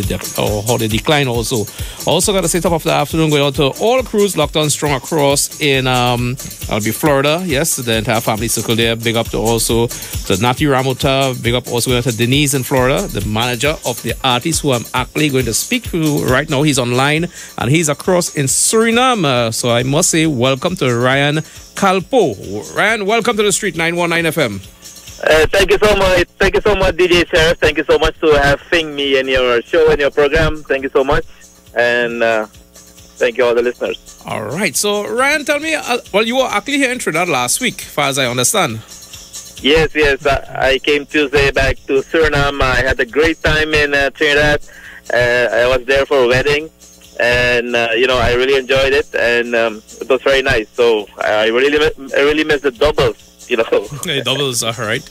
how they decline also. Also, got to say, top of the afternoon, going out to all crews locked on strong across in that'll be Florida. Yes, the entire family circle there. Big up to also to Nati Ramota. Big up also going to Denise in Florida, the manager of the artist who I'm actually going to speak to right now. He's online and he's across in Suriname. So I must say, welcome to Ryan Calpo. Ryan, welcome to the Street 919 FM.
Thank you so much. Thank you so much, DJ Sheriff. Thank you so much to having me in your show and your program. Thank you so much. And thank you all the listeners.
All right. So, Ryan, tell me, well, you were actually here in Trinidad last week, as far as I understand.
Yes. I came Tuesday back to Suriname. I had a great time in Trinidad. I was there for a wedding. And, I really enjoyed it. And it was very nice. So, I really miss the doubles.
Hey, doubles, all right.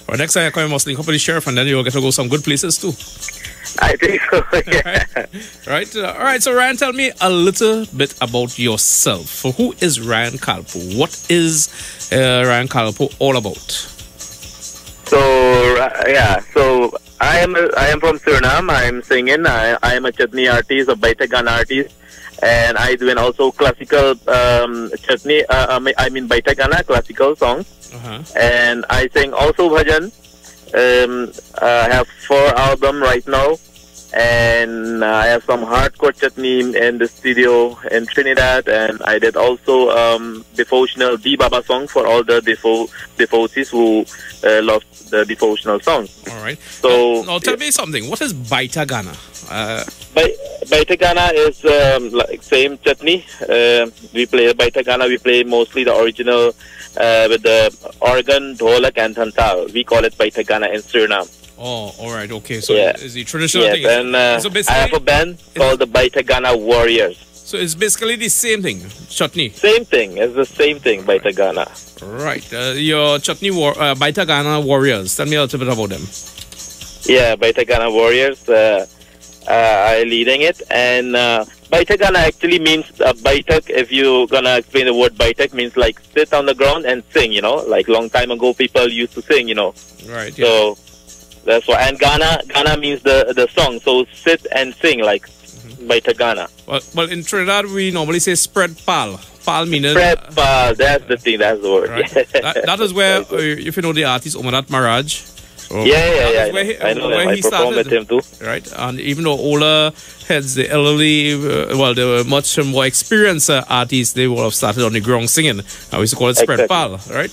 Well, next time I come, I must link up with the sheriff, and then you'll get to go some good places too.
I think so, yeah.
Right. All right. So, Ryan, tell me a little bit about yourself. Who is Ryan Calpo? What is Ryan Calpo all about?
So I am from Suriname. I'm singing. I am a chutney artist, a Baitagan artist. And I do also classical chutney, Baitagana classical songs. And I sing also bhajan. I have 4 albums right now. And I have some hardcore chutney in the studio in Trinidad. And I did also devotional D-Baba song for all the devotees who love the devotional songs.
All right.
So
now tell me something. What is Baitagana?
Baitagana is like same chutney. We play Baitagana. We play mostly the original with the organ, dholak, and tantal. We call it Baitagana in Suriname.
Oh, all right, okay. So is the traditional thing?
And
so
I have a band called the Baitagana Warriors.
So it's basically the same thing, chutney.
Same thing. It's the same thing, Baitagana.
Right. Your chutney Baitagana Warriors. Tell me a little bit about them.
Yeah, Baitagana Warriors. I'm leading it, and Baitagana actually means Baitak. If you're gonna explain the word Baitak, means like sit on the ground and sing. Like long time ago, people used to sing.
Right.
Yeah. So that's why. And Ghana means the song. So sit and sing like Baitagana.
Well, in Trinidad we normally say spread pal. Pal meaning
spread pal. That's the thing. That's the word.
Right. that is where, if you know the artist Omanat Maraj.
Oh. Yeah. I know him. I performed with him too.
Right, and even though older heads, the elderly, they were much more experienced artists, they would have started on the ground singing. I used to call it spread pal, right?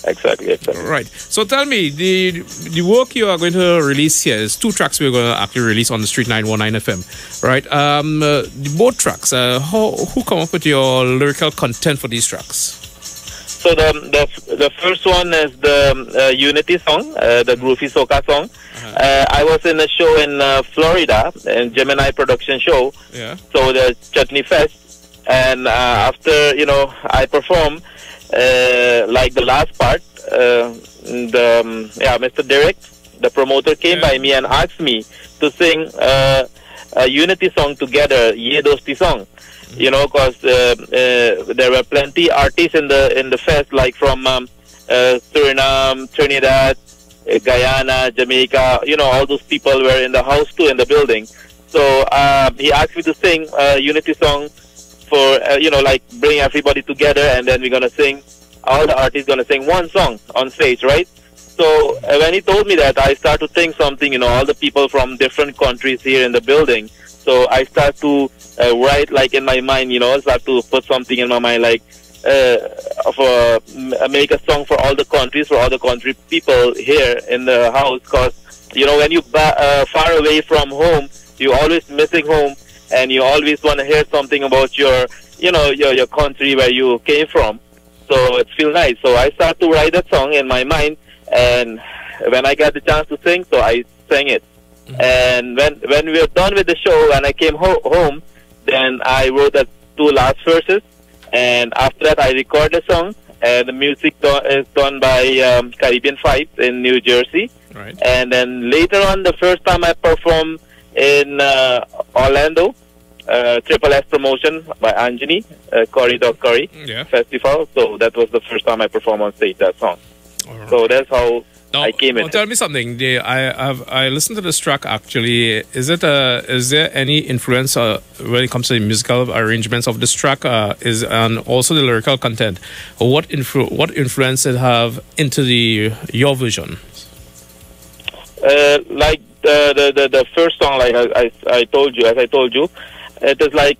Exactly.
Right. So tell me, the work you are going to release here is 2 tracks we're going to actually release on the Street 919 FM, right? Both tracks, who come up with your lyrical content for these tracks?
So the first one is the Unity song, the groovy soca song. I was in a show in Florida, in Gemini production show.
Yeah.
So the Chutney Fest, and after I performed like the last part, Mr. Derek, the promoter, came by me and asked me to sing a Unity song together, Ye Dosti song. Because there were plenty artists in the fest, like from Suriname, Trinidad, Guyana, Jamaica. All those people were in the house too, in the building. So he asked me to sing a Unity song for like bring everybody together, and then we're gonna sing. All the artists gonna sing one song on stage, right? So when he told me that, I started to think something. All the people from different countries here in the building. So I start to write, like in my mind, start to put something in my mind, like make a song for all the countries, for all the country people here in the house. Because when you far away from home, you always missing home, and you always want to hear something about your country where you came from. So it feels nice. So I start to write that song in my mind, and when I got the chance to sing, so I sang it. And when we were done with the show and I came home, then I wrote the 2 last verses, and after that I recorded the song, and the music is done by Caribbean Vibes in New Jersey.
Right.
And then later on, the first time I performed in Orlando, Triple S promotion by Anjani, Curry Dog Curry Festival. So that was the first time I performed on stage that song. So that's how I came in.
Tell me something. I listened to this track actually. Is there any influence when it comes to the musical arrangements of this track? And also the lyrical content? What influence it have into your vision?
Like the first song, like I told you, it is like,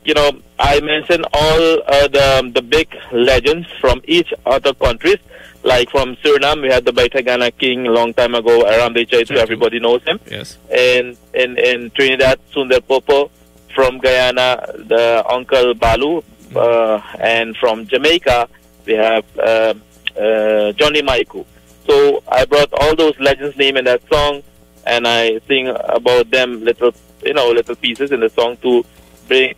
I mentioned all the big legends from each other countries. Like from Suriname, we had the Baitagana King a long time ago, Arambe Chaitu, everybody knows him.
Yes.
And in Trinidad, Sundar Popo. From Guyana, the Uncle Balu. And from Jamaica, we have Johnny Maiku. So I brought all those legends' names in that song, and I sing about them little pieces in the song to bring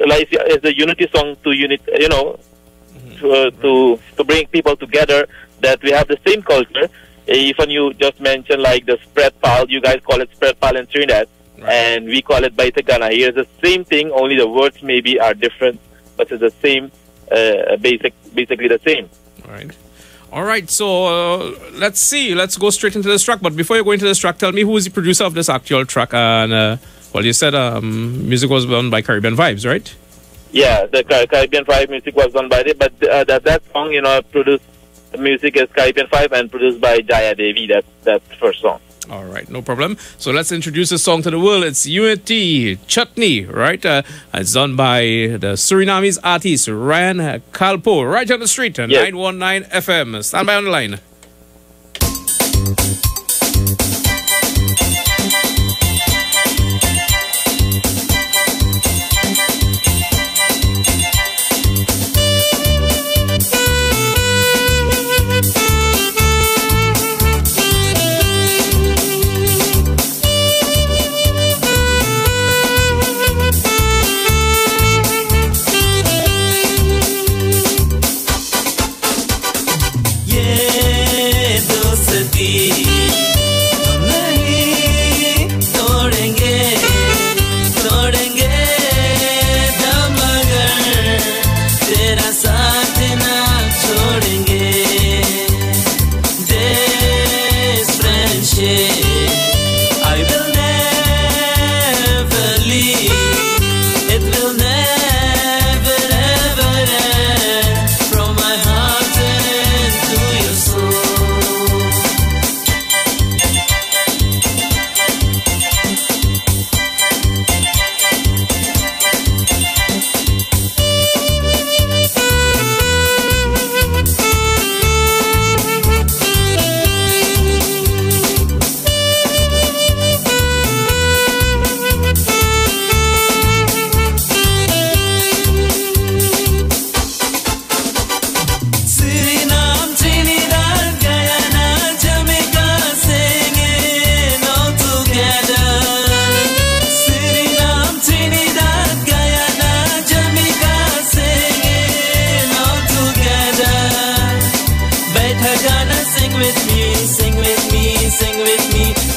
like it's a unity song to to bring people together, that we have the same culture. Even you just mentioned like the spread pal, you guys call it spread pal in Trinidad, and we call it Baitagana. Here is the same thing, only the words maybe are different, but it's the same, basically the same.
All right, so let's go straight into this track. But before you go into this track, tell me who is the producer of this actual track. And you said music was done by Caribbean Vibes, right?
Yeah, the Caribbean Vibe music was done by it, but that song, produced, the music is Caribbean Vibe and produced by Jaya Devi. That's the first song.
All right, no problem. So let's introduce the song to the world. It's Unity Chutney, right? It's done by the Surinamese artist Ryan Kalpo, right on the street, 919 FM. Stand by on the line.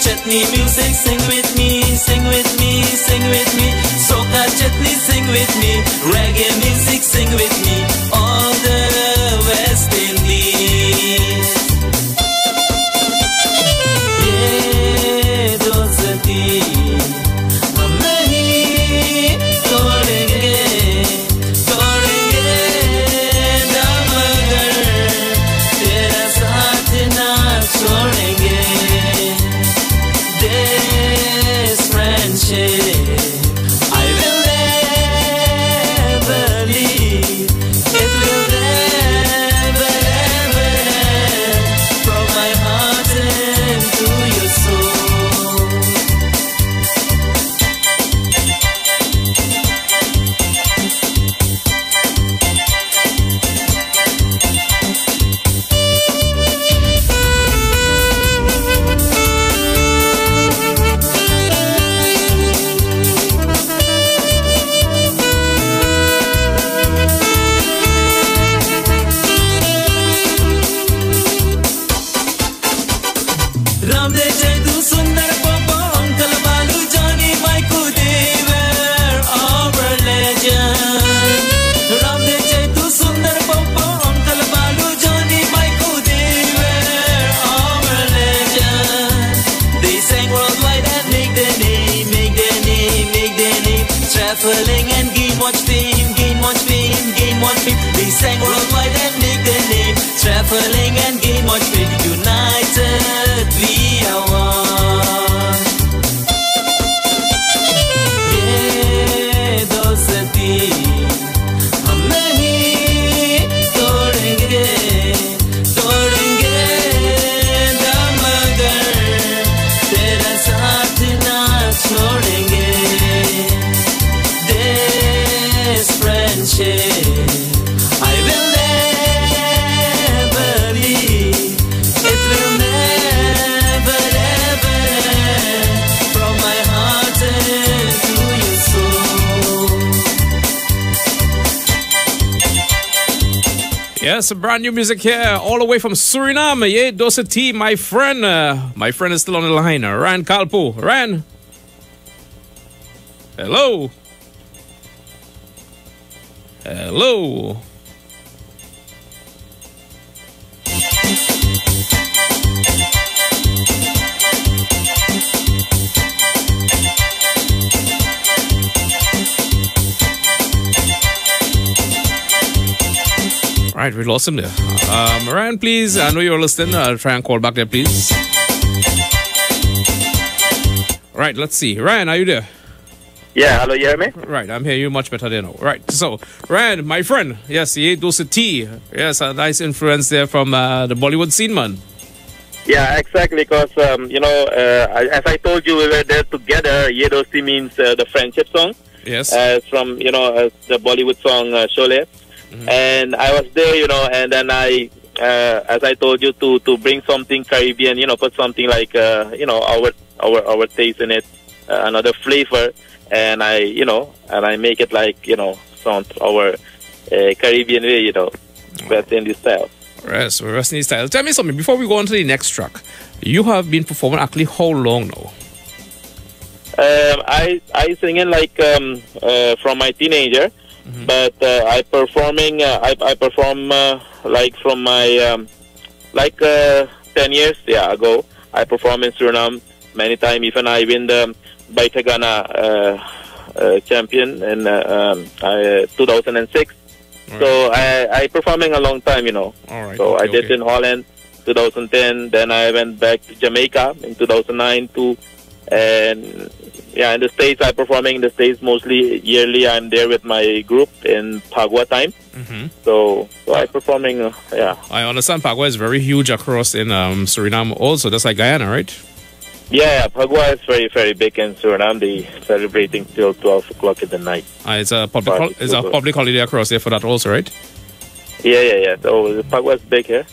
Chutney music, sing with me, sing with me, sing with me. Soca chutney, sing with me. Reggae music, sing with me. All the West Indies. ये दोस्ती हम नहीं तोड़ेंगे, तोड़ेंगे ना मगर तेरा साथ ना छोड़ेंगे. This friendship I will never leave. It will never, ever end. From my heart into your soul. Ramde Jaitu Sundar Popo Uncle Balu Johnny Maiku Deva traveling and gain much fame, gain much fame, gain much fame. They sang worldwide and make their name. Traveling and gain much fame. United we are one. ये दोस्ती हम नहीं तोड़ेंगे, तोड़ेंगे दम मगर तेरा साथ ना छोड़ेंगे. This friendship I will never leave. It will never ever end from my heart to your soul.
Yes, brand new music here, all the way from Suriname. Yeah, Dosati, my friend. My friend is still on the line. Ran Kalpo. Ran. Hello. Hello. Right, we lost him there. Ryan, please, I know you're listening. I'll try and call back there, please. Right, let's see. Ryan, are you there?
Yeah, hello, you hear me?
Right, I'm hearing you much better than now. Right, so, Ryan, my friend, yes, he does a tea. Yes, a nice influence there from the Bollywood scene, man.
Yeah, exactly, because, as I told you, we were there together. Ye Dosti means the friendship song.
Yes.
From, the Bollywood song Sholay. And I was there, and then I, as I told you, to bring something Caribbean, put something like, our taste in it, another flavor. And I make it like, sound our Caribbean way, West Indian style.
Yes, West Indian style. Tell me something, before we go on to the next track, you have been performing actually how long now?
I singing like from my teenager, but I perform like from my 10 years ago. I perform in Suriname many times. Even I win the Baitagana champion in 2006. Right. So I performing a long time, All
right.
So I did in Holland 2010. Then I went back to Jamaica in 2009 too. And in the States, I performing in the States mostly yearly. I'm there with my group in Pagua time. So I performing,
I understand Pagua is very huge across in Suriname also. That's like Guyana, right?
Yeah, Pagua is very, very big in Suriname. They celebrating till 12 o'clock in the night.
It's a public holiday across there for that also, right?
Yeah. So Pagua is big here.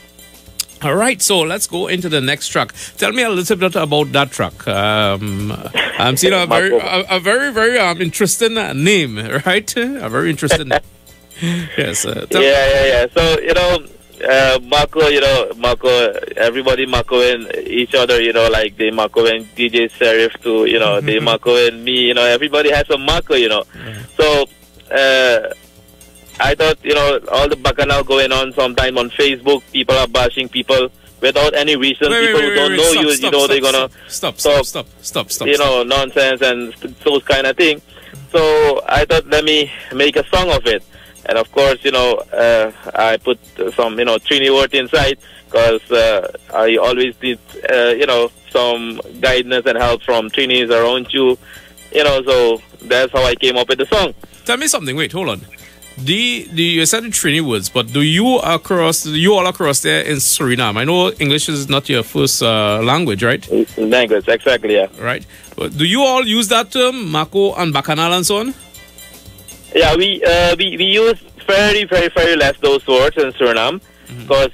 All right, so let's go into the next track. Tell me a little bit about that track. I'm seeing a very, very interesting name, right? A very interesting name. Yes.
Yeah. So, Mako, everybody Mako in each other, like they Mako in DJ Serif too, they Mako in me, everybody has a Mako, So, I thought, all the bacchanal going on sometime on Facebook, people are bashing people without any reason. People who don't know you, they're gonna
stop.
Nonsense and those kind of thing. So I thought, let me make a song of it. And of course, I put some, Trini word inside because I always need, some guidance and help from Trini's around you, so that's how I came up with the song.
Tell me something. Wait, hold on. You said the Trini words, but do you all across there in Suriname? I know English is not your first language, right?
Language, exactly, yeah.
Right. But do you all use that term, Mako and Bacchanal and so on?
Yeah, we use very, very, very less those words in Suriname because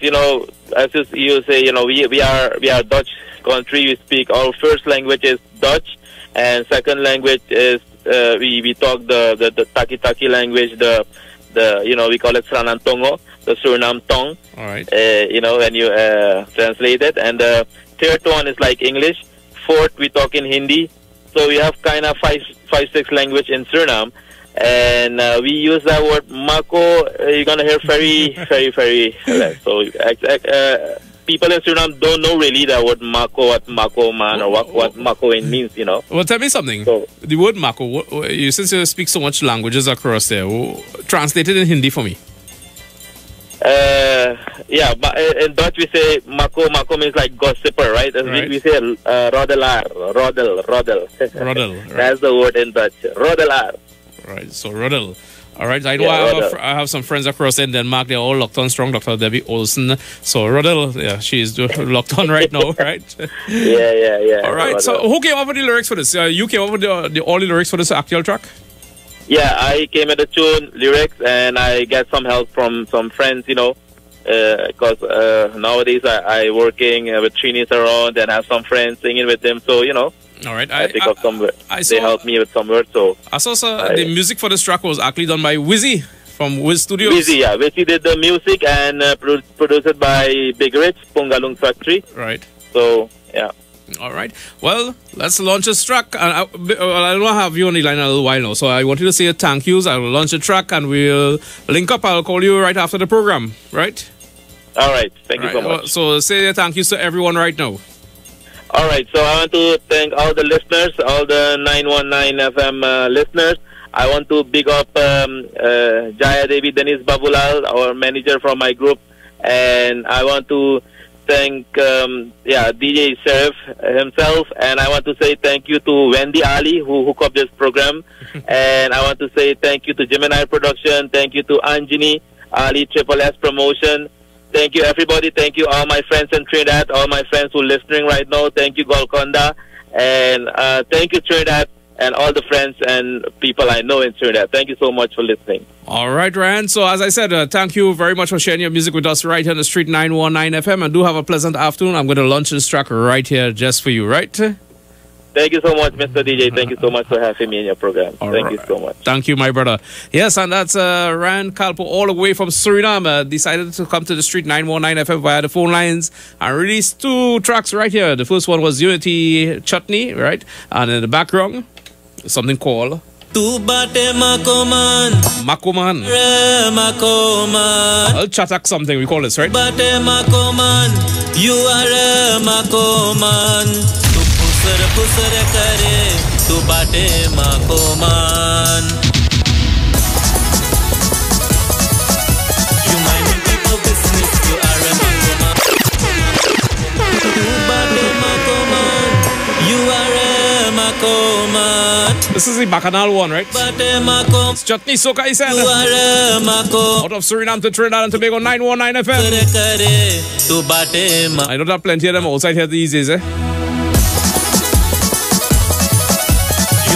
as you say, we are Dutch country. We speak our first language is Dutch, and second language is we talk the Taki language, we call it Sranantongo, the Suriname tongue.
All right.
When you translate it, and the third one is like English. Fourth, we talk in Hindi. So we have kind of five, six language in Suriname. And we use that word Mako. You're gonna hear very, very, very less. So people in Suriname don't know really the word Mako, what Mako man, or what Mako means, you know.
Well, tell me something. The word Mako, since you speak so much languages across there, translate it in Hindi for me.
Yeah, but in Dutch we say Mako. Mako means like gossiper, right?
Right.
We say rodelaar, rodel.
Rodel. Right.
That's the word in Dutch, rodelaar.
Right, so rodel. All right, I know
Yeah,
I have some friends across in Denmark. They're all locked on strong. Dr. Debbie Olsen. So rodel, yeah, she's locked on right now, right?
Yeah.
All right, so who came up with the lyrics for this? You came up with all the lyrics for this actual track?
Yeah, I came at the tune, lyrics, and I get some help from some friends, you know, because nowadays I working with Trinis around and I have some friends singing with them, so, you know.
All right.
I pick up some words. They help me with some words, so.
I saw the music for this track was actually done by Wizzy from Wiz Studios.
Wizzy, yeah. Wizzy did the music and produced it by Big Rich, Pungalung Factory.
Right.
So, yeah.
All right. Well, let's launch this track. I don't have you on the line a little while now, so I want you to say thank yous. I will launch the track and we'll link up. I'll call you right after the program, right?
All right. Thank you so much.
So say thank yous to everyone right now.
All right. So I want to thank all the listeners, all the 919 FM listeners. I want to big up Jaya Devi Dennis Babulal, our manager from my group. And I want to thank DJ Sheriff himself, and I want to say thank you to Wendy Ali who hooked up this program, and I want to say thank you to Gemini Production, thank you to Anjani Ali Triple S Promotion, thank you everybody, thank you all my friends in Trinidad, all my friends who are listening right now, thank you Golconda, and thank you Trinidad and all the friends and people I know in Trinidad. Thank you so much for listening.
All right, Ryan. So as I said, thank you very much for sharing your music with us right here on the Street 919 FM. And do have a pleasant afternoon. I'm going to launch this track right here just for you, right?
Thank you so much, Mr. DJ. Thank you so much for having me in your program. Thank you so much.
Thank you, my brother. Yes, and that's Ryan Kalpo all the way from Suriname. Decided to come to the Street 919 FM via the phone lines and released 2 tracks right here. The first one was Unity Chutney, right? And in the background, something called
Tu bate Makoman.
Makoman.
Makoman.
I'll chatak something, we call this, right?
Bate Makoman. You are Makoman. Tu pusare kare. Tu bate Makoman. You minding people business. You are Makoman. Tu bate Makoman. You are Makoman.
This is the Bacchanal one, right? It's Chutney Soka, he said. Out of Suriname to Trinidad and Tobago, 919 FM. I know there are plenty of them outside here these days, eh?
You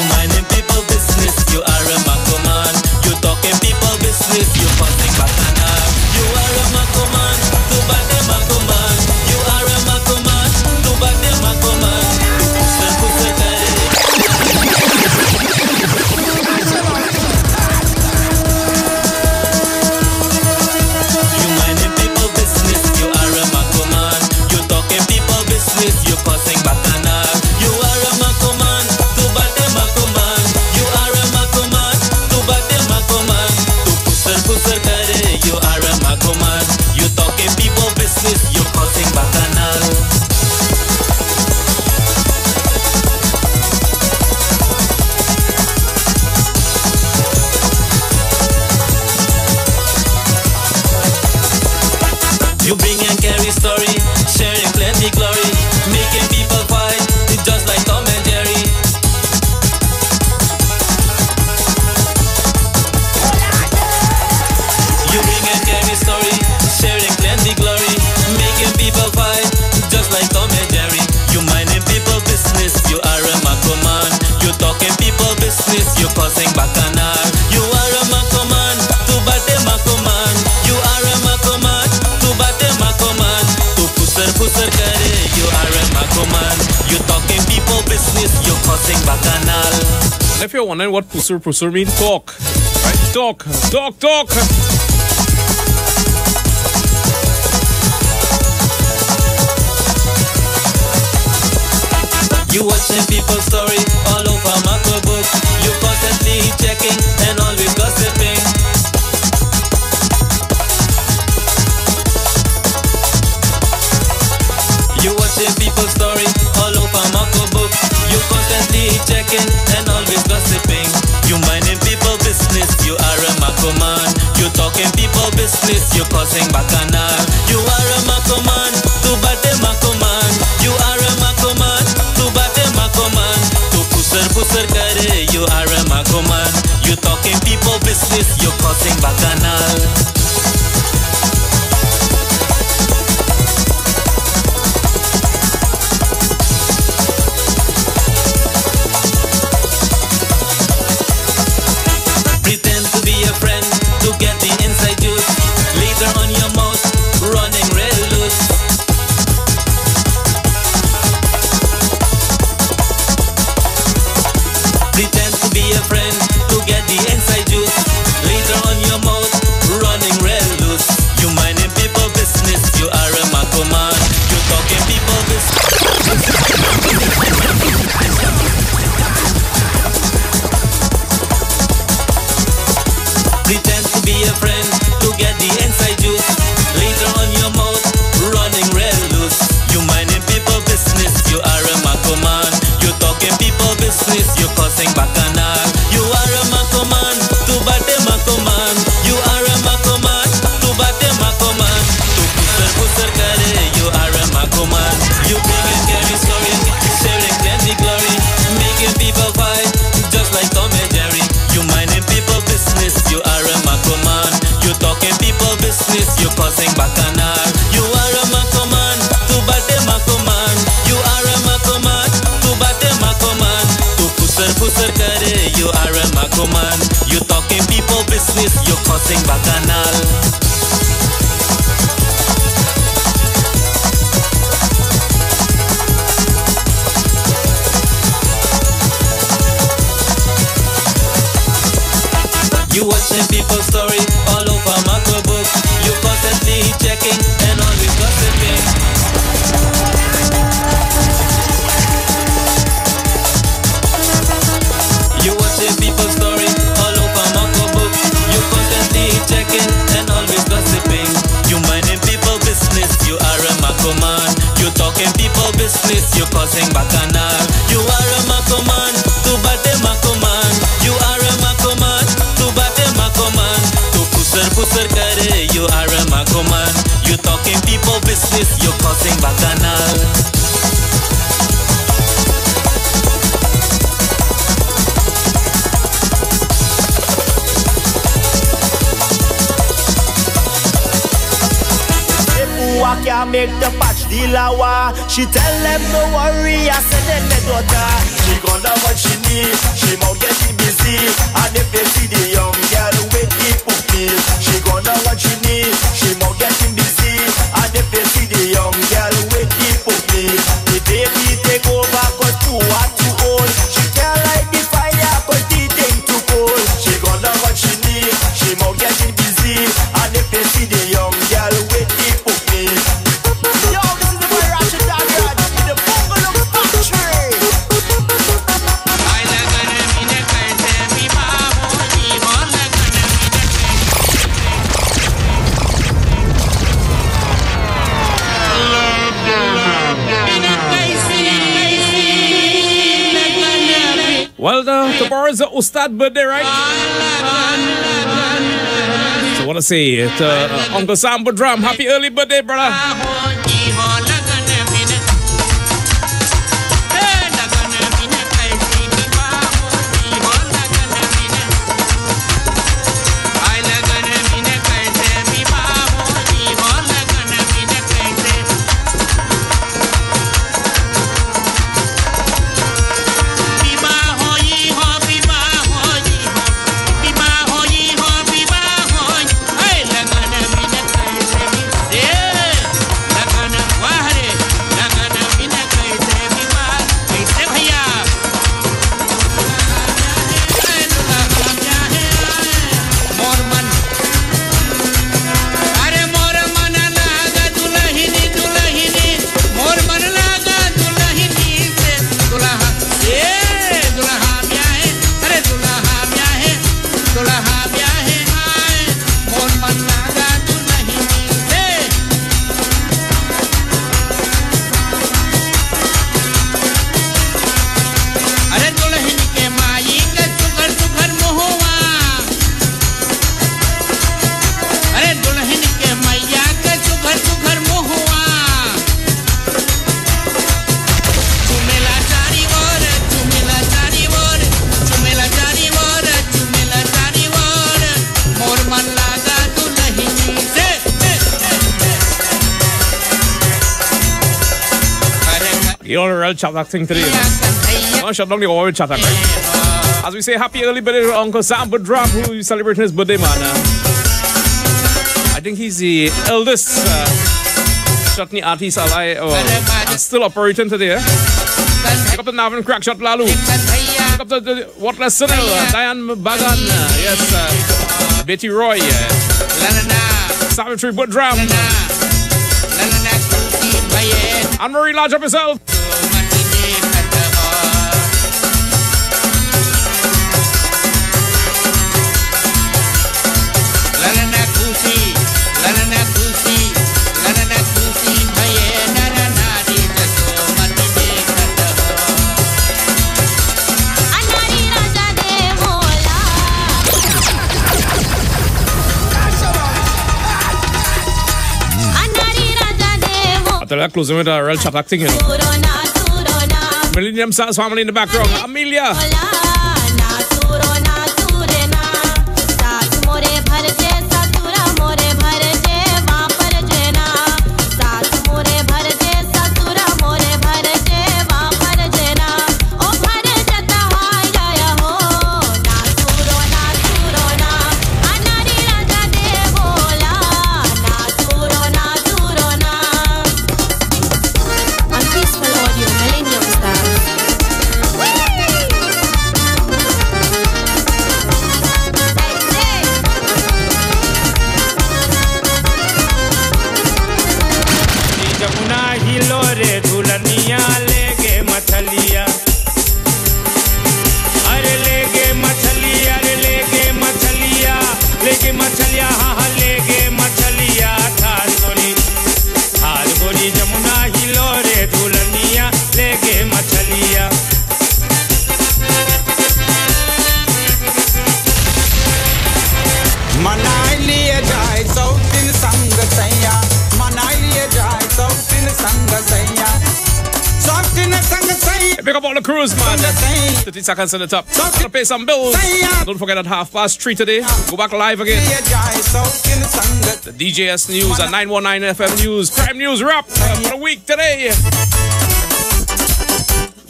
minding people business, you are a Makoman. You talking people business, you causing Bacchanal. You are a Makoman, tu bate Makoman. You are a Makoman, tu bate Makoman. You causing Bacchanal. You are a Makoman, tu bate Makoman. You are a Makoman, tu bate Makoman. Tu pusar kare. You are a Makoman. You talking people business. You causing Bacchanal. You bring and carry story, sharing plenty glory, making people fight, just like Tom and Jerry. You bring and carry story, sharing plenty glory, making people fight, just like Tom and Jerry. You minding people business, you are a Makoman. You talking people business, you causing Bacchanal. You are a Makoman, tu bate Makoman. You are a Makoman, tu bate Makoman. Tu pusar kare. You are a Makoman. You talking people business, you causing Bacchanal.
And if you're wondering what pusur means, talk. Right? Talk.
You watching people's story all over Mako book. You constantly checking and always gossiping. business, you're causing bacchanal. You are a Mako man, to bate Mako man. You are a Mako man, to bate Mako man. To pusar kare, you are a Mako man. You talking people business, you're causing bacchanal. Pretend to be a friend to get the inside juice. Later on your mouth running real loose. Pretend to be a friend to get the inside juice. Later on your mouth running real loose. You minding people business, you are a Mako man. You talking people business. Pretend to be a friend to get the inside juice. Later on your mouth running real loose. You minding people business, you are a Mako man. You talking people business, you causing bacchanal. You are a Mako man, to bate Mako man. You are a Mako man, to bate Mako man. To pusar kare, you are a Mako man. You bring and carry story, sharing plenty glory, making people fight just like Tom and Jerry. You minding people business, you are a Mako man. You talking people business, you causing bacchanal. You are a Mako man, to bate Mako man. You are a Mako man, to bate Mako man. To pusar kare, you are a Mako man. You talking people business, you causing bacchanal. You watching people's story all over Mako book. You constantly checking and always gossiping. You watching people's story all over Mako book. You constantly checking and always gossiping. You minding people business, you are a Mako man. You talking people business, you causing bacchanal. You are a Mako man, to bate Mako man. You are a Mako man, to bate Mako man. To pusar kare, you are a Mako man. You talking people business, you causing bacchanal.
I can't make the patch the lawa. She tell them no worry, I said them my daughter. She gonna what she need, she mouth getting busy. And if they see the young girl with the puppy, she gonna what she need, she mouth getting busy. And if they see the young girl with the puppy, the baby take over cause too hot too old. She can't light the fire cause the thing too cold. She gonna what she need, she mouth getting busy. And if they see the young girl with the puppy, yo, this is the boy Ratchet Dog Rod, the Bungalow Factory.
Well, tomorrow's the Ustad birthday, right? So I want to say to Uncle Sam Budram, happy early birthday, brother.
Yeah.
down the real chat thing today. I'm gonna shut down the oil chat, right? As we say, happy early birthday to Uncle Sam Budram, who is celebrating his birthday, man. I think he's the eldest chutney artist alive, and still operating today. Pick up the Navin Crack Shot Lalu. Pick up the What Lesson, Diane Bagan, yes, Betty Roy, Savitri Budram, Anne Marie Lodge up herself. They're closing with a real chat acting, you know. Millennium Stars family in the background. Amelia. Pick up all the crews, man. 30 seconds on the top. Gotta pay some bills. Don't forget at 3:30 today. Go back live again. The DJS News at 919 FM News. Prime News Wrap for the week today.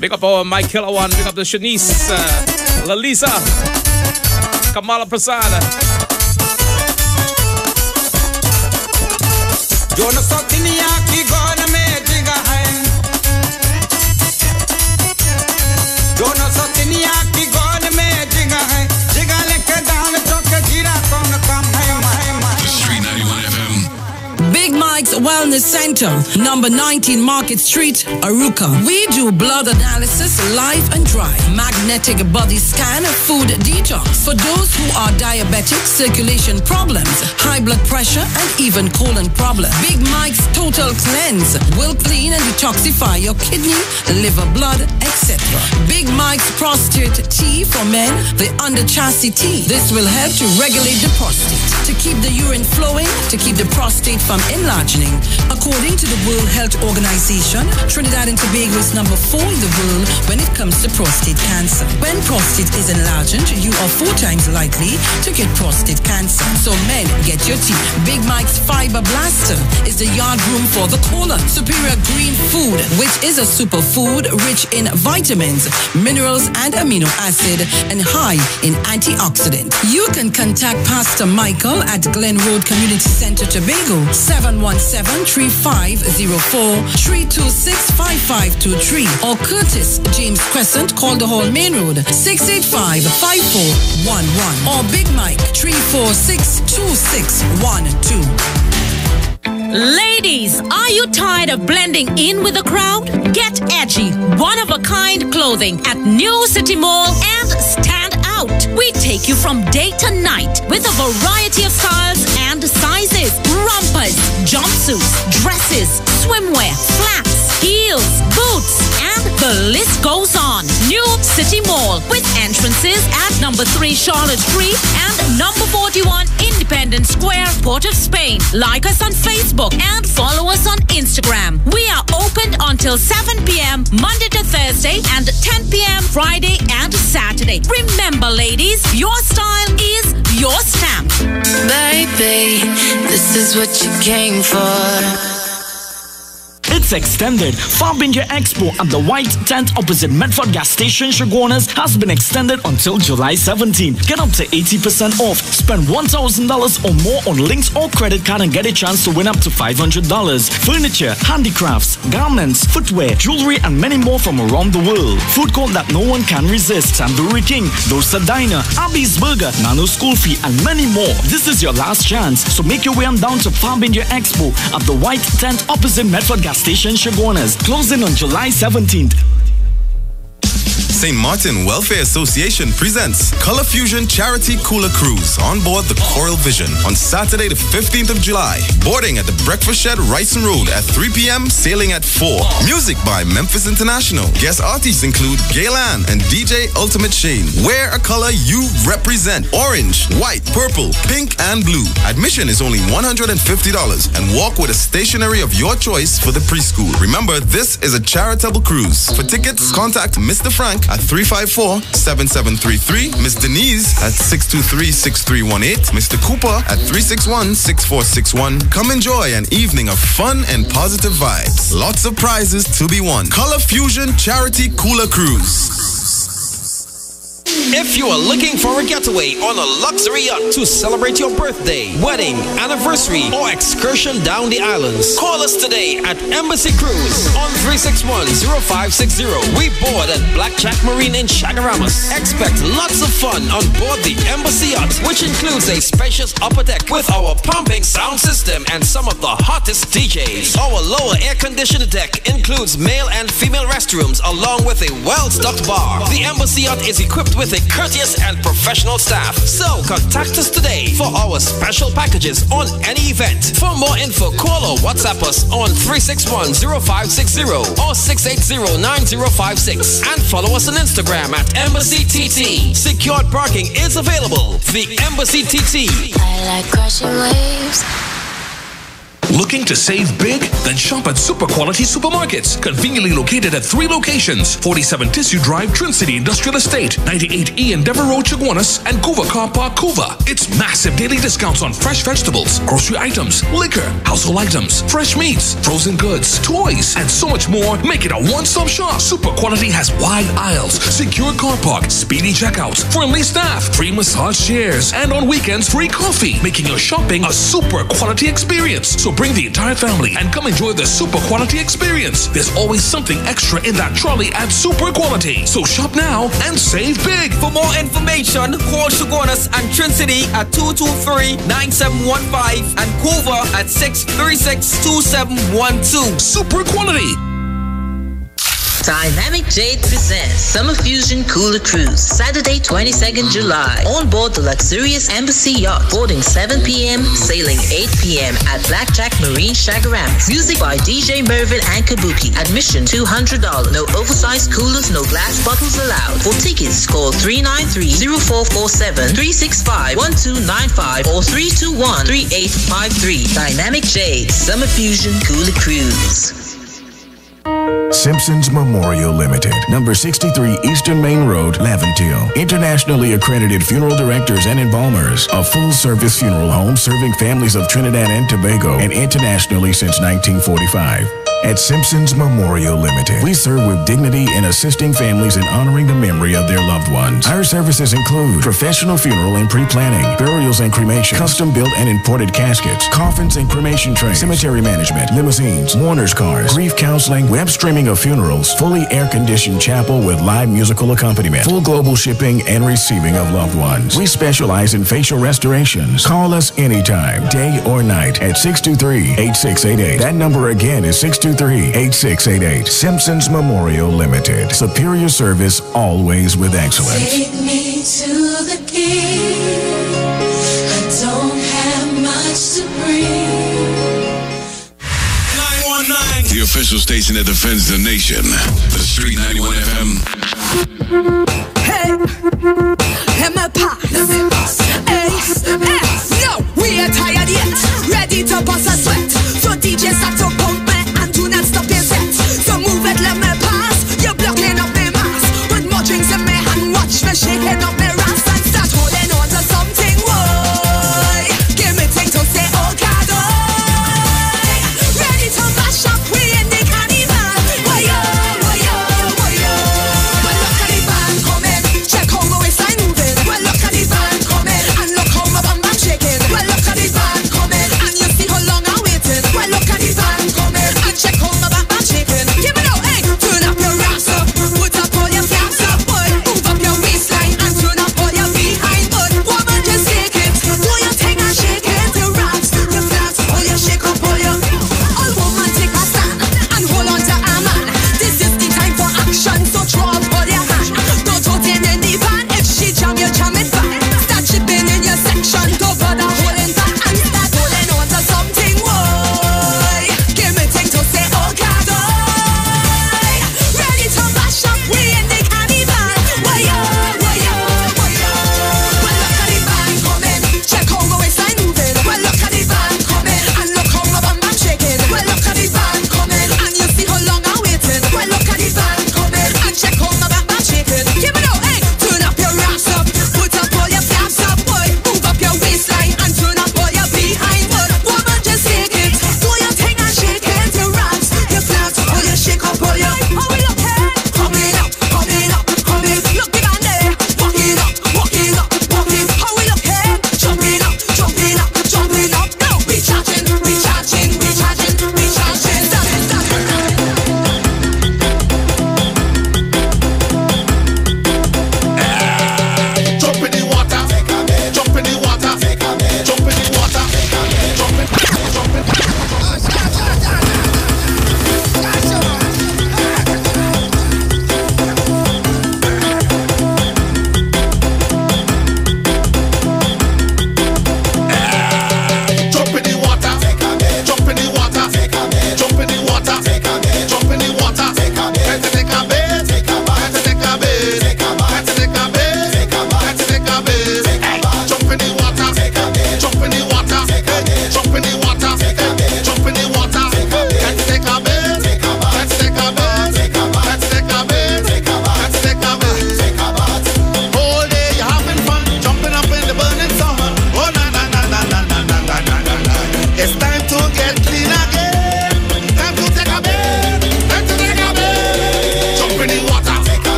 Big up our Mike Killer One. Big up the Shanice, Lalisa, Kamala Prasad.
Big Mike's Wellness Center, number 19 Market Street, Aruka. We do blood analysis, live and dry, magnetic body scan, food detox for those who are diabetic, circulation problems, high blood pressure, and even colon problems. Big Mike's Total Cleanse will clean and detoxify your kidney, liver, blood, etc. Big Mike's Prostate Tea for men, the under chassis tea. This will help to regulate the prostate, to keep the urine flowing, to keep the prostate from enlarging. According to the World Health Organization, Trinidad and Tobago is number 4 in the world when it comes to prostate cancer. When prostate is enlarged, you are 4 times likely to get prostate cancer. So men, get your tea. Big Mike's Fiber Blaster is the yard room for the colon. Superior Green Food, which is a superfood rich in vitamins, minerals, and amino acid, and high in antioxidant. You can contact Pastor Michael at Glen Road Community Center, Tobago, 717-350-326-5523, or Curtis James Crescent, Calderhall Main Road, 685-5411, or Big Mike, 346-2612.
Ladies, are you tired of blending in with the crowd? Get edgy, one-of-a-kind clothing at New City Mall and stand out. We take you from day to night with a variety of styles and sizes. Rompers, jumpsuits, dresses, swimwear, flats, heels, boots, and the list goes on. New City Mall with entrances at number 3 Charlotte Street and number 41 Independence Square, Port of Spain. Like us on Facebook and follow us on Instagram. We are open until 7 p.m. Monday to Thursday and 10 p.m. Friday and Saturday. Remember, ladies, your style is your stamp.
Baby, this is what you came for.
It's extended. Farbinja Expo at the White Tent opposite Medford Gas Station, Chaguanas, has been extended until July 17. Get up to 80% off. Spend $1,000 or more on links or credit card and get a chance to win up to $500. Furniture, handicrafts, garments, footwear, jewelry, and many more from around the world. Food court that no one can resist. Tandoori King, Dosa Diner, Abby's Burger, Nano School Fee, and many more. This is your last chance, so make your way on down to Farbinja Expo at the White Tent opposite Medford Gas Station, Chaguanas. Closing on July 17th.
St. Martin Welfare Association presents Color Fusion Charity Cooler Cruise on board the Coral Vision on Saturday the 15th of July. Boarding at the Breakfast Shed, Wrightson Road at 3 p.m., sailing at 4. Music by Memphis International. Guest artists include Gaylan and DJ Ultimate Shane. Wear a color you represent. Orange, white, purple, pink, and blue. Admission is only $150 and walk with a stationery of your choice for the preschool. Remember, this is a charitable cruise. For tickets, contact Mr. Frank at 354-7733, Miss Denise at 623-6318, Mr. Cooper at 361-6461. Come enjoy an evening of fun and positive vibes. Lots of prizes to be won. Color Fusion Charity Cooler Cruise.
If you are looking for a getaway on a luxury yacht to celebrate your birthday, wedding, anniversary, or excursion down the islands, call us today at Embassy Cruise on 361-0560. We board at Blackjack Marine in Chagaramas. Expect lots of fun on board the Embassy yacht, which includes a spacious upper deck with our pumping sound system and some of the hottest DJs. Our lower air-conditioned deck includes male and female restrooms along with a well-stocked bar. The Embassy yacht is equipped with a courteous and professional staff. So contact us today for our special packages on any event. For more info, call or WhatsApp us on 361-0560 or 680-9056 and follow us on Instagram at Embassy TT. Secured parking is available. The Embassy TT.
I like crashing waves.
Looking to save big? Then shop at Super Quality Supermarkets. Conveniently located at 3 locations: 47 Tissue Drive, Trin City Industrial Estate, 98E Endeavor Road, Chaguanas, and Couva Car Park, Couva. It's massive daily discounts on fresh vegetables, grocery items, liquor, household items, fresh meats, frozen goods, toys, and so much more. Make it a one-stop shop. Super Quality has wide aisles, secure car park, speedy checkouts, friendly staff, free massage chairs, and on weekends, free coffee, making your shopping a Super Quality experience. So bring the entire family and come enjoy the Super Quality experience. There's always something extra in that trolley at Super Quality. So shop now and save big.
For more information, call Chaguanas and Trin City at 223-9715 and Couva at 636-2712.
Super Quality.
Dynamic Jade presents Summer Fusion Cooler Cruise, Saturday 22nd July. On board the luxurious Embassy Yacht, boarding 7 p.m., sailing 8 p.m. at Blackjack Marine, Chagaramas. Music by DJ Mervin and Kabuki. Admission $200. No oversized coolers, no glass bottles allowed. For tickets, call 393-0447, 365-1295, or 321-3853. Dynamic Jade Summer Fusion Cooler Cruise.
Simpsons Memorial Limited, number 63 Eastern Main Road, Laventille. Internationally accredited funeral directors and embalmers. A full-service funeral home serving families of Trinidad and Tobago and internationally since 1945. At Simpsons Memorial Limited, we serve with dignity in assisting families in honoring the memory of their loved ones. Our services include professional funeral and pre-planning, burials and cremation, custom-built and imported caskets, coffins and cremation trays, cemetery management, limousines, mourners cars, grief counseling, web streaming of funerals, fully air-conditioned chapel with live musical accompaniment, full global shipping and receiving of loved ones. We specialize in facial restorations. Call us anytime, day or night, at 623-8688. That number again is 623-8688. Simpsons Memorial Limited. Superior service, always with excellence.
Take me to the king. I don't have much to bring.
919. The official station that defends the nation. The Street 91 FM.
Hey, my pass. Hey, no, we are tired yet. Ready to bust a sweat. So DJ start to pump me and do not stop your set. So move it, let me pass. You're blocking up my mask. Put more drinks in my hand, watch me shaking up my rasta and start holding on to something. Whoa, give me thing to say, oh God, oh. Ready to mash up, we in the car.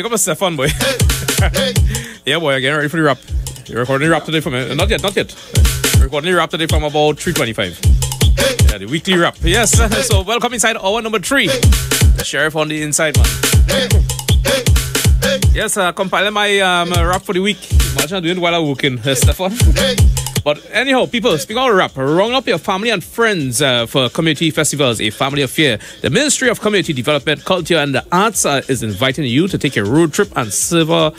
up a Stefan, boy. Yeah, boy, again, ready for the rap. You're recording the rap today from not yet. Recording the rap today from about 3:25. Yeah, the weekly rap. Yes, so welcome inside hour number 3. The sheriff on the inside, man. Yes, compiling my rap for the week. Imagine doing it while I'm working, Stefan. But anyhow, people, speaking of rap, round up your family and friends for community festivals, a family affair. The Ministry of Community Development, Culture and the Arts is inviting you to take a road trip and savor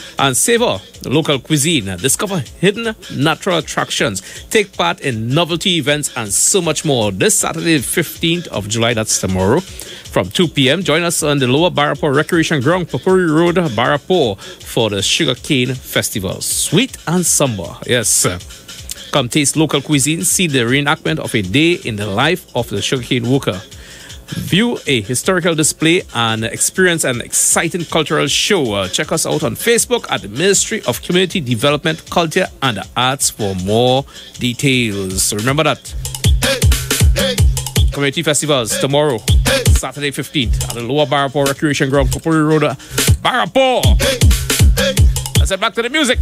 local cuisine, discover hidden natural attractions, take part in novelty events, and so much more. This Saturday, 15th of July, that's tomorrow, from 2 p.m. Join us on the Lower Barrapo Recreation Ground, Papuri Road, Barrapo, for the Sugarcane Festival. Sweet and samba, yes. Come taste local cuisine, see the reenactment of a day in the life of the sugarcane worker. View a historical display and experience an exciting cultural show. Check us out on Facebook at the Ministry of Community Development, Culture and the Arts for more details. So remember that. Community festivals tomorrow, Saturday 15th at the Lower Barrapo Recreation Ground, Papuri Road, Barrapo. Let's head back to the music.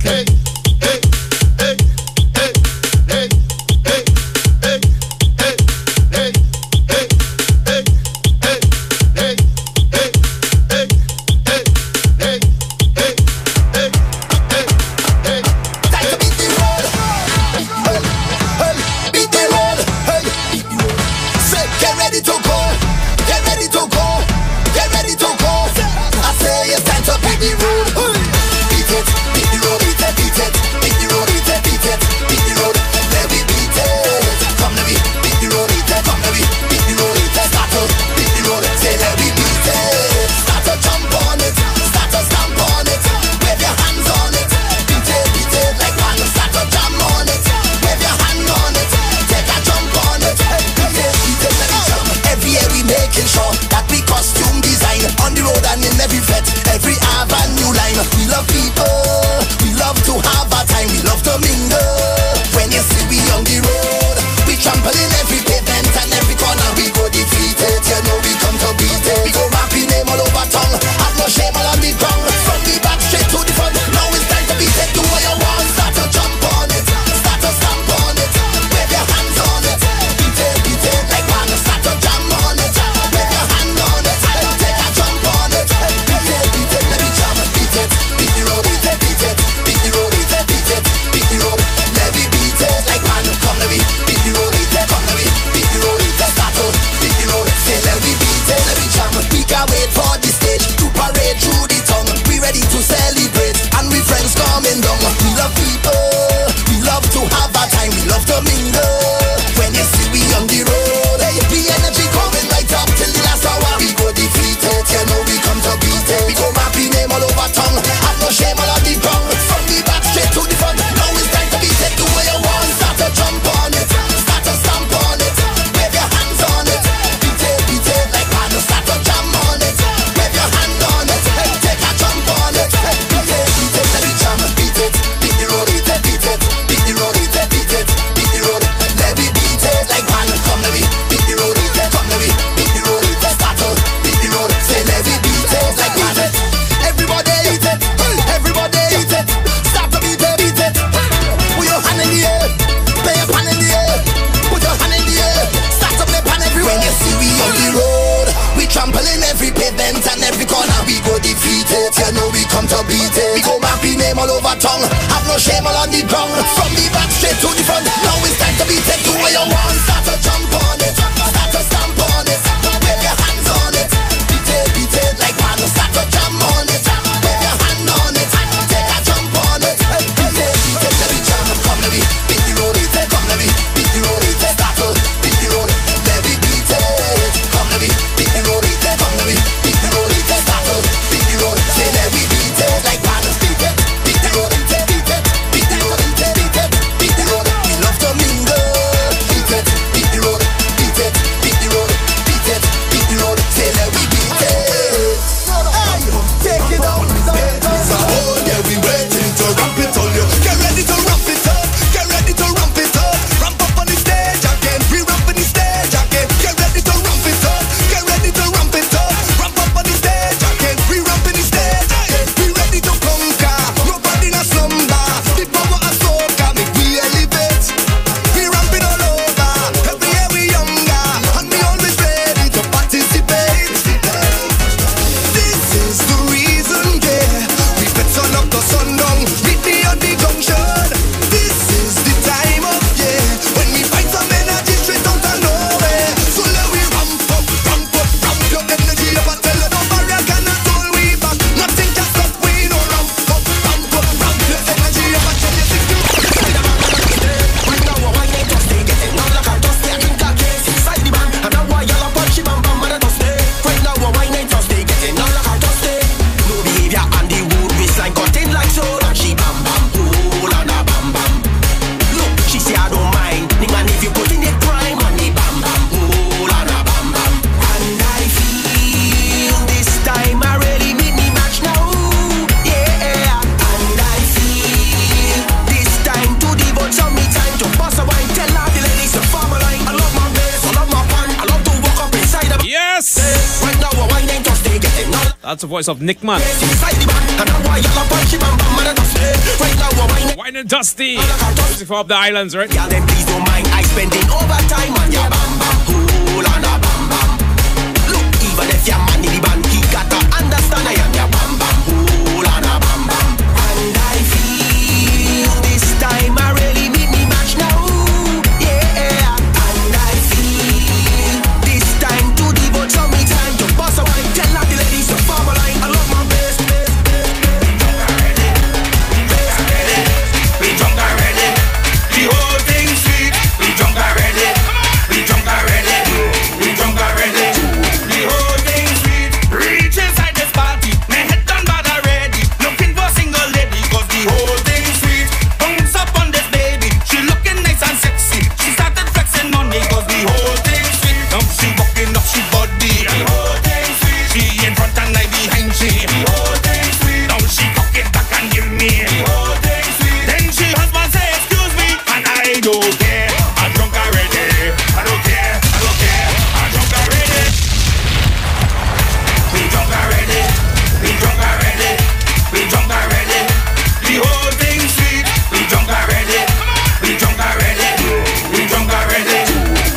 That's the voice of Nick Man. Wine and Dusty. Music for Up the Islands, right?
Yeah, then please don't mind. I spending overtime on your bam bam. Hold on a bam bam. Look, even if your man in the band, he gotta understand I am your bam bam. Hold on a bam bam. And I feel this time I really meet me match now. Yeah, and I feel this time to devote some me time to boss a wine. Tell all the ladies to form a line. I love my best. We drunk already. The whole thing sweet. We drunk already. We drunk already. We drunk already. The whole thing sweet. Reach inside this party. My head done bad already. Looking for single lady. Cause the whole thing sweet. Bounce up on this baby. She looking nice and sexy. She started flexing money. Cause the whole thing sweet. Now she walking up she body. The whole thing sweet. She in front and I behind she. The whole thing sweet. Now she cock it back and give me. The whole thing sweet. Then she husband say excuse me. And I don't care. I'm drunk already. I don't care. I don't care. I'm drunk already. We drunk already. We drunk already. We drunk already. The whole thing sweet. We drunk already. We drunk already. We drunk already.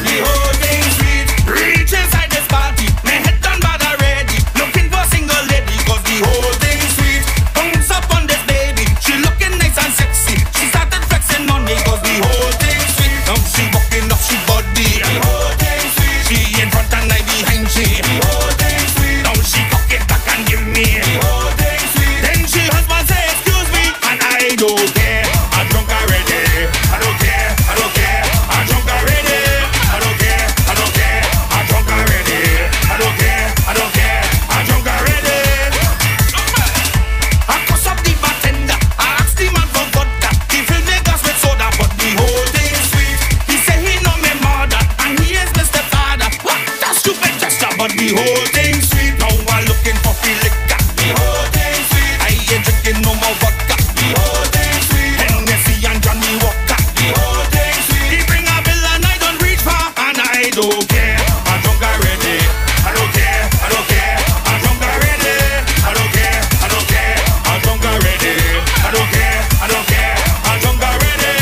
The whole thing sweet. Reach inside this party. My head done bad already. Looking for single lady. Cause the whole thing sweet. Bounce up on this baby. She looking nice and sexy. She started flexing money. Cause the whole thing sweet. Now she walking up she body. The whole thing sweet. She in front and I behind she. The whole thing sweet. Now she cock it back and give me. The whole thing sweet. Then she husband say excuse me. And I don't care. I'm drunk already. I don't care. I don't care. I'm drunk already. I don't care. I don't care. I'm drunk already. I don't care. I don't care. I'm drunk already. I cuss up the bartender. I ask the man for vodka. He fill me glass with soda, but the whole thing sweet. He say he know me mother and he is my stepfather. What a stupid gesture, but the whole thing sweet. Now I'm looking for the liquor. The whole thing sweet. I ain't drinking no more vodka. The whole thing sweet. Hennessy and Johnny Walker. The whole thing sweet. He bring a bill and I don't reach far, and I don't care. I'm drunk already. I don't care. I don't care. I'm drunk already. I don't care. I don't care. I'm drunk already. I don't care. I don't care. I'm drunk already.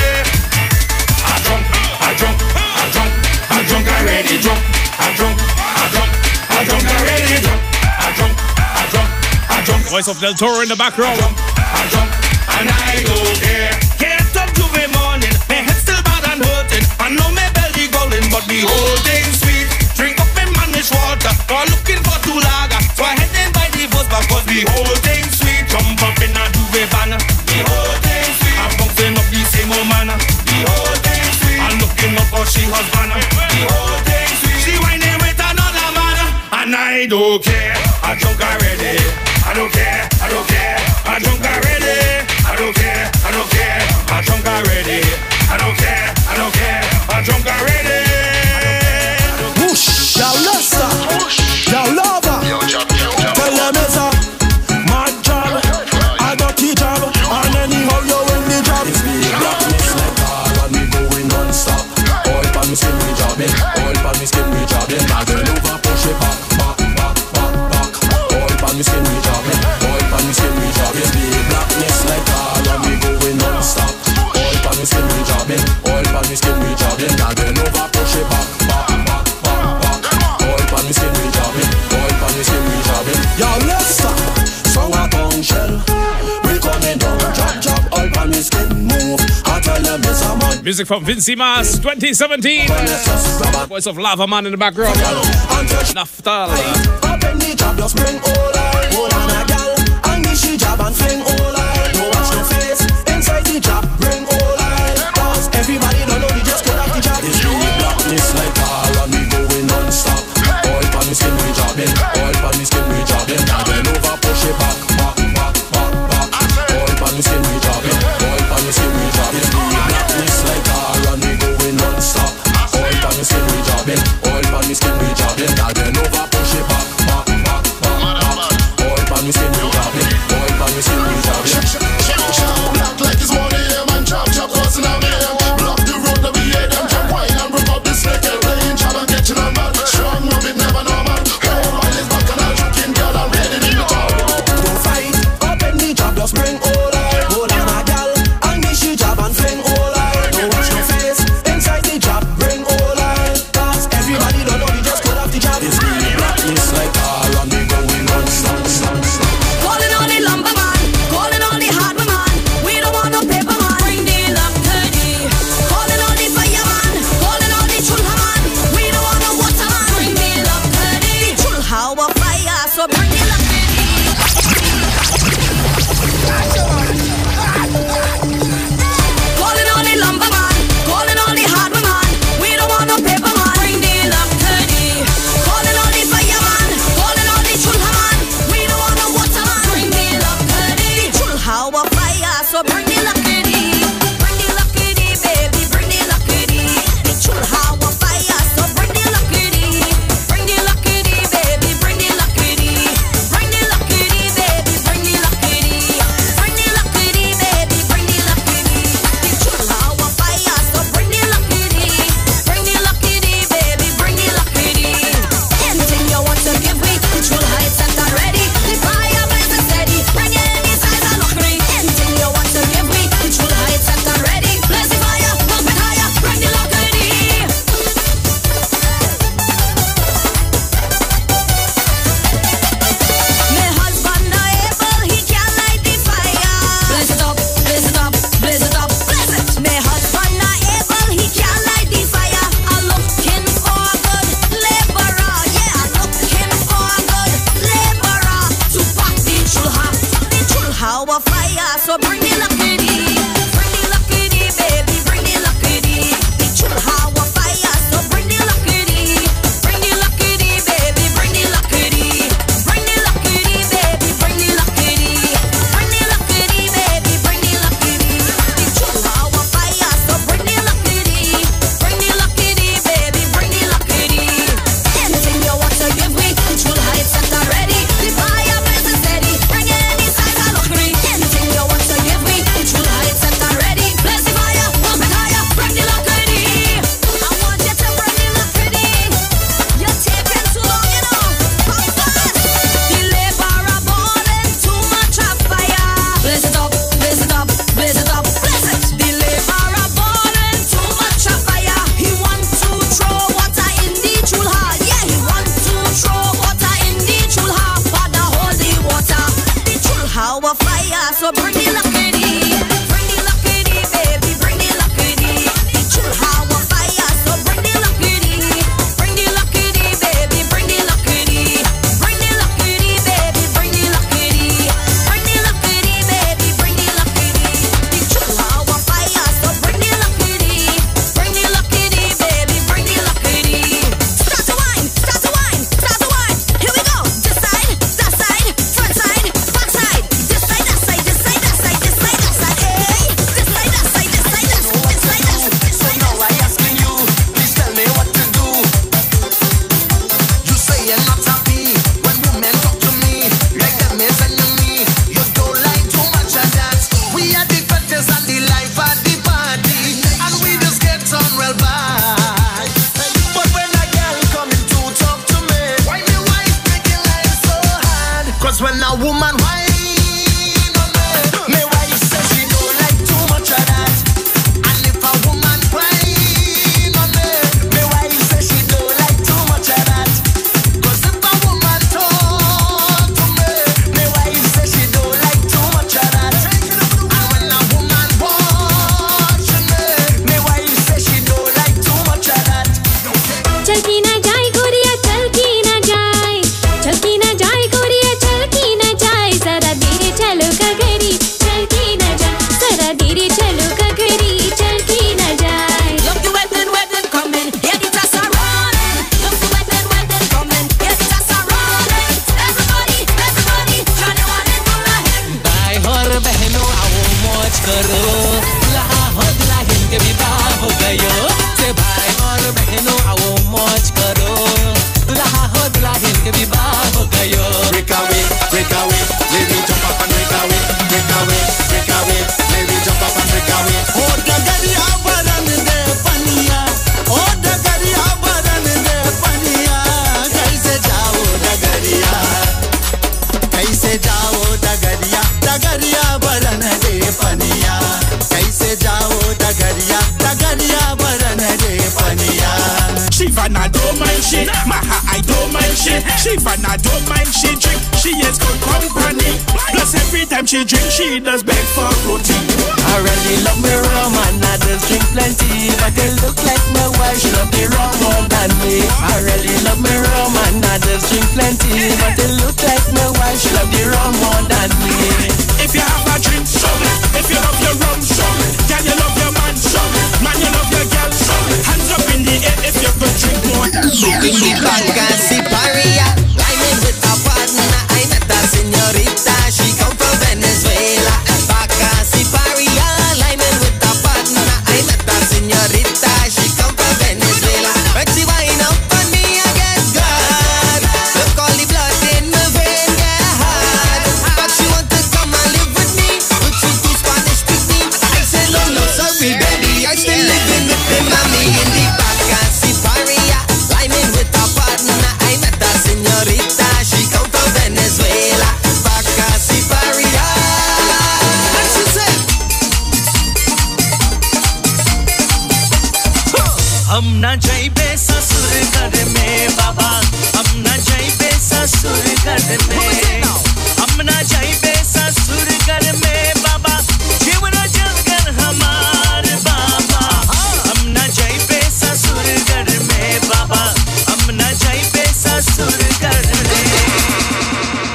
I'm drunk. I'm drunk. I'm drunk. I'm drunk already. Drunk. I'm drunk. I'm drunk. I'm drunk already. Drunk. I'm drunk. I'm drunk. I'm drunk.
Voice of Del Toro in the background.
I'm drunk. And I don't care. Get up to the morning. My head still bad and hurting. I know my belly going, but the whole thing sweet. Drink up my manish water. Or looking for two lager. So I head in by the bus because the whole thing sweet. Jump up in a duvet van. The whole thing sweet. I'm bouncing up the same old man. The whole thing sweet. I'm looking up for she husband. The whole thing sweet. She whining with another man. And I don't care. I'm drunk already. I don't care. I don't care. I'm drunk already. I don't care. I don't care. I'm drunk already. I don't care. I don't care. I'm drunk already.
Whoosh, y'all listen, y'all lover. Tell them it's a mad job, a dirty job, and anyhow you win the job. It's me, blackness like all, and we going non-stop. Oil pan me skin we jobbing, oil pan me skin we jobbing. I go over push it back, back, back, back, back. Oil pan me skin we jobbing, oil pan me skin we jobbing. It's me, blackness like all, and we going non-stop. Oil pan me skin we jobbing, oil pan me skin we jobbing. I go over push it back, back, back, back, back. Oil pan me skin we jobbing, oil pan me skin we jobbing. Y'all let's stop. So a tongue shell, we coming down, drop, drop. Oil pan me skin move. I tell them it's a man.
Music from Vincy Mas, 2017. Voice of Lava Man in the background. Naftal.
Up in the job, just bring all I. Hold on a gal, and me she job and fling all I. Don't watch no face inside the job, bring all I. Cause everybody don't know we just cut off the job. It's really blackness like all, and we going non-stop. Oil pan me skin we jobbing, oil pan me skin we jobbing. And then over push it back, back, back, back, back. Oil pan me skin we jobbing, oil pan me skin we jobbing. It's really blackness like all, and we going non-stop. Oil pan me skin we jobbing, oil pan me skin we jobbing. And then over push it back, back, back, back, back.
so bring the luckity. Bring the luckity, baby, bring the luckity. Chill how a fire, so bring the luckity. Bring the luckity, baby, bring the luckity. Bring the luckity, baby, bring the luckity. Bring the luckity, baby, bring the luckity. Chill how a fire, so bring the luckity. Bring the luckity, baby, bring the luckity. Start to wine, start to wine, start to wine. Here we go. This side, that side, front side, back side. This side, that side, this side, that side, this side, that side. Hey, this side, that side, this side, that side, this side, that side.
So now I asking you, please tell me what to do. You say you're not happy when women talk to me like them is enemy. You don't like too much of that. We are the greatest and the life of the party, and we just get on real bad. But when a girl coming to talk to me, why me wife making life so hard? 'Cause when a woman whine on me, my wife says she don't like too much of that. And if a woman whine on me, my wife says she don't like too much of that. 'Cause if a woman talk to me, my wife says she don't like too much of that. And when a woman watch me, my wife says she don't like too much of that.
चल की ना जाए गोरिया, चल की ना जाए, चल की ना जाए गोरिया, चल की ना जाए, जरा धीरे चलो गगरी, चल की ना जाए, जरा धीरे चलो गगरी, चल की ना जाए. Look the wedding coming, yeah the tass are rolling. Look the wedding coming, yeah the tass are rolling. Everybody, जाने वाले दुल्हन.
भाई और बहनों आओ मौज करो, लहा हो दुल्हन के विवाह हो गयो. से भाई और बहनों आओ मौज करो, लहा हो दुल्हन के विवाह हो गयो. Break away, let me jump up and break away, break away, let me jump up and break away. Oh dagariya baran de paniya, oh dagariya baran de paniya, kaise jao dagariya, kaise jao dagariya, dagariya baran de paniya, kaise jao dagariya, dagariya baran de paniya.
Shivana don't mind shit, Maha I don't mind shit. Shivana don't mind she drink, she is good company. Plus every time she drink, she does beg for protein.
I really love me rum and I just drink plenty, but they look like my wife, she love the rum more than me. I really love me rum and I just drink plenty, but they look like my wife, she love the rum more than me.
If you have a drink, show me. If you love your rum, show me. Girl, you love your man, show me. Man, you love your girl, show me. Hands up in the air if you could drink more.
In the Bacasi Paria, I'm in with a partner, I met a señorita, she come from Venezuela. Bacasi Paria, I'm in with a partner, I met a señorita, she come from Venezuela. When she wind up on me, I get glad. Look all the blood in the vein get hard. But she want to come and live with me, but she too Spanish with me. I said no, sorry baby, I still living with the mommy in the Bacasi Paria. I'm in with a partner, I met a señorita, she come from Venezuela. Bacasi Paria. What she said? हम ना जाइबे ससुर घर में बाबा, हम ना जाइबे ससुर घर में, हम ना जाइबे ससुर घर में बाबा, जीवना जलकर हमार बाबा. हम ना जाइबे ससुर घर में बाबा, हम ना जाइबे ससुर घर में.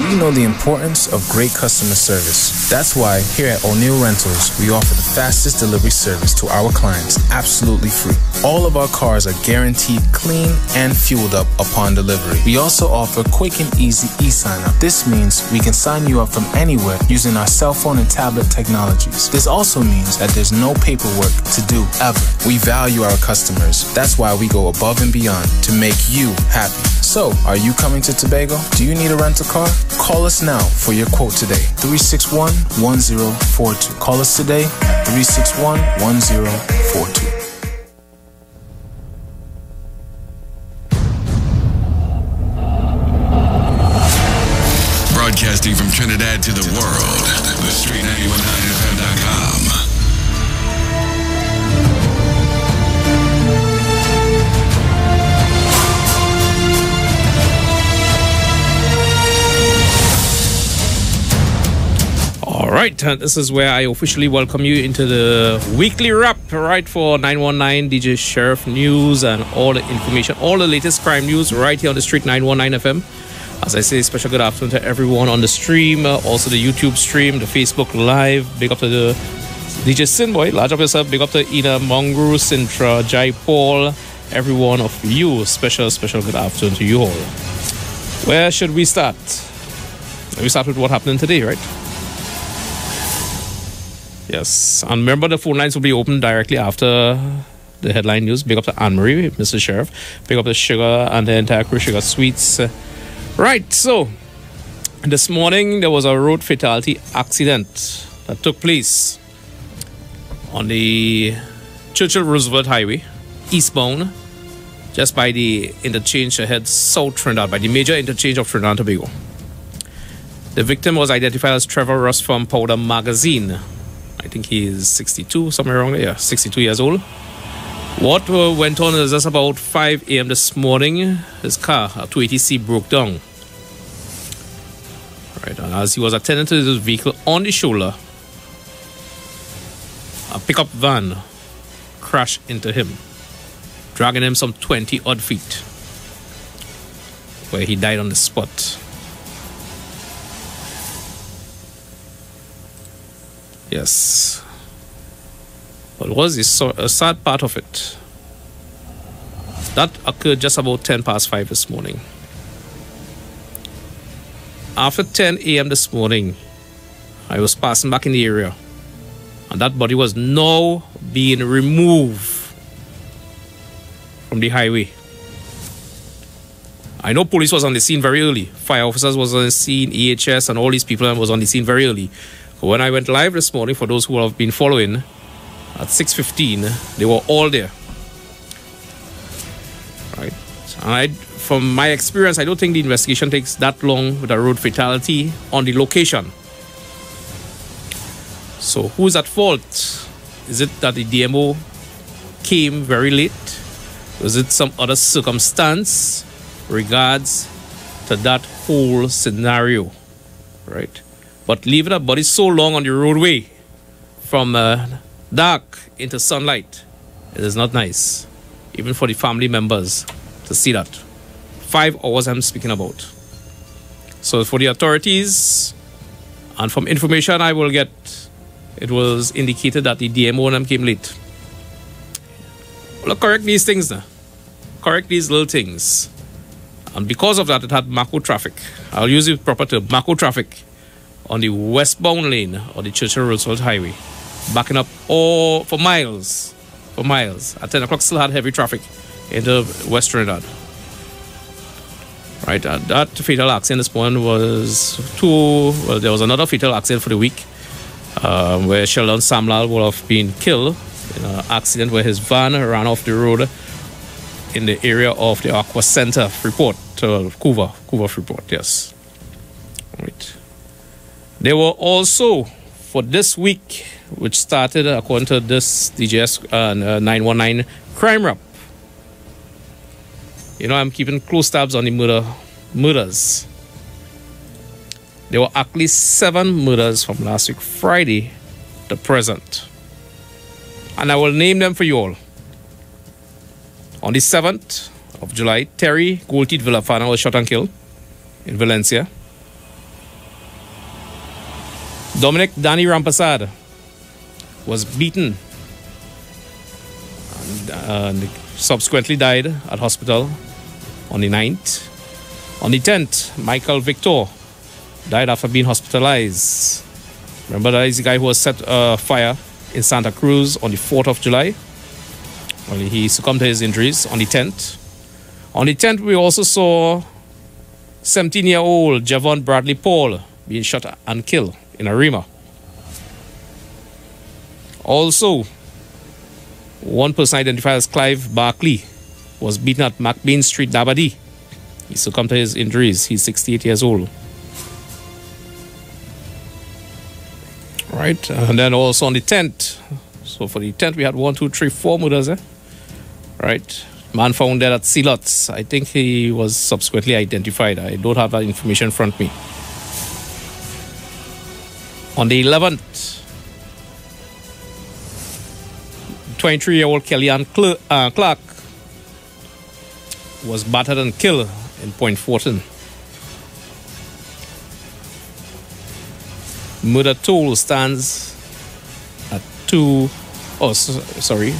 We know the importance of great customer service. That's why here at O'Neill Rentals, we offer the fastest delivery service to our clients absolutely free. All of our cars are guaranteed clean and fueled up upon delivery. We also offer quick and easy e-sign up. This means we can sign you up from anywhere using our cell phone and tablet technologies. This also means that there's no paperwork to do ever. We value our customers. That's why we go above and beyond to make you happy. So, are you coming to Tobago? Do you need a rental car? Call us now for your quote today. 361-1042. Call us today, 361-1042.
Broadcasting from Trinidad to the world, the Street919FM.com.
Right, this is where I officially welcome you into the weekly wrap, right, for 919 DJ Sheriff News and all the information, all the latest crime news right here on the street 919 FM. As I say, special good afternoon to everyone on the stream, also the YouTube stream, the Facebook Live. Big up to the DJ Sinboy, large up yourself. Big up to Ina Mongru, Sintra, Jai Paul, every one of you. Special good afternoon to you all. Where should we start? We start with what happened today, right? Yes, and remember the phone lines will be open directly after the headline news. Big up to Anne-Marie, Mr. Sheriff. Big up to Sugar and the entire crew, Sugar Sweets. Right, so this morning there was a road fatality accident that took place on the Churchill Roosevelt Highway, eastbound, just by the interchange ahead South Trinidad, by the major interchange of Trinidad and Tobago. The victim was identified as Trevor Russ from Powder Magazine. I think he is 62, somewhere around there. Yeah, 62 years old. What went on is just about 5 a.m. this morning, his car, a 280C, broke down. Right, and as he was attending to his vehicle on the shoulder, a pickup van crashed into him, dragging him some 20-odd feet, where he died on the spot. Yes. But what was a sad part of it? That occurred just about 10 past 5 this morning. After 10 a.m. this morning, I was passing back in the area, and that body was now being removed from the highway. I know police was on the scene very early. Fire officers was on the scene, EHS, and all these people was on the scene very early. When I went live this morning, for those who have been following, at 6:15, they were all there. Right. And from my experience, I don't think the investigation takes that long with a road fatality on the location. So who's at fault? Is it that the DMO came very late? Was it some other circumstance regards to that whole scenario? Right. But leaving a body so long on the roadway from dark into sunlight, it is not nice, even for the family members to see that. 5 hours I'm speaking about. So for the authorities, and from information I will get, it was indicated that the DMO and them came late. Well, correct these things now. Correct these little things. And because of that, it had macro traffic. I'll use it proper term, macro traffic on the westbound lane of the Churchill Roosevelt Highway, backing up all for miles. At 10 o'clock, still had heavy traffic into West Trinidad. Right, that fatal accident this morning was there was another fatal accident for the week, where Sheldon Samlal will have been killed in an accident where his van ran off the road in the area of the Aqua Center Freeport, Couva Freeport, yes. Right. There were also, for this week, which started according to this DJS 919 crime rap. You know, I'm keeping close tabs on the murders. There were actually 7 murders from last week, Friday, to present. And I will name them for you all. On the 7th of July, Terry Goldteeth Villafana was shot and killed in Valencia. Dominic Danny Rampasad was beaten and subsequently died at hospital on the 9th. On the 10th, Michael Victor died after being hospitalized. Remember, that is the guy who was set fire in Santa Cruz on the 4th of July. Well, he succumbed to his injuries on the 10th. On the 10th, we also saw 17-year-old Javon Bradley Paul being shot and killed in Arima. Also, one person identified as Clive Barkley was beaten at McBain Street, Dabadi. He succumbed to his injuries. He's 68 years old. Right, and then also on the 10th. So for the 10th, we had 4 murders. Right, man found dead at Sealots. I think he was subsequently identified. I don't have that information in front of me. On the 11th, 23-year-old Kellyanne Clark was battered and killed in Point Fortin. Murder toll stands at 2. Oh, sorry.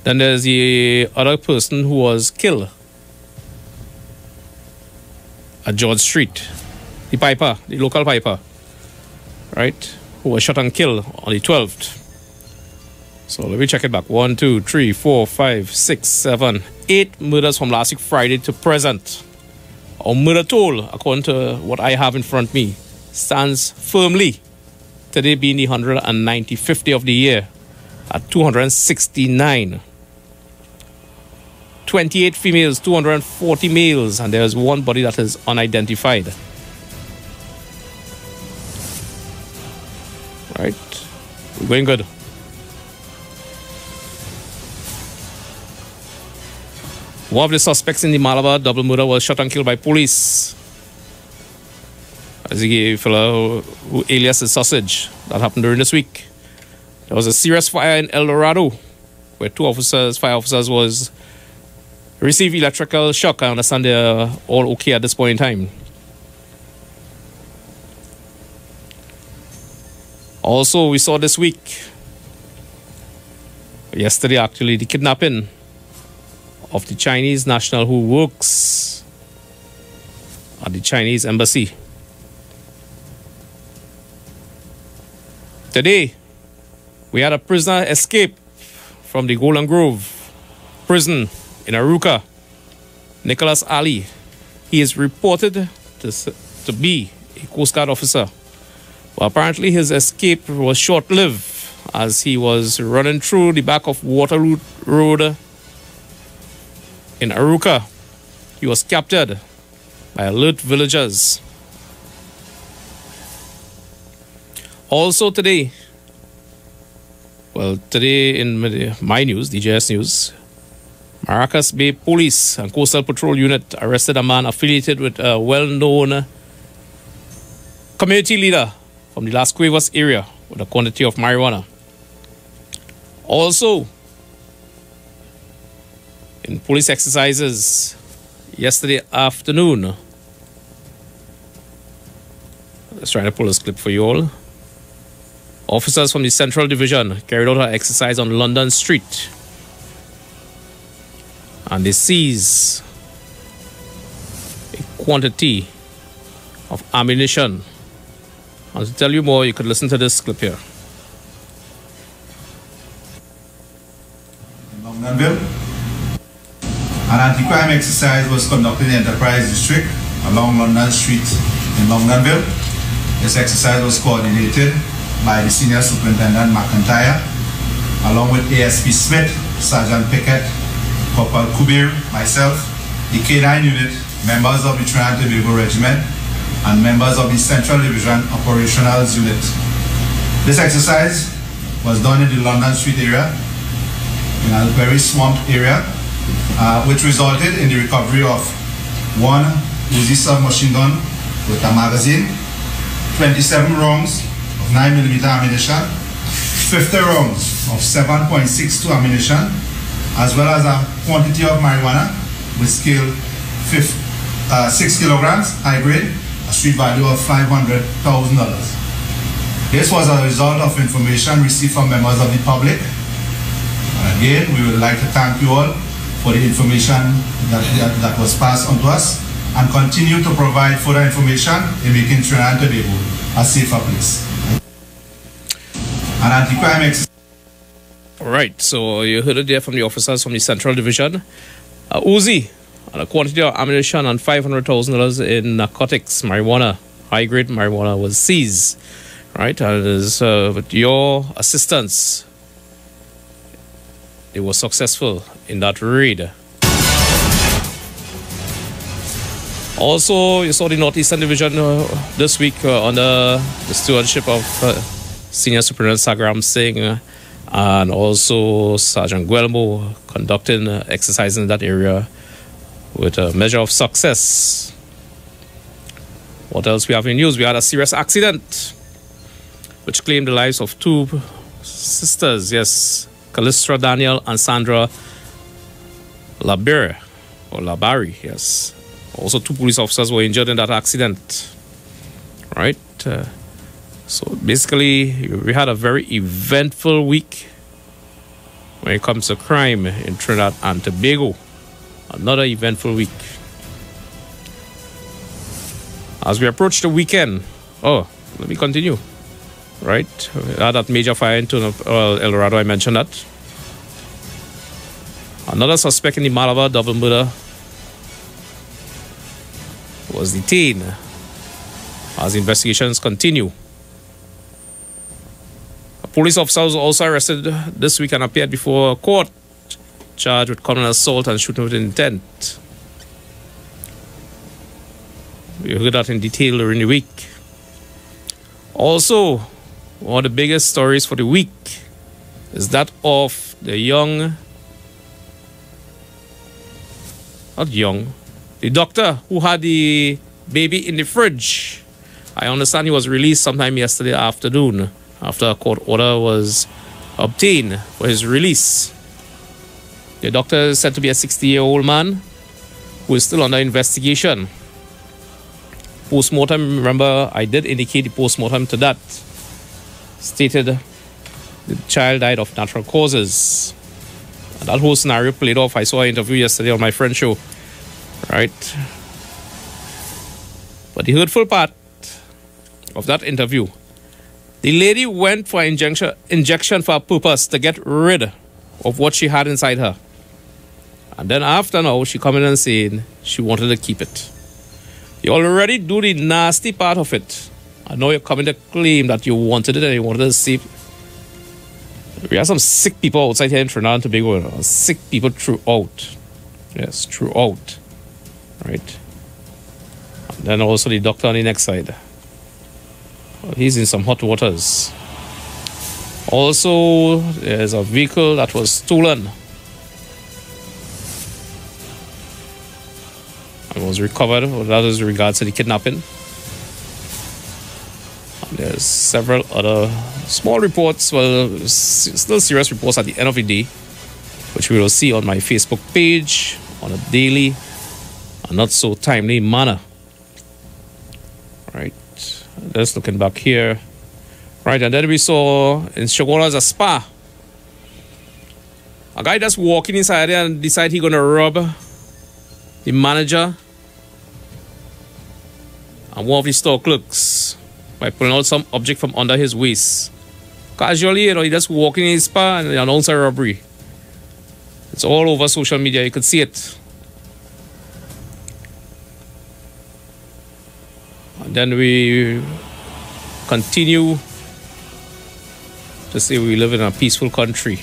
Then there's the other person who was killed at George Street. The piper, the local piper, right? Who was shot and killed on the 12th. So let me check it back. 1, 2, 3, 4, 5, 6, 7, 8 murders from last week Friday to present. Our murder toll, according to what I have in front of me, stands firmly, today being the 195th day of the year, at 269. 28 females, 240 males, and there's one body that is unidentified. Right, we're going good. One of the suspects in the Malabar double murder was shot and killed by police. As the fellow who alias is Sausage. That happened during this week. There was a serious fire in El Dorado where fire officers received electrical shock. I understand they're all okay at this point in time. Also, we saw this week, yesterday actually, the kidnapping of the Chinese national who works at the Chinese embassy. Today, we had a prisoner escape from the Golden Grove prison in Aruca, Nicholas Ali. He is reported to be a Coast Guard officer. Well, apparently his escape was short-lived as he was running through the back of Waterloo Road in Aruca. He was captured by alert villagers. Also today in my news, DJS News, Maracas Bay Police and Coastal Patrol Unit arrested a man affiliated with a well-known community leader from the Las Cuevas area with a quantity of marijuana. Also, in police exercises yesterday afternoon, let's try to pull this clip for you all. Officers from the Central Division carried out an exercise on London Street and they seized a quantity of ammunition. And to tell you more, you could listen to this clip here.
Longdonville. An anti-crime exercise was conducted in the Enterprise District along London Street in Longdonville. This exercise was coordinated by the Senior Superintendent McIntyre, along with ASP Smith, Sergeant Pickett, Corporal Kubir, myself, the K9 unit, members of the Trinidad and Tobago Regiment, and members of the Central Division Operationals Unit. This exercise was done in the London Street area, in a very swamped area, which resulted in the recovery of one Uzi submachine gun with a magazine, 27 rounds of 9mm ammunition, 50 rounds of 7.62 ammunition, as well as a quantity of marijuana with scale 6 kilograms, high grade, a street value of $500,000. This was a result of information received from members of the public. And again, we would like to thank you all for the information that was passed on to us and continue to provide further information in making Trinidad and Tobago a safer place. An anti-crime exercise.
All right, so you heard it there from the officers from the Central Division. Uzi, and a quantity of ammunition and $500,000 in narcotics, marijuana, high-grade marijuana was seized. Right, and with your assistance, they were successful in that raid. Also, you saw the Northeastern Division this week under the stewardship of Senior Superintendent Sagram Singh and also Sergeant Guelmo conducting exercises in that area with a measure of success. What else we have in news? We had a serious accident which claimed the lives of two sisters, yes, Callistra Daniel and Sandra Labari, yes. Also, two police officers were injured in that accident, right? So basically, we had a very eventful week when it comes to crime in Trinidad and Tobago. Another eventful week. As we approach the weekend, let me continue. Right? We had that major fire in El Dorado, I mentioned that. Another suspect in the Malabar double murder was detained as investigations continue. A police officer was also arrested this week and appeared before court, charged with common assault and shooting with intent. We heard that in detail during the week. Also, one of the biggest stories for the week is that of the doctor who had the baby in the fridge. I understand he was released sometime yesterday afternoon after a court order was obtained for his release. The doctor is said to be a 60-year-old man who is still under investigation. Postmortem, remember, I did indicate the postmortem to that. Stated the child died of natural causes. And that whole scenario played off. I saw an interview yesterday on my friend's show. Right? But the hurtful part of that interview, the lady went for injection for a purpose to get rid of what she had inside her. And then after now, she come in and saying she wanted to keep it. You already do the nasty part of it. I know you're coming to claim that you wanted it and you wanted to save. We have some sick people outside here in Trinidad and Tobago. Sick people throughout. Yes, throughout. Right? And then also the doctor on the next side. Well, he's in some hot waters. Also, there's a vehicle that was stolen and was recovered. Well, that is in regards to the kidnapping. And there's several other small reports, well, still serious reports at the end of the day, which we will see on my Facebook page on a daily and not so timely manner. Right. Just looking back here. Right, and then we saw in Shogunas a spa. A guy just walking inside there and decide he's gonna rob the manager and one of his store clerks by pulling out some object from under his waist. Casually, he just walking in his spa and announce a robbery. It's all over social media, you could see it. And then we continue to say we live in a peaceful country.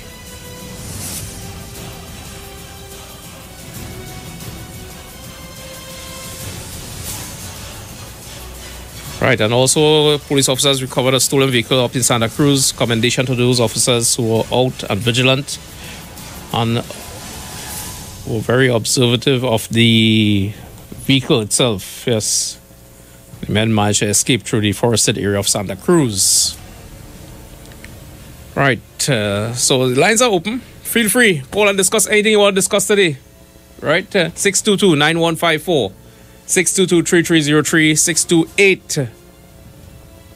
Right, and also police officers recovered a stolen vehicle up in Santa Cruz. Commendation to those officers who were out and vigilant and were very observative of the vehicle itself. Yes, the men managed to escape through the forested area of Santa Cruz. Right, so the lines are open. Feel free, call and discuss anything you want to discuss today. Right, 622-9154. 622-3303,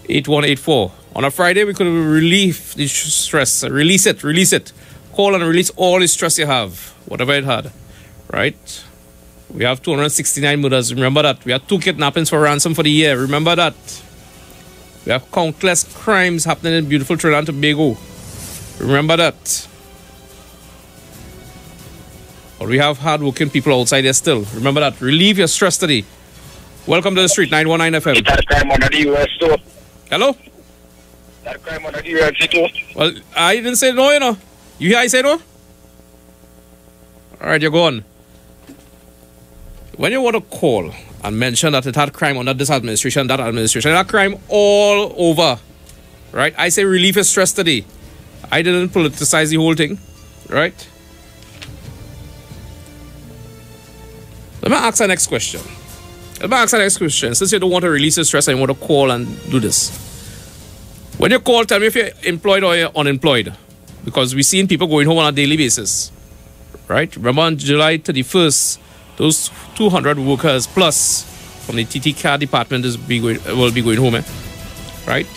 628-8184. On a Friday, we could relieve the stress. Release it. Call and release all the stress you have, whatever it had. Right? We have 269 murders. Remember that. We have 2 kidnappings for ransom for the year. Remember that. We have countless crimes happening in beautiful Trinidad and Tobago. Remember that. But we have hard-working people outside there still. Remember that. Relieve your stress today. Welcome to the street, 919 FM.
That crime under the US too.
Hello?
That crime under the US too.
Well, I didn't say no, you know. You hear I say no? Alright, you're gone. When you want to call and mention that it had crime under this administration, that administration, that crime all over. Right? I say relieve your stress today. I didn't politicize the whole thing. Right? Let me ask the next question. Let me ask the next question. Since you don't want to release the stress and you want to call and do this. When you call, tell me if you're employed or you're unemployed. Because we're seeing people going home on a daily basis. Right? Remember on July 31st, those 200 workers plus from the TT car department will be going home. Right?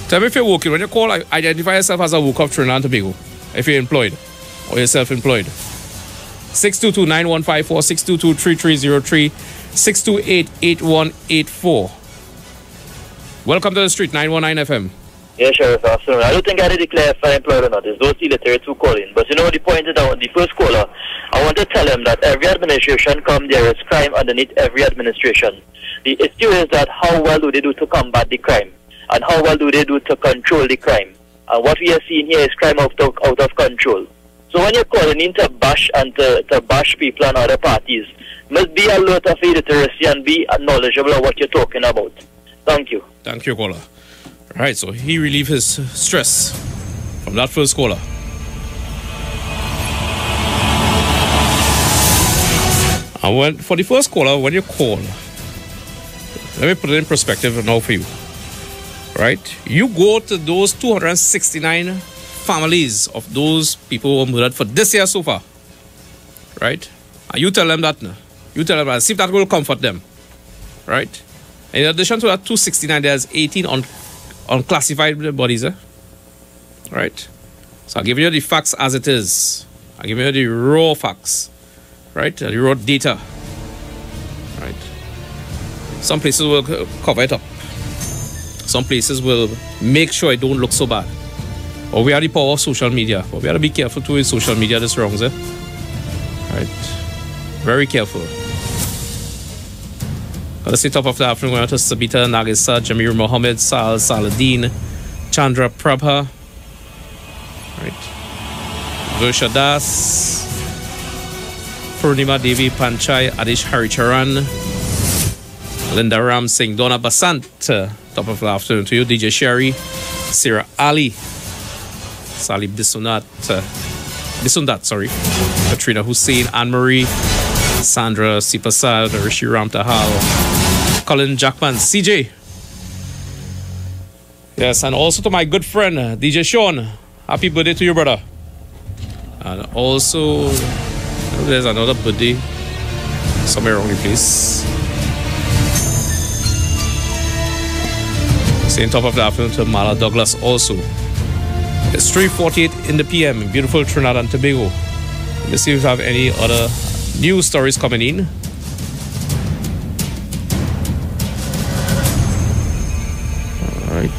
Tell me if you're working. When you call, identify yourself as a worker of Trinidad and Tobago. If you're employed or you're self-employed. 622-9154, 622-3303, 628-8184. Welcome to the street, 919 FM.
Yeah, Sheriff, afternoon. I don't think I did declare if I'm employed or not. It's those illiterate who call in. But you know, the point is that the first caller, I want to tell him that every administration there is crime underneath every administration. The issue is that how well do they do to combat the crime? And how well do they do to control the crime? And what we are seeing here is crime out of control. So when you're calling in to bash and to bash people and other parties, must be alert of illiteracy and be knowledgeable of what you're talking about. Thank you.
Thank you, caller. All right, so he relieved his stress from that first caller. And for the first caller, when you call, let me put it in perspective now for you. Right? You go to those 269 families of those people who were murdered for this year so far. Right? And you tell them that. You tell them that. See if that will comfort them. Right? In addition to that 269, there's 18 unclassified bodies. Right? So I'll give you the facts as it is. I'll give you the raw facts. Right? The raw data. Right? Some places will cover it up. Some places will make sure it don't look so bad. Or we are the power of social media. But we have to be careful too with social media this wrongs. Right? Very careful. At the state top of the afternoon, we went to Sabita Nagisa, Jamir Mohammed, Saladin, Chandra Prabha, right? Versha Das, Purnima Devi Panchai, Adish Haricharan, Linda Ram Singh, Donna Basant. Top of the afternoon to you, DJ Sherry, Sarah Ali, Salib Bisundat, Katrina Hussein, Anne-Marie, Sandra Sipasad, Rishi Ram Tahal, Colin Jackman, CJ. Yes, and also to my good friend, DJ Sean. Happy birthday to you, brother. And also, there's another birthday somewhere around the place. Same top of the afternoon to Mala Douglas also. It's 3:48 in the PM in beautiful Trinidad and Tobago. Let's see if we have any other news stories coming in. All right.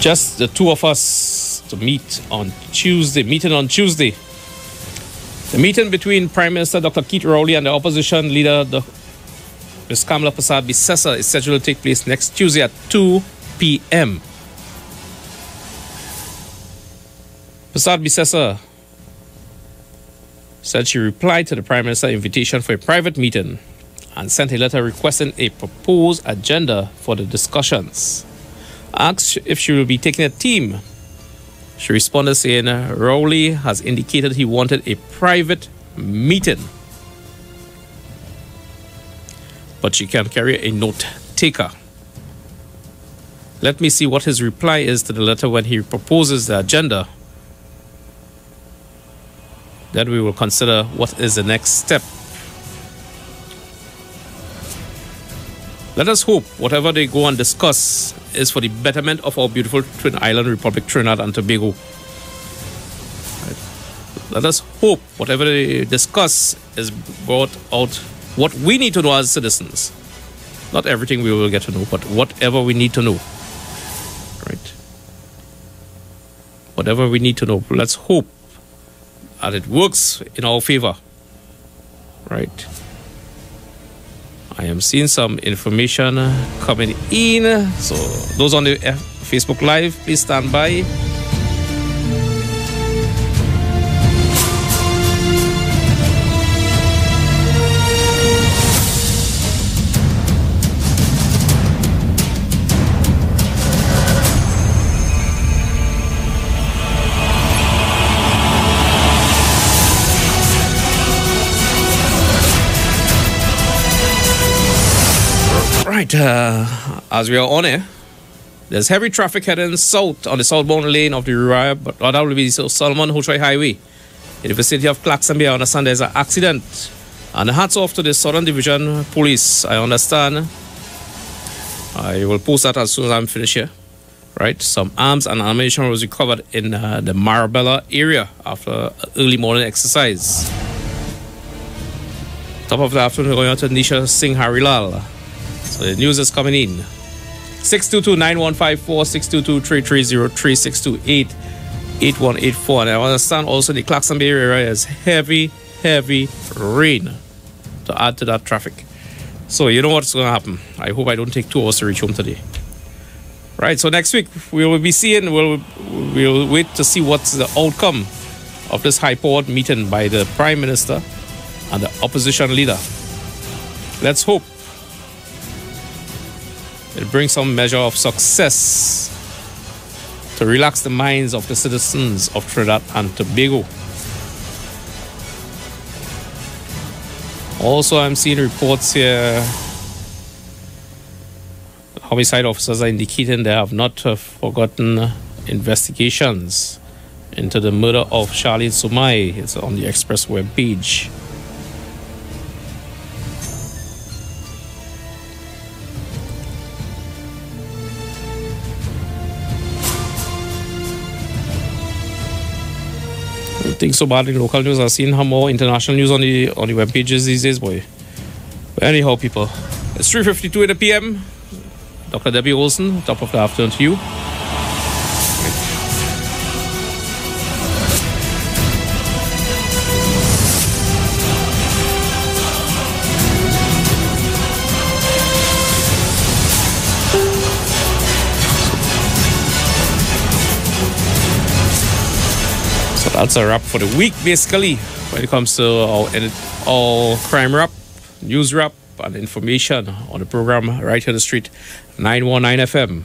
Just the two of us to meet on Tuesday. The meeting between Prime Minister Dr. Keith Rowley and the opposition leader, Ms. Kamala Persad-Bissessar, is scheduled to take place next Tuesday at 2 p.m. Persad-Bissessar said she replied to the Prime Minister's invitation for a private meeting and sent a letter requesting a proposed agenda for the discussions. Asked if she will be taking a team, she responded saying Rowley has indicated he wanted a private meeting, but she can carry a note taker. Let me see what his reply is to the letter when he proposes the agenda. Then we will consider what is the next step. Let us hope whatever they go and discuss is for the betterment of our beautiful Twin Island Republic, Trinidad and Tobago. Right. Let us hope whatever they discuss is brought out what we need to know as citizens. Not everything we will get to know, but whatever we need to know. Right. Whatever we need to know. Let's hope that it works in our favor. Right. I am seeing some information coming in. So those on the Facebook Live, please stand by. Right, as we are on it, there's heavy traffic heading south on the southbound lane of the Uriah, but that will be Solomon Hochoi Highway. In the vicinity of Claxon, I understand there's an accident. And hats off to the Southern Division Police, I understand. I will post that as soon as I'm finished here. Right, some arms and ammunition was recovered in the Marabella area after early morning exercise. Top of the afternoon, we're going on to Nisha Singh Harilal. So the news is coming in. 622-9154, 622-3303, 628-8184. And I understand also the Claxon Bay area has heavy rain to add to that traffic. So you know what's going to happen. I hope I don't take 2 hours to reach home today. Right, so next week we will be seeing, we'll wait to see what's the outcome of this high-powered meeting by the Prime Minister and the opposition leader. Let's hope it brings some measure of success to relax the minds of the citizens of Trinidad and Tobago. Also, I'm seeing reports here. Homicide officers are indicating they have not forgotten investigations into the murder of Charlene Sumai. It's on the Express web page. Things so bad in local news. I've seen how more international news on the web pages these days, boy. But anyhow, people, it's 3:52 in the PM. Dr. Debbie Olsen, top of the afternoon to you. So that's a wrap for the week, basically, when it comes to our crime wrap, news wrap, and information on the program right here on the street 919 FM.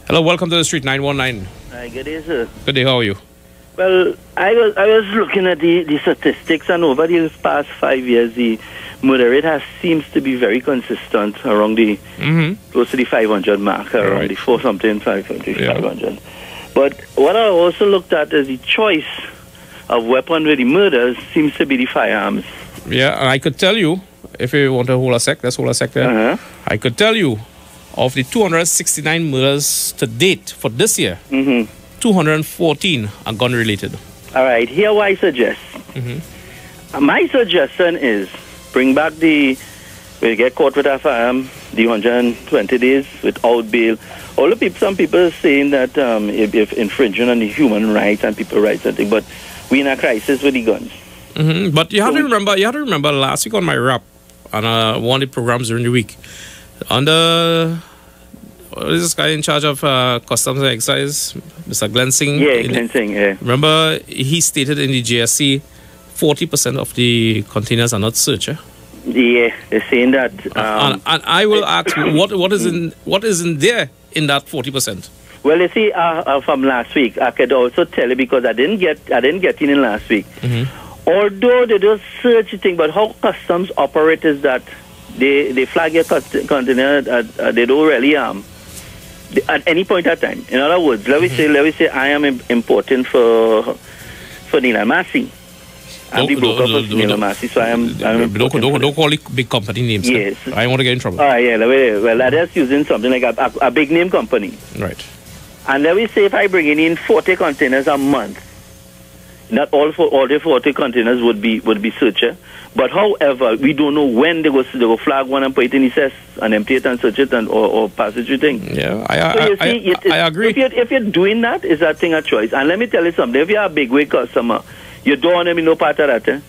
Hello, welcome to the street 919.
Hi, good day, sir.
Good day, how are you?
Well, I was looking at the statistics, and over the past 5 years, the murder rate seems to be very consistent around the close to the 500 mark, around the 4-something, 500. But what I also looked at is the choice of weapon with the murders seems to be the firearms.
Yeah, and I could tell you, if you want to hold a sec, let's hold a sec there. I could tell you, of the 269 murders to date for this year, 214 are gun-related.
All right, here what I suggest. My suggestion is bring back we'll get caught with a firearm, the 120 days without bail. Some people are saying that if infringing on the human rights and people's rights and things, but we're in a crisis with the guns.
But you have to remember last week on my wrap on one of the programs during the week, under what is this guy in charge of Customs and Excise, Mr. Glenn Singh?
Yeah, Glenn Singh, yeah.
Remember, he stated in the GSC 40% of the containers are not searched.
Yeah, they're saying that.
And I will ask, what is in there in that 40%?
Well, you see, from last week, I could also tell you because I didn't get in last week. Although they do search thing, but how customs operate is that they flag your container, they don't really at any point at time. In other words, let me say I am importing for Nila Masi. I'm the broker for Nila Masi, so I'm
don't call it big company names.
Yes.
I want to get in trouble.
Yeah, well, I'm just using something like a big name company.
Right.
And let me say if I bring in 40 containers a month, not all the 40 containers would be searched. But however, we don't know when they go flag one and put it in the cess and empty it and search it or pass it through thing.
Yeah, I agree.
If you're doing that, is that thing a choice? And let me tell you something. If you're a big weight customer, you don't want to be no part of that.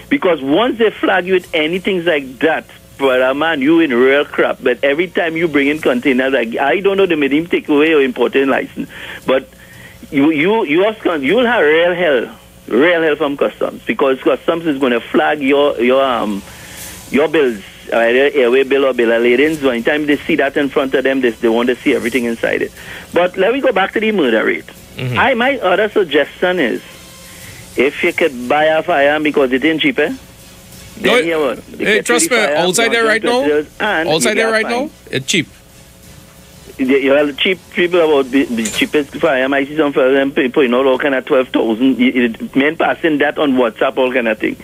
Because once they flag you with anything like that, brother man, you in real crap. But every time you bring in containers, like I don't know, they made him take away your importing license. But you'll have real hell from customs, because customs is going to flag your bills, either airway bill or bill of lading. So anytime they see that in front of them, they want to see everything inside it. But let me go back to the murder rate. My other suggestion is, if you could buy a firearm because it ain't cheaper, No,
hey, trust me, outside there right now, it's cheap.
Well, cheap people about the cheapest firearm. I see some for them people, all kind of 12,000. Men passing that on WhatsApp, all kind of thing.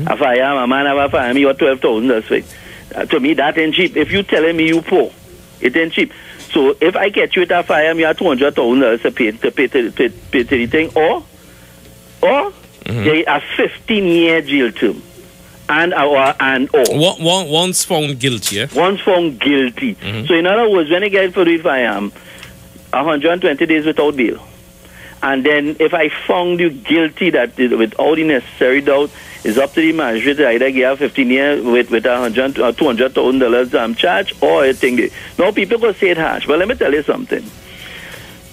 A firearm, a man have a firearm, you got 12,000. That's right. To me, that ain't cheap. If you telling me you poor, it ain't cheap. So if I get you with a firearm, you have $200,000 to pay to the thing, or a 15-year jail term.
Once found guilty, yeah?
Once found guilty. So in other words, when I get for the firearm, 120 days without bail. And then if I found you guilty that without the necessary doubt, it's up to the magistrate to either give 15 years with $100,000 or $200,000 charge or a thing. Now people go say it harsh, but let me tell you something.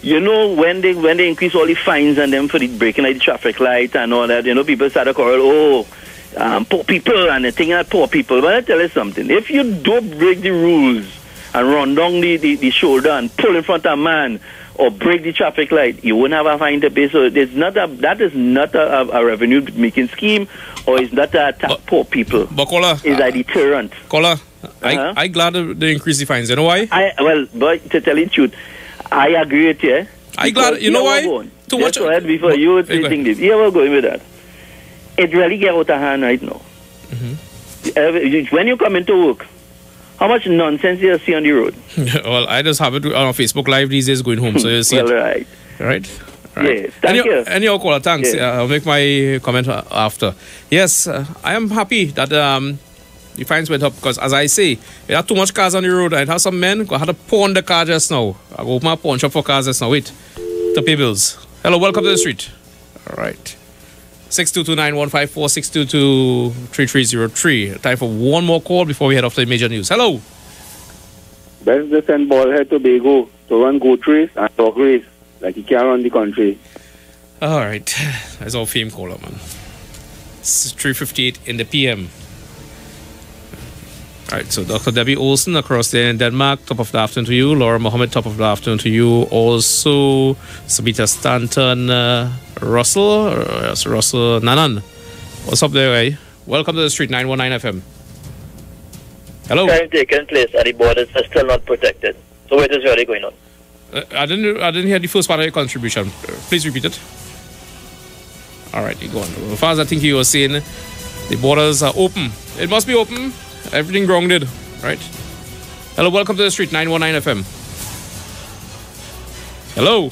You know, when they increase all the fines and them for the breaking of the traffic light and all that, people start to call, poor people and the thing at poor people. But I tell you something. If you don't break the rules and run down the shoulder and pull in front of a man or break the traffic light, you won't have a fine to pay. So that is not a revenue making scheme, or it's not to attack poor people.
But Kola,
it's a deterrent.
Kola, I'm glad they increase the fines. You know why?
But to tell you the truth, I agree with you.
I'm glad. You know why?
Too much. Go ahead before you think this. You ever going with that? It really get out of hand right now. When you come into work, how much nonsense you see on the road?
Well, I just have it on Facebook Live these days going home, so you see
well,
it. Right.
Yes, thank you.
Anyhow, Kola, thanks.
Yes.
I'll make my comment after. Yes, I am happy that the fines went up because, as I say, there are too much cars on the road. I have some men who had to pawn the car just now. I go open my pawn shop for cars just now. Wait, to pay bills. Hello, welcome to the street. All right. 622-9154, 622-3303. Time for one more call before we head off to the major news. Hello.
Best to send ball head to Tobago to run goat race and dog race like he can run the country.
All right. That's our fame caller, man. It's 3:58 in the PM. All right, so Dr. Debbie Olsen across there in Denmark, top of the afternoon to you. Laura Mohammed, top of the afternoon to you. Also, Sabita Stanton, Russell Nanan. What's up there, eh? Welcome to the street, 919 FM. Hello.
Crime taking place at the borders are still not protected. So what is really going on?
I didn't hear the first part of your contribution. Please repeat it. All right, you go on. As far as I think you were saying, the borders are open. It must be open. Everything grounded, right? Hello, welcome to the street, 919 FM. Hello.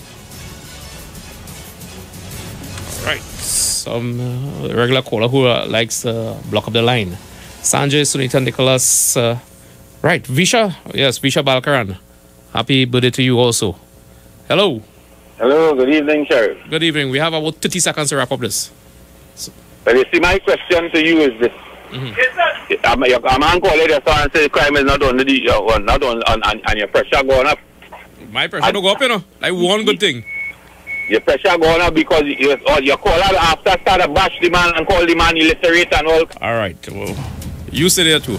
All right, some regular caller who likes to block up the line. Sanjay, Sunita, Nicholas. Right, Visha. Yes, Visha Balkaran. Happy birthday to you also. Hello.
Hello, good evening, Sheriff.
Good evening. We have about 30 seconds to wrap up this.
Well, you see, my question to you is this. A man called it and say crime is not on and your pressure going up.
My pressure don't go up, Like one good thing.
Your pressure going up because you call out after start to bash the man and call the man illiterate and all.
All right, well, you say there too.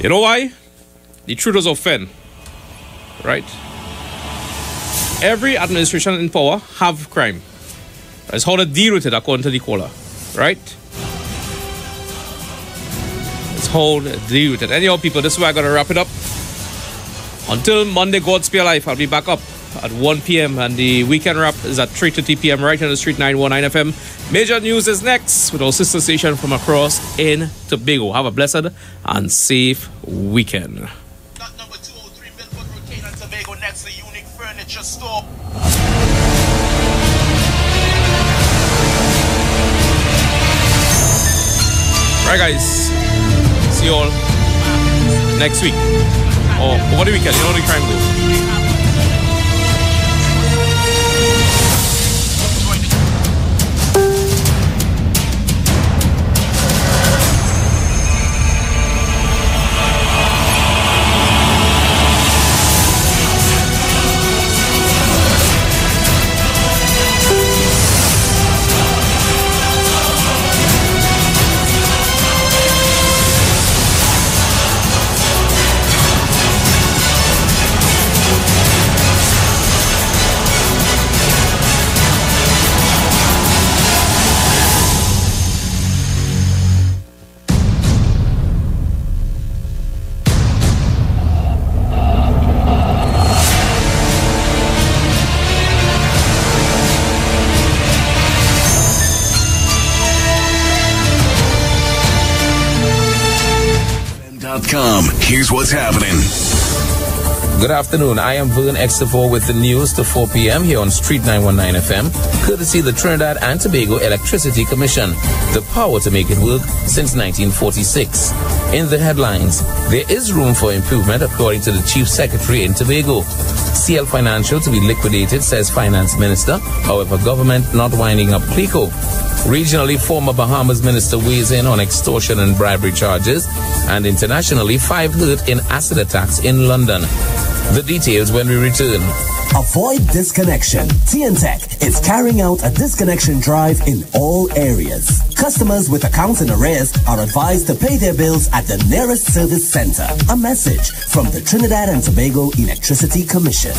You know why? The truth does offend, right? Every administration in power have crime. That's how to deal with it according to the caller, right? How to deal with it. Anyhow, people, this is where I'm going to wrap it up. Until Monday, God spare life, I'll be back up at 1 p.m. and the weekend wrap is at 3:30 p.m. right on the street, 919 FM. Major news is next with our sister station from across in Tobago. Have a blessed and safe weekend.
Number 203 Milford Road, Trinidad and Tobago, next to Unique Furniture Store.
Right, guys. See you all next week or over the weekend. You know the crime goes.
TNTNetwork.com. Here's what's happening.
Good afternoon. I am Vern Extavor with the news to 4 p.m. here on Street 919 FM, courtesy the Trinidad and Tobago Electricity Commission, the power to make it work since 1946. In the headlines, there is room for improvement according to the Chief Secretary in Tobago. CL Financial to be liquidated, says Finance Minister. However, government not winding up CLICO. Regionally, former Bahamas minister weighs in on extortion and bribery charges. And internationally, 5 hurt in acid attacks in London. The details when we return.
Avoid disconnection. TNTech is carrying out a disconnection drive in all areas. Customers with accounts in arrears are advised to pay their bills at the nearest service center. A message from the Trinidad and Tobago Electricity Commission.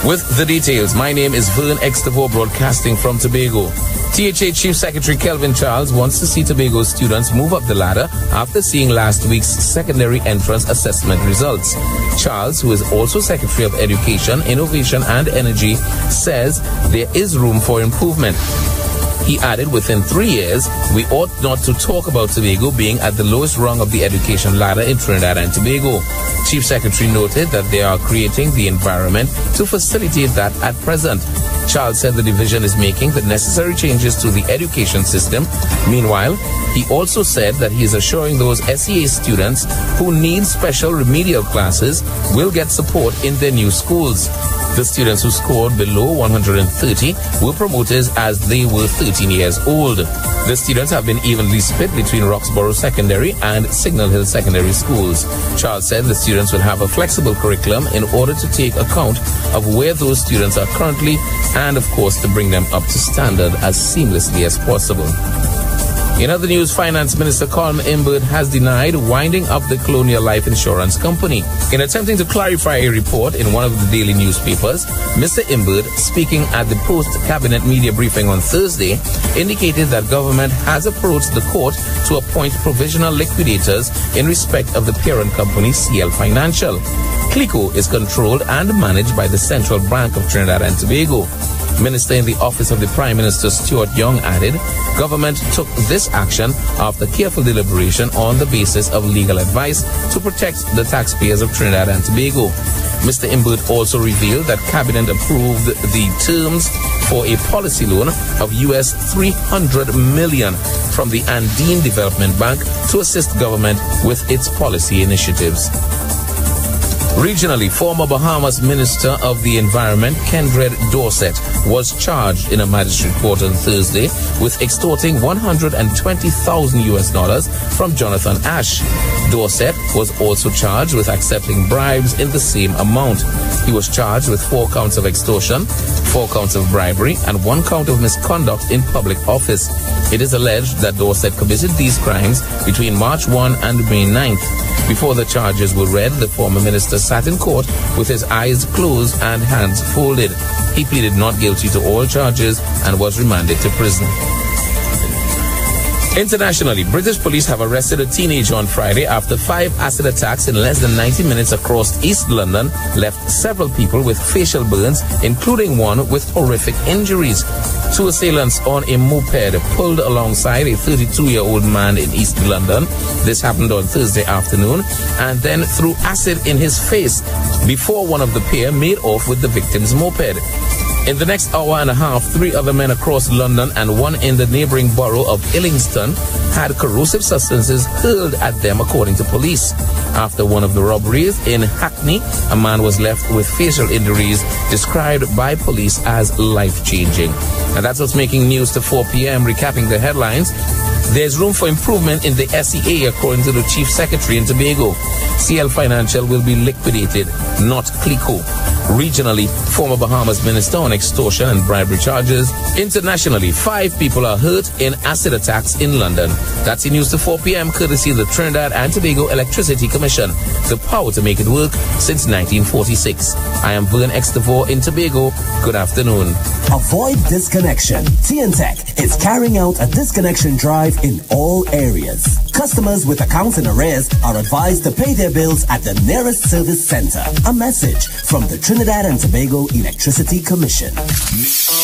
With the details, my name is Vern Extavor, broadcasting from Tobago. THA Chief Secretary Kelvin Charles wants to see Tobago students move up the ladder after seeing last week's secondary entrance assessment results. Charles, who is also Secretary of Education, Innovation and Energy, says there is room for improvement. He added, within 3 years, we ought not to talk about Tobago being at the lowest rung of the education ladder in Trinidad and Tobago. Chief Secretary noted that they are creating the environment to facilitate that at present. Charles said the division is making the necessary changes to the education system. Meanwhile, he also said that he is assuring those SEA students who need special remedial classes will get support in their new schools. The students who scored below 130 were promoted as they were 13 years old. The students have been evenly split between Roxborough Secondary and Signal Hill Secondary schools. Charles said the students will have a flexible curriculum in order to take account of where those students are currently and, of course, to bring them up to standard as seamlessly as possible. In other news, Finance Minister Colm Imbert has denied winding up the Colonial Life Insurance Company. In attempting to clarify a report in one of the daily newspapers, Mr. Imbert, speaking at the post-cabinet media briefing on Thursday, indicated that government has approached the court to appoint provisional liquidators in respect of the parent company CL Financial. CLICO is controlled and managed by the Central Bank of Trinidad and Tobago. Minister in the Office of the Prime Minister Stuart Young added, government took this action after careful deliberation on the basis of legal advice to protect the taxpayers of Trinidad and Tobago. Mr. Imbert also revealed that Cabinet approved the terms for a policy loan of US $300 million from the Andine Development Bank to assist government with its policy initiatives. Regionally, former Bahamas Minister of the Environment, Kendred Dorset, was charged in a magistrate court on Thursday with extorting $120,000 from Jonathan Ash. Dorset was also charged with accepting bribes in the same amount. He was charged with 4 counts of extortion, 4 counts of bribery, and 1 count of misconduct in public office. It is alleged that Dorset committed these crimes between March 1 and May 9th. Before the charges were read, the former minister sat in court with his eyes closed and hands folded. He pleaded not guilty to all charges and was remanded to prison. Internationally, British police have arrested a teenager on Friday after 5 acid attacks in less than 90 minutes across East London left several people with facial burns, including one with horrific injuries. 2 assailants on a moped pulled alongside a 32-year-old man in East London. This happened on Thursday afternoon, and then threw acid in his face before one of the pair made off with the victim's moped. In the next hour and a half, 3 other men across London and one in the neighboring borough of Illingston had corrosive substances hurled at them, according to police. After one of the robberies in Hackney, a man was left with facial injuries described by police as life-changing. And that's what's making news to 4 p.m. Recapping the headlines. There's room for improvement in the SEA, according to the Chief Secretary in Tobago. CL Financial will be liquidated, not CLICO. Regionally, former Bahamas minister on extortion and bribery charges. Internationally, 5 people are hurt in acid attacks in London. That's in news to 4 p.m. courtesy of the Trinidad and Tobago Electricity Commission, the power to make it work since 1946. I am Vern Extavor in Tobago. Good afternoon.
Avoid disconnection. TNTech is carrying out a disconnection drive in all areas. Customers with accounts in arrears are advised to pay their bills at the nearest service center. A message from the Trinidad and Tobago Electricity Commission.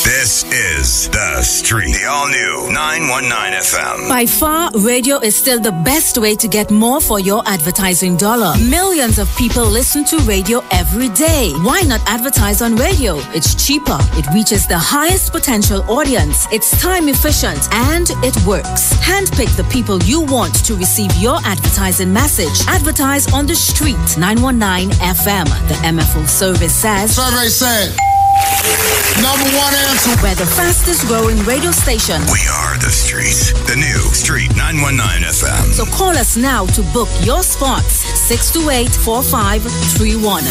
This is The Street, the all-new 919 FM.
By far, radio is still the best way to get more for your advertising dollar. Millions of people listen to radio every day. Why not advertise on radio? It's cheaper. It reaches the highest potential audience. It's time efficient and it works. Handpick the people you want to receive your advertising message. Advertise on the street. 919 FM. The MFO service says.
Survey said. Number one answer.
We're the fastest growing radio station.
We are The Street, the new Street 919 FM.
So call us now to book your spots. 628-4531.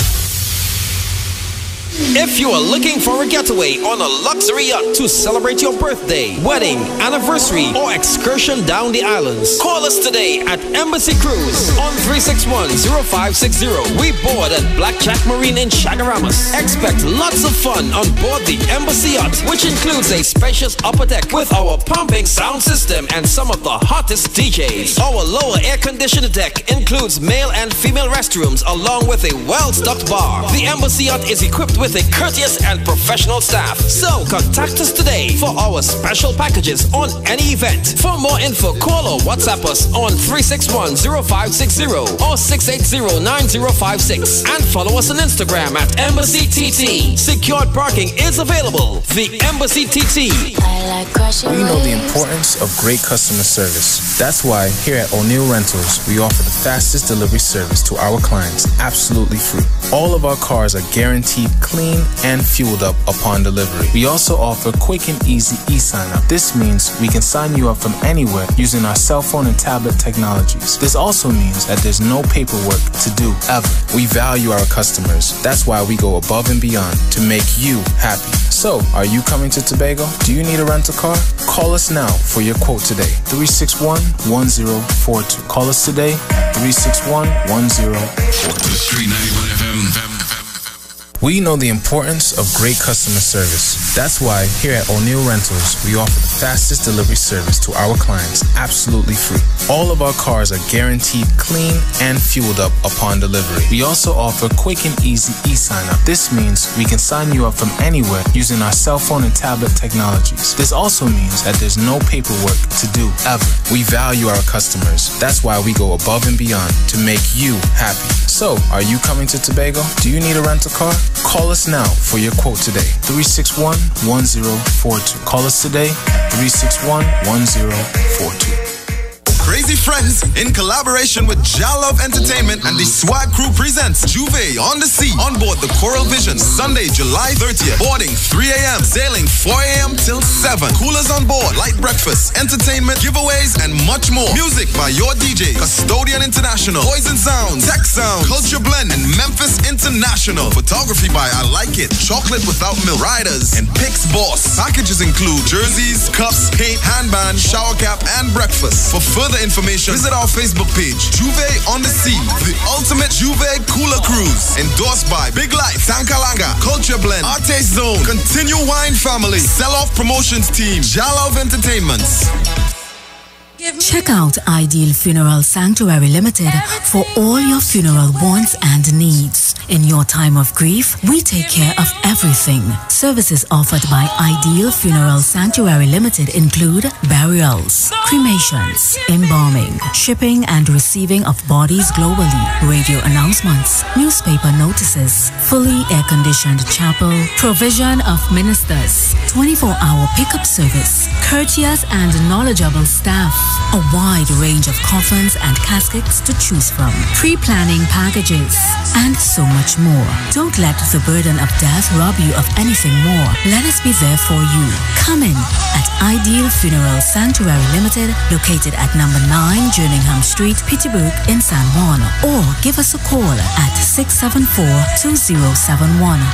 If you are looking for a getaway on a luxury yacht to celebrate your birthday, wedding, anniversary, or excursion down the islands, call us today at Embassy Cruise on 361-0560. We board at Blackjack Marine in Chagaramas. Expect lots of fun on board the Embassy yacht, which includes a spacious upper deck with our pumping sound system and some of the hottest DJs. Our lower air-conditioned deck includes male and female restrooms along with a well-stocked bar. The Embassy yacht is equipped with a courteous and professional staff. So contact us today for our special packages on any event. For more info, call or WhatsApp us on 361-0560 or 680-9056 and follow us on Instagram at Embassy TT. Secured parking is available. The Embassy TT.
We know the importance of great customer service. That's why here at O'Neill Rentals, we offer the fastest delivery service to our clients absolutely free. All of our cars are guaranteed clean and fueled up upon delivery. We also offer quick and easy e-sign-up. This means we can sign you up from anywhere using our cell phone and tablet technologies. This also means that there's no paperwork to do ever. We value our customers. That's why we go above and beyond to make you happy. So, are you coming to Tobago? Do you need a rental car? Call us now for your quote today. 361-1042. Call us today. 361-1042.
The Street 91 FM.
We know the importance of great customer service. That's why here at O'Neill Rentals, we offer the fastest delivery service to our clients absolutely free. All of our cars are guaranteed clean and fueled up upon delivery. We also offer quick and easy e-sign-up. This means we can sign you up from anywhere using our cell phone and tablet technologies. This also means that there's no paperwork to do ever. We value our customers. That's why we go above and beyond to make you happy. So, are you coming to Tobago? Do you need a rental car? Call us now for your quote today. 361-1042. Call us today. 361-1042.
Crazy Friends, in collaboration with Jalove Entertainment and the Swag Crew presents Juve on the Sea on board the Coral Vision, Sunday, July 30th. Boarding 3 a.m., sailing 4 a.m. till 7. Coolers on board, light breakfast, entertainment, giveaways, and much more. Music by your DJ, Custodian International, Poison Sound, Tech Sound, Culture Blend, and Memphis International. Photography by I Like It, Chocolate Without Milk, Riders, and Pix Boss. Packages include jerseys, cups, paint, handband, shower cap, and breakfast. For further information, visit our Facebook page, Juve on the Sea, the ultimate Juve cooler cruise. Endorsed by Big Life, Sankalanga, Culture Blend, Artist Zone, Continue Wine Family, Sell-Off Promotions Team, Jalove Entertainments.
Check out Ideal Funeral Sanctuary Limited for all your funeral wants and needs. In your time of grief, we take care of everything. Services offered by Ideal Funeral Sanctuary Limited include burials, cremations, embalming, shipping and receiving of bodies globally, radio announcements, newspaper notices, fully air-conditioned chapel, provision of ministers, 24-hour pickup service, courteous and knowledgeable staff, a wide range of coffins and caskets to choose from, pre-planning packages, and so much more. Don't let the burden of death rob you of anything more. Let us be there for you. Come in at Ideal Funeral Sanctuary Limited, located at number 9 Jerningham Street, Peterborough in San Juan, or give us a call at 674-2071,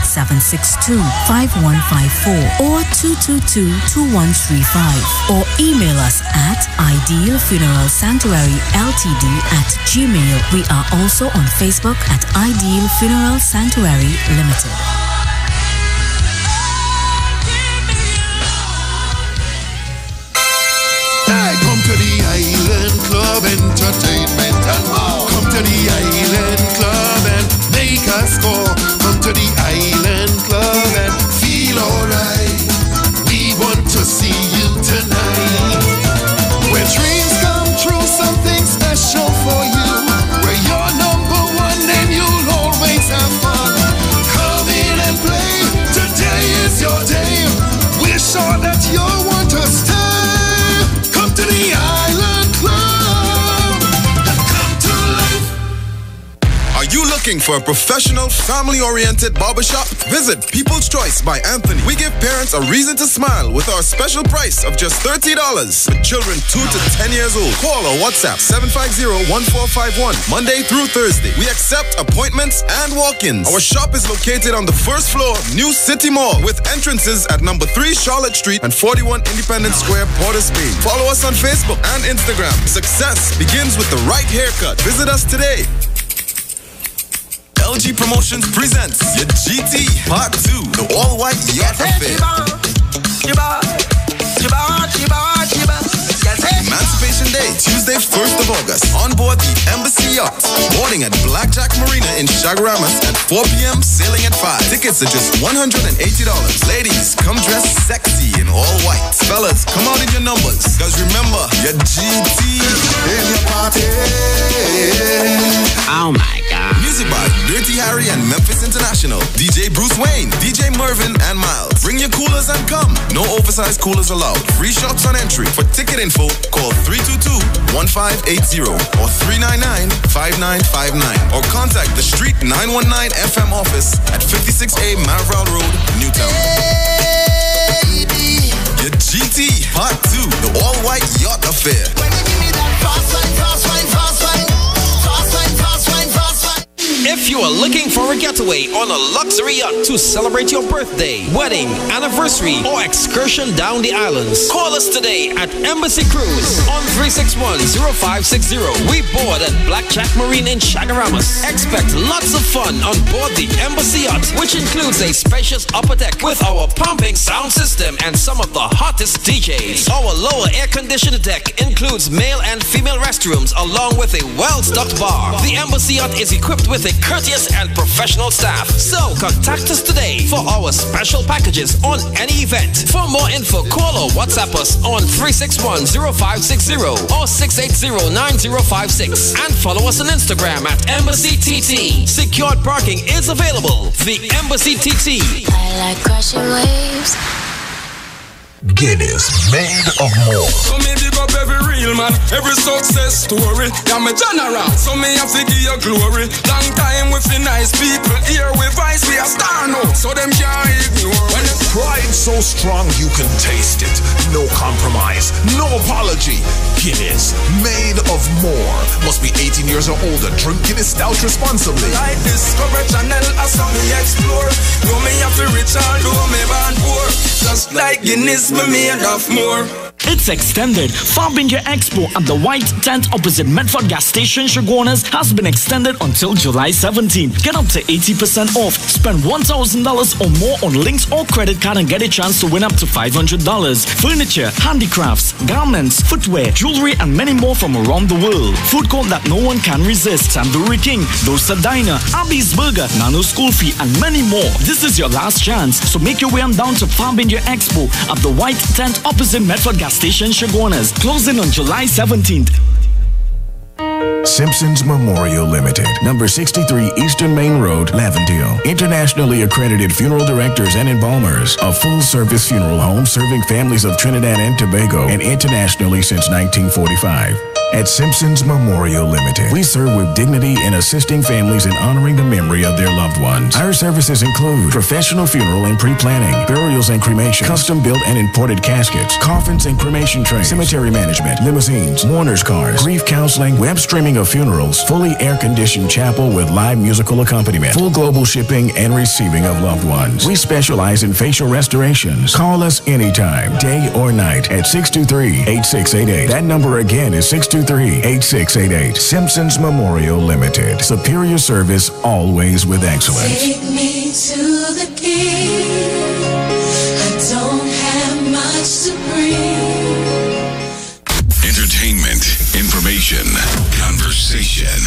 762-5154, or 222-2135, or email us at idealfuneralsanctuaryltd@gmail. We are also on Facebook at Ideal Funeral Sanctuary Limited.
Hey, come to the Island Club Entertainment and come to the Island Club and make us score. Come to the Island Club and feel alright. see you tonight. Where dreams come true, something special for you. Where you're number one and you'll always have fun. Come in and play, today is your day. We're sure that you'll want to stay. Come to the Island Club and come to life.
Are you looking for a professional, family-oriented barbershop? Visit People's Choice by Anthony. We give parents a reason to smile with our special price of just $30 for children 2 to 10 years old. Call or WhatsApp 750-1451, Monday through Thursday. We accept appointments and walk-ins. Our shop is located on the first floor, New City Mall, with entrances at number 3 Charlotte Street and 41 Independence Square, Port of Spain. Follow us on Facebook and Instagram. Success begins with the right haircut. Visit us today. LG Promotions presents your GT Part 2, the all-white yacht affair. Emancipation Day, Tuesday, 1st of August, on board the Embassy Yacht. Boarding at Blackjack Marina in Chaguaramas at 4 p.m., sailing at 5. Tickets are just $180. Ladies, come dressed sexy in all white. Fellas, come out in your numbers, because remember, your GT in your party.
Oh my God.
Music by Dirty Harry and Memphis International. DJ Bruce Wayne, DJ Mervin, and Miles. Bring your coolers and come. No oversized coolers allowed. Free shots on entry. For ticket info, call 322-1580 or 399-5959 or contact the Street 919 FM office at 56A Marval Road, Newtown. Your GT Part 2, the all-white yacht affair.
When you give me that fast line, fast line, fast line, fast line, fast line, fast line.
If you are looking for a getaway on a luxury yacht to celebrate your birthday, wedding, anniversary, or excursion down the islands, call us today at Embassy Cruise on 361-0560. We board at Blackjack Marine in Chaguaramas. Expect lots of fun on board the Embassy Yacht, which includes a spacious upper deck with our pumping sound system and some of the hottest DJs. Our lower air-conditioned deck includes male and female restrooms along with a well-stocked bar. The Embassy Yacht is equipped with a courteous and professional staff. So contact us today for our special packages on any event. For more info, call or WhatsApp us on 361-0560 or 680-9056 and follow us on Instagram at Embassy TT. Secured parking is available. The Embassy TT.
I like crashing waves.
Guinness, made of more.
So me big up every real man, every success story. Yeah, me general, so me have to give you glory. Long time with the nice people, here with vice, we are star now, so them can't ignore.
When the pride so strong you can taste it. No compromise, no apology. Guinness, made of more. Must be 18 years or older. Drink Guinness stout responsibly.
Like Discover Channel, I saw me explore. Do me have to rich or do me born poor. Just like Guinness, me made of more.
It's extended. Farbinger Expo at the White Tent opposite Medford Gas Station, Chaguanas has been extended until July 17. Get up to 80% off. Spend $1,000 or more on links or credit card and get a chance to win up to $500. Furniture, handicrafts, garments, footwear, jewelry, and many more from around the world. Food court that no one can resist. Tandoori King, Dosa Diner, Abby's Burger, Nano School Fee, and many more. This is your last chance, so make your way on down to Farbinger Expo at the White Tent opposite Medford Gas Station, Chaguanas, closing on July 17th.
Simpsons Memorial Limited, number 63 Eastern Main Road, Laventille. Internationally accredited funeral directors and embalmers. A full-service funeral home serving families of Trinidad and Tobago and internationally since 1945. At Simpsons Memorial Limited, we serve with dignity in assisting families in honoring the memory of their loved ones. Our services include professional funeral and pre-planning, burials and cremation, custom-built and imported caskets, coffins and cremation trays, cemetery management, limousines, mourners cars, grief counseling, web streaming of funerals, fully air-conditioned chapel with live musical accompaniment, full global shipping and receiving of loved ones. We specialize in facial restorations. Call us anytime, day or night, at 623-8688. That number again is 623-8688. Simpsons Memorial Limited. Superior service, always with excellence.
Take me to the king. I don't have much to bring.
Entertainment, information, conversation.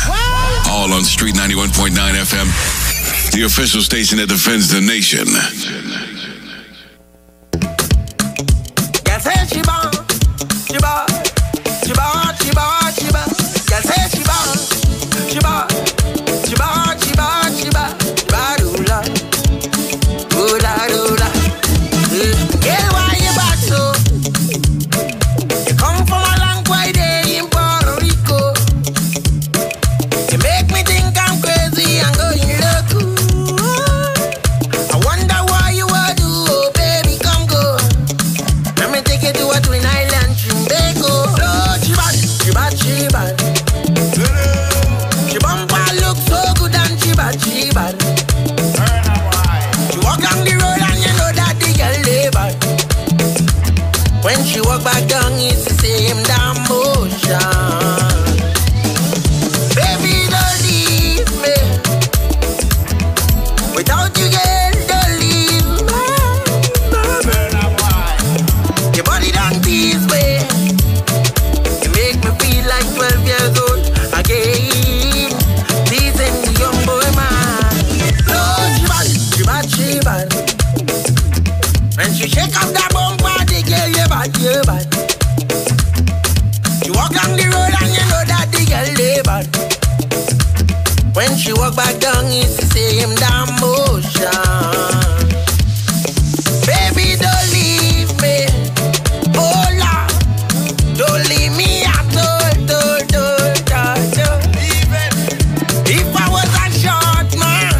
All on Street 91.9 FM, the official station that defends the nation.
it's the same damn motion. Baby, don't leave me. Without you, girl, don't leave me. Your body don't tease me. You make me feel like 12 years old again. Teasing the young boy, man. Lord, she bad. When she shake up that bumper, the girl, you bad. She walk down the road and you know that the girl, they bad. When she walk back down, it's the same damn motion. Baby, don't leave me. Oh, Lord, don't leave me at all. If I was a short man,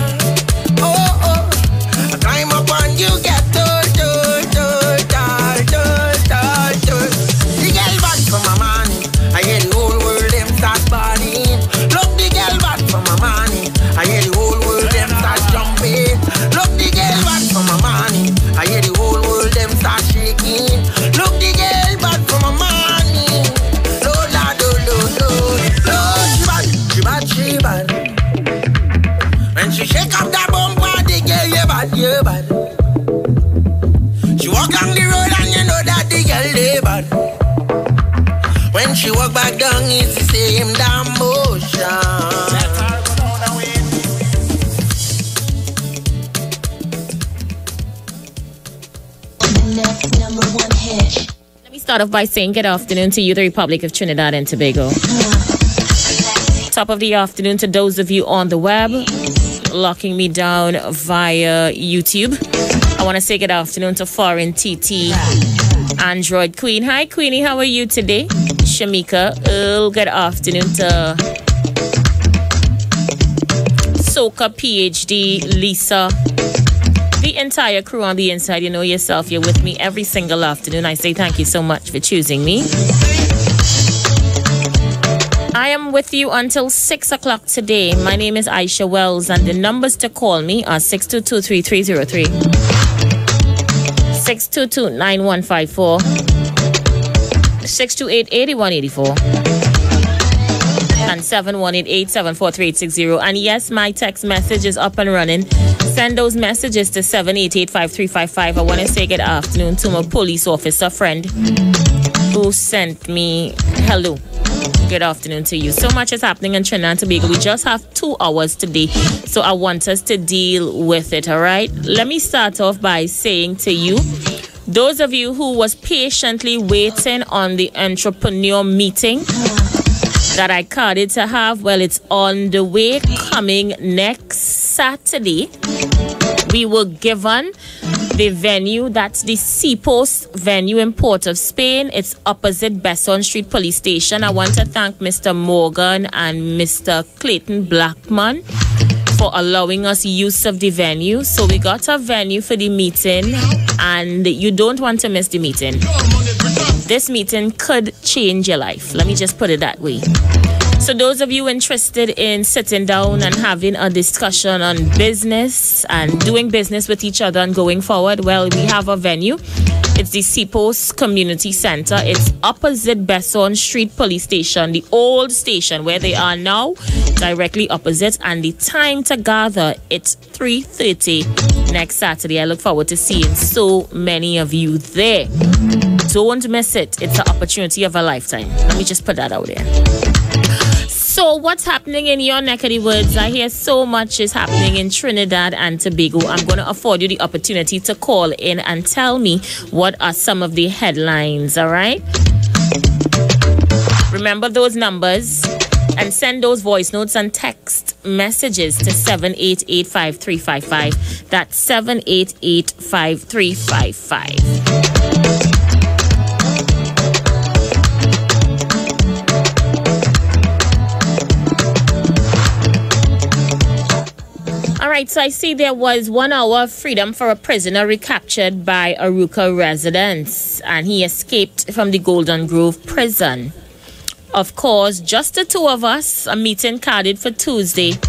I climb up on you, get tall. The girl back from my money, I hear the whole world them start burning. Look the girl back from my money, I hear the whole world them start jumping. Look the girl back from my money, I hear the whole world them start shaking. Look the girl back from my money, Lola, she bad. When she shake up that bumper, the girl, you bad. She walk down the road and you know that the girl, they bad. When she walk back down, it's the same damn motion.
Next number one hit.
Let me start off by saying good afternoon to you, the Republic of Trinidad and Tobago. Top of the afternoon to those of you on the web, locking me down via YouTube. I want to say good afternoon to Foreign TT, Android Queen. Hi, Queenie, how are you today? Shamika Earl, good afternoon to Soka PhD, Lisa, the entire crew on the inside. You know yourself, you're with me every single afternoon. I say thank you so much for choosing me. I am with you until 6 o'clock today. My name is Aisha Wells, and the numbers to call me are 622-3303, 622-9154, 628-8184, and 718-874-3860. And yes, my text message is up and running. Send those messages to 788-5355. I want to say good afternoon to my police officer friend who sent me hello. Good afternoon to you. So much is happening in Trinidad and Tobago. We just have 2 hours today, so I want us to deal with it, all right? Let me start off by saying to you, those of you who was patiently waiting on the entrepreneur meeting that I carded to have, well, it's on the way, coming next Saturday. We were given the venue, that's the Seapost venue in Port of Spain. It's opposite Besson Street Police Station. I want to thank Mr. Morgan and Mr. Clayton Blackman for allowing us use of the venue. So we got a venue for the meeting, and you don't want to miss the meeting. This meeting could change your life. Let me just put it that way. So those of you interested in sitting down and having a discussion on business and doing business with each other and going forward, well, we have a venue. It's the Seapost Community Center. It's opposite Besson Street Police Station, the old station where they are now, directly opposite. And the time to gather, it's 3:30 next Saturday. I look forward to seeing so many of you there. Don't miss it. It's an opportunity of a lifetime. Let me just put that out there. So what's happening in your neck of the woods? I hear so much is happening in Trinidad and Tobago. I'm going to afford you the opportunity to call in and tell me what are some of the headlines, all right? Remember those numbers and send those voice notes and text messages to 788-5355. That's 788-5355. All right, so I see there was 1 hour of freedom for a prisoner recaptured by Aruka residents, and he escaped from the Golden Grove prison. Of course, just the two of us, a meeting carded for Tuesday.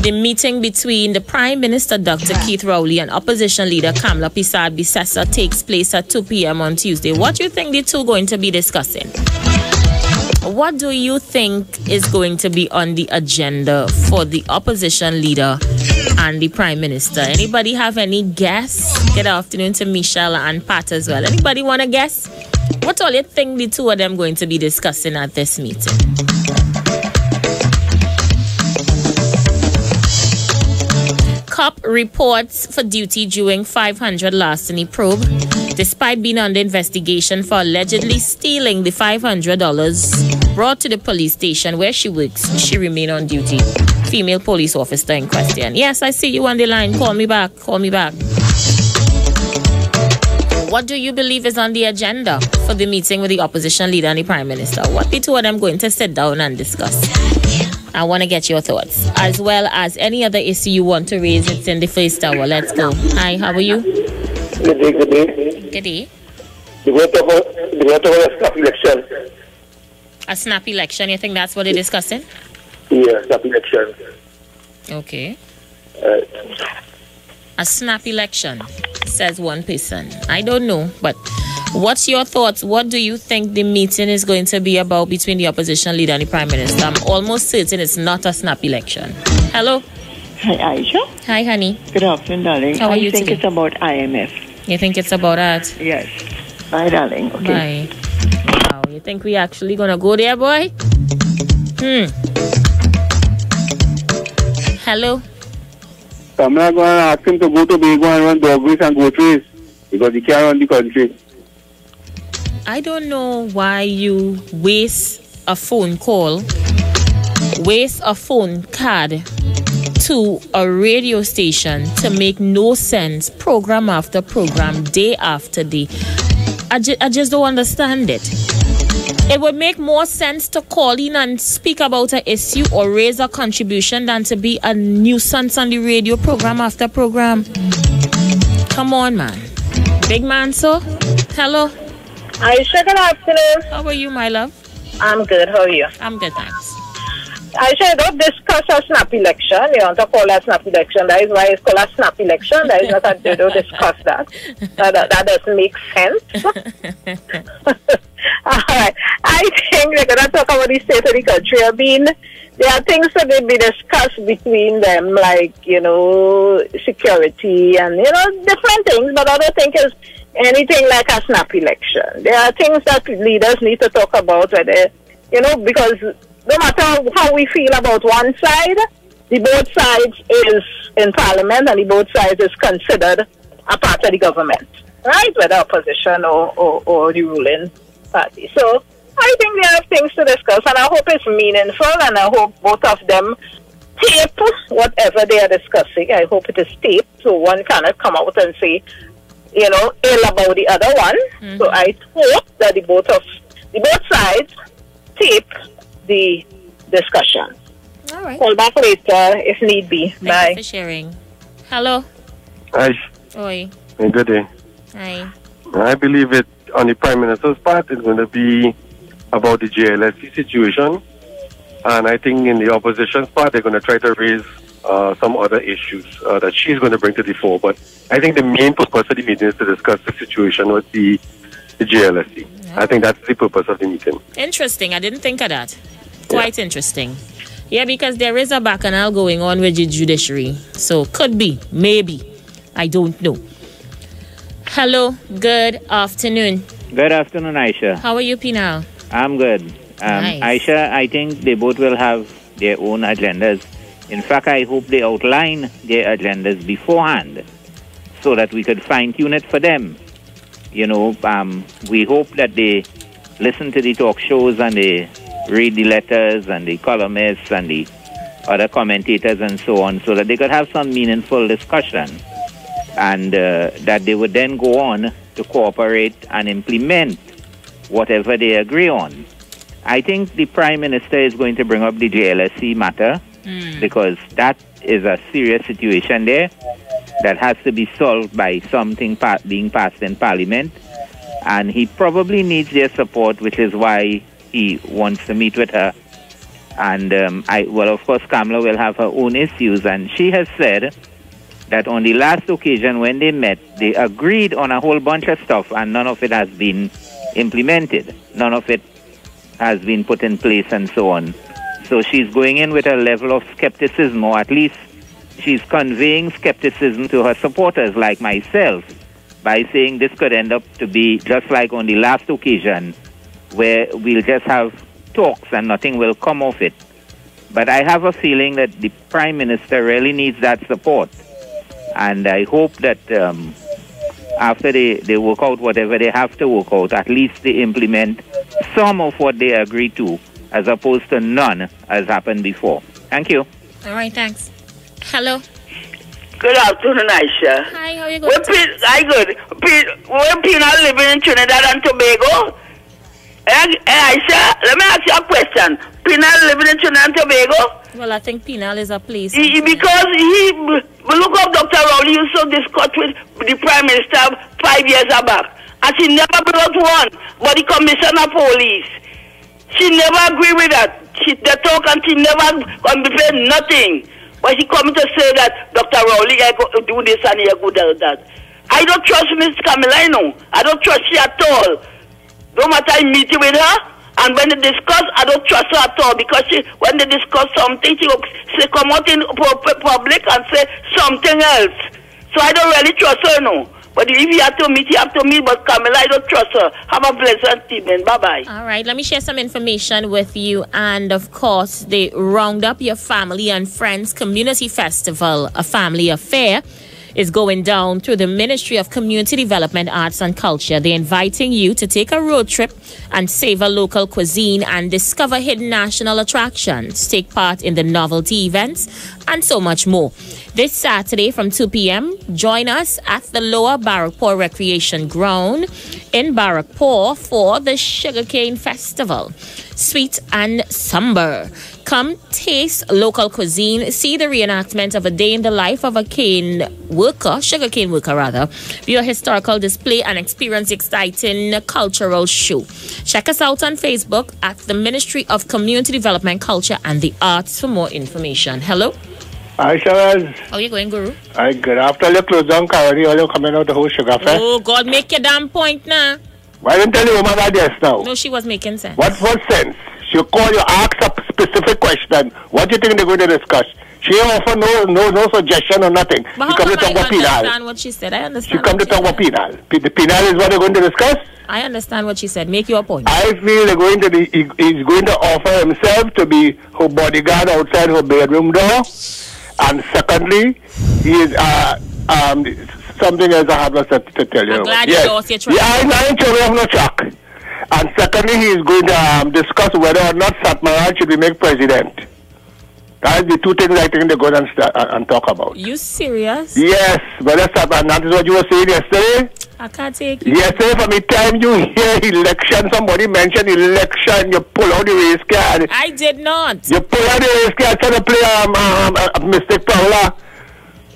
the meeting between the Prime Minister, Dr. Keith Rowley, and Opposition Leader Kamla Bissar-Bissessar takes place at 2 p.m. on Tuesday. What do you think the two are going to be discussing? What do you think is going to be on the agenda for the Opposition Leader and the Prime Minister? Anybody have any guess? Good afternoon to Michelle and Pat as well. Anybody want to guess? What all you think the two of them going to be discussing at this meeting? COP reports for duty during 500 larceny probe. Despite being under investigation for allegedly stealing the $500 brought to the police station where she works, she remained on duty. Female police officer in question. Yes, I see you on the line. Call me back. Call me back. What do you believe is on the agenda for the meeting with the Opposition Leader and the Prime Minister? What the two of them going to sit down and discuss? I want to get your thoughts, as well as any other issue you want to raise. It's in the first hour. Let's go. Hi, how are you?
Good day, good day.
Good day.
The vote of a snap election.
A snap election, you think that's what they're discussing?
Yeah, snap election.
Okay. A snap election, says one person. I don't know, but what's your thoughts? What do you think the meeting is going to be about between the Opposition Leader and the Prime Minister? I'm almost certain it's not a snap election. Hello?
Hi, Aisha.
Hi, honey.
Good afternoon, darling.
How are you
I think
today?
it's about IMF.
You think it's about that?
Yes. Bye, darling. Okay.
Bye. Wow, you think we actually gonna go there, boy? Hello?
I'm not going to ask him to go to Tobago and run doggies and goatries because he can't run the country.
I don't know why you waste a phone call, waste a phone card to a radio station to make no sense, program after program, day after day. I just don't understand it. It would make more sense to call in and speak about an issue or raise a contribution than to be a nuisance on the radio program after program. Come on, man. Big man, so? Hello?
Aisha, good afternoon.
How are you, my love?
I'm good. How are you?
I'm good, thanks.
Aisha, don't discuss a snap election. You want to call a snap election. That is why it's called a snap election. That is not a, they don't discuss that. That doesn't make sense. All right. I think we're going to talk about the state of the country. I mean, there are things that will be discussed between them, like, security and, different things. But I don't think it's anything like a snap election. There are things that leaders need to talk about, whether, because no matter how we feel about one side, the both sides is in parliament and the both sides is considered a part of the government, right? Whether opposition or the ruling party. So I think they have things to discuss, and I hope it's meaningful, and I hope both of them tape whatever they are discussing. I hope it is taped, so one cannot come out and say, ill about the other one. Mm-hmm. So I hope that the both sides tape the discussion.
All right.
Call back later if need be.
Thank
Bye.
you for sharing. Hello?
Hi.
Oi.
Good day.
Hi.
I believe it on the Prime Minister's part is going to be about the JLSC situation, and I think in the opposition's part they're going to try to raise some other issues that she's going to bring to the fore. But I think the main purpose of the meeting is to discuss the situation with the JLSC. Yeah. I think that's the purpose of the meeting.
Interesting. I didn't think of that. Quite interesting. Yeah, because there is a bacchanal going on with the judiciary. So could be, maybe. I don't know. Hello, good afternoon.
Good afternoon, Aisha.
How are you, Pinal?
I'm good.
Nice.
Aisha, I think they both will have their own agendas. In fact, I hope they outline their agendas beforehand so that we could fine-tune it for them. We hope that they listen to the talk shows and they read the letters and the columnists and the other commentators and so on, so that they could have some meaningful discussion, and that they would then go on to cooperate and implement whatever they agree on. I think the Prime Minister is going to bring up the JLSC matter because that is a serious situation there that has to be solved by something being passed in Parliament, and he probably needs their support, which is why he wants to meet with her And of course, Kamala will have her own issues. And she has said that on the last occasion when they met, they agreed on a whole bunch of stuff, and none of it has been implemented. None of it has been put in place and so on. So she's going in with a level of skepticism, or at least she's conveying skepticism to her supporters like myself by saying this could end up to be just like on the last occasion where we'll just have talks and nothing will come of it. But I have a feeling that the Prime Minister really needs that support. And I hope that after they work out whatever they have to work out, at least they implement some of what they agree to, as opposed to none, as happened before. Thank you.
All right, thanks. Hello.
Good afternoon, Aisha.
Hi, how are you going?
When Pina living in Trinidad and Tobago? Aisha, let me ask you a question. Pina living in Trinidad and Tobago?
Well, I think Penal is a place.
Because look up Dr. Rowley used to discuss with the Prime Minister 5 years back. And she never brought one, but the Commissioner of Police. She never agreed with that. They talk and she never paid nothing. But she coming to say that Dr. Rowley do this and he go do that. I don't trust Miss Camila, I don't trust she at all. No matter I meet with her, and when they discuss, I don't trust her at all, because when they discuss something, she come out in public and say something else. So I don't really trust her, no. But if you have to meet, you have to meet. But Camila, I don't trust her. Have a pleasant evening. Bye-bye.
All right, let me share some information with you. And, of course, the Round Up Your Family and Friends Community Festival, a family affair, is going down through the Ministry of Community Development, Arts and Culture. They're inviting you to take a road trip and savor local cuisine and discover hidden national attractions, take part in the novelty events, and so much more. This Saturday from 2 p.m., join us at the Lower Barrackpore Recreation Ground in Barrackpore for the Sugarcane Festival. Sweet and somber. Come taste local cuisine, see the reenactment of a day in the life of a sugarcane worker rather, view a historical display and experience exciting cultural show. Check us out on Facebook at the Ministry of Community Development, Culture and the Arts for more information. Hello?
Hi, Shabazz.
How are you going, Guru?
Hi, good. After you close down, Kawari, all you coming out the whole sugar fest.
Oh, God, make your damn point now.
Why didn't tell your woman about this now?
No, she was making sense.
What sense? She call you, ask a specific question. What do you think they're going to discuss? She offer no suggestion or nothing.
But
she come to talk about penal.
I understand what she said. I understand.
She come to talk about penal. The penal is what they're going to discuss?
I understand what she said. Make your point.
I feel they're going to he's going to offer himself to be her bodyguard outside her bedroom door. And secondly, he is something else I have to tell you.
I'm glad you lost your track.
Yeah, I'm sure we have no track. And secondly, he is going to discuss whether or not Satmaran should be made president. That is the two things I think they're going and talk about.
You serious?
Yes, whether Satmaran, that is what you were saying yesterday.
I can't take you.
Yesterday, from the time you hear election, somebody mentioned election, you pull out the race card.
I did not.
You pull out the race card, trying to play Mystic Paula.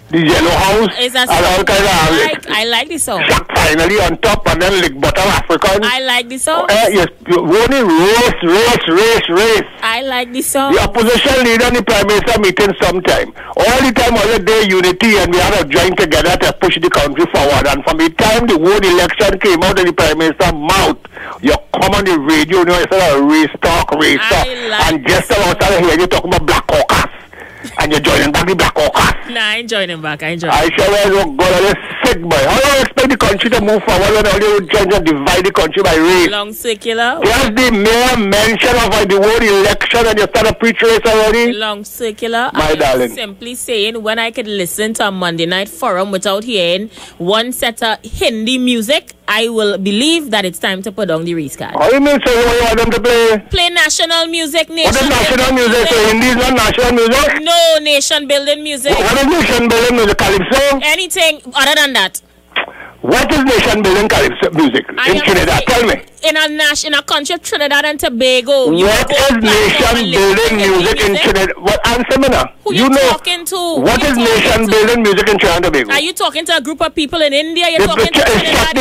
The Yellow House.
Is that I like this song.
Jack finally on top and then lick bottom African.
I like this song.
Yes, you only race.
I like this song.
The opposition leader and the Prime Minister meeting sometime. All the time, all the day unity, and we have to join together to push the country forward. And from the time the word election came out of the Prime Minister's mouth, you come on the radio, you know, it's a race talk. And just about to hear you talking about Black Caucus. And you're joining back the Black Caucus.
Nah, I ain't joining back. I
sure will go on a sick boy. How do you expect the country to move forward when all you trying to divide the country by race?
Long circular.
Just the mere mention of the word election and you start a preach race already?
Long circular.
My darling.
Simply saying when I could listen to a Monday night forum without hearing one set of Hindi music, I will believe that it's time to put on the race card.
How you mean, so you want them to play?
Play national music, nation.
What is national music? So Hindi is not national music?
No, nation building music.
What is nation building music? Calypso?
Anything other than that.
What is nation building music in Trinidad? Tell me.
In a country of Trinidad and Tobago.
What is nation building music in Trinidad? What answer me now?
Who you talking to?
What is nation building music in Trinidad and Tobago?
Are you talking to a group of people in India? You're talking to Trinidad?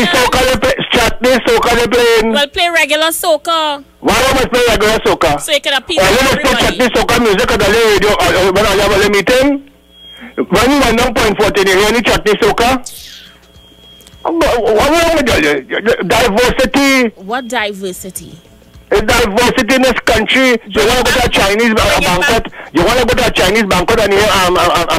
Chutney soca they playing.
Well, play regular soca.
Why don't we play regular soca?
So you can appeal
to
everybody.
Play chutney soca music at the radio when I have a meeting. When you went down point 14, you hear any chutney soca? What diversity?
What diversity?
It's diversity in this country. You want to go to a Chinese banquet? You want to go to a Chinese banquet and hear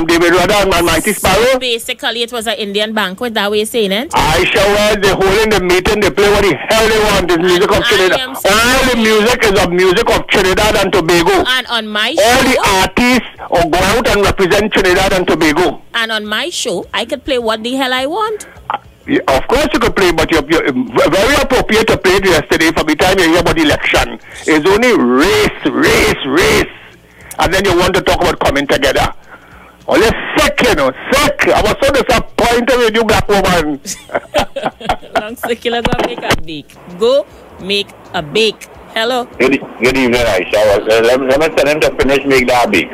David Rudder and Mighty Sparrow?
Basically, it was an Indian banquet. That way, saying it.
I show they holding the meeting. They play what the hell they want. This music of Trinidad. All the music is of music of Trinidad and Tobago.
And on my show,
all the artists go out and represent Trinidad and Tobago.
And on my show, I could play what the hell I want.
Yeah, of course you could play, but you're very appropriate to play it yesterday from the time you hear about the election. It's only race. And then you want to talk about coming together. Oh, you're sick, sick. I was so disappointed with you, black woman.
Long circular, go make a bake. Go make a bake. Hello.
Good evening, Aisha. Let me tell him to finish make that bake.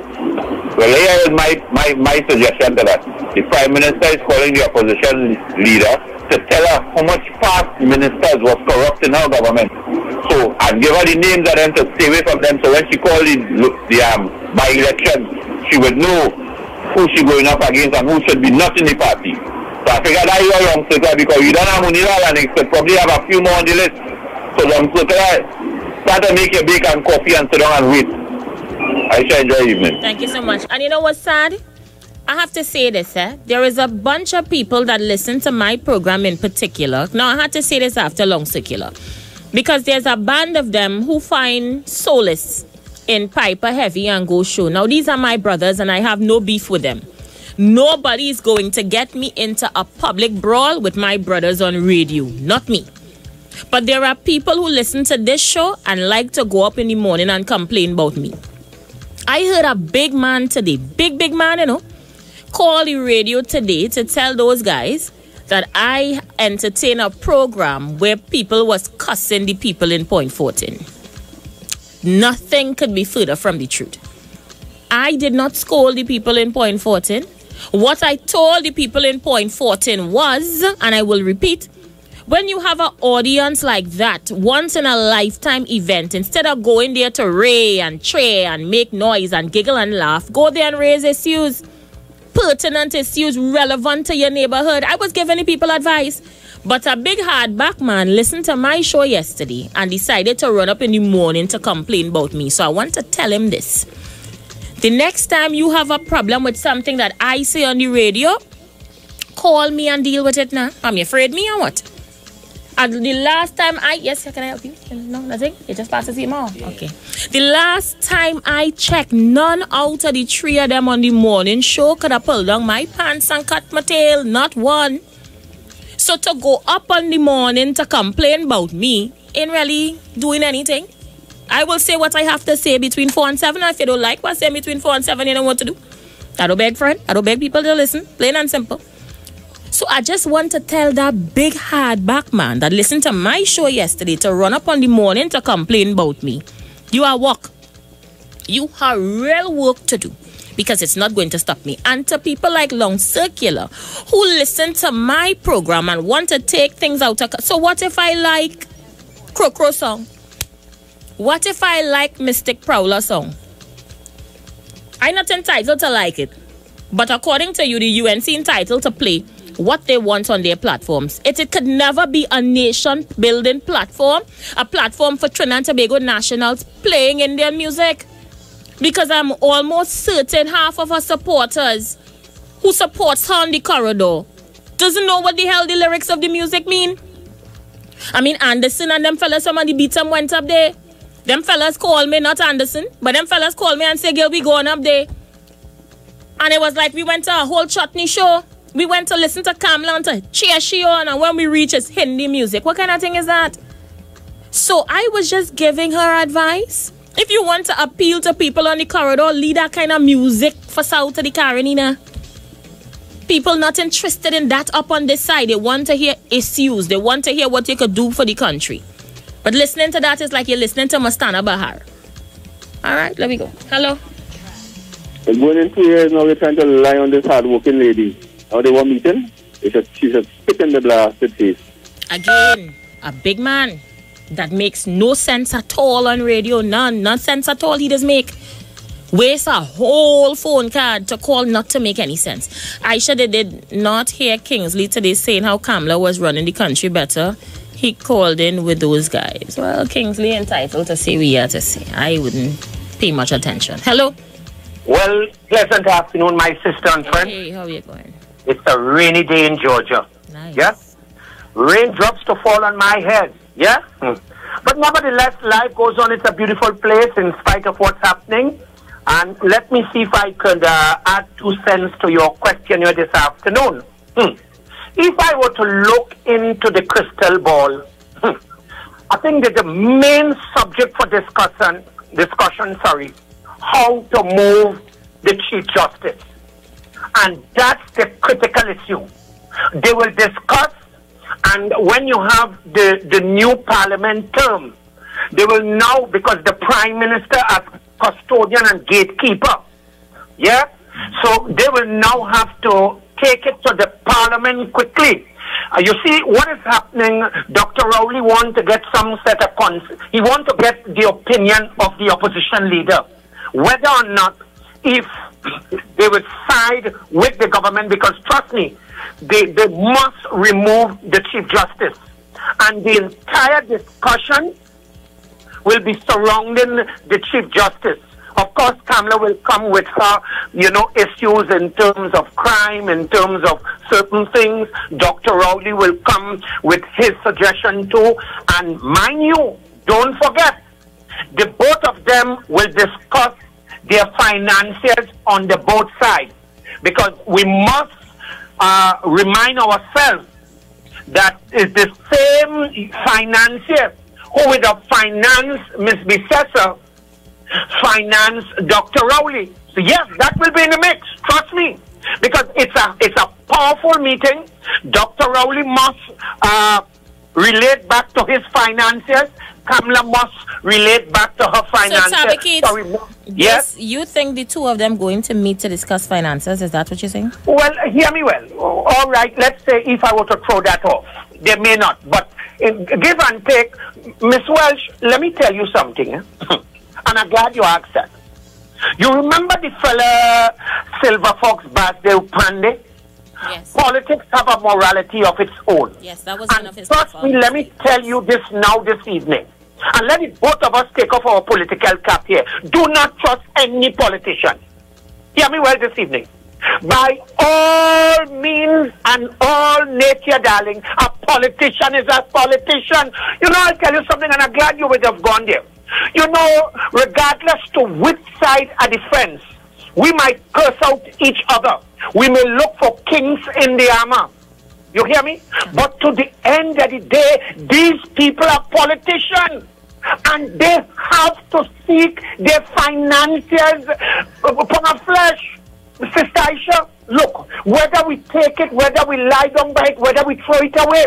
Well, here is my suggestion to that. The Prime Minister is calling the opposition leader to tell her how much past ministers was corrupt in her government. So, and give her the names of them to stay away from them. So when she called the by-election, she would know who she going up against and who should be not in the party. So I figured that you're young circle because you don't have money and you could probably have a few more on the list. So young circle, start to make your bake and coffee and sit down and wait. I shall enjoy evening.
Thank you so much. And you know what's sad? I have to say this, there is a bunch of people that listen to my program in particular. Now, I had to say this after Long Circular. Because there's a band of them who find solace in Piper Heavy and Go Show. Now, these are my brothers and I have no beef with them. Nobody is going to get me into a public brawl with my brothers on radio. Not me. But there are people who listen to this show and like to go up in the morning and complain about me. I heard a big man today, big man, call the radio today to tell those guys that I entertain a program where people was cussing the people in Point 14. Nothing could be further from the truth. I did not scold the people in Point 14. What I told the people in Point 14 was, and I will repeat, when you have an audience like that, once in a lifetime event, instead of going there to ray and tray and make noise and giggle and laugh, go there and raise issues, pertinent issues relevant to your neighborhood. I was giving the people advice. But a big hardback man listened to my show yesterday and decided to run up in the morning to complain about me. So I want to tell him this. The next time you have a problem with something that I say on the radio, call me and deal with it now. Are you afraid me or what? And the last time yes, can I help you? No, nothing? It just passes you more? Yeah. Okay. The last time I checked, none out of the three of them on the morning show could have pulled down my pants and cut my tail. Not one. So to go up on the morning to complain about me ain't really doing anything. I will say what I have to say between 4 and 7. If you don't like what I say between 4 and 7, you know what to do. I don't beg friend. I don't beg people to listen. Plain and simple. So I just want to tell that big hardback man that listened to my show yesterday to run up on the morning to complain about me. You are work. You have real work to do because it's not going to stop me. And to people like Long Circular who listen to my program and want to take things out of... So what if I like Crow song? What if I like Mystic Prowler song? I'm not entitled to like it. But according to you, the UNC entitled to play what they want on their platforms. It could never be a nation-building platform, a platform for Trinidad and Tobago nationals playing Indian music. Because I'm almost certain half of our supporters who supports her on the corridor doesn't know what the hell the lyrics of the music mean. I mean, Anderson and them fellas from the beat them went up there. Them fellas called me, not Anderson, but them fellas called me and said, girl, we going up there. And it was like we went to a whole chutney show. We went to listen to Kamla and to cheer she on, and when we reach it's Hindi music. What kind of thing is that? So I was just giving her advice. If you want to appeal to people on the corridor, leave that kind of music for South of the Carolina. People not interested in that up on this side. They want to hear issues. They want to hear what you could do for the country. But listening to that is like you're listening to Mastana Bahar. All right, let me go. Hello.
It's going in 2 years now. They're trying to rely on this hard-working lady. How they were meeting? She should spit in the blasted face.
Again, a big man that makes no sense at all on radio. None sense at all he does make. Waste a whole phone card to call not to make any sense. Aisha, they did not hear Kingsley today saying how Kamala was running the country better. He called in with those guys. Well, Kingsley entitled to say what he had to say. I wouldn't pay much attention. Hello?
Well, pleasant afternoon, my sister and friend.
Hey, how are you going?
It's a rainy day in Georgia.
Nice.
Yeah? Raindrops to fall on my head. Yeah? But nevertheless, life goes on. It's a beautiful place in spite of what's happening. And let me see if I could add 2 cents to your question here this afternoon. If I were to look into the crystal ball, I think that the main subject for discussion, how to move the Chief Justice. And that's the critical issue. They will discuss, and when you have the new parliament term, they will now, because the Prime Minister as custodian and gatekeeper, yeah? So they will now have to take it to the parliament quickly. You see, what is happening, Dr. Rowley wants to get some set of he wants to get the opinion of the opposition leader, whether or not if they would side with the government, because trust me, they must remove the Chief Justice. And the entire discussion will be surrounding the Chief Justice. Of course, Kamala will come with her, issues in terms of crime, in terms of certain things. Dr. Rowley will come with his suggestion too. And mind you, don't forget, the both of them will discuss their finances on the both sides. Because we must remind ourselves that it's the same financier who would have financed Ms. Bissessa, finance Dr. Rowley. So yes, that will be in the mix, trust me. Because it's a powerful meeting. Dr. Rowley must relate back to his financiers. Kamala must relate back to her finances.
So, yes, you think the two of them going to meet to discuss finances? Is that what you're saying?
Well, hear me well. All right, let's say if I were to throw that off, they may not. But give and take, Miss Welsh, let me tell you something. And I'm glad you asked that. You remember the fella Silver Fox Basdeo Pandey?
Yes.
Politics have a morality of its own.
Yes, that was one of his
trust me, let me tell you this now this evening. And let it both of us take off our political cap here. Do not trust any politician. Hear me well this evening. By all means and all nature, darling, a politician is a politician. I'll tell you something, and I'm glad you would have gone there. Regardless to which side of the fence, we might curse out each other. We may look for kinks in the armor. You hear me? But to the end of the day, these people are politicians. And they have to seek their financiers upon our flesh. Sister Aisha, look, whether we take it, whether we lie down by it, whether we throw it away,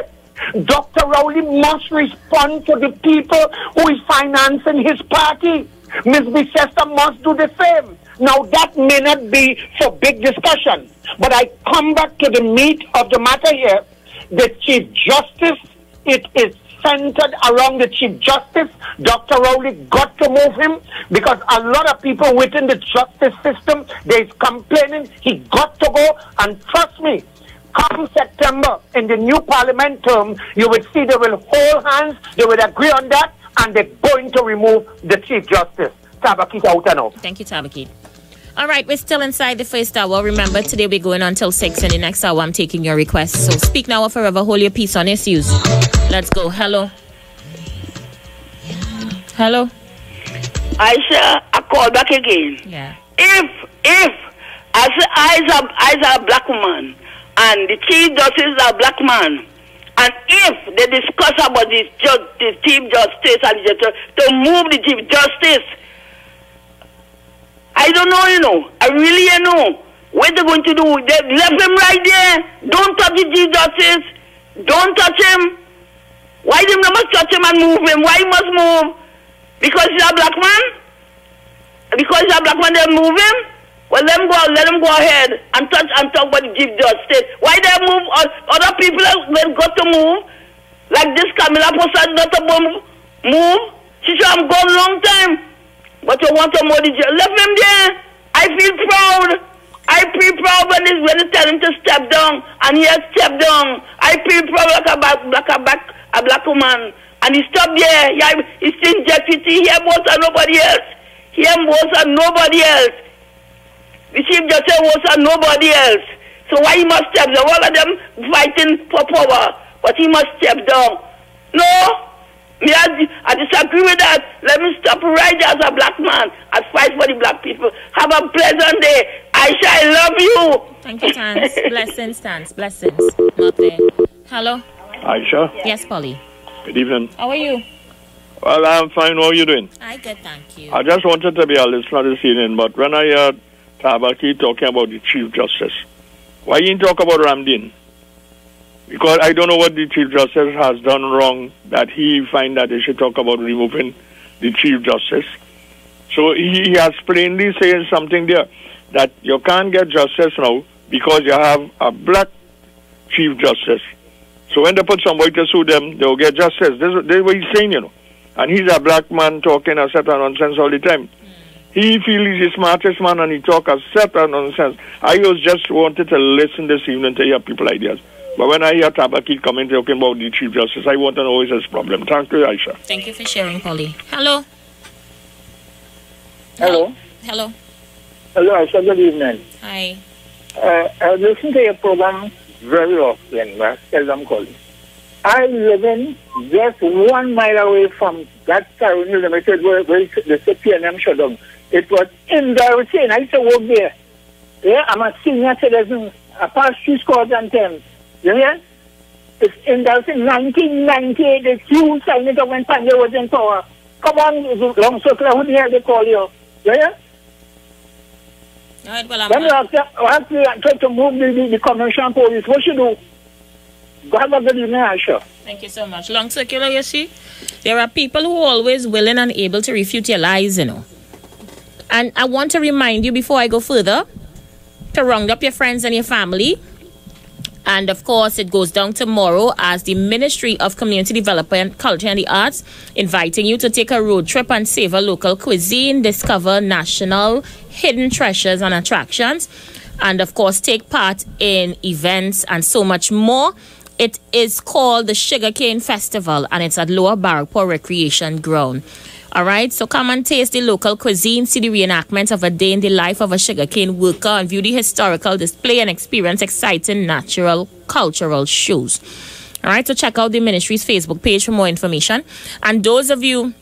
Dr. Rowley must respond to the people who is financing his party. Ms. Bissessa must do the same. Now, that may not be for big discussion, but I come back to the meat of the matter here. The Chief Justice, it is centered around the Chief Justice. Dr. Rowley got to move him because a lot of people within the justice system, they're complaining. He got to go, and trust me, come September, in the new parliament term, you will see they will hold hands, they will agree on that, and they're going to remove the Chief Justice. Tabakit out and out.
Thank you, Tabakit. All right, we're still inside the first hour. Remember, today we're going on till 6. In the next hour, I'm taking your requests. So speak now or forever. Hold your peace on issues. Let's go. Hello. Hello.
Aisha, I call back again.
Yeah.
If I a black woman and the Chief Justice is a black man, and if they discuss about the Chief Justice and to move the Chief Justice, I don't know, I really know. What they going to do? They left him right there. Don't touch the Chief Justice. Don't touch him. Why they must touch him and move him? Why he must move? Because he's a black man? Because he's a black man, they move him? Well, let him go ahead and talk about the Chief Justice. Why they move other people that got to move? Like this Camilla Posad not to move? She should have gone long time. But you want to move the jail. Left him there. I feel proud. I feel proud when they tell him to step down, and he has stepped down. I feel proud like a black woman, and he stopped there. He's still deputy. He was and nobody else. He was and nobody else. The Chief Justice was and nobody else. So why he must step down? All of them fighting for power, but he must step down. No. I disagree with that. Let me stop right there as a black man and fight for the black people. Have a pleasant day. Aisha, I love you.
Thank you, Tans. Blessings, Tans. Blessings. Not there. Hello?
Aisha?
Yes, Polly.
Good evening.
How are you?
Well, I'm fine. How are you doing?
I good, thank you.
I just wanted to be a listener this evening, but when I heard Tabaki talking about the Chief Justice, why you didn't talk about Ramdin? Because I don't know what the Chief Justice has done wrong that he find that they should talk about removing the Chief Justice. So he has plainly said something there that you can't get justice now because you have a black Chief Justice. So when they put somebody to sue them, they'll get justice. This is what he's saying, you know. And he's a black man talking a set of nonsense all the time. He feels he's the smartest man and he talk a set of nonsense. I just wanted to listen this evening to hear people's ideas. But when I hear Tabaki coming talking about the Chief Justice, I want to know what is his problem. Thank you, Aisha.
Thank you for sharing, Polly. Hello.
Hello.
Hello.
Hello, Aisha. Good evening.
Hi.
I listen to your program very often, but seldom calling. I live in just 1 mile away from that Carolina Limited where the CPNM shut down. It was embarrassing. I used to work there. Yeah, I'm a senior citizen. I passed 3 scores and 10. You hear? It's embarrassing. 1998, the huge sign it up when Panya was in power. Come on, long circle, who the hell they call you? You hear?
All right, well,
when you have to try to move the commercial police, what should do? Go have a good evening, Aisha.
Thank you so much. Long circular, you see? There are people who are always willing and able to refute your lies, you know. And I want to remind you before I go further to round up your friends and your family. And of course, it goes down tomorrow as the Ministry of Community Development, Culture and the Arts inviting you to take a road trip and savor local cuisine, discover national hidden treasures and attractions, and of course, take part in events and so much more. It is called the Sugarcane Festival and it's at Lower Barrackpore Recreation Ground. All right, so come and taste the local cuisine, see the reenactment of a day in the life of a sugarcane worker, and view the historical display and experience exciting natural cultural shows. All right, so check out the ministry's Facebook page for more information. And those of you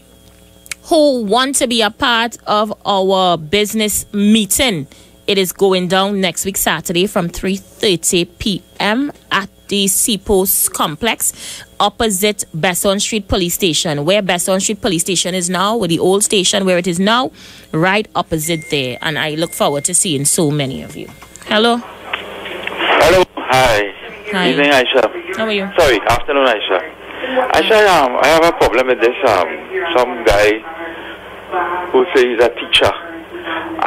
who want to be a part of our business meeting, it is going down next week, Saturday, from 3:30 p.m. at the Seapost Complex, opposite Besson Street Police Station, where Besson Street Police Station is now, with the old station where it is now, right opposite there. And I look forward to seeing so many of you. Hello.
Hello. Hi.
Hi.
Evening, Aisha.
How are you?
Sorry, afternoon, Aisha. Aisha, I have a problem with this. Some guy who says he's a teacher,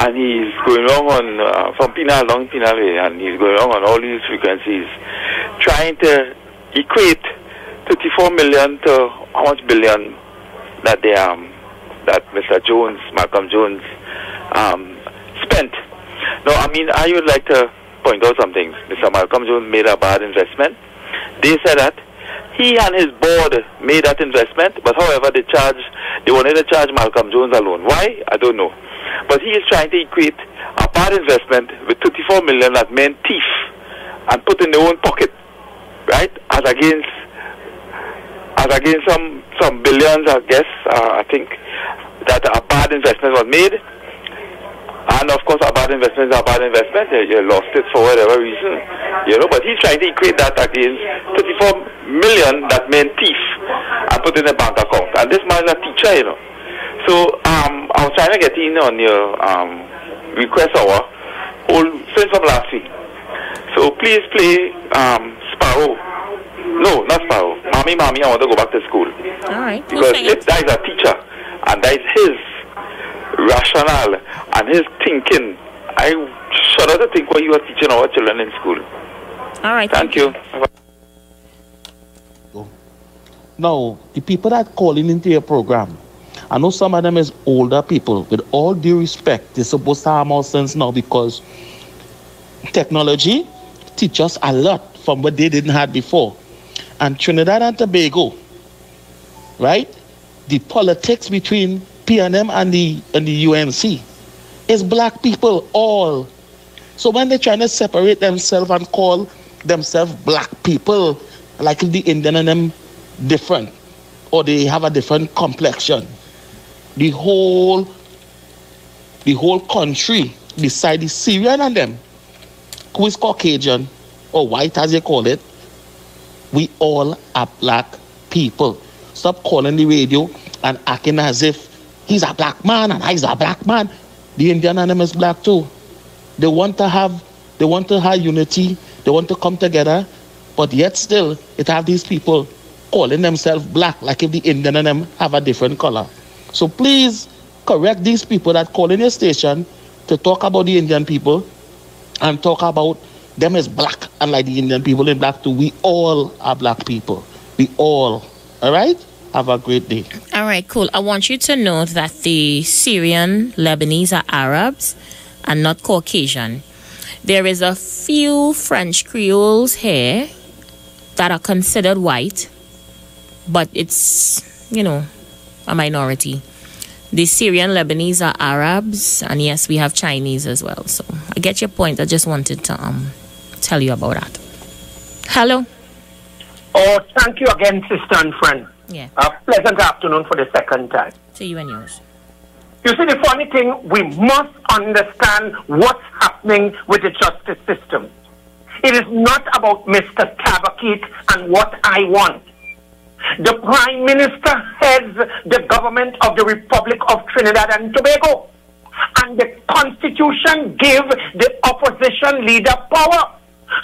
and he's going wrong on from Pinal, long Pinal way, and he's going wrong on all these frequencies, trying to equate 34 million to how much billion that they that Mr. Jones, Malcolm Jones, spent. No, I mean, I would like to point out something. Mr. Malcolm Jones made a bad investment. They said that he and his board made that investment, but however they wanted to charge Malcolm Jones alone. Why? I don't know. But he is trying to equate a bad investment with 34 million that meant thief and put in their own pocket, right? As against some billions, I guess, I think, that a bad investment was made. And of course, a bad investment is a bad investment. You lost it for whatever reason, you know. But he's trying to equate that against 34 million that meant thief and put in a bank account. And this man is a teacher, you know. So I was trying to get in on your request hour since from last week. So please play Sparrow. No, not Sparrow. Mommy, I want to go back to school.
All right.
Because if that is a teacher, and that is his rationale and his thinking, I shudder to think what you are teaching our children in school.
All right.
Thank you.
Now, the people that calling into your program, I know some of them is older people. With all due respect, they're supposed to have more sense now because technology teach us a lot from what they didn't have before. And Trinidad and Tobago, right? The politics between PNM and the UNC is black people all. So when they're trying to separate themselves and call themselves black people, like if the Indian and them different, or they have a different complexion, the whole country beside the Syrian and them, who is Caucasian or white as they call it, we all are black people. Stop calling the radio and acting as if he's a black man and I's a black man. The Indian and them is black too. They want to have unity, they want to come together, but yet still it have these people calling themselves black, like if the Indian and them have a different color. So please correct these people that call in your station to talk about the Indian people and talk about them as black, and like the Indian people in black too. We all are black people. We all. All right? Have a great day.
All right, cool. I want you to know that the Syrian Lebanese are Arabs and not Caucasian. There is a few French Creoles here that are considered white, but it's, a minority. The Syrian Lebanese are Arabs, and yes, we have Chinese as well. So I get your point. I just wanted to tell you about that. Hello.
Oh, thank you again, sister and friend.
Yeah.
A pleasant afternoon for the second time.
To you and yours.
You see, the funny thing, we must understand what's happening with the justice system. It is not about Mr. Tabakit and what I want. The Prime Minister heads the government of the Republic of Trinidad and Tobago. And the Constitution gives the opposition leader power.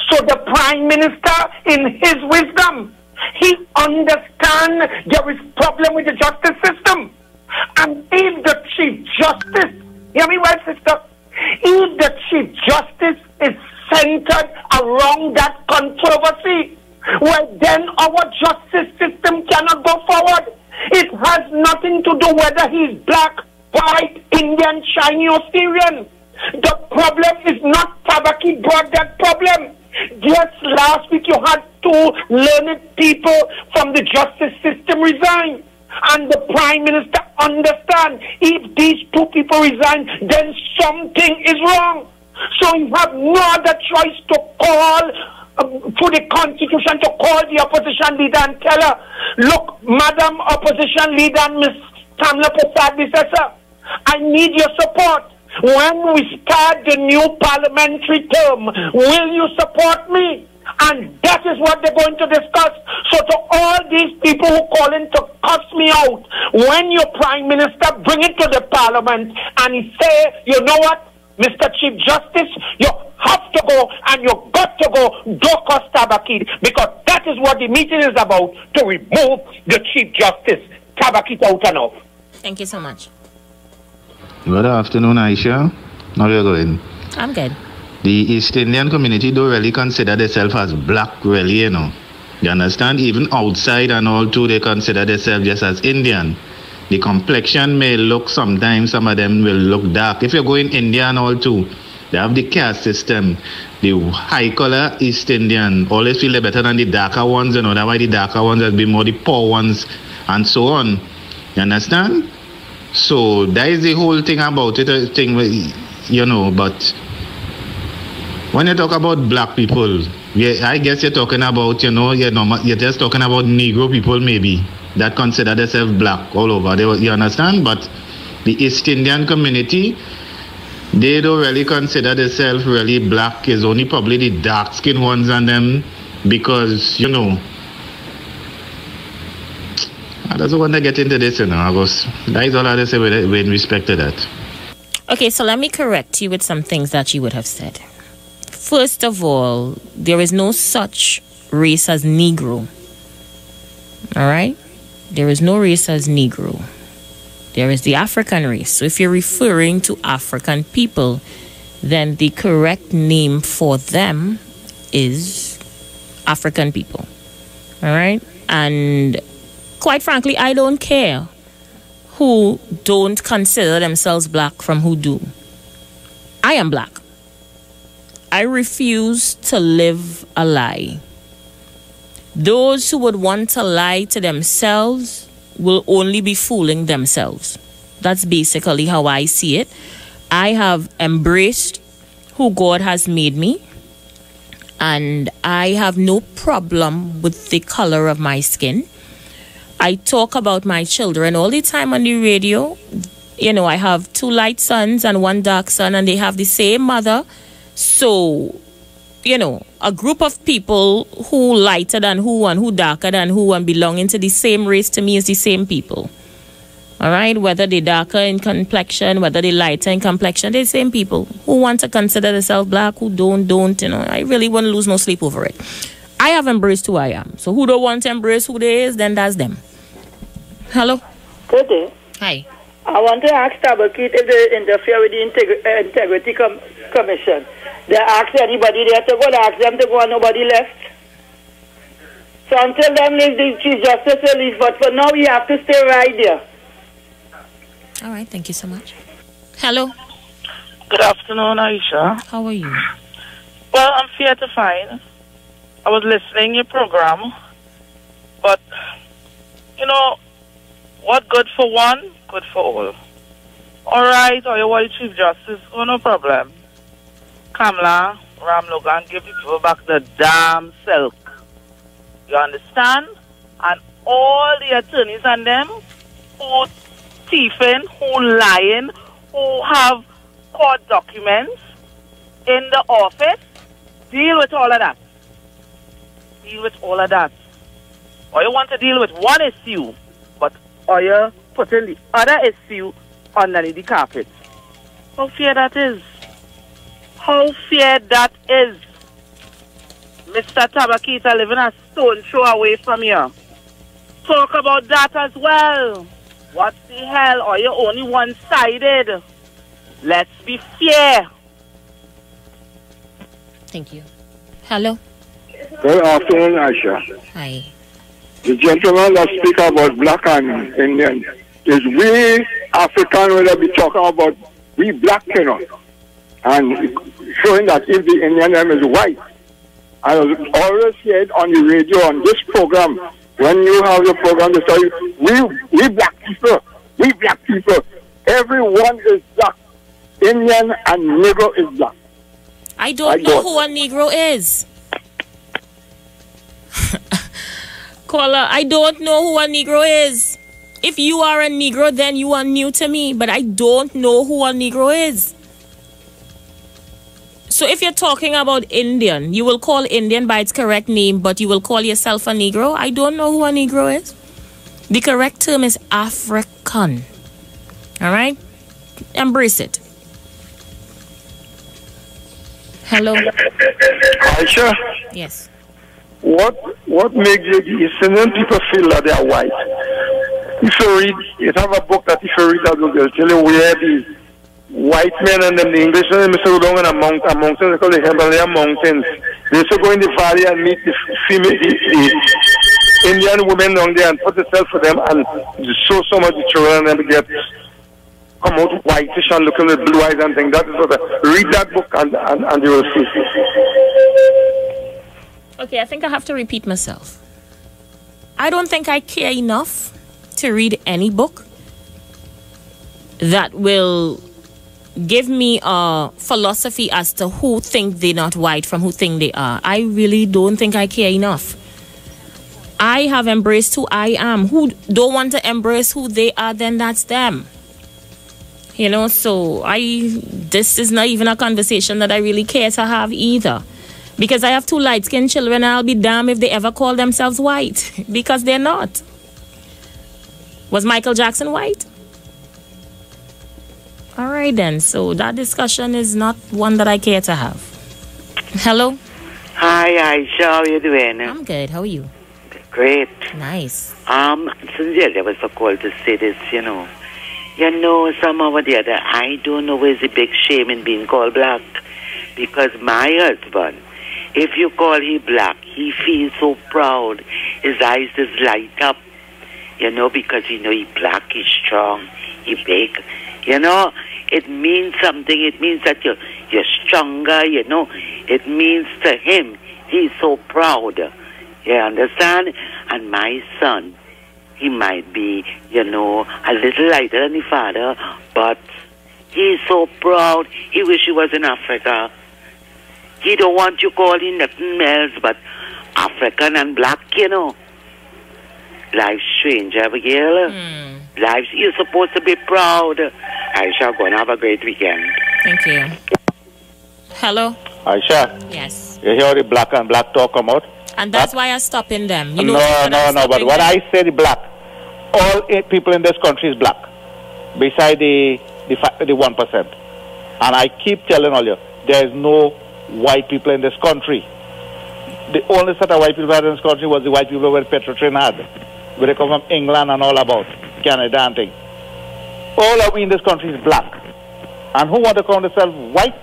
So the Prime Minister, in his wisdom, he understands there is problem with the justice system. And if the Chief Justice, hear me well, sister, if the Chief Justice is centered around that controversy, well, then our justice system cannot go forward. It has nothing to do whether he's black, white, Indian, Chinese, or Syrian. The problem is not Tabaki brought that problem. Just last week you had two learned people from the justice system resign. And the Prime Minister understands if these two people resign, then something is wrong. So you have no other choice to call for the Constitution, to call the opposition leader and tell her, look, Madam Opposition Leader, Ms. Tamla Prasad Bisesa, I need your support. When we start the new parliamentary term, will you support me? And that is what they're going to discuss. So to all these people who call in to cuss me out, when your Prime Minister bring it to the Parliament and he say, you know what, Mr. Chief Justice, you have to go and you got to go, don't cost Tabakit, because that is what the meeting is about, to remove the Chief Justice, Tabakit out and off.
Thank you so much.
Good afternoon, Aisha. How are you going?
I'm good.
The East Indian community don't really consider themselves as black, really, You understand? Even outside and all too, they consider themselves just as Indian. The complexion may look, sometimes some of them will look dark. If you're going India and all too, they have the caste system. The high color East Indian always feel better than the darker ones, That's why the darker ones have been more the poor ones and so on. You understand? So that is the whole thing about it, but when you talk about black people, I guess you're talking about, you're just talking about Negro people maybe that consider themselves black all over. You understand? But the East Indian community, they don't really consider themselves really black. It's only probably the dark-skinned ones and them because, I don't want to get into this, that is all I have to say with respect to that.
Okay, so let me correct you with some things that you would have said. First of all, there is no such race as Negro. All right? There is no race as Negro. There is the African race. So if you're referring to African people, then the correct name for them is African people. All right? And quite frankly, I don't care who don't consider themselves black from who do. I am black. I refuse to live a lie. Those who would want to lie to themselves will only be fooling themselves. That's basically how I see it. I have embraced who God has made me, and I have no problem with the color of my skin. I talk about my children all the time on the radio. You know, I have 2 light sons and 1 dark son, and they have the same mother. So, you know, a group of people who lighter than who and who darker than who and belonging to the same race to me is the same people. All right? Whether they darker in complexion, whether they lighter in complexion, they're the same people. Who want to consider themselves black, who don't, you know. I really wouldn't lose no sleep over it. I have embraced who I am. So who don't want to embrace who they is, then that's them. Hello?
Good day.
Hi.
I want to ask Tabakit if they interfere with the Integrity Commission. They ask anybody there to go, they ask them to go and nobody left. So until then, leave the Chief Justice will leave, but for now, you have to stay right there.
All right, thank you so much. Hello?
Good afternoon, Aisha.
How are you?
Well, I'm fair to find. I was listening to your program, but, you know, what good for one, good for all. All right, or you want the Chief Justice, oh, no problem. Kamala, Ram Logan, give the people back the damn silk. You understand? And all the attorneys and them who thieving, who lying, who have court documents in the office, deal with all of that. Deal with all of that. Or you want to deal with one issue, but or you putting the other issue underneath the carpet. How fair that is. How fair that is. Mr. Tabakita living a stone throw away from you. Talk about that as well. What the hell? Are you only one-sided? Let's be fair.
Thank you. Hello?
Good afternoon, Aisha.
Hi.
The gentleman that speak about black and Indian is we African will be talking about we black, you know, and showing that if the Indian name is white. I always said on the radio on this program, when you have the program, they say we black people, everyone is black. Indian and Negro is black.
I don't know who a Negro is. Caller, I don't know who a Negro is. If you are a Negro, then you are new to me, but I don't know who a Negro is. So if you're talking about Indian, you will call Indian by its correct name, but you will call yourself a Negro. I don't know who a Negro is. The correct term is African. All right? Embrace it. Hello?
Aisha?
Yes.
What makes the Eastern people feel that they are white? If you read, you have a book that if you read that book, they'll tell you where the white men and them, the English men, they go down in a mountain, they call the Himalaya Mountains. They used to go in the valley and meet the female, the Indian women down there and put themselves for them and show so much the children and them get come out whitish and looking with blue eyes and things. That is what read that book and you will see.
Okay, I think I have to repeat myself. I don't think I care enough to read any book that will give me a philosophy as to who think they're not white from who think they are. I really don't think I care enough. I have embraced who I am. Who don't want to embrace who they are, then that's them. You know, so this is not even a conversation that I really care to have either. Because I have 2 light-skinned children and I'll be damned if they ever call themselves white. Because they're not. Was Michael Jackson white? All right then. So that discussion is not one that I care to have. Hello.
Hi, Aisha. How are you doing?
I'm good. How are you?
Great.
Nice.
Sincerely, I was so called to say this, somehow or the other, I don't know where's the big shame in being called black. Because my husband, if you call him black, he feels so proud. His eyes just light up, because he's black, he's strong, he's big. It means something. It means that you're stronger, It means to him, he's so proud. You understand? And my son, he might be, a little lighter than his father, but he's so proud. He wish he was in Africa. He don't want you calling nothing else but African and black, Life's strange, Abigail. Life's, you're supposed to be proud. Aisha, go and have a great weekend.
Thank you. Hello?
Aisha?
Yes.
You hear the black and black talk come out?
And that's why I'm stopping them.
No, but when I say the black, all people in this country is black, beside the 1%. And I keep telling all you, there is no white people in this country. The only set of white people in this country was the white people where Trinidad, where they come from England and all about, Canada and things. All of we in this country is black. And who want to call themselves white?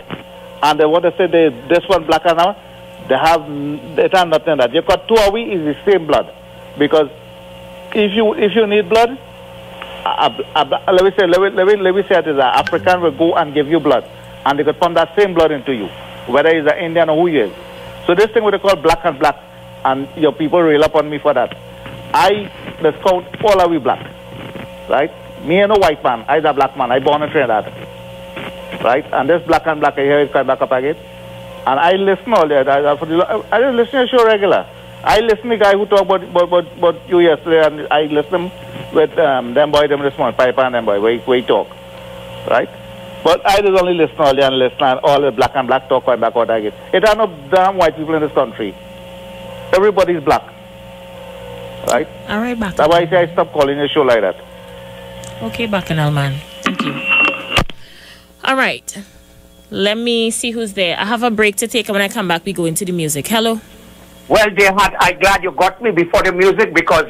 And they want to say this one black and now, they have nothing that. You've got two of we is the same blood. Because if you need blood, let me say it is an African will go and give you blood. And they could pump that same blood into you, whether it's an Indian or who he is. So this thing what they call black and black, and your people rail up on me for that. I discount all of we black. Right? Me and no white man, I'm a black man, I born in Trinidad. Right? And this black and black, I hear it come back up again. And I listen all that. I don't listen to your show regular. I listen to the guy who talk about you yesterday, and I listen with them this morning, Piper and them boy, where he talk. Right? But I just only listen all day and listen, and all the black and black talk going back out again. It are no damn white people in this country. Everybody's black. Right?
All right, back.
That's why I say I stop calling your show like that.
Okay, Bacchanal man. Thank you. All right. Let me see who's there. I have a break to take, and when I come back, we go into the music. Hello?
Well, Jehad, I'm glad you got me before the music because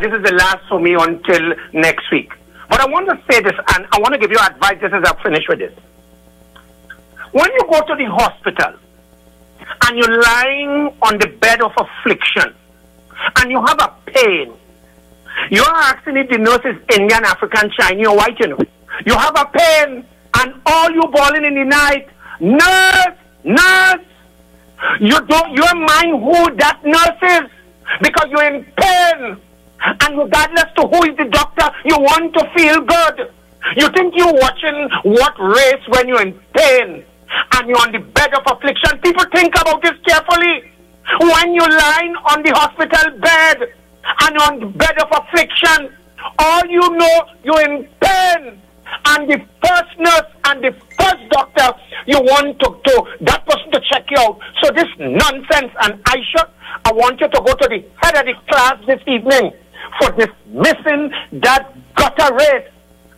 this is the last for me until next week. But I want to say this, and I want to give you advice just as I finish with this. When you go to the hospital, and you're lying on the bed of affliction, and you have a pain, you're asking if the nurse is Indian, African, Chinese, or white, You have a pain, and all you bawling in the night, nurse, nurse. Your mind who that nurse is, because you're in pain. And regardless to who is the doctor, you want to feel good. You think you're watching what race when you're in pain, and you're on the bed of affliction. People think about this carefully. When you're lying on the hospital bed, and on the bed of affliction, all you know, you're in pain. And the first nurse and the first doctor, you want to that person to check you out. So this nonsense, and Aisha, I want you to go to the head of the class this evening for dismissing that gutter race.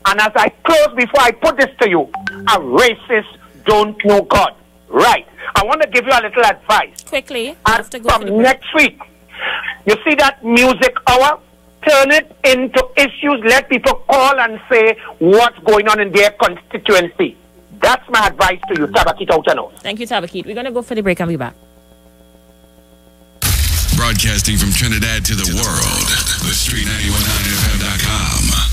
And as I close, before I put this to you, a racist don't know God. Right. I want to give you a little advice.
Quickly.
And from next week, you see that music hour? Turn it into issues. Let people call and say what's going on in their constituency. That's my advice to you, Tabakit Outano.
Thank you, Tabakit. We're going to go for the break and be back.
Broadcasting from Trinidad to the world. The Street919FM.com.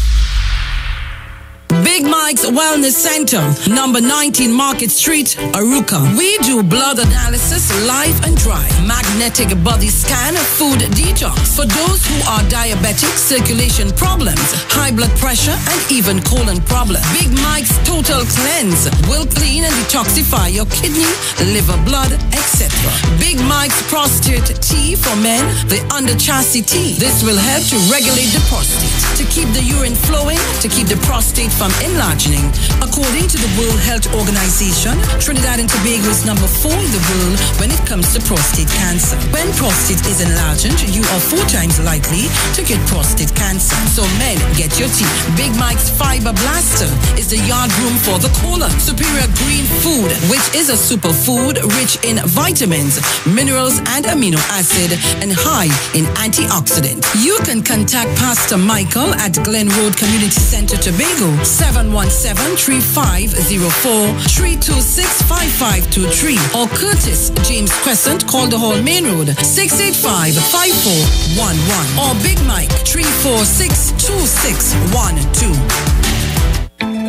Big Mike's Wellness Center, number 19 Market Street, Aruka. We do blood analysis, live and dry, magnetic body scan, food detox for those who are diabetic, circulation problems, high blood pressure, and even colon problems. Big Mike's Total Cleanse will clean and detoxify your kidney, liver, blood, etc. Big Mike's Prostate Tea for men, the under chassis tea. This will help to regulate the prostate, to keep the urine flowing, to keep the prostate from enlarging. According to the World Health Organization, Trinidad and Tobago is number 4 in the world when it comes to prostate cancer. When prostate is enlarged, you are 4 times likely to get prostate cancer. So men, get your tea. Big Mike's Fiber Blaster is the yard room for the caller. Superior Green Food, which is a superfood rich in vitamins, minerals, and amino acid, and high in antioxidant. You can contact Pastor Michael at Glen Road Community Center, Tobago, 717-350-326-5523, or Curtis James Crescent, Calderhall Main Road, 685-5411, or Big Mike, 346-2612.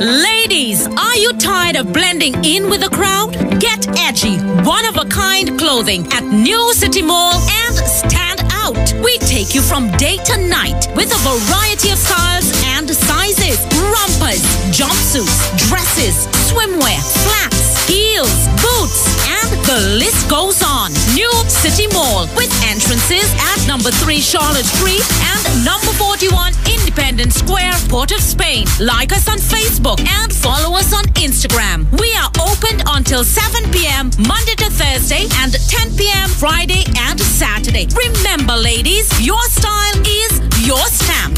Ladies, are you tired of blending in with the crowd? Get edgy, one-of-a-kind clothing at New City Mall and stand out. We take you from day to night with a variety of styles and sizes. Rompers, jumpsuits, dresses, swimwear, flats, heels, boots, and the list goes on. New City Mall with entrances at number 3 Charlotte Street and number 41 Independence Square, Port of Spain. Like us on Facebook and follow us on Instagram. We are open until 7 p.m. Monday to Thursday and 10 p.m. Friday and Saturday. Remember, ladies, your style is your stamp.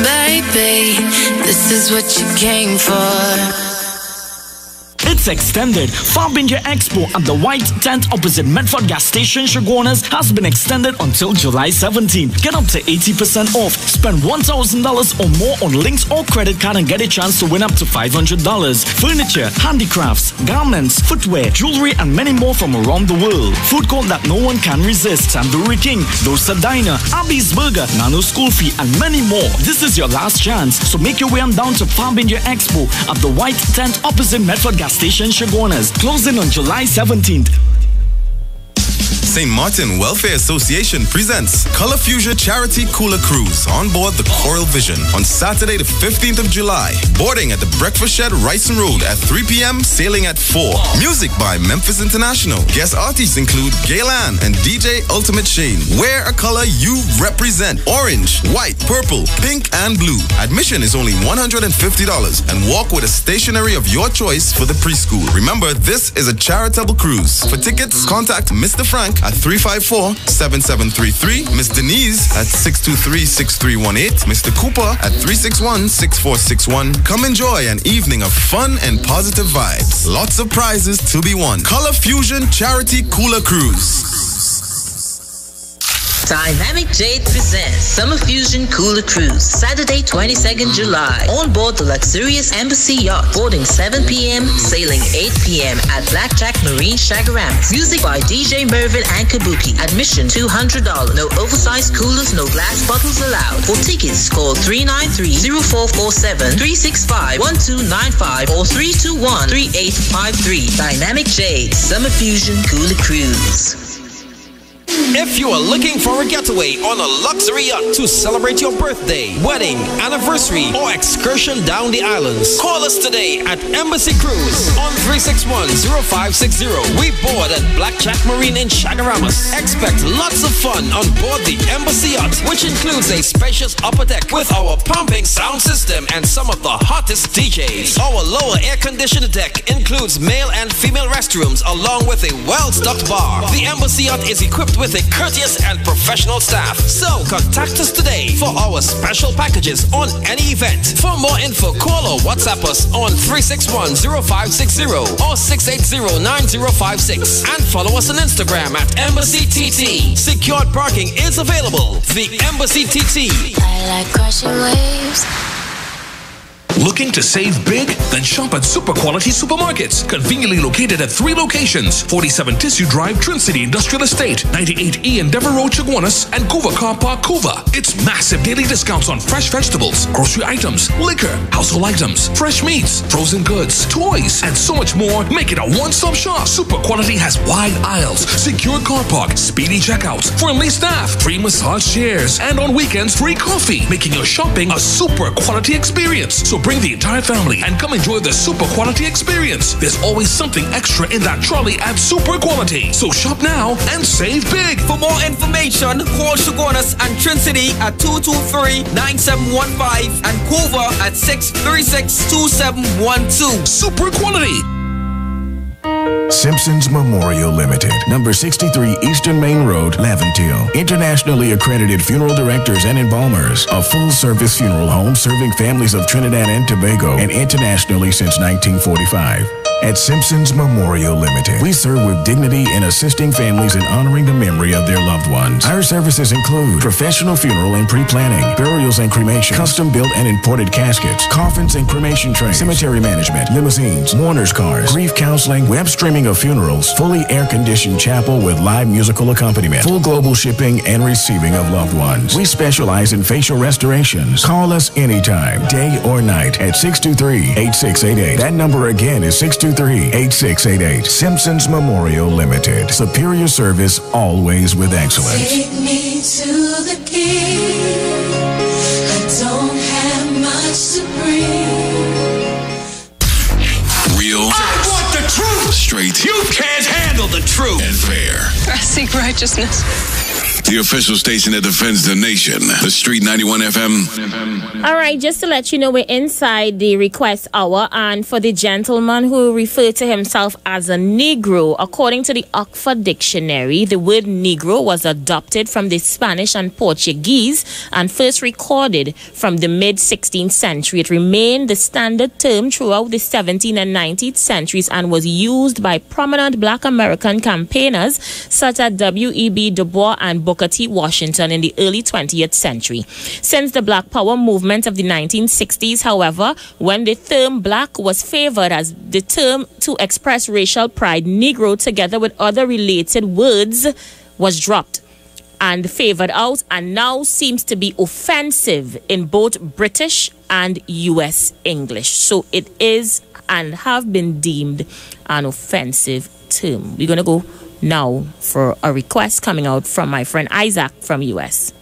Baby, this is what you came for.
It's extended. Farbinger Expo at the White Tent opposite Medford Gas Station, Chaguanas, has been extended until July 17th. Get up to 80% off. Spend $1,000 or more on links or credit card and get a chance to win up to $500. Furniture, handicrafts, garments, footwear, jewelry, and many more from around the world. Food court that no one can resist. Tandoori King, Dosa Diner, Abby's Burger, Nano School Fee, and many more. This is your last chance, so make your way on down to Farbinger Expo at the White Tent opposite Medford Gas Station, Chaguanas, closing on July 17th.
St. Martin Welfare Association presents Color Fusion Charity Cooler Cruise on board the Coral Vision on Saturday the 15th of July. Boarding at the Breakfast Shed, Ryson Road at 3 p.m., sailing at 4. Music by Memphis International. Guest artists include Gaylan and DJ Ultimate Shane. Wear a color you represent. Orange, white, purple, pink, and blue. Admission is only $150 and walk with a stationery of your choice for the preschool. Remember, this is a charitable cruise. For tickets, contact Mr. Frank at 354-7733, Miss Denise at 623-6318, Mr. Cooper at 361-6461. Come enjoy an evening of fun and positive vibes. Lots of prizes to be won. Color Fusion Charity Cooler Cruise.
Dynamic Jade presents Summer Fusion Cooler Cruise, Saturday 22nd July. On board the luxurious Embassy Yacht, boarding 7 p.m., sailing 8 p.m. at Blackjack Marine Shagaramas. Music by DJ Mervin and Kabuki. Admission $200. No oversized coolers, no glass bottles allowed. For tickets, call 393-0447, 365-1295, or 321-3853. Dynamic Jade Summer Fusion Cooler Cruise.
If you are looking for a getaway on a luxury yacht to celebrate your birthday, wedding, anniversary, or excursion down the islands, call us today at Embassy Cruise on 361-0560. We board at Blackjack Marine in Shagaramas. Expect lots of fun on board the Embassy Yacht, which includes a spacious upper deck with our pumping sound system and some of the hottest DJs. Our lower air-conditioned deck includes male and female restrooms along with a well-stocked bar. The Embassy Yacht is equipped with a courteous and professional staff. So contact us today for our special packages on any event. For more info, call or WhatsApp us on 361-0560 or 680-9056 and follow us on Instagram at Embassy TT. Secured parking is available. The Embassy TT.
I like crashing waves.
Looking to save big? Then shop at Super Quality Supermarkets. Conveniently located at 3 locations: 47 Tissue Drive, Trin City Industrial Estate, 98E Endeavor Road, Chaguanas, and Couva Car Park, Couva. It's massive daily discounts on fresh vegetables, grocery items, liquor, household items, fresh meats, frozen goods, toys, and so much more. Make it a one-stop shop. Super Quality has wide aisles, secure car park, speedy checkouts, friendly staff, free massage chairs, and on weekends, free coffee, making your shopping a super quality experience. So Bring the entire family and come enjoy the super quality experience. There's always something extra in that trolley at Super Quality. So shop now and save big.
For more information, call Shogunas and Trinity at 223-9715 and Coover at 636-2712.
Super Quality.
Simpson's Memorial Limited, number 63 Eastern Main Road, Laventille. Internationally accredited funeral directors and embalmers. A full-service funeral home serving families of Trinidad and Tobago and internationally since 1945. At Simpson's Memorial Limited, we serve with dignity in assisting families in honoring the memory of their loved ones. Our services include professional funeral and pre-planning, burials and cremation, custom-built and imported caskets, coffins and cremation trays, cemetery management, limousines, mourners cars, grief counseling, web streaming of funerals, fully air-conditioned chapel with live musical accompaniment, full global shipping and receiving of loved ones. We specialize in facial restorations. Call us anytime, day or night, at 623-8688. That number again is 623-8688. Simpsons Memorial Limited. Superior service, always with excellence.
Take me to the king. I don't have much to bring.
Real.
I want the truth.
Straight.
You can't handle the truth.
And fair.
I seek righteousness.
The official station that defends the nation. The Street 91 FM.
All right, just to let you know, we're inside the request hour, and for the gentleman who referred to himself as a Negro, according to the Oxford Dictionary, the word Negro was adopted from the Spanish and Portuguese and first recorded from the mid-16th century. It remained the standard term throughout the 17th and 19th centuries and was used by prominent Black American campaigners such as W.E.B. Du Bois and Booker T. Washington in the early 20th century. Since the Black Power movement of the 1960s, however, when the term black was favored as the term to express racial pride, Negro, together with other related words, was dropped and favored out, and now seems to be offensive in both British and US English. So it is and have been deemed an offensive term. We're going to go now for a request coming out from my friend Isaac from US.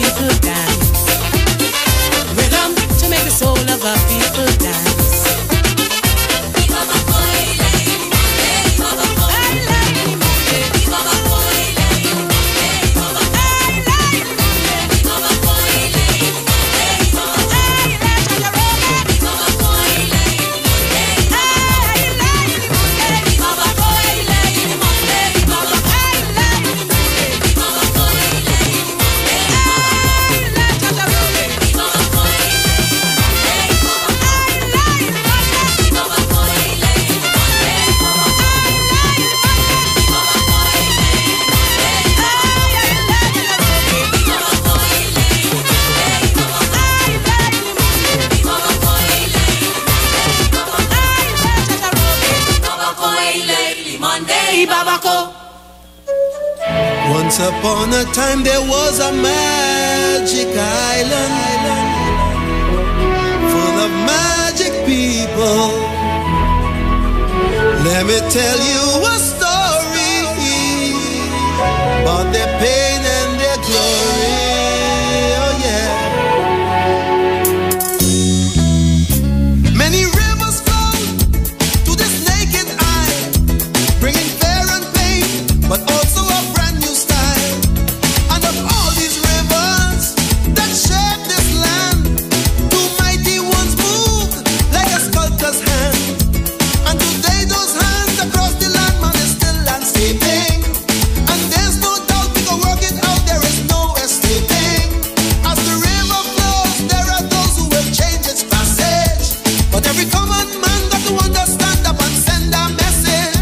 people dance. Rhythm to make the soul of our people dance.
Once upon a time there was a magic island full of magic people. Let me tell you a story about their pain and their glory. Oh yeah. Many rivers flow to this naked eye, bringing fear and pain, but also a brand new style. And of all these rivers that shape this land, two mighty ones moved like a sculptor's hand. And today those hands across the land, man, is still landscaping. And there's no doubt we can work it out, there is no escaping. As the river flows, there are those who will change its passage. But every common man got to understand up and send a message.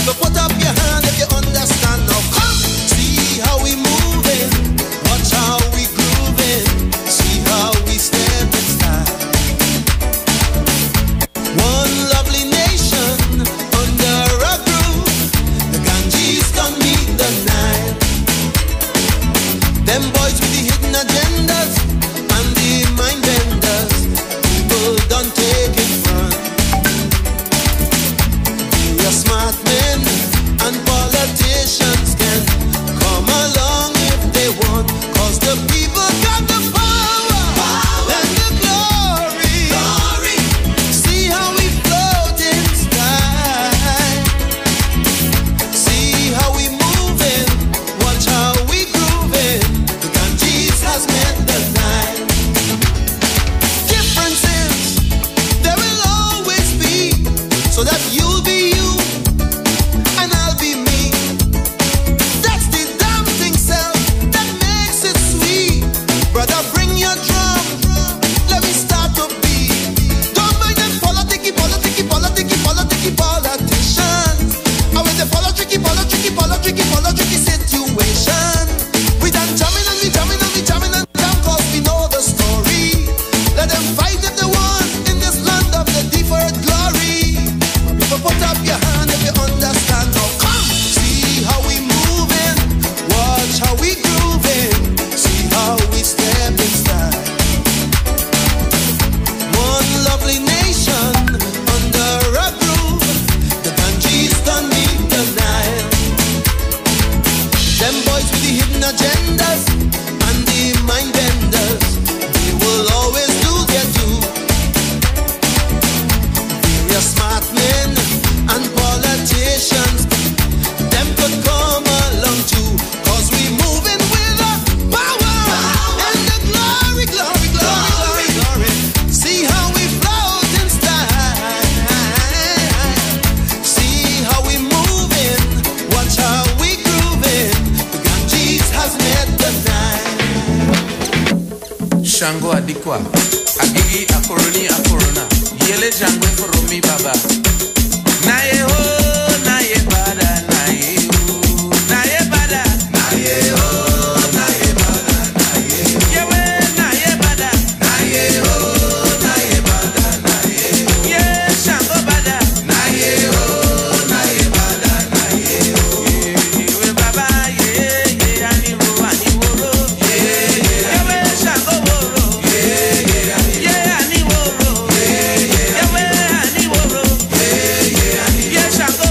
So put up your hand if you understand. Now come, see how we moving, watch how we grooving, see how we step in style. One lovely nation under a groove, the Ganges don't meet the Nile. Them boys with the hidden agendas and the mind benders, people don't take it front. Your smart men and politicians can come along if they want, cause the people got the power and the glory. See how we float in style, see how we moving, watch how we grooving. The Ganges has met the Nile. Differences there will always be, so that you'll be you and I'll be me. That's the damn thing, self, that makes it sweet. Brother, bring your drum, let me start to beat. Don't mind them politics politicians. And with the politics situation, we done jamming and we jamming and we jamming and jam, cause we know the story. Let them fight if they want in this land of the deferred glory. People put up your hand if you understand. Now come, see how we moving, watch how we grooving, see how we step in style. One lovely nation under a groove, the Ganges don't meet the Nile. Them boys with the hidden agendas and the mind benders, they will always do their due. Various smart men and politicians, them could come along too, cause we moving with a power and the glory, glory, glory, glory. See how we float in style, see how we moving, watch how we grooving. The Ganges has met the Nile.
Shango adikwa, agigi akoroni akorona, yele jangwe foromi baba. Naye ho, naye bada, naye ho, naye bada, naye ho, naye bada, naye ho. Yewe naye bada, naye ho, naye bada, naye ho. Ye Shango bada, naye ho, naye bada, naye ho. Yewe baba, ye ani ho, ye yewe Shango woro, ye ani woro, yewe ani woro, ye Shango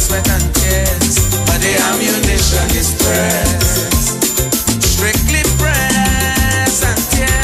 sweat and tears, but the ammunition is pressed. Strictly press and tears.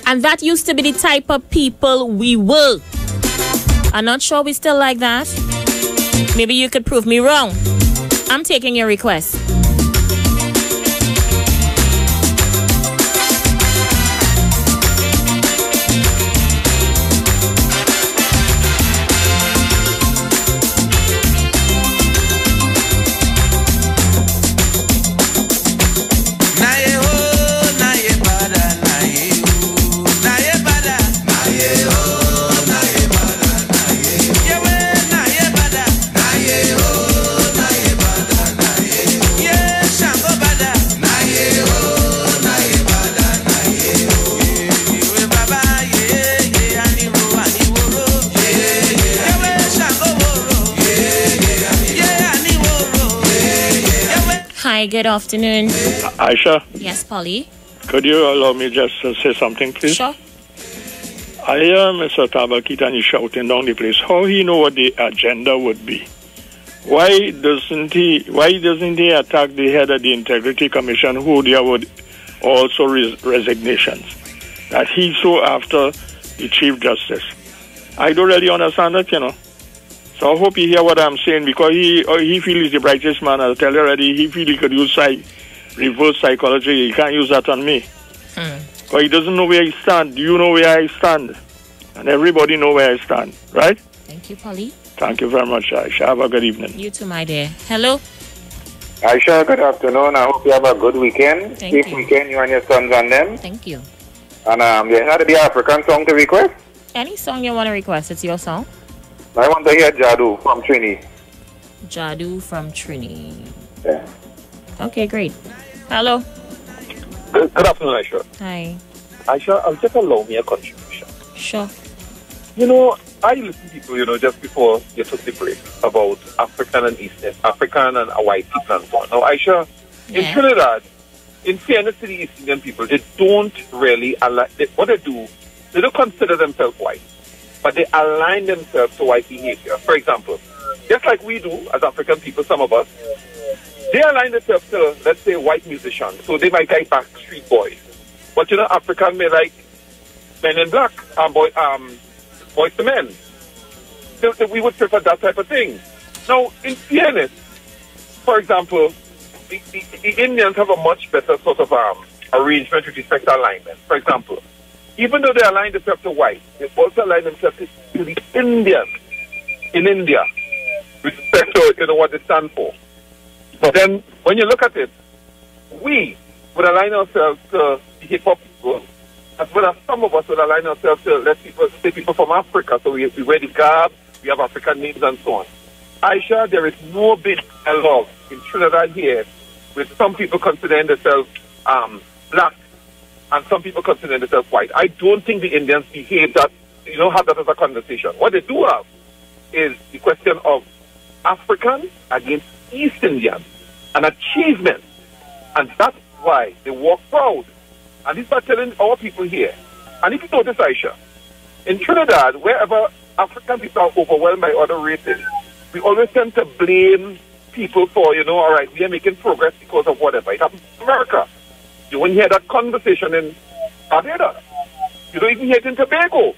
And that used to be the type of people we were. I'm not sure we still like that. Maybe you could prove me wrong. I'm taking your request. Hi, good afternoon.
Aisha?
Yes, Polly?
Could you allow me just to say something, please?
Sure.
I hear Mr. Tabakit and he's shouting down the place. How he know what the agenda would be? Why doesn't he attack the head of the Integrity Commission, who there would also resignations? That he's so after the Chief Justice. I don't really understand that, you know. So I hope you hear what I'm saying, because he feels he's the brightest man. I'll tell you already, he feels he could use reverse psychology. He can't use that on me. Because he doesn't know where he stands. You know where I stand. And everybody know where I stand, right?
Thank you, Polly.
Thank you very much, Aisha. Have a good evening.
You too, my dear. Hello.
Aisha, good afternoon. I hope you have a good weekend.
Thank
Safe weekend, you and your sons and them.
Thank you.
And you had the African song to request?
Any song you want to request, it's your song.
I want to hear Jadu from Trini.
Jadu from Trini.
Yeah.
Okay, great. Hello.
Good afternoon, Aisha.
Hi.
Aisha, I'll just allow me a contribution.
Sure.
You know, I listen to people, you know, just before you took the break about African and Eastern, African and white people and so on. Now, Aisha, in Trinidad, in fairness to the East Indian people, they don't really, what they do, they don't consider themselves white, but they align themselves to white behavior. For example, just like we do as African people, some of us, they align themselves to, let's say, white musicians. So they might like Backstreet Boys. But, you know, African may like Men in Black, Boys to Men. So we would prefer that type of thing. Now, in fairness, for example, the Indians have a much better sort of arrangement with respect to alignment. For example, even though they align themselves to white, they also align themselves to the Indians in India with respect to, you know, what they stand for. But then, when you look at it, we would align ourselves to the hip-hop people, as well as some of us would align ourselves to, let's say, people from Africa. So we wear the garb, we have African names and so on. Aisha, there is no big dialogue in Trinidad here with some people considering themselves black and some people considering themselves white. I don't think the Indians behave that, you know, have that as a conversation. What they do have is the question of African against East Indian, an achievement. And that's why they walk proud. And this is telling our people here. And if you notice, Aisha, in Trinidad, wherever African people are overwhelmed by other races, we always tend to blame people for, you know, all right, we are making progress because of whatever. It happens in America. You won't hear that conversation in Barbados. You don't even hear it in Tobago.